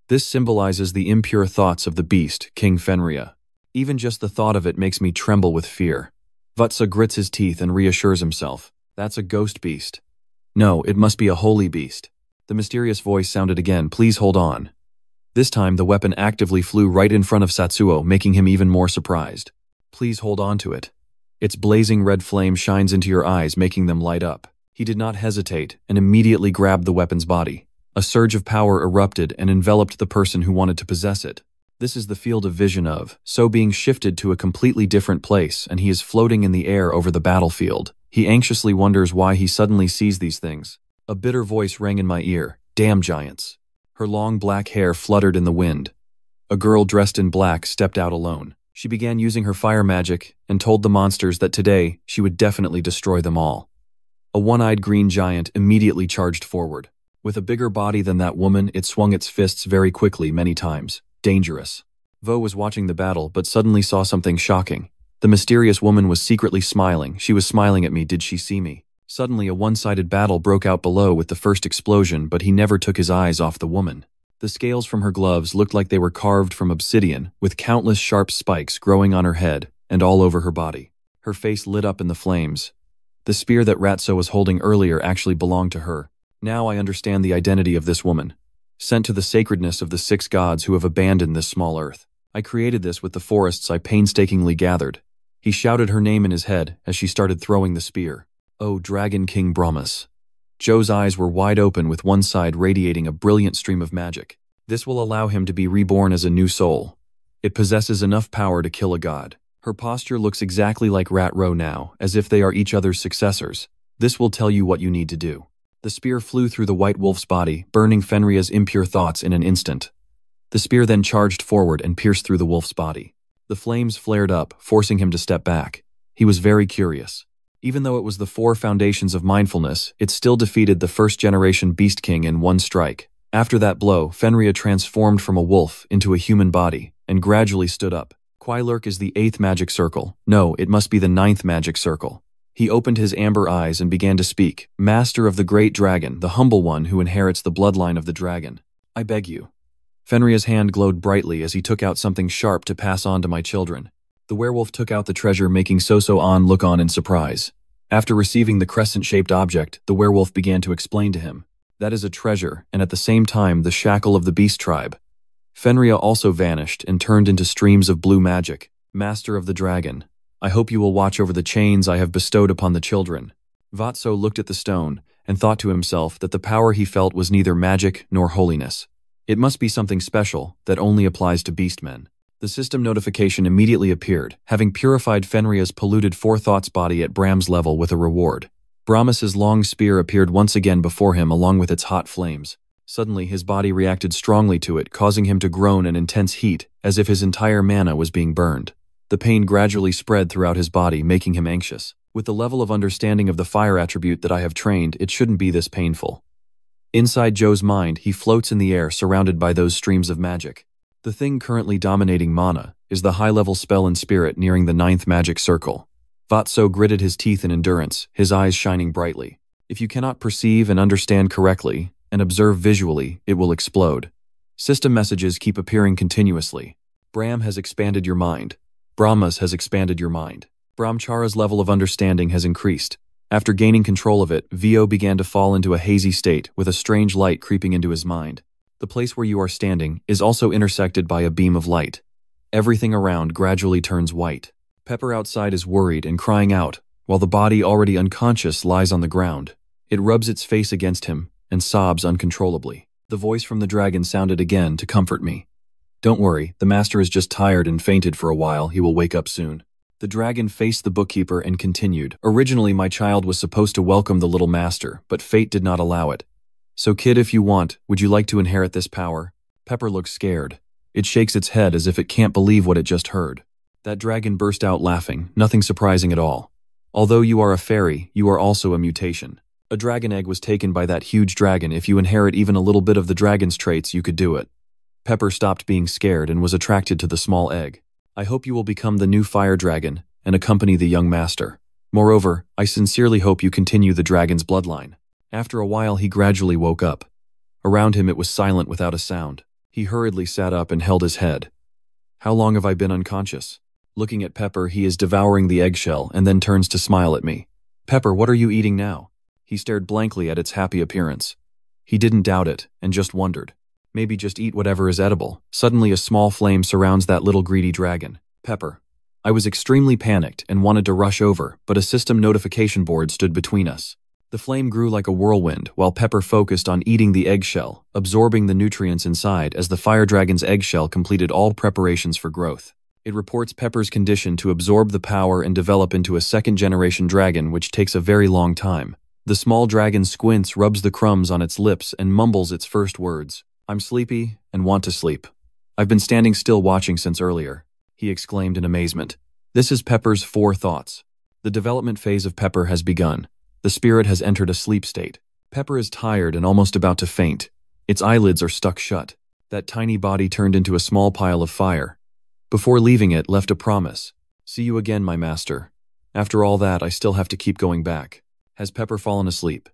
Speaker 1: This symbolizes the impure thoughts of the Beast King Fenrir. Even just the thought of it makes me tremble with fear. Vatsa grits his teeth and reassures himself. That's a ghost beast. No, it must be a holy beast. The mysterious voice sounded again. Please hold on. This time, the weapon actively flew right in front of Satsuo, making him even more surprised. Please hold on to it. Its blazing red flame shines into your eyes, making them light up. He did not hesitate and immediately grabbed the weapon's body. A surge of power erupted and enveloped the person who wanted to possess it. This is the field of vision of, so being shifted to a completely different place, and he is floating in the air over the battlefield. He anxiously wonders why he suddenly sees these things. A bitter voice rang in my ear. Damn giants. Her long black hair fluttered in the wind. A girl dressed in black stepped out alone. She began using her fire magic and told the monsters that today she would definitely destroy them all. A one-eyed green giant immediately charged forward. With a bigger body than that woman, it swung its fists very quickly many times. Dangerous. Vo was watching the battle, but suddenly saw something shocking. The mysterious woman was secretly smiling. She was smiling at me. Did she see me? Suddenly, a one-sided battle broke out below with the first explosion, but he never took his eyes off the woman. The scales from her gloves looked like they were carved from obsidian, with countless sharp spikes growing on her head and all over her body. Her face lit up in the flames. The spear that Ratso was holding earlier actually belonged to her. Now I understand the identity of this woman. Sent to the sacredness of the 6 gods who have abandoned this small earth. I created this with the forests I painstakingly gathered. He shouted her name in his head as she started throwing the spear. Oh, Dragon King Brahmas. Joe's eyes were wide open with one side radiating a brilliant stream of magic. This will allow him to be reborn as a new soul. It possesses enough power to kill a god. Her posture looks exactly like Rat Row now, as if they are each other's successors. This will tell you what you need to do. The spear flew through the white wolf's body, burning Fenrir's impure thoughts in an instant. The spear then charged forward and pierced through the wolf's body. The flames flared up, forcing him to step back. He was very curious. Even though it was the 4 foundations of mindfulness, it still defeated the first-generation Beast King in one strike. After that blow, Fenrir transformed from a wolf into a human body, and gradually stood up. Quilurk is the 8th magic circle. No, it must be the 9th magic circle. He opened his amber eyes and began to speak. Master of the great dragon, the humble one who inherits the bloodline of the dragon. I beg you. Fenrir's hand glowed brightly as he took out something sharp to pass on to my children. The werewolf took out the treasure, making Soso-an look on in surprise. After receiving the crescent-shaped object, the werewolf began to explain to him. That is a treasure, and at the same time the shackle of the beast tribe. Fenrir also vanished and turned into streams of blue magic. Master of the dragon, I hope you will watch over the chains I have bestowed upon the children. Vatso looked at the stone and thought to himself that the power he felt was neither magic nor holiness. It must be something special that only applies to beastmen. The system notification immediately appeared, having purified Fenrir's polluted forethoughts body at Bram's level with a reward. Brahmas's long spear appeared once again before him along with its hot flames. Suddenly his body reacted strongly to it, causing him to groan in intense heat, as if his entire mana was being burned. The pain gradually spread throughout his body, making him anxious. With the level of understanding of the fire attribute that I have trained, it shouldn't be this painful. Inside Joe's mind, he floats in the air surrounded by those streams of magic. The thing currently dominating mana is the high-level spell and spirit nearing the 9th magic circle. Vatso gritted his teeth in endurance, his eyes shining brightly. If you cannot perceive and understand correctly, and observe visually, it will explode. System messages keep appearing continuously. Bram has expanded your mind. Brahmas has expanded your mind. Brahmachara's level of understanding has increased. After gaining control of it, Vo began to fall into a hazy state with a strange light creeping into his mind. The place where you are standing is also intersected by a beam of light. Everything around gradually turns white. Pepper outside is worried and crying out, while the body already unconscious lies on the ground. It rubs its face against him and sobs uncontrollably. The voice from the dragon sounded again to comfort me. Don't worry, the master is just tired and fainted for a while. He will wake up soon. The dragon faced the bookkeeper and continued. Originally, my child was supposed to welcome the little master, but fate did not allow it. So kid, if you want, would you like to inherit this power? Pepper looks scared. It shakes its head as if it can't believe what it just heard. That dragon burst out laughing, nothing surprising at all. Although you are a fairy, you are also a mutation. A dragon egg was taken by that huge dragon. If you inherit even a little bit of the dragon's traits, you could do it. Pepper stopped being scared and was attracted to the small egg. I hope you will become the new fire dragon and accompany the young master. Moreover, I sincerely hope you continue the dragon's bloodline. After a while, he gradually woke up. Around him, it was silent without a sound. He hurriedly sat up and held his head. How long have I been unconscious? Looking at Pepper, he is devouring the eggshell and then turns to smile at me. Pepper, what are you eating now? He stared blankly at its happy appearance. He didn't doubt it and just wondered. Maybe just eat whatever is edible. Suddenly, a small flame surrounds that little greedy dragon. Pepper. I was extremely panicked and wanted to rush over, but a system notification board stood between us. The flame grew like a whirlwind, while Pepper focused on eating the eggshell, absorbing the nutrients inside as the fire dragon's eggshell completed all preparations for growth. It reports Pepper's condition to absorb the power and develop into a second-generation dragon, which takes a very long time. The small dragon squints, rubs the crumbs on its lips, and mumbles its first words. I'm sleepy and want to sleep. I've been standing still watching since earlier, he exclaimed in amazement. This is Pepper's 4 thoughts. The development phase of Pepper has begun. The spirit has entered a sleep state. Pepper is tired and almost about to faint. Its eyelids are stuck shut. That tiny body turned into a small pile of fire. Before leaving it, left a promise. See you again, my master. After all that, I still have to keep going back. Has Pepper fallen asleep?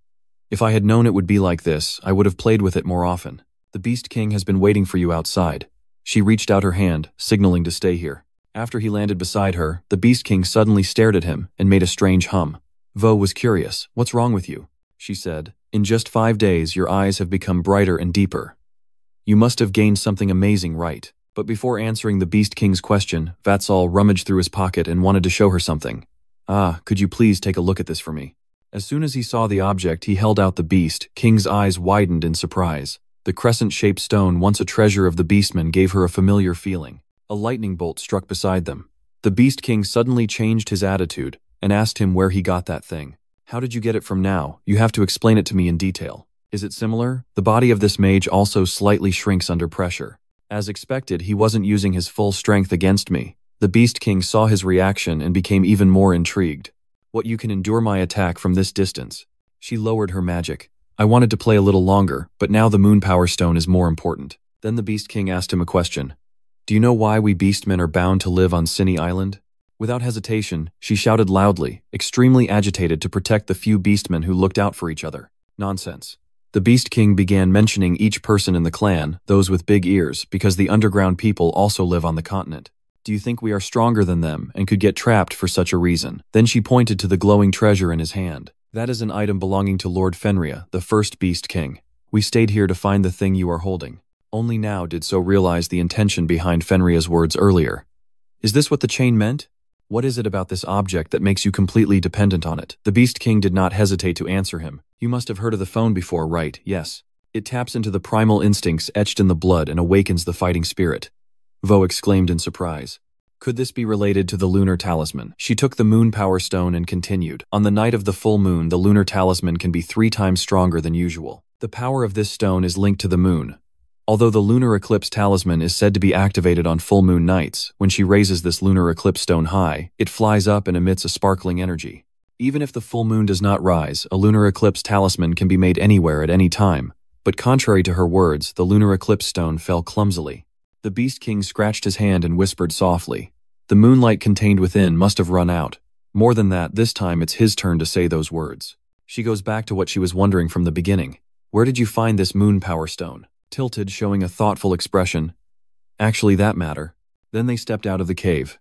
Speaker 1: If I had known it would be like this, I would have played with it more often. The Beast King has been waiting for you outside. She reached out her hand, signaling to stay here. After he landed beside her, the Beast King suddenly stared at him and made a strange hum. Vo was curious. What's wrong with you? She said. In just 5 days, your eyes have become brighter and deeper. You must have gained something amazing, right? But before answering the Beast King's question, Vatsal rummaged through his pocket and wanted to show her something. "Ah, could you please take a look at this for me?" As soon as he saw the object, he held out the Beast King's eyes widened in surprise. The crescent-shaped stone, once a treasure of the Beastmen, gave her a familiar feeling. A lightning bolt struck beside them. The Beast King suddenly changed his attitude and asked him where he got that thing. "How did you get it from now? You have to explain it to me in detail. Is it similar?" The body of this mage also slightly shrinks under pressure. As expected, he wasn't using his full strength against me. The Beast King saw his reaction and became even more intrigued. "What, you can endure my attack from this distance?" She lowered her magic. "I wanted to play a little longer, but now the Moon Power Stone is more important." Then the Beast King asked him a question. "Do you know why we Beastmen are bound to live on Sinny Island?" Without hesitation, she shouted loudly, extremely agitated to protect the few Beastmen who looked out for each other. "Nonsense." The Beast King began mentioning each person in the clan, those with big ears, because the underground people also live on the continent. "Do you think we are stronger than them and could get trapped for such a reason?" Then she pointed to the glowing treasure in his hand. "That is an item belonging to Lord Fenrir, the first Beast King. We stayed here to find the thing you are holding." Only now did So realize the intention behind Fenrir's words earlier. "Is this what the chain meant? What is it about this object that makes you completely dependent on it?" The Beast King did not hesitate to answer him. "You must have heard of the phone before, right? Yes. It taps into the primal instincts etched in the blood and awakens the fighting spirit." Vo exclaimed in surprise. Could this be related to the lunar talisman? She took the Moon Power Stone and continued. "On the night of the full moon, the lunar talisman can be 3 times stronger than usual. The power of this stone is linked to the moon. Although the lunar eclipse talisman is said to be activated on full moon nights, when she raises this lunar eclipse stone high, it flies up and emits a sparkling energy. Even if the full moon does not rise, a lunar eclipse talisman can be made anywhere at any time. But contrary to her words, the lunar eclipse stone fell clumsily. The Beast King scratched his hand and whispered softly. The moonlight contained within must have run out. More than that, this time it's his turn to say those words. She goes back to what she was wondering from the beginning. "Where did you find this Moon Power Stone?" Tilted, showing a thoughtful expression. "Actually, that matter." Then they stepped out of the cave.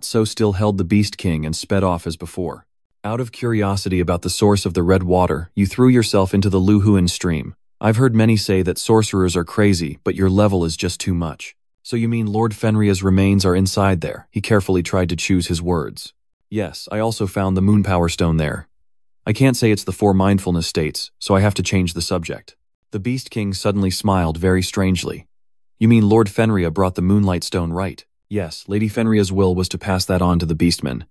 Speaker 1: So still held the Beast King and sped off as before. "Out of curiosity about the source of the red water, you threw yourself into the Luhuan stream. I've heard many say that sorcerers are crazy, but your level is just too much. So you mean Lord Fenrir's remains are inside there?" He carefully tried to choose his words. "Yes, I also found the Moon Power Stone there. I can't say it's the 4 mindfulness states, so I have to change the subject." The Beast King suddenly smiled very strangely. "You mean Lord Fenrir brought the Moonlight Stone, right?" "Yes, Lady Fenrir's will was to pass that on to the Beastmen."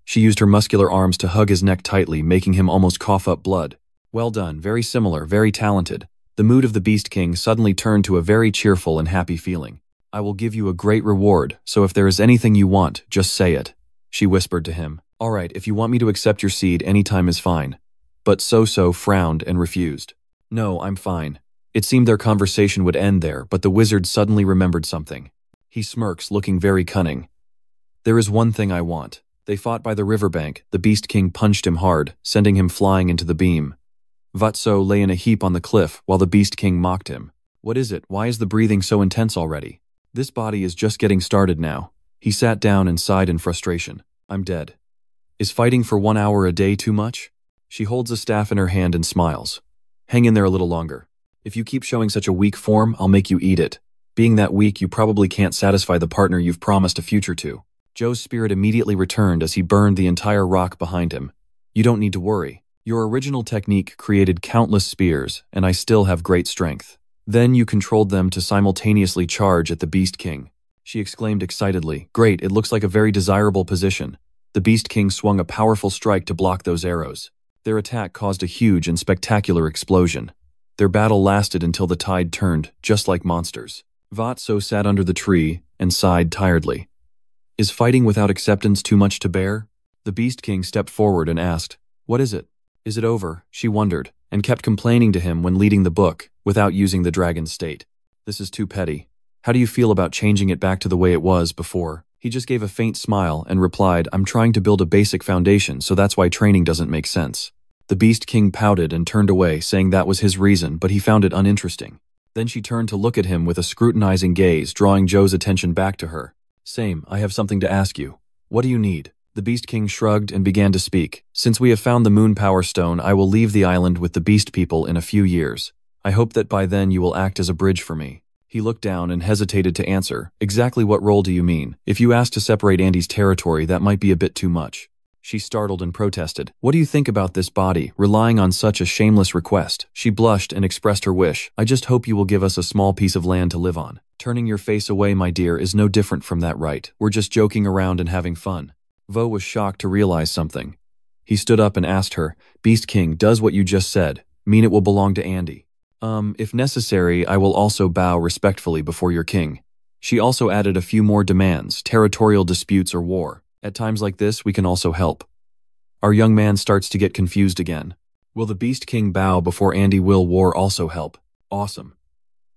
Speaker 1: She used her muscular arms to hug his neck tightly, making him almost cough up blood. "Well done, very similar, very talented." The mood of the Beast King suddenly turned to a very cheerful and happy feeling. "I will give you a great reward, so if there is anything you want, just say it," she whispered to him. "All right, if you want me to accept your seed, any time is fine." But So frowned and refused. "No, I'm fine." It seemed their conversation would end there, but the wizard suddenly remembered something. He smirks, looking very cunning. "There is one thing I want." They fought by the riverbank. The Beast King punched him hard, sending him flying into the beam. Vatso lay in a heap on the cliff while the Beast King mocked him. "What is it? Why is the breathing so intense already? This body is just getting started now." He sat down and sighed in frustration. "I'm dead." "Is fighting for 1 hour a day too much?" She holds a staff in her hand and smiles. "Hang in there a little longer. If you keep showing such a weak form, I'll make you eat it. Being that weak, you probably can't satisfy the partner you've promised a future to." Joe's spirit immediately returned as he burned the entire rock behind him. "You don't need to worry. Your original technique created countless spears, and I still have great strength. Then you controlled them to simultaneously charge at the Beast King." She exclaimed excitedly. "Great, it looks like a very desirable position." The Beast King swung a powerful strike to block those arrows. Their attack caused a huge and spectacular explosion. Their battle lasted until the tide turned, just like monsters. Vatso sat under the tree and sighed tiredly. "Is fighting without acceptance too much to bear?" The Beast King stepped forward and asked, "What is it?" "Is it over?" She wondered, and kept complaining to him when leading the book, without using the dragon's state. "This is too petty. How do you feel about changing it back to the way it was before?" He just gave a faint smile and replied, "I'm trying to build a basic foundation, so that's why training doesn't make sense." The Beast King pouted and turned away, saying that was his reason, but he found it uninteresting. Then she turned to look at him with a scrutinizing gaze, drawing Joe's attention back to her. "Same, I have something to ask you. What do you need?" The Beast King shrugged and began to speak. "Since we have found the Moon Power Stone, I will leave the island with the Beast people in a few years. I hope that by then you will act as a bridge for me." He looked down and hesitated to answer. Exactly what role do you mean? If you ask to separate Andy's territory, that might be a bit too much. She startled and protested. What do you think about this body, relying on such a shameless request? She blushed and expressed her wish. I just hope you will give us a small piece of land to live on. Turning your face away, my dear, is no different from that, right? We're just joking around and having fun. Vo was shocked to realize something. He stood up and asked her, Beast King, does what you just said mean it will belong to Andy? If necessary, I will also bow respectfully before your king. She also added a few more demands, territorial disputes or war. At times like this, we can also help. Our young man starts to get confused again. Will the Beast King bow before Andy? Will war also help? Awesome.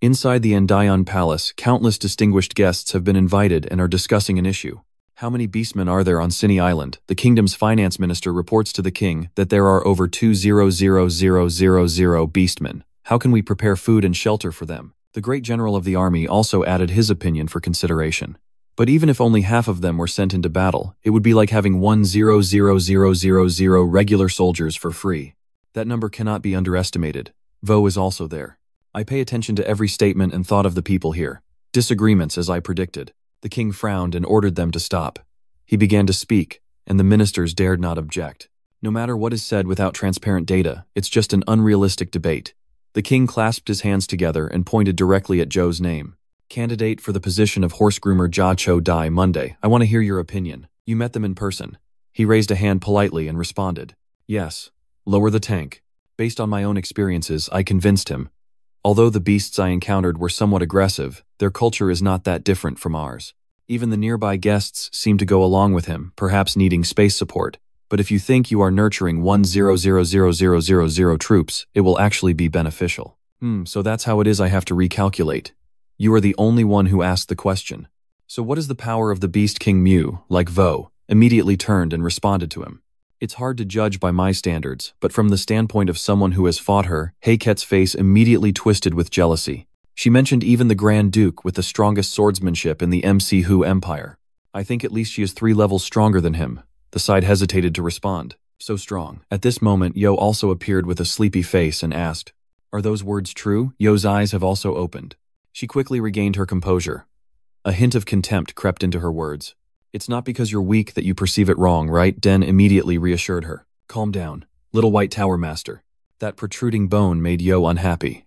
Speaker 1: Inside the Andion Palace, countless distinguished guests have been invited and are discussing an issue. How many beastmen are there on Sinny Island? The kingdom's finance minister reports to the king that there are over 200,000 beastmen. How can we prepare food and shelter for them? The great general of the army also added his opinion for consideration. But even if only half of them were sent into battle, it would be like having 100,000 regular soldiers for free. That number cannot be underestimated. Vo is also there. I pay attention to every statement and thought of the people here. Disagreements, as I predicted. The king frowned and ordered them to stop. He began to speak, and the ministers dared not object. No matter what is said without transparent data, it's just an unrealistic debate. The king clasped his hands together and pointed directly at Joe's name. Candidate for the position of horse groomer Ja Cho Dai Monday, I want to hear your opinion. You met them in person. He raised a hand politely and responded. Yes. Lower the tank. Based on my own experiences, I convinced him. Although the beasts I encountered were somewhat aggressive, their culture is not that different from ours. Even the nearby guests seem to go along with him, perhaps needing space support. But if you think you are nurturing 100,000 troops, it will actually be beneficial. So that's how it is. I have to recalculate. You are the only one who asked the question. So what is the power of the Beast King? Mew, like Vo, immediately turned and responded to him. It's hard to judge by my standards, but from the standpoint of someone who has fought her, Heiket's face immediately twisted with jealousy. She mentioned even the Grand Duke with the strongest swordsmanship in the MC Hu Empire. I think at least she is 3 levels stronger than him. The side hesitated to respond. So strong. At this moment, Yo also appeared with a sleepy face and asked, Are those words true? Yo's eyes have also opened. She quickly regained her composure. A hint of contempt crept into her words. It's not because you're weak that you perceive it wrong, right? Den immediately reassured her. Calm down, little white tower master. That protruding bone made Yo unhappy.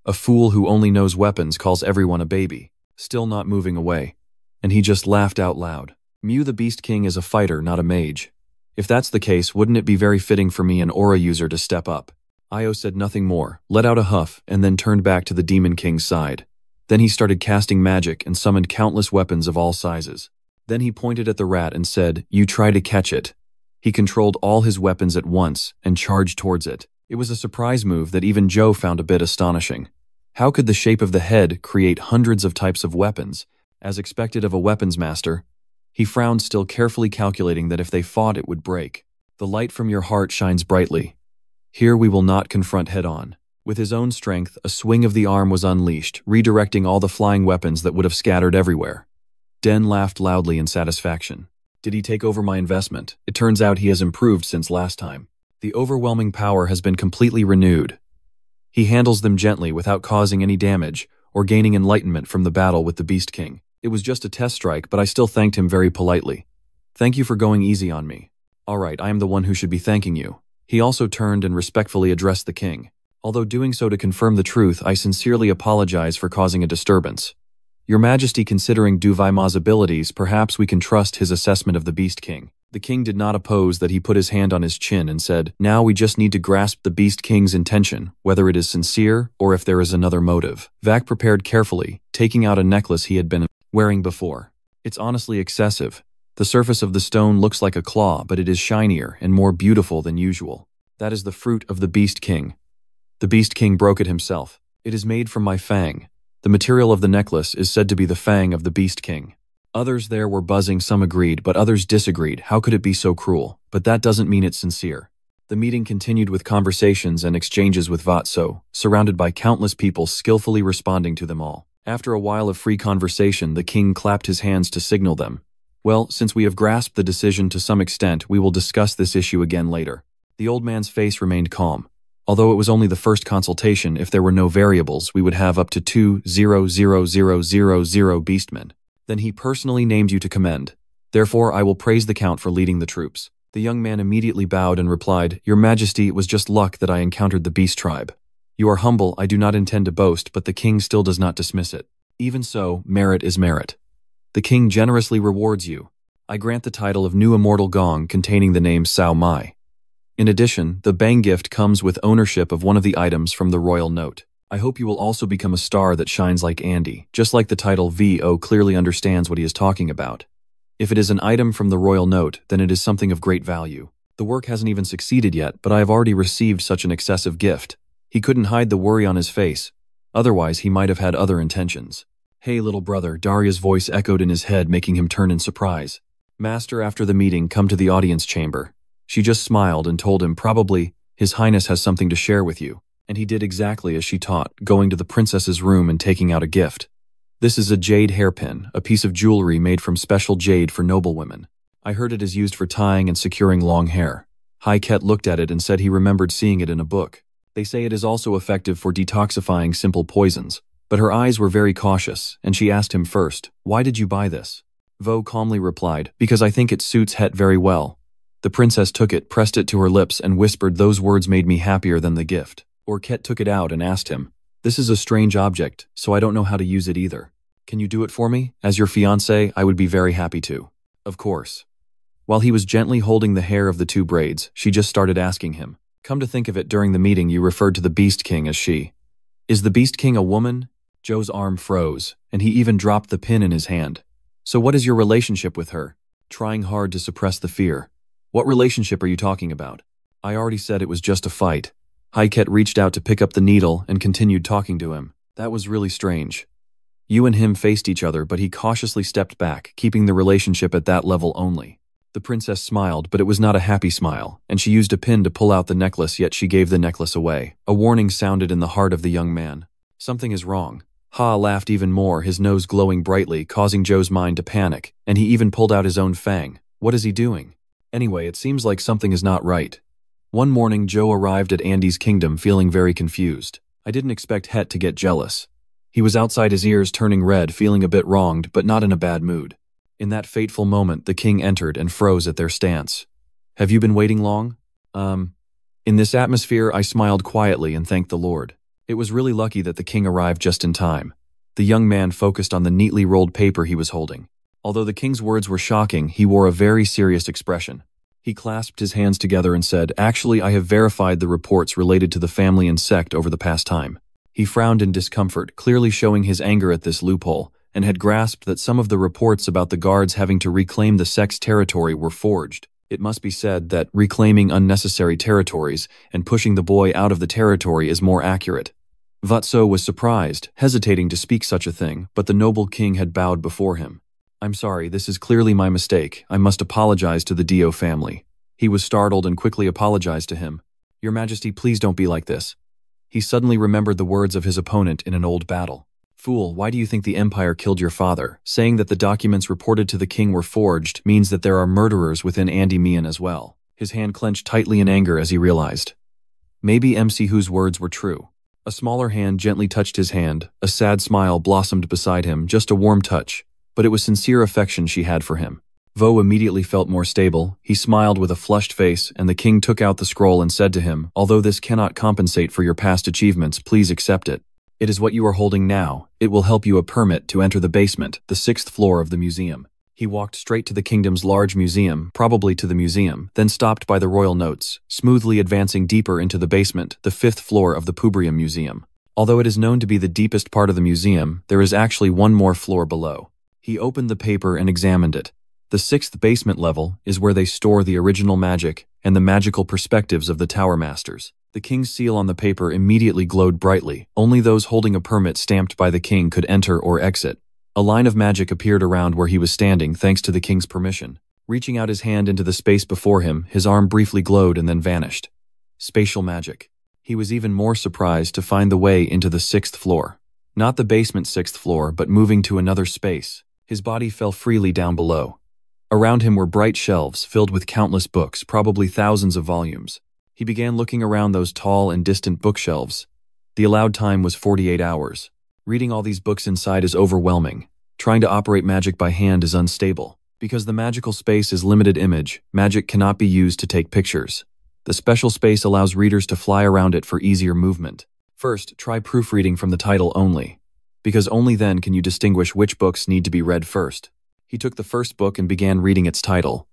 Speaker 1: A fool who only knows weapons calls everyone a baby. Still not moving away. And he just laughed out loud. Mew the Beast King is a fighter, not a mage. If that's the case, wouldn't it be very fitting for me, an aura user, to step up? Io said nothing more, let out a huff, and then turned back to the Demon King's side. Then he started casting magic and summoned countless weapons of all sizes. Then he pointed at the rat and said, You try to catch it. He controlled all his weapons at once and charged towards it. It was a surprise move that even Joe found a bit astonishing. How could the shape of the head create hundreds of types of weapons, as expected of a weapons master? He frowned, still carefully calculating that if they fought it would break. The light from your heart shines brightly. Here we will not confront head-on. With his own strength, a swing of the arm was unleashed, redirecting all the flying weapons that would have scattered everywhere. Den laughed loudly in satisfaction. Did he take over my investment? It turns out he has improved since last time. The overwhelming power has been completely renewed. He handles them gently without causing any damage or gaining enlightenment from the battle with the Beast King. It was just a test strike, but I still thanked him very politely. Thank you for going easy on me. All right, I am the one who should be thanking you. He also turned and respectfully addressed the king. Although doing so to confirm the truth, I sincerely apologize for causing a disturbance. Your Majesty, considering Duvaima's abilities, perhaps we can trust his assessment of the Beast King. The king did not oppose that. He put his hand on his chin and said, Now we just need to grasp the Beast King's intention, whether it is sincere or if there is another motive. Vac prepared carefully, taking out a necklace he had been wearing before. It's honestly excessive. The surface of the stone looks like a claw, but it is shinier and more beautiful than usual. That is the fruit of the Beast King. The Beast King broke it himself. It is made from my fang. The material of the necklace is said to be the fang of the Beast King. Others there were buzzing, some agreed, but others disagreed. How could it be so cruel? But that doesn't mean it's sincere. The meeting continued with conversations and exchanges with Vatso, surrounded by countless people skillfully responding to them all. After a while of free conversation, the king clapped his hands to signal them. Well, since we have grasped the decision to some extent, we will discuss this issue again later. The old man's face remained calm. Although it was only the first consultation, if there were no variables, we would have up to 2,000,000 beastmen. Then he personally named you to commend. Therefore, I will praise the count for leading the troops. The young man immediately bowed and replied, Your Majesty, it was just luck that I encountered the beast tribe. You are humble, I do not intend to boast, but the king still does not dismiss it. Even so, merit is merit. The king generously rewards you. I grant the title of New Immortal Gong containing the name Sao Mai. In addition, the Bang gift comes with ownership of one of the items from the royal note. I hope you will also become a star that shines like Andy, just like the title VO clearly understands what he is talking about. If it is an item from the royal note, then it is something of great value. The work hasn't even succeeded yet, but I have already received such an excessive gift. He couldn't hide the worry on his face. Otherwise, he might have had other intentions. Hey, little brother, Daria's voice echoed in his head, making him turn in surprise. Master, after the meeting, come to the audience chamber. She just smiled and told him probably, His Highness has something to share with you. And he did exactly as she taught, going to the princess's room and taking out a gift. This is a jade hairpin, a piece of jewelry made from special jade for noblewomen. I heard it is used for tying and securing long hair. Ket looked at it and said he remembered seeing it in a book. They say it is also effective for detoxifying simple poisons. But her eyes were very cautious, and she asked him first, Why did you buy this? Vo calmly replied, Because I think it suits Het very well. The princess took it, pressed it to her lips, and whispered, Those words made me happier than the gift. Ket took it out and asked him, This is a strange object, so I don't know how to use it either. Can you do it for me? As your fiancé, I would be very happy to. Of course. While he was gently holding the hair of the two braids, she just started asking him. Come to think of it, during the meeting you referred to the Beast King as she. Is the Beast King a woman? Joe's arm froze, and he even dropped the pin in his hand. So what is your relationship with her? Trying hard to suppress the fear. What relationship are you talking about? I already said it was just a fight. Ket reached out to pick up the needle and continued talking to him. That was really strange. You and him faced each other, but he cautiously stepped back, keeping the relationship at that level only. The princess smiled, but it was not a happy smile, and she used a pin to pull out the necklace, yet she gave the necklace away. A warning sounded in the heart of the young man. Something is wrong. Ha laughed even more, his nose glowing brightly, causing Joe's mind to panic, and he even pulled out his own fang. What is he doing? Anyway, it seems like something is not right. One morning, Joe arrived at Andy's kingdom feeling very confused. I didn't expect Het to get jealous. He was outside his ears, turning red, feeling a bit wronged, but not in a bad mood. In that fateful moment, the king entered and froze at their stance. Have you been waiting long? In this atmosphere, I smiled quietly and thanked the Lord. It was really lucky that the king arrived just in time. The young man focused on the neatly rolled paper he was holding. Although the king's words were shocking, he wore a very serious expression. He clasped his hands together and said, Actually, I have verified the reports related to the family and sect over the past time. He frowned in discomfort, clearly showing his anger at this loophole, and had grasped that some of the reports about the guards having to reclaim the sect's territory were forged. It must be said that reclaiming unnecessary territories and pushing the boy out of the territory is more accurate. Vatso was surprised, hesitating to speak such a thing, but the noble king had bowed before him. I'm sorry, this is clearly my mistake. I must apologize to the Dio family. He was startled and quickly apologized to him. Your Majesty, please don't be like this. He suddenly remembered the words of his opponent in an old battle. Fool, why do you think the Empire killed your father? Saying that the documents reported to the king were forged means that there are murderers within Andy Mian as well. His hand clenched tightly in anger as he realized. Maybe MC Hu's words were true. A smaller hand gently touched his hand. A sad smile blossomed beside him, just a warm touch. But it was sincere affection she had for him. Vo immediately felt more stable. He smiled with a flushed face, and the king took out the scroll and said to him, Although this cannot compensate for your past achievements, please accept it. It is what you are holding now. It will help you a permit to enter the basement, the 6th floor of the museum. He walked straight to the kingdom's large museum, probably to the museum, then stopped by the royal notes, smoothly advancing deeper into the basement, the 5th floor of the Pubrium Museum. Although it is known to be the deepest part of the museum, there is actually one more floor below. He opened the paper and examined it. The 6th basement level is where they store the original magic and the magical perspectives of the Tower Masters. The king's seal on the paper immediately glowed brightly. Only those holding a permit stamped by the king could enter or exit. A line of magic appeared around where he was standing thanks to the king's permission. Reaching out his hand into the space before him, his arm briefly glowed and then vanished. Spatial magic. He was even more surprised to find the way into the 6th floor. Not the basement 6th floor, but moving to another space. His body fell freely down below. Around him were bright shelves filled with countless books, probably thousands of volumes. He began looking around those tall and distant bookshelves. The allowed time was 48 hours. Reading all these books inside is overwhelming. Trying to operate magic by hand is unstable. Because the magical space is limited image, magic cannot be used to take pictures. The special space allows readers to fly around it for easier movement. First, try proofreading from the title only, because only then can you distinguish which books need to be read first. He took the first book and began reading its title.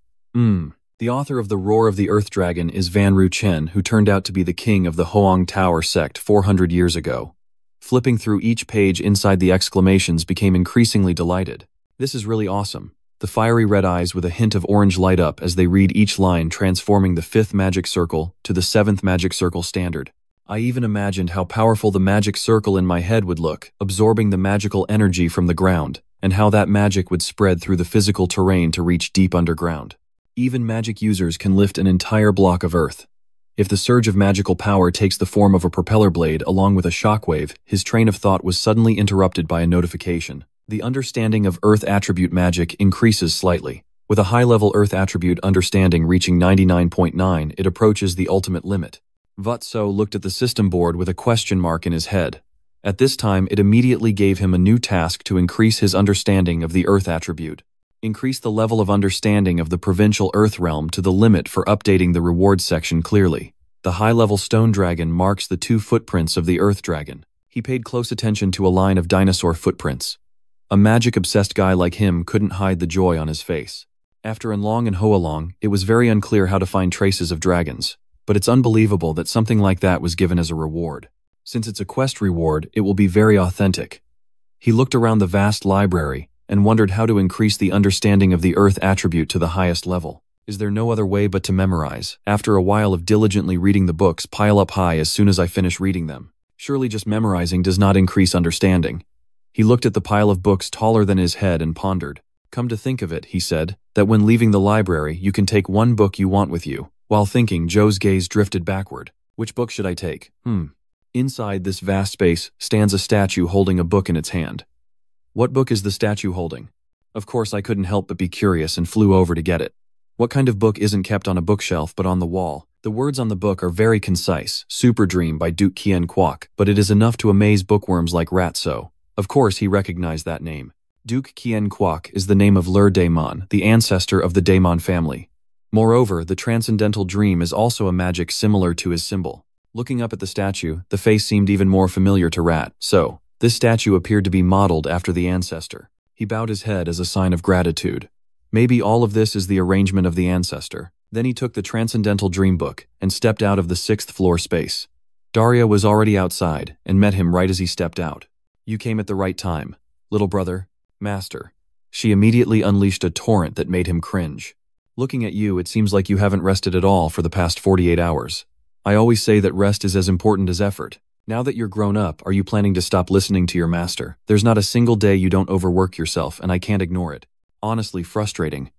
Speaker 1: The author of The Roar of the Earth Dragon is Van Ru Chen, who turned out to be the king of the Hoang Tower sect 400 years ago. Flipping through each page inside the exclamations became increasingly delighted. This is really awesome. The fiery red eyes with a hint of orange light up as they read each line, transforming the 5th magic circle to the 7th magic circle standard. I even imagined how powerful the magic circle in my head would look, absorbing the magical energy from the ground, and how that magic would spread through the physical terrain to reach deep underground. Even magic users can lift an entire block of earth. If the surge of magical power takes the form of a propeller blade along with a shockwave, his train of thought was suddenly interrupted by a notification. The understanding of Earth attribute magic increases slightly. With a high-level Earth attribute understanding reaching 99.9, it approaches the ultimate limit. Vatso looked at the system board with a question mark in his head. At this time, it immediately gave him a new task to increase his understanding of the Earth attribute. Increase the level of understanding of the provincial Earth realm to the limit for updating the reward section clearly. The high-level stone dragon marks the 2 footprints of the Earth dragon. He paid close attention to a line of dinosaur footprints. A magic-obsessed guy like him couldn't hide the joy on his face. After Enlong and Hoalong, it was very unclear how to find traces of dragons, but it's unbelievable that something like that was given as a reward. Since it's a quest reward, it will be very authentic. He looked around the vast library and wondered how to increase the understanding of the Earth attribute to the highest level. Is there no other way but to memorize? After a while of diligently reading the books pile up high as soon as I finish reading them. Surely just memorizing does not increase understanding. He looked at the pile of books taller than his head and pondered. Come to think of it, he said, that when leaving the library you can take one book you want with you. While thinking, Joe's gaze drifted backward. Which book should I take? Inside this vast space stands a statue holding a book in its hand. What book is the statue holding? Of course I couldn't help but be curious and flew over to get it. What kind of book isn't kept on a bookshelf but on the wall? The words on the book are very concise, Super Dream by Duke Kien Kwok, but it is enough to amaze bookworms like Ratso. Of course he recognized that name. Duke Kien Kwok is the name of Lur Daemon, the ancestor of the Daemon family. Moreover, the Transcendental Dream is also a magic similar to his symbol. Looking up at the statue, the face seemed even more familiar to Rat, so this statue appeared to be modeled after the ancestor. He bowed his head as a sign of gratitude. Maybe all of this is the arrangement of the ancestor. Then he took the Transcendental Dream book and stepped out of the 6th floor space. Daria was already outside and met him right as he stepped out. You came at the right time, little brother, master. She immediately unleashed a torrent that made him cringe. Looking at you, it seems like you haven't rested at all for the past 48 hours. I always say that rest is as important as effort. Now that you're grown up, are you planning to stop listening to your master? There's not a single day you don't overwork yourself, and I can't ignore it. Honestly frustrating.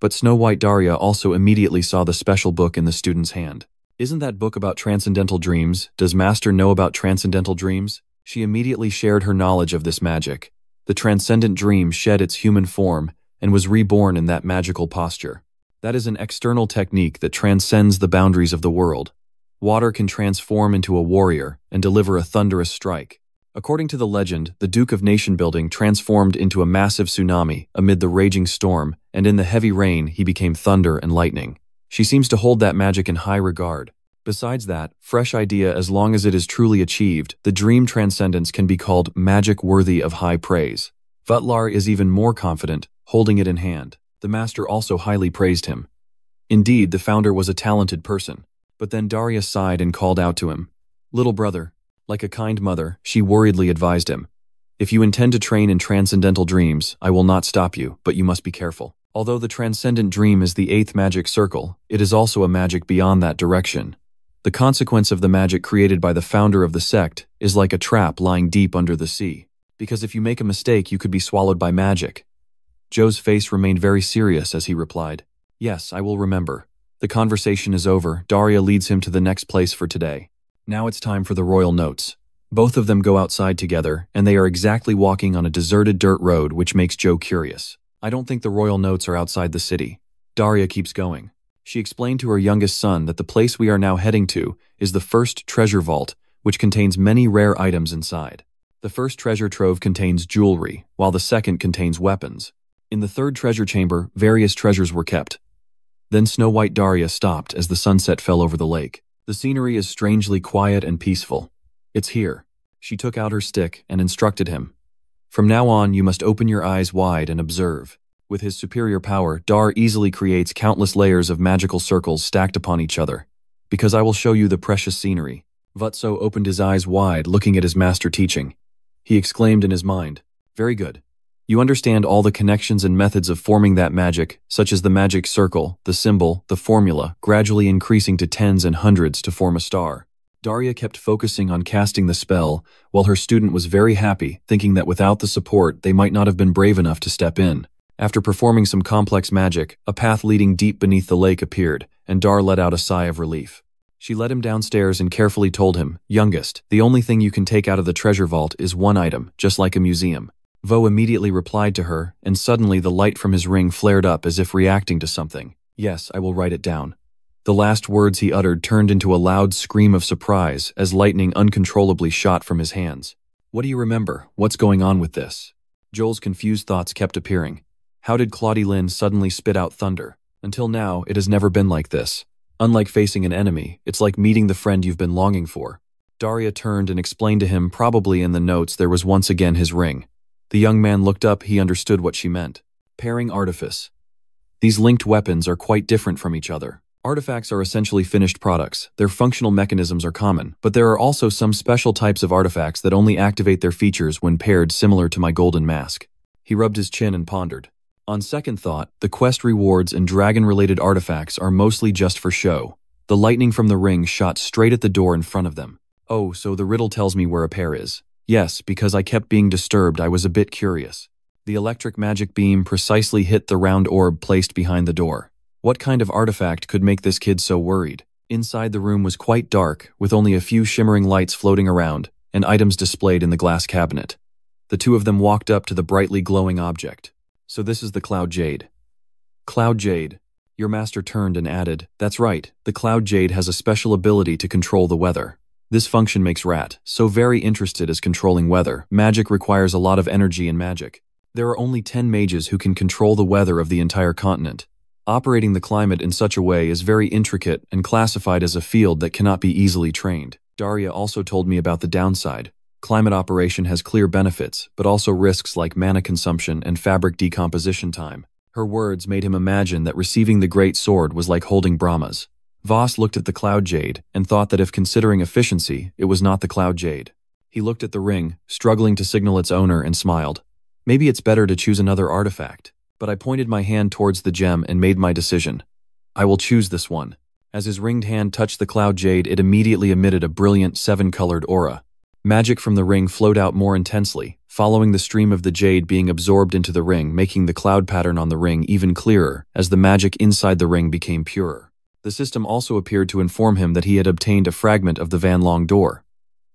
Speaker 1: But Snow White Daria also immediately saw the special book in the student's hand. Isn't that book about transcendental dreams? Does master know about transcendental dreams? She immediately shared her knowledge of this magic. The transcendent dream shed its human form and was reborn in that magical posture. That is an external technique that transcends the boundaries of the world. Water can transform into a warrior and deliver a thunderous strike. According to the legend, the Duke of Nation Building transformed into a massive tsunami amid the raging storm, and in the heavy rain he became thunder and lightning. She seems to hold that magic in high regard. Besides that, fresh idea as long as it is truly achieved, the dream transcendence can be called magic worthy of high praise. Vutlar is even more confident, holding it in hand. The master also highly praised him. Indeed, the founder was a talented person. But then Daria sighed and called out to him. Little brother. Like a kind mother, she worriedly advised him. If you intend to train in transcendental dreams, I will not stop you, but you must be careful. Although the transcendent dream is the 8th magic circle, it is also a magic beyond that direction. The consequence of the magic created by the founder of the sect is like a trap lying deep under the sea. Because if you make a mistake, you could be swallowed by magic. Joe's face remained very serious as he replied, Yes, I will remember. The conversation is over. Daria leads him to the next place for today. Now it's time for the royal notes. Both of them go outside together, and they are exactly walking on a deserted dirt road, which makes Joe curious. I don't think the royal notes are outside the city. Daria keeps going. She explained to her youngest son that the place we are now heading to is the first treasure vault, which contains many rare items inside. The first treasure trove contains jewelry, while the second contains weapons. In the third treasure chamber, various treasures were kept. Then Snow White Daria stopped as the sunset fell over the lake. The scenery is strangely quiet and peaceful. It's here. She took out her stick and instructed him. From now on, you must open your eyes wide and observe. With his superior power, Dar easily creates countless layers of magical circles stacked upon each other. Because I will show you the precious scenery. Vutso opened his eyes wide, looking at his master teaching. He exclaimed in his mind, "Very good. You understand all the connections and methods of forming that magic, such as the magic circle, the symbol, the formula, gradually increasing to tens and hundreds to form a star." Daria kept focusing on casting the spell, while her student was very happy, thinking that without the support, they might not have been brave enough to step in. After performing some complex magic, a path leading deep beneath the lake appeared, and Dar let out a sigh of relief. She led him downstairs and carefully told him, "Youngest, the only thing you can take out of the treasure vault is one item, just like a museum." Vo immediately replied to her, and suddenly the light from his ring flared up as if reacting to something. "Yes, I will write it down." The last words he uttered turned into a loud scream of surprise as lightning uncontrollably shot from his hands. "What do you remember? What's going on with this?" Joel's confused thoughts kept appearing. How did Claudie Lynn suddenly spit out thunder? Until now, it has never been like this. Unlike facing an enemy, it's like meeting the friend you've been longing for. Daria turned and explained to him, probably in the notes there was once again his ring. The young man looked up. He understood what she meant. Pairing artifice. These linked weapons are quite different from each other. Artifacts are essentially finished products. Their functional mechanisms are common, but there are also some special types of artifacts that only activate their features when paired, similar to my golden mask. He rubbed his chin and pondered. On second thought, the quest rewards and dragon-related artifacts are mostly just for show. The lightning from the ring shot straight at the door in front of them. Oh, so the riddle tells me where a pair is. Yes, because I kept being disturbed, I was a bit curious. The electric magic beam precisely hit the round orb placed behind the door. What kind of artifact could make this kid so worried? Inside the room was quite dark, with only a few shimmering lights floating around, and items displayed in the glass cabinet. The two of them walked up to the brightly glowing object. "So this is the Cloud Jade." "Cloud Jade." Your master turned and added, "That's right, the Cloud Jade has a special ability to control the weather. This function makes Rat so very interested as controlling weather. Magic requires a lot of energy in magic. There are only 10 mages who can control the weather of the entire continent. Operating the climate in such a way is very intricate and classified as a field that cannot be easily trained." Daria also told me about the downside. Climate operation has clear benefits, but also risks like mana consumption and fabric decomposition time. Her words made him imagine that receiving the Great Sword was like holding Brahmas. Voss looked at the Cloud Jade and thought that if considering efficiency, it was not the Cloud Jade. He looked at the ring, struggling to signal its owner, and smiled. Maybe it's better to choose another artifact. But I pointed my hand towards the gem and made my decision. I will choose this one. As his ringed hand touched the Cloud Jade, it immediately emitted a brilliant 7-colored aura. Magic from the ring flowed out more intensely, following the stream of the jade being absorbed into the ring, making the cloud pattern on the ring even clearer as the magic inside the ring became purer. The system also appeared to inform him that he had obtained a fragment of the Van Long door.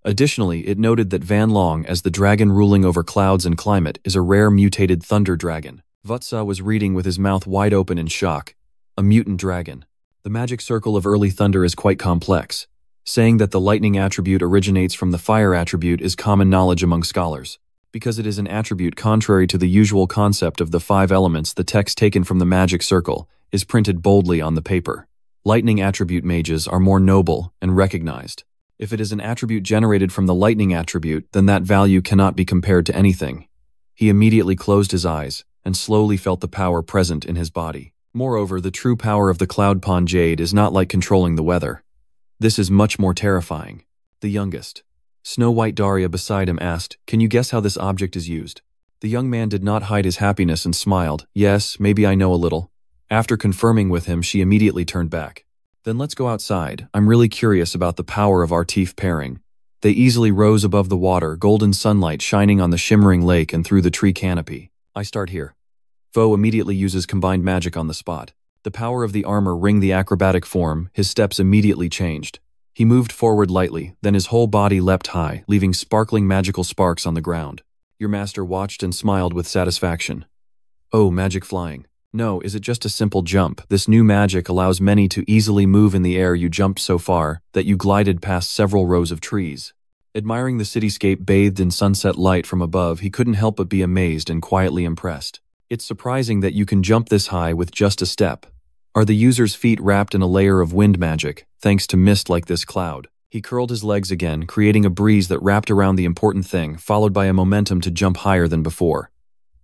Speaker 1: Additionally, it noted that Van Long, as the dragon ruling over clouds and climate, is a rare mutated thunder dragon. Vutsa was reading with his mouth wide open in shock. A mutant dragon. The magic circle of early thunder is quite complex. Saying that the lightning attribute originates from the fire attribute is common knowledge among scholars. Because it is an attribute contrary to the usual concept of the 5 elements, the text taken from the magic circle is printed boldly on the paper. Lightning attribute mages are more noble and recognized. If it is an attribute generated from the lightning attribute, then that value cannot be compared to anything. He immediately closed his eyes and slowly felt the power present in his body. Moreover, the true power of the Cloud Pond Jade is not like controlling the weather. This is much more terrifying. The youngest, Snow White Daria beside him, asked, "Can you guess how this object is used?" The young man did not hide his happiness and smiled. "Yes, maybe I know a little." After confirming with him, she immediately turned back. "Then let's go outside. I'm really curious about the power of our teeth pairing." They easily rose above the water, golden sunlight shining on the shimmering lake and through the tree canopy. "I start here." Vo immediately uses combined magic on the spot. The power of the armor ring the acrobatic form, his steps immediately changed. He moved forward lightly, then his whole body leapt high, leaving sparkling magical sparks on the ground. Your master watched and smiled with satisfaction. "Oh, magic flying." No, is it just a simple jump? This new magic allows many to easily move in the air. You jumped so far that you glided past several rows of trees. Admiring the cityscape bathed in sunset light from above, he couldn't help but be amazed and quietly impressed. It's surprising that you can jump this high with just a step. Are the user's feet wrapped in a layer of wind magic, thanks to mist like this cloud? He curled his legs again, creating a breeze that wrapped around the important thing, followed by a momentum to jump higher than before.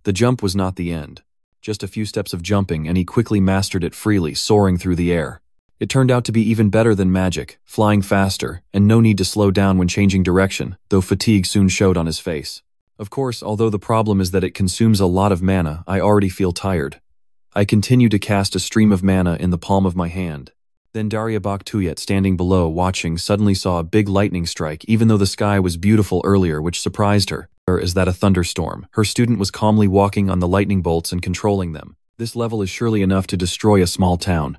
Speaker 1: The jump was not the end. Just a few steps of jumping, and he quickly mastered it freely, soaring through the air. It turned out to be even better than magic, flying faster, and no need to slow down when changing direction, though fatigue soon showed on his face. Of course, although the problem is that it consumes a lot of mana, I already feel tired. I continue to cast a stream of mana in the palm of my hand. Then Daria Baktuyet, standing below watching, suddenly saw a big lightning strike, even though the sky was beautiful earlier, which surprised her. Is that a thunderstorm? Her student was calmly walking on the lightning bolts and controlling them. This level is surely enough to destroy a small town.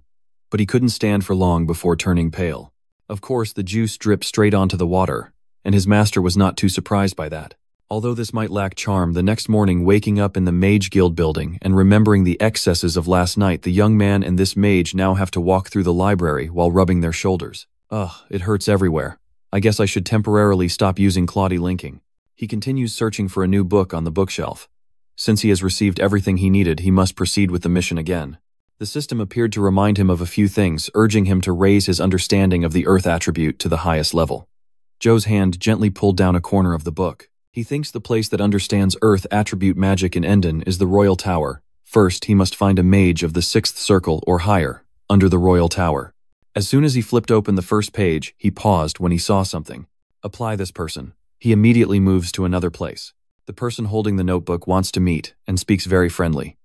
Speaker 1: But he couldn't stand for long before turning pale. Of course, the juice dripped straight onto the water, and his master was not too surprised by that. Although this might lack charm, the next morning, waking up in the Mage Guild building and remembering the excesses of last night, the young man and this mage now have to walk through the library while rubbing their shoulders. Ugh, it hurts everywhere. I guess I should temporarily stop using Claudie linking. He continues searching for a new book on the bookshelf. Since he has received everything he needed, he must proceed with the mission again. The system appeared to remind him of a few things, urging him to raise his understanding of the Earth attribute to the highest level. Joe's hand gently pulled down a corner of the book. He thinks the place that understands Earth attribute magic in Enden is the Royal Tower. First, he must find a mage of the 6th circle or higher, under the Royal Tower. As soon as he flipped open the first page, he paused when he saw something. Apply this person. He immediately moves to another place. The person holding the notebook wants to meet and speaks very friendly.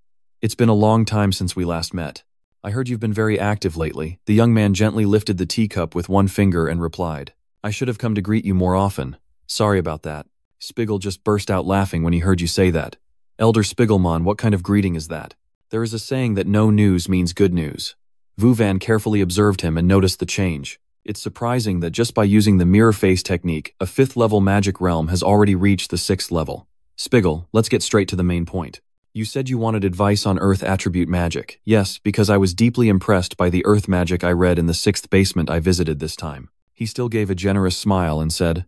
Speaker 1: It's been a long time since we last met. I heard you've been very active lately. The young man gently lifted the teacup with one finger and replied, I should have come to greet you more often. Sorry about that. Spigel just burst out laughing when he heard you say that. Elder Spiegelman, what kind of greeting is that? There is a saying that no news means good news. Vuvan carefully observed him and noticed the change. It's surprising that just by using the mirror face technique, a 5th level magic realm has already reached the 6th level. Spigel, let's get straight to the main point. You said you wanted advice on Earth attribute magic. Yes, because I was deeply impressed by the Earth magic I read in the 6th basement I visited this time. He still gave a generous smile and said,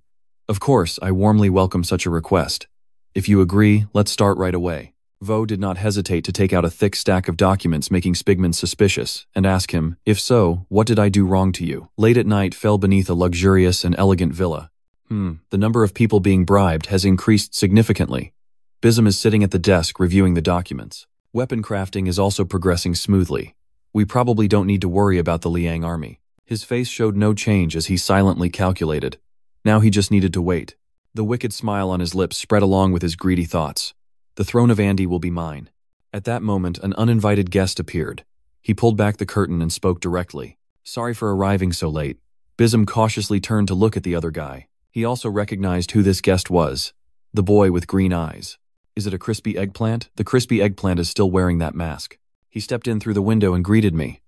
Speaker 1: Of course, I warmly welcome such a request. If you agree, let's start right away. Vo did not hesitate to take out a thick stack of documents, making Spigman suspicious, and ask him, if so, what did I do wrong to you? Late at night fell beneath a luxurious and elegant villa. The number of people being bribed has increased significantly. Bism is sitting at the desk reviewing the documents. Weapon crafting is also progressing smoothly. We probably don't need to worry about the Liang army. His face showed no change as he silently calculated. Now he just needed to wait. The wicked smile on his lips spread along with his greedy thoughts. The throne of Andy will be mine. At that moment, an uninvited guest appeared. He pulled back the curtain and spoke directly. Sorry for arriving so late. Bism cautiously turned to look at the other guy. He also recognized who this guest was. The boy with green eyes. Is it a crispy eggplant? The crispy eggplant is still wearing that mask. He stepped in through the window and greeted me.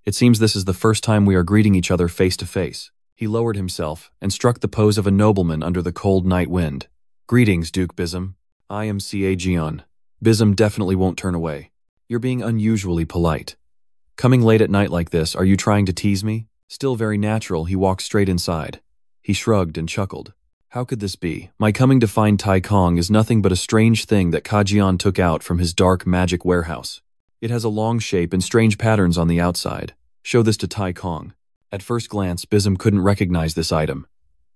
Speaker 1: It seems this is the first time we are greeting each other face to face. He lowered himself and struck the pose of a nobleman under the cold night wind. Greetings, Duke Bism. I am C.A. Gion. Bism definitely won't turn away. You're being unusually polite. Coming late at night like this, are you trying to tease me? Still very natural, he walked straight inside. He shrugged and chuckled. How could this be? My coming to find Tai Kong is nothing but a strange thing that Kajian took out from his dark magic warehouse. It has a long shape and strange patterns on the outside. Show this to Tai Kong. At first glance, Bism couldn't recognize this item.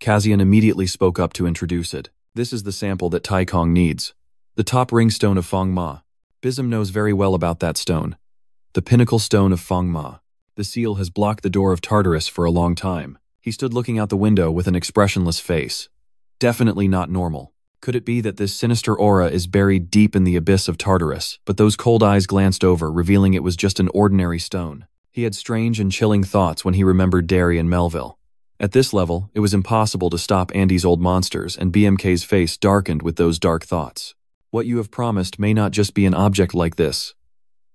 Speaker 1: Kazian immediately spoke up to introduce it. This is the sample that Tai Kong needs. The top ring stone of Feng Ma. Bism knows very well about that stone. The pinnacle stone of Feng Ma. The seal has blocked the door of Tartarus for a long time. He stood looking out the window with an expressionless face. Definitely not normal. Could it be that this sinister aura is buried deep in the abyss of Tartarus, but those cold eyes glanced over, revealing it was just an ordinary stone? He had strange and chilling thoughts when he remembered Derry and Melville. At this level, it was impossible to stop Andy's old monsters, and BMK's face darkened with those dark thoughts. What you have promised may not just be an object like this.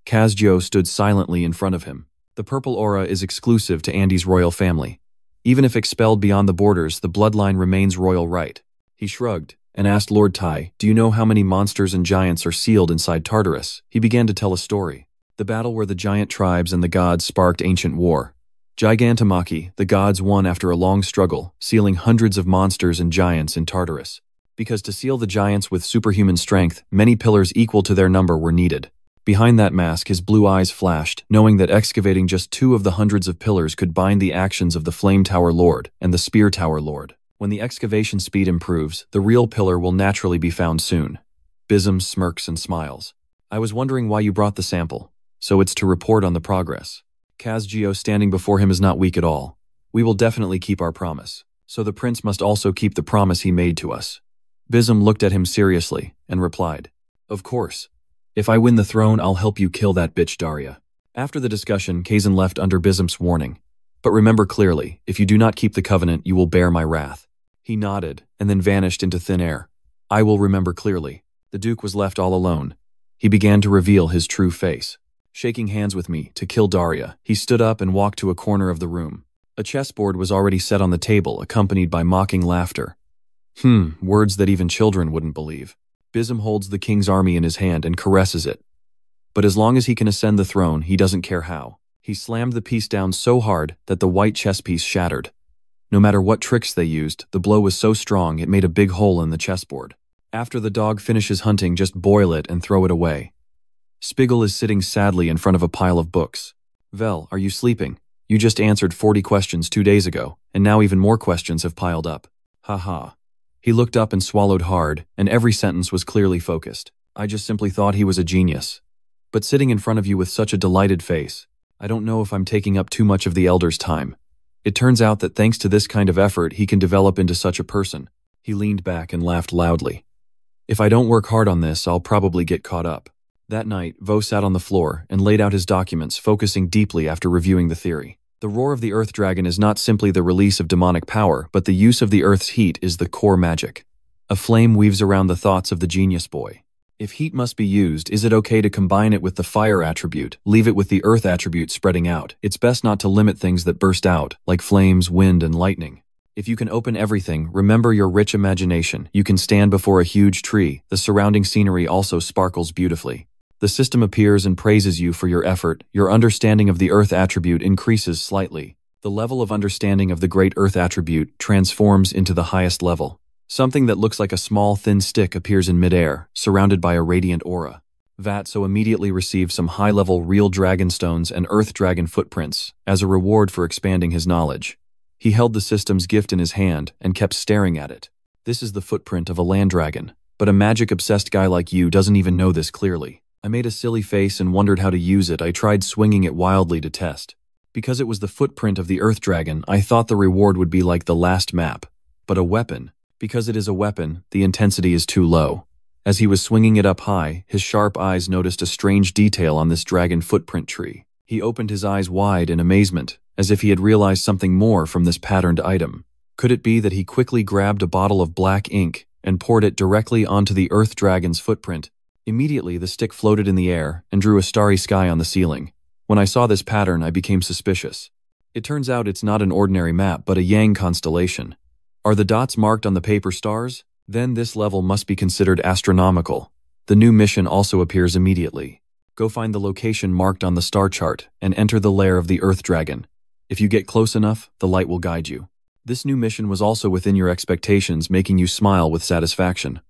Speaker 1: Kazjo stood silently in front of him. The purple aura is exclusive to Andy's royal family. Even if expelled beyond the borders, the bloodline remains royal right. He shrugged and asked Lord Tai, do you know how many monsters and giants are sealed inside Tartarus? He began to tell a story. The battle where the giant tribes and the gods sparked ancient war. Gigantomachy, the gods won after a long struggle, sealing hundreds of monsters and giants in Tartarus. Because to seal the giants with superhuman strength, many pillars equal to their number were needed. Behind that mask, his blue eyes flashed, knowing that excavating just 2 of the hundreds of pillars could bind the actions of the Flame Tower Lord and the Spear Tower Lord. When the excavation speed improves, the real pillar will naturally be found soon. Bism smirks and smiles. I was wondering why you brought the sample. So it's to report on the progress. Kazgio standing before him is not weak at all. We will definitely keep our promise. So the prince must also keep the promise he made to us. Bism looked at him seriously and replied, Of course. If I win the throne, I'll help you kill that bitch Daria. After the discussion, Kazan left under Bism's warning. But remember clearly, if you do not keep the covenant, you will bear my wrath. He nodded and then vanished into thin air. I will remember clearly. The Duke was left all alone. He began to reveal his true face. Shaking hands with me to kill Daria, he stood up and walked to a corner of the room. A chessboard was already set on the table, accompanied by mocking laughter. Words that even children wouldn't believe. Bism holds the king's army in his hand and caresses it. But as long as he can ascend the throne, he doesn't care how. He slammed the piece down so hard that the white chess piece shattered. No matter what tricks they used, the blow was so strong it made a big hole in the chessboard. After the dog finishes hunting, just boil it and throw it away. Spiegel is sitting sadly in front of a pile of books. Vel, are you sleeping? You just answered 40 questions 2 days ago, and now even more questions have piled up. Haha. He looked up and swallowed hard, and every sentence was clearly focused. I just simply thought he was a genius. But sitting in front of you with such a delighted face, I don't know if I'm taking up too much of the elder's time. It turns out that thanks to this kind of effort, he can develop into such a person. He leaned back and laughed loudly. If I don't work hard on this, I'll probably get caught up. That night, Vo sat on the floor and laid out his documents, focusing deeply after reviewing the theory. The roar of the Earth Dragon is not simply the release of demonic power, but the use of the Earth's heat is the core magic. A flame weaves around the thoughts of the genius boy. If heat must be used, is it okay to combine it with the fire attribute, leave it with the earth attribute spreading out? It's best not to limit things that burst out, like flames, wind, and lightning. If you can open everything, remember your rich imagination. You can stand before a huge tree. The surrounding scenery also sparkles beautifully. The system appears and praises you for your effort. Your understanding of the earth attribute increases slightly. The level of understanding of the great earth attribute transforms into the highest level. Something that looks like a small, thin stick appears in midair, surrounded by a radiant aura. Vatso immediately received some high-level real dragon stones and earth dragon footprints as a reward for expanding his knowledge. He held the system's gift in his hand and kept staring at it. This is the footprint of a land dragon, but a magic-obsessed guy like you doesn't even know this clearly. I made a silly face and wondered how to use it. I tried swinging it wildly to test. Because it was the footprint of the earth dragon, I thought the reward would be like the last map. But a weapon. Because it is a weapon, the intensity is too low. As he was swinging it up high, his sharp eyes noticed a strange detail on this dragon footprint tree. He opened his eyes wide in amazement, as if he had realized something more from this patterned item. Could it be that he quickly grabbed a bottle of black ink and poured it directly onto the earth dragon's footprint? Immediately, the stick floated in the air and drew a starry sky on the ceiling. When I saw this pattern, I became suspicious. It turns out it's not an ordinary map, but a Yang constellation. Are the dots marked on the paper stars? Then this level must be considered astronomical. The new mission also appears immediately. Go find the location marked on the star chart and enter the lair of the Earth Dragon. If you get close enough, the light will guide you. This new mission was also within your expectations, making you smile with satisfaction.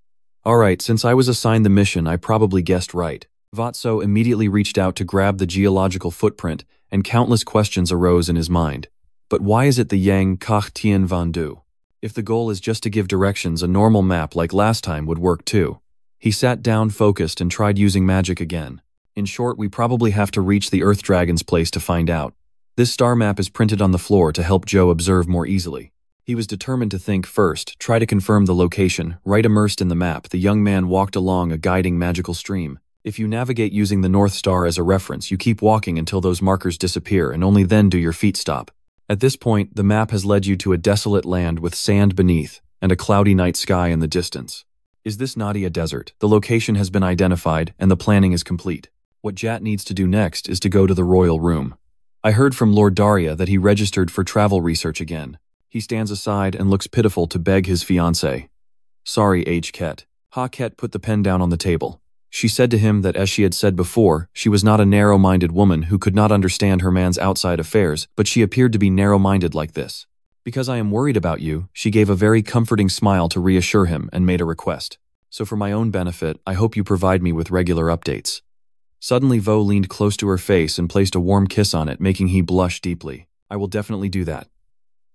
Speaker 1: Alright, since I was assigned the mission, I probably guessed right. Vatso immediately reached out to grab the geological footprint, and countless questions arose in his mind. But why is it the Yang Kach Tien Van Du? If the goal is just to give directions, a normal map like last time would work too. He sat down focused and tried using magic again. In short, we probably have to reach the Earth Dragon's place to find out. This star map is printed on the floor to help Joe observe more easily. He was determined to think first, try to confirm the location. Right immersed in the map, the young man walked along a guiding magical stream. If you navigate using the North Star as a reference, you keep walking until those markers disappear, and only then do your feet stop. At this point, the map has led you to a desolate land with sand beneath and a cloudy night sky in the distance. Is this Nadia Desert? The location has been identified and the planning is complete. What Jat needs to do next is to go to the royal room. I heard from Lord Daria that he registered for travel research again. He stands aside and looks pitiful to beg his fiancée. Sorry, H. Ket. Ha Ket put the pen down on the table. She said to him that, as she had said before, she was not a narrow-minded woman who could not understand her man's outside affairs, but she appeared to be narrow-minded like this. "Because I am worried about you," she gave a very comforting smile to reassure him and made a request. "So for my own benefit, I hope you provide me with regular updates." Suddenly Vo leaned close to her face and placed a warm kiss on it, making he blush deeply. "I will definitely do that."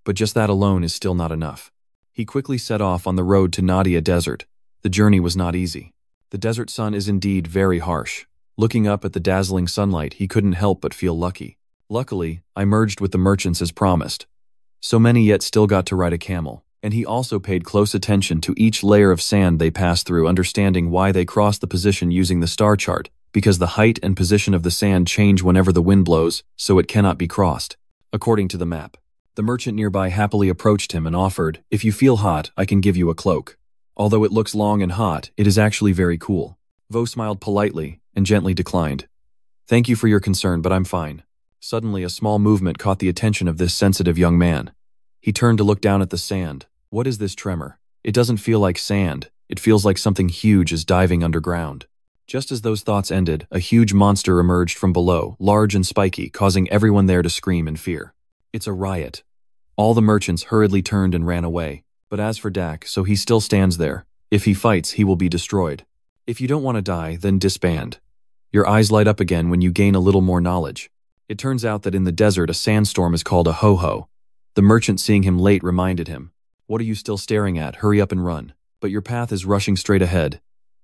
Speaker 1: But just that alone is still not enough. He quickly set off on the road to Nadia Desert. The journey was not easy. The desert sun is indeed very harsh. Looking up at the dazzling sunlight, he couldn't help but feel lucky. Luckily, I merged with the merchants as promised. So many yet still got to ride a camel, and he also paid close attention to each layer of sand they passed through, understanding why they crossed the position using the star chart, because the height and position of the sand change whenever the wind blows, so it cannot be crossed, according to the map. The merchant nearby happily approached him and offered, "If you feel hot, I can give you a cloak. Although it looks long and hot, it is actually very cool." Vo smiled politely and gently declined. "Thank you for your concern, but I'm fine." Suddenly, a small movement caught the attention of this sensitive young man. He turned to look down at the sand. What is this tremor? It doesn't feel like sand. It feels like something huge is diving underground. Just as those thoughts ended, a huge monster emerged from below, large and spiky, causing everyone there to scream in fear. It's a riot. All the merchants hurriedly turned and ran away. But as for Dak, so he still stands there. If he fights, he will be destroyed. If you don't want to die, then disband. Your eyes light up again when you gain a little more knowledge. It turns out that in the desert, a sandstorm is called a ho-ho. The merchant, seeing him late, reminded him, "What are you still staring at? Hurry up and run. But your path is rushing straight ahead.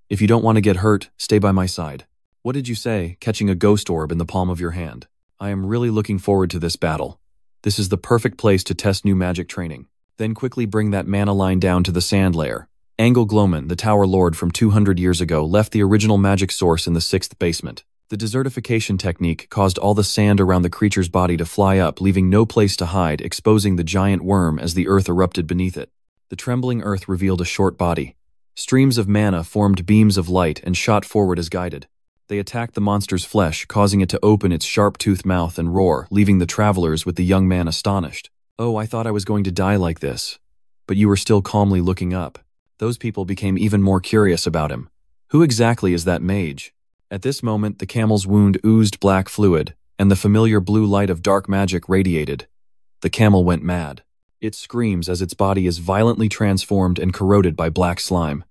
Speaker 1: If you don't want to get hurt, stay by my side." "What did you say?" Catching a ghost orb in the palm of your hand. "I am really looking forward to this battle. This is the perfect place to test new magic training. Then quickly bring that mana line down to the sand layer." Angle Gloman, the Tower Lord from 200 years ago, left the original magic source in the 6th basement. The desertification technique caused all the sand around the creature's body to fly up, leaving no place to hide, exposing the giant worm as the earth erupted beneath it. The trembling earth revealed a short body. Streams of mana formed beams of light and shot forward as guided. They attacked the monster's flesh, causing it to open its sharp-toothed mouth and roar, leaving the travelers with the young man astonished. "Oh, I thought I was going to die like this." But you were still calmly looking up. Those people became even more curious about him. Who exactly is that mage? At this moment, the camel's wound oozed black fluid, and the familiar blue light of dark magic radiated. The camel went mad. It screams as its body is violently transformed and corroded by black slime.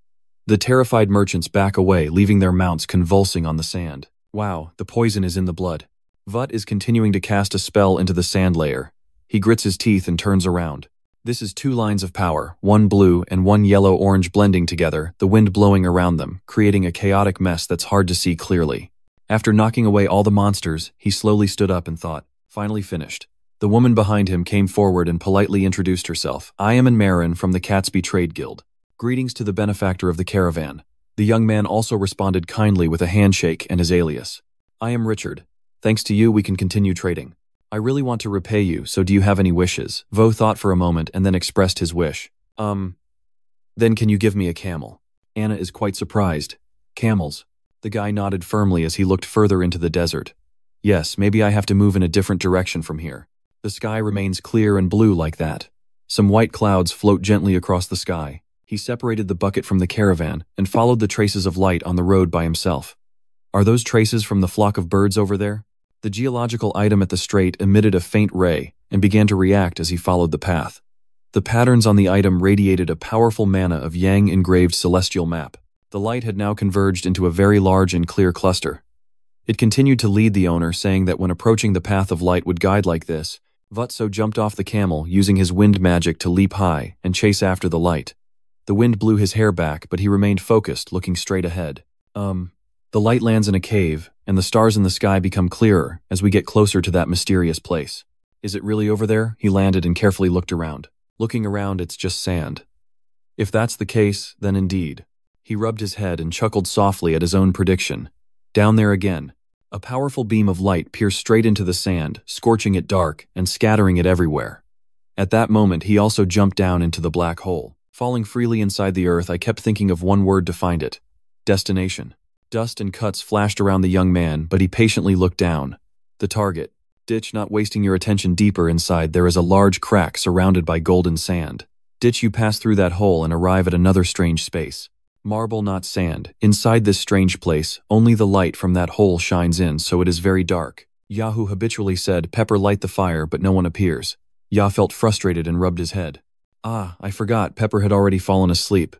Speaker 1: The terrified merchants back away, leaving their mounts convulsing on the sand. Wow, the poison is in the blood. Vut is continuing to cast a spell into the sand layer. He grits his teeth and turns around. This is 2 lines of power, one blue and one yellow-orange blending together, the wind blowing around them, creating a chaotic mess that's hard to see clearly. After knocking away all the monsters, he slowly stood up and thought, finally finished. The woman behind him came forward and politely introduced herself. "I am Anmarin from the Catsby Trade Guild. Greetings to the benefactor of the caravan." The young man also responded kindly with a handshake and his alias. "I am Richard. Thanks to you, we can continue trading. I really want to repay you, so do you have any wishes?" Vo thought for a moment and then expressed his wish. Then can you give me a camel?" Anna is quite surprised. "Camels?" The guy nodded firmly as he looked further into the desert. "Yes, maybe I have to move in a different direction from here. The sky remains clear and blue like that. Some white clouds float gently across the sky." He separated the bucket from the caravan and followed the traces of light on the road by himself. "Are those traces from the flock of birds over there?" The geological item at the strait emitted a faint ray and began to react as he followed the path. The patterns on the item radiated a powerful mana of Yang-engraved celestial map. The light had now converged into a very large and clear cluster. It continued to lead the owner, saying that when approaching the path of light would guide like this. Vutso jumped off the camel, using his wind magic to leap high and chase after the light. The wind blew his hair back, but he remained focused, looking straight ahead. The light lands in a cave, and the stars in the sky become clearer as we get closer to that mysterious place. "Is it really over there?" He landed and carefully looked around. Looking around, it's just sand. "If that's the case, then indeed." He rubbed his head and chuckled softly at his own prediction. Down there again. A powerful beam of light pierced straight into the sand, scorching it dark and scattering it everywhere. At that moment, he also jumped down into the black hole. Falling freely inside the earth, I kept thinking of one word to find it. Destination. Dust and cuts flashed around the young man, but he patiently looked down. The target. Ditch, not wasting your attention. Deeper inside, there is a large crack surrounded by golden sand. Ditch, you pass through that hole and arrive at another strange space. Marble, not sand. Inside this strange place, only the light from that hole shines in, so it is very dark. Yahoo habitually said, "Pepper, light the fire," but no one appears. Yah felt frustrated and rubbed his head. Ah, I forgot, Pepper had already fallen asleep.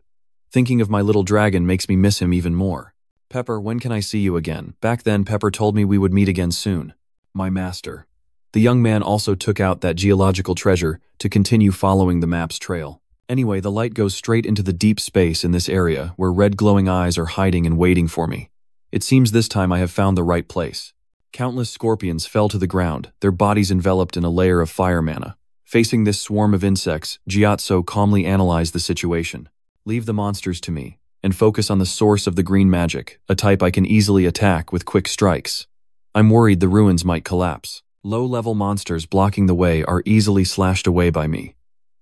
Speaker 1: Thinking of my little dragon makes me miss him even more. Pepper, when can I see you again? Back then, Pepper told me we would meet again soon. My master. The young man also took out that geological treasure to continue following the map's trail. Anyway, the light goes straight into the deep space in this area where red glowing eyes are hiding and waiting for me. It seems this time I have found the right place. Countless scorpions fell to the ground, their bodies enveloped in a layer of fire mana. Facing this swarm of insects, Gyatso calmly analyzed the situation. Leave the monsters to me, and focus on the source of the green magic, a type I can easily attack with quick strikes. I'm worried the ruins might collapse. Low-level monsters blocking the way are easily slashed away by me.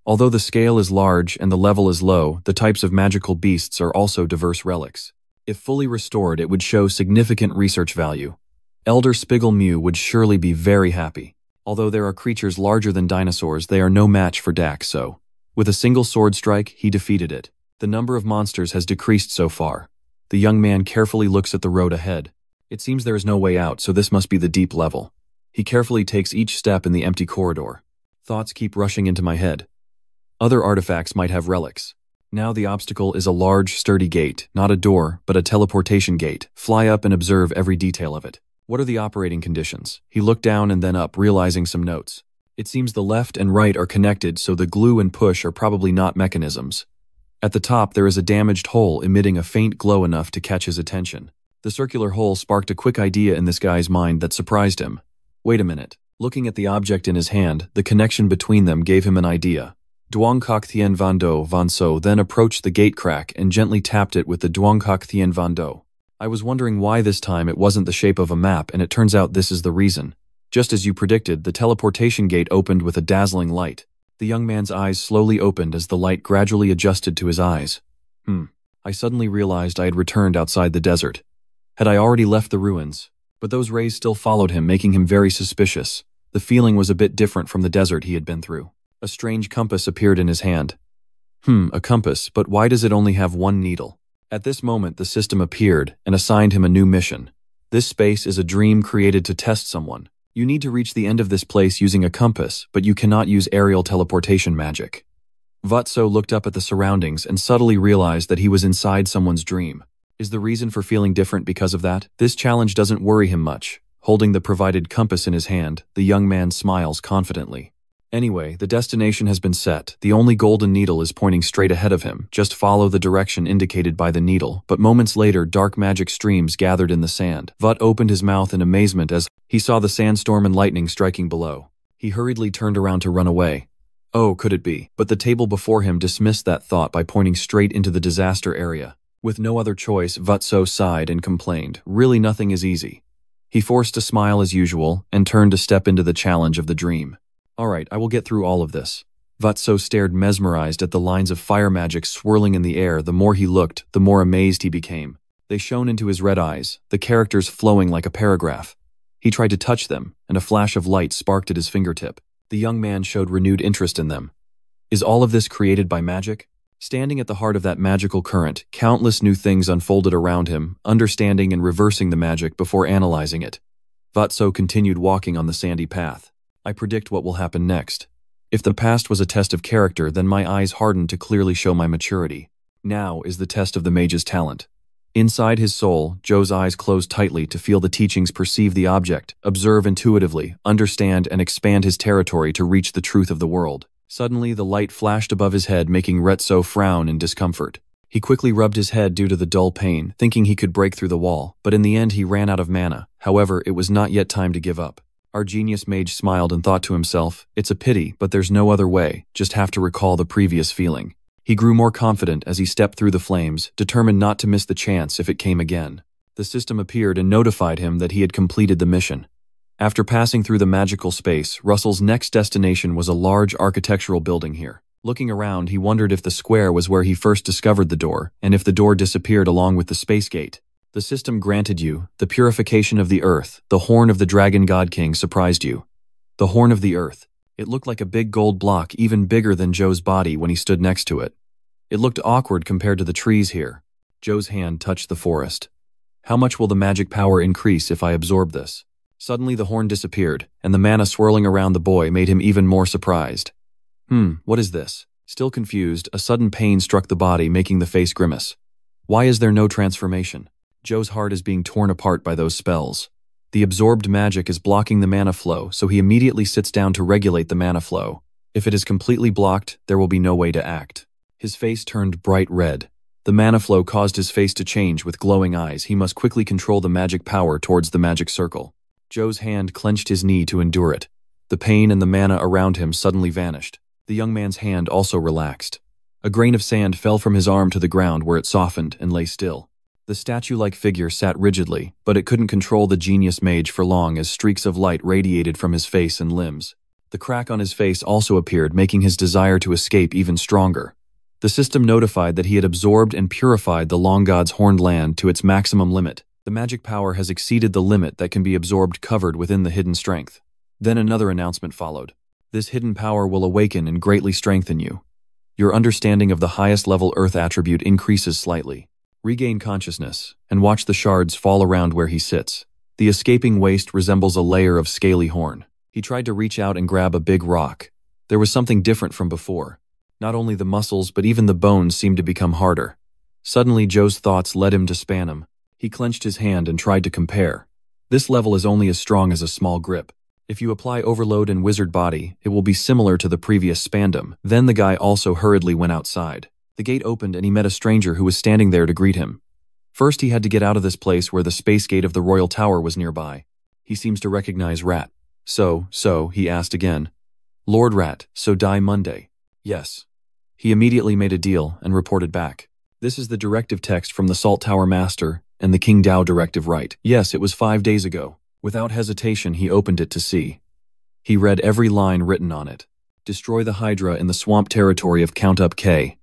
Speaker 1: Although the scale is large and the level is low, the types of magical beasts are also diverse relics. If fully restored, it would show significant research value. Elder Spiggle Mew would surely be very happy. Although there are creatures larger than dinosaurs, they are no match for Dak, so with a single sword strike, he defeated it. The number of monsters has decreased so far. The young man carefully looks at the road ahead. It seems there is no way out, so this must be the deep level. He carefully takes each step in the empty corridor. Thoughts keep rushing into my head. Other artifacts might have relics. Now the obstacle is a large, sturdy gate, not a door, but a teleportation gate. Fly up and observe every detail of it. What are the operating conditions? He looked down and then up, realizing some notes. It seems the left and right are connected, so the glue and push are probably not mechanisms. At the top, there is a damaged hole emitting a faint glow enough to catch his attention. The circular hole sparked a quick idea in this guy's mind that surprised him. Wait a minute. Looking at the object in his hand, the connection between them gave him an idea. Duongkok Thien Van Do Van So then approached the gate crack and gently tapped it with the Duongkok Thien Van Do. I was wondering why this time it wasn't the shape of a map, and it turns out this is the reason. Just as you predicted, the teleportation gate opened with a dazzling light. The young man's eyes slowly opened as the light gradually adjusted to his eyes. I suddenly realized I had returned outside the desert. Had I already left the ruins? But those rays still followed him, making him very suspicious. The feeling was a bit different from the desert he had been through. A strange compass appeared in his hand. A compass, but why does it only have one needle? At this moment, the system appeared and assigned him a new mission. This space is a dream created to test someone. You need to reach the end of this place using a compass, but you cannot use aerial teleportation magic. Vatso looked up at the surroundings and subtly realized that he was inside someone's dream. Is the reason for feeling different because of that? This challenge doesn't worry him much. Holding the provided compass in his hand, the young man smiles confidently. Anyway, the destination has been set. The only golden needle is pointing straight ahead of him. Just follow the direction indicated by the needle. But moments later, dark magic streams gathered in the sand. Vut opened his mouth in amazement as he saw the sandstorm and lightning striking below. He hurriedly turned around to run away. Oh, could it be? But the table before him dismissed that thought by pointing straight into the disaster area. With no other choice, Vutso sighed and complained. Really, nothing is easy. He forced a smile as usual and turned to step into the challenge of the dream. Alright, I will get through all of this. Vatso stared mesmerized at the lines of fire magic swirling in the air. The more he looked, the more amazed he became. They shone into his red eyes, the characters flowing like a paragraph. He tried to touch them, and a flash of light sparked at his fingertip. The young man showed renewed interest in them. Is all of this created by magic? Standing at the heart of that magical current, countless new things unfolded around him, understanding and reversing the magic before analyzing it. Vatso continued walking on the sandy path. I predict what will happen next. If the past was a test of character, then my eyes hardened to clearly show my maturity. Now is the test of the mage's talent. Inside his soul, Joe's eyes closed tightly to feel the teachings, perceive the object, observe intuitively, understand and expand his territory to reach the truth of the world. Suddenly, the light flashed above his head, making Retso frown in discomfort. He quickly rubbed his head due to the dull pain, thinking he could break through the wall, but in the end he ran out of mana. However, it was not yet time to give up. Our genius mage smiled and thought to himself, it's a pity, but there's no other way, just have to recall the previous feeling. He grew more confident as he stepped through the flames, determined not to miss the chance if it came again. The system appeared and notified him that he had completed the mission. After passing through the magical space, Russell's next destination was a large architectural building here. Looking around, he wondered if the square was where he first discovered the door, and if the door disappeared along with the space gate. The system granted you, the purification of the earth, the horn of the dragon god king surprised you. The horn of the earth. It looked like a big gold block, even bigger than Joe's body when he stood next to it. It looked awkward compared to the trees here. Joe's hand touched the forest. How much will the magic power increase if I absorb this? Suddenly the horn disappeared, and the mana swirling around the boy made him even more surprised. What is this? Still confused, a sudden pain struck the body, making the face grimace. Why is there no transformation? Joe's heart is being torn apart by those spells. The absorbed magic is blocking the mana flow, so he immediately sits down to regulate the mana flow. If it is completely blocked, there will be no way to act. His face turned bright red. The mana flow caused his face to change with glowing eyes. He must quickly control the magic power towards the magic circle. Joe's hand clenched his knee to endure it. The pain and the mana around him suddenly vanished. The young man's hand also relaxed. A grain of sand fell from his arm to the ground where it softened and lay still. The statue-like figure sat rigidly, but it couldn't control the genius mage for long as streaks of light radiated from his face and limbs. The crack on his face also appeared, making his desire to escape even stronger. The system notified that he had absorbed and purified the Long God's horned land to its maximum limit. The magic power has exceeded the limit that can be absorbed covered within the hidden strength. Then another announcement followed. This hidden power will awaken and greatly strengthen you. Your understanding of the highest level earth attribute increases slightly. Regain consciousness, and watch the shards fall around where he sits. The escaping waste resembles a layer of scaly horn. He tried to reach out and grab a big rock. There was something different from before. Not only the muscles, but even the bones seemed to become harder. Suddenly, Joe's thoughts led him to span him. He clenched his hand and tried to compare. This level is only as strong as a small grip. If you apply overload in wizard body, it will be similar to the previous spandam. Then the guy also hurriedly went outside. The gate opened and he met a stranger who was standing there to greet him. First, he had to get out of this place where the space gate of the Royal Tower was nearby. He seems to recognize Rat. So, he asked again. Lord Rat, so die Monday. Yes. He immediately made a deal and reported back. This is the directive text from the Salt Tower Master and the King Dao directive right. Yes, it was 5 days ago. Without hesitation, he opened it to see. He read every line written on it. Destroy the Hydra in the swamp territory of Count Up K.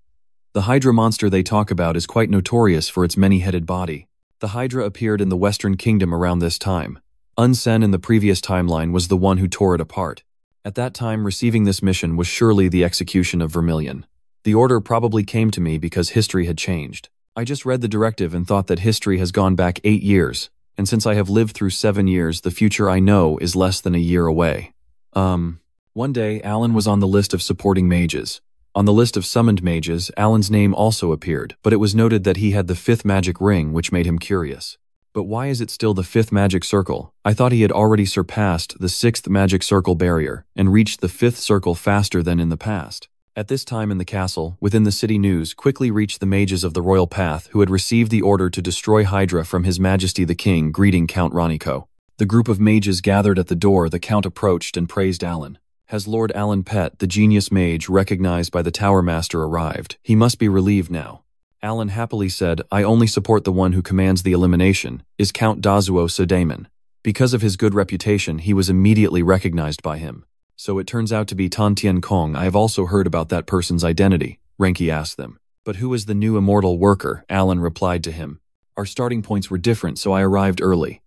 Speaker 1: The Hydra monster they talk about is quite notorious for its many-headed body. The Hydra appeared in the Western Kingdom around this time. Unsen in the previous timeline was the one who tore it apart. At that time, receiving this mission was surely the execution of Vermilion. The order probably came to me because history had changed. I just read the directive and thought that history has gone back 8 years, and since I have lived through 7 years, the future I know is less than a year away. One day, Alan was on the list of supporting mages. On the list of summoned mages, Alan's name also appeared, but it was noted that he had the 5th magic ring, which made him curious. But why is it still the 5th magic circle? I thought he had already surpassed the 6th magic circle barrier and reached the 5th circle faster than in the past. At this time in the castle, within the city news quickly reached the mages of the Royal Path who had received the order to destroy Hydra from His Majesty the King, greeting Count Roniko. The group of mages gathered at the door. The Count approached and praised Alan. Has Lord Alan Pett, the genius mage recognized by the Tower Master, arrived? He must be relieved now. Alan happily said, I only support the one who commands the elimination, is Count Dazuo Sudaemon. Because of his good reputation, he was immediately recognized by him. So it turns out to be Tan Tien Kong. I have also heard about that person's identity, Renki asked them. But who is the new immortal worker? Alan replied to him. Our starting points were different, so I arrived early.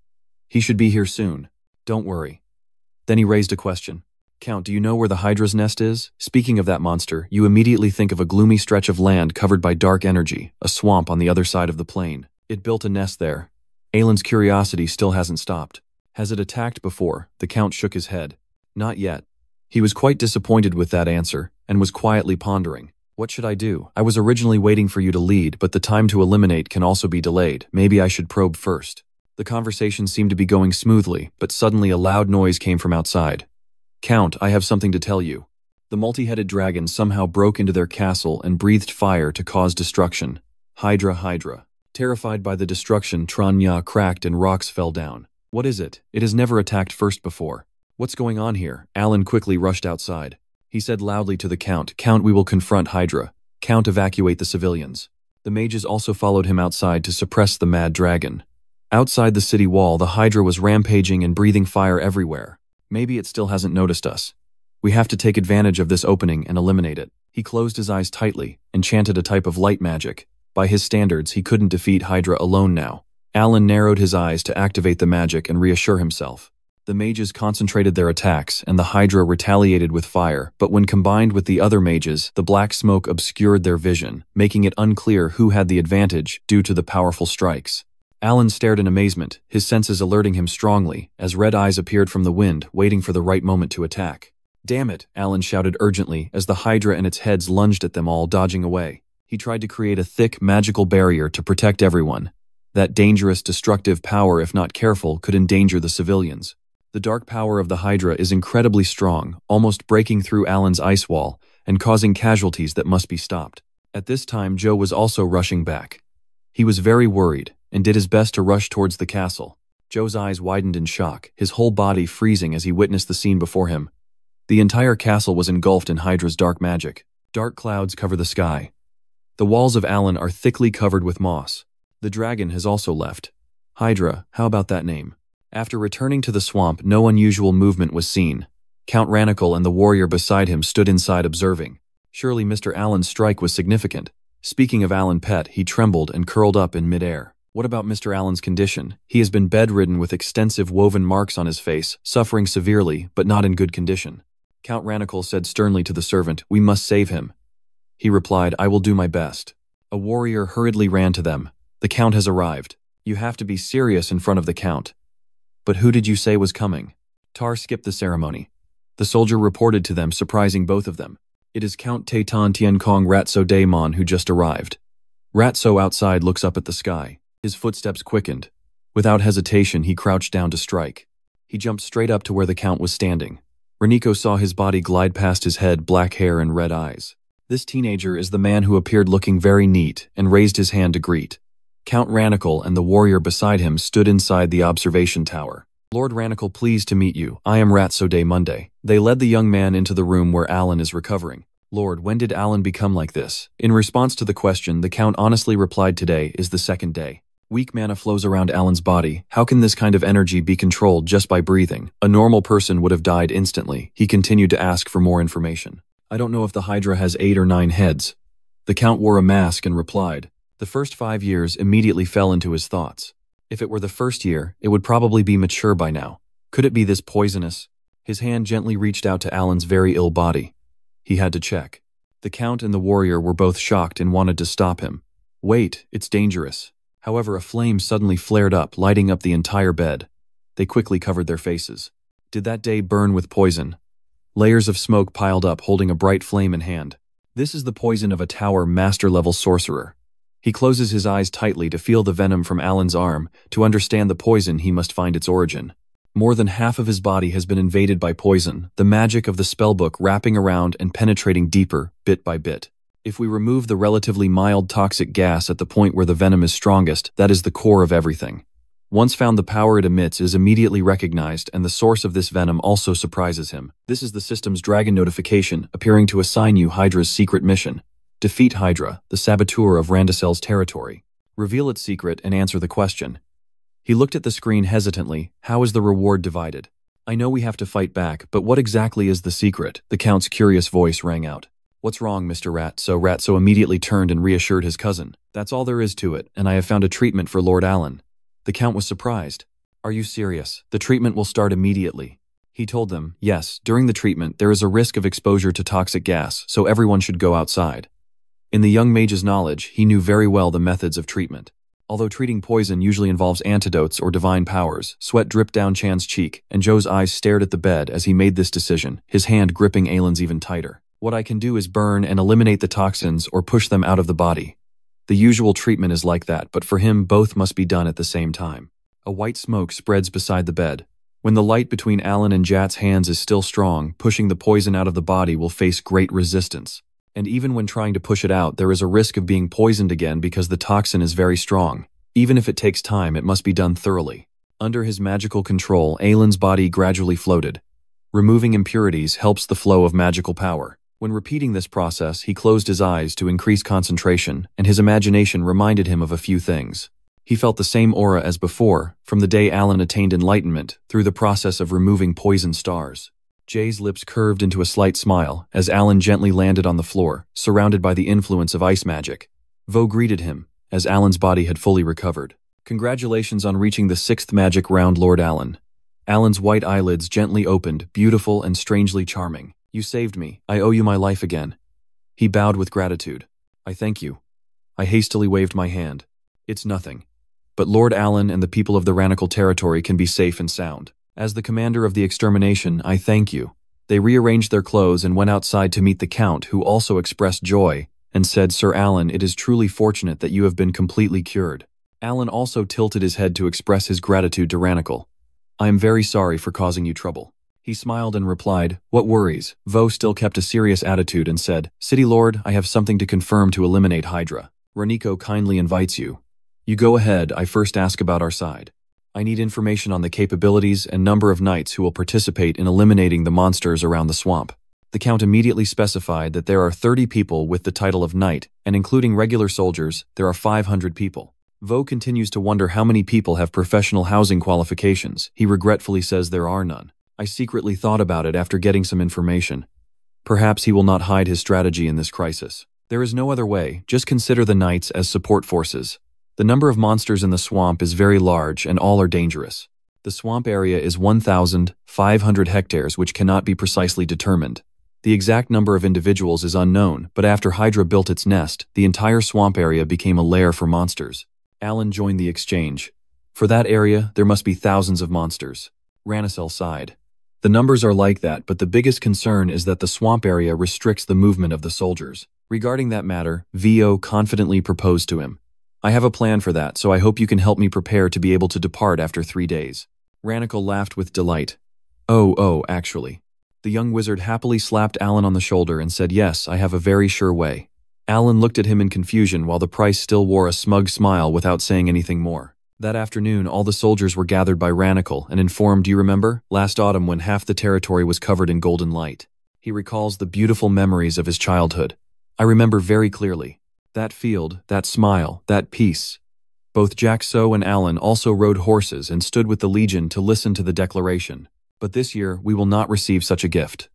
Speaker 1: He should be here soon. Don't worry. Then he raised a question. Count, do you know where the Hydra's nest is? Speaking of that monster, you immediately think of a gloomy stretch of land covered by dark energy, a swamp on the other side of the plain. It built a nest there. Alan's curiosity still hasn't stopped. Has it attacked before? The Count shook his head. Not yet. He was quite disappointed with that answer, and was quietly pondering. What should I do? I was originally waiting for you to lead, but the time to eliminate can also be delayed. Maybe I should probe first. The conversation seemed to be going smoothly, but suddenly a loud noise came from outside. Count, I have something to tell you. The multi-headed dragon somehow broke into their castle and breathed fire to cause destruction. Hydra. Terrified by the destruction, Tranya cracked and rocks fell down. What is it? It has never attacked first before. What's going on here? Alan quickly rushed outside. He said loudly to the Count, Count, we will confront Hydra. Count, evacuate the civilians. The mages also followed him outside to suppress the mad dragon. Outside the city wall, the Hydra was rampaging and breathing fire everywhere. Maybe it still hasn't noticed us. We have to take advantage of this opening and eliminate it. He closed his eyes tightly and chanted a type of light magic. By his standards, he couldn't defeat Hydra alone now. Alan narrowed his eyes to activate the magic and reassure himself. The mages concentrated their attacks, and the Hydra retaliated with fire, but when combined with the other mages, the black smoke obscured their vision, making it unclear who had the advantage due to the powerful strikes. Alan stared in amazement, his senses alerting him strongly, as red eyes appeared from the wind, waiting for the right moment to attack. "Damn it!" Alan shouted urgently as the Hydra and its heads lunged at them all, dodging away. He tried to create a thick, magical barrier to protect everyone. That dangerous, destructive power, if not careful, could endanger the civilians. The dark power of the Hydra is incredibly strong, almost breaking through Alan's ice wall and causing casualties that must be stopped. At this time, Joe was also rushing back. He was very worried and did his best to rush towards the castle. Joe's eyes widened in shock, his whole body freezing as he witnessed the scene before him. The entire castle was engulfed in Hydra's dark magic. Dark clouds cover the sky. The walls of Alan are thickly covered with moss. The dragon has also left. Hydra, how about that name? After returning to the swamp, no unusual movement was seen. Count Ranical and the warrior beside him stood inside observing. Surely Mr. Alan's strike was significant. Speaking of Alan Pet, he trembled and curled up in midair. What about Mr. Alan's condition? He has been bedridden with extensive woven marks on his face, suffering severely, but not in good condition. Count Ranical said sternly to the servant, "We must save him." He replied, "I will do my best." A warrior hurriedly ran to them. "The Count has arrived. You have to be serious in front of the Count." "But who did you say was coming?" Tar skipped the ceremony. The soldier reported to them, surprising both of them. "It is Count Taitan Tiankong Ratso Daemon who just arrived." Ratso outside looks up at the sky. His footsteps quickened. Without hesitation, he crouched down to strike. He jumped straight up to where the Count was standing. Reniko saw his body glide past his head, black hair and red eyes. This teenager is the man who appeared looking very neat and raised his hand to greet. Count Ranical and the warrior beside him stood inside the observation tower. "Lord Ranical, pleased to meet you. I am Ratso Day Monday." They led the young man into the room where Alan is recovering. "Lord, when did Alan become like this?" In response to the question, the Count honestly replied, "Today is the second day. Weak mana flows around Alan's body. How can this kind of energy be controlled just by breathing? A normal person would have died instantly." He continued to ask for more information. "I don't know if the Hydra has 8 or 9 heads." The Count wore a mask and replied. The first 5 years immediately fell into his thoughts. If it were the first year, it would probably be mature by now. Could it be this poisonous? His hand gently reached out to Alan's very ill body. He had to check. The Count and the warrior were both shocked and wanted to stop him. "Wait, it's dangerous." However, a flame suddenly flared up, lighting up the entire bed. They quickly covered their faces. Did that day burn with poison? Layers of smoke piled up, holding a bright flame in hand. This is the poison of a tower master-level sorcerer. He closes his eyes tightly to feel the venom from Alan's arm. To understand the poison, he must find its origin. More than half of his body has been invaded by poison, the magic of the spellbook wrapping around and penetrating deeper, bit by bit. If we remove the relatively mild toxic gas at the point where the venom is strongest, that is the core of everything. Once found, the power it emits is immediately recognized, and the source of this venom also surprises him. This is the system's dragon notification, appearing to assign you Hydra's secret mission. Defeat Hydra, the saboteur of Randacel's territory. Reveal its secret and answer the question. He looked at the screen hesitantly. How is the reward divided? "I know we have to fight back, but what exactly is the secret?" The Count's curious voice rang out. "What's wrong, Mr. Ratso?" Ratso immediately turned and reassured his cousin. "That's all there is to it, and I have found a treatment for Lord Alan." The Count was surprised. "Are you serious? The treatment will start immediately." He told them, "Yes, during the treatment there is a risk of exposure to toxic gas, so everyone should go outside." In the young mage's knowledge, he knew very well the methods of treatment. Although treating poison usually involves antidotes or divine powers, sweat dripped down Chan's cheek, and Joe's eyes stared at the bed as he made this decision, his hand gripping Alan's even tighter. "What I can do is burn and eliminate the toxins or push them out of the body. The usual treatment is like that, but for him both must be done at the same time." A white smoke spreads beside the bed. When the light between Alan and Jat's hands is still strong, pushing the poison out of the body will face great resistance. And even when trying to push it out, there is a risk of being poisoned again because the toxin is very strong. Even if it takes time, it must be done thoroughly. Under his magical control, Alan's body gradually floated. Removing impurities helps the flow of magical power. When repeating this process, he closed his eyes to increase concentration, and his imagination reminded him of a few things. He felt the same aura as before, from the day Alan attained enlightenment, through the process of removing poison stars. Jay's lips curved into a slight smile as Alan gently landed on the floor, surrounded by the influence of ice magic. Vo greeted him, as Alan's body had fully recovered. "Congratulations on reaching the 6th magic round, Lord Alan. Alan's white eyelids gently opened, beautiful and strangely charming. You saved me. I owe you my life again. He bowed with gratitude. I thank you. I hastily waved my hand. It's nothing. But Lord Alan and the people of the Ranical territory can be safe and sound. As the commander of the extermination, I thank you. They rearranged their clothes and went outside to meet the Count, who also expressed joy and said, Sir Alan, it is truly fortunate that you have been completely cured. Alan also tilted his head to express his gratitude to Ranical. I am very sorry for causing you trouble. He smiled and replied, What worries? Vo still kept a serious attitude and said, City Lord, I have something to confirm to eliminate Hydra. Ranico kindly invites you. You go ahead, I first ask about our side. I need information on the capabilities and number of knights who will participate in eliminating the monsters around the swamp. The Count immediately specified that there are 30 people with the title of knight, and including regular soldiers, there are 500 people. Vo continues to wonder how many people have professional housing qualifications. He regretfully says there are none. I secretly thought about it after getting some information. Perhaps he will not hide his strategy in this crisis. There is no other way, just consider the knights as support forces. The number of monsters in the swamp is very large and all are dangerous. The swamp area is 1,500 hectares, which cannot be precisely determined. The exact number of individuals is unknown, but after Hydra built its nest, the entire swamp area became a lair for monsters. Alan joined the exchange. For that area, there must be thousands of monsters. Ranacel sighed. The numbers are like that, but the biggest concern is that the swamp area restricts the movement of the soldiers. Regarding that matter, Vo confidently proposed to him. I have a plan for that, so I hope you can help me prepare to be able to depart after 3 days. Ranical laughed with delight. Actually. The young wizard happily slapped Alan on the shoulder and said, Yes, I have a very sure way. Alan looked at him in confusion while the price still wore a smug smile without saying anything more. That afternoon, all the soldiers were gathered by Ranical and informed, do you remember, last autumn when half the territory was covered in golden light? He recalls the beautiful memories of his childhood. I remember very clearly. That field, that smile, that peace. Both Jack-So and Alan also rode horses and stood with the Legion to listen to the declaration. But this year, we will not receive such a gift.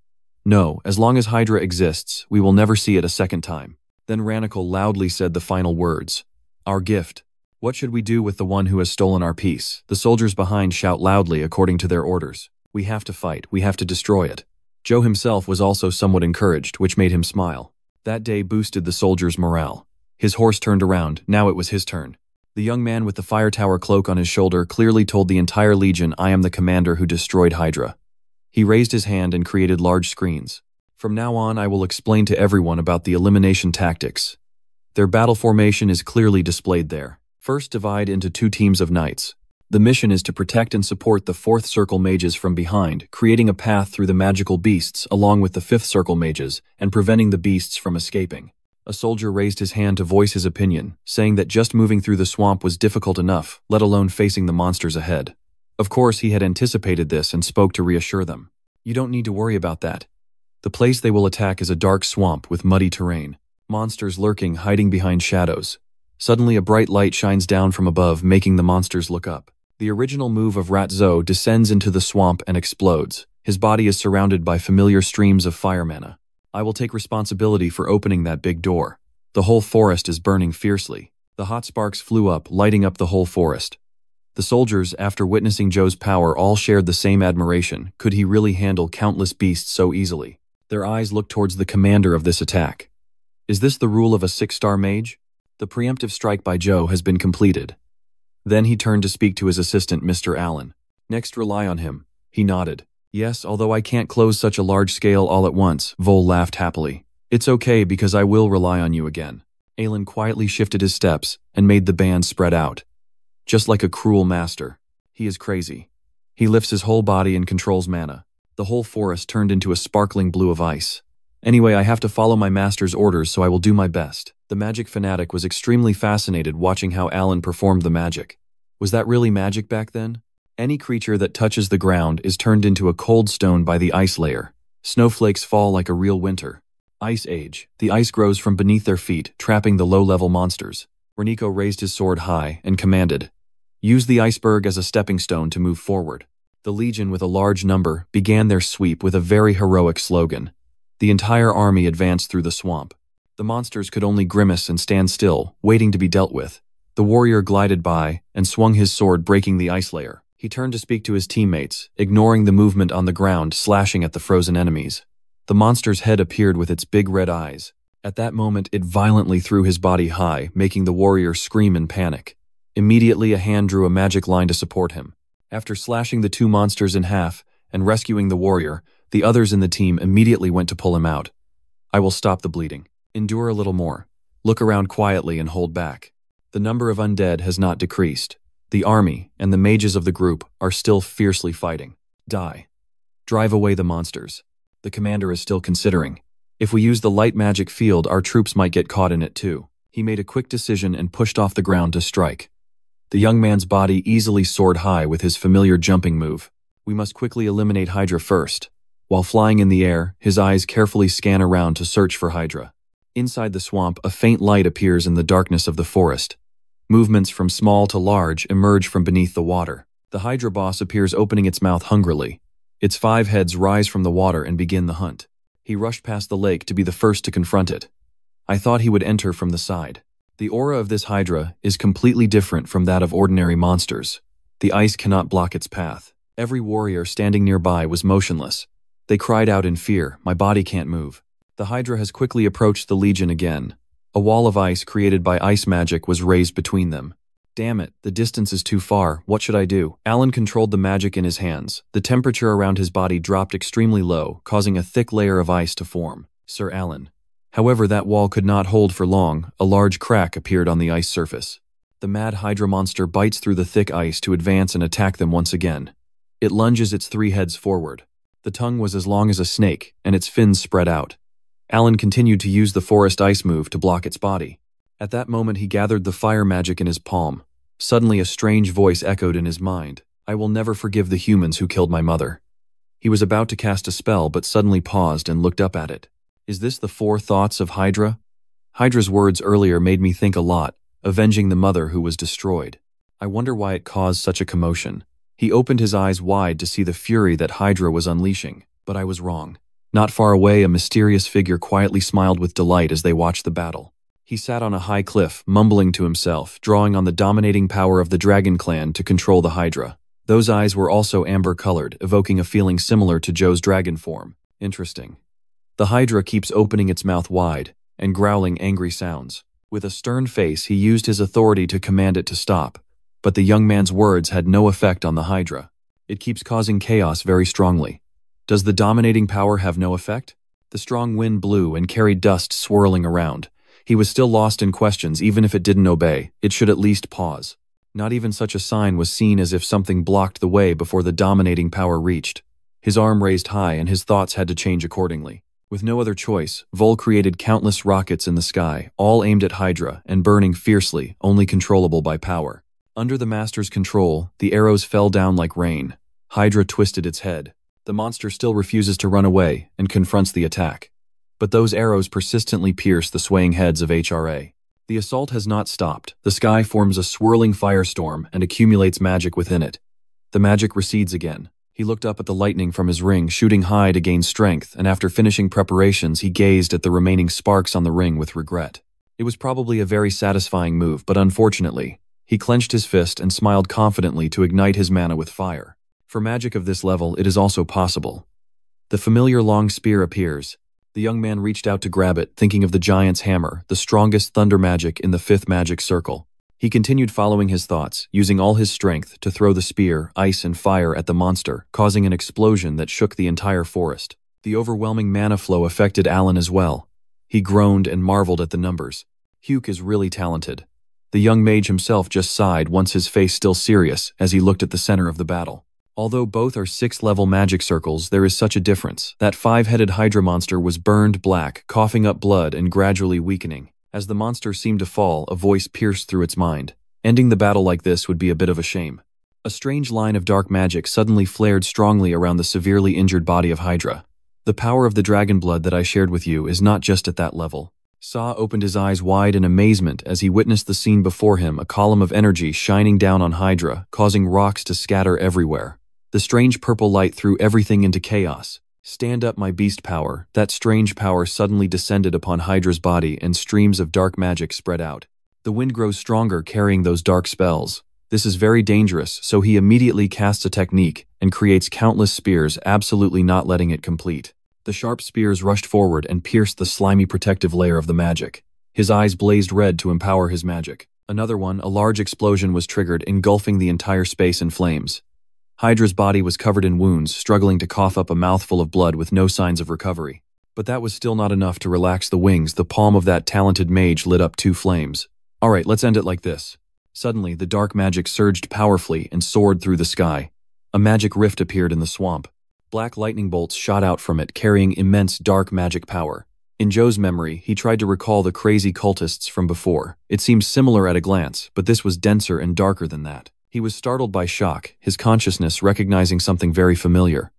Speaker 1: No, as long as Hydra exists, we will never see it a second time. Then Ranical loudly said the final words. Our gift. What should we do with the one who has stolen our peace? The soldiers behind shout loudly according to their orders. We have to fight, we have to destroy it. Joe himself was also somewhat encouraged, which made him smile. That day boosted the soldiers' morale. His horse turned around, now it was his turn. The young man with the fire tower cloak on his shoulder clearly told the entire Legion, I am the commander who destroyed Hydra. He raised his hand and created large screens. From now on, I will explain to everyone about the elimination tactics. Their battle formation is clearly displayed there. First, divide into 2 teams of knights. The mission is to protect and support the 4th circle mages from behind, creating a path through the magical beasts along with the 5th circle mages, and preventing the beasts from escaping. A soldier raised his hand to voice his opinion, saying that just moving through the swamp was difficult enough, let alone facing the monsters ahead. Of course, he had anticipated this and spoke to reassure them. You don't need to worry about that. The place they will attack is a dark swamp with muddy terrain. Monsters lurking, hiding behind shadows. Suddenly a bright light shines down from above, making the monsters look up. The original move of Rat-Zo descends into the swamp and explodes. His body is surrounded by familiar streams of fire mana. I will take responsibility for opening that big door. The whole forest is burning fiercely. The hot sparks flew up, lighting up the whole forest. The soldiers, after witnessing Joe's power, all shared the same admiration. Could he really handle countless beasts so easily? Their eyes looked towards the commander of this attack. Is this the rule of a 6-star mage? The preemptive strike by Joe has been completed. Then he turned to speak to his assistant, Mr. Allen. Next, rely on him. He nodded. Yes, although I can't close such a large scale all at once, Vol laughed happily. It's okay because I will rely on you again. Alan quietly shifted his steps and made the band spread out. Just like a cruel master. He is crazy. He lifts his whole body and controls mana. The whole forest turned into a sparkling blue of ice. Anyway, I have to follow my master's orders, so I will do my best. The magic fanatic was extremely fascinated watching how Alan performed the magic. Was that really magic back then? Any creature that touches the ground is turned into a cold stone by the ice layer. Snowflakes fall like a real winter. Ice Age. The ice grows from beneath their feet, trapping the low-level monsters. Ranico raised his sword high and commanded, use the iceberg as a stepping stone to move forward. The Legion, with a large number, began their sweep with a very heroic slogan. The entire army advanced through the swamp. The monsters could only grimace and stand still, waiting to be dealt with. The warrior glided by and swung his sword, breaking the ice layer. He turned to speak to his teammates, ignoring the movement on the ground, slashing at the frozen enemies. The monster's head appeared with its big red eyes. At that moment, it violently threw his body high, making the warrior scream in panic. Immediately, a hand drew a magic line to support him. After slashing the two monsters in half and rescuing the warrior, the others in the team immediately went to pull him out. I will stop the bleeding. Endure a little more. Look around quietly and hold back. The number of undead has not decreased. The army and the mages of the group are still fiercely fighting. Die. Drive away the monsters. The commander is still considering. If we use the light magic field, our troops might get caught in it too. He made a quick decision and pushed off the ground to strike. The young man's body easily soared high with his familiar jumping move. We must quickly eliminate Hydra first. While flying in the air, his eyes carefully scan around to search for Hydra. Inside the swamp, a faint light appears in the darkness of the forest. Movements from small to large emerge from beneath the water. The Hydra boss appears, opening its mouth hungrily. Its 5 heads rise from the water and begin the hunt. He rushed past the lake to be the first to confront it. I thought he would enter from the side. The aura of this Hydra is completely different from that of ordinary monsters. The ice cannot block its path. Every warrior standing nearby was motionless. They cried out in fear, "My body can't move." The Hydra has quickly approached the Legion again. A wall of ice created by ice magic was raised between them. Damn it, the distance is too far. What should I do? Alan controlled the magic in his hands. The temperature around his body dropped extremely low, causing a thick layer of ice to form. Sir Alan. However, that wall could not hold for long. A large crack appeared on the ice surface. The mad Hydra monster bites through the thick ice to advance and attack them once again. It lunges its 3 heads forward. The tongue was as long as a snake, and its fins spread out. Alan continued to use the forest ice move to block its body. At that moment, he gathered the fire magic in his palm. Suddenly, a strange voice echoed in his mind. I will never forgive the humans who killed my mother. He was about to cast a spell, but suddenly paused and looked up at it. Is this the 4 thoughts of Hydra? Hydra's words earlier made me think a lot, avenging the mother who was destroyed. I wonder why it caused such a commotion. He opened his eyes wide to see the fury that Hydra was unleashing, but I was wrong. Not far away, a mysterious figure quietly smiled with delight as they watched the battle. He sat on a high cliff, mumbling to himself, drawing on the dominating power of the Dragon Clan to control the Hydra. Those eyes were also amber-colored, evoking a feeling similar to Joe's dragon form. Interesting. The Hydra keeps opening its mouth wide and growling angry sounds. With a stern face, he used his authority to command it to stop. But the young man's words had no effect on the Hydra. It keeps causing chaos very strongly. Does the dominating power have no effect? The strong wind blew and carried dust swirling around. He was still lost in questions. Even if it didn't obey, it should at least pause. Not even such a sign was seen, as if something blocked the way before the dominating power reached. His arm raised high and his thoughts had to change accordingly. With no other choice, Vol created countless rockets in the sky, all aimed at Hydra and burning fiercely, only controllable by power. Under the Master's control, the arrows fell down like rain. Hydra twisted its head. The monster still refuses to run away and confronts the attack. But those arrows persistently pierce the swaying heads of HRA. The assault has not stopped. The sky forms a swirling firestorm and accumulates magic within it. The magic recedes again. He looked up at the lightning from his ring, shooting high to gain strength, and after finishing preparations, he gazed at the remaining sparks on the ring with regret. It was probably a very satisfying move, but unfortunately, he clenched his fist and smiled confidently to ignite his mana with fire. For magic of this level, it is also possible. The familiar long spear appears. The young man reached out to grab it, thinking of the giant's hammer, the strongest thunder magic in the 5th magic circle. He continued following his thoughts, using all his strength to throw the spear, ice and fire at the monster, causing an explosion that shook the entire forest. The overwhelming mana flow affected Alan as well. He groaned and marveled at the numbers. Hugh is really talented. The young mage himself just sighed, once his face still serious, as he looked at the center of the battle. Although both are 6th-level magic circles, there is such a difference. That 5-headed Hydra monster was burned black, coughing up blood and gradually weakening. As the monster seemed to fall, a voice pierced through its mind. Ending the battle like this would be a bit of a shame. A strange line of dark magic suddenly flared strongly around the severely injured body of Hydra. The power of the dragon blood that I shared with you is not just at that level. Sa opened his eyes wide in amazement as he witnessed the scene before him, a column of energy shining down on Hydra, causing rocks to scatter everywhere. The strange purple light threw everything into chaos. Stand up, my beast power. That strange power suddenly descended upon Hydra's body and streams of dark magic spread out. The wind grows stronger, carrying those dark spells. This is very dangerous, so he immediately casts a technique and creates countless spears, absolutely not letting it complete. The sharp spears rushed forward and pierced the slimy protective layer of the magic. His eyes blazed red to empower his magic. Another one, a large explosion was triggered, engulfing the entire space in flames. Hydra's body was covered in wounds, struggling to cough up a mouthful of blood with no signs of recovery. But that was still not enough to relax the wings. The palm of that talented mage lit up 2 flames. Alright, let's end it like this. Suddenly, the dark magic surged powerfully and soared through the sky. A magic rift appeared in the swamp. Black lightning bolts shot out from it, carrying immense dark magic power. In Joe's memory, he tried to recall the crazy cultists from before. It seemed similar at a glance, but this was denser and darker than that. He was startled by shock, his consciousness recognizing something very familiar.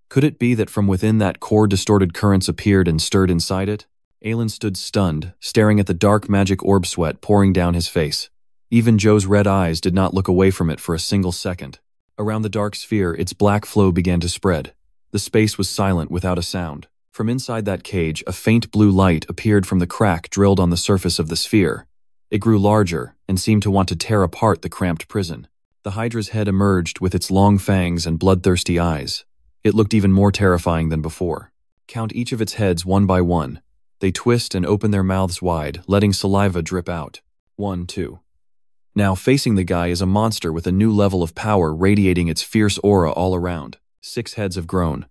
Speaker 1: Could it be that from within that core distorted currents appeared and stirred inside it? Aelin stood stunned, staring at the dark magic orb, sweat pouring down his face. Even Joe's red eyes did not look away from it for a single second. Around the dark sphere, its black flow began to spread. The space was silent without a sound. From inside that cage, a faint blue light appeared from the crack drilled on the surface of the sphere. It grew larger and seemed to want to tear apart the cramped prison. The Hydra's head emerged with its long fangs and bloodthirsty eyes. It looked even more terrifying than before. Count each of its heads one by one. They twist and open their mouths wide, letting saliva drip out. 1, 2. Now facing the guy is a monster with a new level of power radiating its fierce aura all around. 6 heads have grown.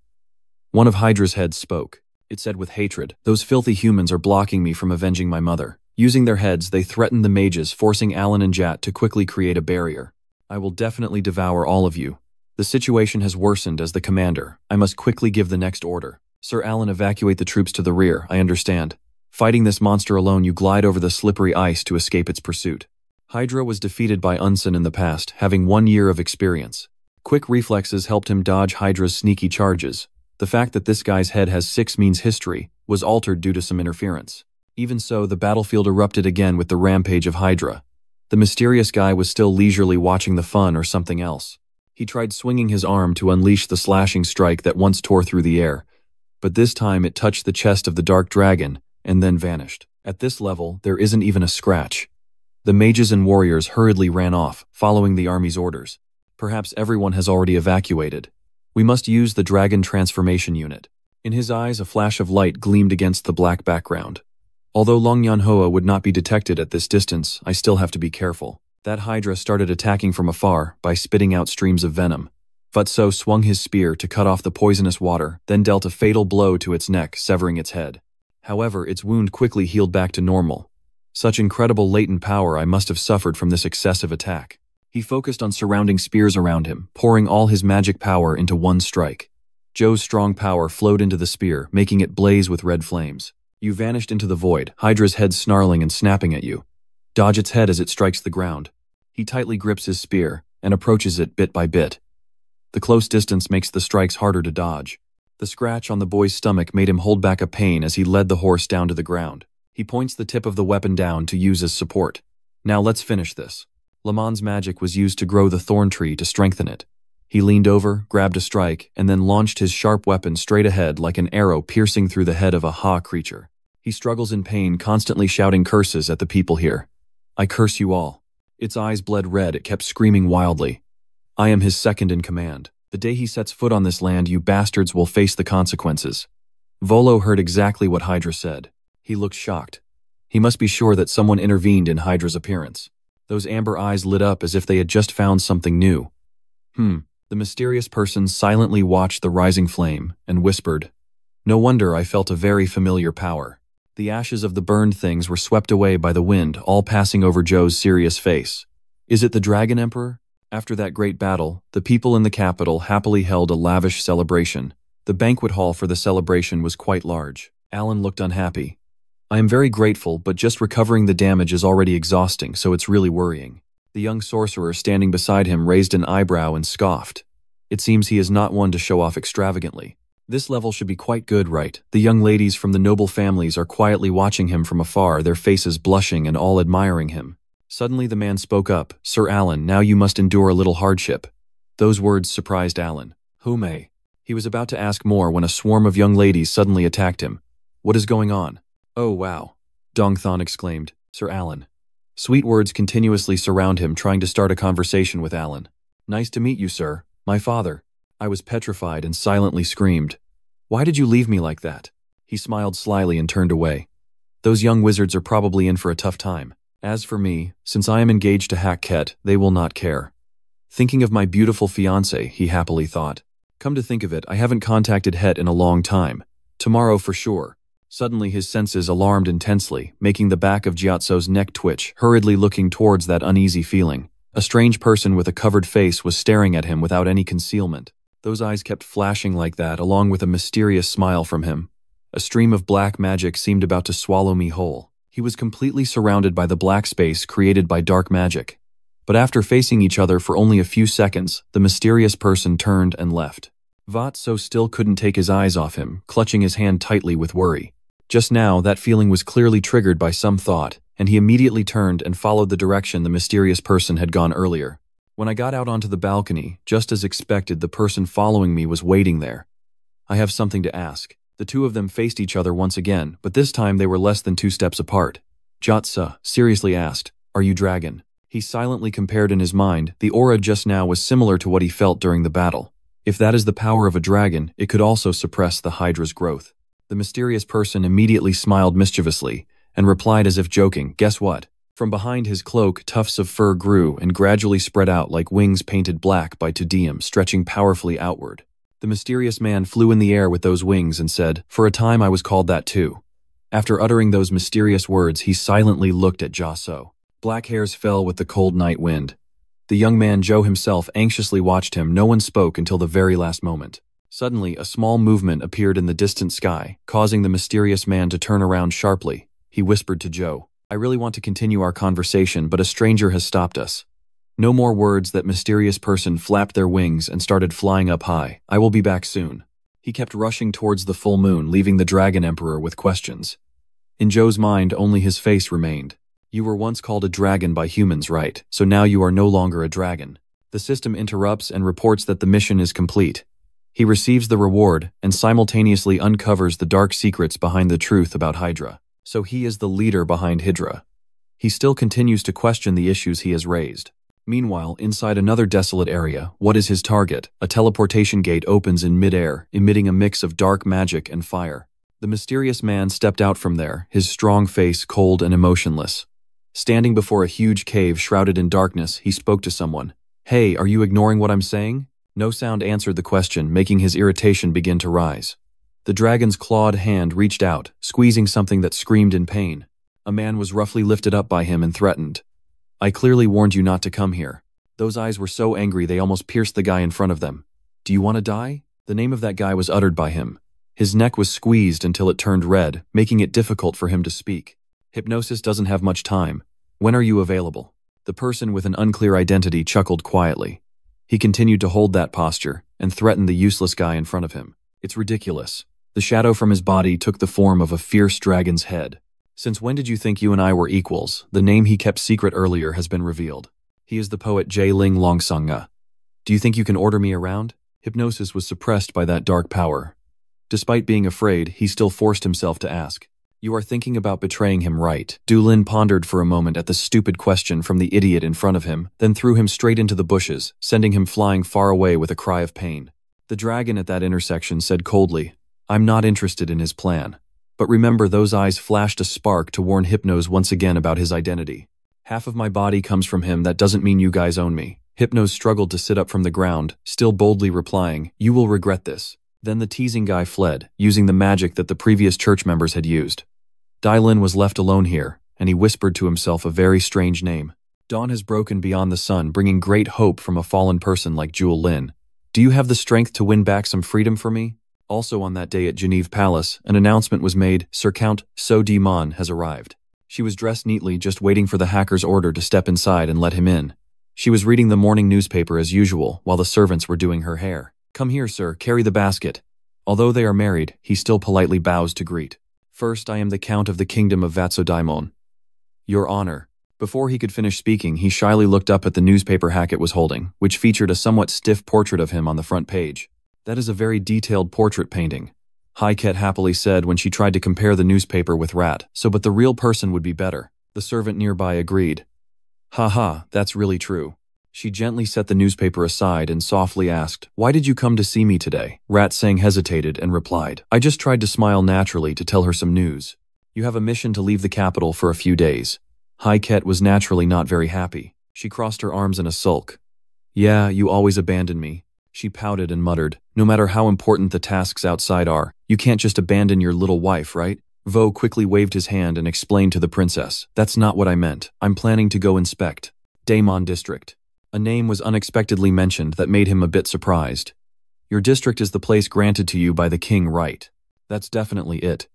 Speaker 1: One of Hydra's heads spoke. It said with hatred, "Those filthy humans are blocking me from avenging my mother." Using their heads, they threatened the mages, forcing Alan and Jat to quickly create a barrier. "I will definitely devour all of you. The situation has worsened. As the commander, I must quickly give the next order. Sir Alan, evacuate the troops to the rear, I understand. Fighting this monster alone, you glide over the slippery ice to escape its pursuit." Hydra was defeated by Unsen in the past, having 1 year of experience. Quick reflexes helped him dodge Hydra's sneaky charges. The fact that this guy's head has 6 means history was altered due to some interference. Even so, the battlefield erupted again with the rampage of Hydra. The mysterious guy was still leisurely watching the fun, or something else. He tried swinging his arm to unleash the slashing strike that once tore through the air, but this time it touched the chest of the dark dragon and then vanished. At this level, there isn't even a scratch. The mages and warriors hurriedly ran off, following the army's orders. Perhaps everyone has already evacuated. We must use the dragon transformation unit. In his eyes, a flash of light gleamed against the black background. Although Long Yan Hoa would not be detected at this distance, I still have to be careful. That Hydra started attacking from afar by spitting out streams of venom. Futso swung his spear to cut off the poisonous water, then dealt a fatal blow to its neck, severing its head. However, its wound quickly healed back to normal. Such incredible latent power I must have suffered from this excessive attack. He focused on surrounding spears around him, pouring all his magic power into one strike. Joe's strong power flowed into the spear, making it blaze with red flames. You vanished into the void, Hydra's head snarling and snapping at you. Dodge its head as it strikes the ground. He tightly grips his spear and approaches it bit by bit. The close distance makes the strikes harder to dodge. The scratch on the boy's stomach made him hold back a pain as he led the horse down to the ground. He points the tip of the weapon down to use as support. Now let's finish this. Lamon's magic was used to grow the thorn tree to strengthen it. He leaned over, grabbed a strike, and then launched his sharp weapon straight ahead like an arrow piercing through the head of a Ha creature. He struggles in pain, constantly shouting curses at the people here. "I curse you all." Its eyes bled red, it kept screaming wildly. "I am his second in command. The day he sets foot on this land, you bastards will face the consequences." Volo heard exactly what Hydra said. He looked shocked. He must be sure that someone intervened in Hydra's appearance. Those amber eyes lit up as if they had just found something new. The mysterious person silently watched the rising flame and whispered, "No wonder I felt a very familiar power." The ashes of the burned things were swept away by the wind, all passing over Joe's serious face. Is it the Dragon Emperor? After that great battle, the people in the capital happily held a lavish celebration. The banquet hall for the celebration was quite large. Alan looked unhappy. "I am very grateful, but just recovering the damage is already exhausting, so it's really worrying." The young sorcerer standing beside him raised an eyebrow and scoffed. It seems he is not one to show off extravagantly. This level should be quite good, right? The young ladies from the noble families are quietly watching him from afar, their faces blushing and all admiring him. Suddenly the man spoke up, "Sir Alan, now you must endure a little hardship." Those words surprised Alan. "Who may?" He was about to ask more when a swarm of young ladies suddenly attacked him. "What is going on?" "Oh wow," Dongthon exclaimed. "Sir Alan." Sweet words continuously surround him, trying to start a conversation with Alan. Nice to meet you, sir. My father. I was petrified and silently screamed. Why did you leave me like that? He smiled slyly and turned away. Those young wizards are probably in for a tough time. As for me, since I am engaged to Hackett, they will not care. Thinking of my beautiful fiancée, he happily thought. Come to think of it, I haven't contacted Het in a long time. Tomorrow for sure. Suddenly his senses alarmed intensely, making the back of Gyatso's neck twitch, hurriedly looking towards that uneasy feeling. A strange person with a covered face was staring at him without any concealment. Those eyes kept flashing like that, along with a mysterious smile from him. A stream of black magic seemed about to swallow me whole. He was completely surrounded by the black space created by dark magic. But after facing each other for only a few seconds, the mysterious person turned and left. Vatso still couldn't take his eyes off him, clutching his hand tightly with worry. Just now, that feeling was clearly triggered by some thought, and he immediately turned and followed the direction the mysterious person had gone earlier. When I got out onto the balcony, just as expected, the person following me was waiting there. I have something to ask. The two of them faced each other once again, but this time they were less than 2 steps apart. Gyatso seriously asked, Are you dragon? He silently compared in his mind. The aura just now was similar to what he felt during the battle. If that is the power of a dragon, it could also suppress the Hydra's growth. The mysterious person immediately smiled mischievously and replied as if joking, Guess what? From behind his cloak, tufts of fur grew and gradually spread out like wings painted black by Tudium, stretching powerfully outward. The mysterious man flew in the air with those wings and said, For a time I was called that too. After uttering those mysterious words, he silently looked at Gyatso. Black hairs fell with the cold night wind. The young man Joe himself anxiously watched him. No one spoke until the very last moment. Suddenly, a small movement appeared in the distant sky, causing the mysterious man to turn around sharply. He whispered to Joe, I really want to continue our conversation, but a stranger has stopped us. No more words. That mysterious person flapped their wings and started flying up high. I will be back soon. He kept rushing towards the full moon, leaving the Dragon Emperor with questions. In Joe's mind, only his face remained. You were once called a dragon by humans, right? So now you are no longer a dragon. The system interrupts and reports that the mission is complete. He receives the reward and simultaneously uncovers the dark secrets behind the truth about Hydra. So he is the leader behind Hydra. He still continues to question the issues he has raised. Meanwhile, inside another desolate area, what is his target? A teleportation gate opens in midair, emitting a mix of dark magic and fire. The mysterious man stepped out from there, his strong face cold and emotionless. Standing before a huge cave shrouded in darkness, he spoke to someone. Hey, are you ignoring what I'm saying? No sound answered the question, making his irritation begin to rise. The dragon's clawed hand reached out, squeezing something that screamed in pain. A man was roughly lifted up by him and threatened. I clearly warned you not to come here. Those eyes were so angry they almost pierced the guy in front of them. Do you want to die? The name of that guy was uttered by him. His neck was squeezed until it turned red, making it difficult for him to speak. Hypnosis doesn't have much time. When are you available? The person with an unclear identity chuckled quietly. He continued to hold that posture and threatened the useless guy in front of him. It's ridiculous. The shadow from his body took the form of a fierce dragon's head. Since when did you think you and I were equals? The name he kept secret earlier has been revealed. He is the poet J. Ling Longsanga. Do you think you can order me around? Hypnosis was suppressed by that dark power. Despite being afraid, he still forced himself to ask. You are thinking about betraying him, right? Dulin pondered for a moment at the stupid question from the idiot in front of him, then threw him straight into the bushes, sending him flying far away with a cry of pain. The dragon at that intersection said coldly, I'm not interested in his plan. But remember, those eyes flashed a spark to warn Hypnos once again about his identity. Half of my body comes from him, that doesn't mean you guys own me. Hypnos struggled to sit up from the ground, still boldly replying, You will regret this. Then the teasing guy fled, using the magic that the previous church members had used. Dylin was left alone here, and he whispered to himself a very strange name. Dawn has broken beyond the sun, bringing great hope from a fallen person like Jewel Lin. Do you have the strength to win back some freedom for me? Also on that day at Geneve Palace, an announcement was made, Sir Count So Di Mon has arrived. She was dressed neatly, just waiting for the hacker's order to step inside and let him in. She was reading the morning newspaper as usual, while the servants were doing her hair. Come here, sir, carry the basket. Although they are married, he still politely bows to greet. First, I am the Count of the Kingdom of Vatsodaimon. Your Honor. Before he could finish speaking, he shyly looked up at the newspaper Hackett was holding, which featured a somewhat stiff portrait of him on the front page. That is a very detailed portrait painting. Hackett happily said when she tried to compare the newspaper with Rat, but the real person would be better. The servant nearby agreed. Haha, that's really true. She gently set the newspaper aside and softly asked, "Why did you come to see me today?" Rat Sang hesitated and replied, "I just tried to smile naturally to tell her some news. You have a mission to leave the capital for a few days." Ket was naturally not very happy. She crossed her arms in a sulk. "Yeah, you always abandon me." She pouted and muttered, "No matter how important the tasks outside are, you can't just abandon your little wife, right?" Vo quickly waved his hand and explained to the princess, "That's not what I meant. I'm planning to go inspect Daemon District." A name was unexpectedly mentioned that made him a bit surprised. "Your district is the place granted to you by the king, right?" "That's definitely it."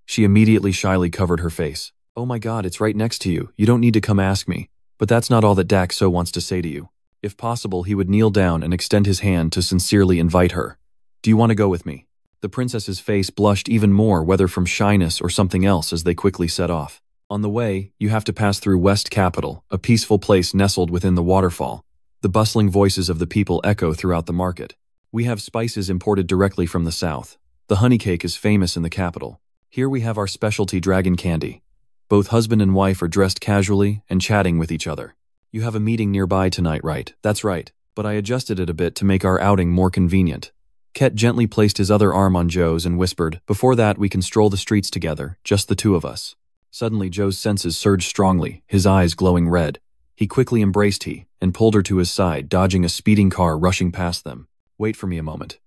Speaker 1: She immediately shyly covered her face. "Oh my god, it's right next to you. You don't need to come ask me." But that's not all that Daxo wants to say to you. If possible, he would kneel down and extend his hand to sincerely invite her. "Do you want to go with me?" The princess's face blushed even more, whether from shyness or something else, as they quickly set off. On the way, you have to pass through West Capital, a peaceful place nestled within the waterfall. The bustling voices of the people echo throughout the market. We have spices imported directly from the south. The honey cake is famous in the capital. Here we have our specialty dragon candy. Both husband and wife are dressed casually and chatting with each other. "You have a meeting nearby tonight, right?" "That's right, but I adjusted it a bit to make our outing more convenient." Ket gently placed his other arm on Joe's and whispered, "Before that, we can stroll the streets together, just the two of us." Suddenly, Joe's senses surged strongly, his eyes glowing red. He quickly embraced her and pulled her to his side, dodging a speeding car rushing past them. "Wait for me a moment."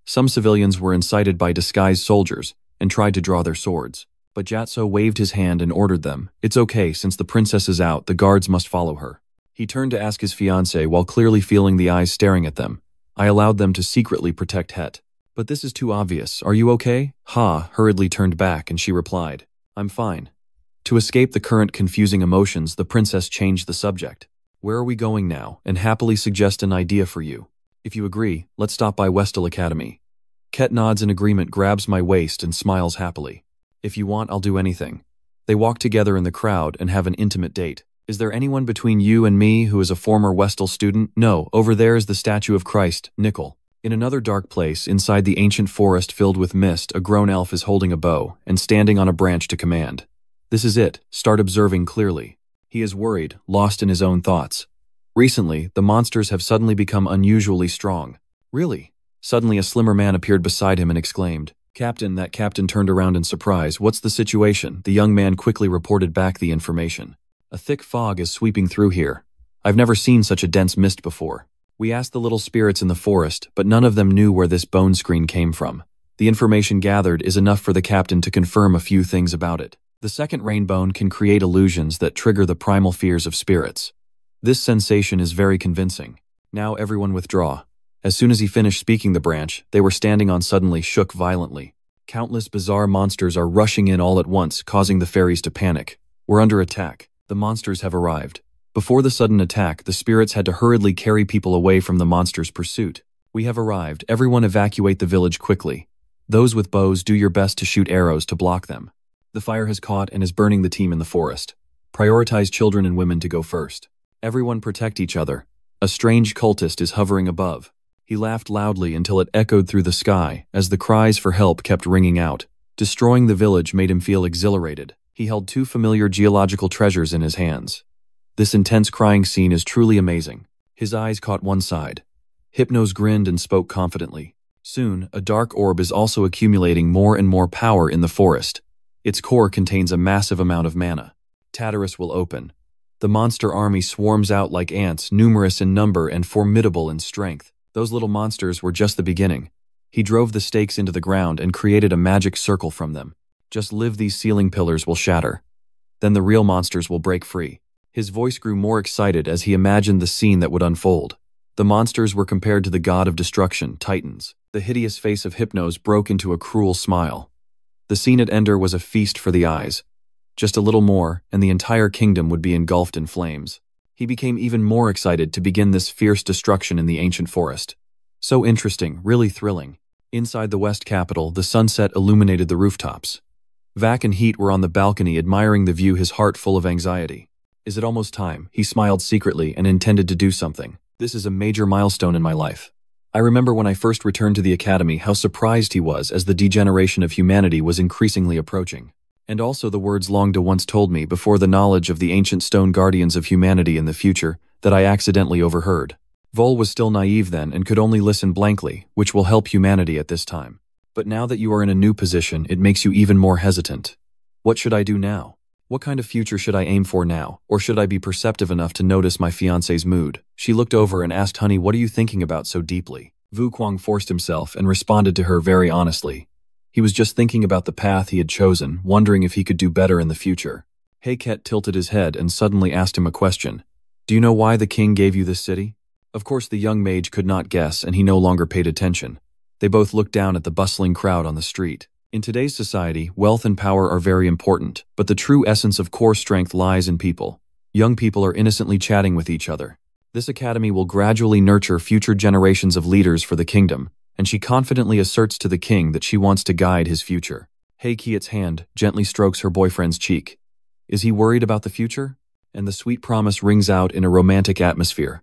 Speaker 1: Some civilians were incited by disguised soldiers and tried to draw their swords. But Jatso waved his hand and ordered them, "It's okay, since the princess is out, the guards must follow her." He turned to ask his fiancée while clearly feeling the eyes staring at them. "I allowed them to secretly protect Het. But this is too obvious. Are you okay?" Ha hurriedly turned back and she replied, "I'm fine." To escape the current confusing emotions, the princess changed the subject. "Where are we going now?" and happily suggest an idea for you. "If you agree, let's stop by Westel Academy." Ket nods in agreement, grabs my waist and smiles happily. "If you want, I'll do anything." They walk together in the crowd and have an intimate date. "Is there anyone between you and me who is a former Westel student?" "No, over there is the statue of Christ, Nickel." In another dark place, inside the ancient forest filled with mist, a grown elf is holding a bow and standing on a branch to command. "This is it. Start observing clearly." He is worried, lost in his own thoughts. Recently, the monsters have suddenly become unusually strong. "Really?" Suddenly a slimmer man appeared beside him and exclaimed, "Captain." That captain turned around in surprise. "What's the situation?" The young man quickly reported back the information. "A thick fog is sweeping through here. I've never seen such a dense mist before. We asked the little spirits in the forest, but none of them knew where this bone screen came from. The information gathered is enough for the captain to confirm a few things about it. The second rainbone can create illusions that trigger the primal fears of spirits. This sensation is very convincing. Now everyone withdraw." As soon as he finished speaking, the branch they were standing on suddenly shook violently. Countless bizarre monsters are rushing in all at once, causing the fairies to panic. "We're under attack. The monsters have arrived." Before the sudden attack, the spirits had to hurriedly carry people away from the monsters' pursuit. "We have arrived. Everyone evacuate the village quickly. Those with bows, do your best to shoot arrows to block them. The fire has caught and is burning the team in the forest. Prioritize children and women to go first. Everyone protect each other. A strange cultist is hovering above." He laughed loudly until it echoed through the sky as the cries for help kept ringing out. Destroying the village made him feel exhilarated. He held two familiar geological treasures in his hands. This intense crying scene is truly amazing. His eyes caught one side. Hypnos grinned and spoke confidently. Soon, a dark orb is also accumulating more and more power in the forest. Its core contains a massive amount of mana. Tartarus will open. The monster army swarms out like ants, numerous in number and formidable in strength. Those little monsters were just the beginning. He drove the stakes into the ground and created a magic circle from them. "Just live, these ceiling pillars will shatter. Then the real monsters will break free." His voice grew more excited as he imagined the scene that would unfold. The monsters were compared to the god of destruction, Titans. The hideous face of Hypnos broke into a cruel smile. The scene at Ender was a feast for the eyes. Just a little more, and the entire kingdom would be engulfed in flames. He became even more excited to begin this fierce destruction in the ancient forest. So interesting, really thrilling. Inside the West Capital, the sunset illuminated the rooftops. Vac and Heat were on the balcony admiring the view, his heart full of anxiety. "Is it almost time?" He smiled secretly and intended to do something. "This is a major milestone in my life." I remember when I first returned to the academy how surprised he was as the degeneration of humanity was increasingly approaching. And also the words Longda once told me before the knowledge of the ancient stone guardians of humanity in the future that I accidentally overheard. Vol was still naive then and could only listen blankly, which will help humanity at this time. But now that you are in a new position, it makes you even more hesitant. What should I do now? What kind of future should I aim for now, or should I be perceptive enough to notice my fiancé's mood? She looked over and asked, "Honey, what are you thinking about so deeply?" Vu Kuang forced himself and responded to her very honestly. He was just thinking about the path he had chosen, wondering if he could do better in the future. Heiket tilted his head and suddenly asked him a question. "Do you know why the king gave you this city?" Of course the young mage could not guess, and he no longer paid attention. They both looked down at the bustling crowd on the street. In today's society, wealth and power are very important, but the true essence of core strength lies in people. Young people are innocently chatting with each other. This academy will gradually nurture future generations of leaders for the kingdom, and she confidently asserts to the king that she wants to guide his future. Heikiat's hand gently strokes her boyfriend's cheek. Is he worried about the future? And the sweet promise rings out in a romantic atmosphere.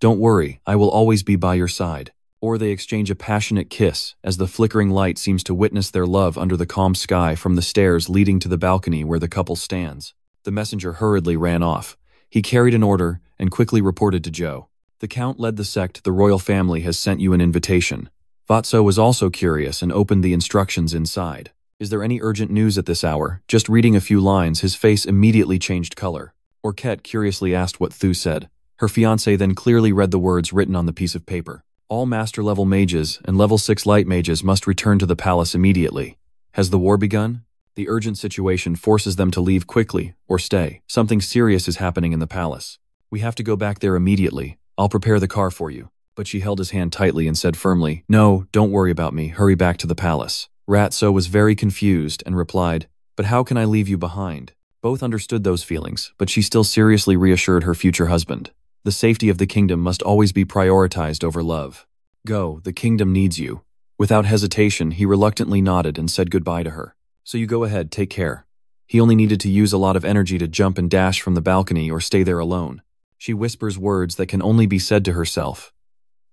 Speaker 1: Don't worry, I will always be by your side. Or they exchange a passionate kiss as the flickering light seems to witness their love under the calm sky from the stairs leading to the balcony where the couple stands. The messenger hurriedly ran off. He carried an order and quickly reported to Joe. The count led the sect. The royal family has sent you an invitation. Vatso was also curious and opened the instructions inside. Is there any urgent news at this hour? Just reading a few lines, his face immediately changed color. Orket curiously asked what Thu said. Her fiancé then clearly read the words written on the piece of paper. All master-level mages and level 6 light mages must return to the palace immediately. Has the war begun? The urgent situation forces them to leave quickly or stay. Something serious is happening in the palace. We have to go back there immediately. I'll prepare the car for you. But she held his hand tightly and said firmly, No, don't worry about me. Hurry back to the palace. Ratso was very confused and replied, But how can I leave you behind? Both understood those feelings, but she still seriously reassured her future husband. The safety of the kingdom must always be prioritized over love. Go, the kingdom needs you. Without hesitation, he reluctantly nodded and said goodbye to her. So you go ahead, take care. He only needed to use a lot of energy to jump and dash from the balcony or stay there alone. She whispers words that can only be said to herself.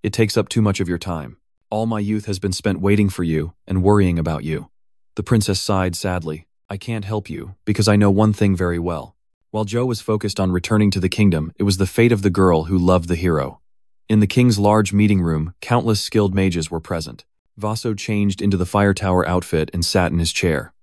Speaker 1: It takes up too much of your time. All my youth has been spent waiting for you and worrying about you. The princess sighed sadly. I can't help you, because I know one thing very well. While Joe was focused on returning to the kingdom, it was the fate of the girl who loved the hero. In the king's large meeting room, countless skilled mages were present. Vaso changed into the fire tower outfit and sat in his chair.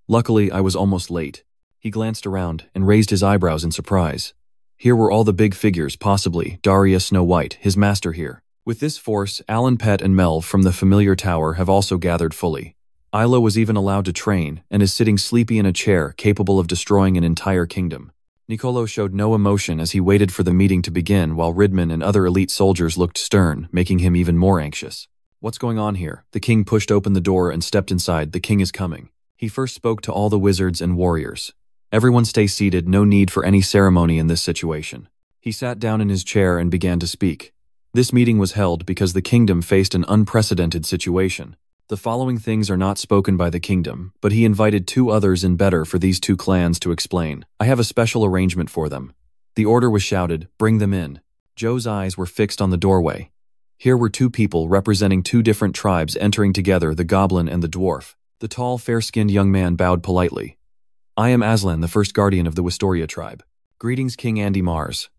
Speaker 1: Luckily, I was almost late. He glanced around and raised his eyebrows in surprise. Here were all the big figures, possibly Daria Snow White, his master here. With this force, Alan Pet and Mel from the familiar tower have also gathered fully. Isla was even allowed to train and is sitting sleepy in a chair capable of destroying an entire kingdom. Nicolo showed no emotion as he waited for the meeting to begin while Ridman and other elite soldiers looked stern, making him even more anxious. What's going on here? The king pushed open the door and stepped inside. The king is coming. He first spoke to all the wizards and warriors. Everyone stay seated, no need for any ceremony in this situation. He sat down in his chair and began to speak. This meeting was held because the kingdom faced an unprecedented situation. The following things are not spoken by the kingdom, but he invited 2 others in better for these 2 clans to explain. I have a special arrangement for them. The order was shouted, bring them in. Joe's eyes were fixed on the doorway. Here were 2 people representing 2 different tribes entering together, the goblin and the dwarf. The tall, fair-skinned young man bowed politely. I am Aslan, the first guardian of the Wistoria tribe. Greetings, King Andy Mars.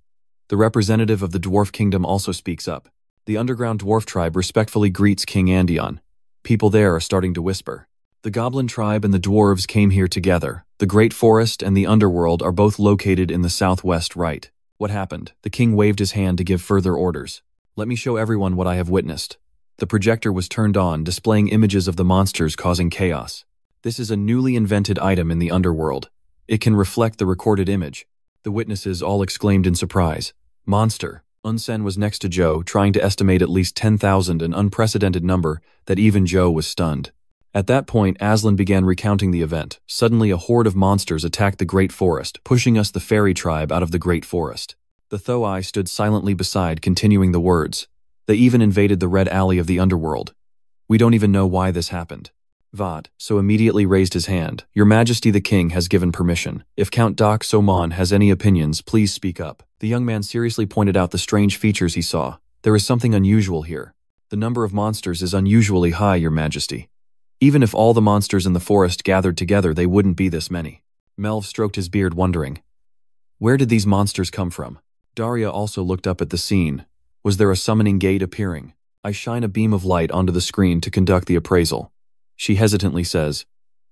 Speaker 1: The representative of the dwarf kingdom also speaks up. The underground dwarf tribe respectfully greets King Andion. People there are starting to whisper. The goblin tribe and the dwarves came here together. The great forest and the underworld are both located in the southwest right. What happened? The king waved his hand to give further orders. Let me show everyone what I have witnessed. The projector was turned on, displaying images of the monsters causing chaos. This is a newly invented item in the underworld. It can reflect the recorded image. The witnesses all exclaimed in surprise. Monster. Unsen was next to Joe, trying to estimate at least 10,000, an unprecedented number that even Joe was stunned. At that point, Aslan began recounting the event. Suddenly, a horde of monsters attacked the Great Forest, pushing us the fairy tribe out of the Great Forest. The Thoai stood silently beside, continuing the words. They even invaded the Red Alley of the underworld. We don't even know why this happened. Vod so immediately raised his hand. Your Majesty the King has given permission. If Count Dak Somon has any opinions, please speak up. The young man seriously pointed out the strange features he saw. There is something unusual here. The number of monsters is unusually high, Your Majesty. Even if all the monsters in the forest gathered together, they wouldn't be this many. Melv stroked his beard, wondering, where did these monsters come from? Daria also looked up at the scene. Was there a summoning gate appearing? I shine a beam of light onto the screen to conduct the appraisal. She hesitantly says,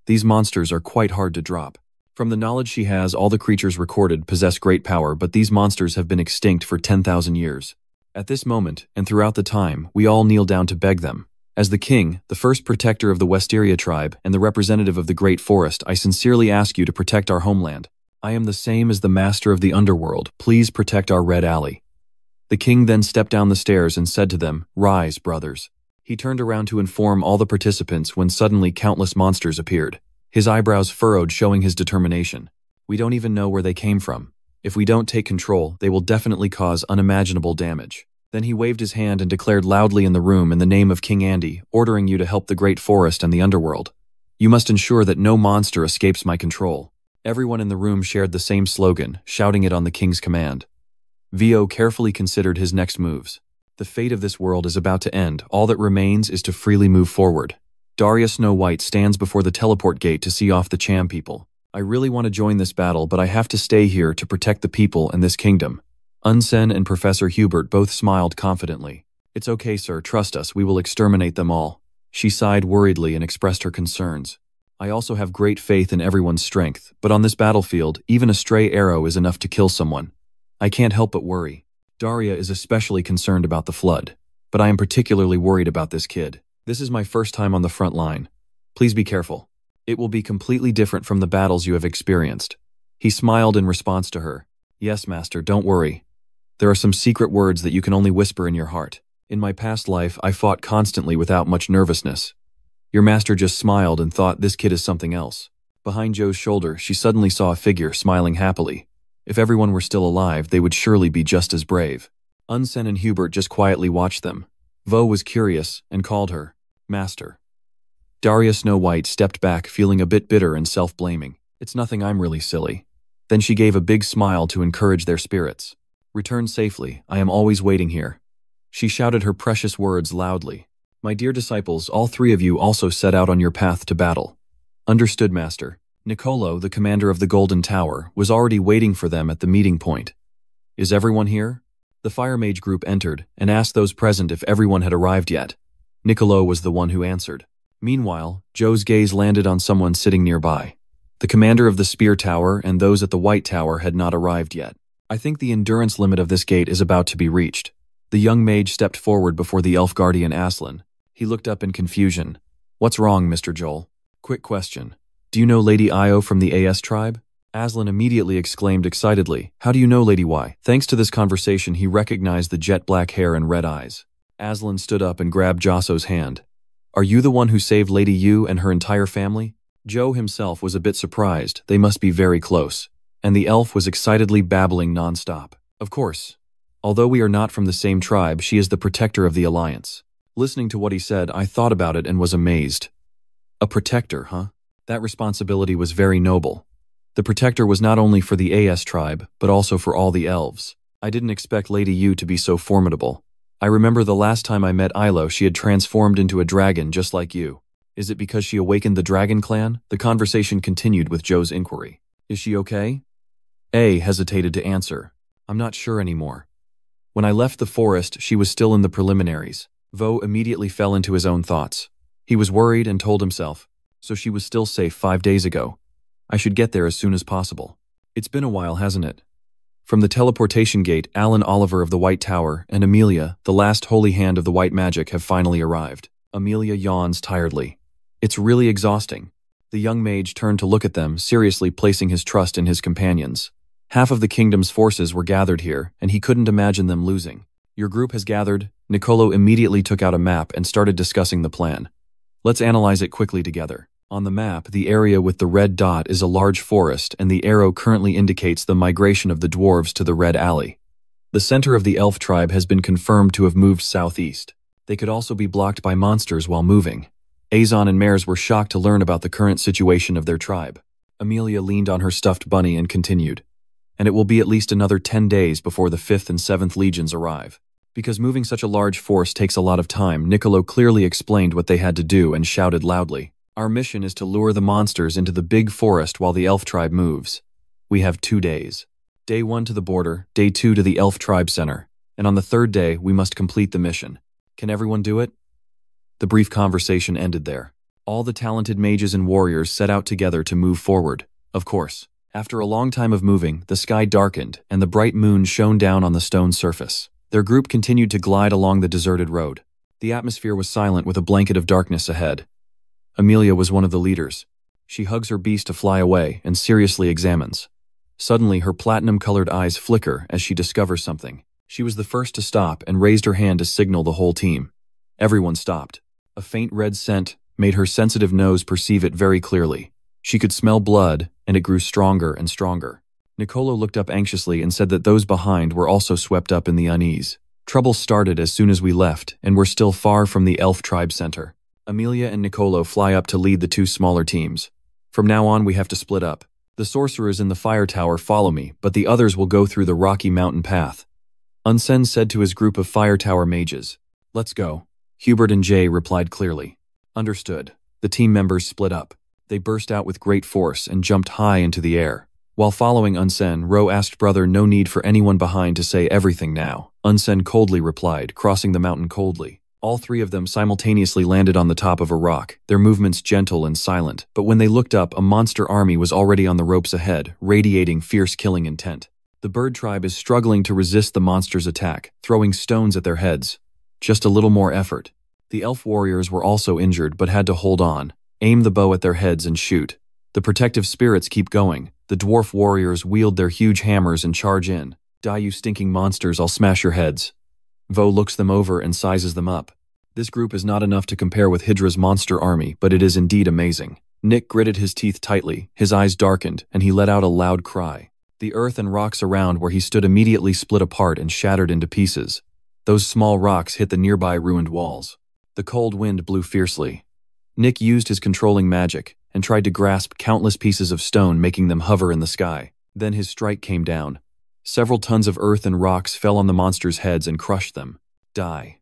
Speaker 1: these monsters are quite hard to drop. From the knowledge she has, all the creatures recorded possess great power, but these monsters have been extinct for 10,000 years. At this moment, and throughout the time, we all kneel down to beg them. As the king, the first protector of the Wisteria tribe, and the representative of the Great Forest, I sincerely ask you to protect our homeland. I am the same as the master of the underworld. Please protect our Red Alley. The king then stepped down the stairs and said to them, rise, brothers. He turned around to inform all the participants when suddenly countless monsters appeared. His eyebrows furrowed, showing his determination. We don't even know where they came from. If we don't take control, they will definitely cause unimaginable damage. Then he waved his hand and declared loudly in the room in the name of King Andy, ordering you to help the Great Forest and the Underworld. You must ensure that no monster escapes my control. Everyone in the room shared the same slogan, shouting it on the king's command. Vio carefully considered his next moves. The fate of this world is about to end. All that remains is to freely move forward. Daria Snow White stands before the teleport gate to see off the Cham people. I really want to join this battle, but I have to stay here to protect the people and this kingdom. Unsen and Professor Hubert both smiled confidently. It's okay, sir, trust us, we will exterminate them all. She sighed worriedly and expressed her concerns. I also have great faith in everyone's strength, but on this battlefield, even a stray arrow is enough to kill someone. I can't help but worry. Daria is especially concerned about the flood, but I am particularly worried about this kid. This is my first time on the front line. Please be careful. It will be completely different from the battles you have experienced. He smiled in response to her. Yes, master, don't worry. There are some secret words that you can only whisper in your heart. In my past life, I fought constantly without much nervousness. Your master just smiled and thought this kid is something else. Behind Joe's shoulder, she suddenly saw a figure smiling happily. If everyone were still alive, they would surely be just as brave. Unsen and Hubert just quietly watched them. Vo was curious and called her Master. Daria Snow White stepped back, feeling a bit bitter and self-blaming. It's nothing, I'm really silly. Then she gave a big smile to encourage their spirits. Return safely, I am always waiting here. She shouted her precious words loudly. My dear disciples, all three of you also set out on your path to battle. Understood, Master. Nicolo, the commander of the Golden Tower, was already waiting for them at the meeting point. Is everyone here? The Fire Mage group entered and asked those present if everyone had arrived yet. Nicolo was the one who answered. Meanwhile, Joe's gaze landed on someone sitting nearby. The commander of the Spear Tower and those at the White Tower had not arrived yet. I think the endurance limit of this gate is about to be reached. The young mage stepped forward before the elf guardian Aslan. He looked up in confusion. What's wrong, Mr. Joel? Quick question. Do you know Lady Io from the AS tribe? Aslan immediately exclaimed excitedly, how do you know Lady Y? Thanks to this conversation, he recognized the jet black hair and red eyes. Aslan stood up and grabbed Josso's hand. Are you the one who saved Lady Yu and her entire family? Joe himself was a bit surprised. They must be very close. And the elf was excitedly babbling nonstop. Of course. Although we are not from the same tribe, she is the protector of the Alliance. Listening to what he said, I thought about it and was amazed. A protector, huh? That responsibility was very noble. The protector was not only for the AS tribe, but also for all the elves. I didn't expect Lady Yu to be so formidable. I remember the last time I met Ilo, she had transformed into a dragon just like you. Is it because she awakened the dragon clan? The conversation continued with Joe's inquiry. Is she okay? A hesitated to answer. I'm not sure anymore. When I left the forest, she was still in the preliminaries. Vo immediately fell into his own thoughts. He was worried and told himself, so she was still safe 5 days ago. I should get there as soon as possible. It's been a while, hasn't it? From the teleportation gate, Alan Oliver of the White Tower and Amelia, the last holy hand of the white magic, have finally arrived. Amelia yawns tiredly. It's really exhausting. The young mage turned to look at them, seriously placing his trust in his companions. Half of the kingdom's forces were gathered here, and he couldn't imagine them losing. Your group has gathered. Nicolo immediately took out a map and started discussing the plan. Let's analyze it quickly together. On the map, the area with the red dot is a large forest, and the arrow currently indicates the migration of the dwarves to the Red Alley. The center of the elf tribe has been confirmed to have moved southeast. They could also be blocked by monsters while moving. Azon and Mares were shocked to learn about the current situation of their tribe. Amelia leaned on her stuffed bunny and continued. And it will be at least another 10 days before the 5th and 7th legions arrive. Because moving such a large force takes a lot of time, Nicolo clearly explained what they had to do and shouted loudly. Our mission is to lure the monsters into the big forest while the elf tribe moves. We have 2 days. Day 1 to the border, Day 2 to the elf tribe center, and on the 3rd day we must complete the mission. Can everyone do it? The brief conversation ended there. All the talented mages and warriors set out together to move forward. Of course, after a long time of moving, the sky darkened and the bright moon shone down on the stone surface. Their group continued to glide along the deserted road. The atmosphere was silent with a blanket of darkness ahead. Amelia was one of the leaders. She hugs her beast to fly away and seriously examines. Suddenly, her platinum-colored eyes flicker as she discovers something. She was the first to stop and raised her hand to signal the whole team. Everyone stopped. A faint red scent made her sensitive nose perceive it very clearly. She could smell blood, and it grew stronger and stronger. Nicolo looked up anxiously and said that those behind were also swept up in the unease. Trouble started as soon as we left, and were still far from the elf tribe center. Amelia and Nicolo fly up to lead the 2 smaller teams. From now on, we have to split up. The sorcerers in the fire tower follow me, but the others will go through the rocky mountain path. Unsen said to his group of fire tower mages, "Let's go." Hubert and Jay replied clearly. Understood. The team members split up. They burst out with great force and jumped high into the air. While following Unsen, Ro asked brother no need for anyone behind to say everything now. Unsen coldly replied, crossing the mountain coldly. All 3 of them simultaneously landed on the top of a rock, their movements gentle and silent, but when they looked up, a monster army was already on the ropes ahead, radiating fierce killing intent. The bird tribe is struggling to resist the monster's attack, throwing stones at their heads. Just a little more effort. The elf warriors were also injured but had to hold on, aim the bow at their heads and shoot. The protective spirits keep going. The dwarf warriors wield their huge hammers and charge in. "Die, you stinking monsters, I'll smash your heads." Vo looks them over and sizes them up. This group is not enough to compare with Hydra's monster army, but it is indeed amazing. Nick gritted his teeth tightly, his eyes darkened, and he let out a loud cry. The earth and rocks around where he stood immediately split apart and shattered into pieces. Those small rocks hit the nearby ruined walls. The cold wind blew fiercely. Nick used his controlling magic and tried to grasp countless pieces of stone, making them hover in the sky. Then his strike came down. Several tons of earth and rocks fell on the monsters' heads and crushed them. Die.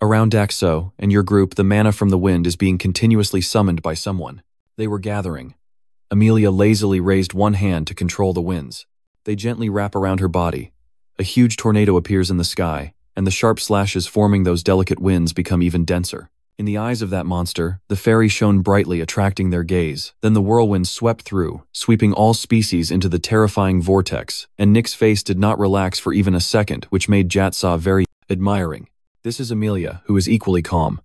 Speaker 1: Around Daxo and your group, the mana from the wind is being continuously summoned by someone. They were gathering. Amelia lazily raised one hand to control the winds. They gently wrap around her body. A huge tornado appears in the sky, and the sharp slashes forming those delicate winds become even denser. In the eyes of that monster, the fairy shone brightly, attracting their gaze. Then the whirlwind swept through, sweeping all species into the terrifying vortex, and Nick's face did not relax for even a second, which made Jatsaw very admiring. This is Amelia, who is equally calm.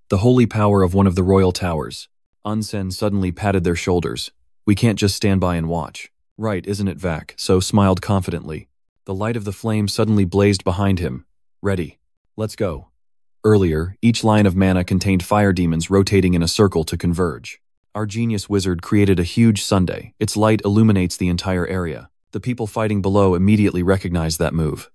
Speaker 1: The holy power of one of the royal towers. Unsen suddenly patted their shoulders. We can't just stand by and watch. Right, isn't it, Vac? So smiled confidently. The light of the flame suddenly blazed behind him. Ready. Let's go. Earlier, each line of mana contained fire demons rotating in a circle to converge. Our genius wizard created a huge sundae. Its light illuminates the entire area. The people fighting below immediately recognized that move.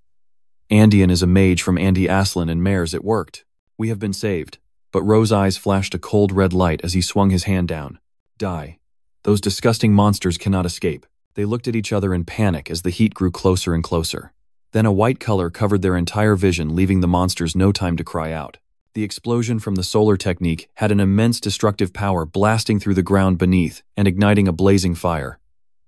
Speaker 1: Andean is a mage from Andy Aslan and Mares. It worked. We have been saved. But Ro's eyes flashed a cold red light as he swung his hand down. Die. Those disgusting monsters cannot escape. They looked at each other in panic as the heat grew closer and closer. Then a white color covered their entire vision, leaving the monsters no time to cry out. The explosion from the solar technique had an immense destructive power, blasting through the ground beneath and igniting a blazing fire.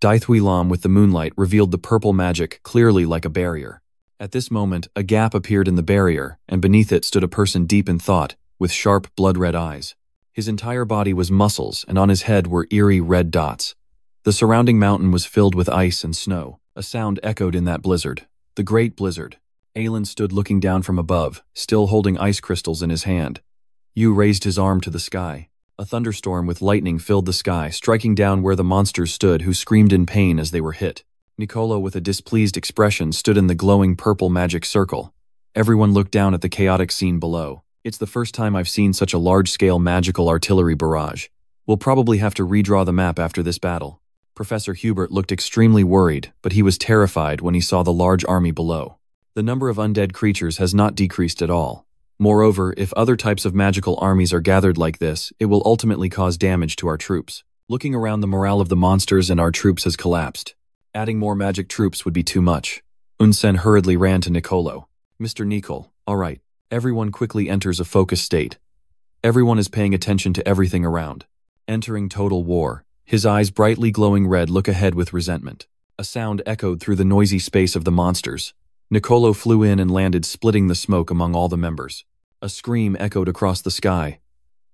Speaker 1: Daithui Lam with the moonlight revealed the purple magic clearly like a barrier. At this moment, a gap appeared in the barrier, and beneath it stood a person deep in thought, with sharp, blood-red eyes. His entire body was muscles, and on his head were eerie red dots. The surrounding mountain was filled with ice and snow. A sound echoed in that blizzard. The Great Blizzard. Aelin stood looking down from above, still holding ice crystals in his hand. Yu raised his arm to the sky. A thunderstorm with lightning filled the sky, striking down where the monsters stood, who screamed in pain as they were hit. Nicolo, with a displeased expression, stood in the glowing purple magic circle. Everyone looked down at the chaotic scene below. It's the first time I've seen such a large-scale magical artillery barrage. We'll probably have to redraw the map after this battle. Professor Hubert looked extremely worried, but he was terrified when he saw the large army below. The number of undead creatures has not decreased at all. Moreover, if other types of magical armies are gathered like this, it will ultimately cause damage to our troops. Looking around, the morale of the monsters and our troops has collapsed. Adding more magic troops would be too much. Unsen hurriedly ran to Nicolo. Mr. Nicol, all right. Everyone quickly enters a focus state. Everyone is paying attention to everything around. Entering total war. His eyes brightly glowing red look ahead with resentment. A sound echoed through the noisy space of the monsters. Nicolo flew in and landed, splitting the smoke among all the members. A scream echoed across the sky.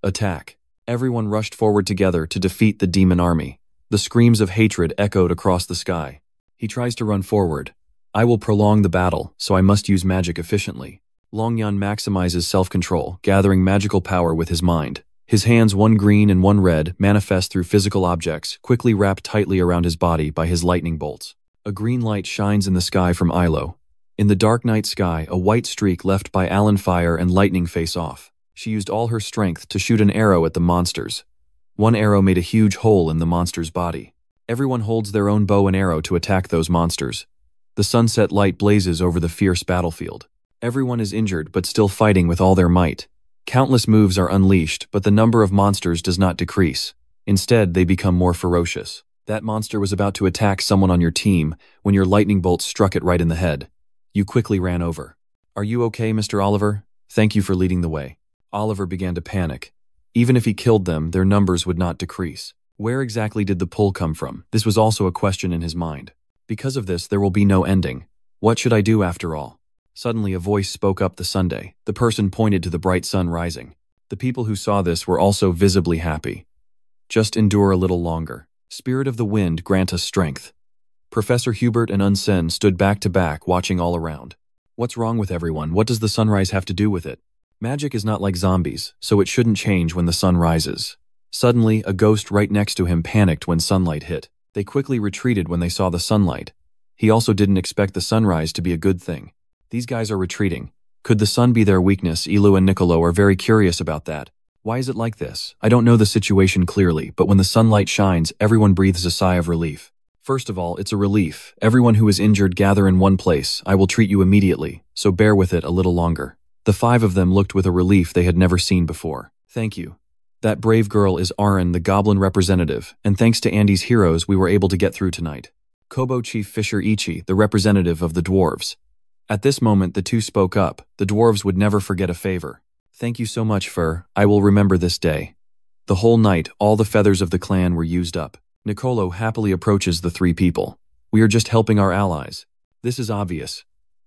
Speaker 1: Attack. Everyone rushed forward together to defeat the demon army. The screams of hatred echoed across the sky. He tries to run forward. I will prolong the battle, so I must use magic efficiently. Longyan maximizes self-control, gathering magical power with his mind. His hands, one green and one red, manifest through physical objects, quickly wrapped tightly around his body by his lightning bolts. A green light shines in the sky from Ilo. In the dark night sky, a white streak left by Alan Fire and Lightning face off. She used all her strength to shoot an arrow at the monsters. One arrow made a huge hole in the monster's body. Everyone holds their own bow and arrow to attack those monsters. The sunset light blazes over the fierce battlefield. Everyone is injured but still fighting with all their might. Countless moves are unleashed, but the number of monsters does not decrease. Instead, they become more ferocious. That monster was about to attack someone on your team when your lightning bolt struck it right in the head. You quickly ran over. Are you okay, Mr. Oliver? Thank you for leading the way. Oliver began to panic. Even if he killed them, their numbers would not decrease. Where exactly did the pull come from? This was also a question in his mind. Because of this, there will be no ending. What should I do after all? Suddenly a voice spoke up the Sunday. The person pointed to the bright sun rising. The people who saw this were also visibly happy. Just endure a little longer. Spirit of the wind, grant us strength. Professor Hubert and Unsen stood back to back, watching all around. What's wrong with everyone? What does the sunrise have to do with it? Magic is not like zombies, so it shouldn't change when the sun rises. Suddenly, a ghost right next to him panicked when sunlight hit. They quickly retreated when they saw the sunlight. He also didn't expect the sunrise to be a good thing. These guys are retreating. Could the sun be their weakness? Ilu and Nicolo are very curious about that. Why is it like this? I don't know the situation clearly, but when the sunlight shines, everyone breathes a sigh of relief. First of all, it's a relief. Everyone who is injured gather in one place. I will treat you immediately, so bear with it a little longer. The 5 of them looked with a relief they had never seen before. Thank you. That brave girl is Aaron, the goblin representative, and thanks to Andy's heroes, we were able to get through tonight. Kobo Chief Fisher Ichi, the representative of the dwarves. At this moment, the 2 spoke up. The dwarves would never forget a favor. Thank you so much, Fur. I will remember this day. The whole night, all the feathers of the clan were used up. Nicolo happily approaches the 3 people. We are just helping our allies. This is obvious.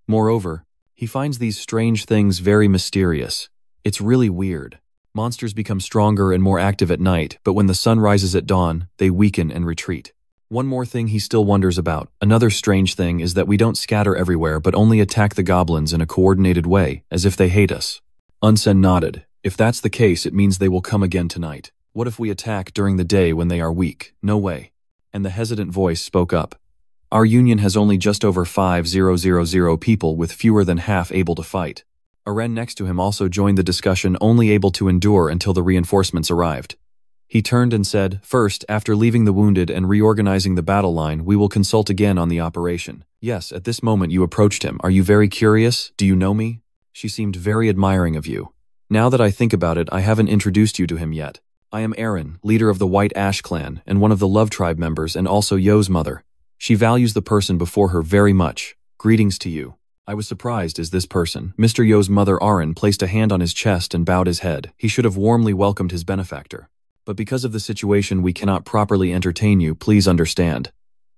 Speaker 1: Moreover, he finds these strange things very mysterious. It's really weird. Monsters become stronger and more active at night, but when the sun rises at dawn, they weaken and retreat. One more thing he still wonders about. Another strange thing is that we don't scatter everywhere but only attack the goblins in a coordinated way, as if they hate us. Unsen nodded. If that's the case, it means they will come again tonight. What if we attack during the day when they are weak? No way. And the hesitant voice spoke up. Our union has only just over 5,000 people with fewer than half able to fight. Aren next to him also joined the discussion, only able to endure until the reinforcements arrived. He turned and said, First, after leaving the wounded and reorganizing the battle line, we will consult again on the operation. Yes, at this moment you approached him. Are you very curious? Do you know me? She seemed very admiring of you. Now that I think about it, I haven't introduced you to him yet. I am Aaron, leader of the White Ash clan, and one of the Love Tribe members, and also Yo's mother. She values the person before her very much. Greetings to you. I was surprised as this person, Mr. Yo's mother Aaron, placed a hand on his chest and bowed his head. He should have warmly welcomed his benefactor. But because of the situation, we cannot properly entertain you, please understand.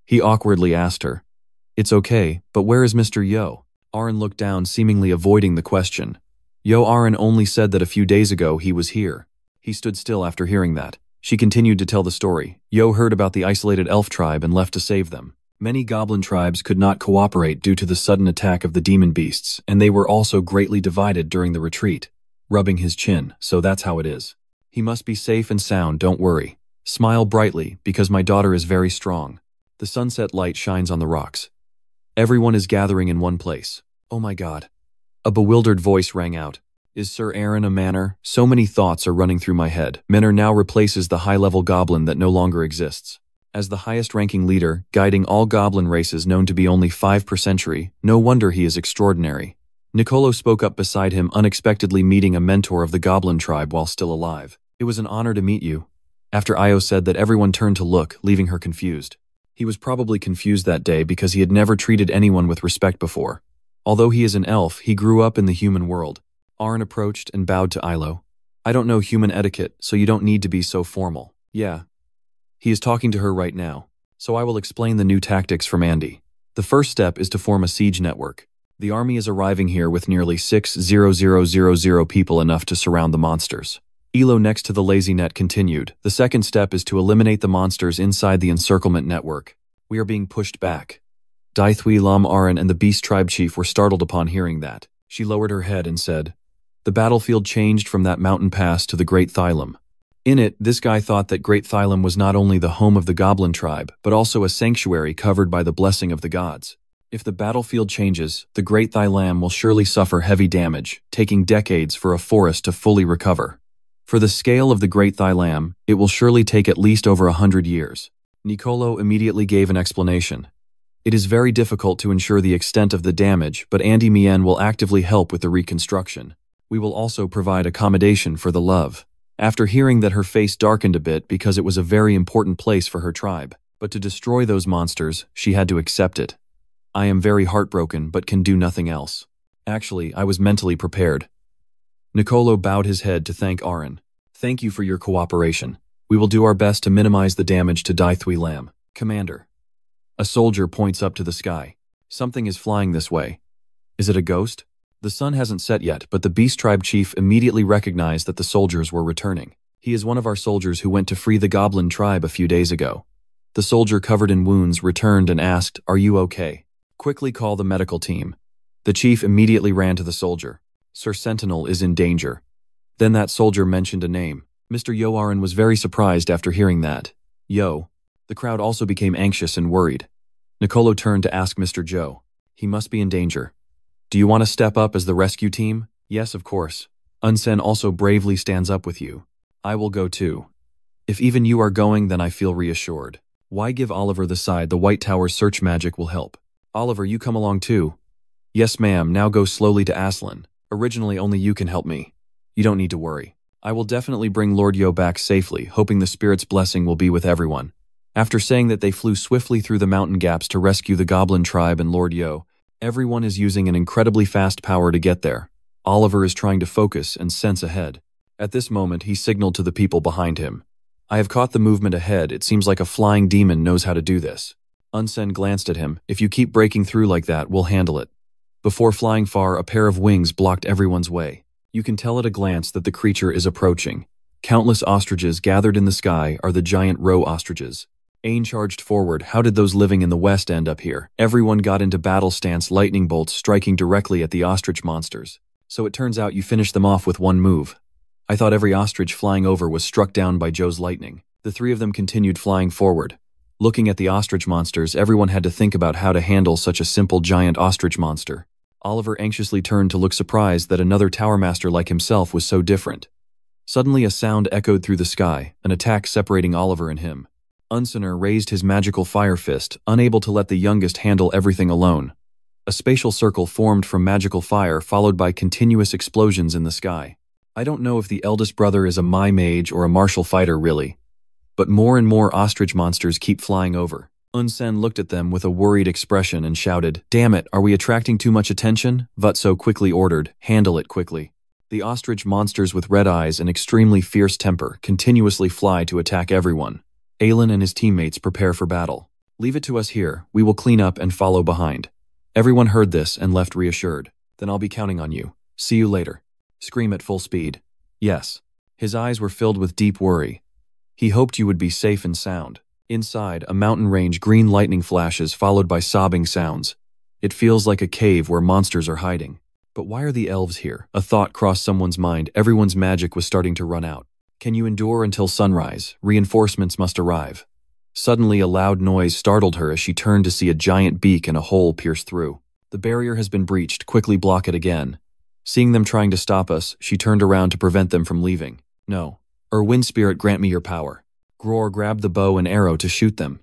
Speaker 1: He awkwardly asked her. It's okay, but where is Mr. Yo? Aaron looked down, seemingly avoiding the question. Yo Aaron only said that a few days ago he was here. He stood still after hearing that. She continued to tell the story. Yo heard about the isolated elf tribe and left to save them. Many goblin tribes could not cooperate due to the sudden attack of the demon beasts, and they were also greatly divided during the retreat. Rubbing his chin, so that's how it is. He must be safe and sound, don't worry. Smile brightly, because my daughter is very strong. The sunset light shines on the rocks. Everyone is gathering in one place. Oh my God. A bewildered voice rang out. Is Sir Aaron a manor? So many thoughts are running through my head. Menor now replaces the high-level goblin that no longer exists. As the highest-ranking leader, guiding all goblin races known to be only 5 per century, no wonder he is extraordinary. Nicolo spoke up beside him, unexpectedly meeting a mentor of the goblin tribe while still alive. It was an honor to meet you. After Io said that, everyone turned to look, leaving her confused. He was probably confused that day because he had never treated anyone with respect before. Although he is an elf, he grew up in the human world. Aaron approached and bowed to Ilo. I don't know human etiquette, so you don't need to be so formal. Yeah, he is talking to her right now. So I will explain the new tactics from Andy. The first step is to form a siege network. The army is arriving here with nearly 6,000 people, enough to surround the monsters. Elo next to the lazy net continued. The second step is to eliminate the monsters inside the encirclement network. We are being pushed back. Daithui Lam Aran and the beast tribe chief were startled upon hearing that. She lowered her head and said, "The battlefield changed from that mountain pass to the Great Thylum." In it, this guy thought that Great Thylum was not only the home of the goblin tribe, but also a sanctuary covered by the blessing of the gods. If the battlefield changes, the Great Thylum will surely suffer heavy damage, taking decades for a forest to fully recover. For the scale of the Great Thylum, it will surely take at least over 100 years. Nicolo immediately gave an explanation. It is very difficult to ensure the extent of the damage, but Andy Mien will actively help with the reconstruction. We will also provide accommodation for the love. After hearing that, her face darkened a bit because it was a very important place for her tribe. But to destroy those monsters, she had to accept it. I am very heartbroken but can do nothing else. Actually, I was mentally prepared. Nicolo bowed his head to thank Aran. Thank you for your cooperation. We will do our best to minimize the damage to Daithui Lam. Commander. A soldier points up to the sky. Something is flying this way. Is it a ghost? The sun hasn't set yet, but the beast tribe chief immediately recognized that the soldiers were returning. He is one of our soldiers who went to free the goblin tribe a few days ago. The soldier covered in wounds returned and asked, "Are you okay? Quickly call the medical team." The chief immediately ran to the soldier. "Sir Sentinel is in danger." Then that soldier mentioned a name. Mr. Yoaran was very surprised after hearing that. Yo. The crowd also became anxious and worried. Nicolo turned to ask Mr. Joe. He must be in danger. Do you want to step up as the rescue team? Yes, of course. Unsen also bravely stands up with you. I will go too. If even you are going, then I feel reassured. Why give Oliver the side? The White Tower's search magic will help. Oliver, you come along too. Yes, ma'am. Now go slowly to Aslan. Originally, only you can help me. You don't need to worry. I will definitely bring Lord Yo back safely, hoping the spirit's blessing will be with everyone. After saying that, they flew swiftly through the mountain gaps to rescue the goblin tribe and Lord Yo. Everyone is using an incredibly fast power to get there. Oliver is trying to focus and sense ahead. At this moment, he signaled to the people behind him. I have caught the movement ahead. It seems like a flying demon knows how to do this. Unsen glanced at him. If you keep breaking through like that, we'll handle it. Before flying far, a pair of wings blocked everyone's way. You can tell at a glance that the creature is approaching. Countless ostriches gathered in the sky are the giant roe ostriches. Ain charged forward. How did those living in the west end up here? Everyone got into battle stance, lightning bolts striking directly at the ostrich monsters. So it turns out you finished them off with one move. I thought every ostrich flying over was struck down by Joe's lightning. The three of them continued flying forward. Looking at the ostrich monsters, everyone had to think about how to handle such a simple giant ostrich monster. Oliver anxiously turned to look, surprised that another tower master like himself was so different. Suddenly a sound echoed through the sky, an attack separating Oliver and him. Unsener raised his magical fire fist, unable to let the youngest handle everything alone. A spatial circle formed from magical fire, followed by continuous explosions in the sky. I don't know if the eldest brother is a mage or a martial fighter really. But more and more ostrich monsters keep flying over. Unsen looked at them with a worried expression and shouted, "Damn it, are we attracting too much attention?" Vutso quickly ordered, "Handle it quickly." The ostrich monsters with red eyes and extremely fierce temper continuously fly to attack everyone. Aelin and his teammates prepare for battle. Leave it to us here, we will clean up and follow behind. Everyone heard this and left reassured. Then I'll be counting on you. See you later. Scream at full speed. Yes. His eyes were filled with deep worry. He hoped you would be safe and sound. Inside, a mountain range, green lightning flashes followed by sobbing sounds. It feels like a cave where monsters are hiding. But why are the elves here? A thought crossed someone's mind. Everyone's magic was starting to run out. Can you endure until sunrise? Reinforcements must arrive. Suddenly, a loud noise startled her as she turned to see a giant beak and a hole pierced through. The barrier has been breached. Quickly block it again. Seeing them trying to stop us, she turned around to prevent them from leaving. No. Wind Spirit, grant me your power. Gror grabbed the bow and arrow to shoot them.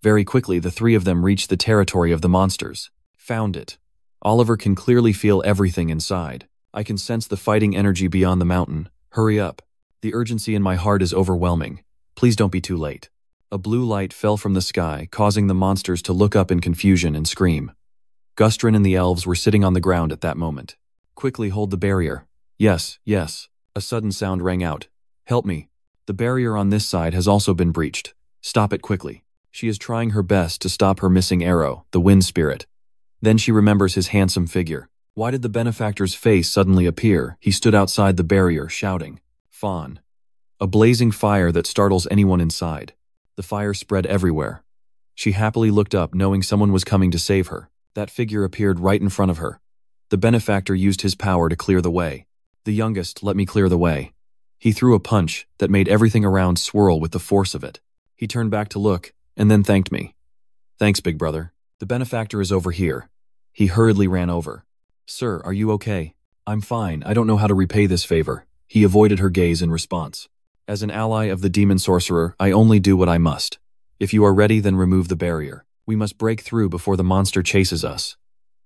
Speaker 1: Very quickly, the three of them reached the territory of the monsters. Found it. Oliver can clearly feel everything inside. I can sense the fighting energy beyond the mountain. Hurry up. The urgency in my heart is overwhelming. Please don't be too late. A blue light fell from the sky, causing the monsters to look up in confusion and scream. Gustrin and the elves were sitting on the ground at that moment. Quickly hold the barrier. Yes, yes. A sudden sound rang out. Help me. The barrier on this side has also been breached. Stop it quickly. She is trying her best to stop her missing arrow, the wind spirit. Then she remembers his handsome figure. Why did the benefactor's face suddenly appear? He stood outside the barrier, shouting, "Fawn." A blazing fire that startles anyone inside. The fire spread everywhere. She happily looked up, knowing someone was coming to save her. That figure appeared right in front of her. The benefactor used his power to clear the way. The youngest let me clear the way. He threw a punch that made everything around swirl with the force of it. He turned back to look, and then thanked me. "Thanks, big brother. The benefactor is over here." He hurriedly ran over. "Sir, are you okay?" "I'm fine. I don't know how to repay this favor." He avoided her gaze in response. "As an ally of the demon sorcerer, I only do what I must. If you are ready, then remove the barrier. We must break through before the monster chases us."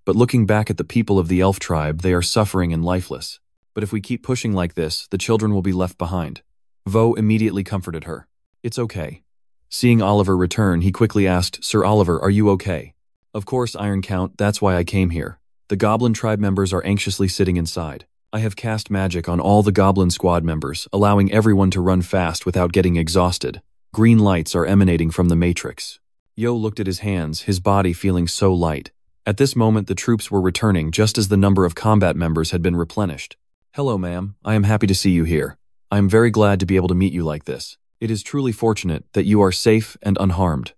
Speaker 1: But looking back at the people of the elf tribe, they are suffering and lifeless. But if we keep pushing like this, the children will be left behind. Vo immediately comforted her. "It's okay." Seeing Oliver return, he quickly asked, "Sir Oliver, are you okay?" "Of course, Iron Count, that's why I came here. The goblin tribe members are anxiously sitting inside. I have cast magic on all the goblin squad members, allowing everyone to run fast without getting exhausted. Green lights are emanating from the matrix." Yo looked at his hands, his body feeling so light. At this moment, the troops were returning just as the number of combat members had been replenished. "Hello, ma'am. I am happy to see you here. I am very glad to be able to meet you like this. It is truly fortunate that you are safe and unharmed."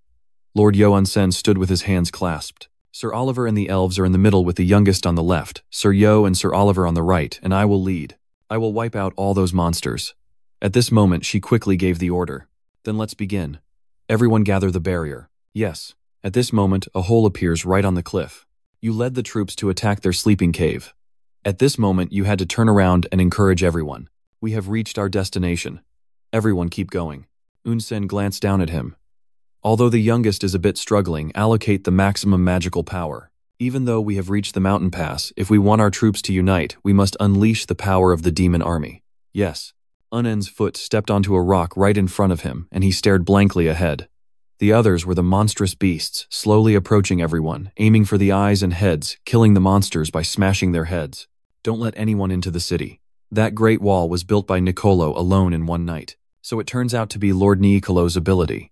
Speaker 1: Lord Yo Unsen stood with his hands clasped. Sir Oliver and the elves are in the middle with the youngest on the left, Sir Yo and Sir Oliver on the right, and I will lead. I will wipe out all those monsters. At this moment, she quickly gave the order. "Then let's begin. Everyone gather the barrier." "Yes." At this moment, a hole appears right on the cliff. You led the troops to attack their sleeping cave. At this moment, you had to turn around and encourage everyone. "We have reached our destination. Everyone keep going." Unsen glanced down at him. "Although the youngest is a bit struggling, allocate the maximum magical power. Even though we have reached the mountain pass, if we want our troops to unite, we must unleash the power of the demon army." "Yes." Unen's foot stepped onto a rock right in front of him, and he stared blankly ahead. The others were the monstrous beasts, slowly approaching everyone, aiming for the eyes and heads, killing the monsters by smashing their heads. "Don't let anyone into the city." That great wall was built by Nicolo alone in one night, so it turns out to be Lord Nicolo's ability.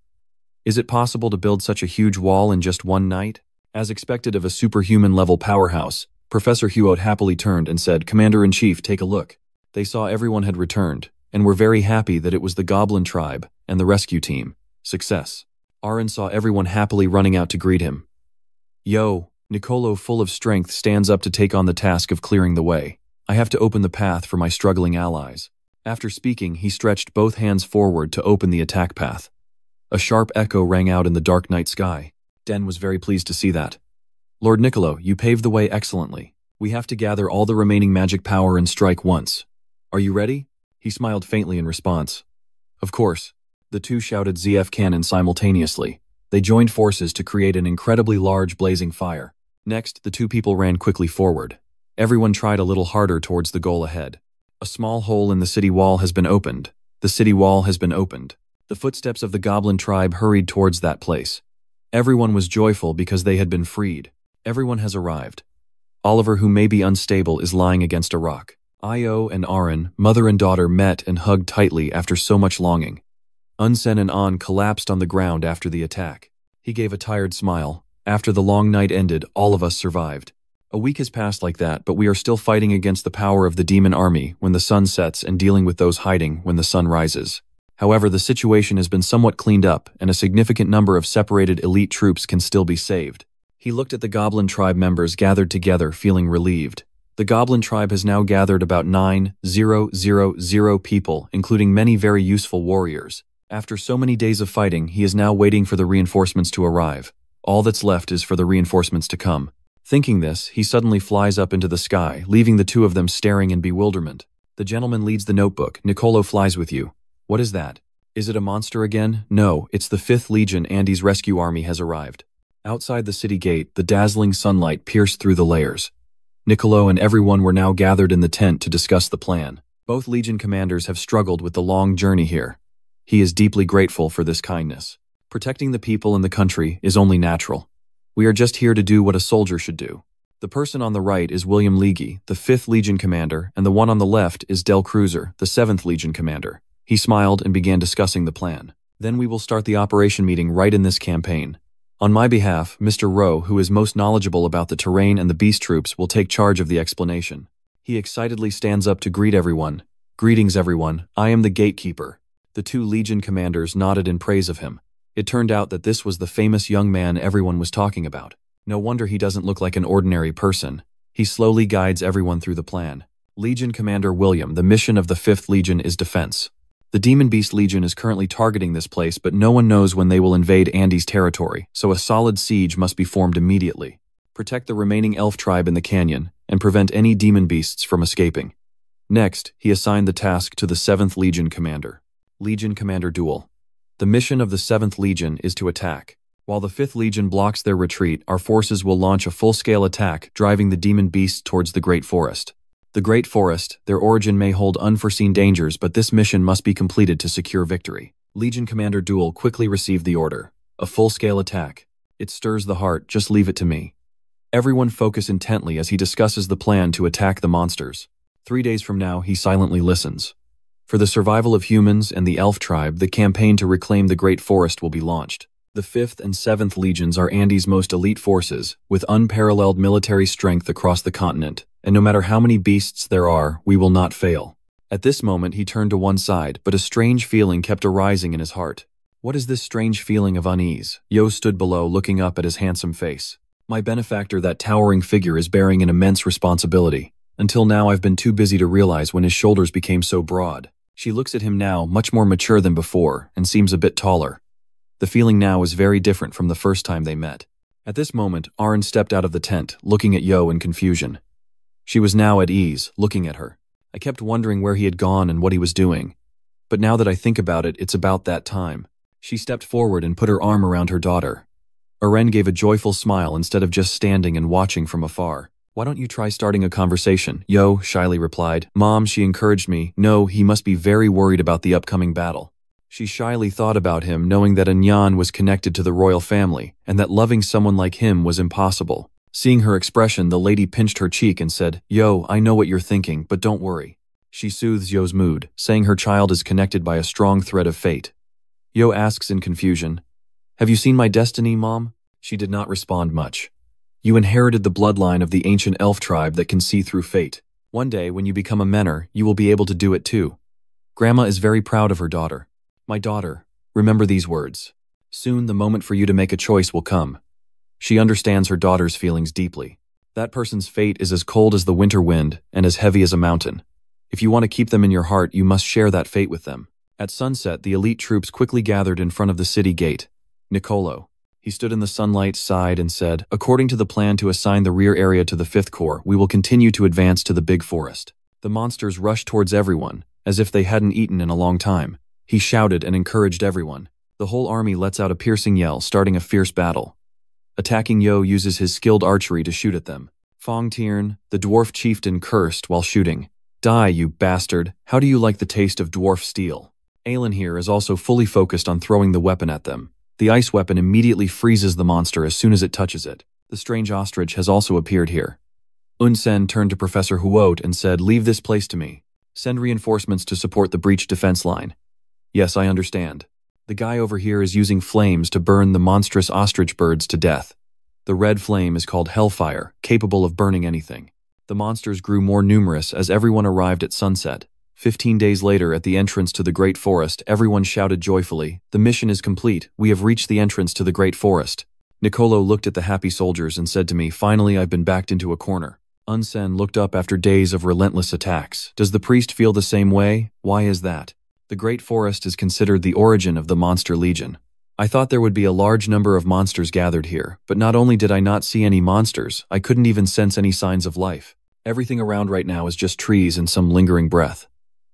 Speaker 1: Is it possible to build such a huge wall in just one night? As expected of a superhuman-level powerhouse, Professor Huot happily turned and said, "Commander-in-Chief, take a look." They saw everyone had returned, and were very happy that it was the Goblin tribe and the rescue team. Success. Aaron saw everyone happily running out to greet him. "Yo," Nicolo, full of strength, stands up to take on the task of clearing the way. "I have to open the path for my struggling allies." After speaking, he stretched both hands forward to open the attack path. A sharp echo rang out in the dark night sky. Den was very pleased to see that. "Lord Nicolo, you paved the way excellently. We have to gather all the remaining magic power and strike once. Are you ready?" He smiled faintly in response. "Of course." The two shouted ZF cannon simultaneously. They joined forces to create an incredibly large blazing fire. Next, the two people ran quickly forward. Everyone tried a little harder towards the goal ahead. A small hole in the city wall has been opened. The city wall has been opened. The footsteps of the goblin tribe hurried towards that place. Everyone was joyful because they had been freed. Everyone has arrived. Oliver, who may be unstable, is lying against a rock. Io and Aaron, mother and daughter, met and hugged tightly after so much longing. Unsen and An collapsed on the ground after the attack. He gave a tired smile. "After the long night ended, all of us survived. A week has passed like that, but we are still fighting against the power of the demon army when the sun sets and dealing with those hiding when the sun rises. However, the situation has been somewhat cleaned up, and a significant number of separated elite troops can still be saved." He looked at the Goblin tribe members gathered together, feeling relieved. The Goblin tribe has now gathered about 9,000 people, including many very useful warriors. After so many days of fighting, he is now waiting for the reinforcements to arrive. All that's left is for the reinforcements to come. Thinking this, he suddenly flies up into the sky, leaving the two of them staring in bewilderment. The gentleman leads the notebook. "Nicolo flies with you." "What is that? Is it a monster again?" "No, it's the 5th Legion. Andy's rescue army has arrived." Outside the city gate, the dazzling sunlight pierced through the layers. Nicolo and everyone were now gathered in the tent to discuss the plan. Both Legion commanders have struggled with the long journey here. He is deeply grateful for this kindness. Protecting the people and the country is only natural. We are just here to do what a soldier should do. The person on the right is William Leahy, the 5th Legion commander, and the one on the left is Del Cruiser, the 7th Legion commander. He smiled and began discussing the plan. Then we will start the operation meeting right in this campaign. On my behalf, Mr. Rowe, who is most knowledgeable about the terrain and the beast troops, will take charge of the explanation. He excitedly stands up to greet everyone. Greetings, everyone. I am the gatekeeper. The 2 Legion commanders nodded in praise of him. It turned out that this was the famous young man everyone was talking about. No wonder he doesn't look like an ordinary person. He slowly guides everyone through the plan. Legion Commander William, the mission of the 5th Legion is defense. The Demon Beast Legion is currently targeting this place, but no one knows when they will invade Andy's territory, so a solid siege must be formed immediately. Protect the remaining elf tribe in the canyon, and prevent any demon beasts from escaping. Next, he assigned the task to the 7th Legion Commander. Legion Commander Duel. The mission of the 7th Legion is to attack. While the 5th Legion blocks their retreat, our forces will launch a full-scale attack, driving the demon beasts towards the Great Forest. The Great Forest, their origin may hold unforeseen dangers, but this mission must be completed to secure victory. Legion Commander Duel quickly received the order. A full-scale attack. It stirs the heart, just leave it to me. Everyone focus intently as he discusses the plan to attack the monsters. 3 days from now, he silently listens. For the survival of humans and the elf tribe, the campaign to reclaim the Great Forest will be launched. The 5th and 7th Legions are Andy's most elite forces, with unparalleled military strength across the continent, and no matter how many beasts there are, we will not fail. At this moment, he turned to one side, but a strange feeling kept arising in his heart. What is this strange feeling of unease? Yo stood below, looking up at his handsome face. My benefactor, that towering figure, is bearing an immense responsibility. Until now, I've been too busy to realize when his shoulders became so broad. She looks at him now, much more mature than before, and seems a bit taller. The feeling now is very different from the first time they met. At this moment, Aaron stepped out of the tent, looking at Yo in confusion. She was now at ease, looking at her. I kept wondering where he had gone and what he was doing. But now that I think about it, it's about that time. She stepped forward and put her arm around her daughter. Aren gave a joyful smile instead of just standing and watching from afar. Why don't you try starting a conversation? Yo shyly replied. Mom, she encouraged me. No, he must be very worried about the upcoming battle. She shyly thought about him, knowing that Anyan was connected to the royal family, and that loving someone like him was impossible. Seeing her expression, the lady pinched her cheek and said, Yo, I know what you're thinking, but don't worry. She soothes Yo's mood, saying her child is connected by a strong thread of fate. Yo asks in confusion, Have you seen my destiny, Mom? She did not respond much. You inherited the bloodline of the ancient elf tribe that can see through fate. One day, when you become a mentor, you will be able to do it too. Grandma is very proud of her daughter. My daughter, remember these words. Soon the moment for you to make a choice will come. She understands her daughter's feelings deeply. That person's fate is as cold as the winter wind and as heavy as a mountain. If you want to keep them in your heart, you must share that fate with them. At sunset, the elite troops quickly gathered in front of the city gate. Nicolo. He stood in the sunlight, sighed, and said, According to the plan to assign the rear area to the 5th Corps, we will continue to advance to the big forest. The monsters rushed towards everyone, as if they hadn't eaten in a long time. He shouted and encouraged everyone. The whole army lets out a piercing yell, starting a fierce battle. Attacking Yo uses his skilled archery to shoot at them. Fong Tiern, the dwarf chieftain, cursed while shooting. Die, you bastard. How do you like the taste of dwarf steel? Aelin here is also fully focused on throwing the weapon at them. The ice weapon immediately freezes the monster as soon as it touches it. The strange ostrich has also appeared here. Unsen turned to Professor Huot and said, Leave this place to me. Send reinforcements to support the breached defense line. Yes, I understand. The guy over here is using flames to burn the monstrous ostrich birds to death. The red flame is called Hellfire, capable of burning anything. The monsters grew more numerous as everyone arrived at sunset. 15 days later, at the entrance to the Great Forest, everyone shouted joyfully, The mission is complete. We have reached the entrance to the Great Forest. Nicolo looked at the happy soldiers and said to me, Finally, I've been backed into a corner. Unsen looked up after days of relentless attacks. Does the priest feel the same way? Why is that? The Great Forest is considered the origin of the Monster Legion. I thought there would be a large number of monsters gathered here, but not only did I not see any monsters, I couldn't even sense any signs of life. Everything around right now is just trees and some lingering breath.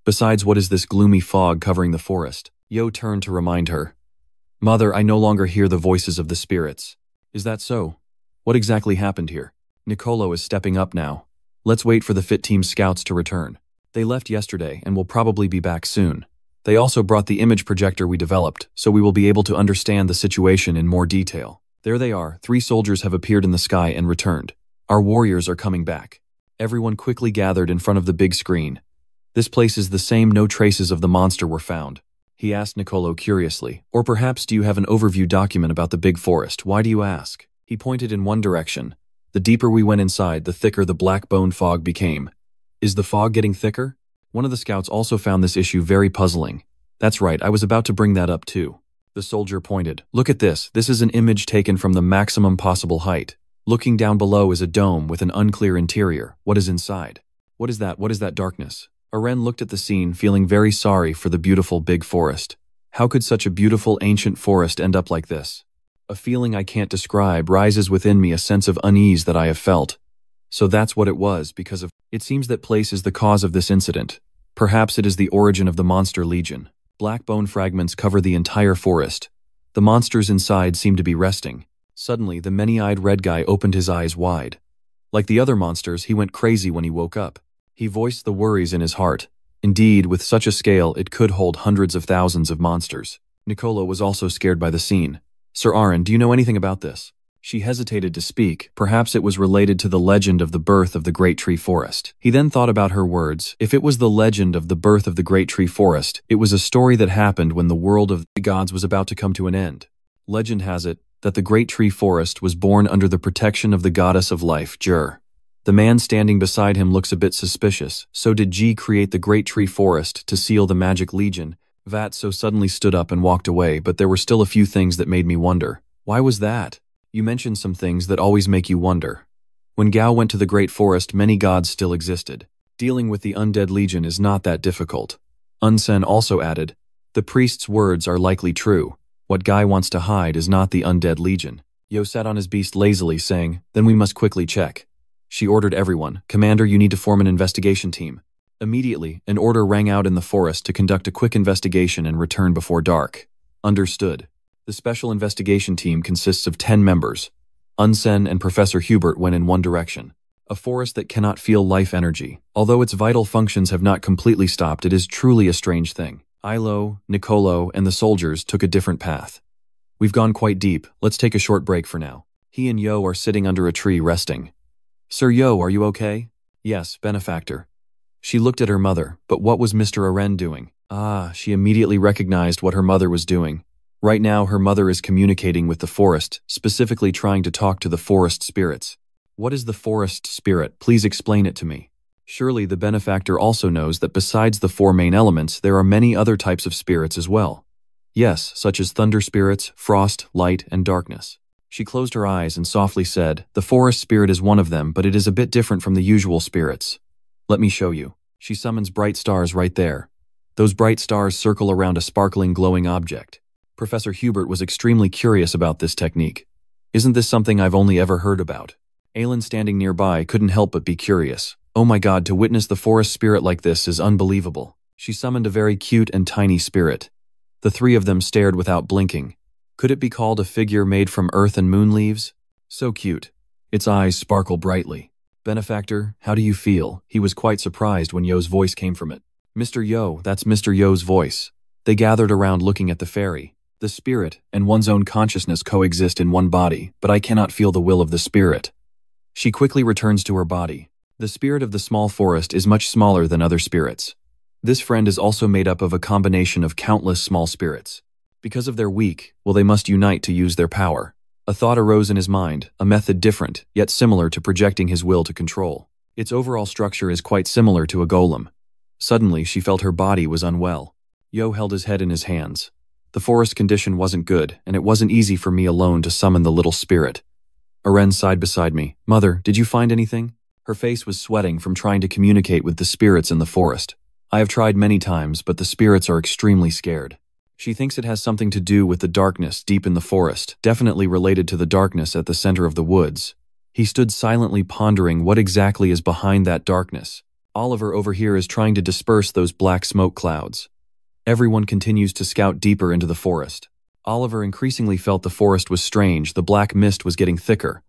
Speaker 1: Besides, what is this gloomy fog covering the forest? Yo turned to remind her. Mother, I no longer hear the voices of the spirits. Is that so? What exactly happened here? Nicolo is stepping up now. Let's wait for the Fit Team scouts to return. They left yesterday and will probably be back soon. They also brought the image projector we developed, so we will be able to understand the situation in more detail. There they are. 3 soldiers have appeared in the sky and returned. Our warriors are coming back. Everyone quickly gathered in front of the big screen. This place is the same, no traces of the monster were found. He asked Nicolo curiously. Or perhaps do you have an overview document about the big forest? Why do you ask? He pointed in one direction. The deeper we went inside, the thicker the black bone fog became. Is the fog getting thicker? One of the scouts also found this issue very puzzling. That's right, I was about to bring that up too. The soldier pointed. Look at this. This is an image taken from the maximum possible height. Looking down below is a dome with an unclear interior. What is inside? What is that? What is that darkness? Aren looked at the scene, feeling very sorry for the beautiful big forest. How could such a beautiful ancient forest end up like this? A feeling I can't describe rises within me, a sense of unease that I have felt. So that's what it was, because of... It seems that place is the cause of this incident. Perhaps it is the origin of the monster legion. Black bone fragments cover the entire forest. The monsters inside seem to be resting. Suddenly, the many-eyed red guy opened his eyes wide. Like the other monsters, he went crazy when he woke up. He voiced the worries in his heart. Indeed, with such a scale, it could hold hundreds of thousands of monsters. Nicolo was also scared by the scene. Sir Aren, do you know anything about this? She hesitated to speak. Perhaps it was related to the legend of the birth of the Great Tree Forest. He then thought about her words. If it was the legend of the birth of the Great Tree Forest, it was a story that happened when the world of the gods was about to come to an end. Legend has it that the Great Tree Forest was born under the protection of the goddess of life, Jur. The man standing beside him looks a bit suspicious. So did Ji create the Great Tree Forest to seal the magic legion? Vatso suddenly stood up and walked away, but there were still a few things that made me wonder. Why was that? You mentioned some things that always make you wonder. When Gao went to the Great Forest, many gods still existed. Dealing with the undead legion is not that difficult. Unsen also added, the priest's words are likely true. What Guy wants to hide is not the undead legion. Yo sat on his beast lazily, saying, then we must quickly check. She ordered everyone, Commander, you need to form an investigation team. Immediately, an order rang out in the forest to conduct a quick investigation and return before dark. Understood. The special investigation team consists of 10 members. Unsen and Professor Hubert went in one direction. A forest that cannot feel life energy. Although its vital functions have not completely stopped, it is truly a strange thing. Ilo, Nicolo, and the soldiers took a different path. We've gone quite deep, let's take a short break for now. He and Yo are sitting under a tree resting. Sir Yo, are you okay? Yes, benefactor. She looked at her mother, but what was Mr. Aren doing? She immediately recognized what her mother was doing. Right now, her mother is communicating with the forest, specifically trying to talk to the forest spirits. What is the forest spirit? Please explain it to me. Surely the benefactor also knows that besides the 4 main elements, there are many other types of spirits as well. Yes, such as thunder spirits, frost, light, and darkness. She closed her eyes and softly said, the forest spirit is one of them, but it is a bit different from the usual spirits. Let me show you. She summons bright stars right there. Those bright stars circle around a sparkling, glowing object. Professor Hubert was extremely curious about this technique. Isn't this something I've only ever heard about? Aelin, standing nearby, couldn't help but be curious. Oh my god, to witness the forest spirit like this is unbelievable. She summoned a very cute and tiny spirit. The 3 of them stared without blinking. Could it be called a figure made from earth and moon leaves? So cute. Its eyes sparkle brightly. Benefactor, how do you feel? He was quite surprised when Yo's voice came from it. Mr. Yo, that's Mr. Yo's voice. They gathered around looking at the fairy. The spirit and one's own consciousness coexist in one body, but I cannot feel the will of the spirit. She quickly returns to her body. The spirit of the small forest is much smaller than other spirits. This friend is also made up of a combination of countless small spirits. Because of their weak, they must unite to use their power. A thought arose in his mind, a method different, yet similar to projecting his will to control. Its overall structure is quite similar to a golem. Suddenly, she felt her body was unwell. Yo held his head in his hands. The forest condition wasn't good, and it wasn't easy for me alone to summon the little spirit. Aren sighed beside me. Mother, did you find anything? Her face was sweating from trying to communicate with the spirits in the forest. I have tried many times, but the spirits are extremely scared. She thinks it has something to do with the darkness deep in the forest, definitely related to the darkness at the center of the woods. He stood silently pondering what exactly is behind that darkness. Oliver over here is trying to disperse those black smoke clouds. Everyone continues to scout deeper into the forest. Oliver increasingly felt the forest was strange, the black mist was getting thicker.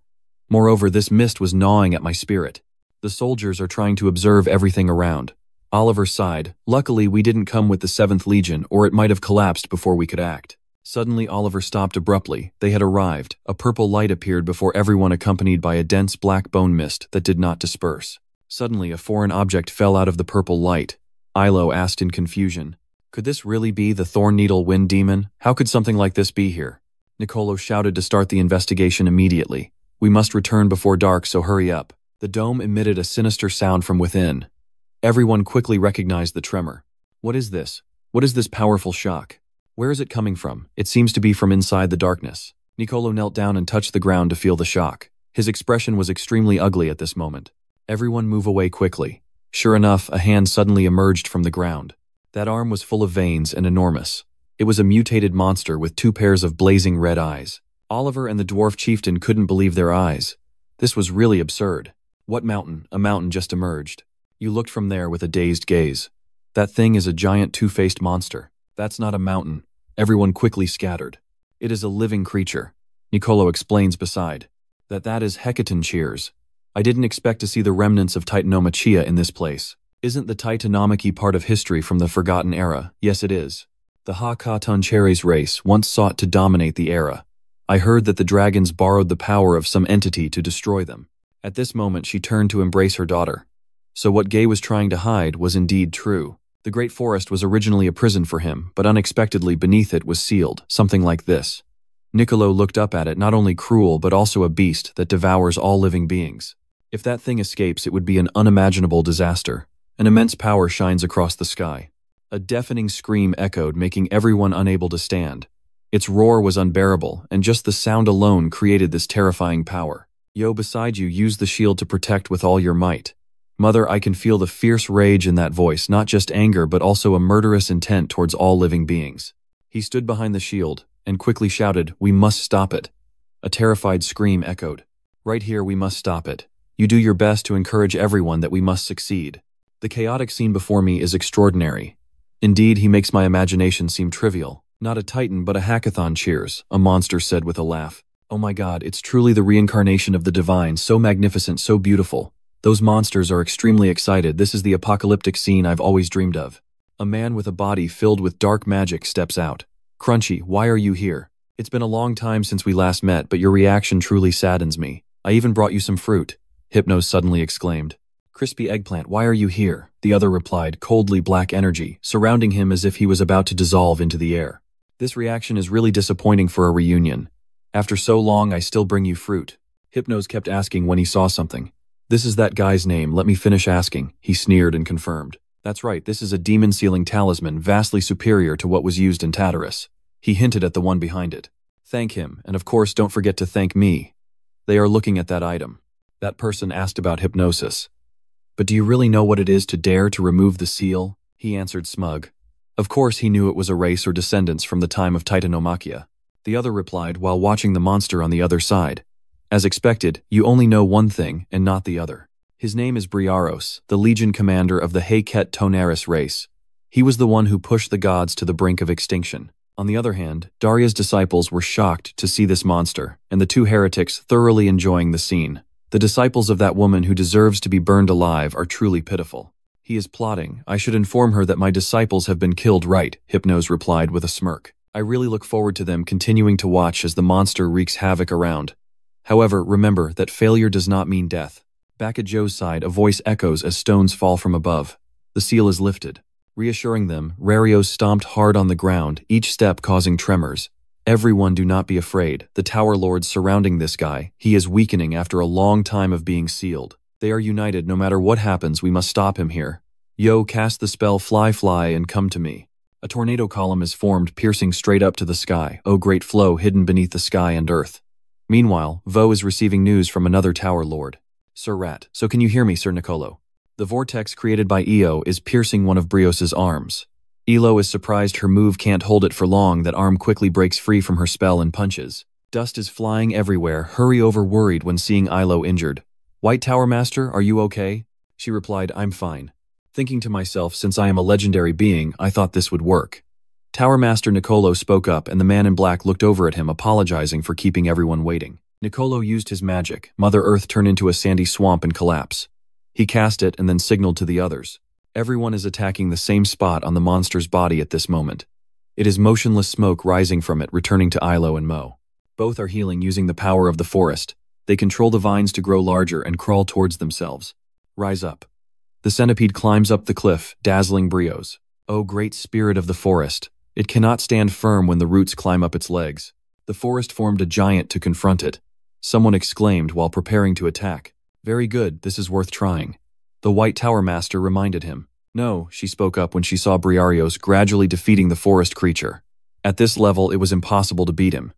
Speaker 1: Moreover, this mist was gnawing at my spirit. The soldiers are trying to observe everything around. Oliver sighed. Luckily, we didn't come with the 7th Legion, or it might have collapsed before we could act. Suddenly, Oliver stopped abruptly. They had arrived. A purple light appeared before everyone, accompanied by a dense black bone mist that did not disperse. Suddenly, a foreign object fell out of the purple light. Ilo asked in confusion. Could this really be the Thorn Needle Wind Demon? How could something like this be here? Nicolo shouted to start the investigation immediately. We must return before dark, so hurry up. The dome emitted a sinister sound from within. Everyone quickly recognized the tremor. What is this? What is this powerful shock? Where is it coming from? It seems to be from inside the darkness. Nicolo knelt down and touched the ground to feel the shock. His expression was extremely ugly at this moment. Everyone move away quickly. Sure enough, a hand suddenly emerged from the ground. That arm was full of veins and enormous. It was a mutated monster with 2 pairs of blazing red eyes. Oliver and the dwarf chieftain couldn't believe their eyes. This was really absurd. What mountain? A mountain just emerged. You looked from there with a dazed gaze. That thing is a giant 2-faced monster. That's not a mountain. Everyone quickly scattered. It is a living creature. Nicolo explains beside. That is Hecaton cheers. I didn't expect to see the remnants of Titanomachia in this place. Isn't the Titanomachy part of history from the Forgotten Era? Yes, it is. The Hecatoncheires race once sought to dominate the era. I heard that the dragons borrowed the power of some entity to destroy them. At this moment, she turned to embrace her daughter. So what Gay was trying to hide was indeed true. The Great Forest was originally a prison for him, but unexpectedly beneath it was sealed, something like this. Nicolo looked up at it, not only cruel but also a beast that devours all living beings. If that thing escapes, it would be an unimaginable disaster. An immense power shines across the sky. A deafening scream echoed, making everyone unable to stand. Its roar was unbearable, and just the sound alone created this terrifying power. Yo, beside you, use the shield to protect with all your might. Mother, I can feel the fierce rage in that voice, not just anger but also a murderous intent towards all living beings. He stood behind the shield and quickly shouted, "We must stop it." A terrified scream echoed. "Right here, we must stop it. You do your best to encourage everyone that we must succeed. The chaotic scene before me is extraordinary. Indeed, he makes my imagination seem trivial. Not a titan, but a hackathon cheers," a monster said with a laugh. "Oh my god, it's truly the reincarnation of the divine, so magnificent, so beautiful. Those monsters are extremely excited. This is the apocalyptic scene I've always dreamed of." A man with a body filled with dark magic steps out. "Crunchy, why are you here? It's been a long time since we last met, but your reaction truly saddens me. I even brought you some fruit," Hypnos suddenly exclaimed. "Crispy eggplant, why are you here?" the other replied, coldly black energy, surrounding him as if he was about to dissolve into the air. "This reaction is really disappointing for a reunion. After so long, I still bring you fruit." Hypnos kept asking when he saw something. "This is that guy's name, let me finish asking," he sneered and confirmed. "That's right, this is a demon-sealing talisman vastly superior to what was used in Tartarus." He hinted at the one behind it. "Thank him, and of course don't forget to thank me. They are looking at that item." That person asked about hypnosis. "But do you really know what it is to dare to remove the seal?" He answered smug. Of course he knew it was a race or descendants from the time of Titanomachia. The other replied while watching the monster on the other side. "As expected, you only know one thing and not the other. His name is Briaros, the legion commander of the Heket Tonaris race. He was the one who pushed the gods to the brink of extinction." On the other hand, Daria's disciples were shocked to see this monster, and the 2 heretics thoroughly enjoying the scene. The disciples of that woman who deserves to be burned alive are truly pitiful. "He is plotting. I should inform her that my disciples have been killed, right?" Hypnos replied with a smirk. "I really look forward to them continuing to watch as the monster wreaks havoc around. However, remember that failure does not mean death." Back at Joe's side, a voice echoes as stones fall from above. The seal is lifted. Reassuring them, Rarios stomped hard on the ground, each step causing tremors. "Everyone, do not be afraid. The Tower Lords surrounding this guy, he is weakening after a long time of being sealed. They are united. No matter what happens, we must stop him here. Yo, cast the spell fly fly and come to me." A tornado column is formed, piercing straight up to the sky, O great flow hidden beneath the sky and earth. Meanwhile, Vo is receiving news from another Tower Lord. "Sir Rat, so can you hear me, Sir Nicolo? The vortex created by Io is piercing one of Brios's arms. Elo is surprised her move can't hold it for long. That arm quickly breaks free from her spell and punches. Dust is flying everywhere. Hurry over worried when seeing Ilo injured. "White Tower Master, are you okay?" She replied, "I'm fine." Thinking to myself, since I am a legendary being, I thought this would work. Tower Master Nicolo spoke up and the man in black looked over at him, apologizing for keeping everyone waiting. Nicolo used his magic. Mother Earth turned into a sandy swamp and collapse. He cast it and then signaled to the others. Everyone is attacking the same spot on the monster's body at this moment. It is motionless smoke rising from it, returning to Ilo and Mo. Both are healing using the power of the forest. They control the vines to grow larger and crawl towards themselves. "Rise up." The centipede climbs up the cliff, dazzling Brios. O great spirit of the forest, it cannot stand firm when the roots climb up its legs. The forest formed a giant to confront it. Someone exclaimed while preparing to attack. Very good, this is worth trying. The White Tower Master reminded him. No, she spoke up when she saw Briarios gradually defeating the forest creature. At this level, it was impossible to beat him.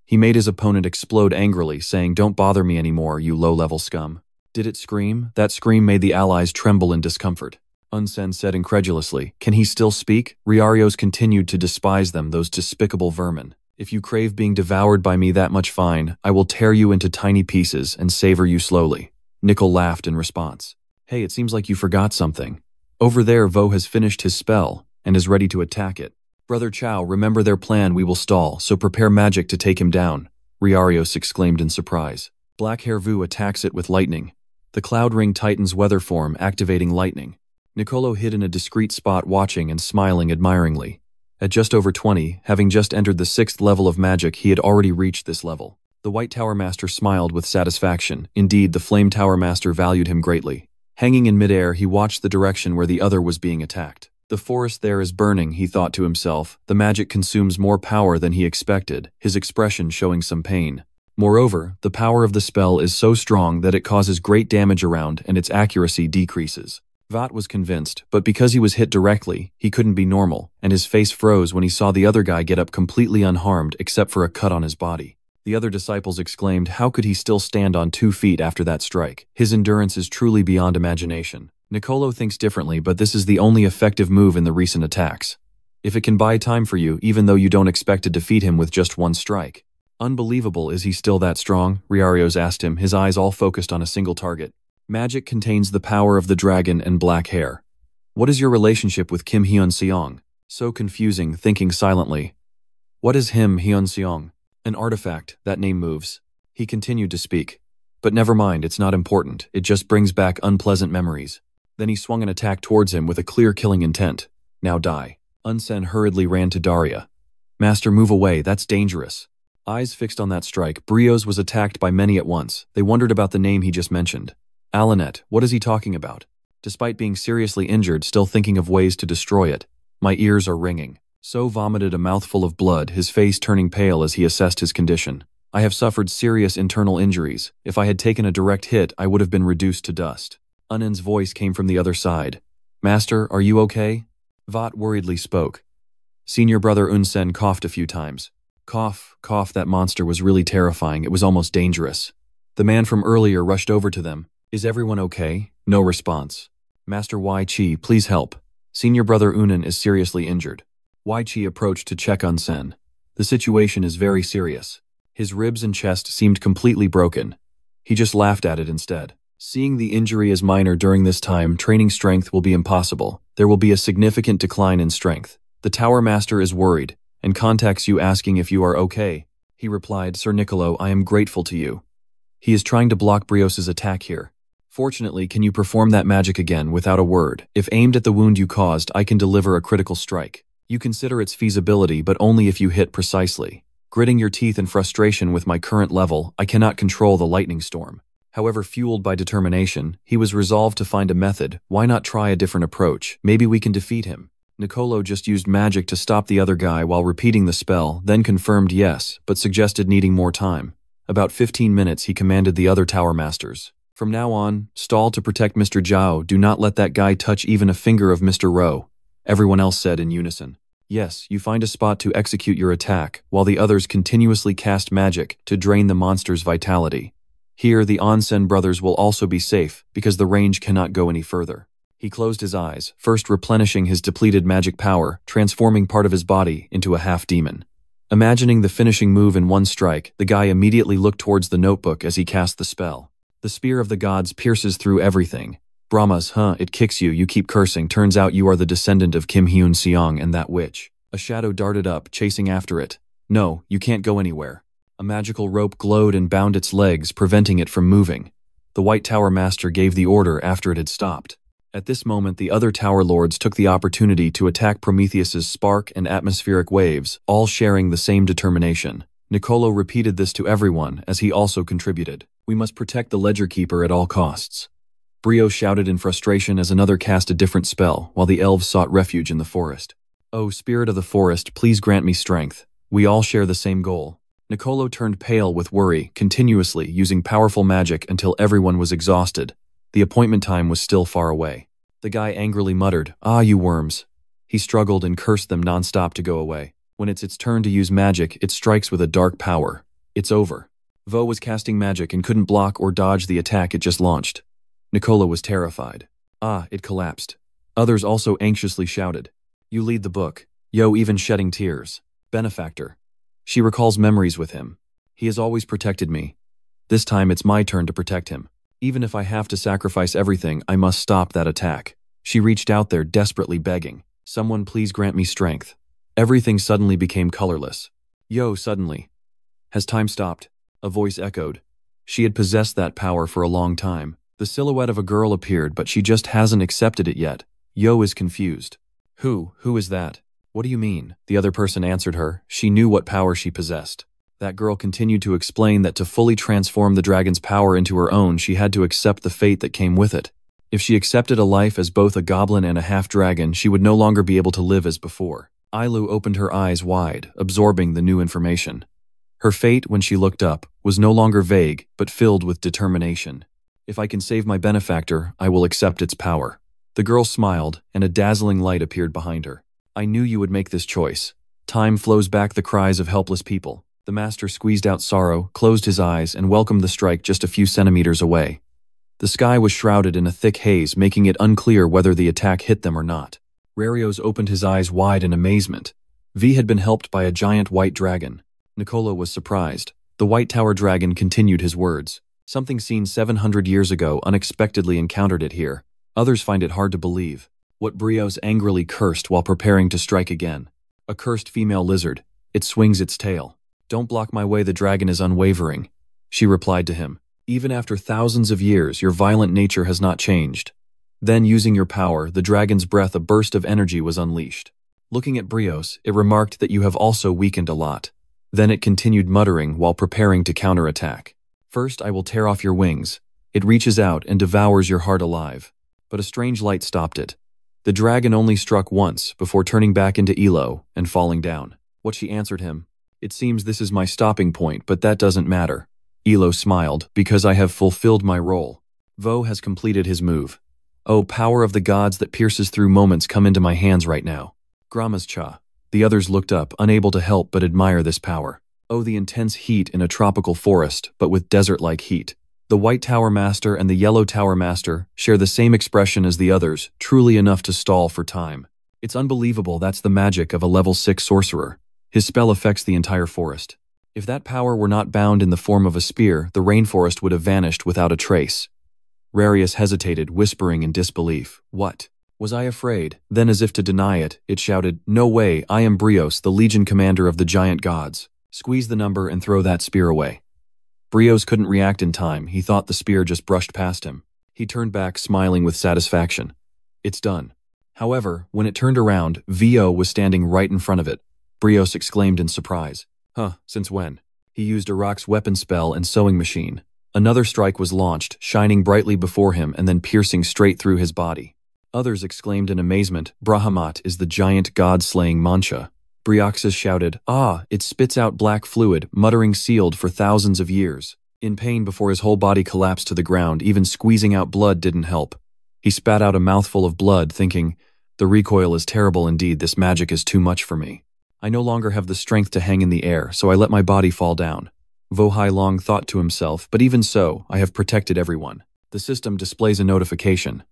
Speaker 1: He made his opponent explode angrily, saying, "Don't bother me anymore, you low-level scum." Did it scream? That scream made the allies tremble in discomfort. Unsen said incredulously, "Can he still speak?" Briarios continued to despise them, those despicable vermin. "If you crave being devoured by me that much, fine, I will tear you into tiny pieces and savor you slowly." Nickel laughed in response. "Hey, it seems like you forgot something. Over there, Vo has finished his spell and is ready to attack it. Brother Chow, remember their plan, we will stall, so prepare magic to take him down," Briarios exclaimed in surprise. Black Hair Vu attacks it with lightning. The Cloud Ring tightens weather form, activating lightning. Nicolo hid in a discreet spot watching and smiling admiringly. At just over 20, having just entered the 6th level of magic, he had already reached this level. The White Tower Master smiled with satisfaction. Indeed, the Flame Tower Master valued him greatly. Hanging in midair, he watched the direction where the other was being attacked. The forest there is burning, he thought to himself. The magic consumes more power than he expected, his expression showing some pain. Moreover, the power of the spell is so strong that it causes great damage around and its accuracy decreases. Vat was convinced, but because he was hit directly, he couldn't be normal, and his face froze when he saw the other guy get up completely unharmed except for a cut on his body. The other disciples exclaimed, how could he still stand on 2 feet after that strike? His endurance is truly beyond imagination. Nicolo thinks differently, but this is the only effective move in the recent attacks. If it can buy time for you, even though you don't expect to defeat him with just 1 strike. Unbelievable, is he still that strong? Briarios asked him, his eyes all focused on a single target. Magic contains the power of the dragon and black hair. What is your relationship with Kim Hyun-seong? So confusing, thinking silently. What is him Hyun-seong? An artifact, that name moves. He continued to speak. But never mind, it's not important, it just brings back unpleasant memories. Then he swung an attack towards him with a clear killing intent. Now die. Unsen hurriedly ran to Daria. Master, move away, that's dangerous. Eyes fixed on that strike, Brios was attacked by many at once. They wondered about the name he just mentioned. Alanet, what is he talking about? Despite being seriously injured, still thinking of ways to destroy it. My ears are ringing. So vomited a mouthful of blood, his face turning pale as he assessed his condition. I have suffered serious internal injuries. If I had taken a direct hit, I would have been reduced to dust. Unen's voice came from the other side. Master, are you okay? Vat worriedly spoke. Senior brother Unsen coughed a few times. Cough, cough, that monster was really terrifying, it was almost dangerous. The man from earlier rushed over to them. Is everyone okay? No response. Master Wai Chi, please help. Senior brother Unan is seriously injured. Wai Chi approached to check on Sen. The situation is very serious. His ribs and chest seemed completely broken. He just laughed at it instead. Seeing the injury as minor during this time, training strength will be impossible. There will be a significant decline in strength. The Tower Master is worried, and contacts you asking if you are okay. He replied, Sir Nicolo, I am grateful to you. He is trying to block Brios's attack here. Fortunately, can you perform that magic again without a word? If aimed at the wound you caused, I can deliver a critical strike. You consider its feasibility, but only if you hit precisely. Gritting your teeth in frustration with my current level, I cannot control the lightning storm. However, fueled by determination, he was resolved to find a method. Why not try a different approach? Maybe we can defeat him. Nicolo just used magic to stop the other guy while repeating the spell, then confirmed yes, but suggested needing more time. About 15 minutes, he commanded the other Tower Masters. From now on, stall to protect Mr. Zhao, do not let that guy touch even a finger of Mr. Ro. Everyone else said in unison. Yes, you find a spot to execute your attack, while the others continuously cast magic to drain the monster's vitality. Here, the Onsen brothers will also be safe, because the range cannot go any further. He closed his eyes, first replenishing his depleted magic power, transforming part of his body into a half-demon. Imagining the finishing move in 1 strike, the guy immediately looked towards the notebook as he cast the spell. The spear of the gods pierces through everything. Brahmas, it kicks you, you keep cursing, turns out you are the descendant of Kim Hyun-seong and that witch. A shadow darted up, chasing after it. No, you can't go anywhere. A magical rope glowed and bound its legs, preventing it from moving. The White Tower Master gave the order after it had stopped. At this moment, the other Tower Lords took the opportunity to attack Prometheus's spark and atmospheric waves, all sharing the same determination. Nicolo repeated this to everyone as he also contributed. We must protect the Ledger Keeper at all costs. Brio shouted in frustration as another cast a different spell, while the elves sought refuge in the forest. "Oh, spirit of the forest, please grant me strength. We all share the same goal." Nicolo turned pale with worry, continuously using powerful magic until everyone was exhausted. The appointment time was still far away. The guy angrily muttered, "Ah, you worms." He struggled and cursed them nonstop to go away. When it's its turn to use magic, it strikes with a dark power. It's over. Vo was casting magic and couldn't block or dodge the attack it just launched. Nicolo was terrified. It collapsed. Others also anxiously shouted, "You lead the book." Yo even shedding tears. "Benefactor." She recalls memories with him. "He has always protected me. This time it's my turn to protect him. Even if I have to sacrifice everything, I must stop that attack." She reached out there desperately begging, "Someone please grant me strength." Everything suddenly became colorless. Yo, suddenly. Has time stopped? A voice echoed. She had possessed that power for a long time. The silhouette of a girl appeared, but she just hasn't accepted it yet. Yo is confused. Who is that? What do you mean? The other person answered her. She knew what power she possessed. That girl continued to explain that to fully transform the dragon's power into her own, she had to accept the fate that came with it. If she accepted a life as both a goblin and a half-dragon, she would no longer be able to live as before. Ailu opened her eyes wide, absorbing the new information. Her fate, when she looked up, was no longer vague, but filled with determination. "If I can save my benefactor, I will accept its power." The girl smiled, and a dazzling light appeared behind her. "I knew you would make this choice." Time flows back the cries of helpless people. The master squeezed out sorrow, closed his eyes, and welcomed the strike just a few centimeters away. The sky was shrouded in a thick haze, making it unclear whether the attack hit them or not. Rarios opened his eyes wide in amazement. V had been helped by a giant white dragon. Nicolo was surprised. The White Tower dragon continued his words. "Something seen 700 years ago unexpectedly encountered it here. Others find it hard to believe." What Brios angrily cursed while preparing to strike again. "A cursed female lizard. It swings its tail." "Don't block my way, the dragon is unwavering," she replied to him. "Even after thousands of years, your violent nature has not changed." Then, using your power, the dragon's breath, a burst of energy was unleashed. Looking at Brios, it remarked that you have also weakened a lot. Then it continued muttering while preparing to counterattack. "First, I will tear off your wings." It reaches out and devours your heart alive. But a strange light stopped it. The dragon only struck once before turning back into Elo and falling down. What she answered him, "It seems this is my stopping point, but that doesn't matter." Elo smiled, "Because I have fulfilled my role." Vo has completed his move. "Oh, power of the gods that pierces through moments, come into my hands right now." Grama's cha. The others looked up, unable to help but admire this power. Oh, the intense heat in a tropical forest, but with desert-like heat. The White Tower Master and the Yellow Tower Master share the same expression as the others, truly enough to stall for time. It's unbelievable, that's the magic of a level 6 sorcerer. His spell affects the entire forest. If that power were not bound in the form of a spear, the rainforest would have vanished without a trace. Rarius hesitated, whispering in disbelief. "What? Was I afraid?" Then, as if to deny it, it shouted, "No way, I am Brios, the legion commander of the giant gods. Squeeze the number and throw that spear away." Brios couldn't react in time. He thought the spear just brushed past him. He turned back, smiling with satisfaction. It's done. However, when it turned around, Vo was standing right in front of it. Brios exclaimed in surprise. Since when?" He used Iraq's weapon spell and sewing machine. Another strike was launched, shining brightly before him and then piercing straight through his body. Others exclaimed in amazement, "Brahamat is the giant god-slaying mancha." Brioxus shouted, it spits out black fluid, muttering sealed for thousands of years. In pain before his whole body collapsed to the ground, even squeezing out blood didn't help. He spat out a mouthful of blood, thinking, "The recoil is terrible indeed, this magic is too much for me. I no longer have the strength to hang in the air, so I let my body fall down." Vohai Long thought to himself, "But even so, I have protected everyone." The system displays a notification.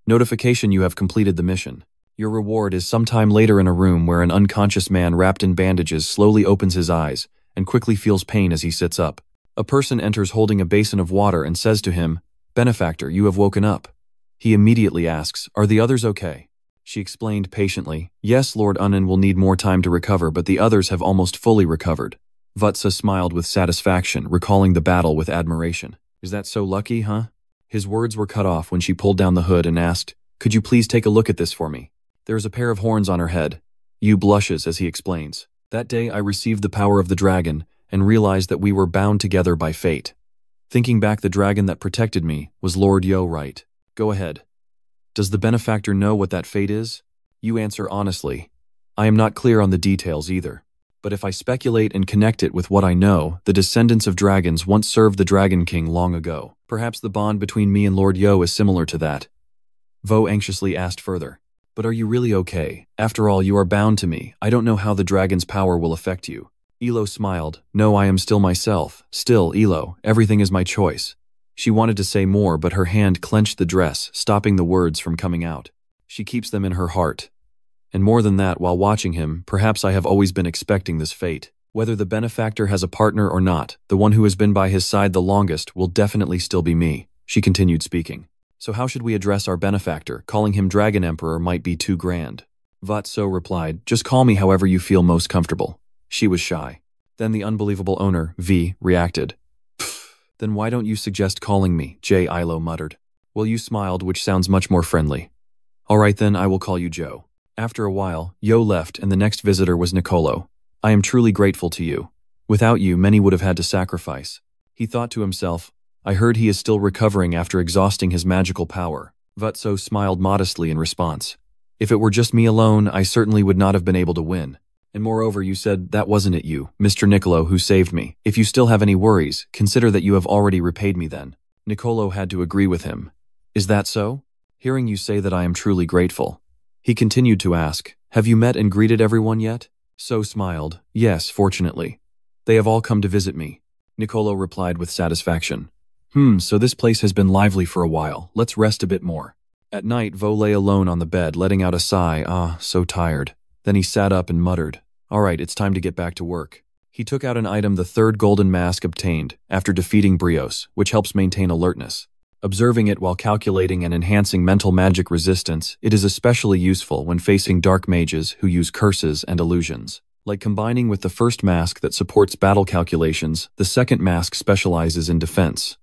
Speaker 1: Notification: you have completed the mission. Your reward is sometime later in a room where an unconscious man wrapped in bandages slowly opens his eyes and quickly feels pain as he sits up. A person enters holding a basin of water and says to him, "Benefactor, you have woken up." He immediately asks, "Are the others okay?" She explained patiently, "Yes, Lord Unnen will need more time to recover, but the others have almost fully recovered." Vatsa smiled with satisfaction, recalling the battle with admiration. "Is that so lucky, huh?" His words were cut off when she pulled down the hood and asked, "Could you please take a look at this for me?" There is a pair of horns on her head. Yu blushes as he explains. "That day I received the power of the dragon and realized that we were bound together by fate. Thinking back, the dragon that protected me was Lord Yo, right? Go ahead. Does the benefactor know what that fate is? You answer honestly. I am not clear on the details either. But if I speculate and connect it with what I know, the descendants of dragons once served the Dragon King long ago. Perhaps the bond between me and Lord Yo is similar to that. Vo anxiously asked further. But are you really okay? After all, you are bound to me. I don't know how the dragon's power will affect you. Elo smiled. No, I am still myself. Still, Elo, everything is my choice. She wanted to say more, but her hand clenched the dress, stopping the words from coming out. She keeps them in her heart. And more than that, while watching him, perhaps I have always been expecting this fate. Whether the benefactor has a partner or not, the one who has been by his side the longest will definitely still be me, she continued speaking. So how should we address our benefactor? Calling him Dragon Emperor might be too grand. Vatso replied, just call me however you feel most comfortable. She was shy. Then the unbelievable owner, V, reacted. Then why don't you suggest calling me? J. Ilo muttered. Well, you smiled, which sounds much more friendly. All right then, I will call you Joe. After a while, Yo left and the next visitor was Nicolo. I am truly grateful to you. Without you, many would have had to sacrifice. He thought to himself, I heard he is still recovering after exhausting his magical power. Vatso smiled modestly in response. If it were just me alone, I certainly would not have been able to win. And moreover, you said that wasn't it you, Mr. Nicolo, who saved me. If you still have any worries, consider that you have already repaid me then. Nicolo had to agree with him. Is that so? Hearing you say that I am truly grateful. He continued to ask, have you met and greeted everyone yet? So smiled, yes, fortunately. They have all come to visit me. Nicolo replied with satisfaction. So this place has been lively for a while. Let's rest a bit more. At night, Vo lay alone on the bed, letting out a sigh, so tired. Then he sat up and muttered, all right, it's time to get back to work. He took out an item the third golden mask obtained after defeating Brios, which helps maintain alertness. Observing it while calculating and enhancing mental magic resistance, it is especially useful when facing dark mages who use curses and illusions. Like combining with the first mask that supports battle calculations, the second mask specializes in defense.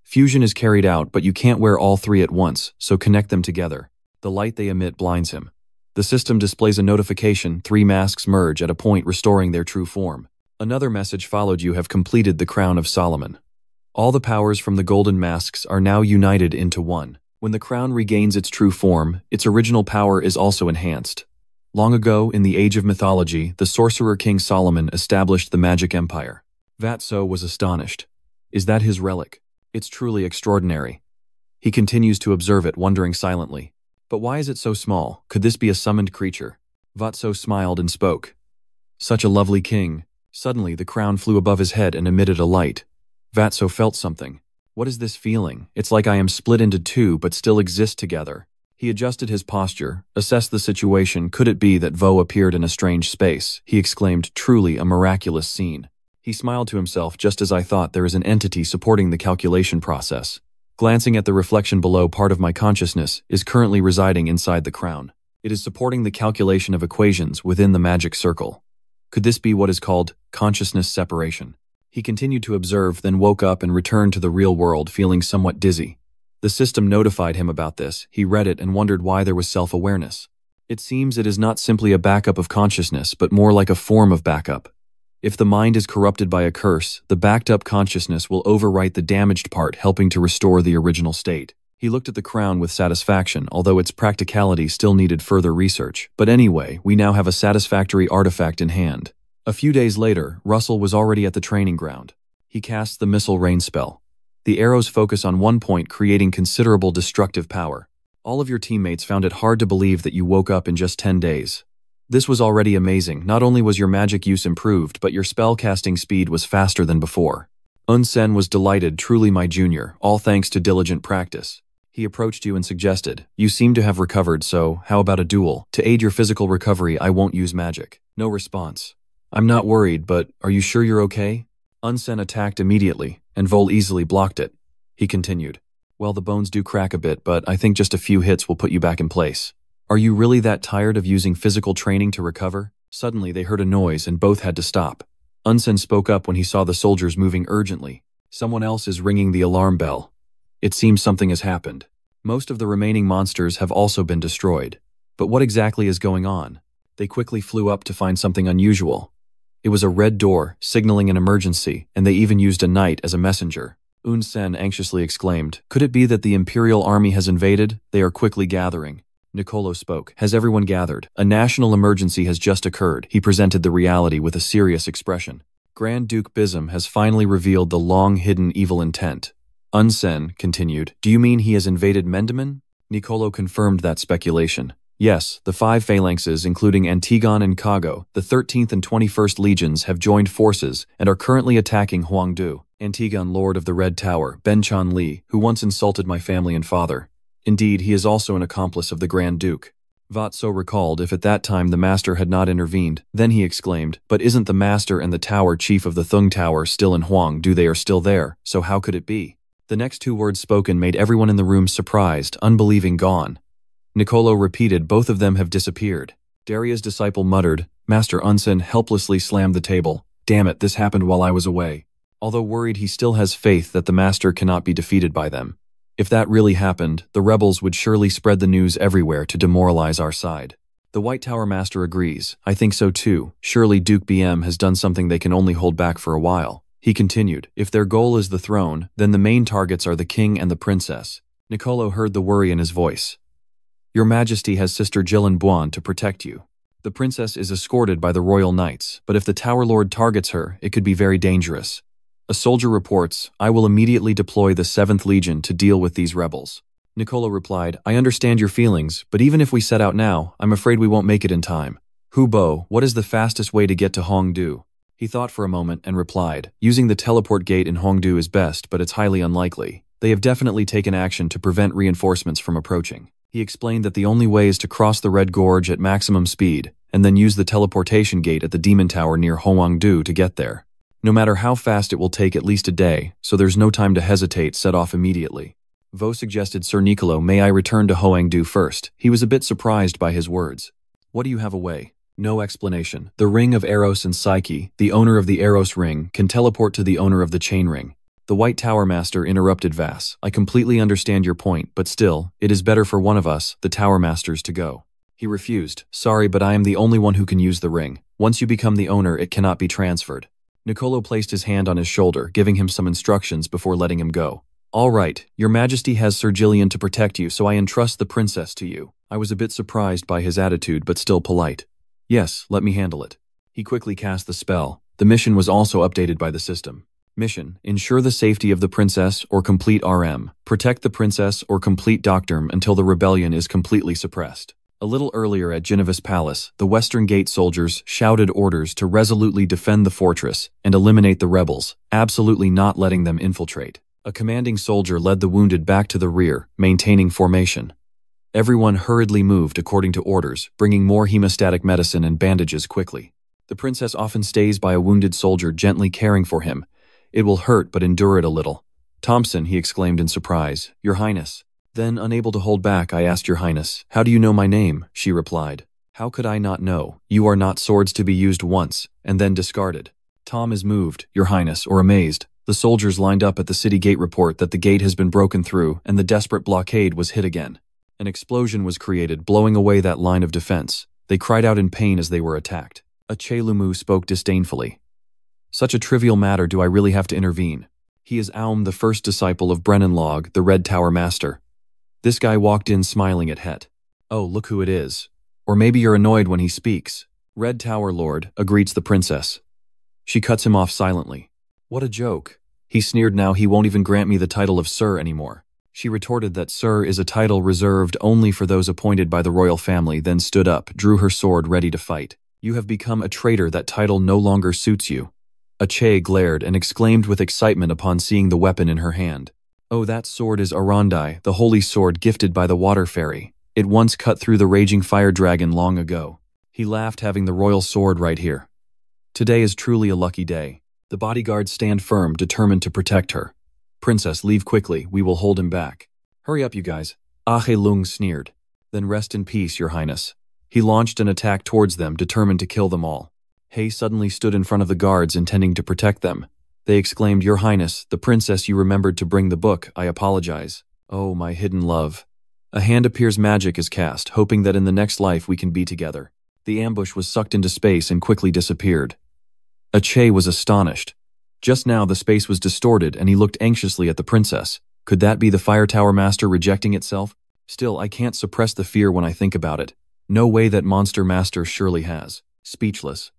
Speaker 1: Fusion is carried out, but you can't wear all three at once, so connect them together. The light they emit blinds him. The system displays a notification, 3 masks merge at a point restoring their true form. Another message followed, you have completed the Crown of Solomon. All the powers from the golden masks are now united into one. When the crown regains its true form, its original power is also enhanced. Long ago, in the age of mythology, the sorcerer King Solomon established the magic empire. Vatso was astonished. Is that his relic? It's truly extraordinary. He continues to observe it, wondering silently. But why is it so small? Could this be a summoned creature? Vatso smiled and spoke. Such a lovely king. Suddenly, the crown flew above his head and emitted a light. Vatso felt something. What is this feeling? It's like I am split into two but still exist together. He adjusted his posture, assessed the situation. Could it be that Vo appeared in a strange space? He exclaimed, truly a miraculous scene. He smiled to himself, just as I thought, there is an entity supporting the calculation process. Glancing at the reflection below, part of my consciousness is currently residing inside the crown. It is supporting the calculation of equations within the magic circle. Could this be what is called consciousness separation? He continued to observe, then woke up and returned to the real world, feeling somewhat dizzy. The system notified him about this. He read it and wondered why there was self-awareness. It seems it is not simply a backup of consciousness, but more like a form of backup. If the mind is corrupted by a curse, the backed-up consciousness will overwrite the damaged part, helping to restore the original state. He looked at the crown with satisfaction, although its practicality still needed further research. But anyway, we now have a satisfactory artifact in hand. A few days later, Russell was already at the training ground. He cast the missile rain spell. The arrows focus on one point, creating considerable destructive power. All of your teammates found it hard to believe that you woke up in just 10 days. This was already amazing. Not only was your magic use improved, but your spell casting speed was faster than before. Unsen was delighted, truly my junior, all thanks to diligent practice. He approached you and suggested, you seem to have recovered, so how about a duel? To aid your physical recovery, I won't use magic. No response. I'm not worried, but are you sure you're okay? Unsen attacked immediately, and Vol easily blocked it. He continued, well, the bones do crack a bit, but I think just a few hits will put you back in place. Are you really that tired of using physical training to recover? Suddenly, they heard a noise and both had to stop. Unsen spoke up when he saw the soldiers moving urgently. Someone else is ringing the alarm bell. It seems something has happened. Most of the remaining monsters have also been destroyed. But what exactly is going on? They quickly flew up to find something unusual. It was a red door, signaling an emergency, and they even used a knight as a messenger. Sen anxiously exclaimed. Could it be that the Imperial Army has invaded? They are quickly gathering. Nicolo spoke. Has everyone gathered? A national emergency has just occurred. He presented the reality with a serious expression. Grand Duke Bism has finally revealed the long-hidden evil intent. Sen continued. Do you mean he has invaded Mendaman? Nicolo confirmed that speculation. Yes, the 5 phalanxes, including Antigon and Kago, the 13th and 21st Legions, have joined forces and are currently attacking Huangdu. Antigon, Lord of the Red Tower, Benchan Li, who once insulted my family and father. Indeed, he is also an accomplice of the Grand Duke. Vatso recalled if at that time the Master had not intervened. Then he exclaimed, but isn't the Master and the Tower Chief of the Thung Tower still in Huangdu? They are still there, so how could it be? The next 2 words spoken made everyone in the room surprised, unbelieving, gone. Nicolo repeated, both of them have disappeared. Daria's disciple muttered. Master Unsen helplessly slammed the table. Damn it, this happened while I was away. Although worried, he still has faith that the Master cannot be defeated by them. If that really happened, the rebels would surely spread the news everywhere to demoralize our side. The White Tower Master agrees. I think so too. Surely Duke BM has done something they can only hold back for a while. He continued, if their goal is the throne, then the main targets are the king and the princess. Nicolo heard the worry in his voice. Your Majesty has Sister Jilin Buan to protect you. The princess is escorted by the royal knights, but if the Tower Lord targets her, it could be very dangerous. A soldier reports, I will immediately deploy the 7th Legion to deal with these rebels. Nicolo replied, I understand your feelings, but even if we set out now, I'm afraid we won't make it in time. Hubo, what is the fastest way to get to Hongdu? He thought for a moment and replied, using the teleport gate in Hongdu is best, but it's highly unlikely. They have definitely taken action to prevent reinforcements from approaching. He explained that the only way is to cross the Red Gorge at maximum speed, and then use the teleportation gate at the Demon Tower near Hoangdu to get there. No matter how fast it will take at least a day, so there's no time to hesitate, set off immediately. Vo suggested, Sir Nicolo, may I return to Hoangdu first? He was a bit surprised by his words. What do you have away? No explanation. The Ring of Eros and Psyche, the owner of the Eros Ring, can teleport to the owner of the Chain Ring. The White Tower Master interrupted Vass. I completely understand your point, but still, it is better for one of us, the Tower Masters, to go. He refused. Sorry, but I am the only one who can use the ring. Once you become the owner, it cannot be transferred. Nicolo placed his hand on his shoulder, giving him some instructions before letting him go. All right, your Majesty has Sir Gillian to protect you, so I entrust the princess to you. I was a bit surprised by his attitude, but still polite. Yes, let me handle it. He quickly cast the spell. The mission was also updated by the system. Mission, ensure the safety of the princess or complete RM. Protect the princess or complete Doctorm until the rebellion is completely suppressed. A little earlier at Geneva's palace, the Western Gate soldiers shouted orders to resolutely defend the fortress and eliminate the rebels, absolutely not letting them infiltrate. A commanding soldier led the wounded back to the rear, maintaining formation. Everyone hurriedly moved according to orders, bringing more hemostatic medicine and bandages quickly. The princess often stays by a wounded soldier, gently caring for him. It will hurt, but endure it a little. Thompson, he exclaimed in surprise. Your Highness. Then, unable to hold back, I asked, Your Highness, how do you know my name? She replied. How could I not know? You are not swords to be used once, and then discarded. Tom is moved, Your Highness, or amazed. The soldiers lined up at the city gate report that the gate has been broken through and the desperate blockade was hit again. An explosion was created, blowing away that line of defense. They cried out in pain as they were attacked. A Chelumu spoke disdainfully. Such a trivial matter, do I really have to intervene? He is Aum, the first disciple of Brennanlog, the Red Tower Master. This guy walked in smiling at Het. Oh, look who it is. Or maybe you're annoyed when he speaks. Red Tower Lord, greets the princess. She cuts him off silently. What a joke. He sneered, now he won't even grant me the title of Sir anymore. She retorted that Sir is a title reserved only for those appointed by the royal family, then stood up, drew her sword ready to fight. You have become a traitor, that title no longer suits you. Ache glared and exclaimed with excitement upon seeing the weapon in her hand. Oh, that sword is Arandai, the holy sword gifted by the water fairy. It once cut through the raging fire dragon long ago. He laughed, having the royal sword right here. Today is truly a lucky day. The bodyguards stand firm, determined to protect her. Princess, leave quickly, we will hold him back. Hurry up, you guys. Ahe Lung sneered. Then rest in peace, Your Highness. He launched an attack towards them, determined to kill them all. He suddenly stood in front of the guards, intending to protect them. They exclaimed, Your Highness, the princess, you remembered to bring the book, I apologize. Oh, my hidden love. A hand appears, magic is cast, hoping that in the next life we can be together. The ambush was sucked into space and quickly disappeared. Ache was astonished. Just now the space was distorted and he looked anxiously at the princess. Could that be the fire tower master rejecting itself? Still, I can't suppress the fear when I think about it. No way that monster master surely has. Speechless.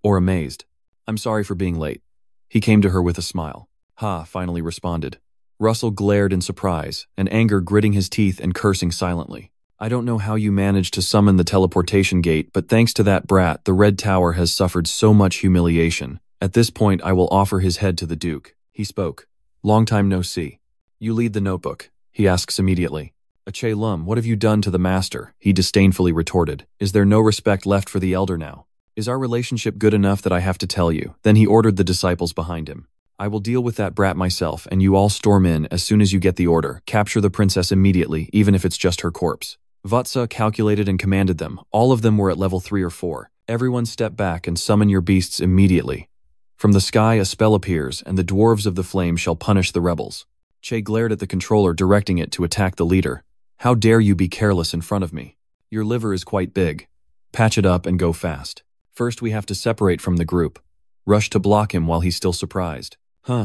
Speaker 1: Or amazed. I'm sorry for being late. He came to her with a smile. Ha, finally responded. Russell glared in surprise, and anger gritting his teeth and cursing silently. I don't know how you managed to summon the teleportation gate, but thanks to that brat, the Red Tower has suffered so much humiliation. At this point, I will offer his head to the Duke. He spoke. Long time no see. You lead the notebook, he asks immediately. Ache Lum, what have you done to the master? He disdainfully retorted. Is there no respect left for the elder now? Is our relationship good enough that I have to tell you? Then he ordered the disciples behind him. I will deal with that brat myself, and you all storm in as soon as you get the order. Capture the princess immediately, even if it's just her corpse. Vatsa calculated and commanded them. All of them were at level 3 or 4. Everyone step back and summon your beasts immediately. From the sky a spell appears, and the dwarves of the flame shall punish the rebels. Che glared at the controller, directing it to attack the leader. How dare you be careless in front of me? Your liver is quite big. Patch it up and go fast. First we have to separate from the group. Rush to block him while he's still surprised.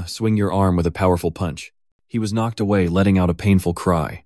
Speaker 1: Swing your arm with a powerful punch. He was knocked away, letting out a painful cry.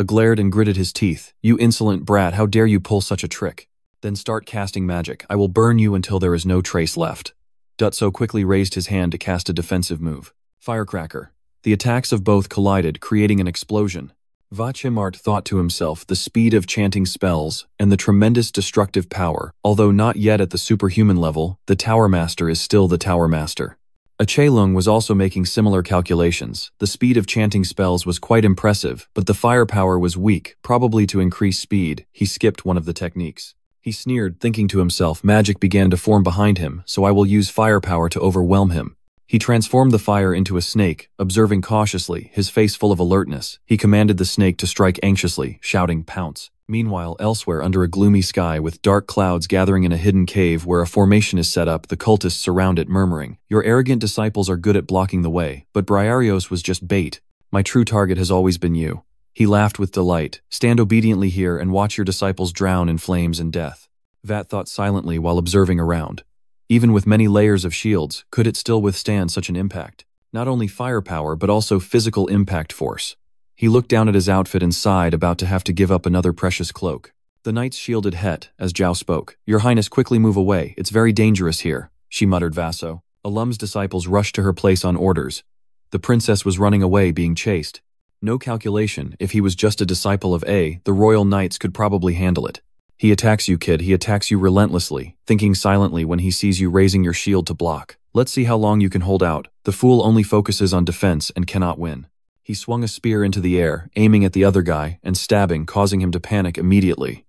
Speaker 1: Glared and gritted his teeth. You insolent brat, how dare you pull such a trick? Then start casting magic. I will burn you until there is no trace left. Dutso quickly raised his hand to cast a defensive move. Firecracker. The attacks of both collided, creating an explosion. Vachimart thought to himself the speed of chanting spells and the tremendous destructive power. Although not yet at the superhuman level, the Tower Master is still the Tower Master. Achelung was also making similar calculations. The speed of chanting spells was quite impressive, but the firepower was weak. Probably to increase speed, he skipped one of the techniques. He sneered, thinking to himself, magic began to form behind him, so I will use firepower to overwhelm him. He transformed the fire into a snake, observing cautiously, his face full of alertness. He commanded the snake to strike anxiously, shouting, pounce. Meanwhile, elsewhere under a gloomy sky with dark clouds gathering in a hidden cave where a formation is set up, the cultists surround it, murmuring, Your arrogant disciples are good at blocking the way, but Briarios was just bait. My true target has always been you. He laughed with delight. Stand obediently here and watch your disciples drown in flames and death. Vat thought silently while observing around. Even with many layers of shields, could it still withstand such an impact? Not only firepower, but also physical impact force. He looked down at his outfit and sighed, about to have to give up another precious cloak. The knights shielded Het as Zhao spoke. Your Highness, quickly move away. It's very dangerous here, she muttered. Vaso. Alum's disciples rushed to her place on orders. The princess was running away, being chased. No calculation, if he was just a disciple of A, the royal knights could probably handle it. He attacks you, kid, he attacks you relentlessly, thinking silently when he sees you raising your shield to block. Let's see how long you can hold out. The fool only focuses on defense and cannot win. He swung a spear into the air, aiming at the other guy, and stabbing, causing him to panic immediately.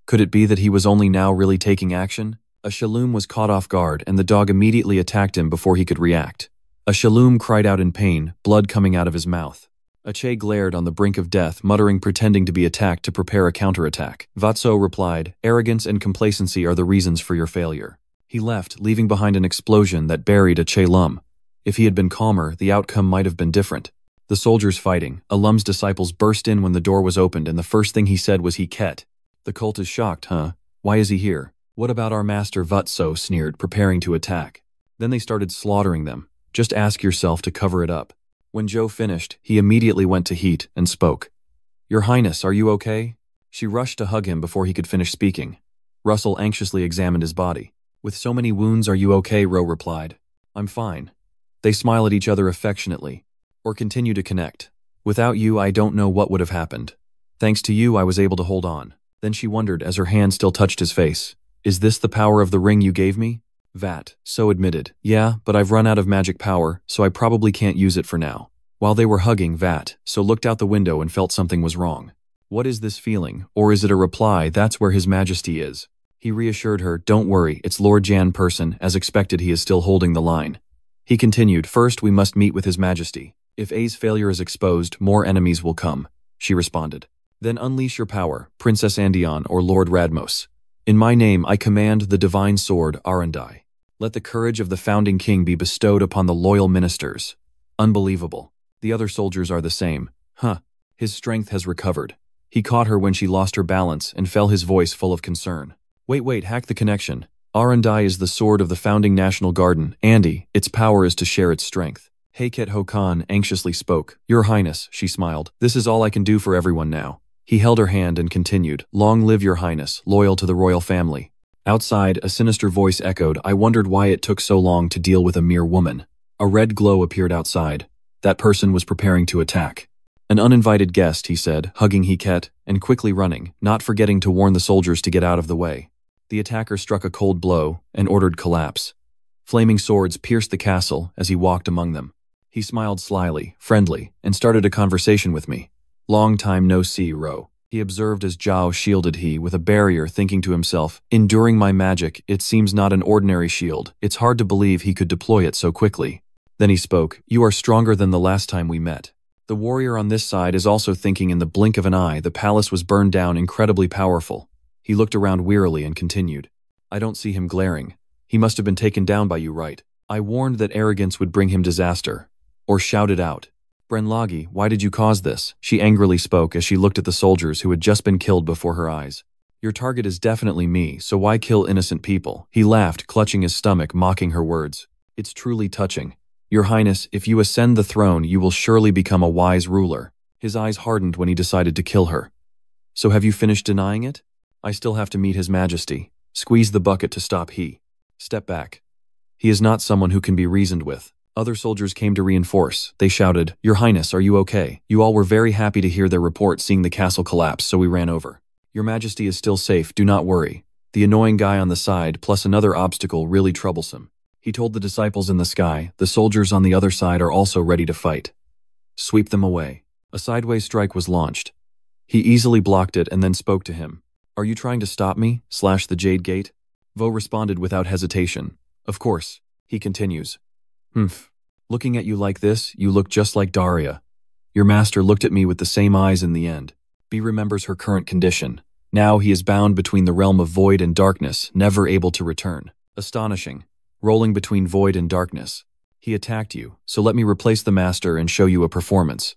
Speaker 1: Could it be that he was only now really taking action? A Shaloom was caught off guard, and the dog immediately attacked him before he could react. A Shaloom cried out in pain, blood coming out of his mouth. Ache glared on the brink of death, muttering, pretending to be attacked to prepare a counterattack. Vatso replied, Arrogance and complacency are the reasons for your failure. He left, leaving behind an explosion that buried Ache Lum. If he had been calmer, the outcome might have been different. The soldiers fighting. Alum's disciples burst in when the door was opened, and the first thing he said was he ket. The cult is shocked, huh? Why is he here? What about our master? Vatso sneered, preparing to attack. Then they started slaughtering them. Just ask yourself to cover it up. When Joe finished, he immediately went to Het and spoke. Your Highness, are you okay? She rushed to hug him before he could finish speaking. Russell anxiously examined his body. With so many wounds, are you okay? Ro replied. I'm fine. They smile at each other affectionately, or continue to connect. Without you, I don't know what would have happened. Thanks to you, I was able to hold on. Then she wondered as her hand still touched his face. Is this the power of the ring you gave me? Vat, so admitted. Yeah, but I've run out of magic power, so I probably can't use it for now. While they were hugging, Vat, so looked out the window and felt something was wrong. What is this feeling? Or is it a reply? That's where His Majesty is. He reassured her, don't worry, it's Lord Jan person. As expected, he is still holding the line. He continued, first we must meet with His Majesty. If A's failure is exposed, more enemies will come, she responded. Then unleash your power, Princess Andion or Lord Radmos. In my name, I command the divine sword, Arundai. Let the courage of the founding king be bestowed upon the loyal ministers. Unbelievable. The other soldiers are the same. His strength has recovered. He caught her when she lost her balance and fell, his voice full of concern. Wait, hack the connection. Arundai is the sword of the founding National Garden. Andy, its power is to share its strength. Heiket Hokan anxiously spoke. Your Highness, she smiled. This is all I can do for everyone now. He held her hand and continued. Long live your Highness, loyal to the royal family. Outside, a sinister voice echoed. I wondered why it took so long to deal with a mere woman. A red glow appeared outside. That person was preparing to attack. An uninvited guest, he said, hugging Heiket and quickly running, not forgetting to warn the soldiers to get out of the way. The attacker struck a cold blow and ordered collapse. Flaming swords pierced the castle as he walked among them. He smiled slyly, friendly, and started a conversation with me. Long time no see, Ro. He observed as Zhao shielded he with a barrier, thinking to himself, enduring my magic, it seems not an ordinary shield. It's hard to believe he could deploy it so quickly. Then he spoke, you are stronger than the last time we met. The warrior on this side is also thinking in the blink of an eye the palace was burned down incredibly powerful. He looked around wearily and continued. I don't see him glaring. He must have been taken down by you, right? I warned that arrogance would bring him disaster. Or shouted out. Brenlagi, why did you cause this? She angrily spoke as she looked at the soldiers who had just been killed before her eyes. Your target is definitely me, so why kill innocent people? He laughed, clutching his stomach, mocking her words. It's truly touching. Your Highness, if you ascend the throne, you will surely become a wise ruler. His eyes hardened when he decided to kill her. So have you finished denying it? I still have to meet His Majesty. Squeeze the bucket to stop he. Step back. He is not someone who can be reasoned with. Other soldiers came to reinforce. They shouted, Your Highness, are you okay? You all were very happy to hear their report seeing the castle collapse, so we ran over. Your Majesty is still safe, do not worry. The annoying guy on the side plus another obstacle really troublesome. He told the disciples in the sky, the soldiers on the other side are also ready to fight. Sweep them away. A sideways strike was launched. He easily blocked it and then spoke to him. Are you trying to stop me? Slash the Jade Gate? Vo responded without hesitation. Of course. He continues. Looking at you like this, you look just like Daria. Your master looked at me with the same eyes in the end. B remembers her current condition. Now he is bound between the realm of void and darkness, never able to return. Astonishing. Rolling between void and darkness. He attacked you, so let me replace the master and show you a performance.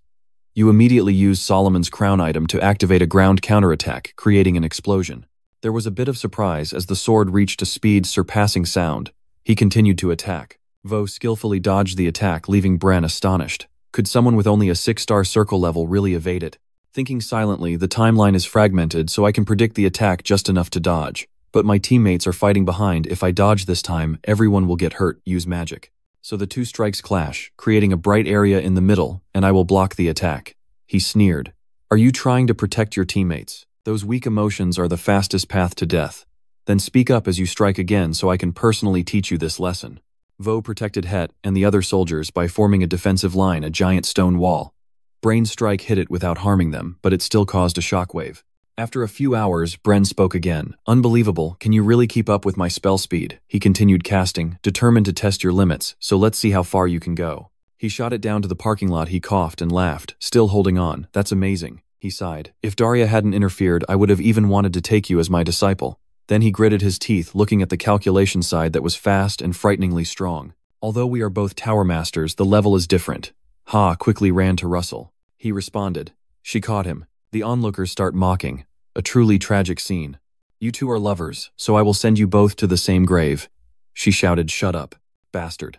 Speaker 1: You immediately used Solomon's crown item to activate a ground counterattack, creating an explosion. There was a bit of surprise as the sword reached a speed surpassing sound. He continued to attack. Vo skillfully dodged the attack, leaving Bren astonished. Could someone with only a 6-star circle level really evade it? Thinking silently, the timeline is fragmented, so I can predict the attack just enough to dodge. But my teammates are fighting behind. If I dodge this time, everyone will get hurt. Use magic. So the two strikes clash, creating a bright area in the middle, and I will block the attack. He sneered. Are you trying to protect your teammates? Those weak emotions are the fastest path to death. Then speak up as you strike again so I can personally teach you this lesson. Vo protected Het and the other soldiers by forming a defensive line, a giant stone wall. Brain's strike hit it without harming them, but it still caused a shockwave. After a few hours, Bren spoke again. Unbelievable, can you really keep up with my spell speed? He continued casting, determined to test your limits, so let's see how far you can go. He shot it down to the parking lot. He coughed and laughed, still holding on. That's amazing. He sighed. If Daria hadn't interfered, I would have even wanted to take you as my disciple. Then he gritted his teeth, looking at the calculation side that was fast and frighteningly strong. Although we are both tower masters, the level is different. Ha quickly ran to Russell. He responded. She caught him. The onlookers start mocking. A truly tragic scene. You two are lovers, so I will send you both to the same grave. She shouted, shut up, bastard.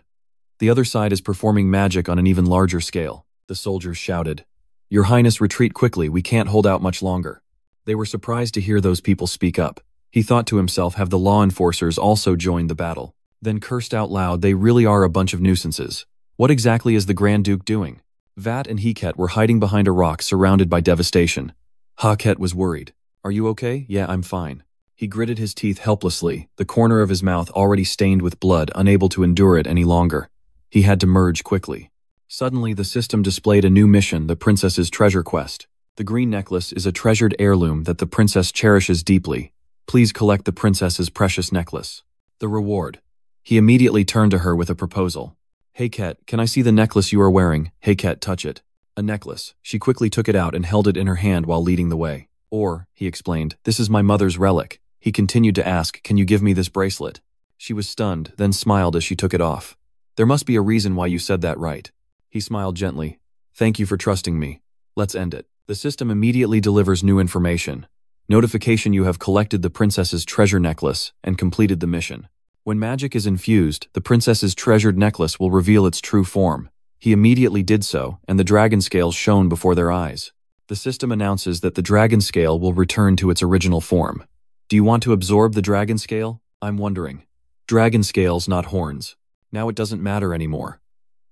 Speaker 1: The other side is performing magic on an even larger scale. The soldiers shouted. Your Highness, retreat quickly, we can't hold out much longer. They were surprised to hear those people speak up. He thought to himself, have the law enforcers also joined the battle? Then cursed out loud, they really are a bunch of nuisances. What exactly is the Grand Duke doing? Vat and Heiket were hiding behind a rock surrounded by devastation. Heiket was worried. Are you okay? Yeah, I'm fine. He gritted his teeth helplessly, the corner of his mouth already stained with blood, unable to endure it any longer. He had to merge quickly. Suddenly, the system displayed a new mission, the princess's treasure quest. The green necklace is a treasured heirloom that the princess cherishes deeply. Please collect the princess's precious necklace. The reward. He immediately turned to her with a proposal. Hey Ket, can I see the necklace you are wearing? Hey Ket, touch it. A necklace. She quickly took it out and held it in her hand while leading the way. Or, he explained, this is my mother's relic. He continued to ask, can you give me this bracelet? She was stunned, then smiled as she took it off. There must be a reason why you said that, right? He smiled gently. Thank you for trusting me. Let's end it. The system immediately delivers new information. Notification: you have collected the princess's treasure necklace and completed the mission. When magic is infused, the princess's treasured necklace will reveal its true form. He immediately did so, and the dragon scales shone before their eyes. The system announces that the dragon scale will return to its original form. Do you want to absorb the dragon scale? I'm wondering. Dragon scales, not horns. Now it doesn't matter anymore.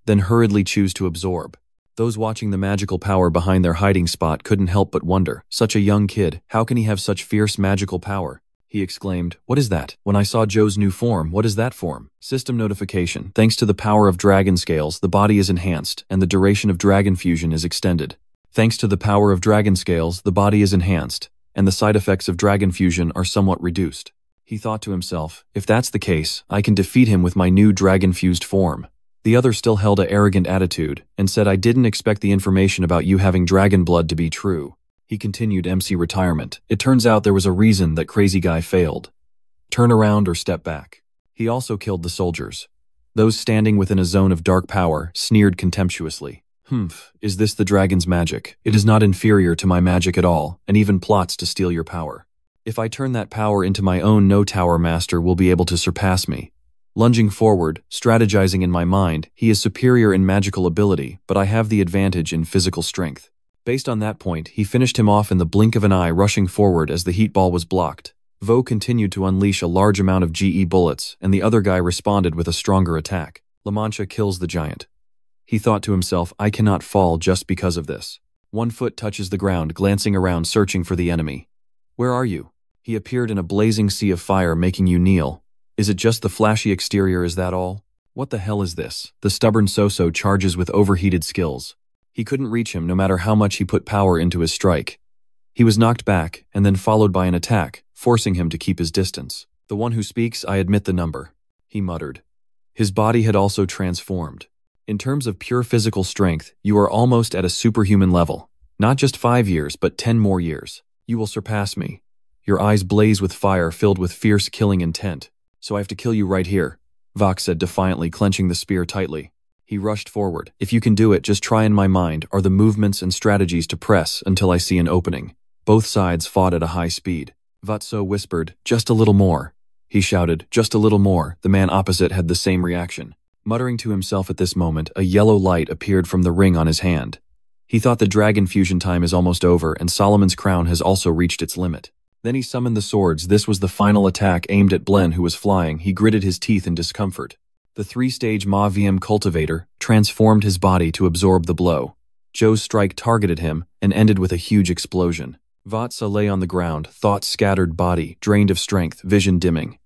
Speaker 1: Then hurriedly choose to absorb. Those watching the magical power behind their hiding spot couldn't help but wonder. Such a young kid, how can he have such fierce magical power? He exclaimed, "What is that? When I saw Joe's new form, what is that form?" System notification: thanks to the power of dragon scales, the body is enhanced, and the duration of dragon fusion is extended. Thanks to the power of dragon scales, the body is enhanced, and the side effects of dragon fusion are somewhat reduced. He thought to himself, if that's the case, I can defeat him with my new dragon-fused form. The other still held a arrogant attitude, and said, I didn't expect the information about you having dragon blood to be true. He continued MC retirement. It turns out there was a reason that crazy guy failed. Turn around or step back. He also killed the soldiers. Those standing within a zone of dark power sneered contemptuously. Is this the dragon's magic? It is not inferior to my magic at all, and even plots to steal your power. If I turn that power into my own, no tower master will be able to surpass me. Lunging forward, strategizing in my mind, he is superior in magical ability, but I have the advantage in physical strength. Based on that point, he finished him off in the blink of an eye, rushing forward as the heat ball was blocked. Vo continued to unleash a large amount of GE bullets, and the other guy responded with a stronger attack. La Mancha kills the giant. He thought to himself, I cannot fall just because of this. One foot touches the ground, glancing around, searching for the enemy. Where are you? He appeared in a blazing sea of fire, making you kneel. Is it just the flashy exterior, is that all? What the hell is this? The stubborn Soso charges with overheated skills. He couldn't reach him no matter how much he put power into his strike. He was knocked back, and then followed by an attack, forcing him to keep his distance. The one who speaks, I admit the number, he muttered. His body had also transformed. In terms of pure physical strength, you are almost at a superhuman level. Not just 5 years, but 10 more years. You will surpass me. Your eyes blaze with fire, filled with fierce killing intent. So I have to kill you right here, Vox said defiantly, clenching the spear tightly. He rushed forward. If you can do it, just try. In my mind are the movements and strategies to press until I see an opening. Both sides fought at a high speed. Vatso whispered, just a little more. He shouted, just a little more. The man opposite had the same reaction. Muttering to himself at this moment, a yellow light appeared from the ring on his hand. He thought the dragon fusion time is almost over, and Solomon's crown has also reached its limit. Then he summoned the swords. This was the final attack aimed at Blen, who was flying. He gritted his teeth in discomfort. The 3-stage Ma VM cultivator transformed his body to absorb the blow. Joe's strike targeted him and ended with a huge explosion. Vatsa lay on the ground, thoughts scattered, body drained of strength, vision dimming.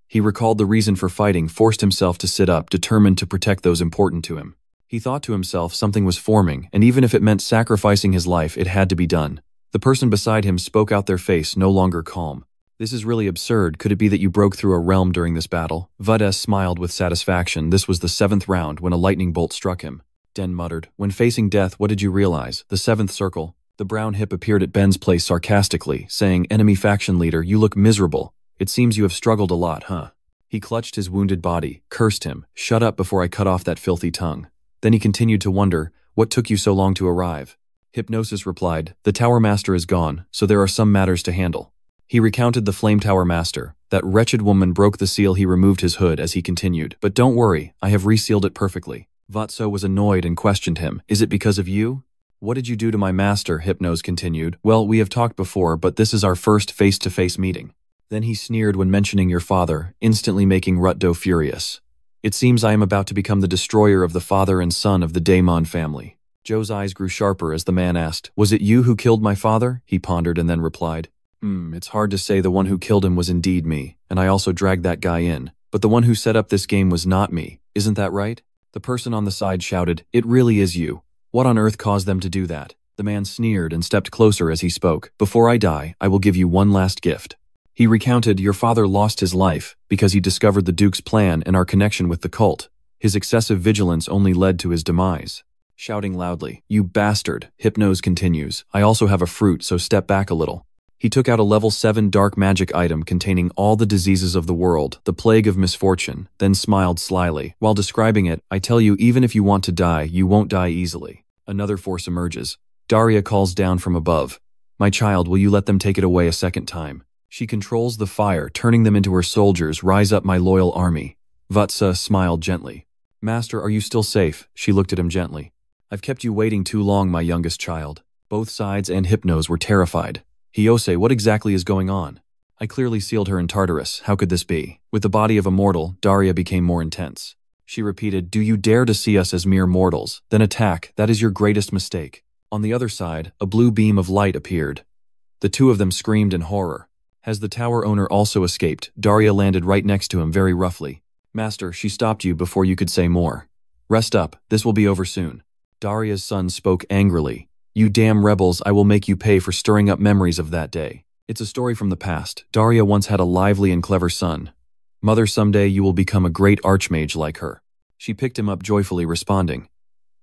Speaker 1: He recalled the reason for fighting, forced himself to sit up, determined to protect those important to him. He thought to himself something was forming, and even if it meant sacrificing his life, it had to be done. The person beside him spoke out, their face no longer calm. This is really absurd. Could it be that you broke through a realm during this battle? Vades smiled with satisfaction. This was the 7th round when a lightning bolt struck him. Den muttered, when facing death, what did you realize? The 7th circle. The brown hip appeared at Ben's place sarcastically, saying, enemy faction leader, you look miserable. It seems you have struggled a lot, huh? He clutched his wounded body, cursed him, shut up before I cut off that filthy tongue. Then he continued to wonder, what took you so long to arrive? Hypnosis replied, the Tower Master is gone, so there are some matters to handle. He recounted the Flame Tower Master. That wretched woman broke the seal. He removed his hood as he continued, but don't worry, I have resealed it perfectly. Vatso was annoyed and questioned him, is it because of you? What did you do to my master? Hypnos continued. Well, we have talked before, but this is our first face-to-face meeting. Then he sneered when mentioning your father, instantly making Rutdo furious. It seems I am about to become the destroyer of the father and son of the Daemon family. Joe's eyes grew sharper as the man asked, was it you who killed my father? He pondered and then replied, it's hard to say. The one who killed him was indeed me, and I also dragged that guy in. But the one who set up this game was not me, isn't that right? The person on the side shouted, it really is you. What on earth caused them to do that? The man sneered and stepped closer as he spoke. Before I die, I will give you one last gift. He recounted, your father lost his life because he discovered the Duke's plan and our connection with the cult. His excessive vigilance only led to his demise. Shouting loudly, you bastard, Hypnos continues, I also have a fruit, so step back a little. He took out a level 7 dark magic item containing all the diseases of the world, the plague of misfortune, then smiled slyly. While describing it, I tell you, even if you want to die, you won't die easily. Another force emerges. Daria calls down from above. My child, will you let them take it away a second time? She controls the fire, turning them into her soldiers. Rise up, my loyal army. Vatsa smiled gently. Master, are you still safe? She looked at him gently. I've kept you waiting too long, my youngest child. Both sides and Hypnos were terrified. Hyose, what exactly is going on? I clearly sealed her in Tartarus. How could this be? With the body of a mortal, Daria became more intense. She repeated, do you dare to see us as mere mortals? Then attack. That is your greatest mistake. On the other side, a blue beam of light appeared. The two of them screamed in horror. Has the tower owner also escaped? Daria landed right next to him very roughly. Master, she stopped you before you could say more. Rest up, this will be over soon. Daria's son spoke angrily. You damn rebels, I will make you pay for stirring up memories of that day. It's a story from the past. Daria once had a lively and clever son. Mother, someday you will become a great archmage like her. She picked him up joyfully, responding,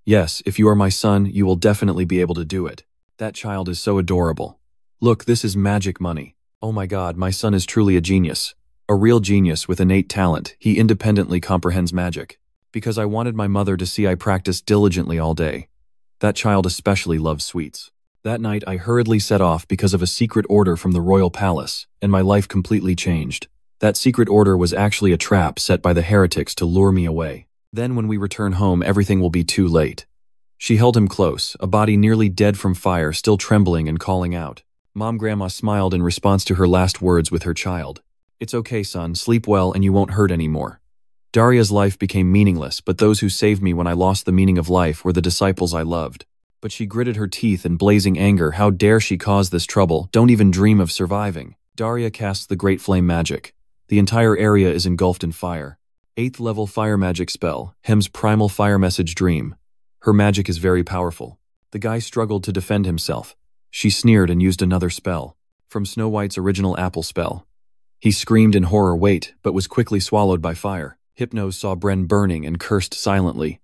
Speaker 1: Yes, if you are my son, you will definitely be able to do it. That child is so adorable. Look, this is magic money. Oh my God, my son is truly a genius. A real genius with innate talent. He independently comprehends magic. Because I wanted my mother to see I practiced diligently all day. That child especially loves sweets. That night I hurriedly set off because of a secret order from the royal palace, and my life completely changed. That secret order was actually a trap set by the heretics to lure me away. Then when we return home, everything will be too late. She held him close, a body nearly dead from fire, still trembling and calling out. Grandma smiled in response to her last words with her child. It's okay, son, sleep well and you won't hurt anymore. Daria's life became meaningless, but those who saved me when I lost the meaning of life were the disciples I loved. But she gritted her teeth in blazing anger. How dare she cause this trouble? Don't even dream of surviving. Daria casts the Great Flame Magic. The entire area is engulfed in fire. 8th level fire magic spell, Hem's primal fire message dream. Her magic is very powerful. The guy struggled to defend himself. She sneered and used another spell. From Snow White's original apple spell. He screamed in horror, wait, but was quickly swallowed by fire. Hypnos saw Bren burning and cursed silently.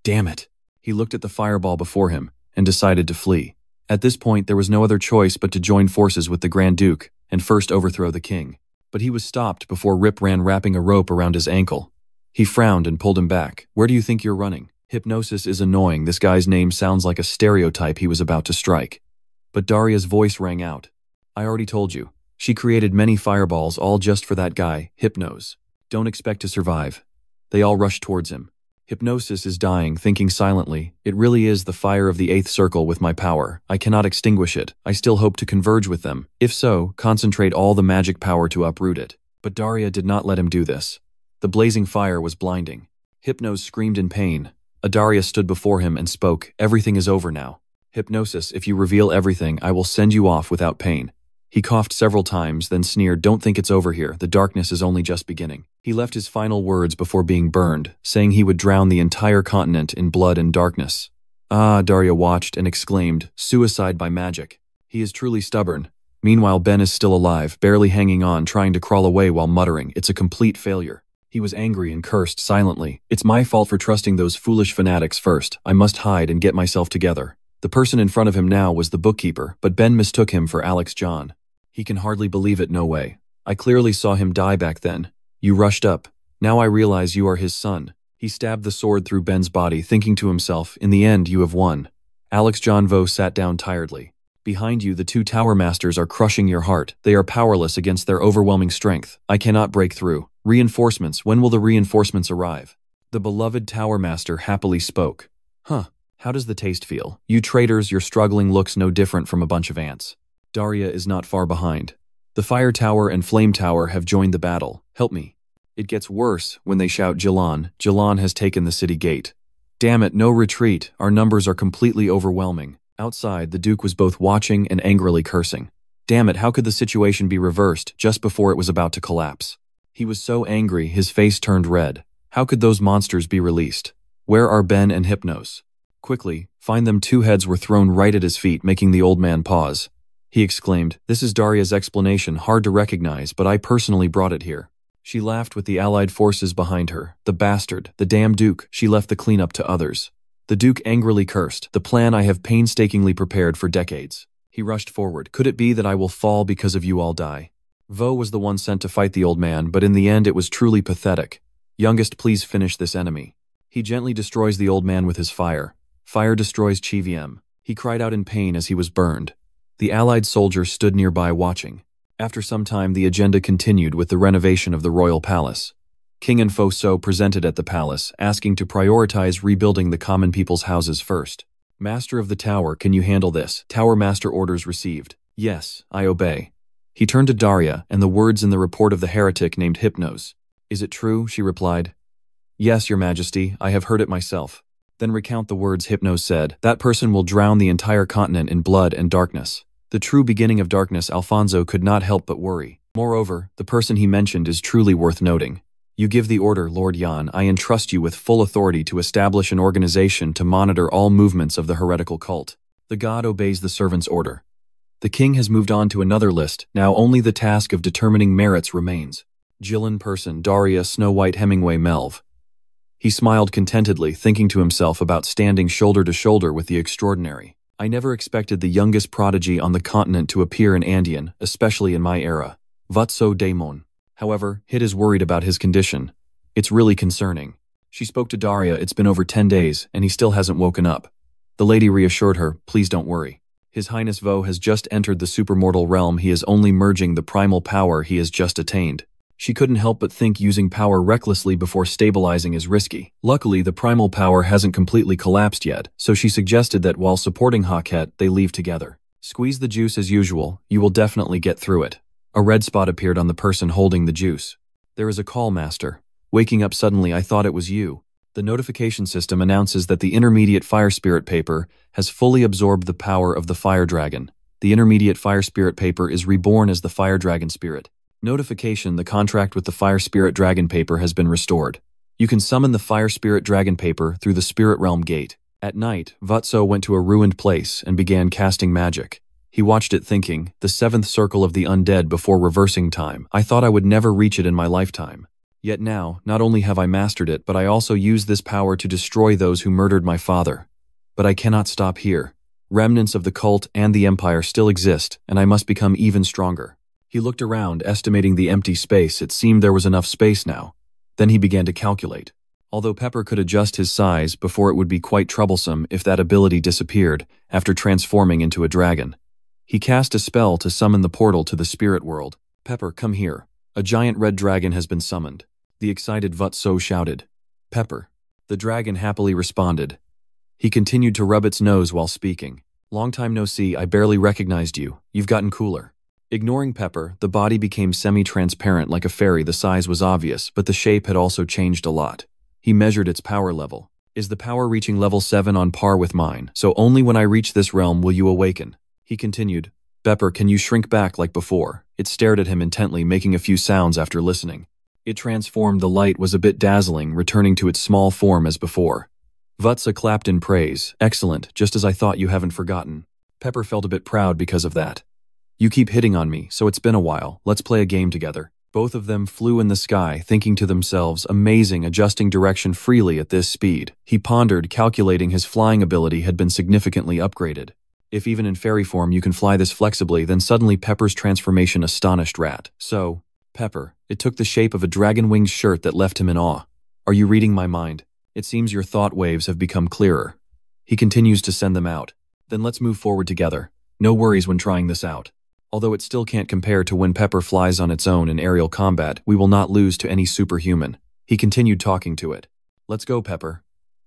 Speaker 1: Damn it. He looked at the fireball before him and decided to flee. At this point, there was no other choice but to join forces with the Grand Duke and first overthrow the king. But he was stopped before Rip ran, wrapping a rope around his ankle. He frowned and pulled him back. Where do you think you're running? Hypnosis is annoying. This guy's name sounds like a stereotype he was about to strike. But Daria's voice rang out. I already told you. She created many fireballs all just for that guy, Hypnos. Don't expect to survive. They all rushed towards him. Hypnosis is dying, thinking silently. It really is the fire of the 8th circle with my power. I cannot extinguish it. I still hope to converge with them. If so, concentrate all the magic power to uproot it. But Daria did not let him do this. The blazing fire was blinding. Hypnos screamed in pain. Daria stood before him and spoke. Everything is over now. Hypnosis, if you reveal everything, I will send you off without pain. He coughed several times, then sneered, Don't think it's over here. The darkness is only just beginning. He left his final words before being burned, saying he would drown the entire continent in blood and darkness. Ah, Daria watched and exclaimed, Suicide by magic. He is truly stubborn. Meanwhile, Ben is still alive, barely hanging on, trying to crawl away while muttering, It's a complete failure. He was angry and cursed silently. It's my fault for trusting those foolish fanatics first. I must hide and get myself together. The person in front of him now was the bookkeeper, but Ben mistook him for Alex John. He can hardly believe it, no way. I clearly saw him die back then. You rushed up. Now I realize you are his son. He stabbed the sword through Ben's body, thinking to himself, in the end, you have won. Alex John Vo sat down tiredly. Behind you, the 2 Tower Masters are crushing your heart. They are powerless against their overwhelming strength. I cannot break through. Reinforcements, when will the reinforcements arrive? The beloved Tower Master happily spoke. Huh, how does the taste feel? You traitors, your struggling looks no different from a bunch of ants. Daria is not far behind. The Fire Tower and Flame Tower have joined the battle. Help me. It gets worse when they shout Jilan. Jilan has taken the city gate. Damn it, no retreat. Our numbers are completely overwhelming. Outside, the Duke was both watching and angrily cursing. Damn it, how could the situation be reversed just before it was about to collapse? He was so angry, his face turned red. How could those monsters be released? Where are Ben and Hypnos? Quickly, find them. 2 heads were thrown right at his feet, making the old man pause. He exclaimed, This is Daria's explanation, hard to recognize, but I personally brought it here. She laughed with the allied forces behind her. The bastard, the damn Duke, she left the cleanup to others. The Duke angrily cursed, The plan I have painstakingly prepared for decades. He rushed forward. Could it be that I will fall because of you all die? Vo was the one sent to fight the old man, but in the end it was truly pathetic. Youngest, please finish this enemy. He gently destroys the old man with his fire. Fire destroys Chiviem. He cried out in pain as he was burned. The allied soldiers stood nearby watching. After some time, the agenda continued with the renovation of the royal palace. King and Foso presented at the palace, asking to prioritize rebuilding the common people's houses first. Master of the tower, can you handle this? Tower master orders received. Yes, I obey. He turned to Daria and the words in the report of the heretic named Hypnos. Is it true? She replied. Yes, your majesty, I have heard it myself. Then recount the words Hypnos said. That person will drown the entire continent in blood and darkness. The true beginning of darkness, Alfonso could not help but worry. Moreover, the person he mentioned is truly worth noting. You give the order, Lord Yan. I entrust you with full authority to establish an organization to monitor all movements of the heretical cult. The god obeys the servant's order. The king has moved on to another list. Now only the task of determining merits remains. Jill person, Daria, Snow White, Hemingway, Melv. He smiled contentedly, thinking to himself about standing shoulder to shoulder with the extraordinary. I never expected the youngest prodigy on the continent to appear in Andean, especially in my era. Vatso Daemon. However, Hit is worried about his condition. It's really concerning. She spoke to Daria. It's been over 10 days, and he still hasn't woken up. The lady reassured her, please don't worry. His Highness Vo has just entered the supermortal realm. He is only merging the primal power he has just attained. She couldn't help but think using power recklessly before stabilizing is risky. Luckily, the primal power hasn't completely collapsed yet, so she suggested that while supporting Haket, they leave together. Squeeze the juice as usual, you will definitely get through it. A red spot appeared on the person holding the juice. There is a call, Master. Waking up suddenly, I thought it was you. The notification system announces that the intermediate fire spirit paper has fully absorbed the power of the fire dragon. The intermediate fire spirit paper is reborn as the fire dragon spirit. Notification: the contract with the fire spirit dragon paper has been restored. You can summon the fire spirit dragon paper through the spirit realm gate. At night, Vatso went to a ruined place and began casting magic. He watched it thinking, the seventh circle of the undead before reversing time. I thought I would never reach it in my lifetime. Yet now, not only have I mastered it, but I also use this power to destroy those who murdered my father. But I cannot stop here. Remnants of the cult and the empire still exist, and I must become even stronger. He looked around, estimating the empty space. It seemed there was enough space now. Then he began to calculate. Although Pepper could adjust his size before it would be quite troublesome if that ability disappeared after transforming into a dragon. He cast a spell to summon the portal to the spirit world. Pepper, come here. A giant red dragon has been summoned. The excited Vatso shouted. Pepper. The dragon happily responded. He continued to rub its nose while speaking. Long time no see, I barely recognized you. You've gotten cooler. Ignoring Pepper, the body became semi-transparent like a fairy. The size was obvious, but the shape had also changed a lot. He measured its power level. Is the power reaching level 7 on par with mine? So only when I reach this realm will you awaken. He continued. Pepper, can you shrink back like before? It stared at him intently, making a few sounds after listening. It transformed. The light was a bit dazzling, returning to its small form as before. Vatsa clapped in praise. Excellent, just as I thought. You haven't forgotten. Pepper felt a bit proud because of that. You keep hitting on me, so it's been a while. Let's play a game together. Both of them flew in the sky, thinking to themselves, amazing, adjusting direction freely at this speed. He pondered, calculating his flying ability had been significantly upgraded. If even in fairy form you can fly this flexibly, then suddenly Pepper's transformation astonished Rat. So, Pepper, it took the shape of a dragon-winged shirt that left him in awe. Are you reading my mind? It seems your thought waves have become clearer. He continues to send them out. Then let's move forward together. No worries when trying this out. Although it still can't compare to when Pepper flies on its own in aerial combat, we will not lose to any superhuman. He continued talking to it. Let's go, Pepper.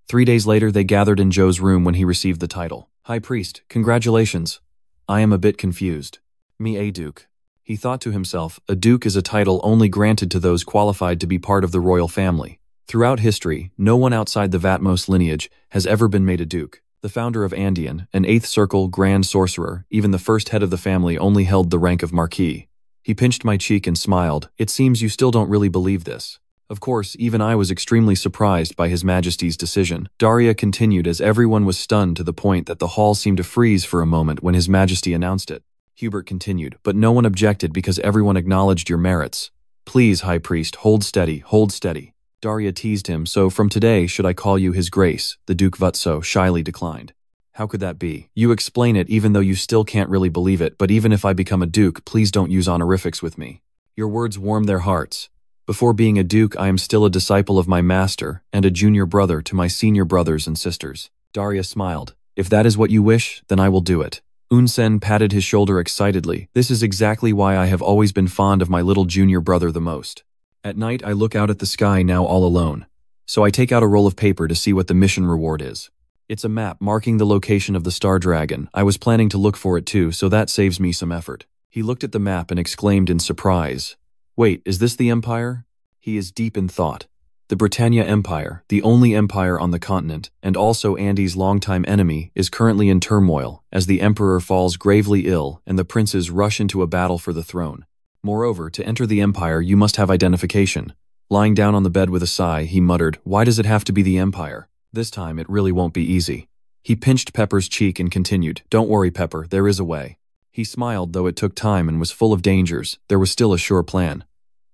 Speaker 1: 3 days later, they gathered in Joe's room when he received the title. High Priest, congratulations. I am a bit confused. Me a duke. He thought to himself, a duke is a title only granted to those qualified to be part of the royal family. Throughout history, no one outside the Vatmos lineage has ever been made a duke. The founder of Andean, an 8th Circle Grand Sorcerer, even the first head of the family only held the rank of Marquis. He pinched my cheek and smiled. It seems you still don't really believe this. Of course, even I was extremely surprised by His Majesty's decision. Daria continued as everyone was stunned to the point that the hall seemed to freeze for a moment when His Majesty announced it. Hubert continued, but no one objected because everyone acknowledged your merits. Please, High Priest, hold steady, hold steady. Daria teased him, so from today should I call you His Grace? The Duke Vatso shyly declined. How could that be? You explain it even though you still can't really believe it, but even if I become a duke, please don't use honorifics with me. Your words warm their hearts. Before being a duke, I am still a disciple of my master and a junior brother to my senior brothers and sisters. Daria smiled. If that is what you wish, then I will do it. Unsen patted his shoulder excitedly. This is exactly why I have always been fond of my little junior brother the most. At night I look out at the sky now all alone. So I take out a roll of paper to see what the mission reward is. It's a map marking the location of the star dragon. I was planning to look for it too, so that saves me some effort. He looked at the map and exclaimed in surprise. Wait, is this the Empire? He is deep in thought. The Britannia Empire, the only empire on the continent, and also Andy's longtime enemy, is currently in turmoil as the Emperor falls gravely ill and the princes rush into a battle for the throne. Moreover, to enter the Empire, you must have identification. Lying down on the bed with a sigh, he muttered, "Why does it have to be the Empire? This time it really won't be easy." He pinched Pepper's cheek and continued, "Don't worry, Pepper, there is a way." He smiled, though it took time and was full of dangers. There was still a sure plan.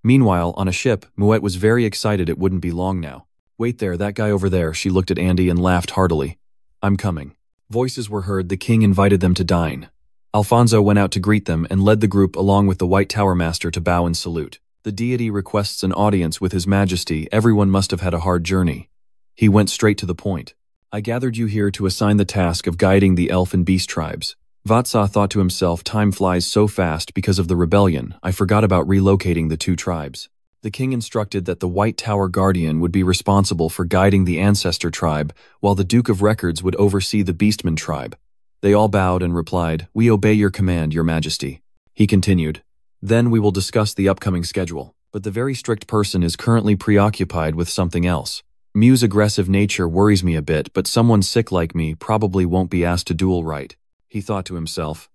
Speaker 1: Meanwhile, on a ship, Mouette was very excited it wouldn't be long now. "Wait there, that guy over there." She looked at Andy and laughed heartily. "I'm coming." Voices were heard. The king invited them to dine. Alfonso went out to greet them and led the group along with the White Tower Master to bow and salute. The deity requests an audience with His Majesty. Everyone must have had a hard journey. He went straight to the point. "I gathered you here to assign the task of guiding the elf and beast tribes." Vatsa thought to himself, time flies so fast because of the rebellion. I forgot about relocating the two tribes. The king instructed that the White Tower Guardian would be responsible for guiding the Ancestor tribe, while the Duke of Records would oversee the Beastman tribe. They all bowed and replied, "We obey your command, Your Majesty." He continued, "Then we will discuss the upcoming schedule. But the very strict person is currently preoccupied with something else. Mew's aggressive nature worries me a bit, but someone sick like me probably won't be asked to duel right." He thought to himself,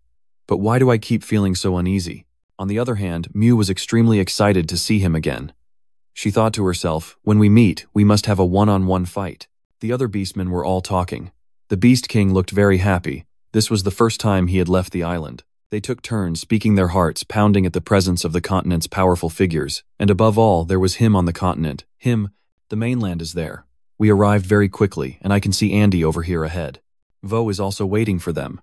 Speaker 1: "But why do I keep feeling so uneasy?" On the other hand, Mew was extremely excited to see him again. She thought to herself, "When we meet, we must have a one-on-one fight." The other beastmen were all talking. The Beast King looked very happy. This was the first time he had left the island. They took turns speaking their hearts, pounding at the presence of the continent's powerful figures. And above all, there was him on the continent. Him, the mainland is there. We arrived very quickly, and I can see Andy over here ahead. Vo is also waiting for them.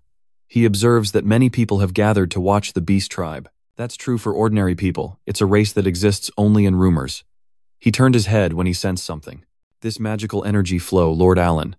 Speaker 1: He observes that many people have gathered to watch the Beast tribe. That's true for ordinary people. It's a race that exists only in rumors. He turned his head when he sensed something. "This magical energy flow, Lord Allen."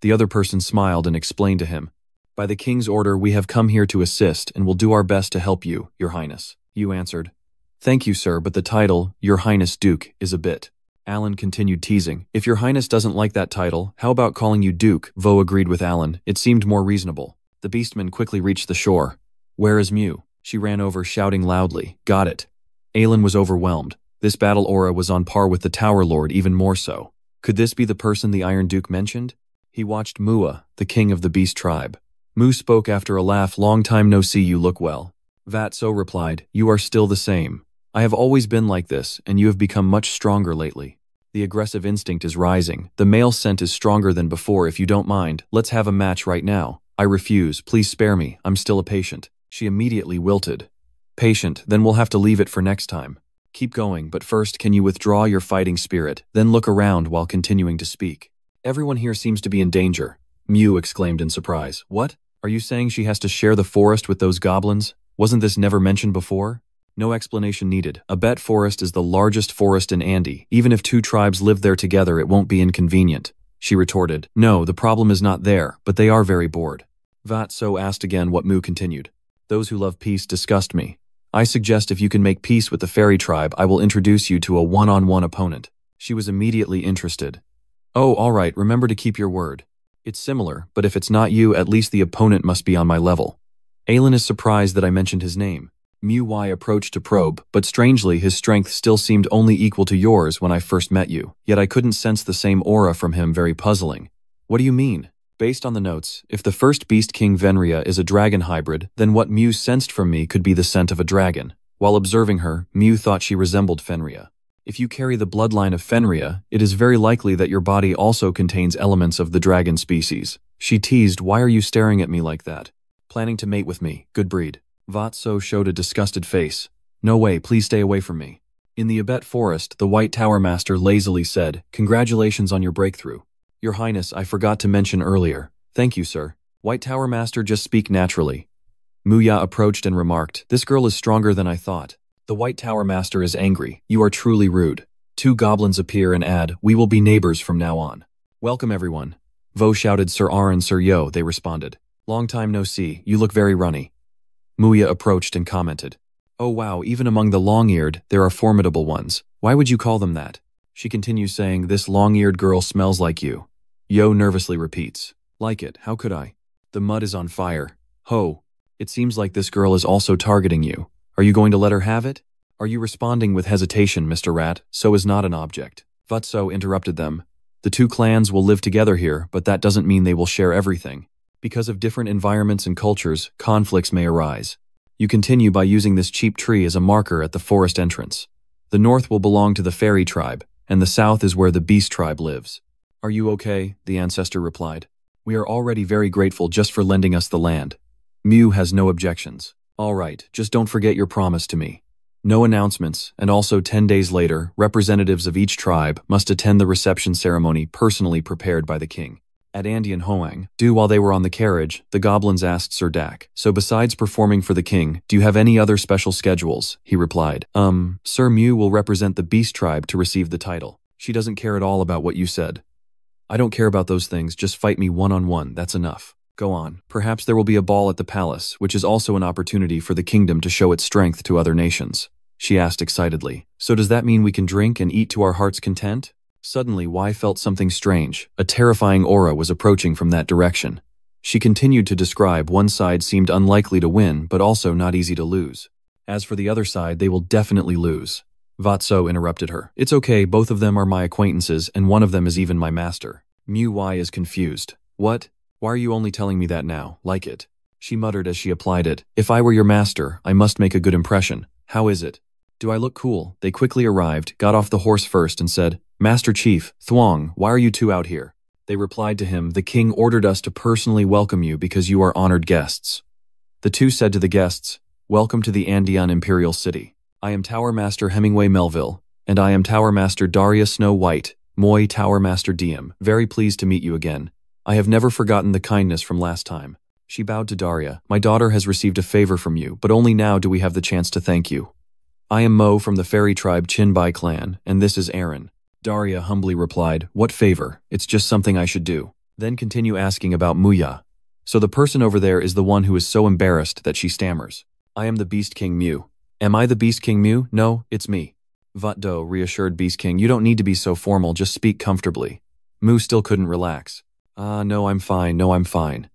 Speaker 1: The other person smiled and explained to him, "By the king's order, we have come here to assist and will do our best to help you, Your Highness." Yu answered, "Thank you, sir, but the title, Your Highness Duke, is a bit." Allen continued teasing, "If Your Highness doesn't like that title, how about calling you Duke?" Vo agreed with Allen. It seemed more reasonable. The beastman quickly reached the shore. "Where is Mew?" She ran over, shouting loudly, "Got it." Aelin was overwhelmed. This battle aura was on par with the Tower Lord, even more so. Could this be the person the Iron Duke mentioned? He watched Mua, the king of the beast tribe. Mu spoke after a laugh, "Long time no see, you look well." Vatso replied, "You are still the same. I have always been like this, and you have become much stronger lately. The aggressive instinct is rising. The male scent is stronger than before. If you don't mind, let's have a match right now." "I refuse. Please spare me. I'm still a patient." She immediately wilted. "Patient, then we'll have to leave it for next time. Keep going, but first can you withdraw your fighting spirit, then look around while continuing to speak." "Everyone here seems to be in danger," Mew exclaimed in surprise. "What? Are you saying she has to share the forest with those goblins? Wasn't this never mentioned before?" "No explanation needed. A bet forest is the largest forest in Andy. Even if two tribes live there together, it won't be inconvenient," she retorted. "No, the problem is not there, but they are very bored." Vatso asked again what Mu continued. "Those who love peace disgust me. I suggest if you can make peace with the fairy tribe, I will introduce you to a one-on-one opponent." She was immediately interested. "Oh, all right, remember to keep your word. It's similar, but if it's not you, at least the opponent must be on my level." Aelin is surprised that I mentioned his name. Mu Y approached to probe, but strangely his strength still seemed only equal to yours when I first met you, yet I couldn't sense the same aura from him. Very puzzling. "What do you mean?" "Based on the notes, if the first Beast King Venria is a dragon hybrid, then what Mew sensed from me could be the scent of a dragon. While observing her, Mew thought she resembled Fenria. If you carry the bloodline of Fenria, it is very likely that your body also contains elements of the dragon species." She teased, "Why are you staring at me like that?" "Planning to mate with me, good breed." Vatso showed a disgusted face. "No way, please stay away from me." In the Abet Forest, the White Tower Master lazily said, "Congratulations on your breakthrough." "Your Highness, I forgot to mention earlier." "Thank you, sir." White Tower Master, just speak naturally. Muya approached and remarked, "This girl is stronger than I thought." The White Tower Master is angry. "You are truly rude." Two goblins appear and add, "We will be neighbors from now on." "Welcome everyone." Vo shouted, "Sir R and Sir Yo," they responded. Long time no see, you look very runny. Muya approached and commented. Oh wow, even among the long-eared, there are formidable ones. Why would you call them that? She continues saying, this long-eared girl smells like you. Yo nervously repeats. Like it, how could I? The mud is on fire. Ho. It seems like this girl is also targeting you. Are you going to let her have it? Are you responding with hesitation, Mr. Rat? So is not an object. Vutso interrupted them. The two clans will live together here, but that doesn't mean they will share everything. Because of different environments and cultures, conflicts may arise. You continue by using this cheap tree as a marker at the forest entrance. The north will belong to the fairy tribe, and the south is where the beast tribe lives. Are you okay? The ancestor replied. We are already very grateful just for lending us the land. Mew has no objections. All right, just don't forget your promise to me. No announcements, and also 10 days later, representatives of each tribe must attend the reception ceremony personally prepared by the king. At Andy and Hoang, while they were on the carriage, the goblins asked Sir Dak, so besides performing for the king, do you have any other special schedules? He replied, Sir Mew will represent the beast tribe to receive the title. She doesn't care at all about what you said. I don't care about those things, just fight me one-on-one, that's enough. Go on. Perhaps there will be a ball at the palace, which is also an opportunity for the kingdom to show its strength to other nations. She asked excitedly. So does that mean we can drink and eat to our heart's content? Suddenly, Wai felt something strange. A terrifying aura was approaching from that direction. She continued to describe one side seemed unlikely to win, but also not easy to lose. As for the other side, they will definitely lose. Vatso interrupted her. It's okay, both of them are my acquaintances, and one of them is even my master. Mew Wai is confused. What? Why are you only telling me that now? Like it. She muttered as she applied it. If I were your master, I must make a good impression. How is it? Do I look cool? They quickly arrived, got off the horse first and said, Master Chief, Thuong, why are you two out here? They replied to him, the king ordered us to personally welcome you because you are honored guests. The two said to the guests, Welcome to the Andean Imperial City. I am Tower Master Hemingway Melville, and I am Tower Master Daria Snow White, Moi Tower Master Diem. Very pleased to meet you again. I have never forgotten the kindness from last time. She bowed to Daria. My daughter has received a favor from you, but only now do we have the chance to thank you. I am Mo from the fairy tribe Chinbai clan, and this is Aaron. Daria humbly replied, What favor? It's just something I should do. Then continue asking about Muya. So the person over there is the one who is so embarrassed that she stammers. I am the Beast King Mew. Am I the Beast King Mew? No, it's me. Vatdo reassured Beast King, you don't need to be so formal, just speak comfortably. Mu still couldn't relax. No, I'm fine.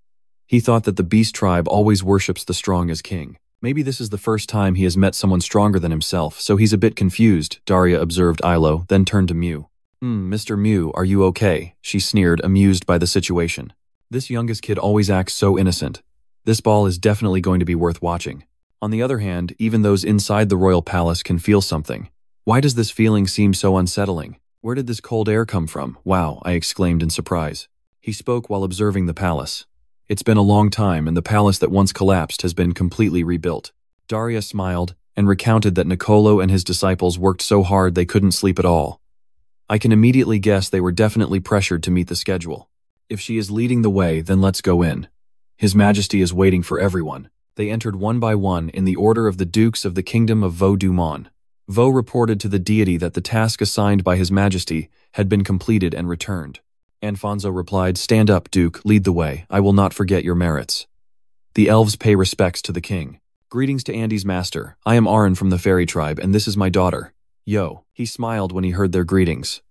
Speaker 1: He thought that the Beast tribe always worships the strong as king. Maybe this is the first time he has met someone stronger than himself, so he's a bit confused, Daria observed Ilo, then turned to Mew. Mr. Mew, are you okay? She sneered, amused by the situation. This youngest kid always acts so innocent. This ball is definitely going to be worth watching. On the other hand, even those inside the royal palace can feel something. Why does this feeling seem so unsettling? Where did this cold air come from? Wow, I exclaimed in surprise. He spoke while observing the palace. It's been a long time, and the palace that once collapsed has been completely rebuilt. Daria smiled and recounted that Nicolo and his disciples worked so hard they couldn't sleep at all. I can immediately guess they were definitely pressured to meet the schedule. If she is leading the way, then let's go in. His Majesty is waiting for everyone. They entered one by one in the order of the dukes of the kingdom of Vo Dumon. Vo reported to the deity that the task assigned by His Majesty had been completed and returned. Alfonso replied, Stand up, Duke, lead the way. I will not forget your merits. The elves pay respects to the king. Greetings to Andy's master. I am Arin from the fairy tribe, and this is my daughter. Yo. He smiled when he heard their greetings.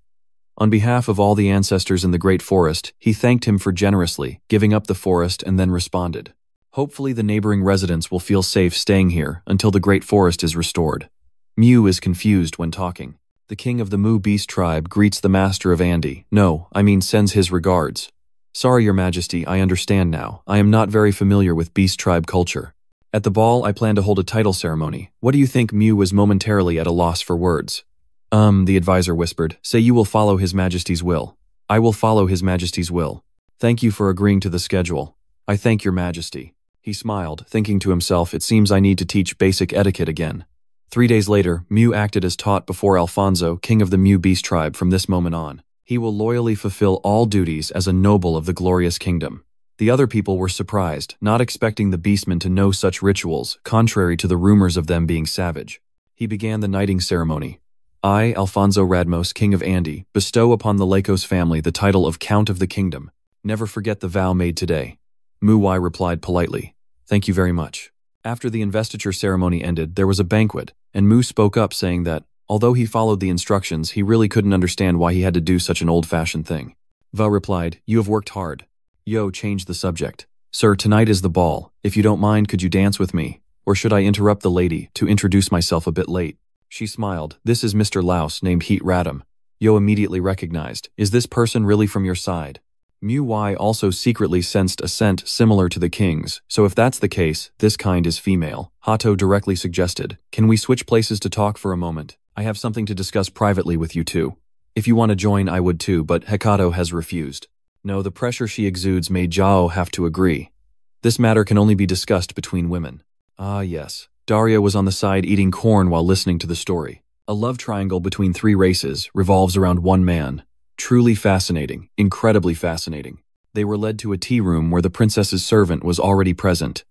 Speaker 1: On behalf of all the ancestors in the great forest, he thanked him for generously giving up the forest and then responded. Hopefully the neighboring residents will feel safe staying here until the great forest is restored. Mew is confused when talking. The king of the Mu Beast tribe greets the master of Andy. Sends his regards. Sorry, your majesty, I understand now. I am not very familiar with Beast tribe culture. At the ball, I plan to hold a title ceremony. What do you think? Mew was momentarily at a loss for words. The advisor whispered. Say you will follow His Majesty's will. I will follow His Majesty's will. Thank you for agreeing to the schedule. I thank your majesty. He smiled, thinking to himself, it seems I need to teach basic etiquette again. 3 days later, Mew acted as taught before Alfonso, king of the Mu Beast tribe from this moment on. He will loyally fulfill all duties as a noble of the glorious kingdom. The other people were surprised, not expecting the beastmen to know such rituals, contrary to the rumors of them being savage. He began the knighting ceremony. I, Alfonso Radmos, king of Andy, bestow upon the Lacos family the title of Count of the Kingdom. Never forget the vow made today. Mu Wai replied politely. Thank you very much. After the investiture ceremony ended, there was a banquet, and Mu spoke up saying that, although he followed the instructions, he really couldn't understand why he had to do such an old-fashioned thing. Va replied, you have worked hard. Yo changed the subject. Sir, tonight is the ball. If you don't mind, could you dance with me? Or should I interrupt the lady to introduce myself a bit late? She smiled. This is Mr. Louse named Heat Radam. Yo immediately recognized. Is this person really from your side? Mu Wai also secretly sensed a scent similar to the king's, so if that's the case, this kind is female. Hato directly suggested, can we switch places to talk for a moment? I have something to discuss privately with you two. If you want to join, I would too, but Hekato has refused. No, the pressure she exudes made Zhao have to agree. This matter can only be discussed between women. Ah yes, Daria was on the side eating corn while listening to the story. A love triangle between three races revolves around one man. Truly fascinating, incredibly fascinating. They were led to a tea room where the princess's servant was already present.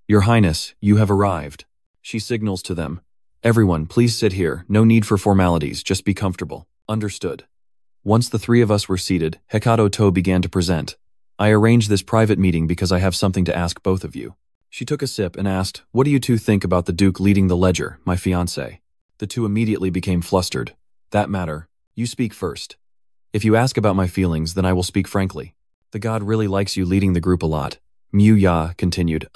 Speaker 1: Your Highness, you have arrived. She signals to them. Everyone, please sit here. No need for formalities, just be comfortable. Understood. Once the three of us were seated, Hekato To began to present. I arranged this private meeting because I have something to ask both of you. She took a sip and asked, what do you two think about the Duke leading the ledger, my fiancé? The two immediately became flustered. That matter. You speak first. If you ask about my feelings, then I will speak frankly. The god really likes you leading the group a lot. Mu Ya continued,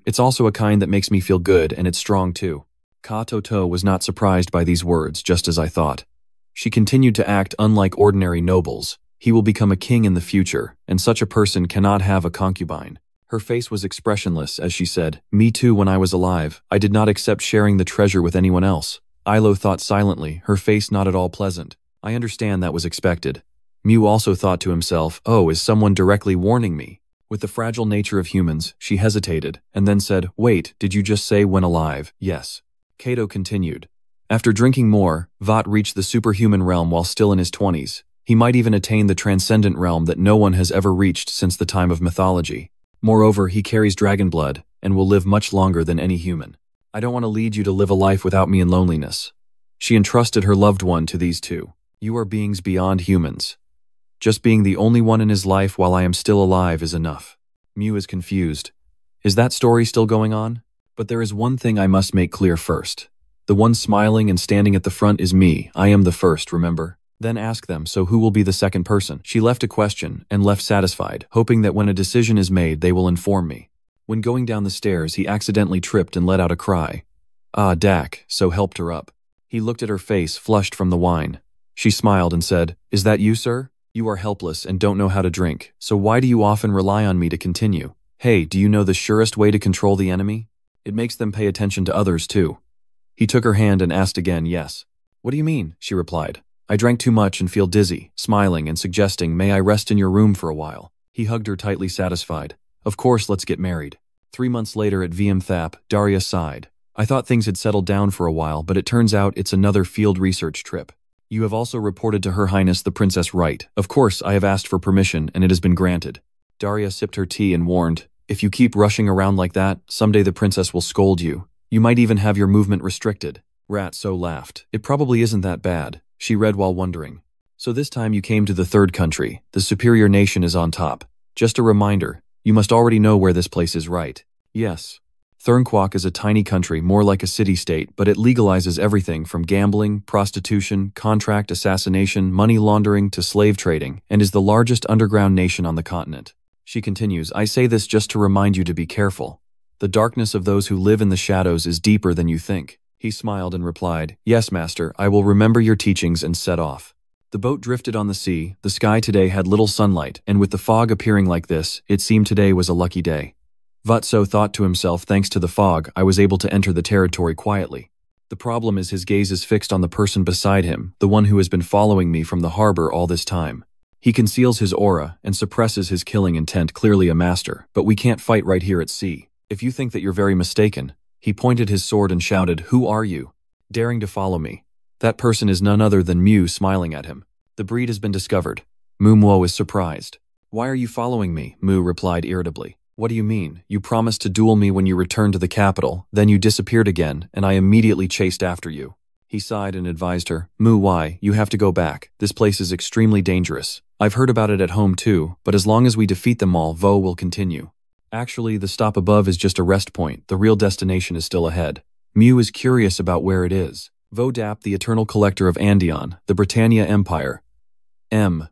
Speaker 1: it's also a kind that makes me feel good and it's strong too. Ka To was not surprised by these words, just as I thought. She continued to act unlike ordinary nobles. He will become a king in the future, and such a person cannot have a concubine. Her face was expressionless as she said, me too when I was alive. I did not accept sharing the treasure with anyone else. Ilo thought silently, her face not at all pleasant. I understand that was expected. Mu also thought to himself, oh, is someone directly warning me? With the fragile nature of humans, she hesitated, and then said, wait, did you just say when alive? Yes. Kato continued. After drinking more, Vat reached the superhuman realm while still in his 20s. He might even attain the transcendent realm that no one has ever reached since the time of mythology. Moreover, he carries dragon blood, and will live much longer than any human. I don't want to lead you to live a life without me in loneliness. She entrusted her loved one to these two. You are beings beyond humans. Just being the only one in his life while I am still alive is enough. Mu is confused. Is that story still going on? But there is one thing I must make clear first. The one smiling and standing at the front is me. I am the first, remember? Then ask them, so who will be the second person? She left a question and left satisfied, hoping that when a decision is made, they will inform me. When going down the stairs, he accidentally tripped and let out a cry. Ah, Dak, so helped her up. He looked at her face, flushed from the wine. She smiled and said, is that you, sir? You are helpless and don't know how to drink, so why do you often rely on me to continue? Hey, do you know the surest way to control the enemy? It makes them pay attention to others too. He took her hand and asked again, yes. What do you mean? She replied. I drank too much and feel dizzy, smiling and suggesting, may I rest in your room for a while? He hugged her tightly satisfied. Of course, let's get married. 3 months later at VM Daria sighed. I thought things had settled down for a while, but it turns out it's another field research trip. You have also reported to Her Highness the Princess Right. Of course, I have asked for permission and it has been granted. Daria sipped her tea and warned, if you keep rushing around like that, someday the princess will scold you. You might even have your movement restricted. Ratso laughed. It probably isn't that bad. She read while wondering. So this time you came to the third country. The superior nation is on top. Just a reminder, you must already know where this place is, right? Yes. Thurnquock is a tiny country, more like a city-state, but it legalizes everything from gambling, prostitution, contract assassination, money laundering to slave trading, and is the largest underground nation on the continent. She continues, I say this just to remind you to be careful. The darkness of those who live in the shadows is deeper than you think. He smiled and replied, yes, master, I will remember your teachings and set off. The boat drifted on the sea. The sky today had little sunlight, and with the fog appearing like this, it seemed today was a lucky day. Vatso thought to himself, thanks to the fog, I was able to enter the territory quietly. The problem is his gaze is fixed on the person beside him, the one who has been following me from the harbor all this time. He conceals his aura and suppresses his killing intent, clearly a master, but we can't fight right here at sea. If you think that you're very mistaken. He pointed his sword and shouted, who are you? Daring to follow me. That person is none other than Mu smiling at him. The breed has been discovered. Mumwo is surprised. Why are you following me? Mu replied irritably. What do you mean? You promised to duel me when you returned to the capital, then you disappeared again, and I immediately chased after you. He sighed and advised her, Mu, why? You have to go back. This place is extremely dangerous. I've heard about it at home too, but as long as we defeat them all, Vo will continue. Actually, the stop above is just a rest point. The real destination is still ahead. Mew is curious about where it is. Vodap, the eternal collector of Andeon, the Britannia Empire. M.